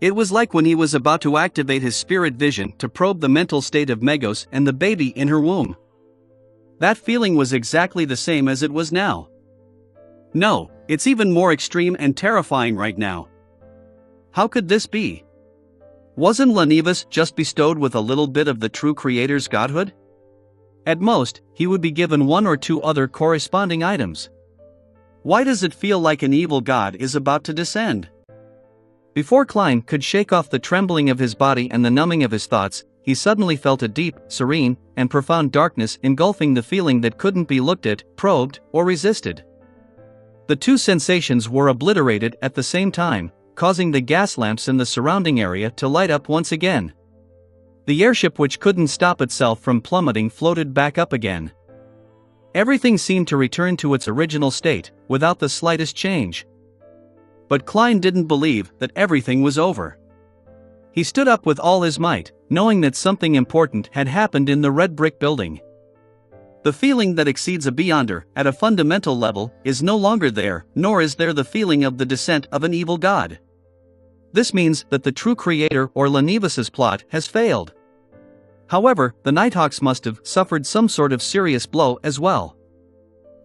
It was like when he was about to activate his spirit vision to probe the mental state of Megos and the baby in her womb. That feeling was exactly the same as it was now. No, it's even more extreme and terrifying right now. How could this be? Wasn't Lenivus just bestowed with a little bit of the true creator's godhood? At most, he would be given one or two other corresponding items. Why does it feel like an evil god is about to descend? Before Klein could shake off the trembling of his body and the numbing of his thoughts, he suddenly felt a deep, serene, and profound darkness engulfing the feeling that couldn't be looked at, probed, or resisted. The two sensations were obliterated at the same time, causing the gas lamps in the surrounding area to light up once again. The airship, which couldn't stop itself from plummeting, floated back up again. Everything seemed to return to its original state, without the slightest change. But Klein didn't believe that everything was over. He stood up with all his might, knowing that something important had happened in the red brick building. The feeling that exceeds a beyonder, at a fundamental level, is no longer there, nor is there the feeling of the descent of an evil god. This means that the true creator or Lenivus's plot has failed. However, the Nighthawks must have suffered some sort of serious blow as well.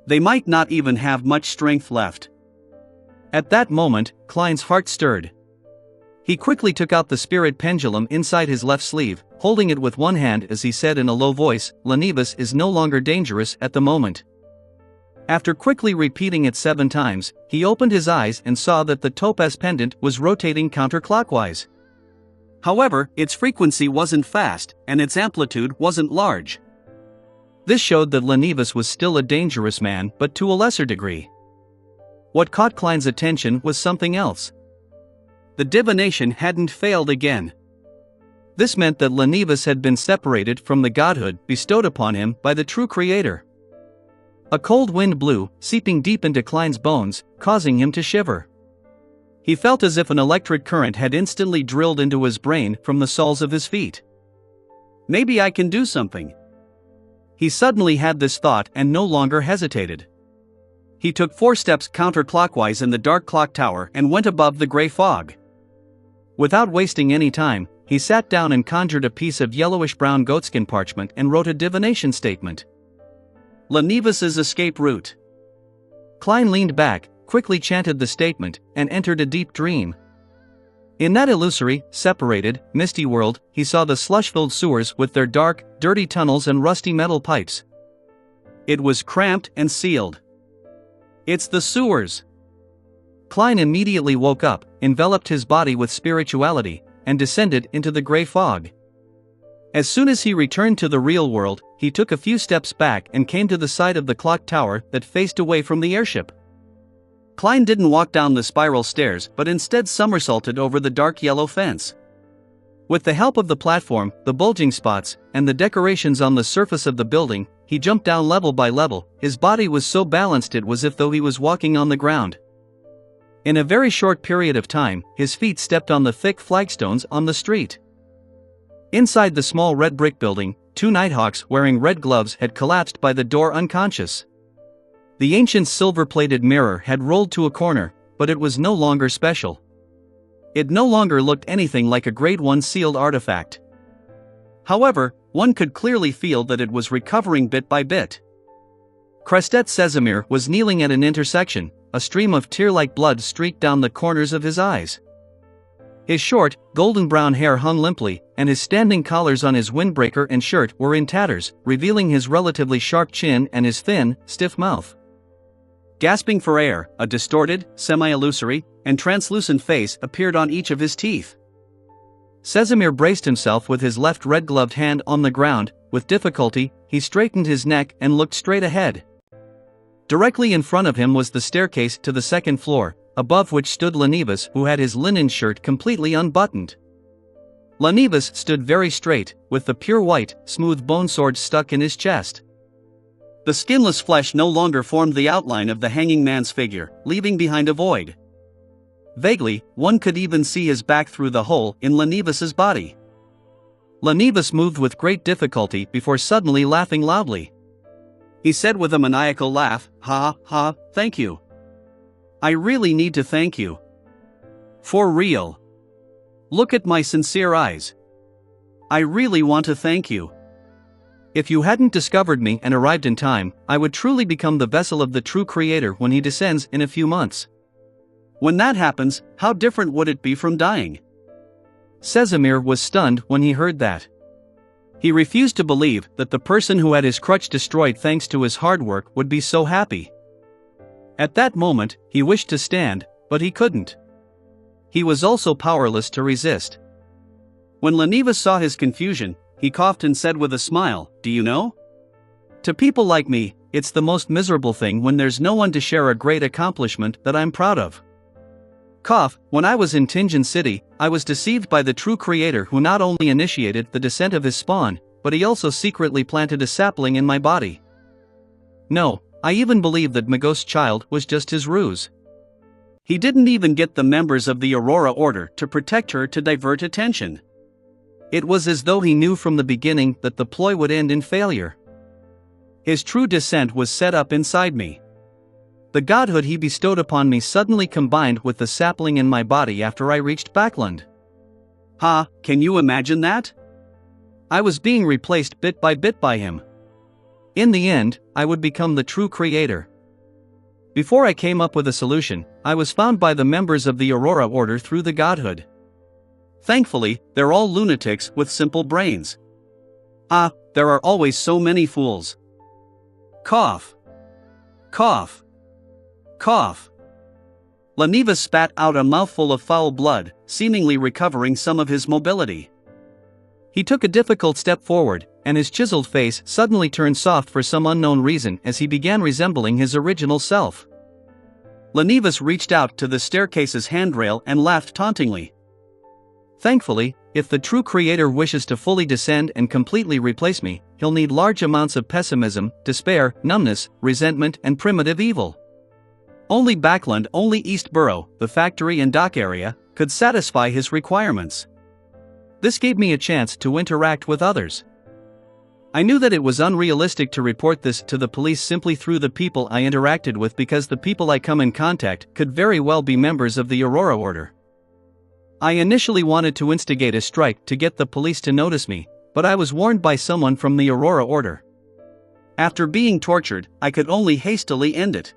They might not even have much strength left. At that moment, Klein's heart stirred. He quickly took out the spirit pendulum inside his left sleeve, holding it with one hand as he said in a low voice, "Lenivus is no longer dangerous at the moment." After quickly repeating it 7 times, he opened his eyes and saw that the topaz pendant was rotating counterclockwise. However, its frequency wasn't fast, and its amplitude wasn't large. This showed that Lenivus was still a dangerous man, but to a lesser degree. What caught Klein's attention was something else. The divination hadn't failed again. This meant that Lenivus had been separated from the godhood bestowed upon him by the true creator. A cold wind blew, seeping deep into Klein's bones, causing him to shiver. He felt as if an electric current had instantly drilled into his brain from the soles of his feet. Maybe I can do something. He suddenly had this thought and no longer hesitated. He took 4 steps counterclockwise in the dark clock tower and went above the gray fog. Without wasting any time, he sat down and conjured a piece of yellowish-brown goatskin parchment and wrote a divination statement. Lenivus's escape route. Klein leaned back, quickly chanted the statement, and entered a deep dream. In that illusory, separated, misty world, he saw the slush-filled sewers with their dark, dirty tunnels and rusty metal pipes. It was cramped and sealed. It's the sewers. Klein immediately woke up, enveloped his body with spirituality, and descended into the gray fog. As soon as he returned to the real world, he took a few steps back and came to the side of the clock tower that faced away from the airship. Klein didn't walk down the spiral stairs but instead somersaulted over the dark yellow fence. With the help of the platform, the bulging spots, and the decorations on the surface of the building, he jumped down level by level. His body was so balanced it was as though he was walking on the ground. In a very short period of time, his feet stepped on the thick flagstones on the street. Inside the small red brick building, two Nighthawks wearing red gloves had collapsed by the door unconscious. The ancient silver-plated mirror had rolled to a corner, but it was no longer special. It no longer looked anything like a Grade 1 sealed artifact. However, one could clearly feel that it was recovering bit by bit. Krestet Sezimir was kneeling at an intersection. A stream of tear-like blood streaked down the corners of his eyes. His short, golden-brown hair hung limply, and his standing collars on his windbreaker and shirt were in tatters, revealing his relatively sharp chin and his thin, stiff mouth. Gasping for air, a distorted, semi-illusory, and translucent face appeared on each of his teeth. Sezimir braced himself with his left red-gloved hand on the ground. With difficulty, he straightened his neck and looked straight ahead. Directly in front of him was the staircase to the second floor, above which stood Lenivas, who had his linen shirt completely unbuttoned. Lenivas stood very straight, with the pure white, smooth bone sword stuck in his chest. The skinless flesh no longer formed the outline of the hanging man's figure, leaving behind a void. Vaguely, one could even see his back through the hole in Lenivas's body. Lenivas moved with great difficulty before suddenly laughing loudly. He said with a maniacal laugh, "Ha, ha, thank you. I really need to thank you. For real. Look at my sincere eyes. I really want to thank you. If you hadn't discovered me and arrived in time, I would truly become the vessel of the true Creator when he descends in a few months. When that happens, how different would it be from dying?" Sezimir was stunned when he heard that. He refused to believe that the person who had his crutch destroyed thanks to his hard work would be so happy. At that moment, he wished to stand, but he couldn't. He was also powerless to resist. When Lenivas saw his confusion, he coughed and said with a smile, "Do you know? To people like me, it's the most miserable thing when there's no one to share a great accomplishment that I'm proud of. Cough, when I was in Tingen City, I was deceived by the true Creator who not only initiated the descent of his spawn, but he also secretly planted a sapling in my body. No, I even believe that Magos' child was just his ruse. He didn't even get the members of the Aurora Order to protect her to divert attention. It was as though he knew from the beginning that the ploy would end in failure. His true descent was set up inside me. The godhood he bestowed upon me suddenly combined with the sapling in my body after I reached Backland. Ha, can you imagine that? I was being replaced bit by him. In the end, I would become the true Creator. Before I came up with a solution, I was found by the members of the Aurora Order through the godhood. Thankfully, they're all lunatics with simple brains. Ah, there are always so many fools. Cough. Cough. Cough. Lenivas spat out a mouthful of foul blood, seemingly recovering some of his mobility. He took a difficult step forward, and his chiseled face suddenly turned soft for some unknown reason as he began resembling his original self. Lenivas reached out to the staircase's handrail and laughed tauntingly. Thankfully, if the true Creator wishes to fully descend and completely replace me, he'll need large amounts of pessimism, despair, numbness, resentment, and primitive evil. Only Backland, only East Borough, the factory and dock area, could satisfy his requirements. This gave me a chance to interact with others. I knew that it was unrealistic to report this to the police simply through the people I interacted with because the people I come in contact could very well be members of the Aurora Order. I initially wanted to instigate a strike to get the police to notice me, but I was warned by someone from the Aurora Order. After being tortured, I could only hastily end it.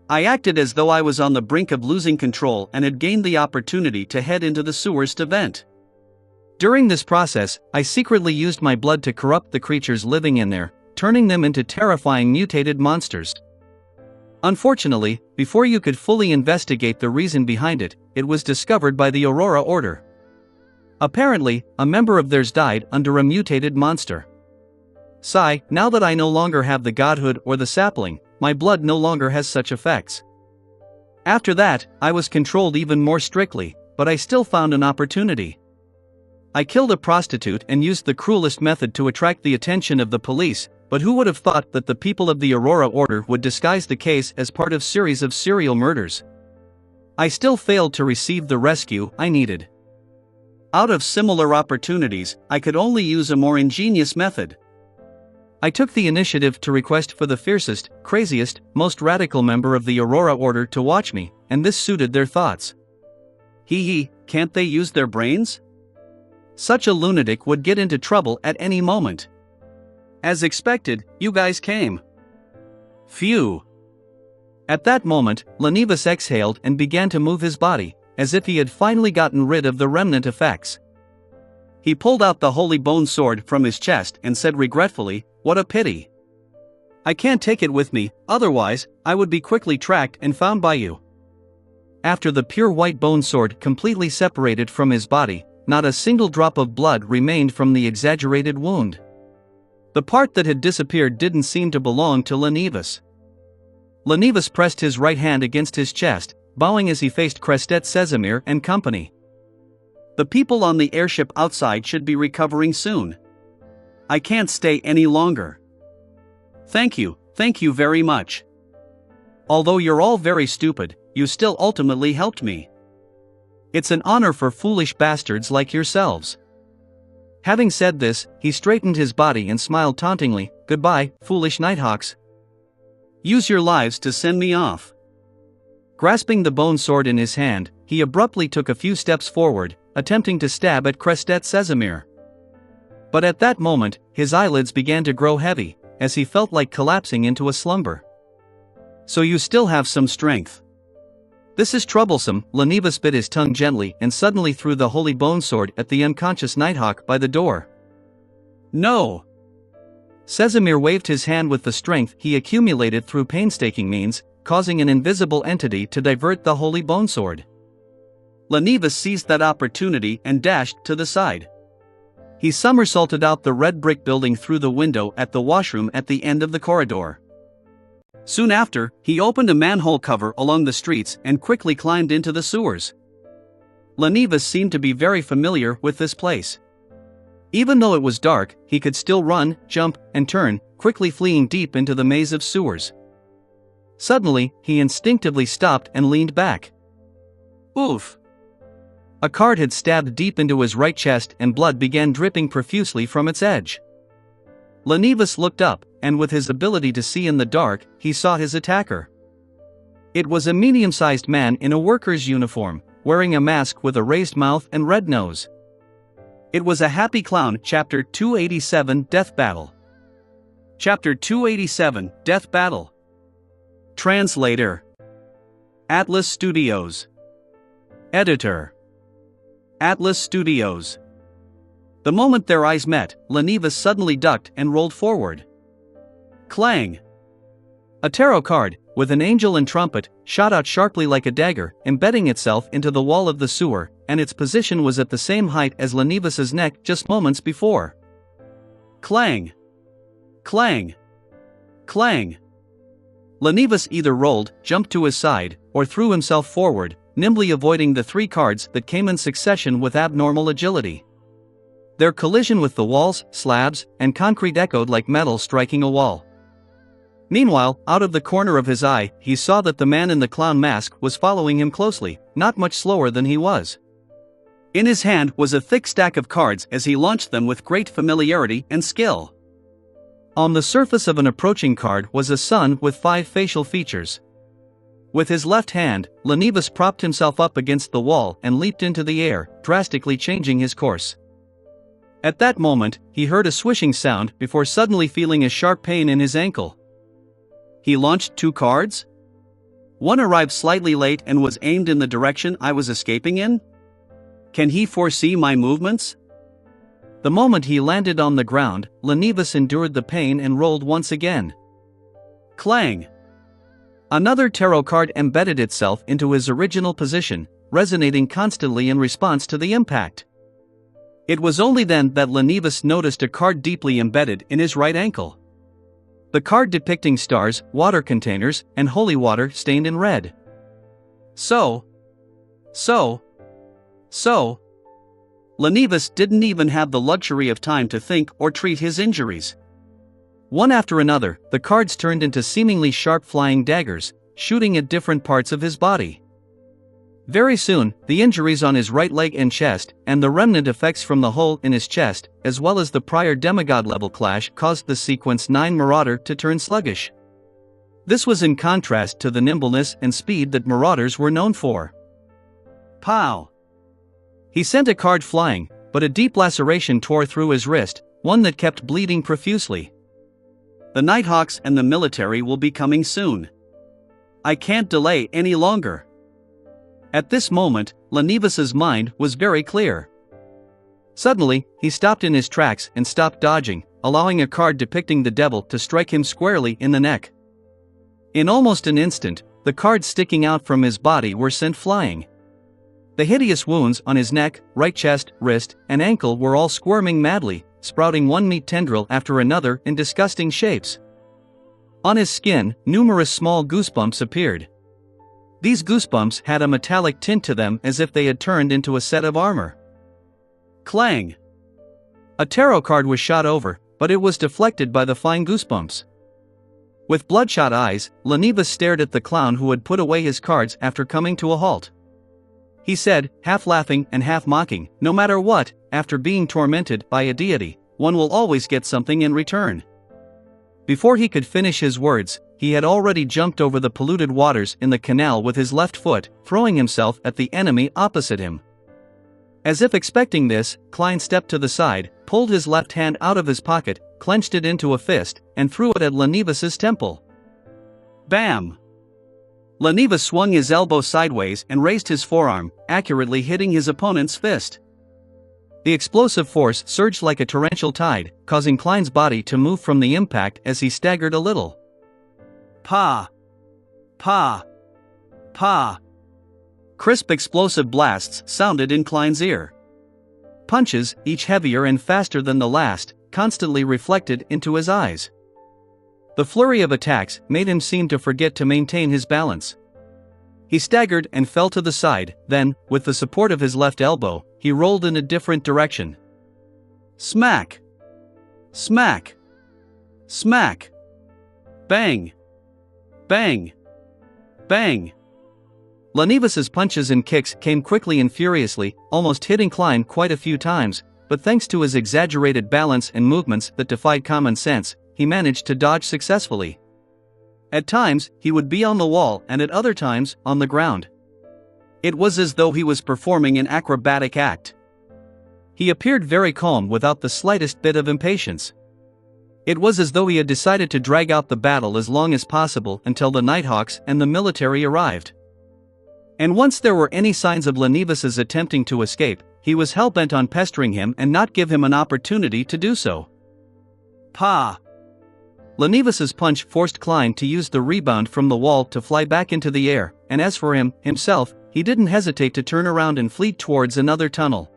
I acted as though I was on the brink of losing control and had gained the opportunity to head into the sewers to vent. During this process, I secretly used my blood to corrupt the creatures living in there, turning them into terrifying mutated monsters. Unfortunately, before you could fully investigate the reason behind it, it was discovered by the Aurora Order. Apparently, a member of theirs died under a mutated monster. Sigh, now that I no longer have the godhood or the sapling, my blood no longer has such effects. After that, I was controlled even more strictly, but I still found an opportunity. I killed a prostitute and used the cruelest method to attract the attention of the police, but who would have thought that the people of the Aurora Order would disguise the case as part of series of serial murders? I still failed to receive the rescue I needed. Out of similar opportunities, I could only use a more ingenious method. I took the initiative to request for the fiercest, craziest, most radical member of the Aurora Order to watch me, and this suited their thoughts. Hee, can't they use their brains? Such a lunatic would get into trouble at any moment. As expected, you guys came. Phew. At that moment, Lenivus exhaled and began to move his body, as if he had finally gotten rid of the remnant effects. He pulled out the holy bone sword from his chest and said regretfully, "What a pity. I can't take it with me, otherwise, I would be quickly tracked and found by you." After the pure white bone sword completely separated from his body, not a single drop of blood remained from the exaggerated wound. The part that had disappeared didn't seem to belong to Lenivus. Lenivus pressed his right hand against his chest, bowing as he faced Crestet Casimir and company. The people on the airship outside should be recovering soon. I can't stay any longer. Thank you very much. Although you're all very stupid, you still ultimately helped me. It's an honor for foolish bastards like yourselves. Having said this, he straightened his body and smiled tauntingly, "Goodbye, foolish Nighthawks. Use your lives to send me off." Grasping the bone sword in his hand, he abruptly took a few steps forward, attempting to stab at Crestet Casimir. But at that moment, his eyelids began to grow heavy, as he felt like collapsing into a slumber. "So you still have some strength. This is troublesome." Lenivus bit his tongue gently and suddenly threw the holy bone sword at the unconscious Nighthawk by the door. "No!" Casimir waved his hand with the strength he accumulated through painstaking means, causing an invisible entity to divert the holy bone sword. Lenivus seized that opportunity and dashed to the side. He somersaulted out the red brick building through the window at the washroom at the end of the corridor. Soon after, he opened a manhole cover along the streets and quickly climbed into the sewers. Lenivus seemed to be very familiar with this place. Even though it was dark, he could still run, jump, and turn, quickly fleeing deep into the maze of sewers. Suddenly, he instinctively stopped and leaned back. Oof! A card had stabbed deep into his right chest and blood began dripping profusely from its edge. Lenivus looked up, and with his ability to see in the dark, he saw his attacker. It was a medium-sized man in a worker's uniform, wearing a mask with a raised mouth and red nose. It was a Happy Clown. Chapter 287 Death Battle. Chapter 287 Death Battle. Translator: Atlas Studios. Editor: Atlas Studios. The moment their eyes met, Lenivus suddenly ducked and rolled forward. Clang! A tarot card, with an angel and trumpet, shot out sharply like a dagger, embedding itself into the wall of the sewer, and its position was at the same height as Lenivus's neck just moments before. Clang! Clang! Clang! Lenivus either rolled, jumped to his side, or threw himself forward, nimbly avoiding the three cards that came in succession with abnormal agility. Their collision with the walls, slabs, and concrete echoed like metal striking a wall. Meanwhile, out of the corner of his eye, he saw that the man in the clown mask was following him closely, not much slower than he was. In his hand was a thick stack of cards as he launched them with great familiarity and skill. On the surface of an approaching card was a sun with 5 facial features. With his left hand, Lenivus propped himself up against the wall and leaped into the air, drastically changing his course. At that moment, he heard a swishing sound before suddenly feeling a sharp pain in his ankle. He launched 2 cards? One arrived slightly late and was aimed in the direction I was escaping in? Can he foresee my movements? The moment he landed on the ground, Lenivus endured the pain and rolled once again. Clang! Another tarot card embedded itself into his original position, resonating constantly in response to the impact. It was only then that Lenivus noticed a card deeply embedded in his right ankle. The card depicting stars, water containers, and holy water stained in red. So. Lenivus didn't even have the luxury of time to think or treat his injuries. One after another, the cards turned into seemingly sharp flying daggers, shooting at different parts of his body. Very soon, the injuries on his right leg and chest, and the remnant effects from the hole in his chest, as well as the prior demigod-level clash, caused the Sequence 9 Marauder to turn sluggish. This was in contrast to the nimbleness and speed that Marauders were known for. Pow! He sent a card flying, but a deep laceration tore through his wrist, one that kept bleeding profusely. The Nighthawks and the military will be coming soon. I can't delay any longer. At this moment, Lenivus's mind was very clear. Suddenly, he stopped in his tracks and stopped dodging, allowing a card depicting the devil to strike him squarely in the neck. In almost an instant, the cards sticking out from his body were sent flying. The hideous wounds on his neck, right chest, wrist, and ankle were all squirming madly, sprouting one meat tendril after another in disgusting shapes. On his skin, numerous small goosebumps appeared. These goosebumps had a metallic tint to them, as if they had turned into a set of armor. Clang! A tarot card was shot over, but it was deflected by the fine goosebumps. With bloodshot eyes, Lenivus stared at the clown who had put away his cards after coming to a halt. He said, half laughing and half mocking, "No matter what, after being tormented by a deity, one will always get something in return." Before he could finish his words, he had already jumped over the polluted waters in the canal with his left foot, throwing himself at the enemy opposite him. As if expecting this, Klein stepped to the side, pulled his left hand out of his pocket, clenched it into a fist, and threw it at Lenivus's temple. Bam! Lenivus swung his elbow sideways and raised his forearm, accurately hitting his opponent's fist. The explosive force surged like a torrential tide, causing Klein's body to move from the impact as he staggered a little. Pa! Pa! Pa! Crisp explosive blasts sounded in Klein's ear. Punches, each heavier and faster than the last, constantly reflected into his eyes. The flurry of attacks made him seem to forget to maintain his balance. He staggered and fell to the side, then, with the support of his left elbow, he rolled in a different direction. Smack! Smack! Smack! Bang! Bang! Bang! Lenivus's punches and kicks came quickly and furiously, almost hitting Klein quite a few times, but thanks to his exaggerated balance and movements that defied common sense, he managed to dodge successfully. At times, he would be on the wall and at other times, on the ground. It was as though he was performing an acrobatic act. He appeared very calm without the slightest bit of impatience. It was as though he had decided to drag out the battle as long as possible until the Nighthawks and the military arrived. And once there were any signs of Lenivus's attempting to escape, he was hell-bent on pestering him and not give him an opportunity to do so. Pa! Lenivus's punch forced Klein to use the rebound from the wall to fly back into the air, and as for himself, he didn't hesitate to turn around and flee towards another tunnel.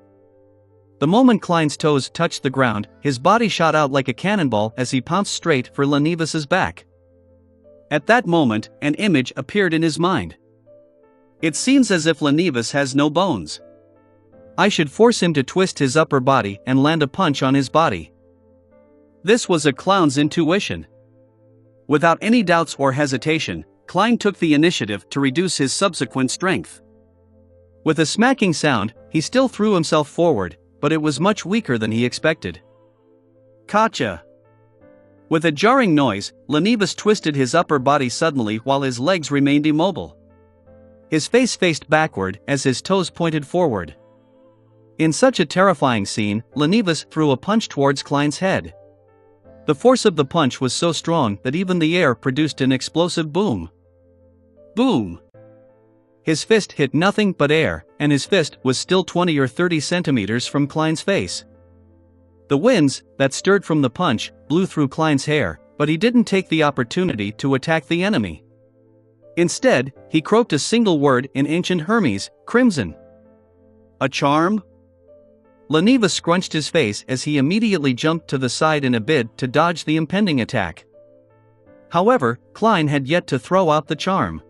The moment Klein's toes touched the ground, his body shot out like a cannonball as he pounced straight for Lenivus's back. At that moment, an image appeared in his mind. It seems as if Lenivus has no bones. I should force him to twist his upper body and land a punch on his body. This was a clown's intuition. Without any doubts or hesitation, Klein took the initiative to reduce his subsequent strength. With a smacking sound, he still threw himself forward, but it was much weaker than he expected. Gotcha! With a jarring noise, Lenivus twisted his upper body suddenly while his legs remained immobile. His face faced backward as his toes pointed forward. In such a terrifying scene, Lenivus threw a punch towards Klein's head. The force of the punch was so strong that even the air produced an explosive boom. Boom! His fist hit nothing but air, and his fist was still 20 or 30 centimeters from Klein's face. The winds that stirred from the punch blew through Klein's hair, but he didn't take the opportunity to attack the enemy. Instead, he croaked a single word in ancient Hermes, crimson. A charm? Lenivus scrunched his face as he immediately jumped to the side in a bid to dodge the impending attack. However, Klein had yet to throw out the charm.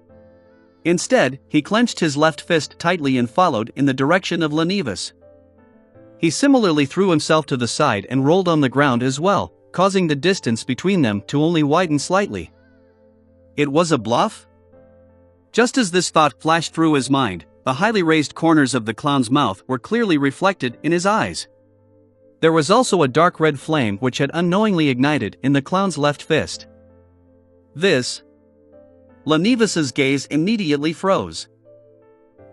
Instead, he clenched his left fist tightly and followed in the direction of Lenivus. He similarly threw himself to the side and rolled on the ground as well, causing the distance between them to only widen slightly. It was a bluff? Just as this thought flashed through his mind, the highly raised corners of the clown's mouth were clearly reflected in his eyes. There was also a dark red flame which had unknowingly ignited in the clown's left fist. This. Lenivus's gaze immediately froze.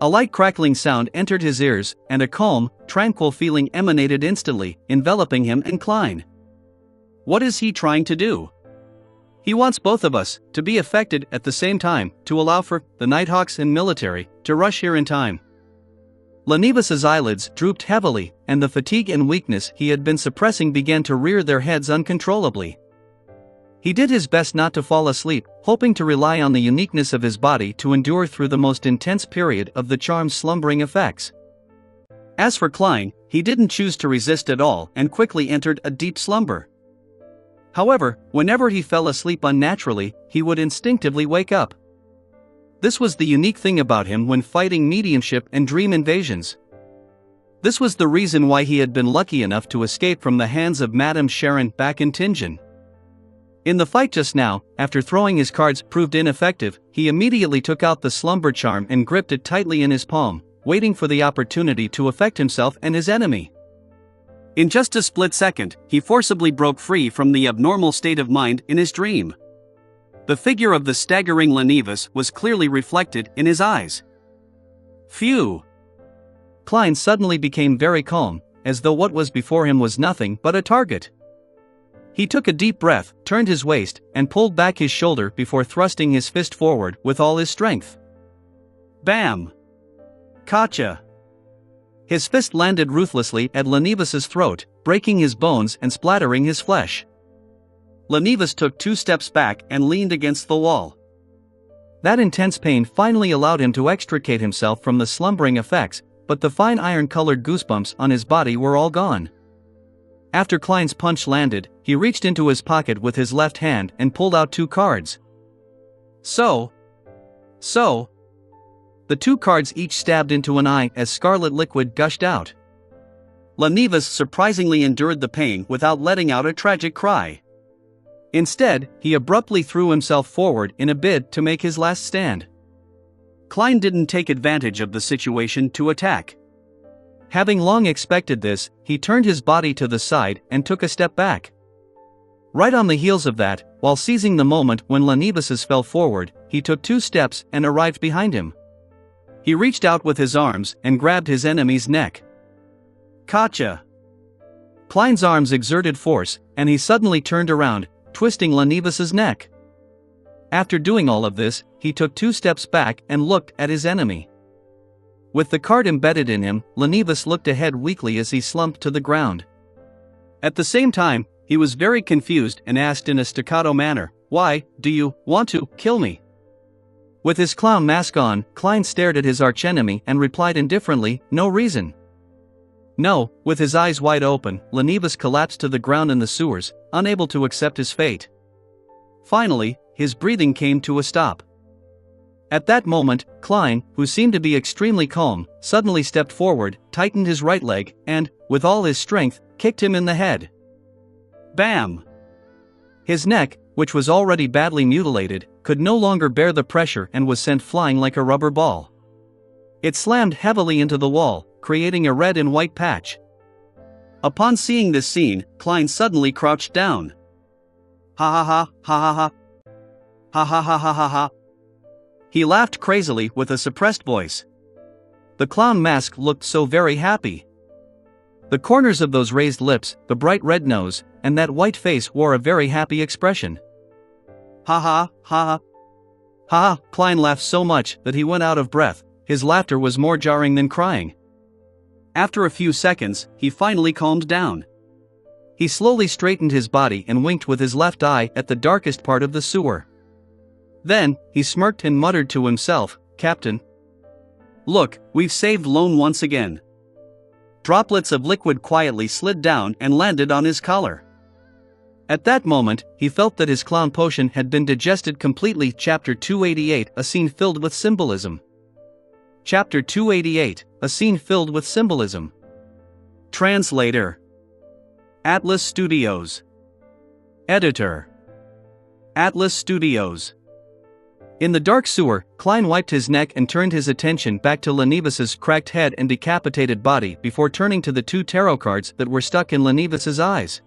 A light crackling sound entered his ears, and a calm, tranquil feeling emanated instantly, enveloping him and Klein. What is he trying to do? He wants both of us to be affected at the same time, to allow for the Nighthawks and military to rush here in time. Lenivus's eyelids drooped heavily, and the fatigue and weakness he had been suppressing began to rear their heads uncontrollably. He did his best not to fall asleep, hoping to rely on the uniqueness of his body to endure through the most intense period of the charm's slumbering effects. As for Klein, he didn't choose to resist at all and quickly entered a deep slumber. However, whenever he fell asleep unnaturally, he would instinctively wake up. This was the unique thing about him when fighting mediumship and dream invasions. This was the reason why he had been lucky enough to escape from the hands of Madame Sharon back in Tingen. In the fight just now, after throwing his cards proved ineffective, he immediately took out the slumber charm and gripped it tightly in his palm, waiting for the opportunity to affect himself and his enemy. In just a split second, he forcibly broke free from the abnormal state of mind in his dream. The figure of the staggering Lenivus was clearly reflected in his eyes. Phew! Klein suddenly became very calm, as though what was before him was nothing but a target. He took a deep breath, turned his waist, and pulled back his shoulder before thrusting his fist forward with all his strength. Bam! Gotcha! His fist landed ruthlessly at Lenivus's throat, breaking his bones and splattering his flesh. Lenivus took 2 steps back and leaned against the wall. That intense pain finally allowed him to extricate himself from the slumbering effects, but the fine iron-colored goosebumps on his body were all gone. After Klein's punch landed, he reached into his pocket with his left hand and pulled out 2 cards. So. The 2 cards each stabbed into an eye as scarlet liquid gushed out. Lenivus surprisingly endured the pain without letting out a tragic cry. Instead, he abruptly threw himself forward in a bid to make his last stand. Klein didn't take advantage of the situation to attack. Having long expected this, he turned his body to the side and took a step back. Right on the heels of that, while seizing the moment when Lenivus fell forward, he took 2 steps and arrived behind him. He reached out with his arms and grabbed his enemy's neck. Gotcha! Klein's arms exerted force, and he suddenly turned around, twisting Lenivus's neck. After doing all of this, he took 2 steps back and looked at his enemy. With the card embedded in him, Lenivus looked ahead weakly as he slumped to the ground. At the same time, he was very confused and asked in a staccato manner, "Why do you want to kill me?" With his clown mask on, Klein stared at his archenemy and replied indifferently, "No reason." No, with his eyes wide open, Lenivus collapsed to the ground in the sewers, unable to accept his fate. Finally, his breathing came to a stop. At that moment, Klein, who seemed to be extremely calm, suddenly stepped forward, tightened his right leg, and, with all his strength, kicked him in the head. Bam! His neck, which was already badly mutilated, could no longer bear the pressure and was sent flying like a rubber ball. It slammed heavily into the wall, creating a red and white patch. Upon seeing this scene, Klein suddenly crouched down. Ha ha ha, ha ha ha. Ha ha ha ha ha ha. He laughed crazily with a suppressed voice. The clown mask looked so very happy. The corners of those raised lips, the bright red nose, and that white face wore a very happy expression. Ha ha, ha ha. Ha ha, Klein laughed so much that he went out of breath. His laughter was more jarring than crying. After a few seconds, he finally calmed down. He slowly straightened his body and winked with his left eye at the darkest part of the sewer. Then, he smirked and muttered to himself, "Captain. Look, we've saved Lone once again." Droplets of liquid quietly slid down and landed on his collar. At that moment, he felt that his clown potion had been digested completely. Chapter 288, a scene filled with symbolism. Chapter 288, a scene filled with symbolism. Translator: Atlas Studios. Editor: Atlas Studios. In the dark sewer, Klein wiped his neck and turned his attention back to Lenivus's cracked head and decapitated body before turning to the 2 tarot cards that were stuck in Lenivus's eyes.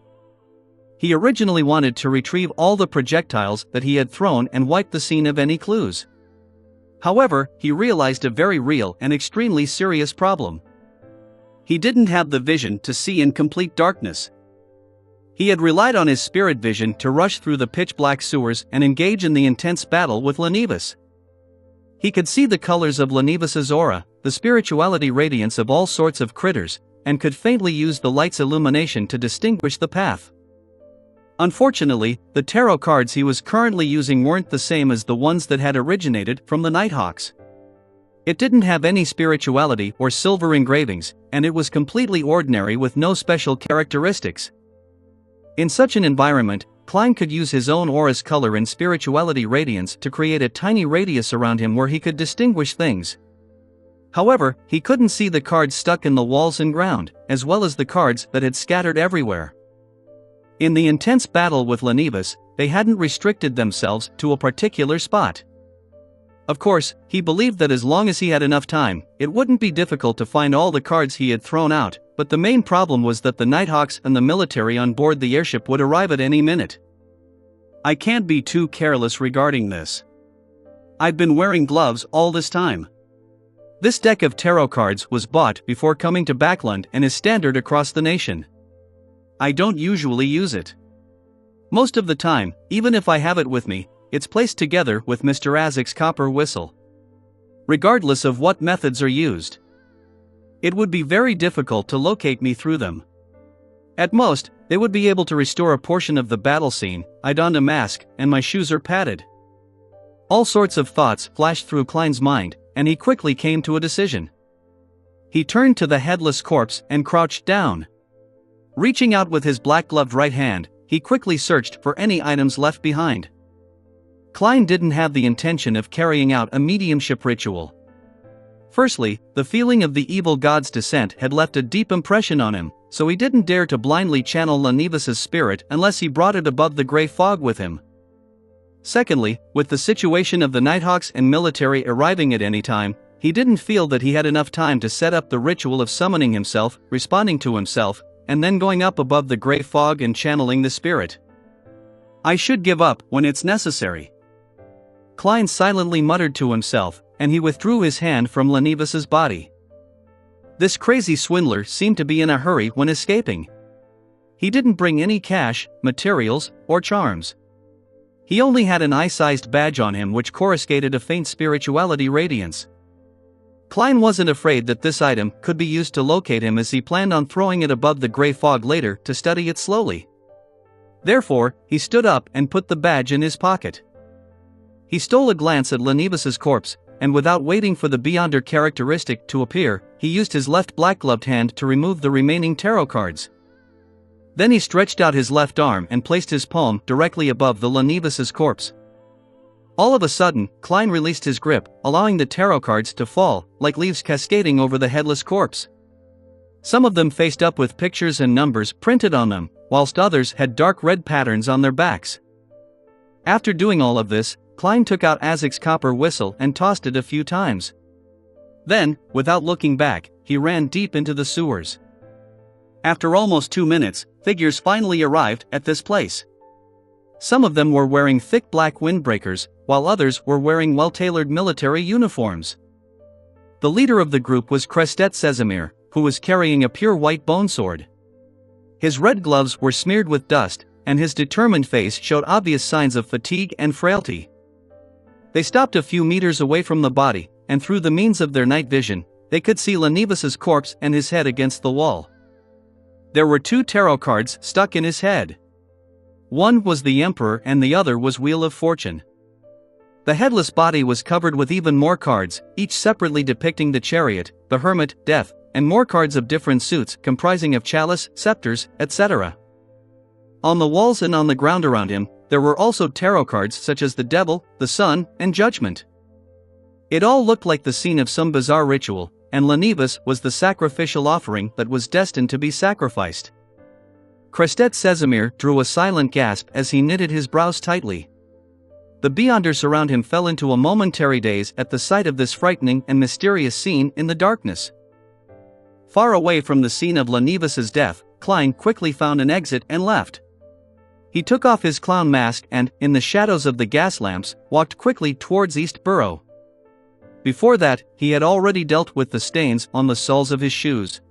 He originally wanted to retrieve all the projectiles that he had thrown and wipe the scene of any clues. However, he realized a very real and extremely serious problem. He didn't have the vision to see in complete darkness. He had relied on his spirit vision to rush through the pitch-black sewers and engage in the intense battle with Lenivus. He could see the colors of Lenivus's aura, the spirituality radiance of all sorts of critters, and could faintly use the light's illumination to distinguish the path. Unfortunately, the tarot cards he was currently using weren't the same as the ones that had originated from the Nighthawks. It didn't have any spirituality or silver engravings, and it was completely ordinary with no special characteristics. In such an environment, Klein could use his own aura's color and spirituality radiance to create a tiny radius around him where he could distinguish things. However, he couldn't see the cards stuck in the walls and ground, as well as the cards that had scattered everywhere. In the intense battle with Lenivus, they hadn't restricted themselves to a particular spot. Of course, he believed that as long as he had enough time, it wouldn't be difficult to find all the cards he had thrown out, but the main problem was that the Nighthawks and the military on board the airship would arrive at any minute. "I can't be too careless regarding this. I've been wearing gloves all this time." This deck of tarot cards was bought before coming to Backland and is standard across the nation. I don't usually use it. Most of the time, even if I have it with me, it's placed together with Mr. Azek's copper whistle. Regardless of what methods are used, it would be very difficult to locate me through them. At most, they would be able to restore a portion of the battle scene. I donned a mask, and my shoes are padded. All sorts of thoughts flashed through Klein's mind, and he quickly came to a decision. He turned to the headless corpse and crouched down. Reaching out with his black-gloved right hand, he quickly searched for any items left behind. Klein didn't have the intention of carrying out a mediumship ritual. Firstly, the feeling of the evil god's descent had left a deep impression on him, so he didn't dare to blindly channel Lenivus's spirit unless he brought it above the gray fog with him. Secondly, with the situation of the Nighthawks and military arriving at any time, he didn't feel that he had enough time to set up the ritual of summoning himself, responding to himself, and then going up above the gray fog and channeling the spirit. "I should give up when it's necessary," Klein silently muttered to himself, and he withdrew his hand from Lenivus's body. This crazy swindler seemed to be in a hurry when escaping. He didn't bring any cash, materials, or charms. He only had an eye-sized badge on him which coruscated a faint spirituality radiance. Klein wasn't afraid that this item could be used to locate him, as he planned on throwing it above the gray fog later to study it slowly. Therefore, he stood up and put the badge in his pocket. He stole a glance at Lenivus's corpse, and without waiting for the Beyonder characteristic to appear, he used his left black-gloved hand to remove the remaining tarot cards. Then he stretched out his left arm and placed his palm directly above the Lenivus's corpse. All of a sudden, Klein released his grip, allowing the tarot cards to fall, like leaves cascading over the headless corpse. Some of them faced up with pictures and numbers printed on them, whilst others had dark red patterns on their backs. After doing all of this, Klein took out Azek's copper whistle and tossed it a few times. Then, without looking back, he ran deep into the sewers. After almost 2 minutes, figures finally arrived at this place. Some of them were wearing thick black windbreakers, while others were wearing well-tailored military uniforms. The leader of the group was Krestet Sezimir, who was carrying a pure white bone sword. His red gloves were smeared with dust, and his determined face showed obvious signs of fatigue and frailty. They stopped a few meters away from the body, and through the means of their night vision, they could see Lenivus's corpse and his head against the wall. There were two tarot cards stuck in his head. One was the Emperor and the other was Wheel of Fortune. The headless body was covered with even more cards, each separately depicting the Chariot, the Hermit, Death, and more cards of different suits comprising of chalice, scepters, etc. On the walls and on the ground around him, there were also tarot cards such as the Devil, the Sun, and Judgment. It all looked like the scene of some bizarre ritual, and Lenivus was the sacrificial offering that was destined to be sacrificed. Krestet Casimir drew a silent gasp as he knitted his brows tightly. The Beyonders around him fell into a momentary daze at the sight of this frightening and mysterious scene in the darkness. Far away from the scene of Lenivus's death, Klein quickly found an exit and left. He took off his clown mask and, in the shadows of the gas lamps, walked quickly towards East Borough. Before that, he had already dealt with the stains on the soles of his shoes.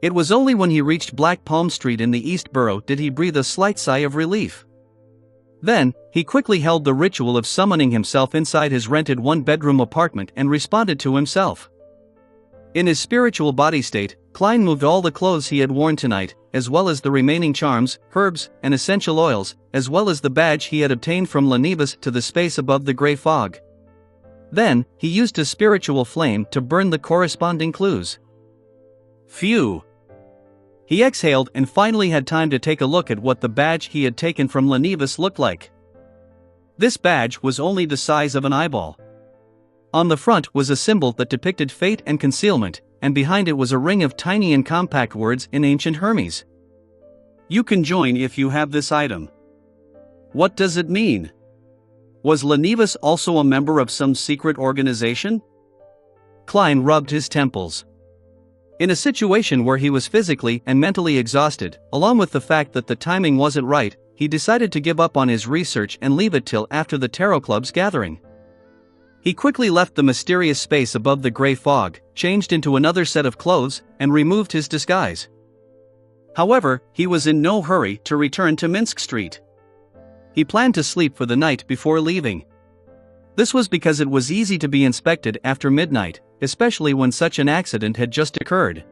It was only when he reached Black Palm Street in the East Borough did he breathe a slight sigh of relief. Then, he quickly held the ritual of summoning himself inside his rented one-bedroom apartment and responded to himself. In his spiritual body state, Klein moved all the clothes he had worn tonight, as well as the remaining charms, herbs, and essential oils, as well as the badge he had obtained from Lenivus to the space above the gray fog. Then, he used a spiritual flame to burn the corresponding clues. Phew! He exhaled and finally had time to take a look at what the badge he had taken from Lenivus looked like. This badge was only the size of an eyeball. On the front was a symbol that depicted fate and concealment, and behind it was a ring of tiny and compact words in ancient Hermes. You can join if you have this item. What does it mean? Was Lenivus also a member of some secret organization? Klein rubbed his temples. In a situation where he was physically and mentally exhausted, along with the fact that the timing wasn't right, he decided to give up on his research and leave it till after the Tarot Club's gathering. He quickly left the mysterious space above the gray fog, changed into another set of clothes, and removed his disguise. However, he was in no hurry to return to Minsk Street. He planned to sleep for the night before leaving. This was because it was easy to be inspected after midnight, especially when such an accident had just occurred.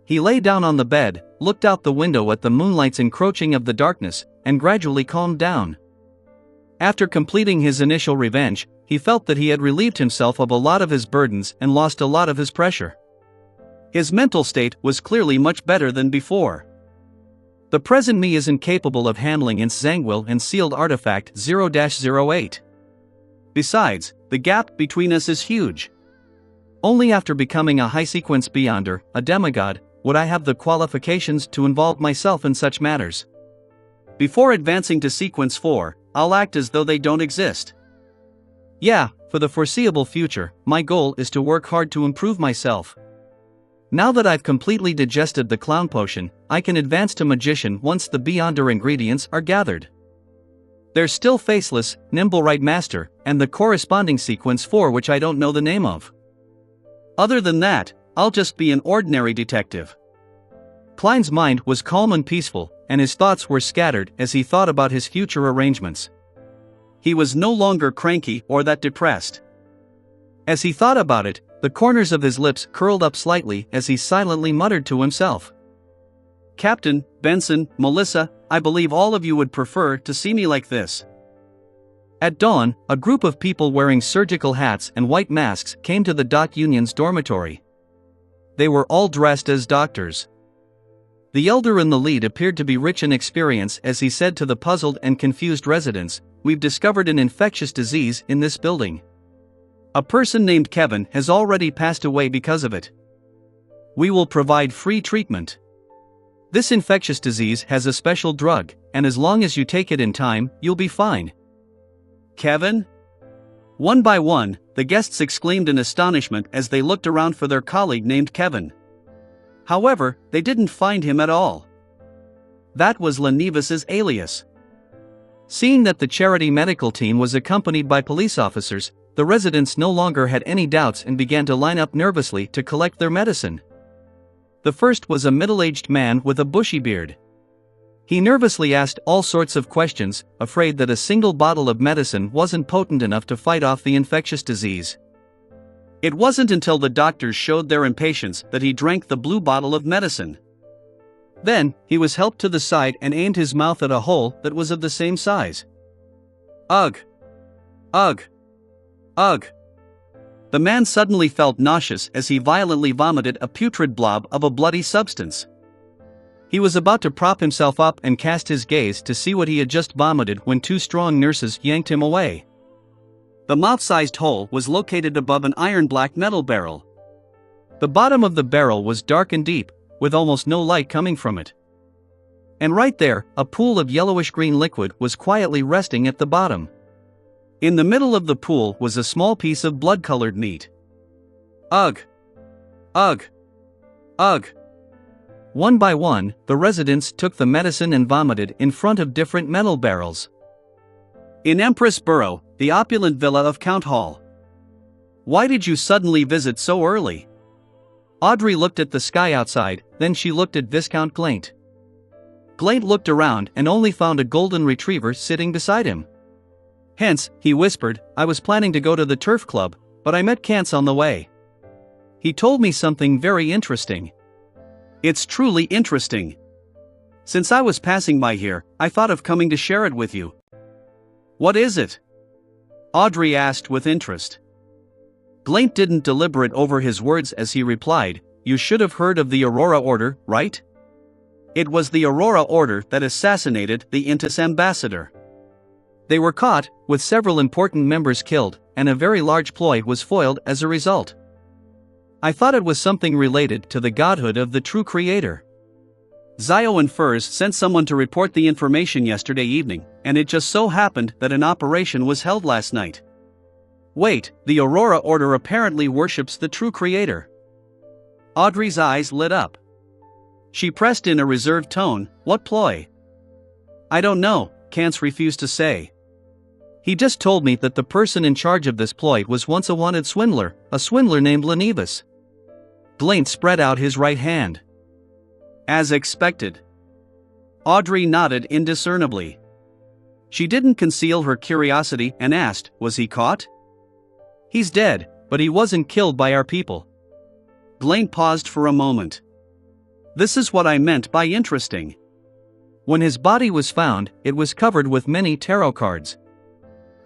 He lay down on the bed, looked out the window at the moonlight's encroaching of the darkness, and gradually calmed down. After completing his initial revenge, he felt that he had relieved himself of a lot of his burdens and lost a lot of his pressure. His mental state was clearly much better than before. The present me is incapable of handling its Zangwill and sealed artifact 0-08. Besides, the gap between us is huge. Only after becoming a high-sequence Beyonder, a demigod, would I have the qualifications to involve myself in such matters. Before advancing to Sequence 4, I'll act as though they don't exist. Yeah, for the foreseeable future, my goal is to work hard to improve myself. Now that I've completely digested the clown potion, I can advance to magician once the Beyonder ingredients are gathered. There's still Faceless, Nimble Right Master, and the corresponding Sequence 4 which I don't know the name of. Other than that, I'll just be an ordinary detective. Klein's mind was calm and peaceful, and his thoughts were scattered as he thought about his future arrangements. He was no longer cranky or that depressed. As he thought about it, the corners of his lips curled up slightly as he silently muttered to himself. Captain, Benson, Melissa, I believe all of you would prefer to see me like this. At dawn, a group of people wearing surgical hats and white masks came to the Dot Union's dormitory. They were all dressed as doctors. The elder in the lead appeared to be rich in experience as he said to the puzzled and confused residents, "We've discovered an infectious disease in this building. A person named Kevin has already passed away because of it. We will provide free treatment. This infectious disease has a special drug, and as long as you take it in time, you'll be fine." Kevin? One by one, the guests exclaimed in astonishment as they looked around for their colleague named Kevin. However, they didn't find him at all. That was Lenivus's alias. Seeing that the charity medical team was accompanied by police officers, the residents no longer had any doubts and began to line up nervously to collect their medicine. The first was a middle-aged man with a bushy beard. He nervously asked all sorts of questions, afraid that a single bottle of medicine wasn't potent enough to fight off the infectious disease. It wasn't until the doctors showed their impatience that he drank the blue bottle of medicine. Then, he was helped to the side and aimed his mouth at a hole that was of the same size. Ugh! Ugh! Ugh! The man suddenly felt nauseous as he violently vomited a putrid blob of a bloody substance. He was about to prop himself up and cast his gaze to see what he had just vomited when two strong nurses yanked him away. The mouth-sized hole was located above an iron-black metal barrel. The bottom of the barrel was dark and deep, with almost no light coming from it. And right there, a pool of yellowish-green liquid was quietly resting at the bottom. In the middle of the pool was a small piece of blood-colored meat. Ugh! Ugh! Ugh! One by one, the residents took the medicine and vomited in front of different metal barrels. In Empress Borough, the opulent villa of Count Hall. Why did you suddenly visit so early? Audrey looked at the sky outside, then she looked at Viscount Glaint. Glaint looked around and only found a golden retriever sitting beside him. Hence, he whispered, I was planning to go to the turf club, but I met Cance on the way. He told me something very interesting. It's truly interesting. Since I was passing by here, I thought of coming to share it with you. What is it? Audrey asked with interest. Glaint didn't deliberate over his words as he replied, You should have heard of the Aurora Order, right? It was the Aurora Order that assassinated the Intis ambassador. They were caught, with several important members killed, and a very large ploy was foiled as a result. I thought it was something related to the godhood of the true creator. Zio and Furs sent someone to report the information yesterday evening, and it just so happened that an operation was held last night. Wait, the Aurora Order apparently worships the true creator. Audrey's eyes lit up. She pressed in a reserved tone, What ploy? I don't know, Cance refused to say. He just told me that the person in charge of this ploy was once a wanted swindler, a swindler named Lenivus. Glaint spread out his right hand. As expected. Audrey nodded indiscernibly. She didn't conceal her curiosity and asked, Was he caught? He's dead, but he wasn't killed by our people. Glaint paused for a moment. This is what I meant by interesting. When his body was found, it was covered with many tarot cards.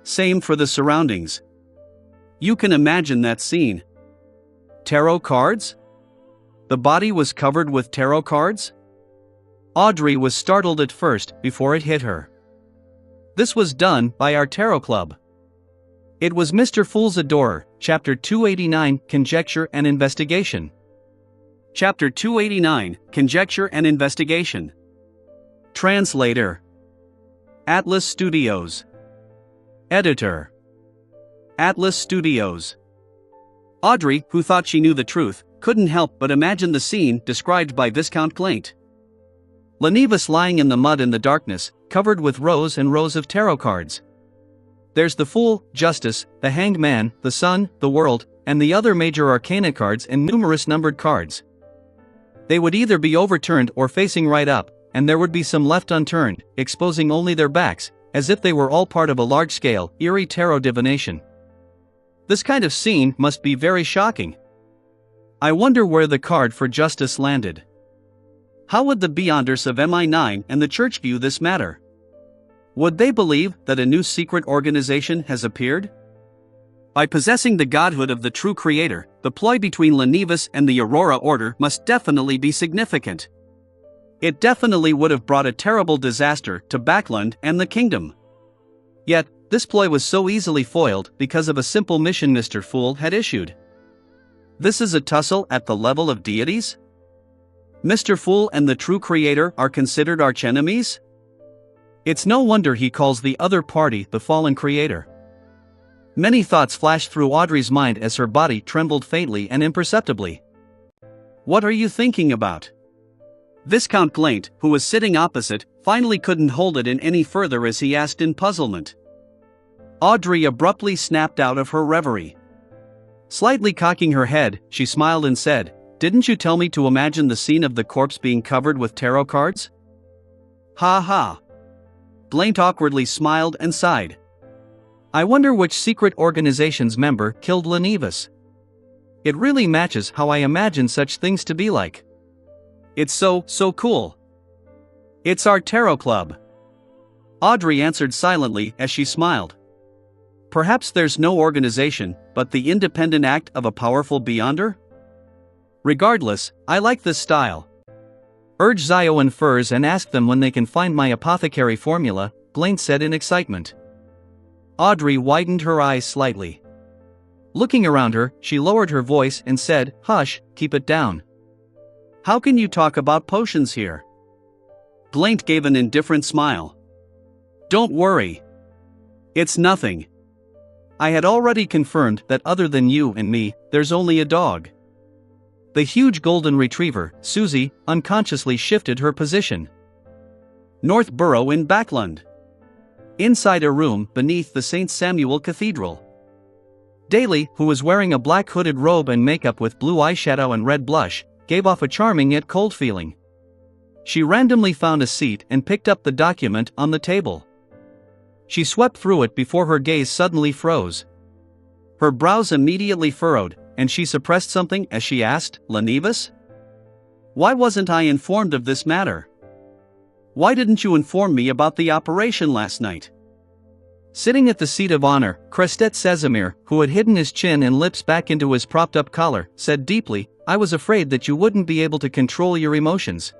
Same for the surroundings. You can imagine that scene. Tarot cards? The body was covered with tarot cards? Audrey was startled at first before it hit her. This was done by our tarot club. It was Mr. Fool's Adorer, Chapter 289, Conjecture and Investigation. Chapter 289, Conjecture and Investigation. Translator. Atlas Studios. Editor. Atlas Studios. Audrey, who thought she knew the truth, couldn't help but imagine the scene described by Viscount Glaint. Lenivus lying in the mud in the darkness, covered with rows and rows of tarot cards. There's the Fool, Justice, the Hanged Man, the Sun, the World, and the other major arcana cards and numerous numbered cards. They would either be overturned or facing right up, and there would be some left unturned, exposing only their backs, as if they were all part of a large-scale, eerie tarot divination. This kind of scene must be very shocking. I wonder where the card for justice landed. How would the Beyonders of MI9 and the Church view this matter? Would they believe that a new secret organization has appeared? By possessing the godhood of the true creator, the ploy between Lenivus and the Aurora Order must definitely be significant. It definitely would have brought a terrible disaster to Backlund and the kingdom. Yet, this ploy was so easily foiled because of a simple mission Mr. Fool had issued. This is a tussle at the level of deities? Mr. Fool and the true creator are considered archenemies? It's no wonder he calls the other party the fallen creator. Many thoughts flashed through Audrey's mind as her body trembled faintly and imperceptibly. What are you thinking about? Viscount Glaint, who was sitting opposite, finally couldn't hold it in any further as he asked in puzzlement. Audrey abruptly snapped out of her reverie. Slightly cocking her head, she smiled and said, Didn't you tell me to imagine the scene of the corpse being covered with tarot cards? Ha ha. Glaint awkwardly smiled and sighed. I wonder which secret organization's member killed Lenivus. It really matches how I imagine such things to be like. It's so cool. It's our tarot club. Audrey answered silently as she smiled. Perhaps there's no organization, but the independent act of a powerful beyonder? Regardless, I like this style. Urge Zio and Furs and ask them when they can find my apothecary formula, Blaine said in excitement. Audrey widened her eyes slightly. Looking around her, she lowered her voice and said, "Hush, keep it down. How can you talk about potions here?" Blaine gave an indifferent smile. Don't worry. It's nothing. I had already confirmed that other than you and me, there's only a dog. The huge golden retriever, Susie, unconsciously shifted her position. Northborough in Backland. Inside a room beneath the St. Samuel Cathedral. Daly, who was wearing a black hooded robe and makeup with blue eyeshadow and red blush, gave off a charming yet cold feeling. She randomly found a seat and picked up the document on the table. She swept through it before her gaze suddenly froze. Her brows immediately furrowed, and she suppressed something as she asked, "Lenivus? Why wasn't I informed of this matter? Why didn't you inform me about the operation last night?" Sitting at the seat of honor, Crestet Casimir, who had hidden his chin and lips back into his propped-up collar, said deeply, "I was afraid that you wouldn't be able to control your emotions.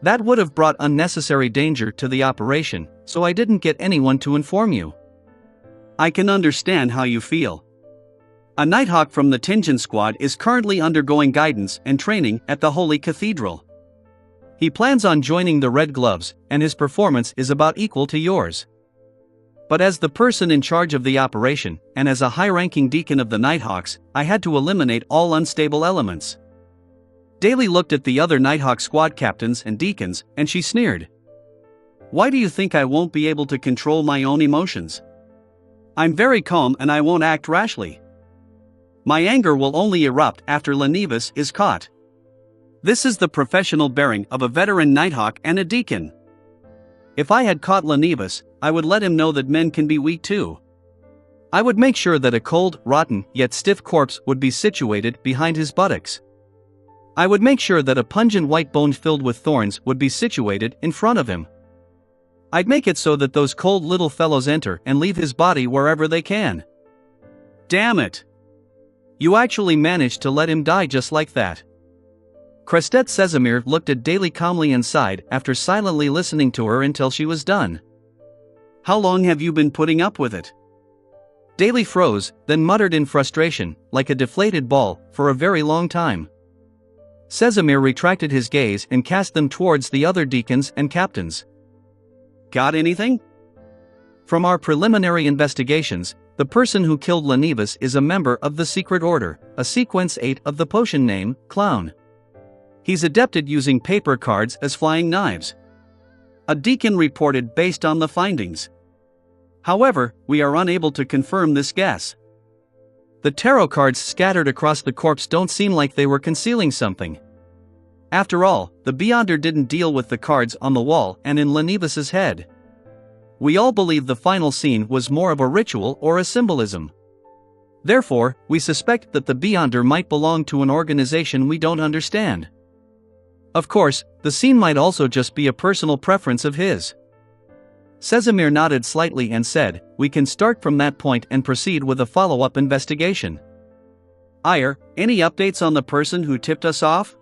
That would have brought unnecessary danger to the operation, so I didn't get anyone to inform you." "I can understand how you feel. A Nighthawk from the Tingen Squad is currently undergoing guidance and training at the Holy Cathedral. He plans on joining the Red Gloves, and his performance is about equal to yours. But as the person in charge of the operation, and as a high-ranking deacon of the Nighthawks, I had to eliminate all unstable elements." Daly looked at the other Nighthawk squad captains and deacons, and she sneered. "Why do you think I won't be able to control my own emotions? I'm very calm and I won't act rashly. My anger will only erupt after Lenivus is caught. This is the professional bearing of a veteran Nighthawk and a deacon. If I had caught Lenivus, I would let him know that men can be weak too. I would make sure that a cold, rotten, yet stiff corpse would be situated behind his buttocks. I would make sure that a pungent white bone filled with thorns would be situated in front of him. I'd make it so that those cold little fellows enter and leave his body wherever they can." "Damn it! You actually managed to let him die just like that." Crestet Casimir looked at Daly calmly and sighed after silently listening to her until she was done. "How long have you been putting up with it?" Daly froze, then muttered in frustration, like a deflated ball, "For a very long time." Casimir retracted his gaze and cast them towards the other deacons and captains. "Got anything?" "From our preliminary investigations, the person who killed Lenivus is a member of the Secret Order, a Sequence 8 of the potion name, Clown. He's adept at using paper cards as flying knives. A deacon reported based on the findings. However, we are unable to confirm this guess. The tarot cards scattered across the corpse don't seem like they were concealing something. After all, the Beyonder didn't deal with the cards on the wall and in Lenivus's head. We all believe the final scene was more of a ritual or a symbolism. Therefore, we suspect that the Beyonder might belong to an organization we don't understand. Of course, the scene might also just be a personal preference of his." Casimir nodded slightly and said, "We can start from that point and proceed with a follow-up investigation." "Ire, any updates on the person who tipped us off?"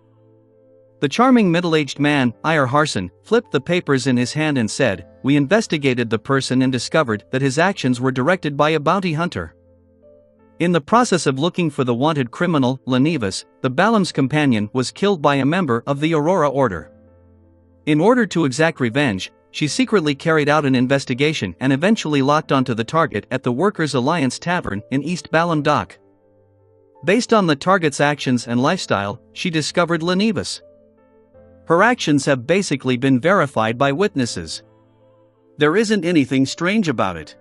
The charming middle-aged man, Ire Harson, flipped the papers in his hand and said, "We investigated the person and discovered that his actions were directed by a bounty hunter. In the process of looking for the wanted criminal, Lenivus, the Balaam's companion was killed by a member of the Aurora Order. In order to exact revenge, she secretly carried out an investigation and eventually locked onto the target at the Workers' Alliance Tavern in East Balaam Dock. Based on the target's actions and lifestyle, she discovered Lenivus. Her actions have basically been verified by witnesses. There isn't anything strange about it.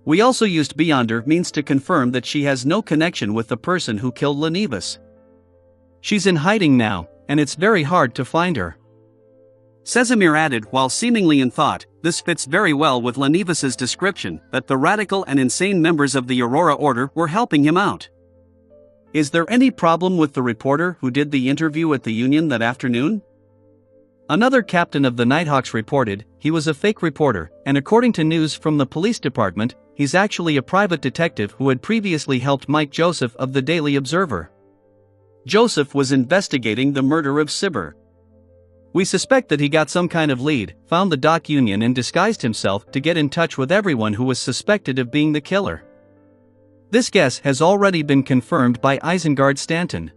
We also used Beyonder means to confirm that she has no connection with the person who killed Lenivus. She's in hiding now, and it's very hard to find her." Casimir added while seemingly in thought, "This fits very well with Lenivus's description that the radical and insane members of the Aurora Order were helping him out. Is there any problem with the reporter who did the interview at the Union that afternoon?" Another captain of the Nighthawks reported he was a fake reporter, and according to news from the police department, he's actually a private detective who had previously helped Mike Joseph of the Daily Observer. Joseph was investigating the murder of Cibber. We suspect that he got some kind of lead, found the dock union and disguised himself to get in touch with everyone who was suspected of being the killer. This guess has already been confirmed by Isengard Stanton.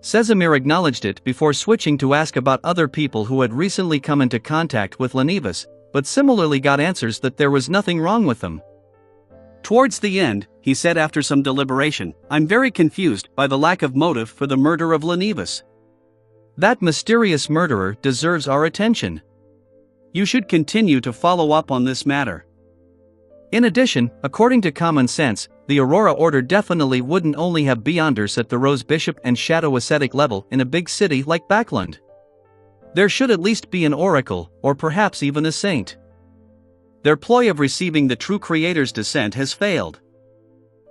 Casimir acknowledged it before switching to ask about other people who had recently come into contact with Lenivas, but similarly got answers that there was nothing wrong with them. Towards the end, he said after some deliberation, "I'm very confused by the lack of motive for the murder of Lenivas. That mysterious murderer deserves our attention. You should continue to follow up on this matter." In addition, according to common sense, the Aurora Order definitely wouldn't only have Beyonders at the Rose Bishop and Shadow Ascetic level in a big city like Backland. There should at least be an Oracle, or perhaps even a Saint. Their ploy of receiving the true Creator's descent has failed.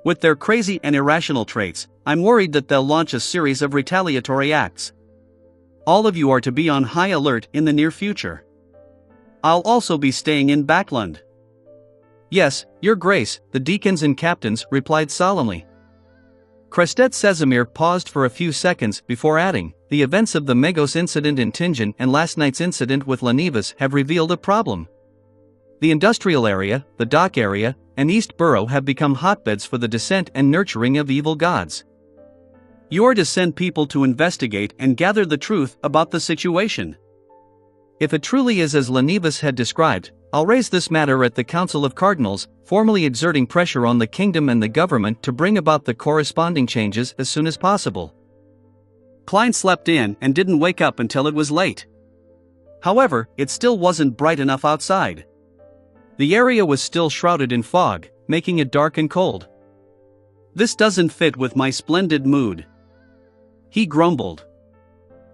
With their crazy and irrational traits, I'm worried that they'll launch a series of retaliatory acts. All of you are to be on high alert in the near future. I'll also be staying in Backland. "Yes, Your Grace," the deacons and captains replied solemnly. Crestet Casimir paused for a few seconds before adding, "The events of the Megos incident in Tingen and last night's incident with Lenivas have revealed a problem. The industrial area, the dock area, and East Borough have become hotbeds for the descent and nurturing of evil gods. You are to send people to investigate and gather the truth about the situation. If it truly is as Lenivas had described, I'll raise this matter at the Council of Cardinals, formally exerting pressure on the kingdom and the government to bring about the corresponding changes as soon as possible." Klein slept in and didn't wake up until it was late. However, it still wasn't bright enough outside. The area was still shrouded in fog, making it dark and cold. "This doesn't fit with my splendid mood," he grumbled.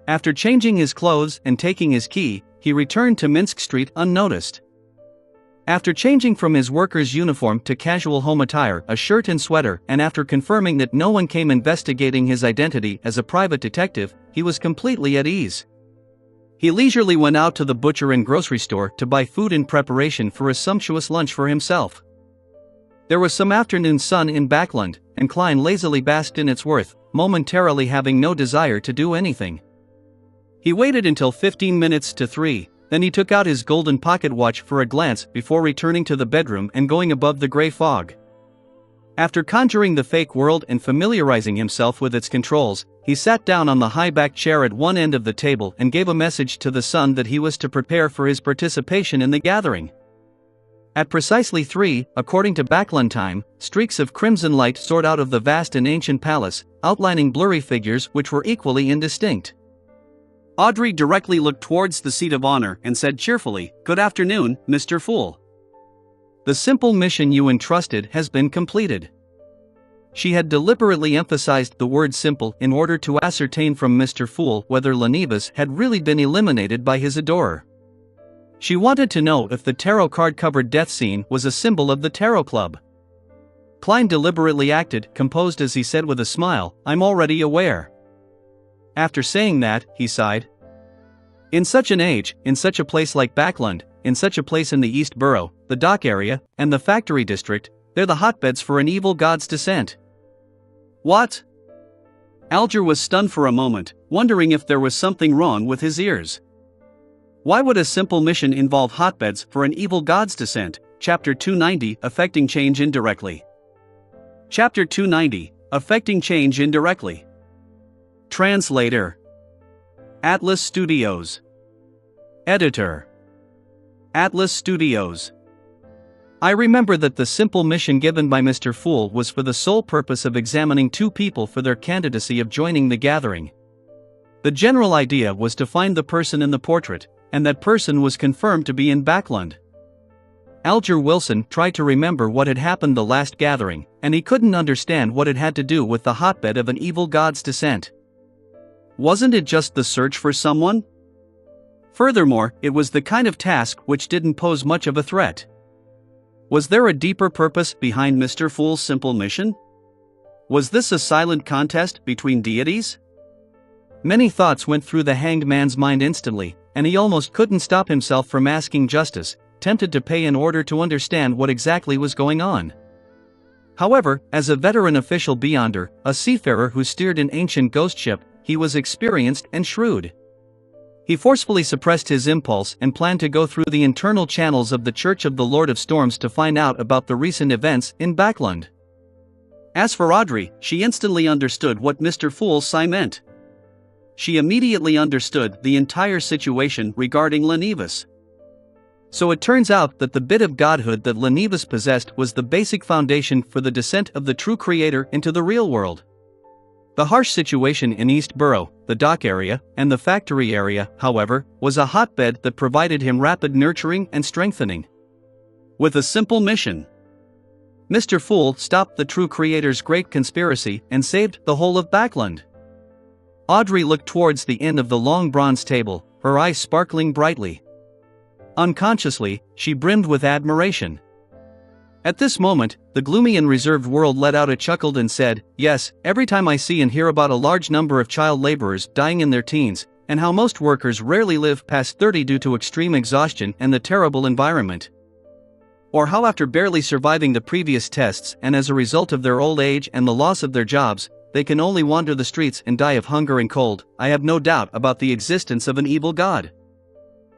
After changing his clothes and taking his key, he returned to Minsk Street unnoticed. After changing from his worker's uniform to casual home attire, a shirt and sweater, and after confirming that no one came investigating his identity as a private detective, he was completely at ease. He leisurely went out to the butcher and grocery store to buy food in preparation for a sumptuous lunch for himself. There was some afternoon sun in Backland, and Klein lazily basked in its warmth, momentarily having no desire to do anything. He waited until 15 minutes to 3. Then he took out his golden pocket watch for a glance before returning to the bedroom and going above the gray fog. After conjuring the fake world and familiarizing himself with its controls, he sat down on the high-backed chair at one end of the table and gave a message to the sun that he was to prepare for his participation in the gathering. At precisely 3, according to Backland time, streaks of crimson light soared out of the vast and ancient palace, outlining blurry figures which were equally indistinct. Audrey directly looked towards the seat of honor and said cheerfully, "Good afternoon, Mr. Fool. The simple mission you entrusted has been completed." She had deliberately emphasized the word simple in order to ascertain from Mr. Fool whether Lenivas had really been eliminated by his adorer. She wanted to know if the tarot card-covered death scene was a symbol of the Tarot Club. Klein deliberately acted composed as he said with a smile, "I'm already aware." After saying that, he sighed. In such an age, in such a place like Backland, in such a place in the East Borough, the dock area, and the factory district, they're the hotbeds for an evil god's descent. What? Alger was stunned for a moment, wondering if there was something wrong with his ears. Why would a simple mission involve hotbeds for an evil god's descent? Chapter 290, Affecting Change Indirectly. Chapter 290, Affecting Change Indirectly. Translator. Atlas Studios. Editor. Atlas Studios. I remember that the simple mission given by Mr. Fool was for the sole purpose of examining two people for their candidacy of joining the gathering. The general idea was to find the person in the portrait, and that person was confirmed to be in Backland. Alger Wilson tried to remember what had happened the last gathering, and he couldn't understand what it had to do with the hotbed of an evil god's descent. Wasn't it just the search for someone? Furthermore, it was the kind of task which didn't pose much of a threat. Was there a deeper purpose behind Mr. Fool's simple mission? Was this a silent contest between deities? Many thoughts went through the hanged man's mind instantly, and he almost couldn't stop himself from asking Justus, tempted to pay in order to understand what exactly was going on. However, as a veteran official beyonder, a seafarer who steered an ancient ghost ship, he was experienced and shrewd. He forcefully suppressed his impulse and planned to go through the internal channels of the Church of the Lord of Storms to find out about the recent events in Backlund. As for Audrey, she instantly understood what Mr. Fool's sigh meant. She immediately understood the entire situation regarding Lenivus. So it turns out that the bit of godhood that Lenivus possessed was the basic foundation for the descent of the true creator into the real world. The harsh situation in East Borough, the dock area, and the factory area, however, was a hotbed that provided him rapid nurturing and strengthening. With a simple mission, Mr. Fool stopped the true creator's great conspiracy and saved the whole of Backlund. Audrey looked towards the end of the long bronze table, her eyes sparkling brightly. Unconsciously, she brimmed with admiration. At this moment, the gloomy and reserved world let out a chuckle and said, "Yes, every time I see and hear about a large number of child laborers dying in their teens, and how most workers rarely live past 30 due to extreme exhaustion and the terrible environment. Or how after barely surviving the previous tests and as a result of their old age and the loss of their jobs, they can only wander the streets and die of hunger and cold, I have no doubt about the existence of an evil god.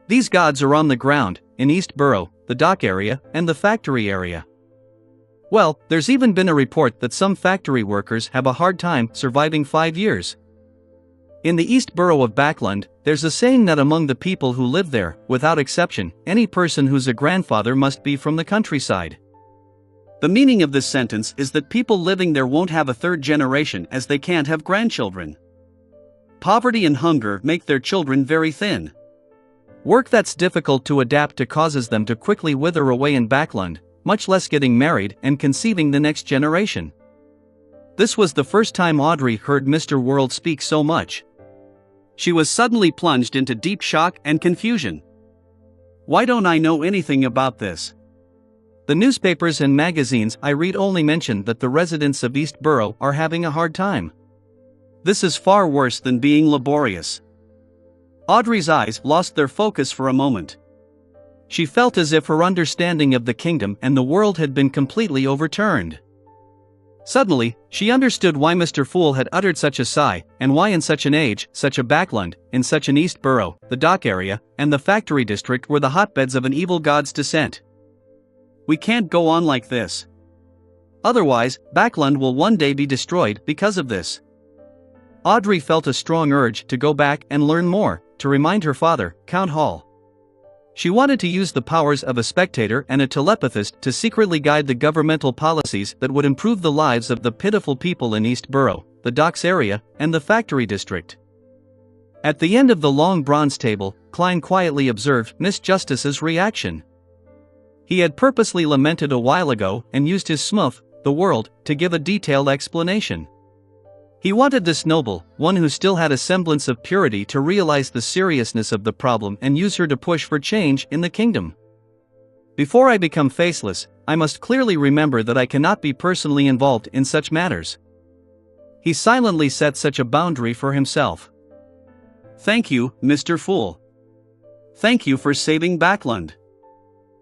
These gods are on the ground, in East Borough, the dock area, and the factory area. Well, there's even been a report that some factory workers have a hard time surviving 5 years. In the East Borough of Backlund, there's a saying that among the people who live there, without exception, any person who's a grandfather must be from the countryside. The meaning of this sentence is that people living there won't have a third generation as they can't have grandchildren. Poverty and hunger make their children very thin. Work that's difficult to adapt to causes them to quickly wither away in Backlund, much less getting married and conceiving the next generation. This was the first time Audrey heard Mr. World speak so much. She was suddenly plunged into deep shock and confusion. Why don't I know anything about this? The newspapers and magazines I read only mention that the residents of East Borough are having a hard time. This is far worse than being laborious. Audrey's eyes lost their focus for a moment. She felt as if her understanding of the kingdom and the world had been completely overturned. Suddenly, she understood why Mr. Fool had uttered such a sigh, and why in such an age, such a Backlund, in such an East Borough, the dock area, and the factory district were the hotbeds of an evil god's descent. We can't go on like this. Otherwise, Backlund will one day be destroyed because of this. Audrey felt a strong urge to go back and learn more, to remind her father, Count Hall. She wanted to use the powers of a spectator and a telepathist to secretly guide the governmental policies that would improve the lives of the pitiful people in East Borough, the docks area, and the factory district. At the end of the long bronze table, Klein quietly observed Miss Justice's reaction. He had purposely lamented a while ago and used his smooth, the world, to give a detailed explanation. He wanted this noble, one who still had a semblance of purity, to realize the seriousness of the problem and use her to push for change in the kingdom. Before I become faceless, I must clearly remember that I cannot be personally involved in such matters. He silently set such a boundary for himself. Thank you, Mr. Fool. Thank you for saving Backlund.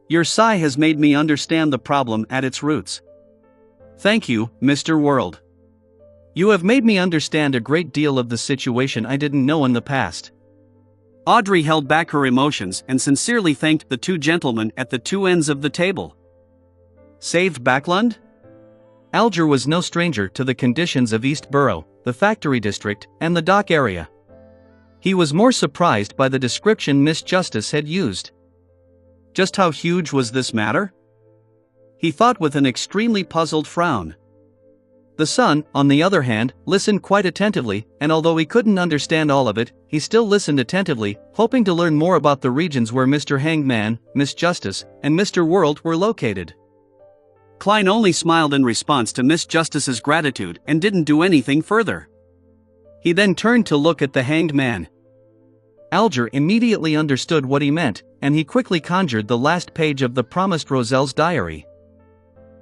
Your sigh has made me understand the problem at its roots. Thank you, Mr. World. You have made me understand a great deal of the situation I didn't know in the past. Audrey held back her emotions and sincerely thanked the two gentlemen at the two ends of the table. Saved Backlund? Alger was no stranger to the conditions of East Borough, the factory district, and the dock area. He was more surprised by the description Miss Justice had used. Just how huge was this matter? He thought with an extremely puzzled frown. The son, on the other hand, listened quite attentively, and although he couldn't understand all of it, he still listened attentively, hoping to learn more about the regions where Mr. Hangman, Miss Justice, and Mr. World were located. Klein only smiled in response to Miss Justice's gratitude and didn't do anything further. He then turned to look at the hanged man. Alger immediately understood what he meant, and he quickly conjured the last page of the promised Roselle's diary.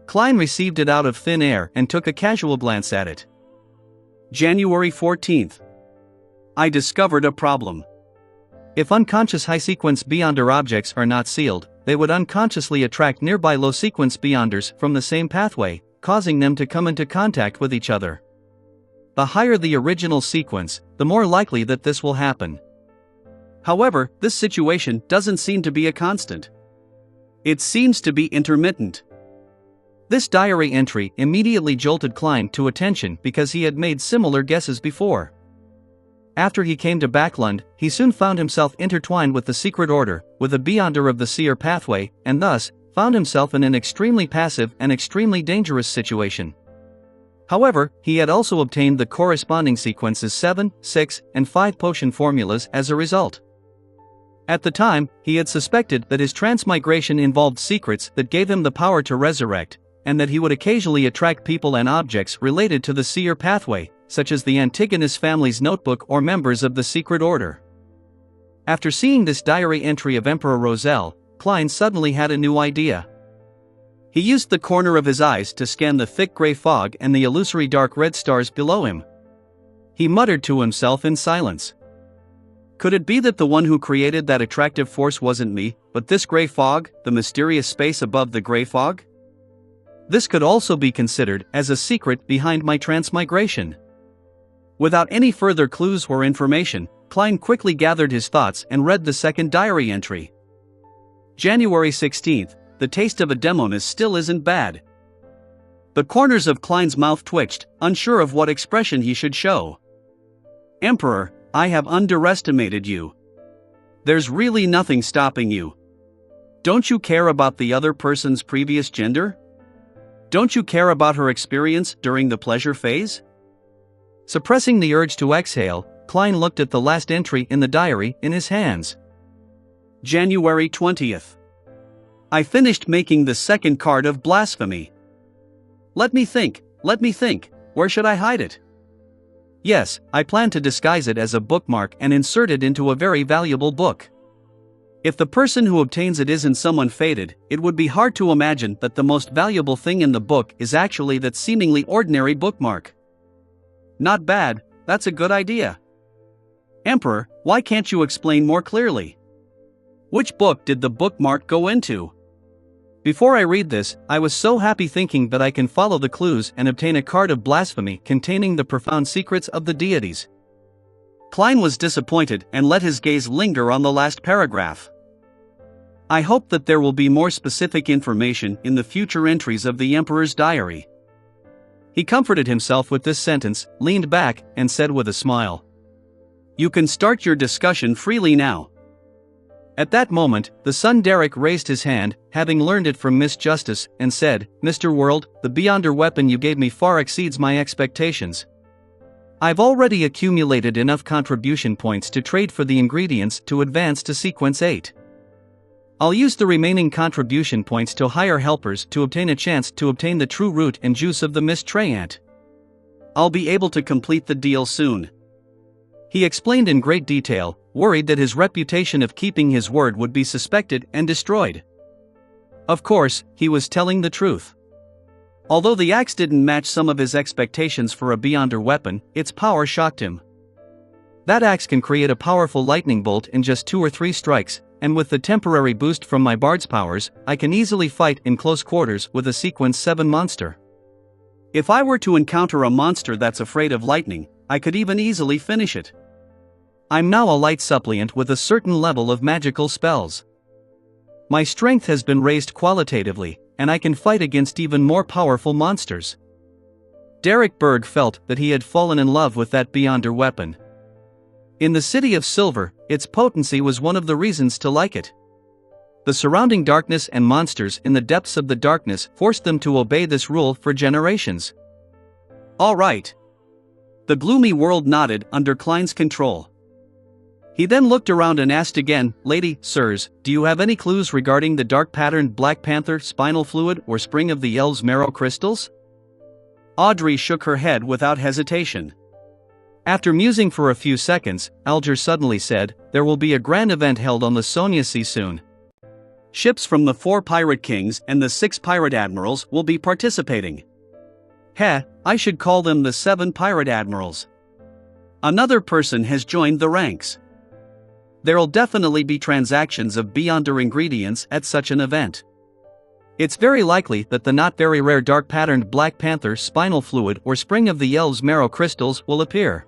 Klein received it out of thin air and took a casual glance at it. January 14th. I discovered a problem. If unconscious high-sequence Beyonder objects are not sealed, they would unconsciously attract nearby low-sequence Beyonders from the same pathway, causing them to come into contact with each other. The higher the original sequence, the more likely that this will happen. However, this situation doesn't seem to be a constant. It seems to be intermittent. This diary entry immediately jolted Klein to attention because he had made similar guesses before. After he came to Backlund, he soon found himself intertwined with the Secret Order, with a Beyonder of the Seer pathway, and thus, found himself in an extremely passive and extremely dangerous situation. However, he had also obtained the corresponding sequences 7, 6, and 5 potion formulas as a result. At the time, he had suspected that his transmigration involved secrets that gave him the power to resurrect, and that he would occasionally attract people and objects related to the Seer pathway, such as the Antigonus family's notebook or members of the Secret Order. After seeing this diary entry of Emperor Roselle, Klein suddenly had a new idea. He used the corner of his eyes to scan the thick gray fog and the illusory dark red stars below him. He muttered to himself in silence. Could it be that the one who created that attractive force wasn't me, but this gray fog, the mysterious space above the gray fog? This could also be considered as a secret behind my transmigration. Without any further clues or information, Klein quickly gathered his thoughts and read the second diary entry. January 16th, the taste of a Demonis still isn't bad. The corners of Klein's mouth twitched, unsure of what expression he should show. Emperor, I have underestimated you. There's really nothing stopping you. Don't you care about the other person's previous gender? Don't you care about her experience during the pleasure phase? Suppressing the urge to exhale, Klein looked at the last entry in the diary in his hands. January 20th. I finished making the second card of blasphemy. Let me think, where should I hide it? Yes, I plan to disguise it as a bookmark and insert it into a very valuable book. If the person who obtains it isn't someone fated, it would be hard to imagine that the most valuable thing in the book is actually that seemingly ordinary bookmark. Not bad, that's a good idea. Emperor, why can't you explain more clearly? Which book did the bookmark go into? Before I read this, I was so happy thinking that I can follow the clues and obtain a card of blasphemy containing the profound secrets of the deities. Klein was disappointed and let his gaze linger on the last paragraph. I hope that there will be more specific information in the future entries of the Emperor's diary. He comforted himself with this sentence, leaned back, and said with a smile, You can start your discussion freely now. At that moment, the son Derek raised his hand, having learned it from Miss Justice, and said, Mr. World, the Beyonder weapon you gave me far exceeds my expectations. I've already accumulated enough contribution points to trade for the ingredients to advance to Sequence 8. I'll use the remaining contribution points to hire helpers to obtain a chance to obtain the true root and juice of the Miss Treyant. I'll be able to complete the deal soon. He explained in great detail, worried that his reputation of keeping his word would be suspected and destroyed. Of course, he was telling the truth. Although the axe didn't match some of his expectations for a Beyonder weapon, its power shocked him. That axe can create a powerful lightning bolt in just 2 or 3 strikes, and with the temporary boost from my bard's powers, I can easily fight in close quarters with a Sequence 7 monster. If I were to encounter a monster that's afraid of lightning, I could even easily finish it. I'm now a light suppliant with a certain level of magical spells. My strength has been raised qualitatively, and I can fight against even more powerful monsters. Derek Berg felt that he had fallen in love with that Beyonder weapon. In the City of Silver, its potency was one of the reasons to like it. The surrounding darkness and monsters in the depths of the darkness forced them to obey this rule for generations. All right. The gloomy world nodded under Klein's control. He then looked around and asked again, Lady, sirs, do you have any clues regarding the dark-patterned Black Panther spinal fluid or Spring of the Elves marrow crystals? Audrey shook her head without hesitation. After musing for a few seconds, Alger suddenly said, There will be a grand event held on the Sonia Sea soon. Ships from the 4 pirate kings and the 6 pirate admirals will be participating. I should call them the 7 pirate admirals. Another person has joined the ranks. There'll definitely be transactions of Beyonder ingredients at such an event. It's very likely that the not very rare dark patterned Black Panther spinal fluid or Spring of the Elves marrow crystals will appear.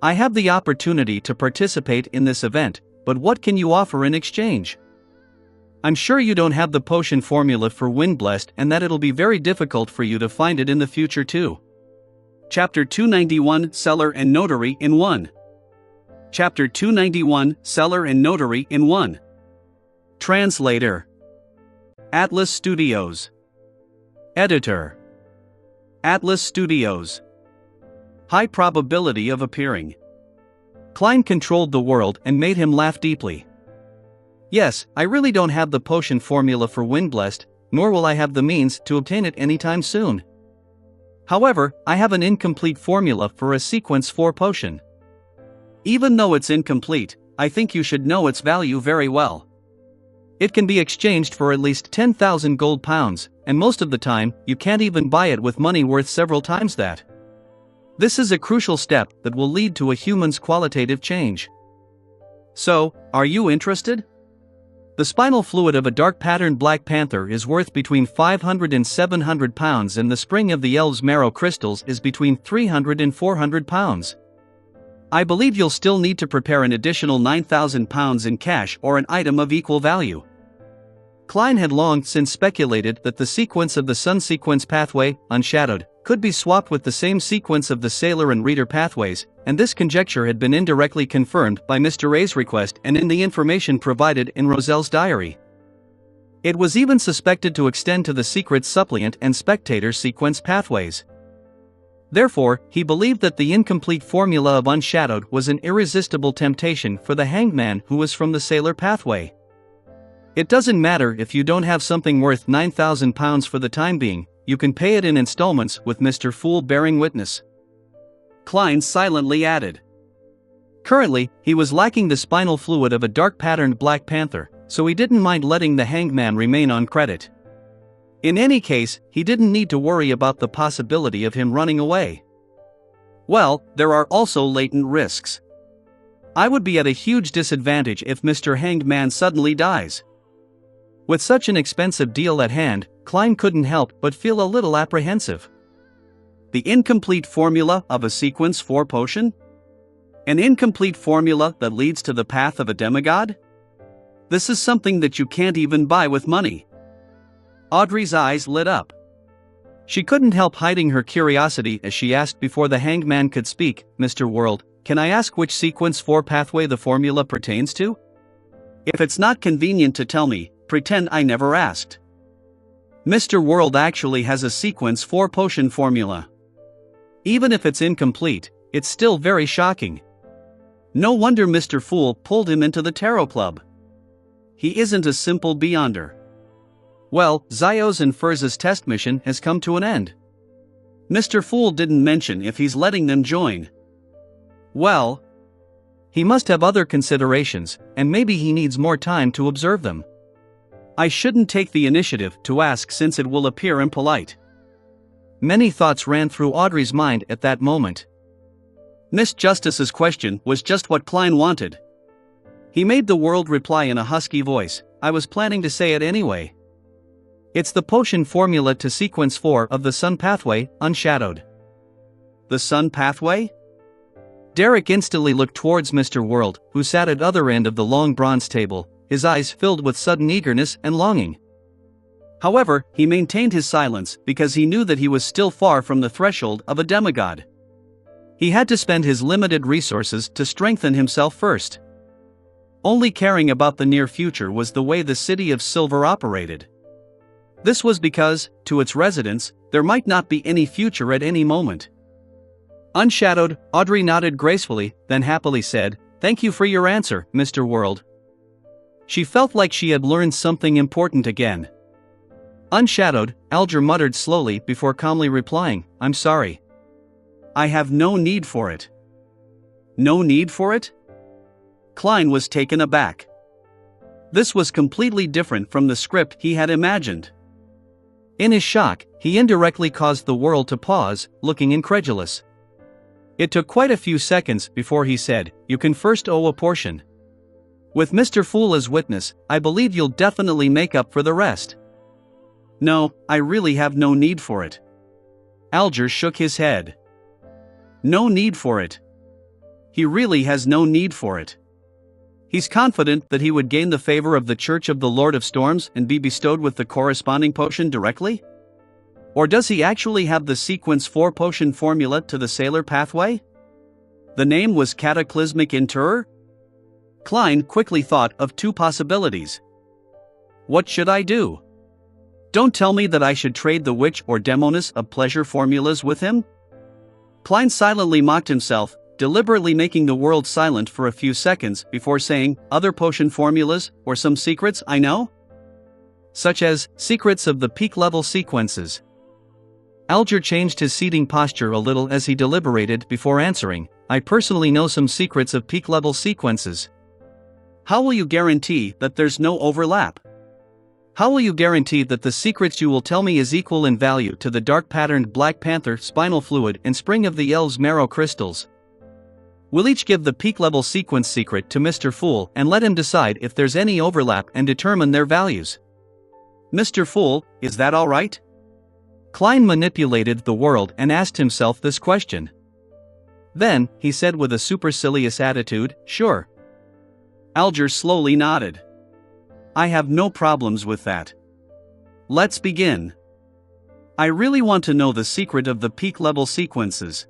I have the opportunity to participate in this event, but what can you offer in exchange? I'm sure you don't have the potion formula for Windblessed and that it'll be very difficult for you to find it in the future too. Chapter 291 Seller and Notary in 1. Chapter 291 Seller and Notary in 1. Translator Atlas Studios. Editor Atlas Studios. High probability of appearing. Klein controlled the world and made him laugh deeply. Yes, I really don't have the potion formula for Windblessed, nor will I have the means to obtain it anytime soon. However, I have an incomplete formula for a Sequence 4 potion. Even though it's incomplete, I think you should know its value very well. It can be exchanged for at least 10,000 gold pounds, and most of the time, you can't even buy it with money worth several times that. This is a crucial step that will lead to a human's qualitative change. So, are you interested? The spinal fluid of a dark patterned Black Panther is worth between 500 and 700 pounds, and the Spring of the Elves marrow crystals is between 300 and 400 pounds. I believe you'll still need to prepare an additional 9,000 pounds in cash or an item of equal value. Klein had long since speculated that the sequence of the Sun Sequence pathway, Unshadowed, could be swapped with the same sequence of the Sailor and Reader pathways, and this conjecture had been indirectly confirmed by Mr. A's request and in the information provided in Roselle's diary. It was even suspected to extend to the secret Suppliant and Spectator sequence pathways. Therefore, he believed that the incomplete formula of Unshadowed was an irresistible temptation for the hanged man who was from the Sailor pathway. It doesn't matter if you don't have something worth 9,000 pounds for the time being, you can pay it in installments with Mr. Fool bearing witness. Klein silently added. Currently, he was lacking the spinal fluid of a dark patterned Black Panther, so he didn't mind letting the hanged man remain on credit. In any case, he didn't need to worry about the possibility of him running away. Well, there are also latent risks. I would be at a huge disadvantage if Mr. Hanged Man suddenly dies. With such an expensive deal at hand, Klein couldn't help but feel a little apprehensive. The incomplete formula of a Sequence 4 potion? An incomplete formula that leads to the path of a demigod? This is something that you can't even buy with money. Audrey's eyes lit up. She couldn't help hiding her curiosity as she asked before the hanged man could speak, Mr. World, can I ask which Sequence 4 pathway the formula pertains to? If it's not convenient to tell me, pretend I never asked. Mr. World actually has a Sequence 4 potion formula. Even if it's incomplete, it's still very shocking. No wonder Mr. Fool pulled him into the Tarot Club. He isn't a simple Beyonder. Well, Zio's and Furz's test mission has come to an end. Mr. Fool didn't mention if he's letting them join. Well, he must have other considerations, and maybe he needs more time to observe them. I shouldn't take the initiative to ask since it will appear impolite. Many thoughts ran through Audrey's mind at that moment. Miss Justice's question was just what Klein wanted. He made the World reply in a husky voice, I was planning to say it anyway. It's the potion formula to Sequence 4 of the Sun pathway, Unshadowed. The Sun pathway? Derek instantly looked towards Mr. World, who sat at other end of the long bronze table, his eyes filled with sudden eagerness and longing. However, he maintained his silence because he knew that he was still far from the threshold of a demigod. He had to spend his limited resources to strengthen himself first. Only caring about the near future was the way the City of Silver operated. This was because, to its residents, there might not be any future at any moment. Unshadowed, Audrey nodded gracefully, then happily said, Thank you for your answer, Mr. World. She felt like she had learned something important again. Unshadowed, Alger muttered slowly before calmly replying, I'm sorry. I have no need for it. No need for it? Klein was taken aback. This was completely different from the script he had imagined. In his shock, he indirectly caused the World to pause, looking incredulous. It took quite a few seconds before he said, You can first owe a portion. With Mr. Fool as witness, I believe you'll definitely make up for the rest. No, I really have no need for it. Alger shook his head. No need for it. He really has no need for it. He's confident that he would gain the favor of the Church of the Lord of Storms and be bestowed with the corresponding potion directly? Or does he actually have the Sequence 4 potion formula to the Sailor Pathway? The name was Cataclysmic Interrer? Klein quickly thought of two possibilities. What should I do? Don't tell me that I should trade the Witch or Demoness of Pleasure formulas with him? Klein silently mocked himself, deliberately making the world silent for a few seconds before saying, other potion formulas, or some secrets I know? Such as, secrets of the peak level sequences. Alger changed his seating posture a little as he deliberated before answering, I personally know some secrets of peak level sequences. How will you guarantee that there's no overlap? How will you guarantee that the secrets you will tell me is equal in value to the dark-patterned Black Panther spinal fluid and Spring of the Elves marrow crystals? We'll each give the peak-level sequence secret to Mr. Fool and let him decide if there's any overlap and determine their values. Mr. Fool, is that all right? Klein manipulated the world and asked himself this question. Then, he said with a supercilious attitude, sure. Alger slowly nodded. I have no problems with that. Let's begin. I really want to know the secret of the peak level sequences.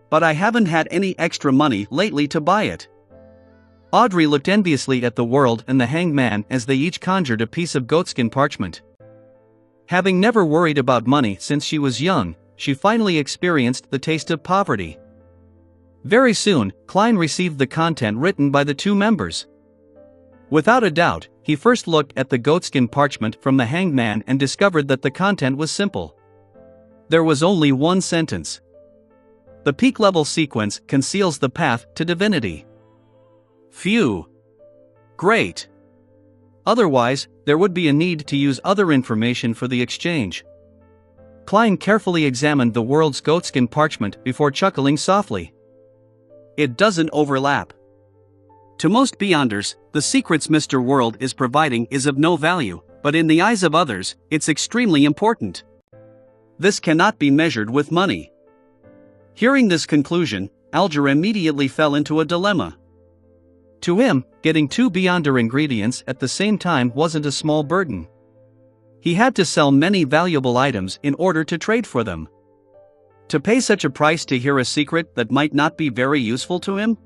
But I haven't had any extra money lately to buy it. Audrey looked enviously at the world and the hanged man as they each conjured a piece of goatskin parchment. Having never worried about money since she was young, she finally experienced the taste of poverty. Very soon, Klein received the content written by the two members. Without a doubt, he first looked at the goatskin parchment from the hanged man and discovered that the content was simple. There was only one sentence. The peak level sequence conceals the path to divinity. Phew. Great. Otherwise, there would be a need to use other information for the exchange. Klein carefully examined the world's goatskin parchment before chuckling softly. It doesn't overlap. To most Beyonders, the secrets Mr. World is providing is of no value, but in the eyes of others, it's extremely important. This cannot be measured with money. Hearing this conclusion, Alger immediately fell into a dilemma. To him, getting two Beyonder ingredients at the same time wasn't a small burden. He had to sell many valuable items in order to trade for them. To pay such a price to hear a secret that might not be very useful to him?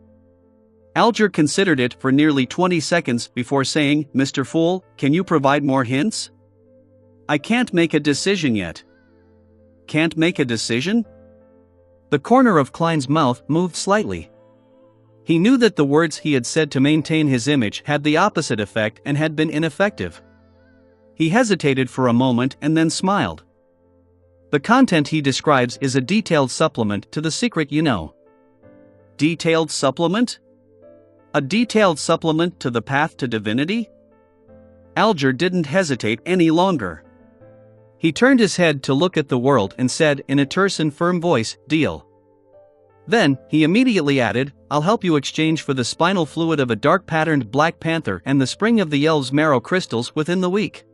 Alger considered it for nearly 20 seconds before saying, Mr. Fool, can you provide more hints? I can't make a decision yet. Can't make a decision? The corner of Klein's mouth moved slightly. He knew that the words he had said to maintain his image had the opposite effect and had been ineffective. He hesitated for a moment and then smiled. The content he describes is a detailed supplement to The Secret You Know. Detailed supplement? A detailed supplement to the path to divinity? Alger didn't hesitate any longer. He turned his head to look at the world and said in a terse and firm voice, deal. Then, he immediately added, I'll help you exchange for the spinal fluid of a dark-patterned Black Panther and the Spring of the Elves marrow crystals within the week.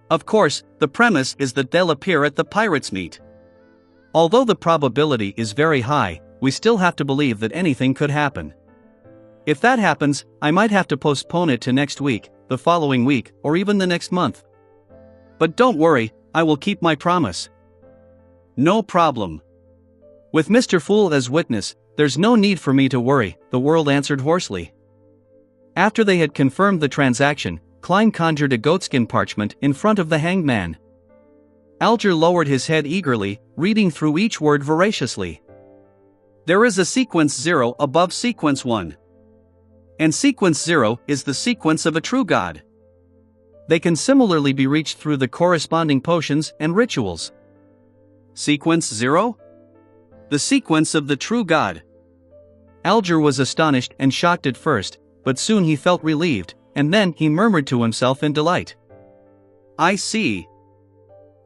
Of course, the premise is that they'll appear at the Pirates' Meet. Although the probability is very high, we still have to believe that anything could happen. If that happens, I might have to postpone it to next week, the following week, or even the next month. But don't worry, I will keep my promise. No problem. With Mr. Fool as witness, there's no need for me to worry, the world answered hoarsely. After they had confirmed the transaction, Klein conjured a goatskin parchment in front of the hanged man. Alger lowered his head eagerly, reading through each word voraciously. There is a sequence 0 above sequence 1. And sequence 0 is the sequence of a true god. They can similarly be reached through the corresponding potions and rituals. Sequence 0? The sequence of the true god. Alger was astonished and shocked at first, but soon he felt relieved, and then he murmured to himself in delight. I see.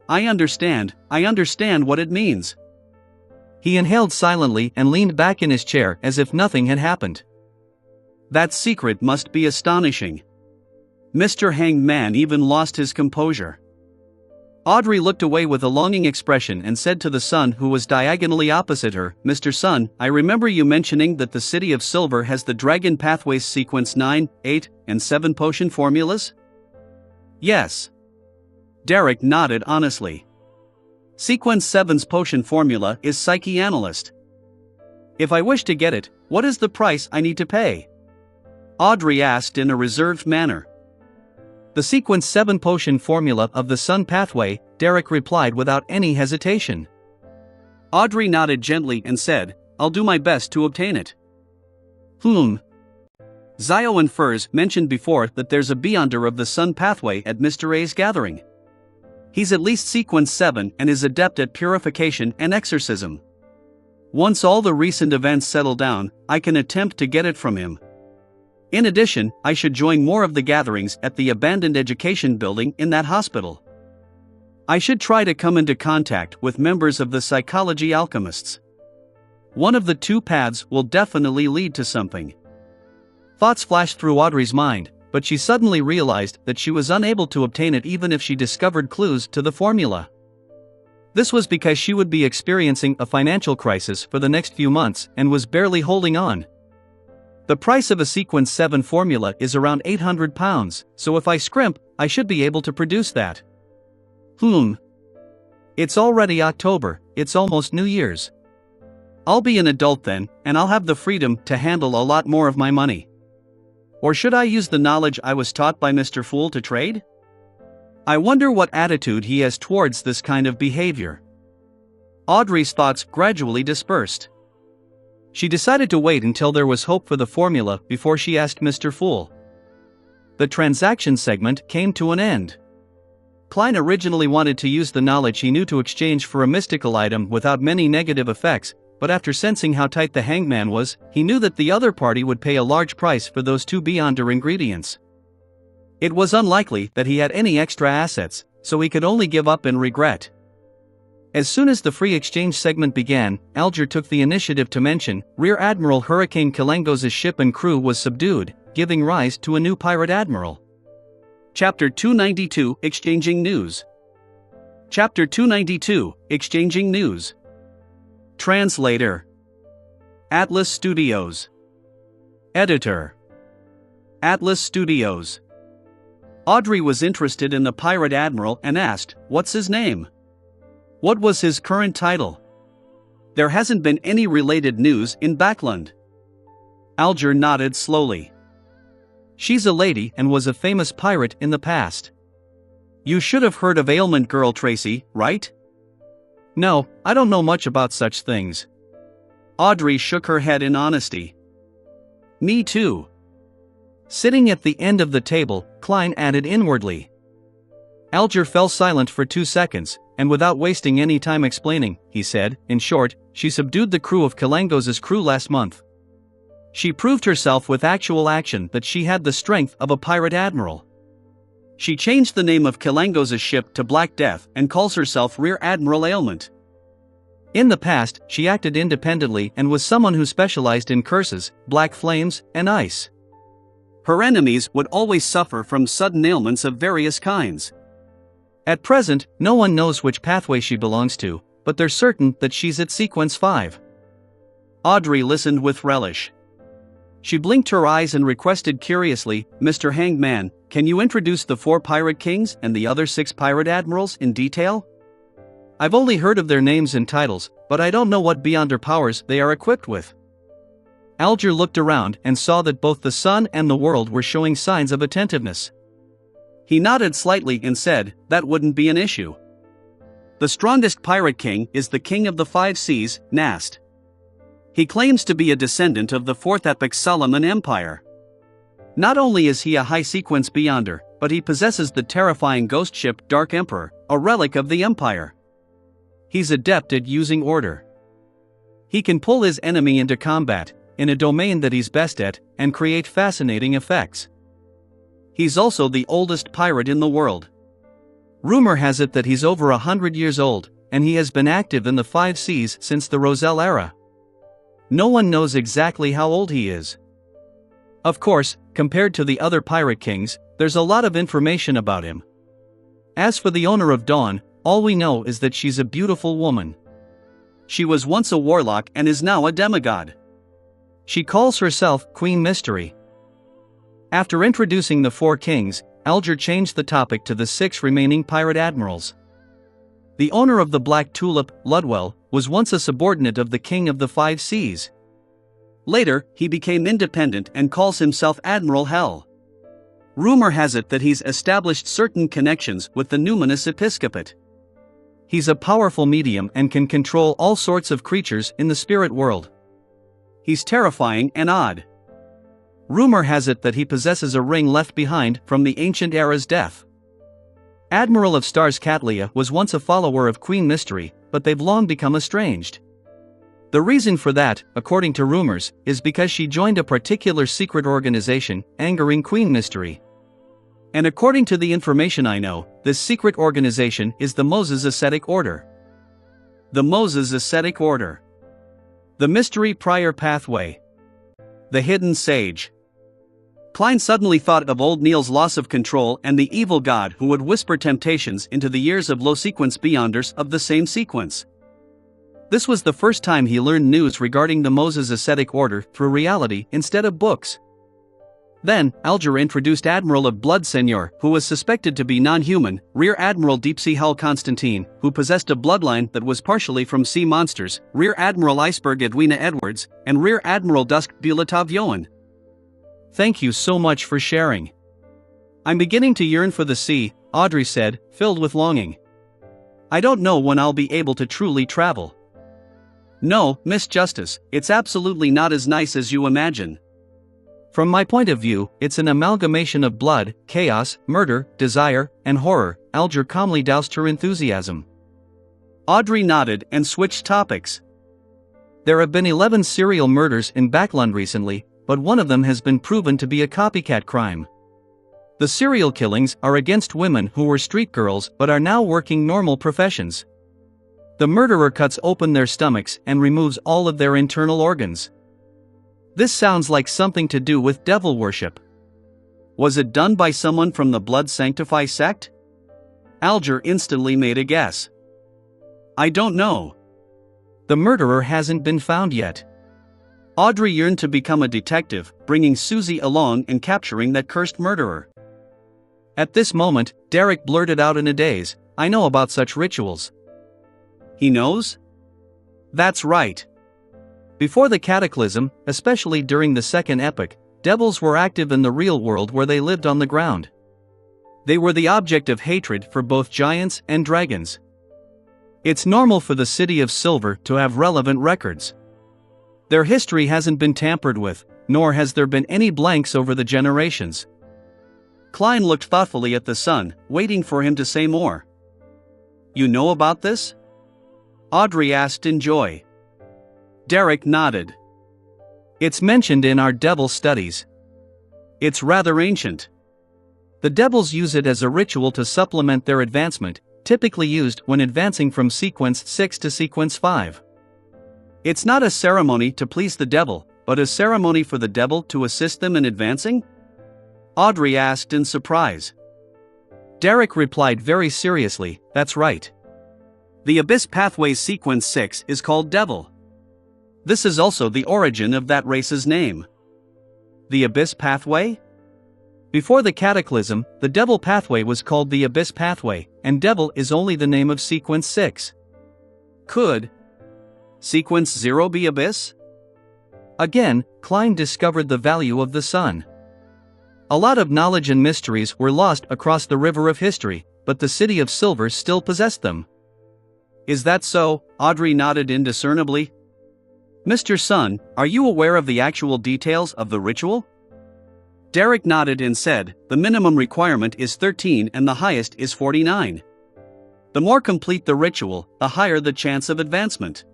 I understand what it means. He inhaled silently and leaned back in his chair as if nothing had happened. That secret must be astonishing. Mr. Hanged Man even lost his composure. Audrey looked away with a longing expression and said to the Sun, who was diagonally opposite her, "Mr. Sun, I remember you mentioning that the City of Silver has the Dragon Pathways Sequence 9, 8, and 7 potion formulas?" "Yes." Derek nodded honestly. Sequence 7's potion formula is Psyche-Analyst. "If I wish to get it, what is the price I need to pay?" Audrey asked in a reserved manner. "The Sequence 7 potion formula of the Sun Pathway," Derek replied without any hesitation. Audrey nodded gently and said, "I'll do my best to obtain it." Zio and Furs mentioned before that there's a Beyonder of the Sun Pathway at Mr. A's gathering. He's at least Sequence 7 and is adept at purification and exorcism. Once all the recent events settle down, I can attempt to get it from him. In addition, I should join more of the gatherings at the abandoned education building in that hospital. I should try to come into contact with members of the Psychology Alchemists. One of the two paths will definitely lead to something. Thoughts flashed through Audrey's mind, but she suddenly realized that she was unable to obtain it even if she discovered clues to the formula. This was because she would be experiencing a financial crisis for the next few months and was barely holding on. The price of a Sequence 7 formula is around £800, so if I scrimp, I should be able to produce that. It's already October, it's almost New Year's. I'll be an adult then, and I'll have the freedom to handle a lot more of my money. Or should I use the knowledge I was taught by Mr. Fool to trade? I wonder what attitude he has towards this kind of behavior. Audrey's thoughts gradually dispersed. She decided to wait until there was hope for the formula before she asked Mr. Fool. The transaction segment came to an end. Klein originally wanted to use the knowledge he knew to exchange for a mystical item without many negative effects, but after sensing how tight the hangman was, he knew that the other party would pay a large price for those two Beyonder ingredients. It was unlikely that he had any extra assets, so he could only give up in regret. As soon as the free exchange segment began, Alger took the initiative to mention, Rear Admiral Hurricane Kalengos' ship and crew was subdued, giving rise to a new pirate admiral. Chapter 292, Exchanging News. Chapter 292, Exchanging News. Translator. Atlas Studios. Editor. Atlas Studios. Audrey was interested in the pirate admiral and asked, "What's his name? What was his current title?" "There hasn't been any related news in Backland." Alger nodded slowly. "She's a lady and was a famous pirate in the past. You should have heard of Ailment Girl Tracy, right?" "No, I don't know much about such things." Audrey shook her head in honesty. "Me too." Sitting at the end of the table, Klein added inwardly. Alger fell silent for 2 seconds, and without wasting any time explaining, he said, "In short, she subdued the crew of Kalengos' crew last month. She proved herself with actual action that she had the strength of a pirate admiral. She changed the name of Kalengos' ship to Black Death and calls herself Rear Admiral Ailment. In the past, she acted independently and was someone who specialized in curses, black flames, and ice. Her enemies would always suffer from sudden ailments of various kinds. At present, no one knows which pathway she belongs to, but they're certain that she's at Sequence 5. Audrey listened with relish. She blinked her eyes and requested curiously, "Mr. Hanged Man, can you introduce the 4 pirate kings and the other 6 pirate admirals in detail? I've only heard of their names and titles, but I don't know what Beyonder powers they are equipped with." Alger looked around and saw that both the sun and the world were showing signs of attentiveness. He nodded slightly and said, "That wouldn't be an issue. The strongest pirate king is the king of the 5 seas, Nast. He claims to be a descendant of the 4th epic Solomon Empire. Not only is he a high sequence Beyonder, but he possesses the terrifying ghost ship Dark Emperor, a relic of the Empire. He's adept at using order. He can pull his enemy into combat, in a domain that he's best at, and create fascinating effects. He's also the oldest pirate in the world. Rumor has it that he's over 100 years old, and he has been active in the 5 seas since the Roselle era. No one knows exactly how old he is. Of course, compared to the other pirate kings, there's a lot of information about him. As for the owner of Dawn, all we know is that she's a beautiful woman. She was once a warlock and is now a demigod. She calls herself Queen Mystery. After introducing the 4 kings, Alger changed the topic to the 6 remaining pirate admirals. The owner of the Black Tulip, Ludwell, was once a subordinate of the King of the 5 Seas. Later, he became independent and calls himself Admiral Hell. Rumor has it that he's established certain connections with the Numinous Episcopate. He's a powerful medium and can control all sorts of creatures in the spirit world. He's terrifying and odd. Rumor has it that he possesses a ring left behind from the ancient era's death. Admiral of Stars Catlia was once a follower of Queen Mystery, but they've long become estranged. The reason for that, according to rumors, is because she joined a particular secret organization, angering Queen Mystery. And according to the information I know, this secret organization is the Moses Ascetic Order. The Moses Ascetic Order. The Mystery Prior Pathway. The Hidden Sage. Klein suddenly thought of old Neil's loss of control and the evil god who would whisper temptations into the ears of low-sequence beyonders of the same sequence. This was the first time he learned news regarding the Moses Ascetic Order through reality instead of books. Then, Alger introduced Admiral of Blood Seigneur, who was suspected to be non-human, Rear Admiral Deepsea Hull Constantine, who possessed a bloodline that was partially from sea monsters, Rear Admiral Iceberg Edwina Edwards, and Rear Admiral Dusk Bulatov Yoan. Thank you so much for sharing. I'm beginning to yearn for the sea, Audrey said, filled with longing. I don't know when I'll be able to truly travel. No, Miss Justice, it's absolutely not as nice as you imagine. From my point of view, it's an amalgamation of blood, chaos, murder, desire, and horror, Alger calmly doused her enthusiasm. Audrey nodded and switched topics. There have been 11 serial murders in Backland recently, but one of them has been proven to be a copycat crime. The serial killings are against women who were street girls but are now working normal professions. The murderer cuts open their stomachs and removes all of their internal organs. This sounds like something to do with devil worship. Was it done by someone from the Blood Sanctify sect? Alger instantly made a guess. I don't know. The murderer hasn't been found yet. Audrey yearned to become a detective, bringing Susie along and capturing that cursed murderer. At this moment, Derek blurted out in a daze, I know about such rituals. He knows? That's right. Before the Cataclysm, especially during the Second Epoch, devils were active in the real world where they lived on the ground. They were the object of hatred for both giants and dragons. It's normal for the City of Silver to have relevant records. Their history hasn't been tampered with, nor has there been any blanks over the generations. Klein looked thoughtfully at the son, waiting for him to say more. You know about this? Audrey asked in joy. Derek nodded. It's mentioned in our devil studies. It's rather ancient. The devils use it as a ritual to supplement their advancement, typically used when advancing from sequence 6 to sequence 5. It's not a ceremony to please the devil, but a ceremony for the devil to assist them in advancing? Audrey asked in surprise. Derek replied very seriously, that's right. The Abyss Pathway's sequence 6 is called Devil. This is also the origin of that race's name. The Abyss Pathway? Before the Cataclysm, the Devil Pathway was called the Abyss Pathway, and Devil is only the name of sequence 6. Could sequence 0 be Abyss? Again, Klein discovered the value of the sun. A lot of knowledge and mysteries were lost across the river of history, but the City of Silver still possessed them. Is that so? Audrey nodded indiscernibly. Mr. Sun, are you aware of the actual details of the ritual? Derek nodded and said, the minimum requirement is 13 and the highest is 49. The more complete the ritual, the higher the chance of advancement.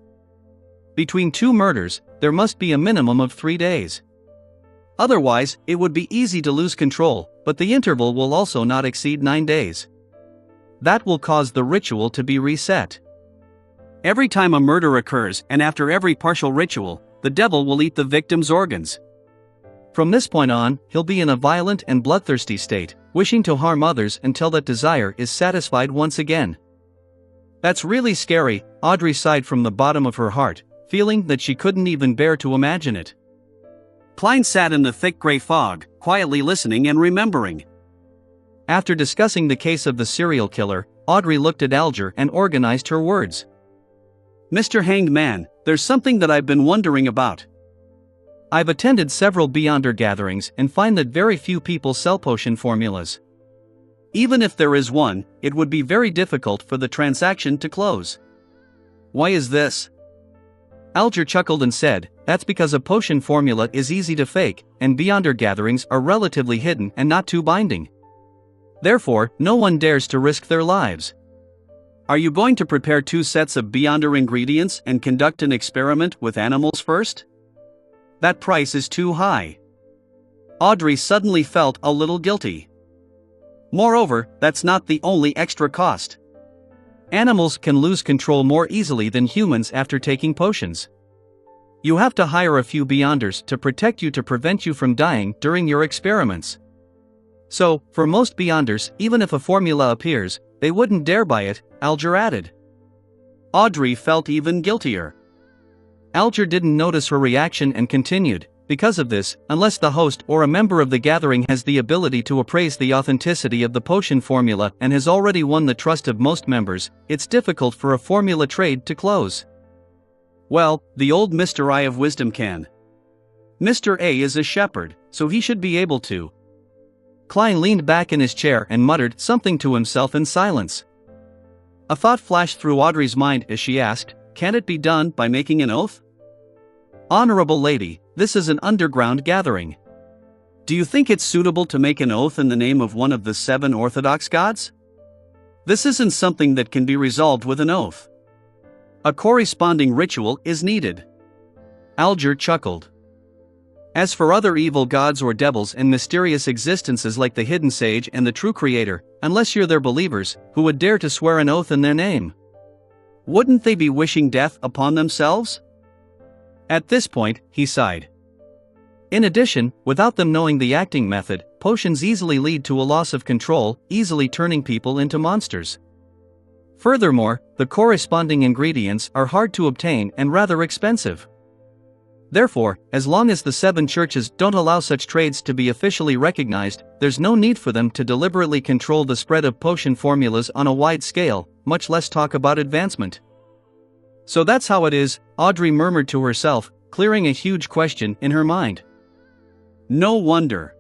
Between 2 murders, there must be a minimum of 3 days. Otherwise, it would be easy to lose control, but the interval will also not exceed 9 days. That will cause the ritual to be reset. Every time a murder occurs and after every partial ritual, the devil will eat the victim's organs. From this point on, he'll be in a violent and bloodthirsty state, wishing to harm others until that desire is satisfied once again. That's really scary, Audrey sighed from the bottom of her heart, feeling that she couldn't even bear to imagine it. Klein sat in the thick gray fog, quietly listening and remembering. After discussing the case of the serial killer, Audrey looked at Alger and organized her words. Mr. Hanged Man, there's something that I've been wondering about. I've attended several Beyonder gatherings and find that very few people sell potion formulas. Even if there is one, it would be very difficult for the transaction to close. Why is this? Alger chuckled and said, that's because a potion formula is easy to fake, and Beyonder gatherings are relatively hidden and not too binding. Therefore, no one dares to risk their lives. Are you going to prepare 2 sets of Beyonder ingredients and conduct an experiment with animals first? That price is too high. Audrey suddenly felt a little guilty. Moreover, that's not the only extra cost. Animals can lose control more easily than humans after taking potions. You have to hire a few Beyonders to protect you to prevent you from dying during your experiments. So, for most Beyonders, even if a formula appears, they wouldn't dare buy it, Alger added. Audrey felt even guiltier. Alger didn't notice her reaction and continued, because of this, unless the host or a member of the gathering has the ability to appraise the authenticity of the potion formula and has already won the trust of most members, it's difficult for a formula trade to close. Well, the old Mr. Eye of Wisdom can. Mr. A is a shepherd, so he should be able to. Klein leaned back in his chair and muttered something to himself in silence. A thought flashed through Audrey's mind as she asked, "Can it be done by making an oath?" "Honorable lady, this is an underground gathering. Do you think it's suitable to make an oath in the name of one of the 7 orthodox gods? This isn't something that can be resolved with an oath. A corresponding ritual is needed." Alger chuckled. As for other evil gods or devils and mysterious existences like the Hidden Sage and the True Creator, unless you're their believers, who would dare to swear an oath in their name? Wouldn't they be wishing death upon themselves? At this point, he sighed. In addition, without them knowing the acting method, potions easily lead to a loss of control, easily turning people into monsters. Furthermore, the corresponding ingredients are hard to obtain and rather expensive. Therefore, as long as the 7 churches don't allow such trades to be officially recognized, there's no need for them to deliberately control the spread of potion formulas on a wide scale, much less talk about advancement. So that's how it is, Audrey murmured to herself, clearing a huge question in her mind. No wonder.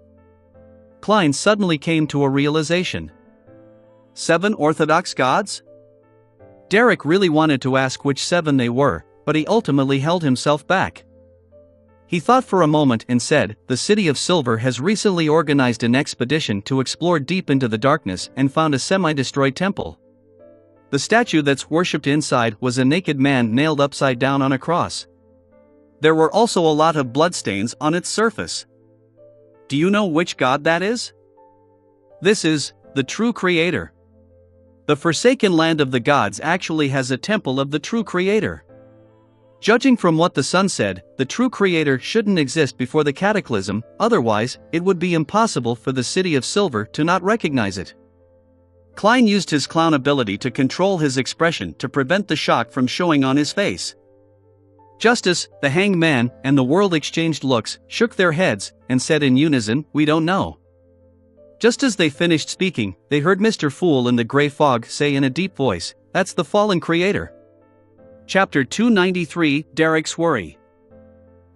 Klein suddenly came to a realization. 7 orthodox gods? Derek really wanted to ask which 7 they were, but he ultimately held himself back. He thought for a moment and said, "The City of Silver has recently organized an expedition to explore deep into the darkness and found a semi-destroyed temple. The statue that's worshipped inside was a naked man nailed upside down on a cross. There were also a lot of bloodstains on its surface. Do you know which god that is? This is the True Creator. The Forsaken Land of the Gods actually has a temple of the True Creator. Judging from what the Sun said, the True Creator shouldn't exist before the Cataclysm, otherwise, it would be impossible for the City of Silver to not recognize it." Klein used his clown ability to control his expression to prevent the shock from showing on his face. Justice, the Hanged Man, and the world exchanged looks, shook their heads, and said in unison, "We don't know." Just as they finished speaking, they heard Mr. Fool in the gray fog say in a deep voice, "That's the fallen creator." Chapter 293, Derek's Worry.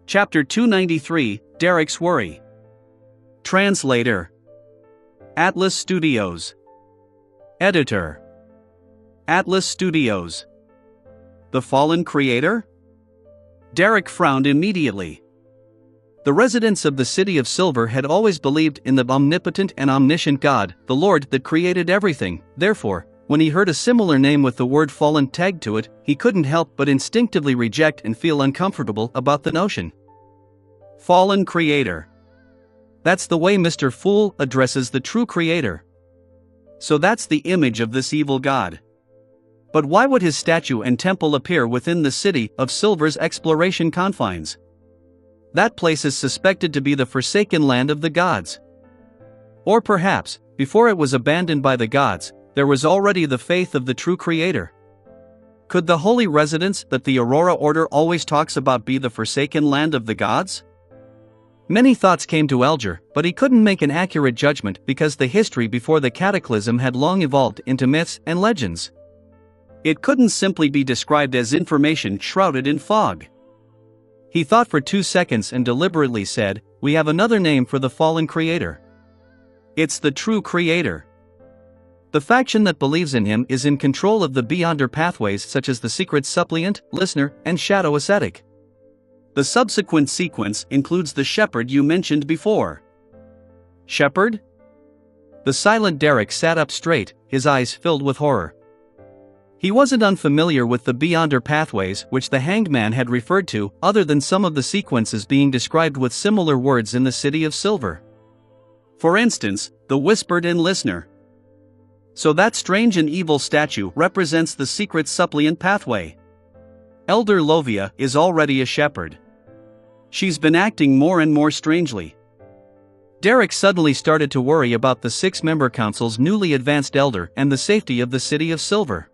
Chapter 293, Derek's Worry. Translator. Atlas Studios. Editor. Atlas Studios. The fallen creator? Derek frowned immediately. The residents of the City of Silver had always believed in the omnipotent and omniscient God, the Lord that created everything. Therefore, when he heard a similar name with the word fallen tagged to it, he couldn't help but instinctively reject and feel uncomfortable about the notion. Fallen creator. That's the way Mr. Fool addresses the true creator. So that's the image of this evil god. But why would his statue and temple appear within the City of Silver's exploration confines? that place is suspected to be the forsaken land of the gods. Or perhaps, before it was abandoned by the gods, there was already the faith of the true creator. Could the holy residence that the Aurora Order always talks about be the forsaken land of the gods? Many thoughts came to Elger, but he couldn't make an accurate judgment because the history before the cataclysm had long evolved into myths and legends. It couldn't simply be described as information shrouded in fog. He thought for 2 seconds and deliberately said, "We have another name for the fallen creator. It's the true creator. The faction that believes in him is in control of the Beyonder pathways such as the Secret Suppliant, Listener, and Shadow Ascetic. The subsequent sequence includes the Shepherd you mentioned before." Shepherd? The silent Derek sat up straight, his eyes filled with horror. He wasn't unfamiliar with the Beyonder pathways which the Hanged Man had referred to, other than some of the sequences being described with similar words in the City of Silver. For instance, the Whispered and Listener. So that strange and evil statue represents the Secret Suppliant pathway. Elder Lovia is already a shepherd. She's been acting more and more strangely. Derek suddenly started to worry about the 6-member council's newly advanced elder and the safety of the City of Silver.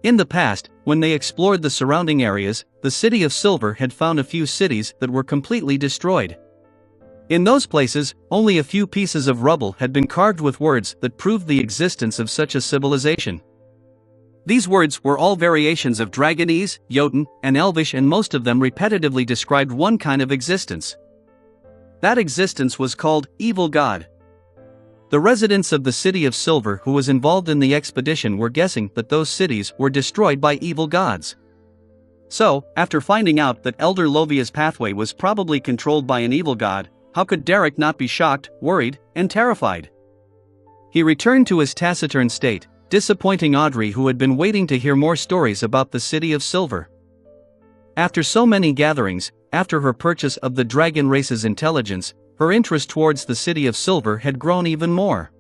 In the past, when they explored the surrounding areas, the City of Silver had found a few cities that were completely destroyed. In those places, only a few pieces of rubble had been carved with words that proved the existence of such a civilization. These words were all variations of Dragonese, Jotun, and Elvish, and most of them repetitively described one kind of existence. That existence was called Evil God. The residents of the City of Silver who was involved in the expedition were guessing that those cities were destroyed by evil gods. So, after finding out that Elder Lovia's pathway was probably controlled by an evil god, how could Derek not be shocked, worried, and terrified? He returned to his taciturn state, disappointing Audrey, who had been waiting to hear more stories about the City of Silver. After so many gatherings, after her purchase of the dragon race's intelligence, her interest towards the City of Silver had grown even more.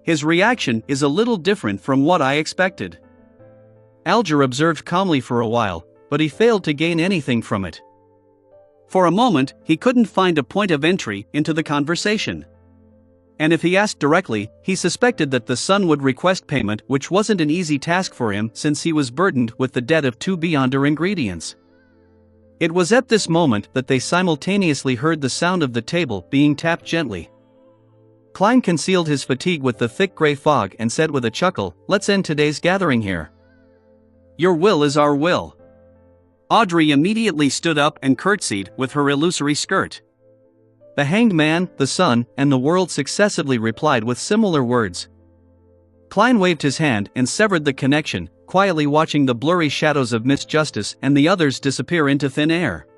His reaction is a little different from what I expected. Alger observed calmly for a while, but he failed to gain anything from it. For a moment, he couldn't find a point of entry into the conversation. And if he asked directly, he suspected that the son would request payment, which wasn't an easy task for him since he was burdened with the debt of 2 Beyonder ingredients. It was at this moment that they simultaneously heard the sound of the table being tapped gently. Klein concealed his fatigue with the thick gray fog and said with a chuckle, "Let's end today's gathering here. Your will is our will." Audrey immediately stood up and curtsied with her illusory skirt. The Hanged Man, the Sun, and the World successively replied with similar words. Klein waved his hand and severed the connection, quietly watching the blurry shadows of Miss Justice and the others disappear into thin air.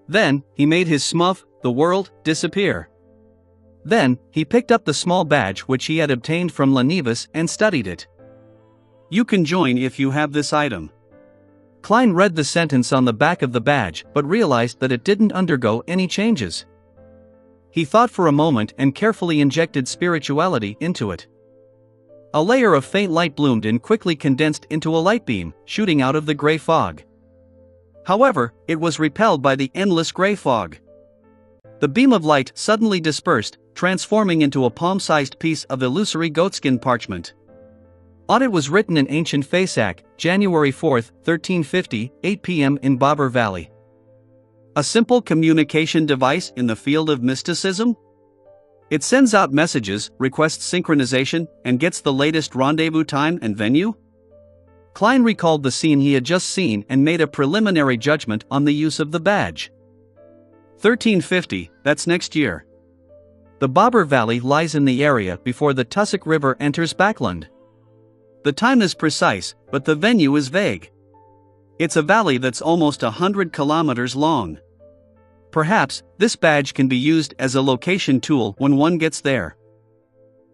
Then, he made his Smuff, the World, disappear. Then, he picked up the small badge which he had obtained from Lenivus and studied it. "You can join if you have this item." Klein read the sentence on the back of the badge but realized that it didn't undergo any changes. He thought for a moment and carefully injected spirituality into it. A layer of faint light bloomed and quickly condensed into a light beam, shooting out of the gray fog. However, it was repelled by the endless gray fog. The beam of light suddenly dispersed, transforming into a palm-sized piece of illusory goatskin parchment. On it was written in ancient Faesac, January 4, 1350, 8 p.m. in Bobber Valley. A simple communication device in the field of mysticism? It sends out messages, requests synchronization, and gets the latest rendezvous time and venue? Klein recalled the scene he had just seen and made a preliminary judgment on the use of the badge. 1350, that's next year. The Bobber Valley lies in the area before the Tussock River enters Backland. The time is precise, but the venue is vague. It's a valley that's almost 100 kilometers long. Perhaps, this badge can be used as a location tool when one gets there.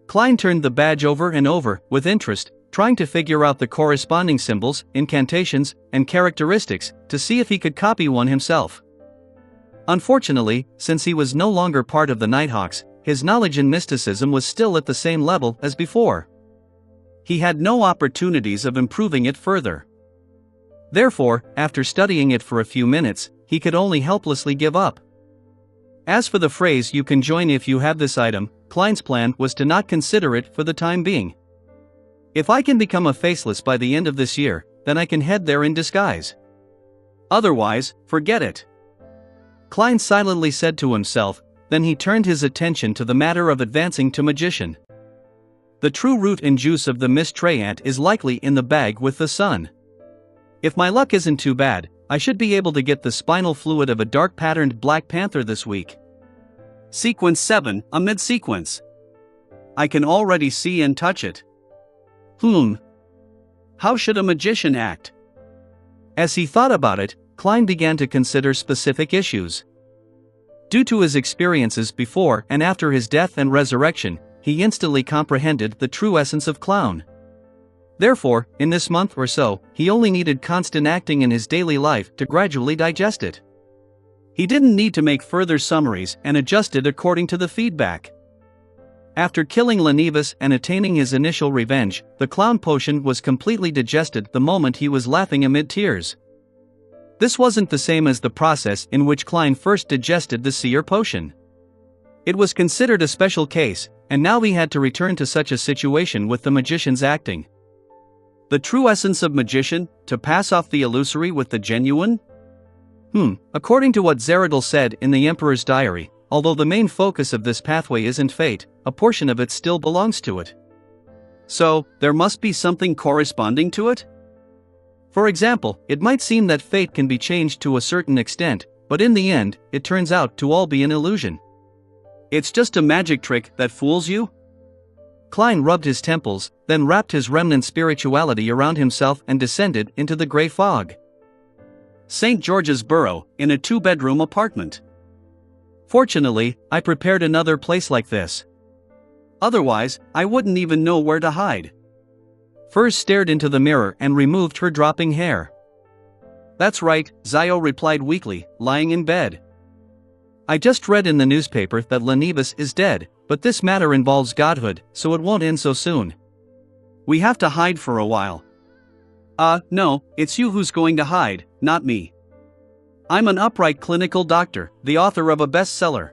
Klein turned the badge over and over, with interest, trying to figure out the corresponding symbols, incantations, and characteristics, to see if he could copy one himself. Unfortunately, since he was no longer part of the Nighthawks, his knowledge in mysticism was still at the same level as before. He had no opportunities of improving it further. Therefore, after studying it for a few minutes, he could only helplessly give up. As for the phrase "you can join if you have this item," Klein's plan was to not consider it for the time being. If I can become a faceless by the end of this year, then I can head there in disguise. Otherwise, forget it. Klein silently said to himself, then he turned his attention to the matter of advancing to magician. The true root and juice of the Miss Treyant is likely in the bag with the sun. If my luck isn't too bad, I should be able to get the spinal fluid of a dark-patterned Black Panther this week. Sequence 7, a mid-sequence. I can already see and touch it. How should a magician act? As he thought about it, Klein began to consider specific issues. Due to his experiences before and after his death and resurrection, he instantly comprehended the true essence of clown. Therefore, in this month or so, he only needed constant acting in his daily life to gradually digest it. He didn't need to make further summaries and adjust it according to the feedback. After killing Lenivus and attaining his initial revenge, the clown potion was completely digested the moment he was laughing amid tears. This wasn't the same as the process in which Klein first digested the seer potion. It was considered a special case, and now he had to return to such a situation with the magician's acting. The true essence of magician, to pass off the illusory with the genuine? According to what Zeradal said in the Emperor's Diary, although the main focus of this pathway isn't fate, a portion of it still belongs to it. So, there must be something corresponding to it? For example, it might seem that fate can be changed to a certain extent, but in the end, it turns out to all be an illusion. It's just a magic trick that fools you? Klein rubbed his temples, then wrapped his remnant spirituality around himself and descended into the gray fog. St. George's Borough, in a 2-bedroom apartment. Fortunately, I prepared another place like this. Otherwise, I wouldn't even know where to hide. Furs stared into the mirror and removed her dropping hair. That's right, Zio replied weakly, lying in bed. I just read in the newspaper that Lenivus is dead, but this matter involves godhood, so it won't end so soon. We have to hide for a while. No, it's you who's going to hide, not me. I'm an upright clinical doctor, the author of a bestseller.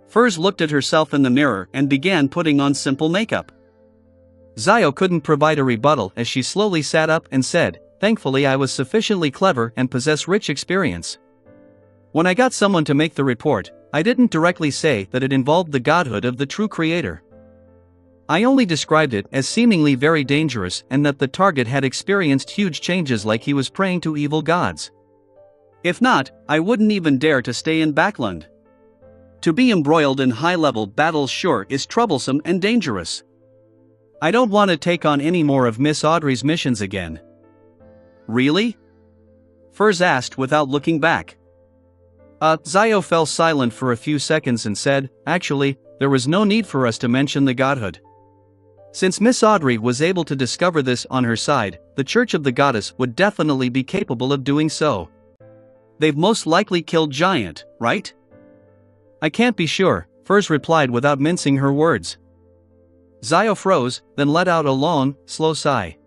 Furs looked at herself in the mirror and began putting on simple makeup. Zio couldn't provide a rebuttal as she slowly sat up and said, thankfully I was sufficiently clever and possess rich experience. When I got someone to make the report, I didn't directly say that it involved the godhood of the true creator. I only described it as seemingly very dangerous and that the target had experienced huge changes like he was praying to evil gods. If not, I wouldn't even dare to stay in Backland. To be embroiled in high-level battles sure is troublesome and dangerous. I don't want to take on any more of Miss Audrey's missions again. Really? Furs asked without looking back. Zio fell silent for a few seconds and said, actually, there was no need for us to mention the godhood. Since Miss Audrey was able to discover this on her side, the Church of the Goddess would definitely be capable of doing so. They've most likely killed Giant, right? I can't be sure, Furs replied without mincing her words. Zio froze, then let out a long, slow sigh.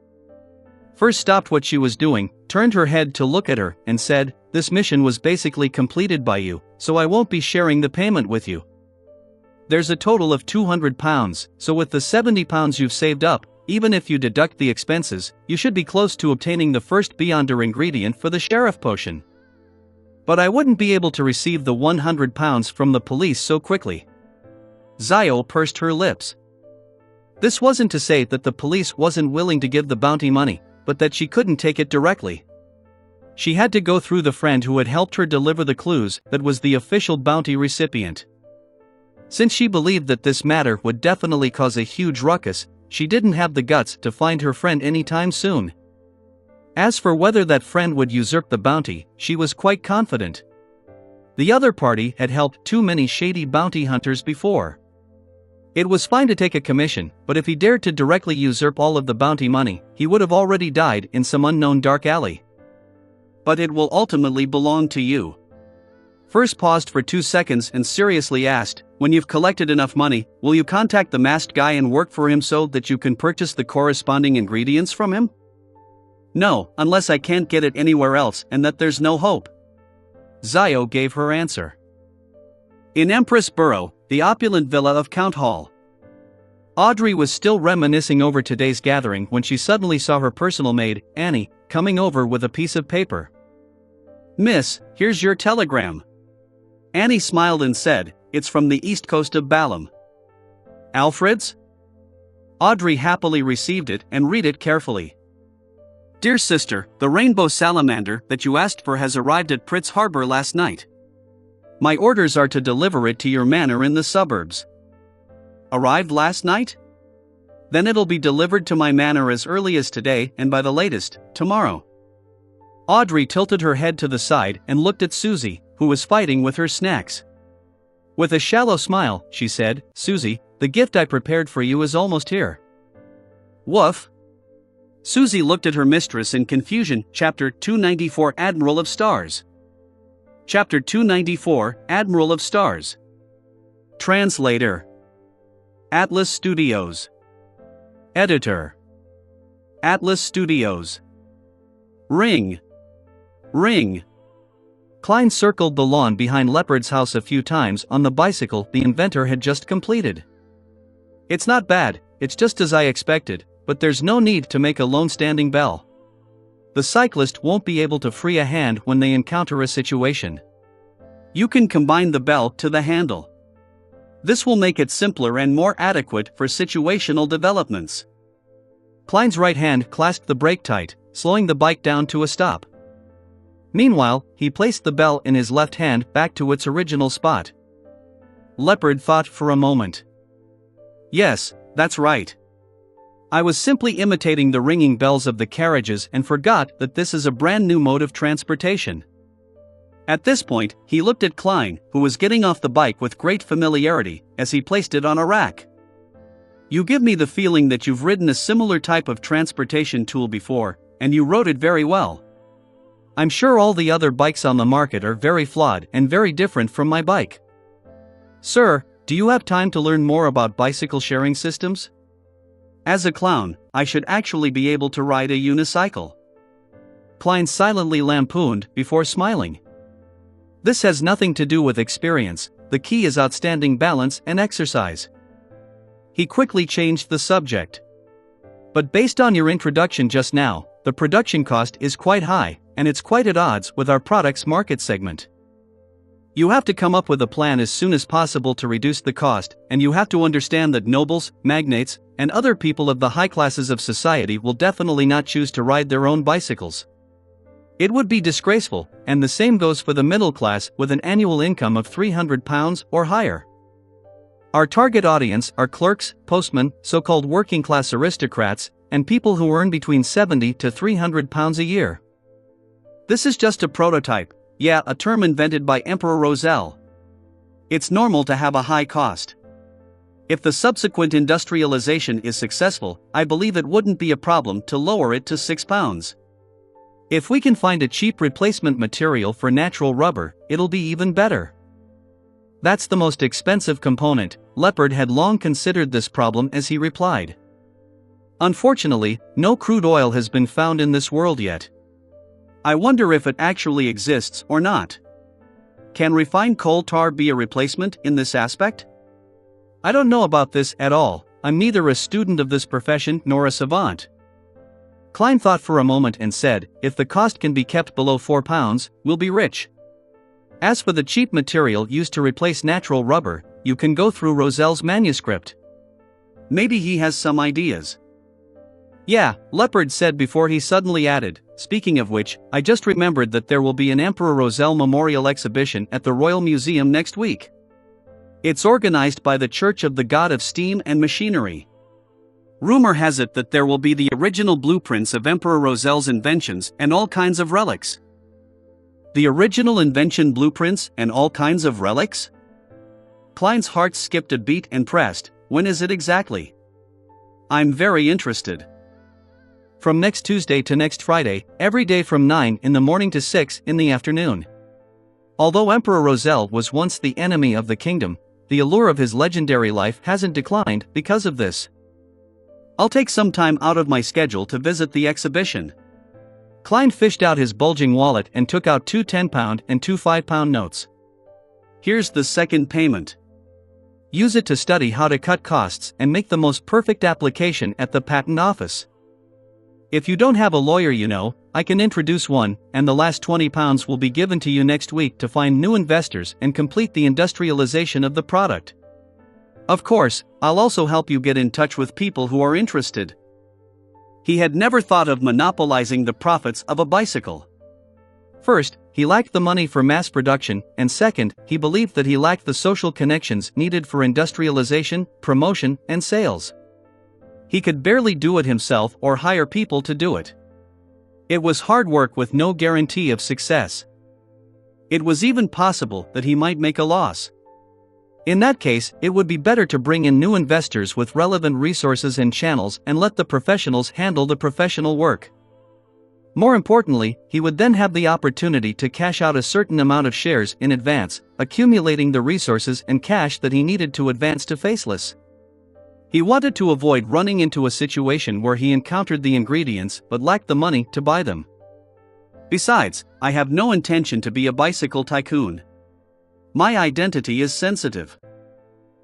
Furs stopped what she was doing, turned her head to look at her, and said, this mission was basically completed by you, so I won't be sharing the payment with you. There's a total of £200, so with the £70 you've saved up, even if you deduct the expenses, you should be close to obtaining the first Beyonder ingredient for the sheriff potion. But I wouldn't be able to receive the £100 from the police so quickly. Zio pursed her lips. This wasn't to say that the police wasn't willing to give the bounty money, but that she couldn't take it directly. She had to go through the friend who had helped her deliver the clues that was the official bounty recipient. Since she believed that this matter would definitely cause a huge ruckus, she didn't have the guts to find her friend anytime soon. As for whether that friend would usurp the bounty, she was quite confident. The other party had helped too many shady bounty hunters before. It was fine to take a commission, but if he dared to directly usurp all of the bounty money, he would have already died in some unknown dark alley. But it will ultimately belong to you. First paused for 2 seconds and seriously asked, when you've collected enough money, will you contact the masked guy and work for him so that you can purchase the corresponding ingredients from him? No, unless I can't get it anywhere else and that there's no hope. Zio gave her answer. In Empress Borough, the opulent villa of Count Hall. Audrey was still reminiscing over today's gathering when she suddenly saw her personal maid, Annie, coming over with a piece of paper. "Miss, here's your telegram." Annie smiled and said, "It's from the east coast of Balam." "Alfred's?" Audrey happily received it and read it carefully. "Dear sister, the rainbow salamander that you asked for has arrived at Pritz Harbor last night. My orders are to deliver it to your manor in the suburbs." "Arrived last night? Then it'll be delivered to my manor as early as today and by the latest, tomorrow." Audrey tilted her head to the side and looked at Susie, who was fighting with her snacks. With a shallow smile, she said, "Susie, the gift I prepared for you is almost here." "Woof." Susie looked at her mistress in confusion. Chapter 294 Admiral of Stars. Chapter 294 Admiral of Stars. Translator. Atlas Studios. Editor. Atlas Studios. Ring. Ring. Klein circled the lawn behind Leopard's house a few times on the bicycle the inventor had just completed. "It's not bad, it's just as I expected, but there's no need to make a lone standing bell. The cyclist won't be able to free a hand when they encounter a situation. You can combine the bell to the handle. This will make it simpler and more adequate for situational developments." Klein's right hand clasped the brake tight, slowing the bike down to a stop. Meanwhile, he placed the bell in his left hand back to its original spot. Leopard thought for a moment. "Yes, that's right. I was simply imitating the ringing bells of the carriages and forgot that this is a brand new mode of transportation." At this point, he looked at Klein, who was getting off the bike with great familiarity, as he placed it on a rack. "You give me the feeling that you've ridden a similar type of transportation tool before, and you rode it very well. I'm sure all the other bikes on the market are very flawed and very different from my bike. Sir, do you have time to learn more about bicycle sharing systems? As a clown, I should actually be able to ride a unicycle." Klein silently lampooned before smiling. "This has nothing to do with experience, the key is outstanding balance and exercise." He quickly changed the subject. "But based on your introduction just now, the production cost is quite high, and it's quite at odds with our product's market segment. You have to come up with a plan as soon as possible to reduce the cost, and you have to understand that nobles, magnates, and other people of the high classes of society will definitely not choose to ride their own bicycles. It would be disgraceful, and the same goes for the middle class with an annual income of £300 or higher. Our target audience are clerks, postmen, so-called working-class aristocrats, and people who earn between £70 to £300 a year. This is just a prototype, yeah, a term invented by Emperor Roselle. It's normal to have a high cost. If the subsequent industrialization is successful, I believe it wouldn't be a problem to lower it to £6. If we can find a cheap replacement material for natural rubber, it'll be even better. That's the most expensive component." Leopard had long considered this problem as he replied. "Unfortunately, no crude oil has been found in this world yet. I wonder if it actually exists or not. Can refined coal tar be a replacement in this aspect? I don't know about this at all, I'm neither a student of this profession nor a savant." Klein thought for a moment and said, "If the cost can be kept below £4, we'll be rich. As for the cheap material used to replace natural rubber, you can go through Roselle's manuscript. Maybe he has some ideas." "Yeah," Leopard said before he suddenly added, "Speaking of which, I just remembered that there will be an Emperor Roselle Memorial Exhibition at the Royal Museum next week. It's organized by the Church of the God of Steam and Machinery. Rumor has it that there will be the original blueprints of Emperor Roselle's inventions and all kinds of relics." "The original invention blueprints and all kinds of relics?" Klein's heart skipped a beat and pressed, "When is it exactly? I'm very interested." "From next Tuesday to next Friday, every day from 9 in the morning to 6 in the afternoon." Although Emperor Roselle was once the enemy of the kingdom, the allure of his legendary life hasn't declined because of this. "I'll take some time out of my schedule to visit the exhibition." Klein fished out his bulging wallet and took out 2 £10 and 2 £5 notes. Here's the second payment. Use it to study how to cut costs and make the most perfect application at the patent office. If you don't have a lawyer, I can introduce one, and the last £20 will be given to you next week to find new investors and complete the industrialization of the product. Of course, I'll also help you get in touch with people who are interested. He had never thought of monopolizing the profits of a bicycle. First, he lacked the money for mass production, and second, he believed that he lacked the social connections needed for industrialization, promotion, and sales. He could barely do it himself or hire people to do it. It was hard work with no guarantee of success. It was even possible that he might make a loss. In that case, it would be better to bring in new investors with relevant resources and channels and let the professionals handle the professional work. More importantly, he would then have the opportunity to cash out a certain amount of shares in advance, accumulating the resources and cash that he needed to advance to Faceless. He wanted to avoid running into a situation where he encountered the ingredients but lacked the money to buy them. Besides, I have no intention to be a bicycle tycoon. My identity is sensitive.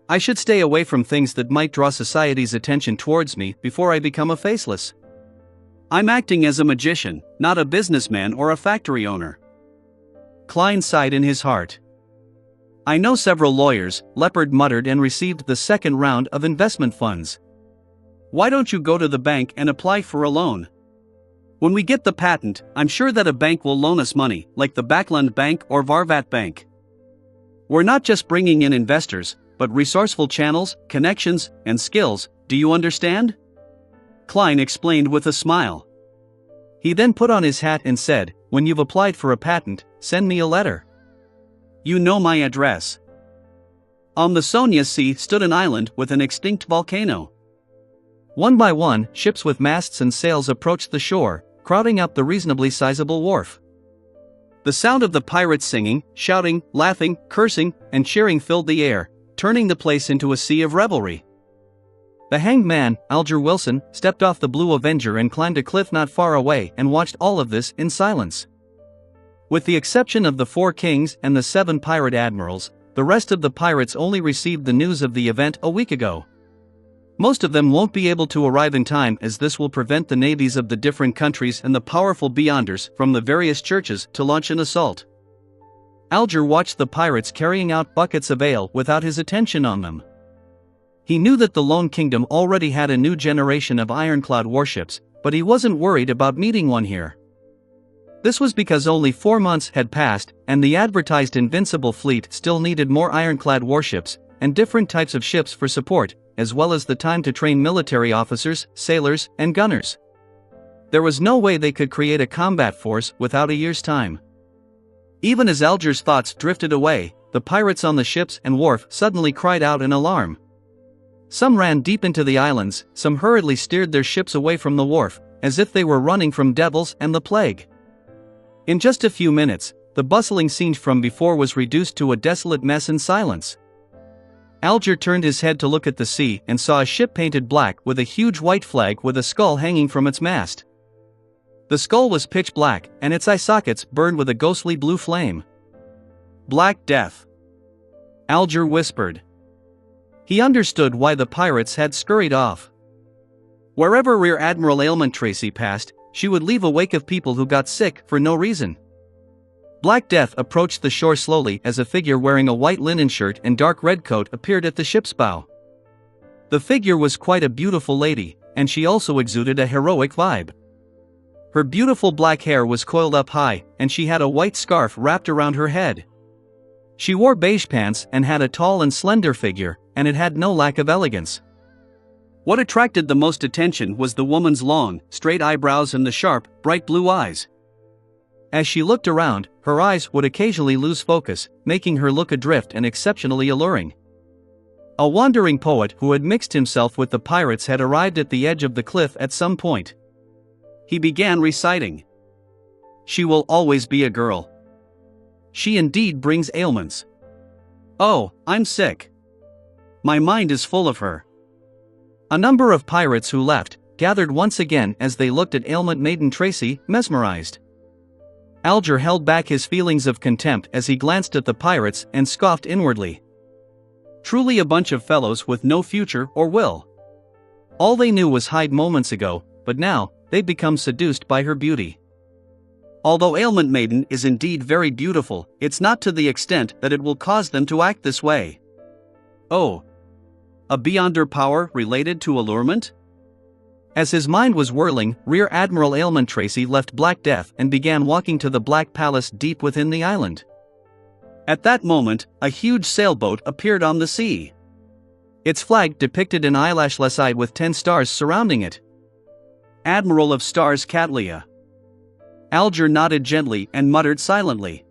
I should stay away from things that might draw society's attention towards me before I become a Faceless. I'm acting as a magician, not a businessman or a factory owner. Klein sighed in his heart. I know several lawyers, Leopard muttered, and received the second round of investment funds. Why don't you go to the bank and apply for a loan? When we get the patent, I'm sure that a bank will loan us money, like the Backlund Bank or Varvat Bank. We're not just bringing in investors, but resourceful channels, connections, and skills, do you understand? Klein explained with a smile. He then put on his hat and said, when you've applied for a patent, send me a letter. You know my address. On the Sonia Sea stood an island with an extinct volcano. One by one, ships with masts and sails approached the shore, crowding up the reasonably sizable wharf. The sound of the pirates singing, shouting, laughing, cursing, and cheering filled the air, turning the place into a sea of revelry. The hanged man, Alger Wilson, stepped off the Blue Avenger and climbed a cliff not far away and watched all of this in silence. With the exception of the 4 kings and the 7 pirate admirals, the rest of the pirates only received the news of the event a week ago. Most of them won't be able to arrive in time, as this will prevent the navies of the different countries and the powerful beyonders from the various churches to launch an assault. Alger watched the pirates carrying out buckets of ale without his attention on them. He knew that the Lone Kingdom already had a new generation of ironclad warships, but he wasn't worried about meeting one here. This was because only 4 months had passed, and the advertised invincible fleet still needed more ironclad warships, and different types of ships for support, as well as the time to train military officers, sailors, and gunners. There was no way they could create a combat force without a year's time. Even as Alger's thoughts drifted away, the pirates on the ships and wharf suddenly cried out in alarm. Some ran deep into the islands, some hurriedly steered their ships away from the wharf, as if they were running from devils and the plague. In just a few minutes, the bustling scene from before was reduced to a desolate mess and silence. Alger turned his head to look at the sea and saw a ship painted black with a huge white flag with a skull hanging from its mast. The skull was pitch black, and its eye sockets burned with a ghostly blue flame. Black Death. Alger whispered. He understood why the pirates had scurried off. Wherever Rear Admiral Ailment Tracy passed, she would leave a wake of people who got sick for no reason. Black Death approached the shore slowly as a figure wearing a white linen shirt and dark red coat appeared at the ship's bow. The figure was quite a beautiful lady, and she also exuded a heroic vibe. Her beautiful black hair was coiled up high, and she had a white scarf wrapped around her head. She wore beige pants and had a tall and slender figure, and it had no lack of elegance. What attracted the most attention was the woman's long, straight eyebrows and the sharp, bright blue eyes. As she looked around, her eyes would occasionally lose focus, making her look adrift and exceptionally alluring. A wandering poet who had mixed himself with the pirates had arrived at the edge of the cliff at some point. He began reciting. She will always be a girl. She indeed brings ailments. Oh, I'm sick. My mind is full of her. A number of pirates who left, gathered once again as they looked at ailment maiden Tracy, mesmerized. Alger held back his feelings of contempt as he glanced at the pirates and scoffed inwardly. Truly a bunch of fellows with no future or will. All they knew was hide moments ago, but now, they'd become seduced by her beauty. Although ailment maiden is indeed very beautiful, it's not to the extent that it will cause them to act this way. Oh. A beyonder power related to allurement? As his mind was whirling, Rear Admiral Ailment Tracy left Black Death and began walking to the Black Palace deep within the island. At that moment, a huge sailboat appeared on the sea. Its flag depicted an eyelashless eye with 10 stars surrounding it. Admiral of Stars Catlia. Alger nodded gently and muttered silently.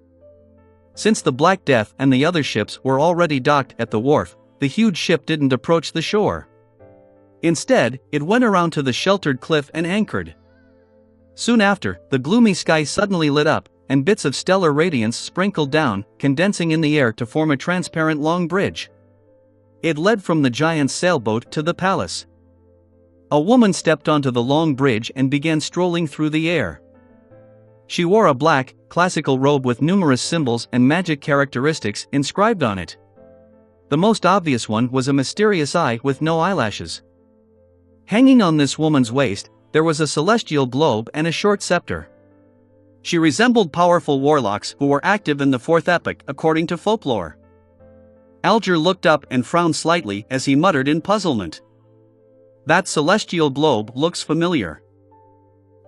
Since the Black Death and the other ships were already docked at the wharf, the huge ship didn't approach the shore. Instead, it went around to the sheltered cliff and anchored. Soon after, the gloomy sky suddenly lit up, and bits of stellar radiance sprinkled down, condensing in the air to form a transparent long bridge. It led from the giant sailboat to the palace. A woman stepped onto the long bridge and began strolling through the air. She wore a black, classical robe with numerous symbols and magic characteristics inscribed on it. The most obvious one was a mysterious eye with no eyelashes. Hanging on this woman's waist, there was a celestial globe and a short scepter. She resembled powerful warlocks who were active in the Fourth Epoch according to folklore. Alger looked up and frowned slightly as he muttered in puzzlement. That celestial globe looks familiar.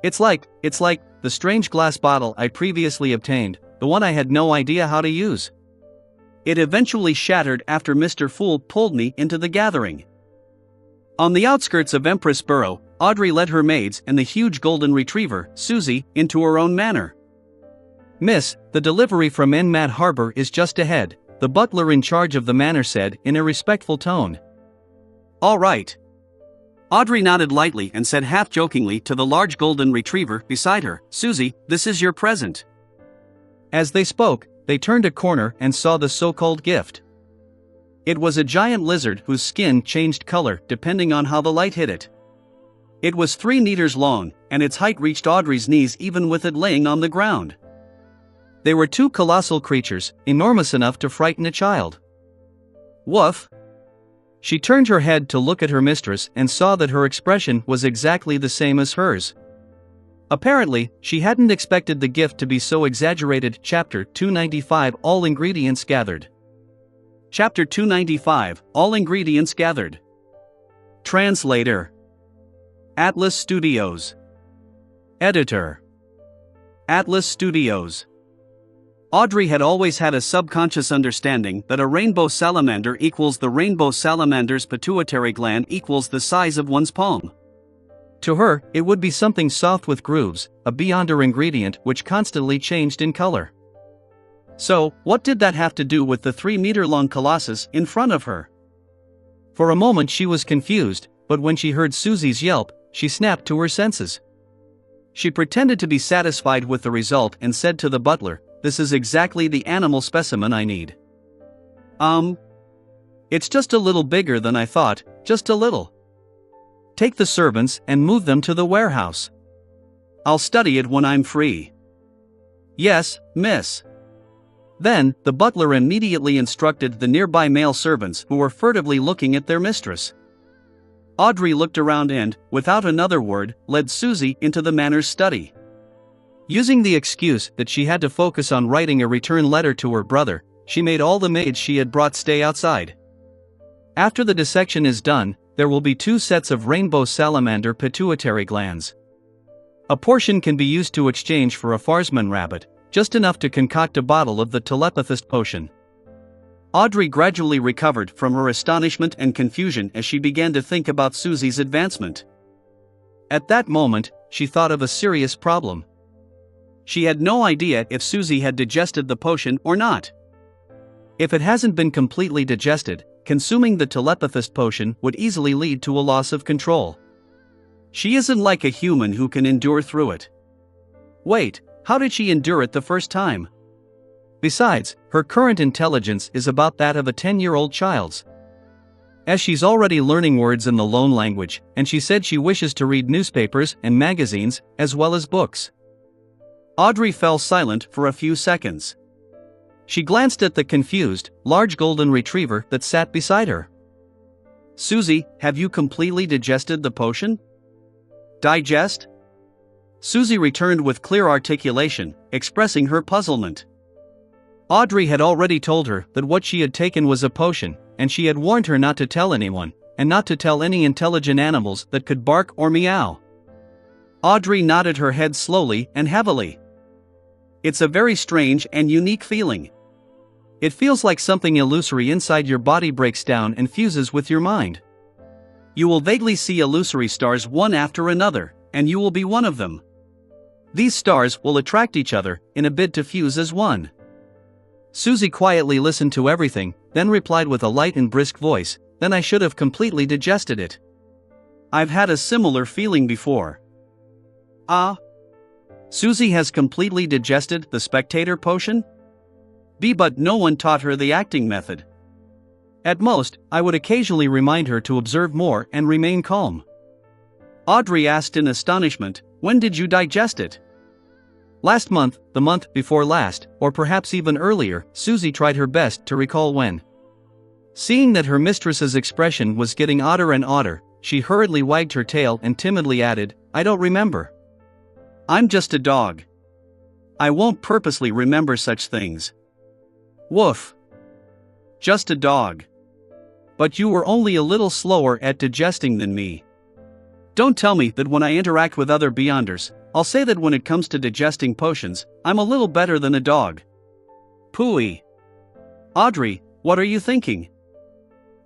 It's like the strange glass bottle I previously obtained, the one I had no idea how to use. It eventually shattered after Mr. Fool pulled me into the gathering. On the outskirts of Empress Borough, Audrey led her maids and the huge golden retriever, Susie, into her own manor. "Miss, the delivery from Enmad Harbor is just ahead," the butler in charge of the manor said in a respectful tone. "All right." Audrey nodded lightly and said half-jokingly to the large golden retriever beside her, "Susie, this is your present." As they spoke, they turned a corner and saw the so-called gift. It was a giant lizard whose skin changed color depending on how the light hit it. It was 3 meters long, and its height reached Audrey's knees even with it laying on the ground. They were 2 colossal creatures, enormous enough to frighten a child. "Woof!" She turned her head to look at her mistress and saw that her expression was exactly the same as hers. Apparently, she hadn't expected the gift to be so exaggerated. Chapter 295 All Ingredients Gathered. Chapter 295 All Ingredients Gathered. Translator Atlas Studios. Editor Atlas Studios. Audrey had always had a subconscious understanding that a rainbow salamander equals the rainbow salamander's pituitary gland equals the size of one's palm. To her, it would be something soft with grooves, a beyonder ingredient which constantly changed in color. So, what did that have to do with the 3-meter-long colossus in front of her? For a moment she was confused, but when she heard Susie's yelp, she snapped to her senses. She pretended to be satisfied with the result and said to the butler, "This is exactly the animal specimen I need." It's just a little bigger than I thought, just a little. Take the servants and move them to the warehouse. I'll study it when I'm free." "Yes, miss." Then, the butler immediately instructed the nearby male servants who were furtively looking at their mistress. Audrey looked around and, without another word, led Susie into the manor's study. Using the excuse that she had to focus on writing a return letter to her brother, she made all the maids she had brought stay outside. After the dissection is done, there will be 2 sets of rainbow salamander pituitary glands. A portion can be used to exchange for a Farsman rabbit, just enough to concoct a bottle of the telepathist potion. Audrey gradually recovered from her astonishment and confusion as she began to think about Susie's advancement. At that moment, she thought of a serious problem. She had no idea if Susie had digested the potion or not. If it hasn't been completely digested, consuming the telepathist potion would easily lead to a loss of control. She isn't like a human who can endure through it. Wait, how did she endure it the first time? Besides, her current intelligence is about that of a 10-year-old child's. as she's already learning words in the loan language, and she said she wishes to read newspapers and magazines, as well as books. Audrey fell silent for a few seconds. She glanced at the confused, large golden retriever that sat beside her. "Susie, have you completely digested the potion?" "Digest?" Susie returned with clear articulation, expressing her puzzlement. Audrey had already told her that what she had taken was a potion, and she had warned her not to tell anyone, and not to tell any intelligent animals that could bark or meow. Audrey nodded her head slowly and heavily. "It's a very strange and unique feeling. It feels like something illusory inside your body breaks down and fuses with your mind. You will vaguely see illusory stars one after another, and you will be one of them. These stars will attract each other in a bid to fuse as one." Susie quietly listened to everything, then replied with a light and brisk voice, "Then I should have completely digested it. I've had a similar feeling before." "Ah? Susie has completely digested the spectator potion?" But no one taught her the acting method. At most, I would occasionally remind her to observe more and remain calm. Audrey asked in astonishment, "When did you digest it?" "Last month, the month before last, or perhaps even earlier," Susie tried her best to recall when. Seeing that her mistress's expression was getting odder and odder, she hurriedly wagged her tail and timidly added, "I don't remember. I'm just a dog. I won't purposely remember such things." "Woof. Just a dog. But you were only a little slower at digesting than me. Don't tell me that when I interact with other Beyonders, I'll say that when it comes to digesting potions, I'm a little better than a dog." "Pooey. Audrey, what are you thinking?"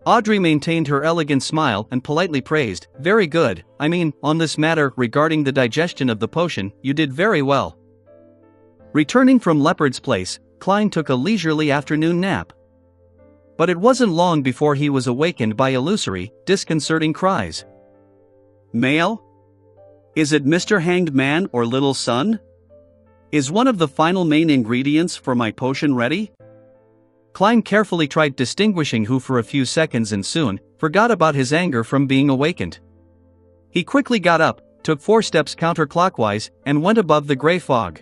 Audrey maintained her elegant smile and politely praised, "Very good, I mean, on this matter regarding the digestion of the potion, you did very well." Returning from Leopard's Place, Klein took a leisurely afternoon nap. But it wasn't long before he was awakened by illusory, disconcerting cries. "Mail? Is it Mr. Hanged Man or Little Sun? Is one of the final main ingredients for my potion ready?" Klein carefully tried distinguishing who for a few seconds and soon forgot about his anger from being awakened. He quickly got up, took 4 steps counterclockwise, and went above the gray fog.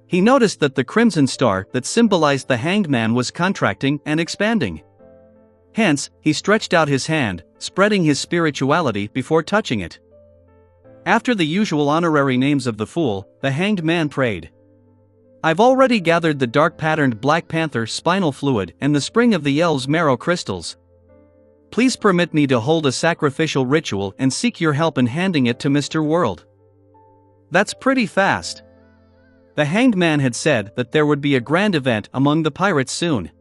He noticed that the crimson star that symbolized the Hanged Man was contracting and expanding. Hence, he stretched out his hand, spreading his spirituality before touching it. After the usual honorary names of the Fool, the Hanged Man prayed. "I've already gathered the dark-patterned Black Panther spinal fluid and the spring of the Elves' marrow crystals. Please permit me to hold a sacrificial ritual and seek your help in handing it to Mr. World." "That's pretty fast." The Hanged Man had said that there would be a grand event among the pirates soon.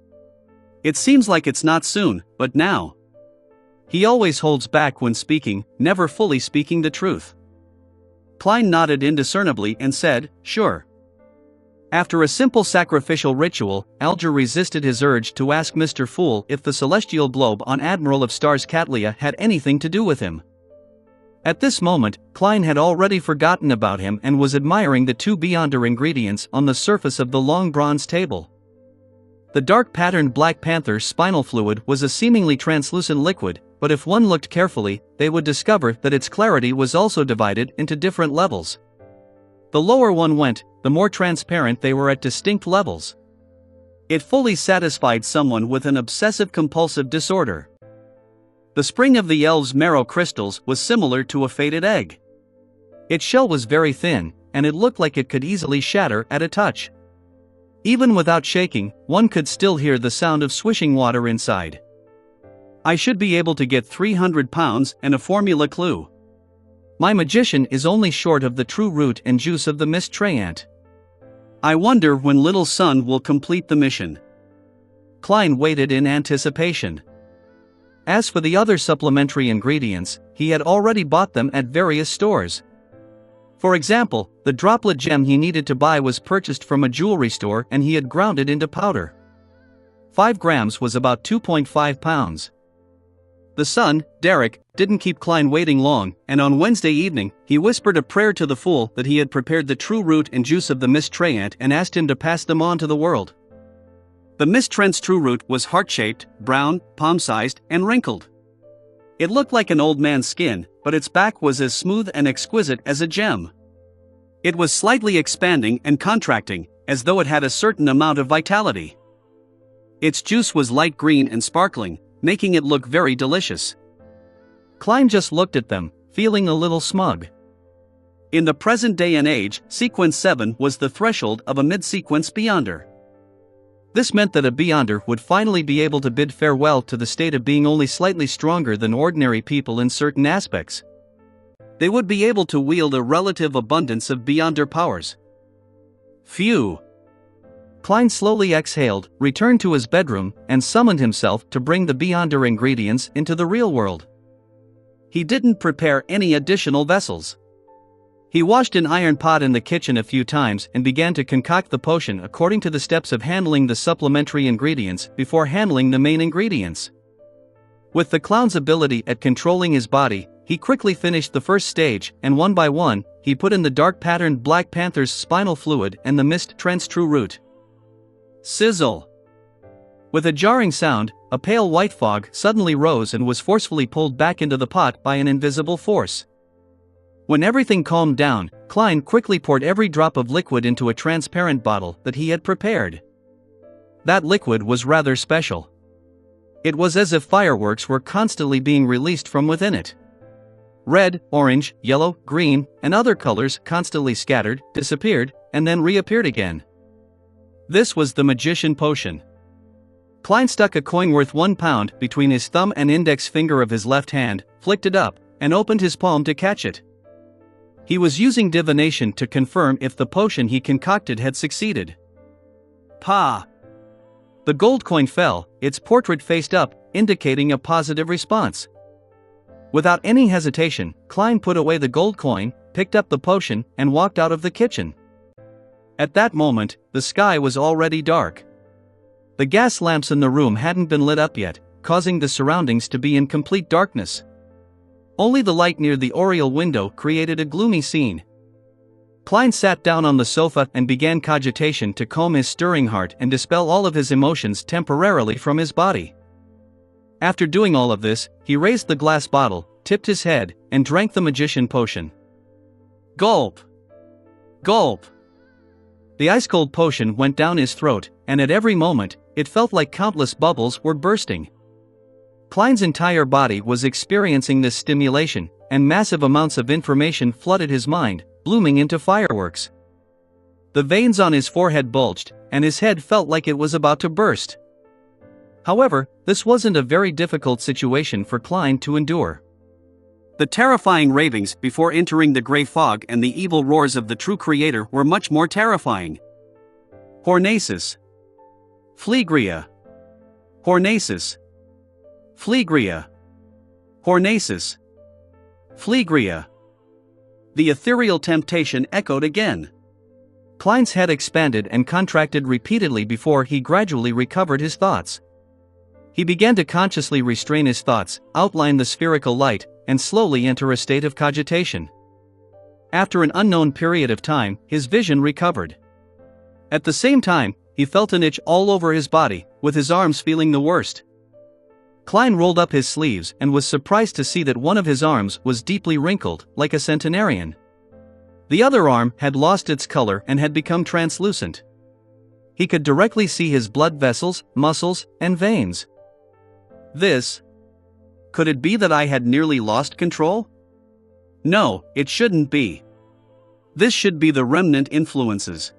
It seems like it's not soon, but now. He always holds back when speaking, never fully speaking the truth. Klein nodded indiscernibly and said, "Sure." After a simple sacrificial ritual, Alger resisted his urge to ask Mr. Fool if the celestial globe on Admiral of Stars Catlia had anything to do with him. At this moment, Klein had already forgotten about him and was admiring the 2 Beyonder ingredients on the surface of the long bronze table. The dark-patterned Black Panther spinal fluid was a seemingly translucent liquid, but if one looked carefully, they would discover that its clarity was also divided into different levels. The lower one went, the more transparent they were at distinct levels. It fully satisfied someone with an obsessive-compulsive disorder. The spring of the Elves' marrow crystals was similar to a fated egg. Its shell was very thin, and it looked like it could easily shatter at a touch. Even without shaking, one could still hear the sound of swishing water inside. "I should be able to get 300 pounds and a formula clue. My magician is only short of the true root and juice of the mist treant. I wonder when Little Sun will complete the mission." Klein waited in anticipation. As for the other supplementary ingredients, he had already bought them at various stores. For example, the droplet gem he needed to buy was purchased from a jewelry store and he had ground it into powder. 5 grams was about 2.5 pounds. The son, Derek, didn't keep Klein waiting long, and on Wednesday evening, he whispered a prayer to the Fool that he had prepared the true root and juice of the mist treant and asked him to pass them on to the world. The mist treant's true root was heart-shaped, brown, palm-sized, and wrinkled. It looked like an old man's skin, but its back was as smooth and exquisite as a gem. It was slightly expanding and contracting, as though it had a certain amount of vitality. Its juice was light green and sparkling, making it look very delicious. Klein just looked at them, feeling a little smug. In the present day and age, Sequence 7 was the threshold of a mid-sequence Beyonder. This meant that a Beyonder would finally be able to bid farewell to the state of being only slightly stronger than ordinary people in certain aspects. They would be able to wield a relative abundance of Beyonder powers. Phew! Klein slowly exhaled, returned to his bedroom, and summoned himself to bring the Beyonder ingredients into the real world. He didn't prepare any additional vessels. He washed an iron pot in the kitchen a few times and began to concoct the potion according to the steps of handling the supplementary ingredients before handling the main ingredients. With the clown's ability at controlling his body, he quickly finished the first stage, and one by one, he put in the dark patterned Black Panther's spinal fluid and the mist trance true root. Sizzle! With a jarring sound, a pale white fog suddenly rose and was forcefully pulled back into the pot by an invisible force. When everything calmed down, Klein quickly poured every drop of liquid into a transparent bottle that he had prepared. That liquid was rather special. It was as if fireworks were constantly being released from within it. Red, orange, yellow, green, and other colors constantly scattered, disappeared, and then reappeared again. This was the magician potion. Klein stuck a coin worth £1 between his thumb and index finger of his left hand, flicked it up, and opened his palm to catch it. He was using divination to confirm if the potion he concocted had succeeded. Pah! The gold coin fell, its portrait faced up, indicating a positive response. Without any hesitation, Klein put away the gold coin, picked up the potion, and walked out of the kitchen. At that moment, the sky was already dark. The gas lamps in the room hadn't been lit up yet, causing the surroundings to be in complete darkness. Only the light near the oriel window created a gloomy scene. Klein sat down on the sofa and began cogitation to calm his stirring heart and dispel all of his emotions temporarily from his body. After doing all of this, he raised the glass bottle, tipped his head, and drank the magician potion. Gulp! Gulp! The ice-cold potion went down his throat, and at every moment, it felt like countless bubbles were bursting. Klein's entire body was experiencing this stimulation, and massive amounts of information flooded his mind, blooming into fireworks. The veins on his forehead bulged, and his head felt like it was about to burst. However, this wasn't a very difficult situation for Klein to endure. The terrifying ravings before entering the grey fog and the evil roars of the true creator were much more terrifying. Hornasis. Phlegria. Hornasis. Phlegria. Hornasis. Phlegria. The ethereal temptation echoed again. Klein's head expanded and contracted repeatedly before he gradually recovered his thoughts. He began to consciously restrain his thoughts, outline the spherical light, and slowly enter a state of cogitation. After an unknown period of time, his vision recovered. At the same time, he felt an itch all over his body, with his arms feeling the worst. Klein rolled up his sleeves and was surprised to see that one of his arms was deeply wrinkled, like a centenarian. The other arm had lost its color and had become translucent. He could directly see his blood vessels, muscles, and veins. Could it be that I had nearly lost control? No, it shouldn't be. This should be the remnant influences.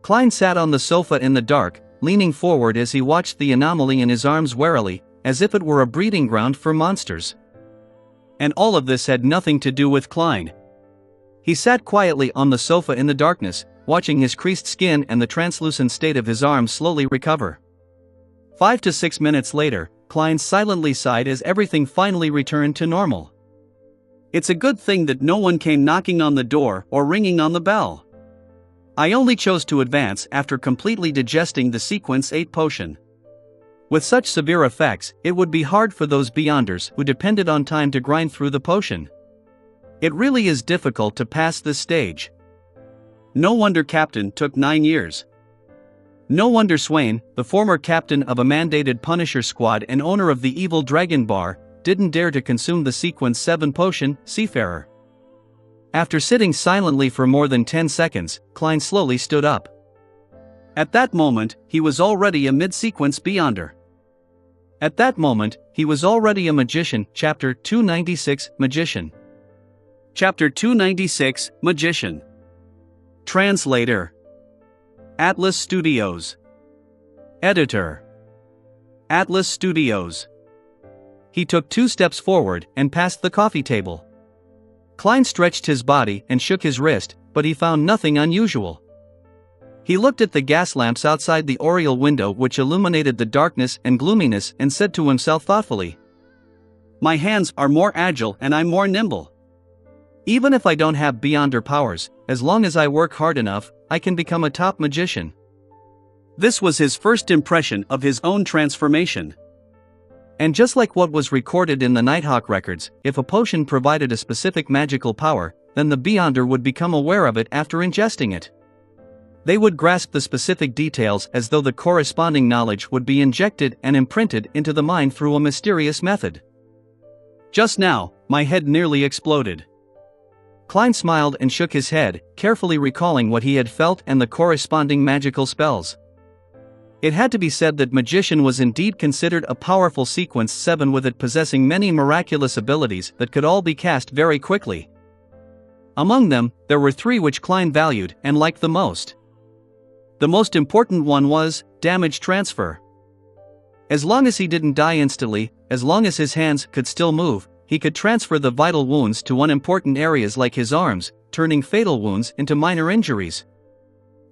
Klein sat on the sofa in the dark, leaning forward as he watched the anomaly in his arms warily, as if it were a breeding ground for monsters. And all of this had nothing to do with Klein. He sat quietly on the sofa in the darkness, watching his creased skin and the translucent state of his arms slowly recover. 5 to 6 minutes later, Klein silently sighed as everything finally returned to normal. It's a good thing that no one came knocking on the door or ringing on the bell. I only chose to advance after completely digesting the Sequence 8 potion. With such severe effects, it would be hard for those Beyonders who depended on time to grind through the potion. It really is difficult to pass this stage. No wonder Captain took 9 years. No wonder Swain, the former captain of a mandated Punisher squad and owner of the evil Dragon Bar, didn't dare to consume the Sequence 7 potion, Seafarer. After sitting silently for more than 10 seconds, Klein slowly stood up. At that moment, he was already a mid-sequence Beyonder. At that moment, he was already a magician. Chapter 296, Magician. Chapter 296, Magician. Translator. Atlas Studios. Editor. Atlas Studios. He took 2 steps forward and passed the coffee table. Klein stretched his body and shook his wrist, but he found nothing unusual. He looked at the gas lamps outside the oriel window which illuminated the darkness and gloominess and said to himself thoughtfully, "My hands are more agile and I'm more nimble. Even if I don't have Beyonder powers, as long as I work hard enough, I can become a top magician." This was his first impression of his own transformation. And just like what was recorded in the Nighthawk records, if a potion provided a specific magical power, then the Beyonder would become aware of it after ingesting it. They would grasp the specific details as though the corresponding knowledge would be injected and imprinted into the mind through a mysterious method. Just now, my head nearly exploded. Klein smiled and shook his head, carefully recalling what he had felt and the corresponding magical spells. It had to be said that Magician was indeed considered a powerful Sequence 7, with it possessing many miraculous abilities that could all be cast very quickly. Among them, there were 3 which Klein valued and liked the most. The most important one was damage transfer. As long as he didn't die instantly, as long as his hands could still move, he could transfer the vital wounds to unimportant areas like his arms, turning fatal wounds into minor injuries.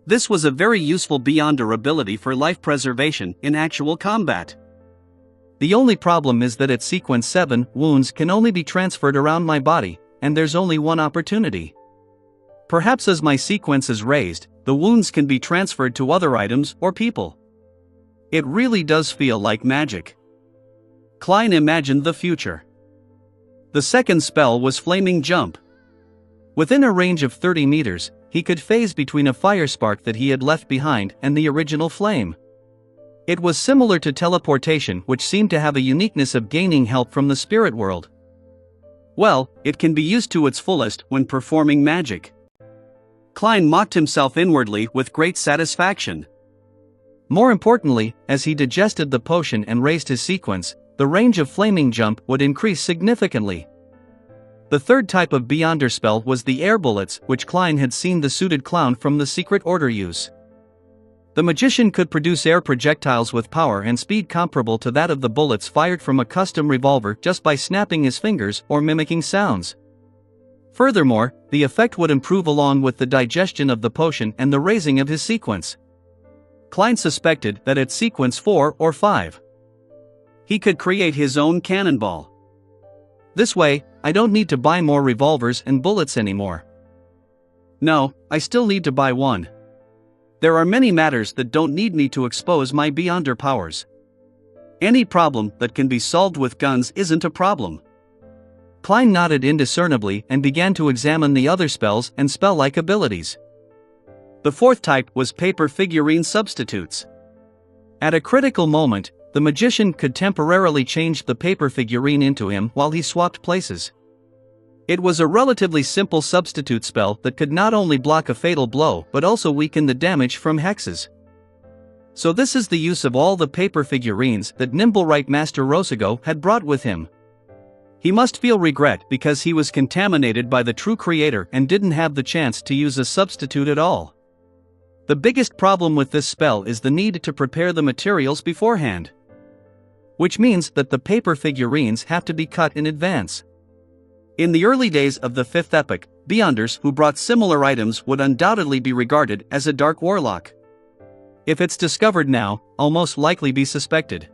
This was a very useful Beyonder ability for life preservation in actual combat. The only problem is that at Sequence 7, wounds can only be transferred around my body, and there's only one opportunity. Perhaps as my sequence is raised, the wounds can be transferred to other items or people. It really does feel like magic. Klein imagined the future. The second spell was Flaming Jump. Within a range of 30 meters, he could phase between a fire spark that he had left behind and the original flame. It was similar to teleportation, which seemed to have a uniqueness of gaining help from the spirit world. Well, it can be used to its fullest when performing magic. Klein mocked himself inwardly with great satisfaction. More importantly, as he digested the potion and raised his sequence, the range of Flaming Jump would increase significantly. The third type of Beyonder spell was the air bullets, which Klein had seen the suited clown from the Secret Order use. The magician could produce air projectiles with power and speed comparable to that of the bullets fired from a custom revolver just by snapping his fingers or mimicking sounds. Furthermore, the effect would improve along with the digestion of the potion and the raising of his sequence. Klein suspected that at Sequence 4 or 5, he could create his own cannonball. This way, I don't need to buy more revolvers and bullets anymore. No, I still need to buy one. There are many matters that don't need me to expose my Beyonder powers. Any problem that can be solved with guns isn't a problem. Klein nodded indiscernibly and began to examine the other spells and spell-like abilities. The fourth type was paper figurine substitutes. At a critical moment, the magician could temporarily change the paper figurine into him while he swapped places. It was a relatively simple substitute spell that could not only block a fatal blow but also weaken the damage from hexes. So this is the use of all the paper figurines that Nimblewright Master Rosago had brought with him. He must feel regret because he was contaminated by the true creator and didn't have the chance to use a substitute at all. The biggest problem with this spell is the need to prepare the materials beforehand. Which means that the paper figurines have to be cut in advance. In the early days of the 5th epoch, Beyonders who brought similar items would undoubtedly be regarded as a dark warlock. If it's discovered now, I'll most likely be suspected.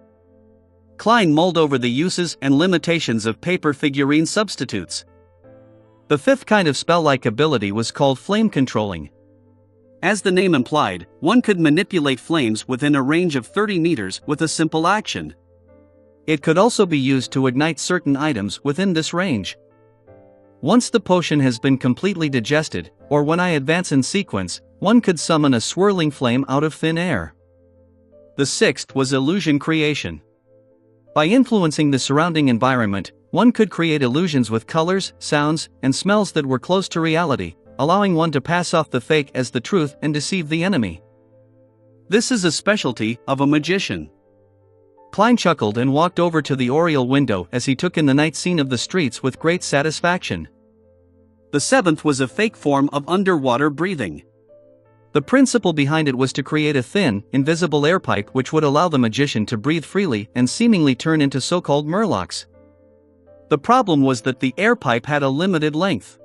Klein mulled over the uses and limitations of paper figurine substitutes. The fifth kind of spell-like ability was called flame controlling. As the name implied, one could manipulate flames within a range of 30 meters with a simple action. It could also be used to ignite certain items within this range. Once the potion has been completely digested, or when I advance in sequence, one could summon a swirling flame out of thin air. The sixth was illusion creation. By influencing the surrounding environment, one could create illusions with colors, sounds, and smells that were close to reality, allowing one to pass off the fake as the truth and deceive the enemy. This is a specialty of a magician. Klein chuckled and walked over to the oriel window as he took in the night scene of the streets with great satisfaction. The seventh was a fake form of underwater breathing. The principle behind it was to create a thin, invisible air pipe which would allow the magician to breathe freely and seemingly turn into so-called murlocs. The problem was that the air pipe had a limited length.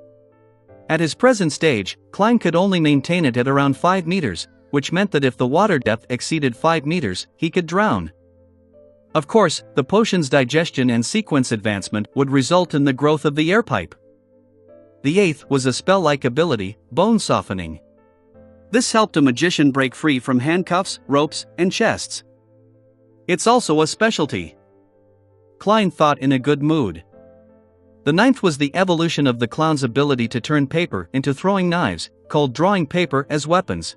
At his present stage, Klein could only maintain it at around 5 meters, which meant that if the water depth exceeded 5 meters, he could drown. Of course, the potion's digestion and sequence advancement would result in the growth of the air pipe. The eighth was a spell-like ability, bone softening. This helped a magician break free from handcuffs, ropes, and chests. It's also a specialty. Klein thought in a good mood. The ninth was the evolution of the clown's ability to turn paper into throwing knives, called drawing paper as weapons.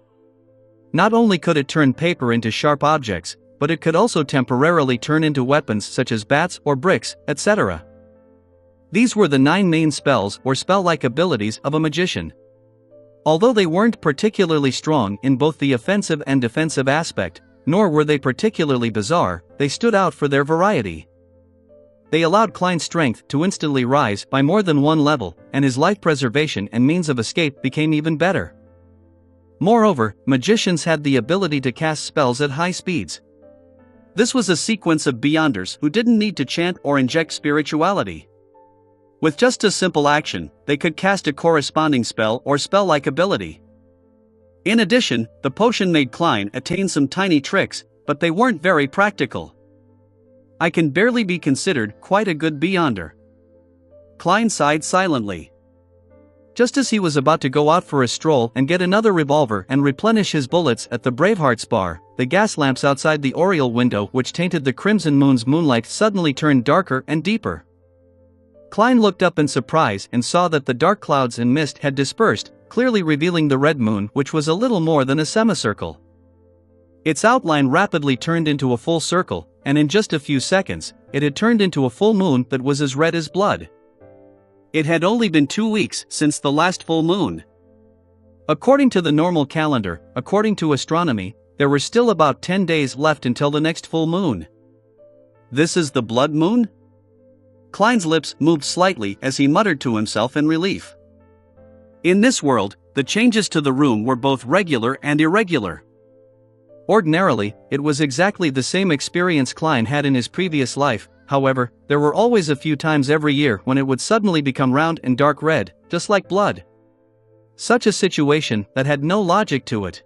Not only could it turn paper into sharp objects, but it could also temporarily turn into weapons such as bats or bricks, etc. These were the 9 main spells or spell-like abilities of a magician. Although they weren't particularly strong in both the offensive and defensive aspect, nor were they particularly bizarre, they stood out for their variety. They allowed Klein's strength to instantly rise by more than 1 level, and his life preservation and means of escape became even better. Moreover, magicians had the ability to cast spells at high speeds. This was a sequence of beyonders who didn't need to chant or inject spirituality. With just a simple action, they could cast a corresponding spell or spell-like ability. In addition, the potion made Klein attain some tiny tricks, but they weren't very practical. I can barely be considered quite a good beyonder. Klein sighed silently. Just as he was about to go out for a stroll and get another revolver and replenish his bullets at the Braveheart's bar, the gas lamps outside the oriel window which tainted the crimson moon's moonlight suddenly turned darker and deeper. Klein looked up in surprise and saw that the dark clouds and mist had dispersed, clearly revealing the red moon, which was a little more than a semicircle. Its outline rapidly turned into a full circle, and in just a few seconds, it had turned into a full moon that was as red as blood. It had only been 2 weeks since the last full moon. According to the normal calendar, according to astronomy, there were still about 10 days left until the next full moon. This is the blood moon? Klein's lips moved slightly as he muttered to himself in relief. In this world, the changes to the room were both regular and irregular. Ordinarily, it was exactly the same experience Klein had in his previous life. However, there were always a few times every year when it would suddenly become round and dark red, just like blood. Such a situation that had no logic to it.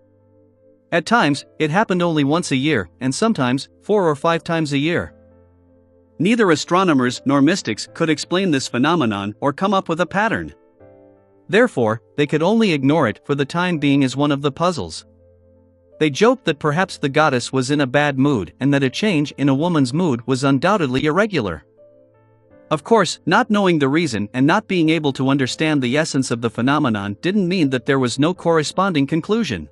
At times, it happened only once a year, and sometimes 4 or 5 times a year. Neither astronomers nor mystics could explain this phenomenon or come up with a pattern. Therefore, they could only ignore it for the time being as one of the puzzles. They joked that perhaps the goddess was in a bad mood and that a change in a woman's mood was undoubtedly irregular. Of course, not knowing the reason and not being able to understand the essence of the phenomenon didn't mean that there was no corresponding conclusion.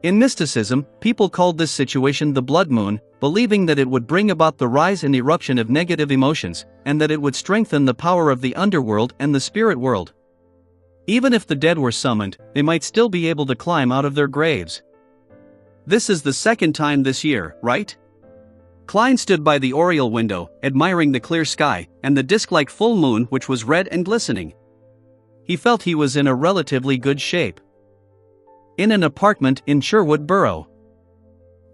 In mysticism, people called this situation the blood moon, believing that it would bring about the rise and eruption of negative emotions, and that it would strengthen the power of the underworld and the spirit world. Even if the dead were summoned, they might still be able to climb out of their graves. This is the second time this year, right? Klein stood by the oriel window, admiring the clear sky, and the disc-like full moon which was red and glistening. He felt he was in a relatively good shape. In an apartment in Sherwood Borough.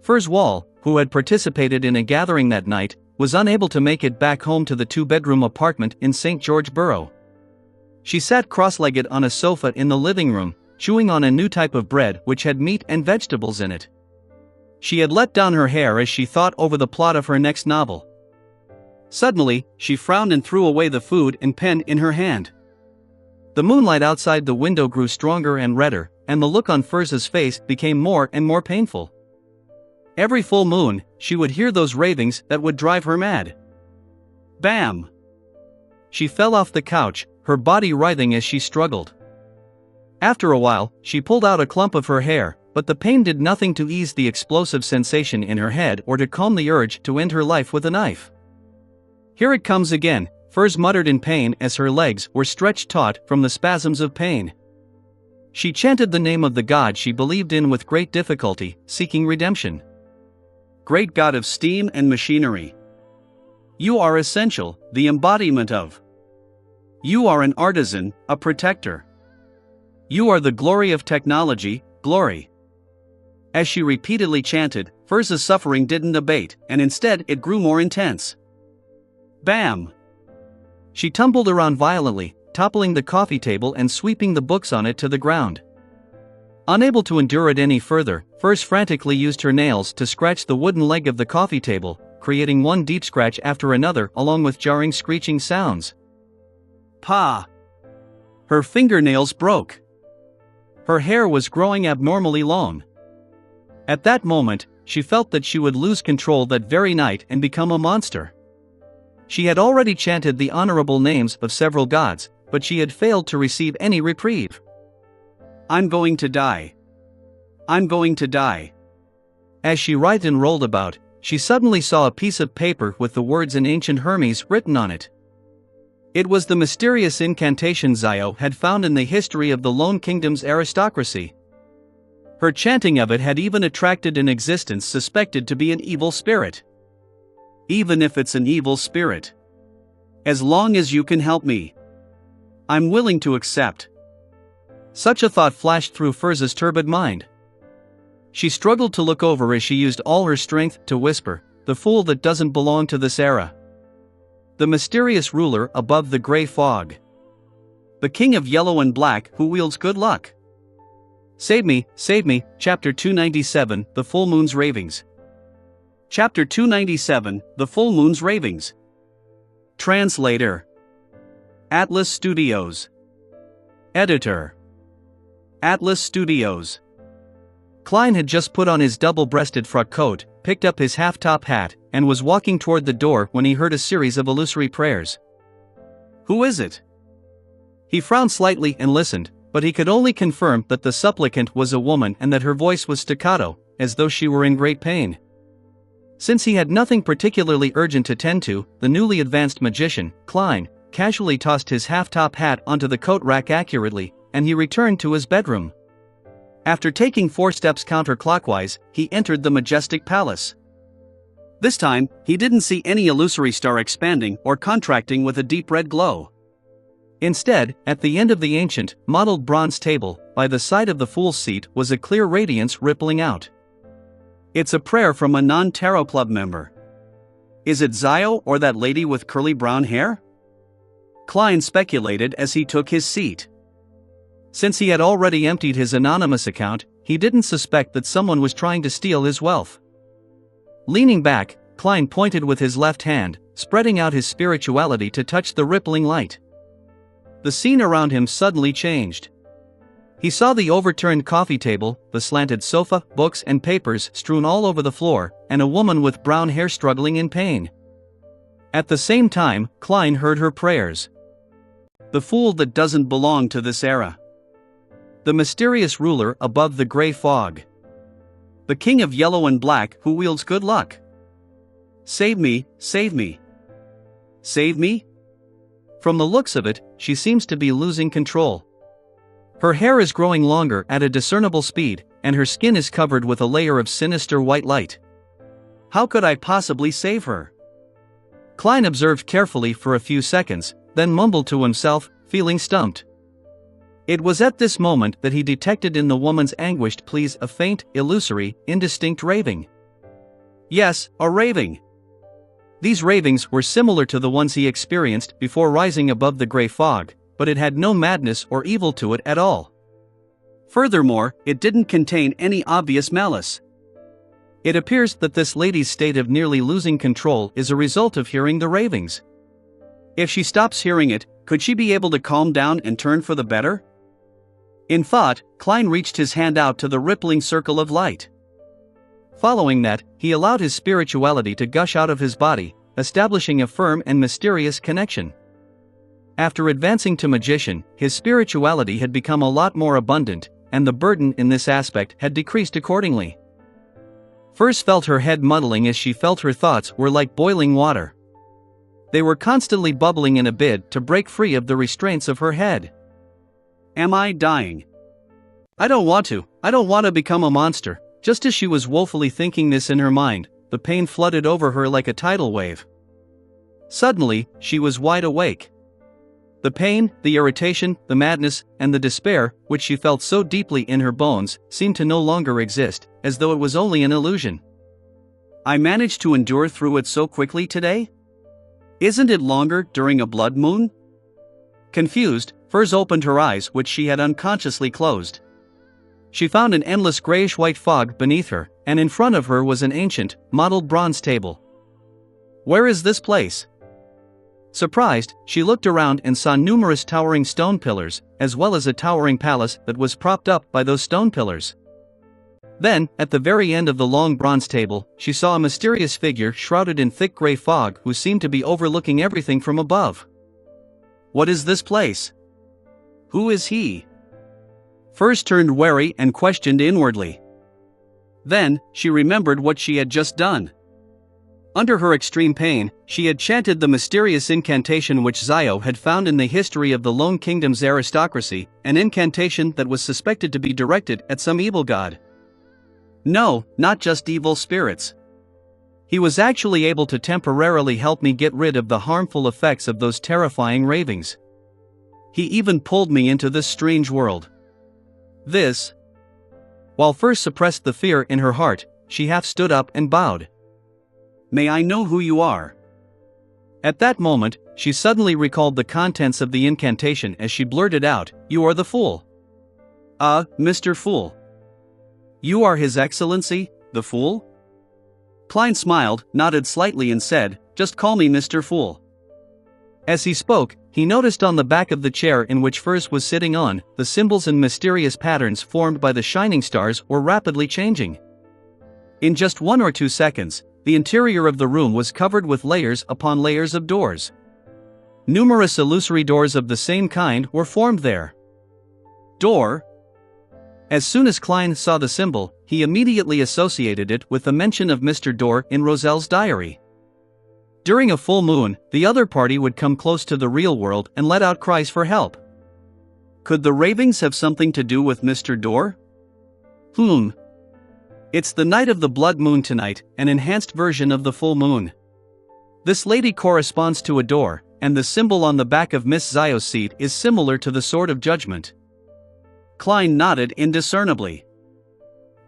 Furs Wall, who had participated in a gathering that night, was unable to make it back home to the 2-bedroom apartment in St. George Borough. She sat cross-legged on a sofa in the living room, chewing on a new type of bread which had meat and vegetables in it. She had let down her hair as she thought over the plot of her next novel. Suddenly, she frowned and threw away the food and pen in her hand. The moonlight outside the window grew stronger and redder, and the look on Furz's face became more and more painful. Every full moon, she would hear those ravings that would drive her mad. Bam! She fell off the couch, her body writhing as she struggled. After a while, she pulled out a clump of her hair, but the pain did nothing to ease the explosive sensation in her head or to calm the urge to end her life with a knife. Here it comes again, Furs muttered in pain as her legs were stretched taut from the spasms of pain. She chanted the name of the god she believed in with great difficulty, seeking redemption. Great God of steam and machinery. You are essential, the embodiment of. You are an artisan, a protector. You are the glory of technology, glory. As she repeatedly chanted, Furz's suffering didn't abate, and instead it grew more intense. Bam! She tumbled around violently, toppling the coffee table and sweeping the books on it to the ground. Unable to endure it any further, Furz frantically used her nails to scratch the wooden leg of the coffee table, creating one deep scratch after another along with jarring screeching sounds. Pa! Her fingernails broke. Her hair was growing abnormally long. At that moment, she felt that she would lose control that very night and become a monster. She had already chanted the honorable names of several gods, but she had failed to receive any reprieve. I'm going to die. I'm going to die. As she writhed and rolled about, she suddenly saw a piece of paper with the words in ancient Hermes written on it. It was the mysterious incantation Zio had found in the history of the Lone Kingdom's aristocracy. Her chanting of it had even attracted an existence suspected to be an evil spirit. Even if it's an evil spirit. As long as you can help me, I'm willing to accept. Such a thought flashed through Furz's turbid mind. She struggled to look over as she used all her strength to whisper, "The fool that doesn't belong to this era. The mysterious ruler above the gray fog. The king of yellow and black who wields good luck. Save me, Chapter 297, The Full Moon's Ravings. Chapter 297, The Full Moon's Ravings. Translator. Atlas Studios. Editor. Atlas Studios. Klein had just put on his double-breasted frock coat, picked up his half-top hat, and was walking toward the door when he heard a series of illusory prayers. Who is it? He frowned slightly and listened, but he could only confirm that the supplicant was a woman and that her voice was staccato, as though she were in great pain. Since he had nothing particularly urgent to tend to, the newly advanced magician, Klein, casually tossed his half-top hat onto the coat rack accurately, and he returned to his bedroom. After taking 4 steps counterclockwise, he entered the majestic palace. This time, he didn't see any illusory star expanding or contracting with a deep red glow. Instead, at the end of the ancient, modeled bronze table, by the side of the fool's seat was a clear radiance rippling out. It's a prayer from a non-tarot club member. Is it Zio or that lady with curly brown hair? Klein speculated as he took his seat. Since he had already emptied his anonymous account, he didn't suspect that someone was trying to steal his wealth. Leaning back, Klein pointed with his left hand, spreading out his spirituality to touch the rippling light. The scene around him suddenly changed. He saw the overturned coffee table, the slanted sofa, books and papers strewn all over the floor, and a woman with brown hair struggling in pain. At the same time, Klein heard her prayers. The fool that doesn't belong to this era. The mysterious ruler above the gray fog. The king of yellow and black who wields good luck. Save me, save me. Save me? From the looks of it, she seems to be losing control. Her hair is growing longer at a discernible speed, and her skin is covered with a layer of sinister white light. How could I possibly save her? Klein observed carefully for a few seconds, then mumbled to himself, feeling stumped. It was at this moment that he detected in the woman's anguished pleas a faint, illusory, indistinct raving. Yes, a raving. These ravings were similar to the ones he experienced before rising above the gray fog, but it had no madness or evil to it at all. Furthermore, it didn't contain any obvious malice. It appears that this lady's state of nearly losing control is a result of hearing the ravings. If she stops hearing it, could she be able to calm down and turn for the better? In thought, Klein reached his hand out to the rippling circle of light. Following that, he allowed his spirituality to gush out of his body, establishing a firm and mysterious connection. After advancing to magician, his spirituality had become a lot more abundant, and the burden in this aspect had decreased accordingly. Furz felt her head muddling as she felt her thoughts were like boiling water. They were constantly bubbling in a bid to break free of the restraints of her head. Am I dying? I don't want to become a monster. Just as she was woefully thinking this in her mind, the pain flooded over her like a tidal wave. Suddenly, she was wide awake. The pain, the irritation, the madness, and the despair, which she felt so deeply in her bones, seemed to no longer exist, as though it was only an illusion. I managed to endure through it so quickly today? Isn't it longer during a blood moon? Confused, Furs opened her eyes, which she had unconsciously closed. She found an endless grayish-white fog beneath her, and in front of her was an ancient, mottled bronze table. Where is this place? Surprised, she looked around and saw numerous towering stone pillars, as well as a towering palace that was propped up by those stone pillars. Then, at the very end of the long bronze table, she saw a mysterious figure shrouded in thick gray fog who seemed to be overlooking everything from above. What is this place? Who is he? Furs turned wary and questioned inwardly. Then, she remembered what she had just done. Under her extreme pain, she had chanted the mysterious incantation which Zio had found in the history of the Lone Kingdom's aristocracy, an incantation that was suspected to be directed at some evil god. No, not just evil spirits. He was actually able to temporarily help me get rid of the harmful effects of those terrifying ravings. He even pulled me into this strange world. While Furs suppressed the fear in her heart, she half stood up and bowed. May I know who you are? At that moment, she suddenly recalled the contents of the incantation as she blurted out, You are the Fool. Mr. Fool. You are His Excellency, the Fool? Klein smiled, nodded slightly and said, Just call me Mr. Fool. As he spoke, he noticed on the back of the chair in which Furs was sitting on, the symbols and mysterious patterns formed by the shining stars were rapidly changing. In just 1 or 2 seconds, the interior of the room was covered with layers upon layers of doors. Numerous illusory doors of the same kind were formed there. Door. As soon as Klein saw the symbol, he immediately associated it with the mention of Mr. Door in Roselle's diary. During a full moon, the other party would come close to the real world and let out cries for help. Could the ravings have something to do with Mr. Door? It's the night of the blood moon tonight, an enhanced version of the full moon. This lady corresponds to a door, and the symbol on the back of Miss Zio's seat is similar to the Sword of Judgment. Klein nodded indiscernibly.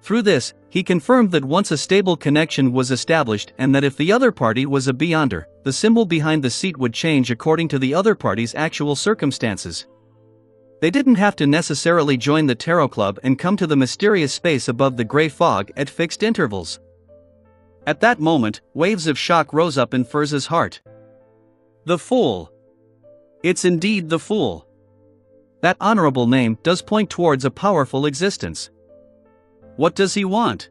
Through this, he confirmed that once a stable connection was established and that if the other party was a Beyonder, the symbol behind the seat would change according to the other party's actual circumstances. They didn't have to necessarily join the tarot club and come to the mysterious space above the gray fog at fixed intervals. At that moment, waves of shock rose up in Furs's heart. The Fool. It's indeed the Fool. That honorable name does point towards a powerful existence. What does he want?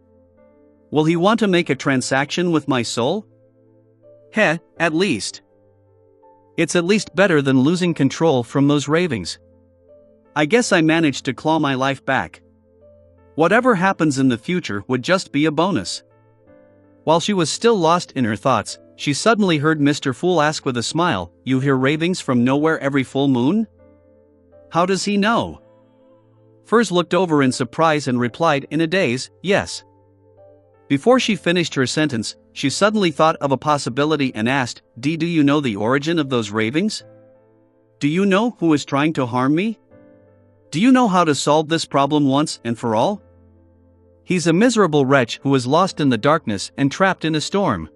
Will he want to make a transaction with my soul? At least. It's at least better than losing control from those ravings. I guess I managed to claw my life back. Whatever happens in the future would just be a bonus. While she was still lost in her thoughts, she suddenly heard Mr. Fool ask with a smile, You hear ravings from nowhere every full moon? How does he know? Furs looked over in surprise and replied in a daze, Yes. Before she finished her sentence, she suddenly thought of a possibility and asked, Do you know the origin of those ravings? Do you know who is trying to harm me? Do you know how to solve this problem once and for all? He's a miserable wretch who is lost in the darkness and trapped in a storm.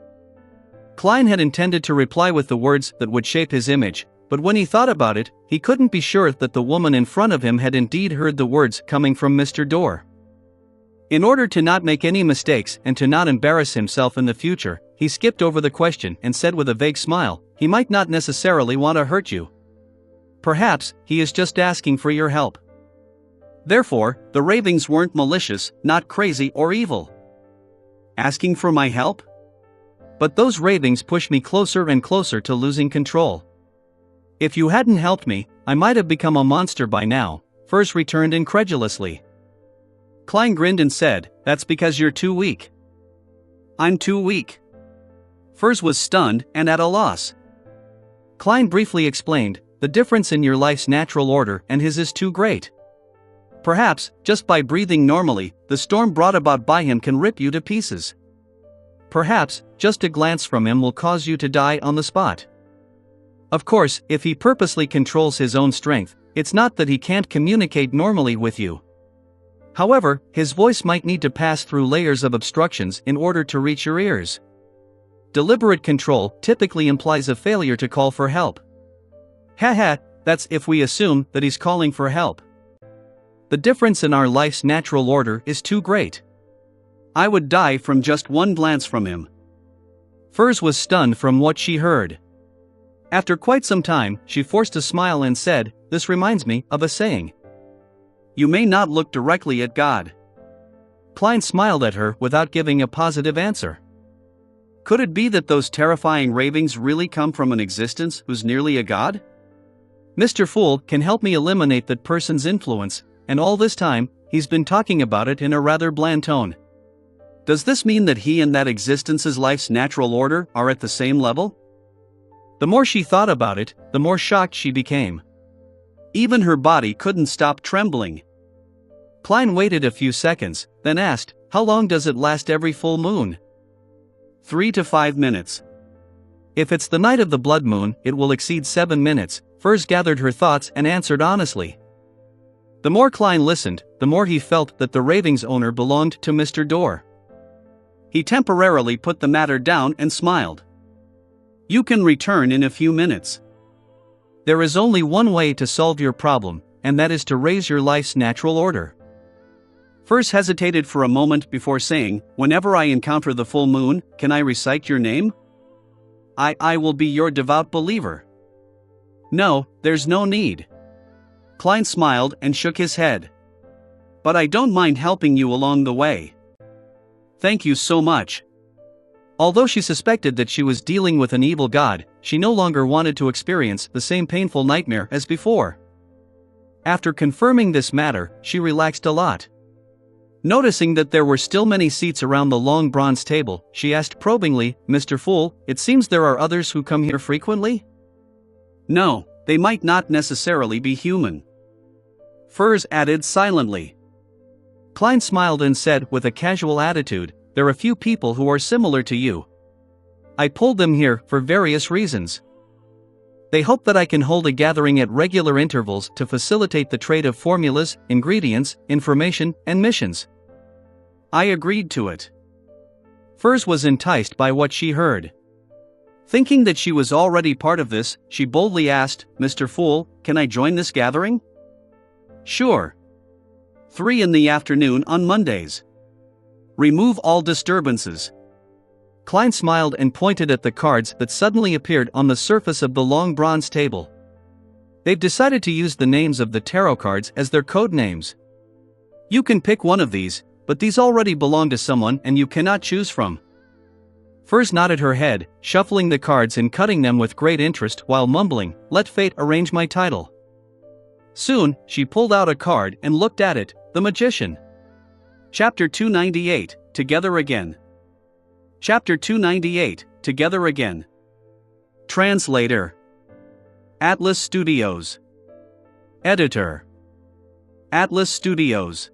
Klein had intended to reply with the words that would shape his image, but when he thought about it, he couldn't be sure that the woman in front of him had indeed heard the words coming from Mr. Door. In order to not make any mistakes and to not embarrass himself in the future, he skipped over the question and said with a vague smile, He might not necessarily want to hurt you. Perhaps he is just asking for your help. Therefore, the ravings weren't malicious, not crazy or evil. Asking for my help? But those ravings pushed me closer and closer to losing control. If you hadn't helped me, I might have become a monster by now, Furs returned incredulously. Klein grinned and said, That's because you're too weak. I'm too weak. Furs was stunned and at a loss. Klein briefly explained, the difference in your life's natural order and his is too great. Perhaps, just by breathing normally, the storm brought about by him can rip you to pieces. Perhaps, just a glance from him will cause you to die on the spot. Of course, if he purposely controls his own strength, it's not that he can't communicate normally with you. However, his voice might need to pass through layers of obstructions in order to reach your ears. Deliberate control typically implies a failure to call for help. Haha, that's if we assume that he's calling for help. The difference in our life's natural order is too great. I would die from just one glance from him. Furs was stunned from what she heard. After quite some time, she forced a smile and said, "This reminds me of a saying. You may not look directly at God." Klein smiled at her without giving a positive answer. Could it be that those terrifying ravings really come from an existence who's nearly a god? Mr. Fool can help me eliminate that person's influence, and all this time, he's been talking about it in a rather bland tone. Does this mean that he and that existence's life's natural order are at the same level? The more she thought about it, the more shocked she became. Even her body couldn't stop trembling. Klein waited a few seconds, then asked, "How long does it last every full moon?" 3 to 5 minutes. If it's the night of the blood moon, it will exceed 7 minutes, Furs gathered her thoughts and answered honestly. The more Klein listened, the more he felt that the raving's owner belonged to Mr. Dorr. He temporarily put the matter down and smiled. "You can return in a few minutes. There is only one way to solve your problem, and that is to raise your life's natural order." Furs hesitated for a moment before saying, "Whenever I encounter the full moon, can I recite your name? I will be your devout believer." "No, there's no need." Klein smiled and shook his head. "But I don't mind helping you along the way. Thank you so much." Although she suspected that she was dealing with an evil god, she no longer wanted to experience the same painful nightmare as before. After confirming this matter, she relaxed a lot. Noticing that there were still many seats around the long bronze table, she asked probingly, "Mr. Fool, it seems there are others who come here frequently?" "No, they might not necessarily be human," Furs added silently. Klein smiled and said with a casual attitude, "There are few people who are similar to you. I pulled them here for various reasons. They hope that I can hold a gathering at regular intervals to facilitate the trade of formulas, ingredients, information, and missions." I agreed to it. Furs was enticed by what she heard. Thinking that she was already part of this, she boldly asked, "Mr. Fool, can I join this gathering?" "Sure. 3 in the afternoon on Mondays. Remove all disturbances." Klein smiled and pointed at the cards that suddenly appeared on the surface of the long bronze table. They've decided to use the names of the tarot cards as their code names. You can pick one of these, but these already belong to someone and you cannot choose from. Furs nodded her head, shuffling the cards and cutting them with great interest while mumbling, "Let fate arrange my title." Soon, she pulled out a card and looked at it, the Magician. Chapter 298, Together Again. Chapter 298, Together Again. Translator. Atlas Studios. Editor. Atlas Studios.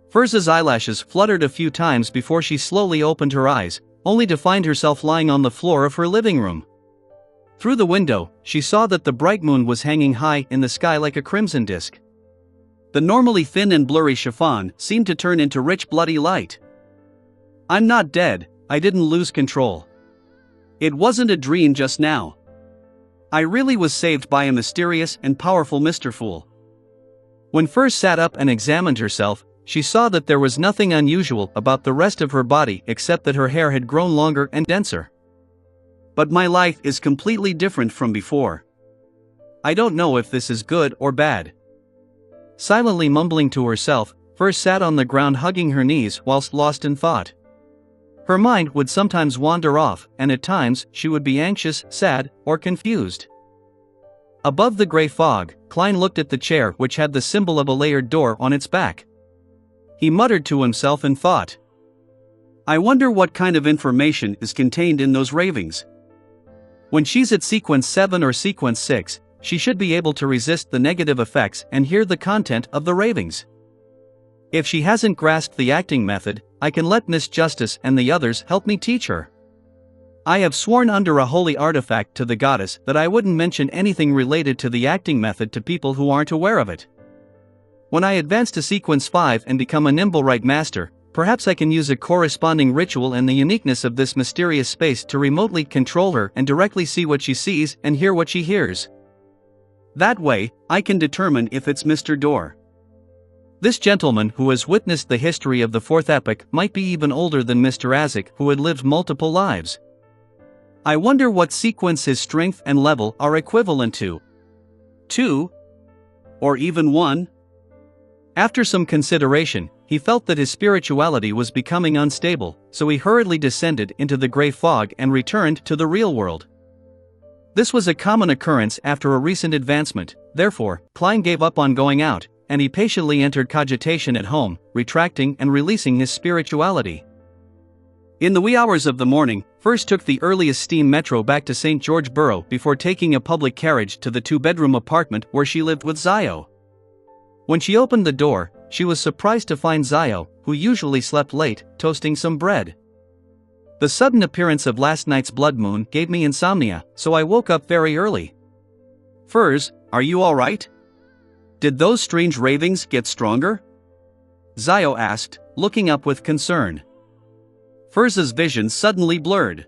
Furs's eyelashes fluttered a few times before she slowly opened her eyes, only to find herself lying on the floor of her living room. Through the window, she saw that the bright moon was hanging high in the sky like a crimson disk. The normally thin and blurry chiffon seemed to turn into rich bloody light. "I'm not dead, I didn't lose control. It wasn't a dream just now. I really was saved by a mysterious and powerful Mr. Fool." When Furs sat up and examined herself, she saw that there was nothing unusual about the rest of her body except that her hair had grown longer and denser. "But my life is completely different from before. I don't know if this is good or bad." Silently mumbling to herself, Furs sat on the ground hugging her knees whilst lost in thought. Her mind would sometimes wander off, and at times she would be anxious, sad, or confused. Above the gray fog, Klein looked at the chair which had the symbol of a layered door on its back. He muttered to himself and thought, "I wonder what kind of information is contained in those ravings. When she's at sequence 7 or sequence 6, she should be able to resist the negative effects and hear the content of the ravings. If she hasn't grasped the acting method, I can let Miss Justice and the others help me teach her. I have sworn under a holy artifact to the goddess that I wouldn't mention anything related to the acting method to people who aren't aware of it. When I advance to sequence 5 and become a Nimblewright master, perhaps I can use a corresponding ritual and the uniqueness of this mysterious space to remotely control her and directly see what she sees and hear what she hears. That way, I can determine if it's Mr. Door. This gentleman who has witnessed the history of the fourth epoch might be even older than Mr. Azik, who had lived multiple lives. I wonder what sequence his strength and level are equivalent to. 2? Or even 1? After some consideration, he felt that his spirituality was becoming unstable, so he hurriedly descended into the gray fog and returned to the real world. This was a common occurrence after a recent advancement, therefore, Klein gave up on going out, and he patiently entered cogitation at home, retracting and releasing his spirituality. In the wee hours of the morning, Furs took the earliest steam metro back to St. George Borough before taking a public carriage to the 2-bedroom apartment where she lived with Zio. When she opened the door, she was surprised to find Zio, who usually slept late, toasting some bread. The sudden appearance of last night's blood moon gave me insomnia, so I woke up very early. Furs, are you all right? Did those strange ravings get stronger? Zio asked, looking up with concern. Furs's vision suddenly blurred.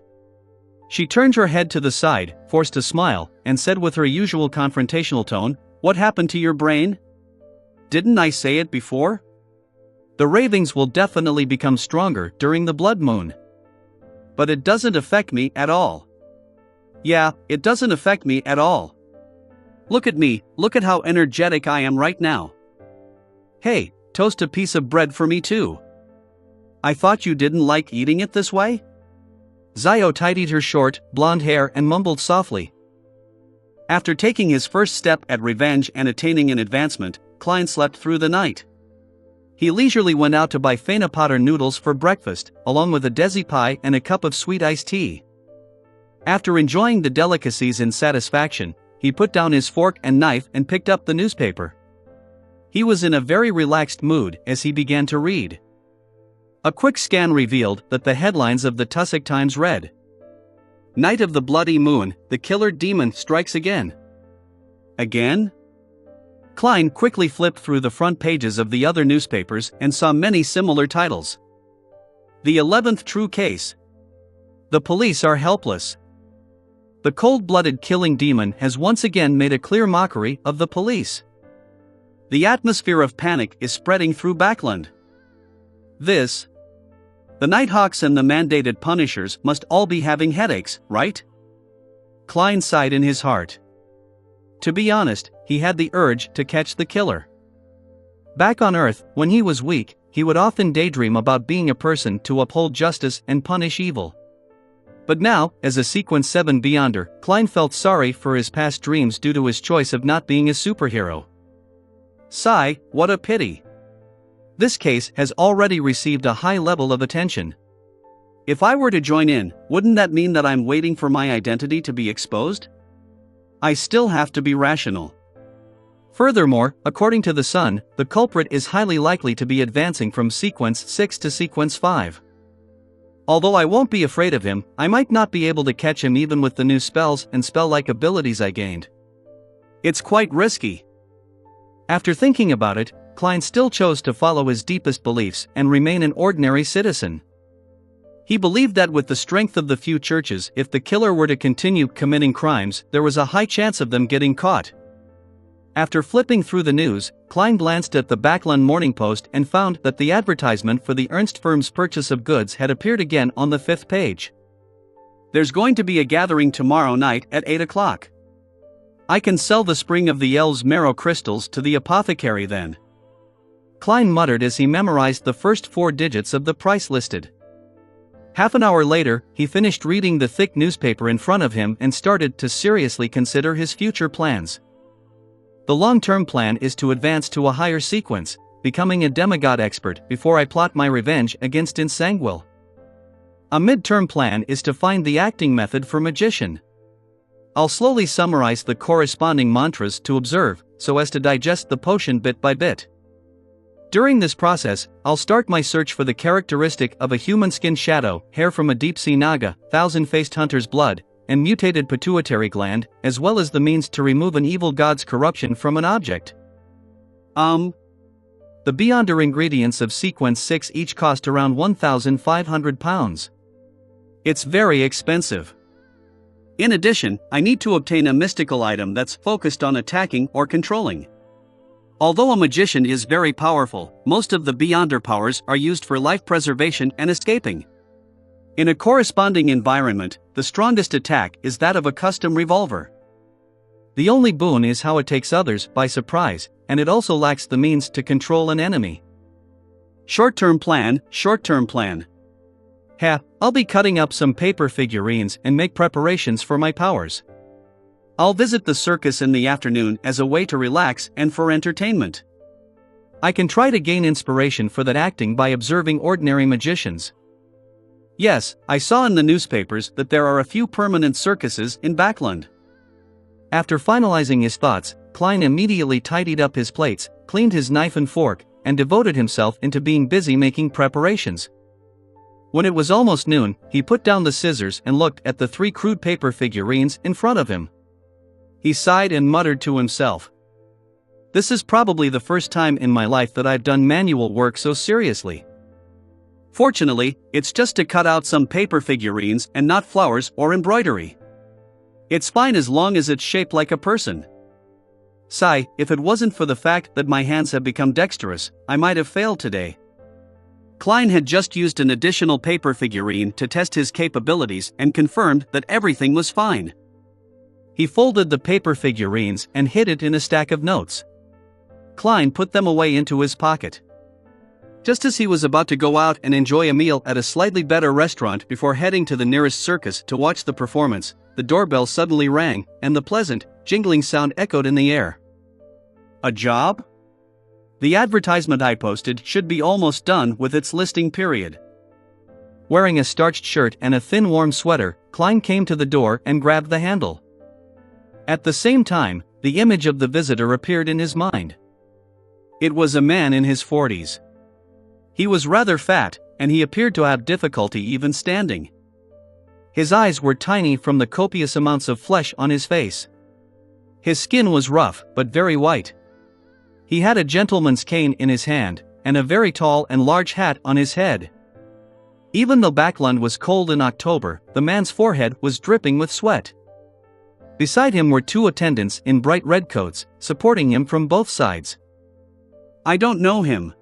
She turned her head to the side, forced a smile, and said with her usual confrontational tone, "What happened to your brain? Didn't I say it before? The ravings will definitely become stronger during the blood moon. But it doesn't affect me at all." "Yeah, it doesn't affect me at all. Look at me, look at how energetic I am right now. Hey, toast a piece of bread for me too. I thought you didn't like eating it this way?" Zio tidied her short, blonde hair and mumbled softly. After taking his first step at revenge and attaining an advancement, Klein slept through the night. He leisurely went out to buy Fana Potter noodles for breakfast, along with a desi pie and a cup of sweet iced tea. After enjoying the delicacies in satisfaction, he put down his fork and knife and picked up the newspaper. He was in a very relaxed mood as he began to read. A quick scan revealed that the headlines of the Tussock Times read, "Night of the Bloody Moon, the killer demon strikes again." Again? Klein quickly flipped through the front pages of the other newspapers and saw many similar titles. "The 11th True Case. The Police Are Helpless. The cold-blooded killing demon has once again made a clear mockery of the police. The atmosphere of panic is spreading through Backland. This. The Nighthawks and the mandated Punishers must all be having headaches, right?" Klein sighed in his heart. To be honest, he had the urge to catch the killer. Back on Earth, when he was weak, he would often daydream about being a person to uphold justice and punish evil. But now, as a Sequence 7 Beyonder, Klein felt sorry for his past dreams due to his choice of not being a superhero. Sigh, what a pity. This case has already received a high level of attention. If I were to join in, wouldn't that mean that I'm waiting for my identity to be exposed? I still have to be rational. Furthermore, according to The Sun, the culprit is highly likely to be advancing from Sequence 6 to Sequence 5. Although I won't be afraid of him, I might not be able to catch him even with the new spells and spell-like abilities I gained. It's quite risky. After thinking about it, Klein still chose to follow his deepest beliefs and remain an ordinary citizen. He believed that with the strength of the few churches, if the killer were to continue committing crimes, there was a high chance of them getting caught. After flipping through the news, Klein glanced at the Backland Morning Post and found that the advertisement for the Ernst firm's purchase of goods had appeared again on the 5th page. "There's going to be a gathering tomorrow night at 8 o'clock. I can sell the Spring of the Elves marrow crystals to the apothecary then." Klein muttered as he memorized the first 4 digits of the price listed. Half an hour later, he finished reading the thick newspaper in front of him and started to seriously consider his future plans. The long-term plan is to advance to a higher sequence, becoming a demigod expert before I plot my revenge against Insangwil. A mid-term plan is to find the acting method for magician. I'll slowly summarize the corresponding mantras to observe, so as to digest the potion bit by bit. During this process, I'll start my search for the characteristic of a human skin shadow, hair from a deep-sea naga, thousand-faced hunter's blood, and mutated pituitary gland, as well as the means to remove an evil god's corruption from an object. The Beyonder ingredients of Sequence 6 each cost around £1,500. It's very expensive. In addition, I need to obtain a mystical item that's focused on attacking or controlling. Although a magician is very powerful, most of the Beyonder powers are used for life preservation and escaping. In a corresponding environment, the strongest attack is that of a custom revolver. The only boon is how it takes others by surprise, and it also lacks the means to control an enemy. Short-term plan, short-term plan. I'll be cutting up some paper figurines and make preparations for my powers. I'll visit the circus in the afternoon as a way to relax and for entertainment. I can try to gain inspiration for that acting by observing ordinary magicians. Yes, I saw in the newspapers that there are a few permanent circuses in Backland. After finalizing his thoughts, Klein immediately tidied up his plates, cleaned his knife and fork, and devoted himself into being busy making preparations. When it was almost noon, he put down the scissors and looked at the 3 crude paper figurines in front of him. He sighed and muttered to himself. This is probably the first time in my life that I've done manual work so seriously. Fortunately, it's just to cut out some paper figurines and not flowers or embroidery. It's fine as long as it's shaped like a person. Sigh, if it wasn't for the fact that my hands have become dexterous, I might have failed today. Klein had just used an additional paper figurine to test his capabilities and confirmed that everything was fine. He folded the paper figurines and hid it in a stack of notes. Klein put them away into his pocket. Just as he was about to go out and enjoy a meal at a slightly better restaurant before heading to the nearest circus to watch the performance, the doorbell suddenly rang, and the pleasant, jingling sound echoed in the air. A job? The advertisement I posted should be almost done with its listing period. Wearing a starched shirt and a thin warm sweater, Klein came to the door and grabbed the handle. At the same time, the image of the visitor appeared in his mind. It was a man in his 40s. He was rather fat, and he appeared to have difficulty even standing. His eyes were tiny from the copious amounts of flesh on his face. His skin was rough, but very white. He had a gentleman's cane in his hand, and a very tall and large hat on his head. Even though Backland was cold in October, the man's forehead was dripping with sweat. Beside him were 2 attendants in bright red coats, supporting him from both sides. I don't know him.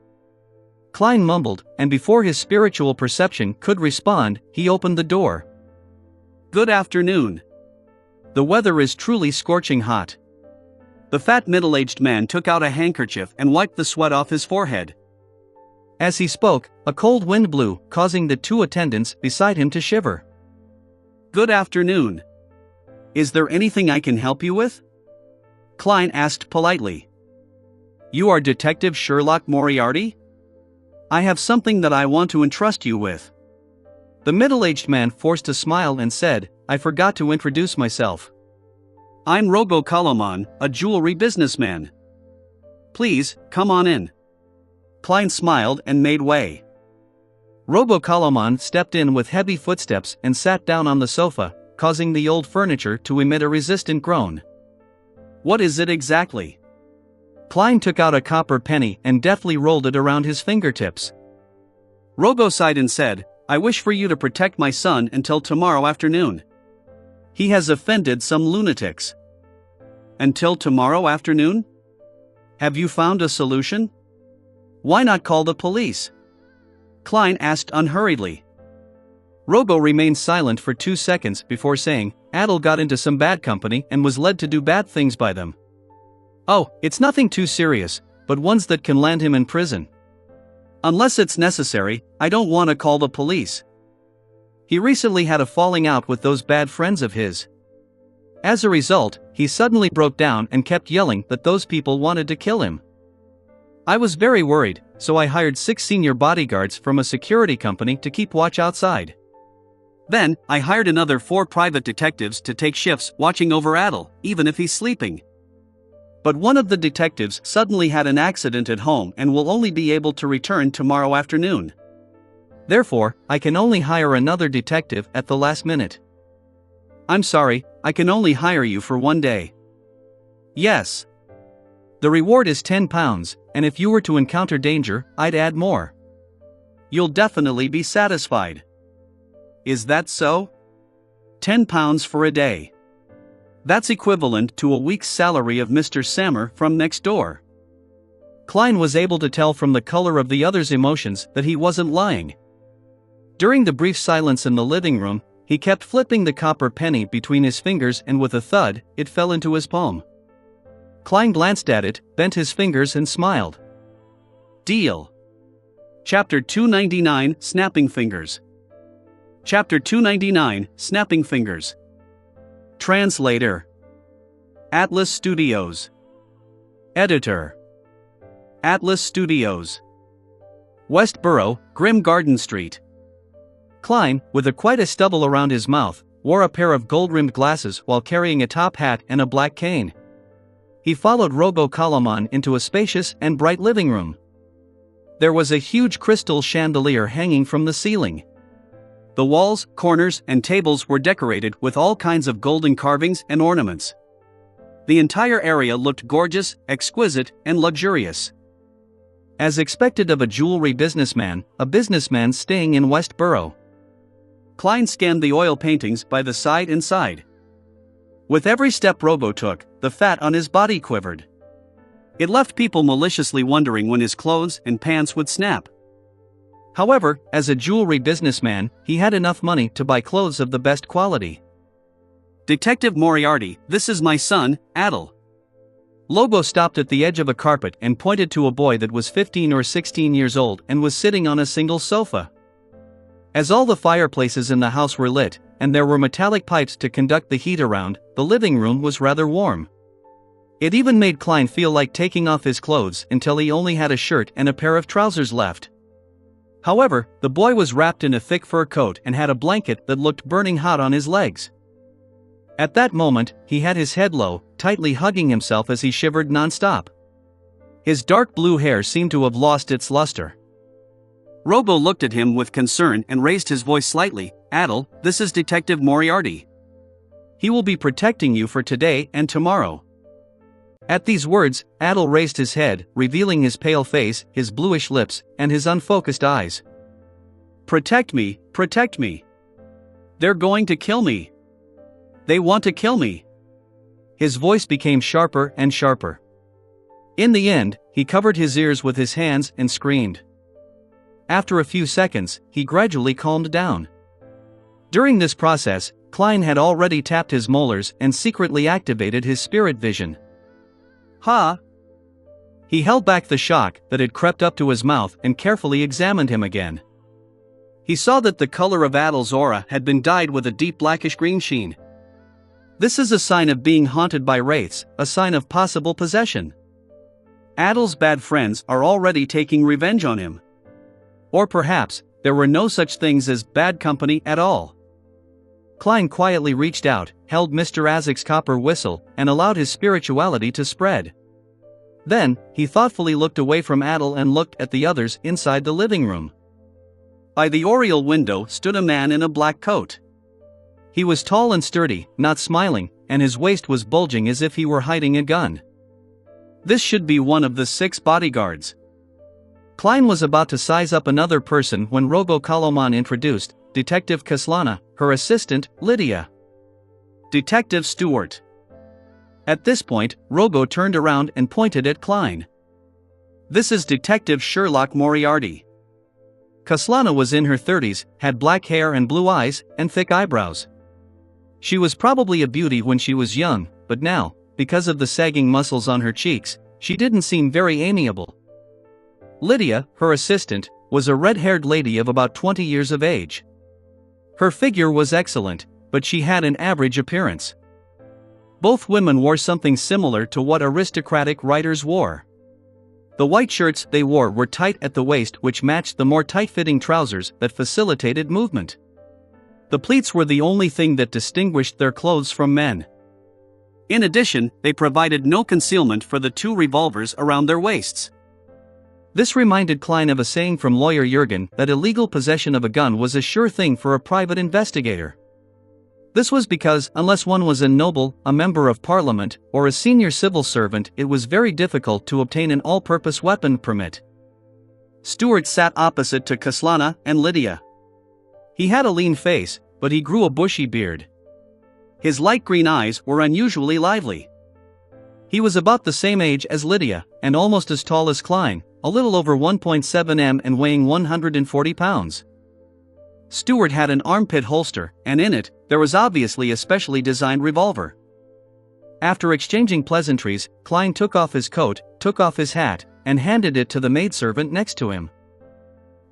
Klein mumbled, and before his spiritual perception could respond, he opened the door. Good afternoon. The weather is truly scorching hot. The fat middle-aged man took out a handkerchief and wiped the sweat off his forehead. As he spoke, a cold wind blew, causing the 2 attendants beside him to shiver. Good afternoon. Is there anything I can help you with? Klein asked politely. You are Detective Sherlock Moriarty? I have something that I want to entrust you with. The middle-aged man forced a smile and said, I forgot to introduce myself. I'm Rogo Kalaman, a jewelry businessman. Please, come on in. Klein smiled and made way. Rogo Kalaman stepped in with heavy footsteps and sat down on the sofa, causing the old furniture to emit a resistant groan. What is it exactly? Klein took out a copper penny and deftly rolled it around his fingertips. Rogo sighed and said, I wish for you to protect my son until tomorrow afternoon. He has offended some lunatics. Until tomorrow afternoon? Have you found a solution? Why not call the police? Klein asked unhurriedly. Rogo remained silent for 2 seconds before saying, Adel got into some bad company and was led to do bad things by them. Oh, it's nothing too serious, but ones that can land him in prison. Unless it's necessary, I don't want to call the police. He recently had a falling out with those bad friends of his. As a result, he suddenly broke down and kept yelling that those people wanted to kill him. I was very worried, so I hired 6 senior bodyguards from a security company to keep watch outside. Then, I hired another 4 private detectives to take shifts watching over Adel, even if he's sleeping. But one of the detectives suddenly had an accident at home and will only be able to return tomorrow afternoon. Therefore, I can only hire another detective at the last minute. I'm sorry, I can only hire you for 1 day. Yes. The reward is £10, and if you were to encounter danger, I'd add more. You'll definitely be satisfied. Is that so? £10 for a day. That's equivalent to a week's salary of Mr. Sammer from next door. Klein was able to tell from the color of the other's emotions that he wasn't lying. During the brief silence in the living room, he kept flipping the copper penny between his fingers, and with a thud, it fell into his palm. Klein glanced at it, bent his fingers and smiled. Deal. Chapter 299, Snapping Fingers. Chapter 299, Snapping Fingers. Translator. Atlas Studios. Editor. Atlas Studios. Westboro, Grim Garden Street. Klein, with quite a stubble around his mouth, wore a pair of gold-rimmed glasses while carrying a top hat and a black cane. He followed Robo Kalaman into a spacious and bright living room. There was a huge crystal chandelier hanging from the ceiling. The walls, corners, and tables were decorated with all kinds of golden carvings and ornaments. The entire area looked gorgeous, exquisite, and luxurious. As expected of a jewelry businessman, a businessman staying in Westboro. Klein scanned the oil paintings by the side and side. With every step Robo took, the fat on his body quivered. It left people maliciously wondering when his clothes and pants would snap. However, as a jewelry businessman, he had enough money to buy clothes of the best quality. Detective Moriarty, this is my son, Adel. Lobo stopped at the edge of a carpet and pointed to a boy that was 15 or 16 years old and was sitting on a single sofa. As all the fireplaces in the house were lit, and there were metallic pipes to conduct the heat around, the living room was rather warm. It even made Klein feel like taking off his clothes until he only had a shirt and a pair of trousers left. However, the boy was wrapped in a thick fur coat and had a blanket that looked burning hot on his legs. At that moment, he had his head low, tightly hugging himself as he shivered non-stop. His dark blue hair seemed to have lost its luster. Robo looked at him with concern and raised his voice slightly. Adel, this is Detective Moriarty. He will be protecting you for today and tomorrow. At these words, Adel raised his head, revealing his pale face, his bluish lips, and his unfocused eyes. Protect me, protect me. They're going to kill me. They want to kill me. His voice became sharper and sharper. In the end, he covered his ears with his hands and screamed. After a few seconds, he gradually calmed down. During this process, Klein had already tapped his molars and secretly activated his spirit vision. Ha! He held back the shock that had crept up to his mouth and carefully examined him again. He saw that the color of Adel's aura had been dyed with a deep blackish green sheen. This is a sign of being haunted by wraiths, a sign of possible possession. Adel's bad friends are already taking revenge on him. Or perhaps, there were no such things as bad company at all. Klein quietly reached out, held Mr. Azek's copper whistle, and allowed his spirituality to spread. Then, he thoughtfully looked away from Adel and looked at the others inside the living room. By the oriel window stood a man in a black coat. He was tall and sturdy, not smiling, and his waist was bulging as if he were hiding a gun. This should be one of the 6 bodyguards. Klein was about to size up another person when Robo Kaloman introduced Detective Kaslana, her assistant, Lydia. Detective Stewart. At this point, Robo turned around and pointed at Klein. This is Detective Sherlock Moriarty. Kaslana was in her 30s, had black hair and blue eyes, and thick eyebrows. She was probably a beauty when she was young, but now, because of the sagging muscles on her cheeks, she didn't seem very amiable. Lydia, her assistant, was a red-haired lady of about 20 years of age. Her figure was excellent, but she had an average appearance. Both women wore something similar to what aristocratic writers wore. The white shirts they wore were tight at the waist, which matched the more tight-fitting trousers that facilitated movement. The pleats were the only thing that distinguished their clothes from men. In addition, they provided no concealment for the two revolvers around their waists. This reminded Klein of a saying from lawyer Jurgen that illegal possession of a gun was a sure thing for a private investigator. This was because, unless one was a noble, a member of parliament, or a senior civil servant, it was very difficult to obtain an all-purpose weapon permit. Stuart sat opposite to Kaslana and Lydia. He had a lean face, but he grew a bushy beard. His light green eyes were unusually lively. He was about the same age as Lydia, and almost as tall as Klein, a little over 1.7 m and weighing 140 pounds. Stuart had an armpit holster, and in it, there was obviously a specially designed revolver. After exchanging pleasantries, Klein took off his coat, took off his hat, and handed it to the maidservant next to him.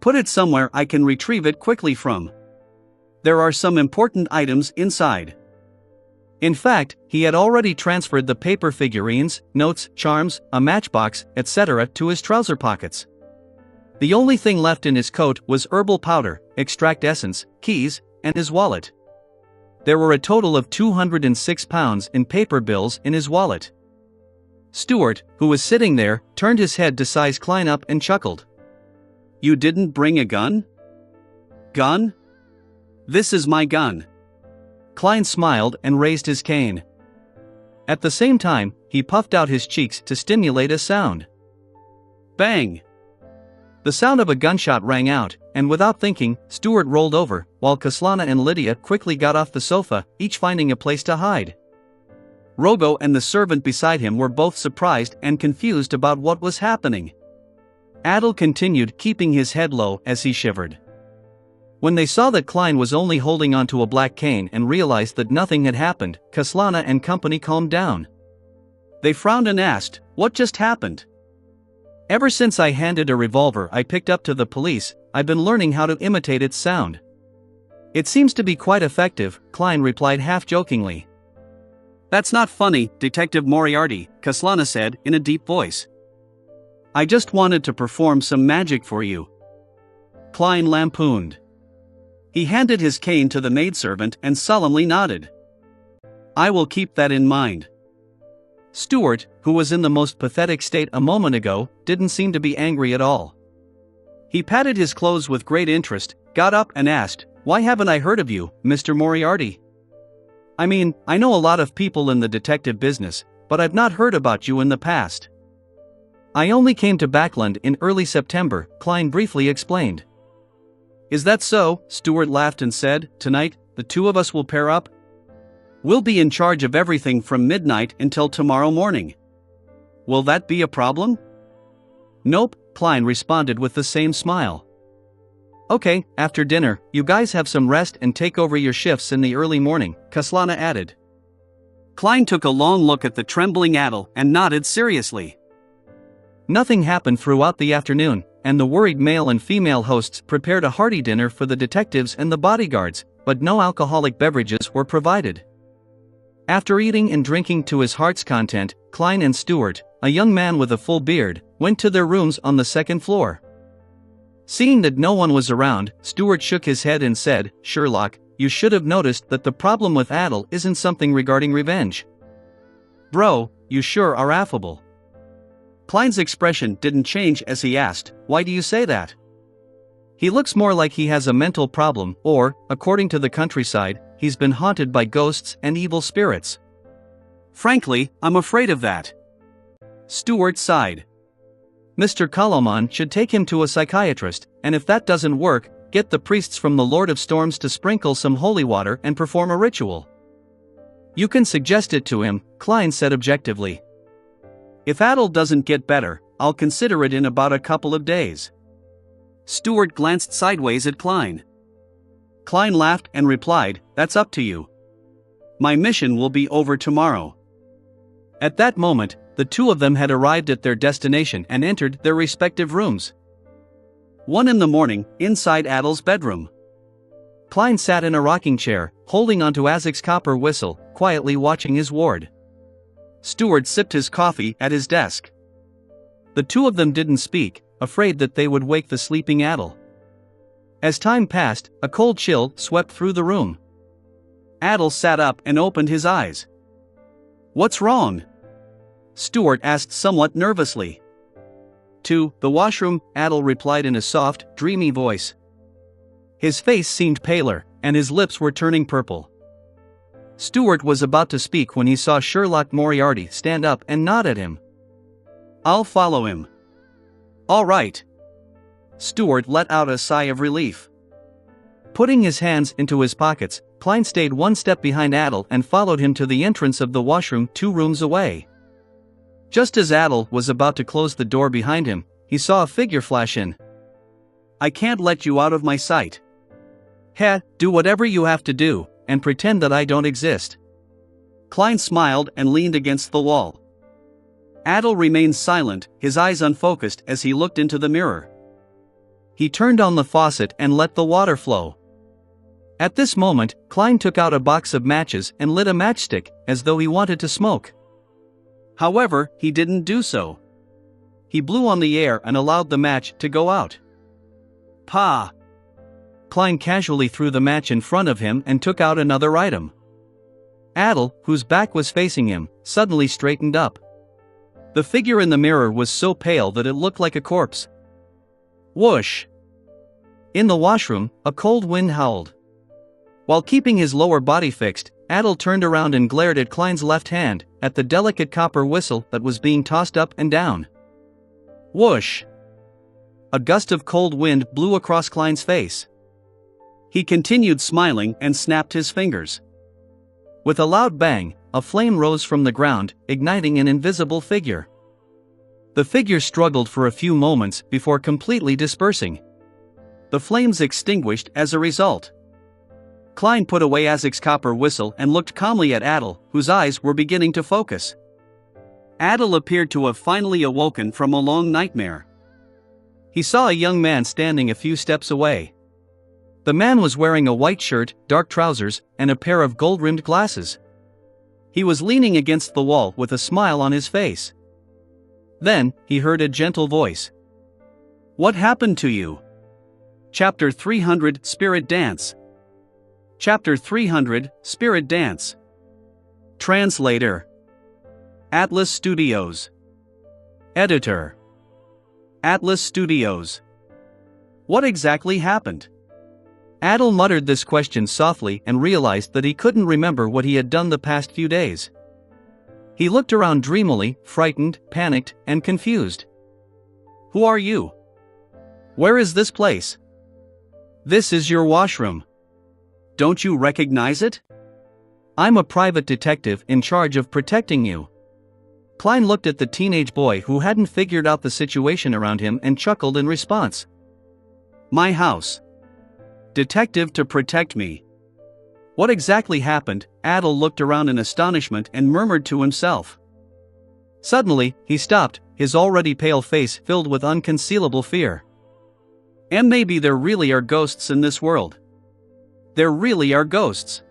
"Put it somewhere I can retrieve it quickly from. There are some important items inside." In fact, he had already transferred the paper figurines, notes, charms, a matchbox, etc. to his trouser pockets. The only thing left in his coat was herbal powder, extract essence, keys, and his wallet. There were a total of £206 in paper bills in his wallet. Stuart, who was sitting there, turned his head to size Klein up and chuckled. "You didn't bring a gun?" "Gun? This is my gun." Klein smiled and raised his cane. At the same time, he puffed out his cheeks to stimulate a sound. Bang! The sound of a gunshot rang out, and without thinking, Stuart rolled over, while Kaslana and Lydia quickly got off the sofa, each finding a place to hide. Rogo and the servant beside him were both surprised and confused about what was happening. Adel continued keeping his head low as he shivered. When they saw that Klein was only holding onto a black cane and realized that nothing had happened, Kaslana and company calmed down. They frowned and asked, "What just happened?" "Ever since I handed a revolver I picked up to the police, I've been learning how to imitate its sound. It seems to be quite effective," Klein replied half-jokingly. "That's not funny, Detective Moriarty," Kaslana said in a deep voice. "I just wanted to perform some magic for you," Klein lampooned. He handed his cane to the maidservant and solemnly nodded. "I will keep that in mind." Stuart, who was in the most pathetic state a moment ago, didn't seem to be angry at all. He patted his clothes with great interest, got up and asked, "Why haven't I heard of you, Mr. Moriarty? I mean, I know a lot of people in the detective business, but I've not heard about you in the past." "I only came to Backland in early September," Klein briefly explained. "Is that so?" Stuart laughed and said, "Tonight, the two of us will pair up. We'll be in charge of everything from midnight until tomorrow morning. Will that be a problem?" "Nope," Klein responded with the same smile. "Okay, after dinner, you guys have some rest and take over your shifts in the early morning," Kaslana added. Klein took a long look at the trembling Adel and nodded seriously. Nothing happened throughout the afternoon, and the worried male and female hosts prepared a hearty dinner for the detectives and the bodyguards, but no alcoholic beverages were provided. After eating and drinking to his heart's content, Klein and Stuart, a young man with a full beard, went to their rooms on the second floor. Seeing that no one was around, Stuart shook his head and said, "Sherlock, you should have noticed that the problem with Adel isn't something regarding revenge. Bro, you sure are affable." Klein's expression didn't change as he asked, "Why do you say that?" "He looks more like he has a mental problem, or, according to the countryside, he's been haunted by ghosts and evil spirits." "Frankly, I'm afraid of that." Stuart sighed. "Mr. Kaloman should take him to a psychiatrist, and if that doesn't work, get the priests from the Lord of Storms to sprinkle some holy water and perform a ritual." "You can suggest it to him," Klein said objectively. "If Adel doesn't get better, I'll consider it in about a couple of days." Stuart glanced sideways at Klein. Klein laughed and replied, "That's up to you. My mission will be over tomorrow." At that moment, the two of them had arrived at their destination and entered their respective rooms. 1 in the morning, inside Adel's bedroom. Klein sat in a rocking chair, holding onto Isaac's copper whistle, quietly watching his ward. Stuart sipped his coffee at his desk. The two of them didn't speak, afraid that they would wake the sleeping Adel. As time passed, a cold chill swept through the room. Adel sat up and opened his eyes. "What's wrong?" Stuart asked somewhat nervously. "To the washroom," Adel replied in a soft, dreamy voice. His face seemed paler, and his lips were turning purple. Stuart was about to speak when he saw Sherlock Moriarty stand up and nod at him. "I'll follow him." "All right." Stuart let out a sigh of relief. Putting his hands into his pockets, Klein stayed one step behind Adel and followed him to the entrance of the washroom 2 rooms away. Just as Adel was about to close the door behind him, he saw a figure flash in. "I can't let you out of my sight." Do whatever you have to do, and pretend that I don't exist." Klein smiled and leaned against the wall. Adel remained silent, his eyes unfocused as he looked into the mirror. He turned on the faucet and let the water flow. At this moment, Klein took out a box of matches and lit a matchstick, as though he wanted to smoke. However, he didn't do so. He blew on the air and allowed the match to go out. "Pa!" Klein casually threw the match in front of him and took out another item. Adel, whose back was facing him, suddenly straightened up. The figure in the mirror was so pale that it looked like a corpse. Whoosh! In the washroom, a cold wind howled. While keeping his lower body fixed, Adel turned around and glared at Klein's left hand, at the delicate copper whistle that was being tossed up and down. Whoosh! A gust of cold wind blew across Klein's face. He continued smiling and snapped his fingers. With a loud bang, a flame rose from the ground, igniting an invisible figure. The figure struggled for a few moments before completely dispersing. The flames extinguished as a result. Klein put away Isaac's copper whistle and looked calmly at Adel, whose eyes were beginning to focus. Adel appeared to have finally awoken from a long nightmare. He saw a young man standing a few steps away. The man was wearing a white shirt, dark trousers, and a pair of gold-rimmed glasses. He was leaning against the wall with a smile on his face. Then, he heard a gentle voice. "What happened to you?" Chapter 300 Spirit Dance. Chapter 300 Spirit Dance. Translator. Atlas Studios. Editor. Atlas Studios. What exactly happened? Adel muttered this question softly and realized that he couldn't remember what he had done the past few days. He looked around dreamily, frightened, panicked, and confused. "Who are you? Where is this place?" "This is your washroom. Don't you recognize it?" "I'm a private detective in charge of protecting you." Klein looked at the teenage boy who hadn't figured out the situation around him and chuckled in response. "My house. Detective to protect me." What exactly happened? Adel looked around in astonishment and murmured to himself. Suddenly, he stopped, his already pale face filled with unconcealable fear. And maybe there really are ghosts in this world. There really are ghosts.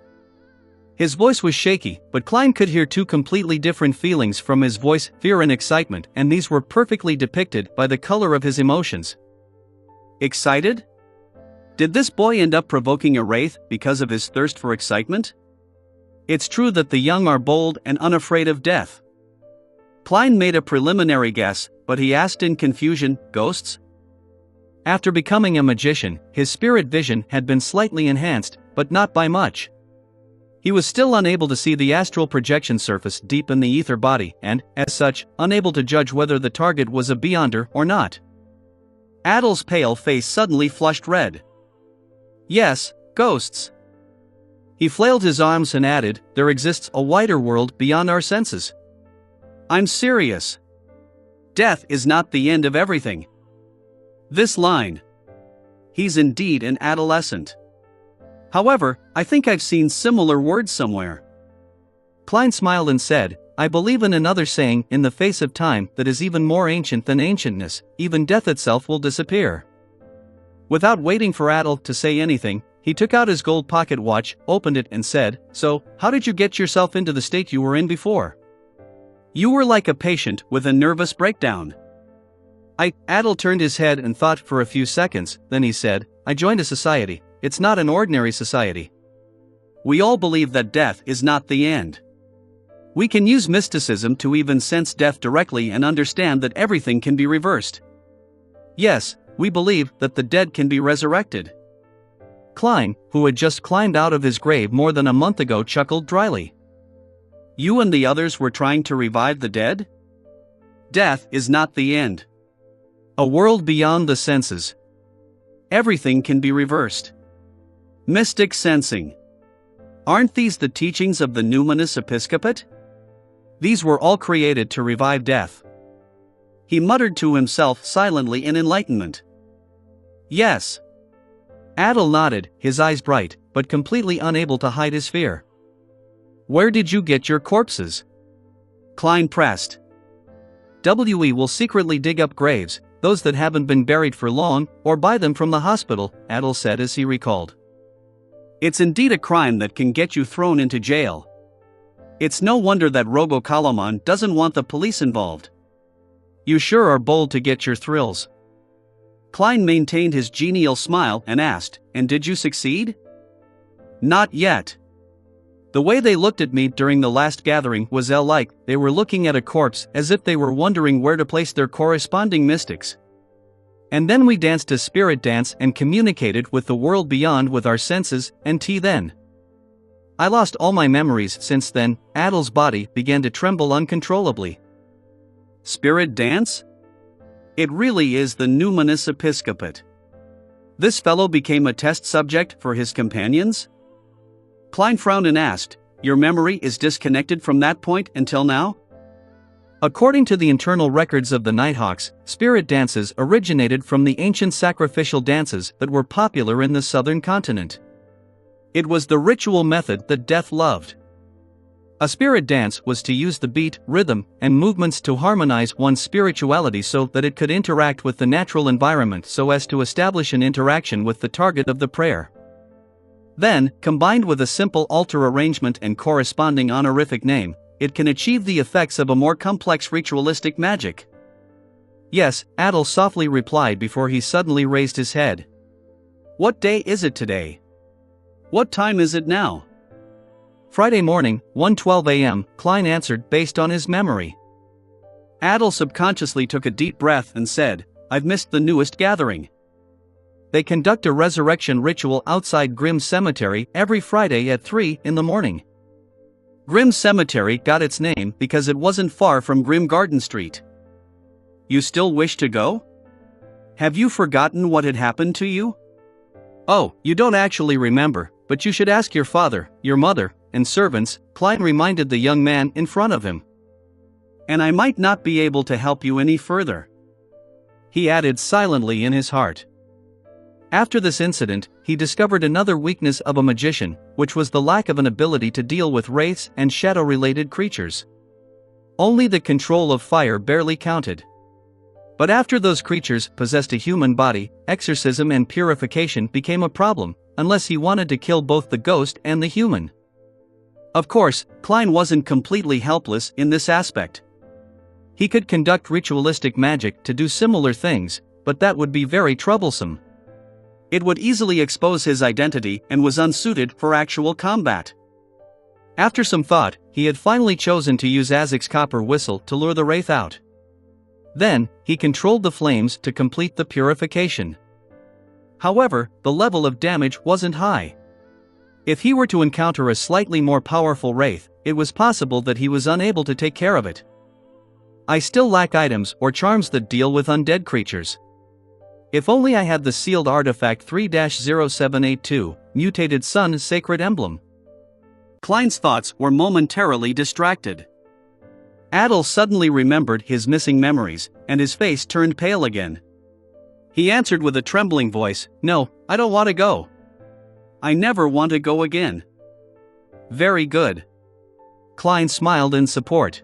His voice was shaky, but Klein could hear 2 completely different feelings from his voice, fear and excitement, and these were perfectly depicted by the color of his emotions. Excited? Did this boy end up provoking a wraith because of his thirst for excitement? It's true that the young are bold and unafraid of death. Klein made a preliminary guess, but he asked in confusion, "Ghosts?" After becoming a magician, his spirit vision had been slightly enhanced, but not by much. He was still unable to see the astral projection surface deep in the ether body and, as such, unable to judge whether the target was a beyonder or not. Adel's pale face suddenly flushed red. "Yes, ghosts." He flailed his arms and added, "There exists a wider world beyond our senses." "I'm serious. Death is not the end of everything." This line. He's indeed an adolescent. However, I think I've seen similar words somewhere. Klein smiled and said, "I believe in another saying, in the face of time that is even more ancient than ancientness, even death itself will disappear." Without waiting for Adel to say anything, he took out his gold pocket watch, opened it and said, "So, how did you get yourself into the state you were in before?" "You were like a patient with a nervous breakdown. Adel turned his head and thought for a few seconds, then he said, I joined a society. It's not an ordinary society. We all believe that death is not the end. We can use mysticism to even sense death directly and understand that everything can be reversed. Yes, we believe that the dead can be resurrected. Klein, who had just climbed out of his grave more than a month ago, chuckled dryly. You and the others were trying to revive the dead? Death is not the end. A world beyond the senses. Everything can be reversed. Mystic sensing. Aren't these the teachings of the Numinous Episcopate? These were all created to revive death. He muttered to himself silently in enlightenment. Yes. Adel nodded, his eyes bright, but completely unable to hide his fear. Where did you get your corpses? Klein pressed. We will secretly dig up graves, those that haven't been buried for long, or buy them from the hospital, Adel said as he recalled. It's indeed a crime that can get you thrown into jail. It's no wonder that Rogo Kalaman doesn't want the police involved. You sure are bold to get your thrills. Klein maintained his genial smile and asked, and did you succeed? Not yet. The way they looked at me during the last gathering was like they were looking at a corpse as if they were wondering where to place their corresponding mystics. And then we danced a spirit dance and communicated with the world beyond with our senses, and then. I lost all my memories since then. Adel's body began to tremble uncontrollably. Spirit dance? It really is the Numinous Episcopate. This fellow became a test subject for his companions? Klein frowned and asked, your memory is disconnected from that point until now? According to the internal records of the Nighthawks, spirit dances originated from the ancient sacrificial dances that were popular in the southern continent. It was the ritual method that death loved. A spirit dance was to use the beat, rhythm, and movements to harmonize one's spirituality so that it could interact with the natural environment so as to establish an interaction with the target of the prayer. Then, combined with a simple altar arrangement and corresponding honorific name, it can achieve the effects of a more complex ritualistic magic. Yes, Adel softly replied before he suddenly raised his head. What day is it today? What time is it now? Friday morning, 1:12 a.m., Klein answered based on his memory. Adel subconsciously took a deep breath and said, I've missed the newest gathering. They conduct a resurrection ritual outside Grimm Cemetery every Friday at 3 in the morning. Grimm Cemetery got its name because it wasn't far from Grimm Garden Street. You still wish to go? Have you forgotten what had happened to you? Oh, you don't actually remember, but you should ask your father, your mother, and servants, Klein reminded the young man in front of him. And I might not be able to help you any further. He added silently in his heart. After this incident, he discovered another weakness of a magician, which was the lack of an ability to deal with wraiths and shadow-related creatures. Only the control of fire barely counted. But after those creatures possessed a human body, exorcism and purification became a problem, unless he wanted to kill both the ghost and the human. Of course, Klein wasn't completely helpless in this aspect. He could conduct ritualistic magic to do similar things, but that would be very troublesome. It would easily expose his identity and was unsuited for actual combat. After some thought, he had finally chosen to use Azek's copper whistle to lure the wraith out. Then, he controlled the flames to complete the purification. However, the level of damage wasn't high. If he were to encounter a slightly more powerful wraith, it was possible that he was unable to take care of it. I still lack items or charms that deal with undead creatures. If only I had the sealed artifact 3-0782, Mutated Sun Sacred Emblem. Klein's thoughts were momentarily distracted. Adel suddenly remembered his missing memories, and his face turned pale again. He answered with a trembling voice, No, I don't want to go. I never want to go again. Very good. Klein smiled in support.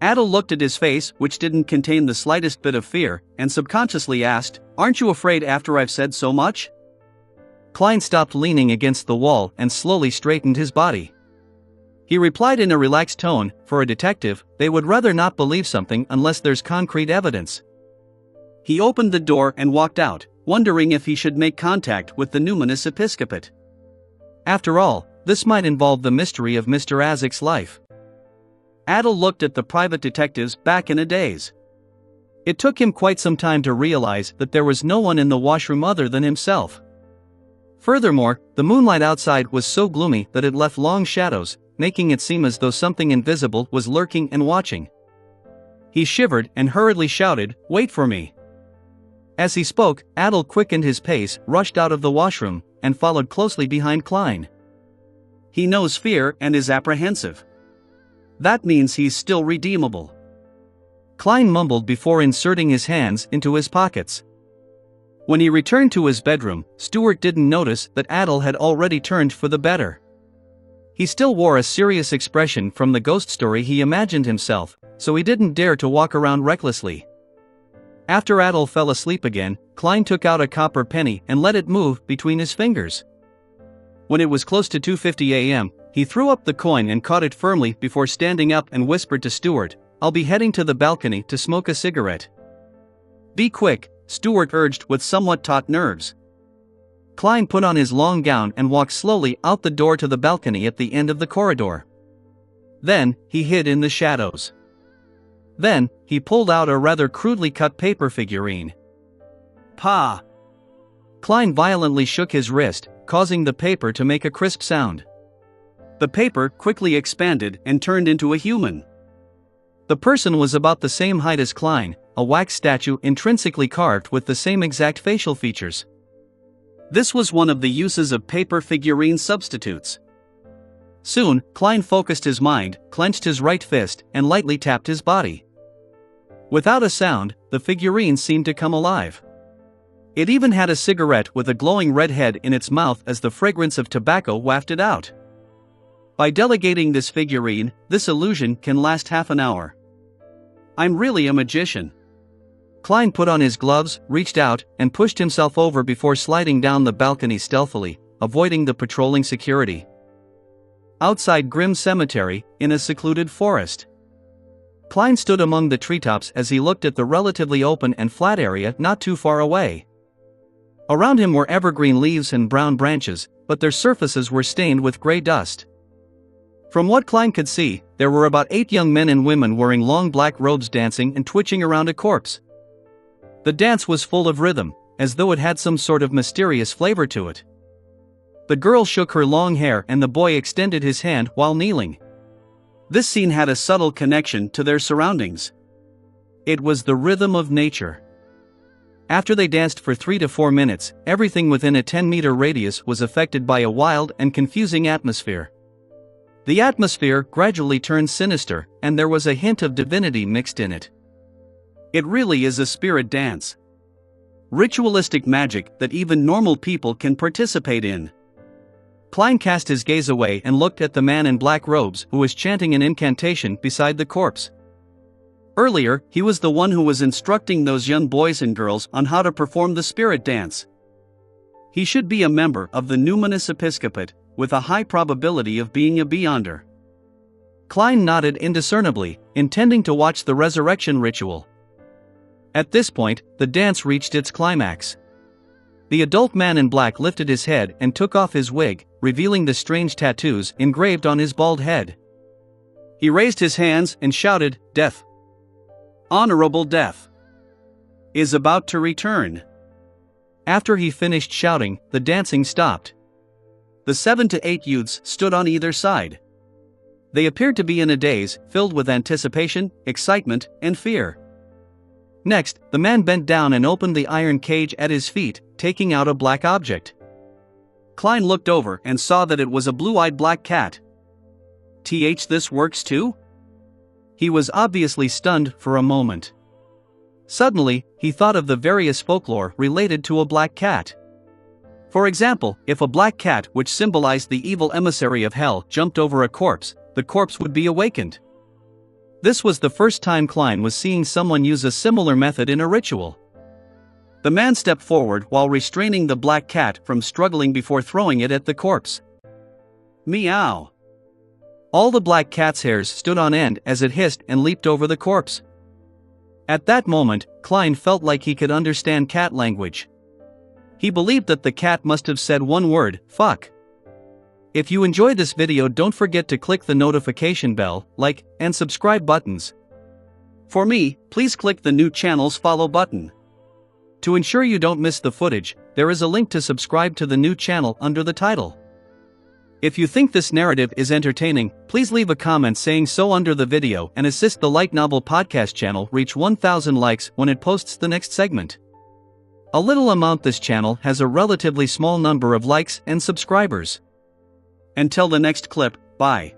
Adel looked at his face, which didn't contain the slightest bit of fear, and subconsciously asked, Aren't you afraid after I've said so much? Klein stopped leaning against the wall and slowly straightened his body. He replied in a relaxed tone, For a detective, they would rather not believe something unless there's concrete evidence. He opened the door and walked out, wondering if he should make contact with the numinous episcopate. After all, this might involve the mystery of Mr. Isaac's life. Adel looked at the private detectives back in a daze. It took him quite some time to realize that there was no one in the washroom other than himself. Furthermore, the moonlight outside was so gloomy that it left long shadows, making it seem as though something invisible was lurking and watching. He shivered and hurriedly shouted, "Wait for me." As he spoke, Adel quickened his pace, rushed out of the washroom, and followed closely behind Klein. He knows fear and is apprehensive. That means he's still redeemable. Klein mumbled before inserting his hands into his pockets. When he returned to his bedroom, Stuart didn't notice that Adel had already turned for the better. He still wore a serious expression from the ghost story he imagined himself, so he didn't dare to walk around recklessly. After Adel fell asleep again, Klein took out a copper penny and let it move between his fingers. When it was close to 2:50 a.m., he threw up the coin and caught it firmly before standing up and whispered to Stuart, "I'll be heading to the balcony to smoke a cigarette." "Be quick," Stuart urged with somewhat taut nerves. Klein put on his long gown and walked slowly out the door to the balcony at the end of the corridor. Then, he hid in the shadows. Then, he pulled out a rather crudely cut paper figurine. "Pa!" Klein violently shook his wrist, causing the paper to make a crisp sound. The paper quickly expanded and turned into a human. The person was about the same height as Klein, a wax statue intrinsically carved with the same exact facial features. This was one of the uses of paper figurine substitutes. Soon, Klein focused his mind, clenched his right fist, and lightly tapped his body. Without a sound, the figurine seemed to come alive. It even had a cigarette with a glowing red head in its mouth as the fragrance of tobacco wafted out. By delegating this figurine, this illusion can last half an hour. I'm really a magician. Klein put on his gloves, reached out, and pushed himself over before sliding down the balcony stealthily, avoiding the patrolling security. Outside Grimm Cemetery, in a secluded forest. Klein stood among the treetops as he looked at the relatively open and flat area not too far away. Around him were evergreen leaves and brown branches, but their surfaces were stained with gray dust. From what Klein could see, there were about 8 young men and women wearing long black robes dancing and twitching around a corpse. The dance was full of rhythm, as though it had some sort of mysterious flavor to it. The girl shook her long hair and the boy extended his hand while kneeling. This scene had a subtle connection to their surroundings. It was the rhythm of nature. After they danced for 3 to 4 minutes, everything within a 10-meter radius was affected by a wild and confusing atmosphere. The atmosphere gradually turned sinister, and there was a hint of divinity mixed in it. It really is a spirit dance. Ritualistic magic that even normal people can participate in. Klein cast his gaze away and looked at the man in black robes who was chanting an incantation beside the corpse. Earlier, he was the one who was instructing those young boys and girls on how to perform the spirit dance. He should be a member of the numinous episcopate, with a high probability of being a beyonder. Klein nodded indiscernibly, intending to watch the resurrection ritual. At this point, the dance reached its climax. The adult man in black lifted his head and took off his wig, revealing the strange tattoos engraved on his bald head. He raised his hands and shouted, "Death! Honorable Death! Is about to return." After he finished shouting, the dancing stopped. The 7 to 8 youths stood on either side. They appeared to be in a daze, filled with anticipation, excitement, and fear. Next, the man bent down and opened the iron cage at his feet, taking out a black object. Klein looked over and saw that it was a blue-eyed black cat. This works too? He was obviously stunned for a moment. Suddenly, he thought of the various folklore related to a black cat. For example, if a black cat, which symbolized the evil emissary of hell, jumped over a corpse, the corpse would be awakened. This was the first time Klein was seeing someone use a similar method in a ritual. The man stepped forward while restraining the black cat from struggling before throwing it at the corpse. Meow! All the black cat's hairs stood on end as it hissed and leaped over the corpse. At that moment, Klein felt like he could understand cat language. He believed that the cat must have said one word, fuck. If you enjoyed this video, don't forget to click the notification bell, like, and subscribe buttons. For me, please click the new channel's follow button. To ensure you don't miss the footage, there is a link to subscribe to the new channel under the title. If you think this narrative is entertaining, please leave a comment saying so under the video and assist the Light Novel Podcast channel reach 1,000 likes when it posts the next segment. A little amount. This channel has a relatively small number of likes and subscribers. Until the next clip, bye.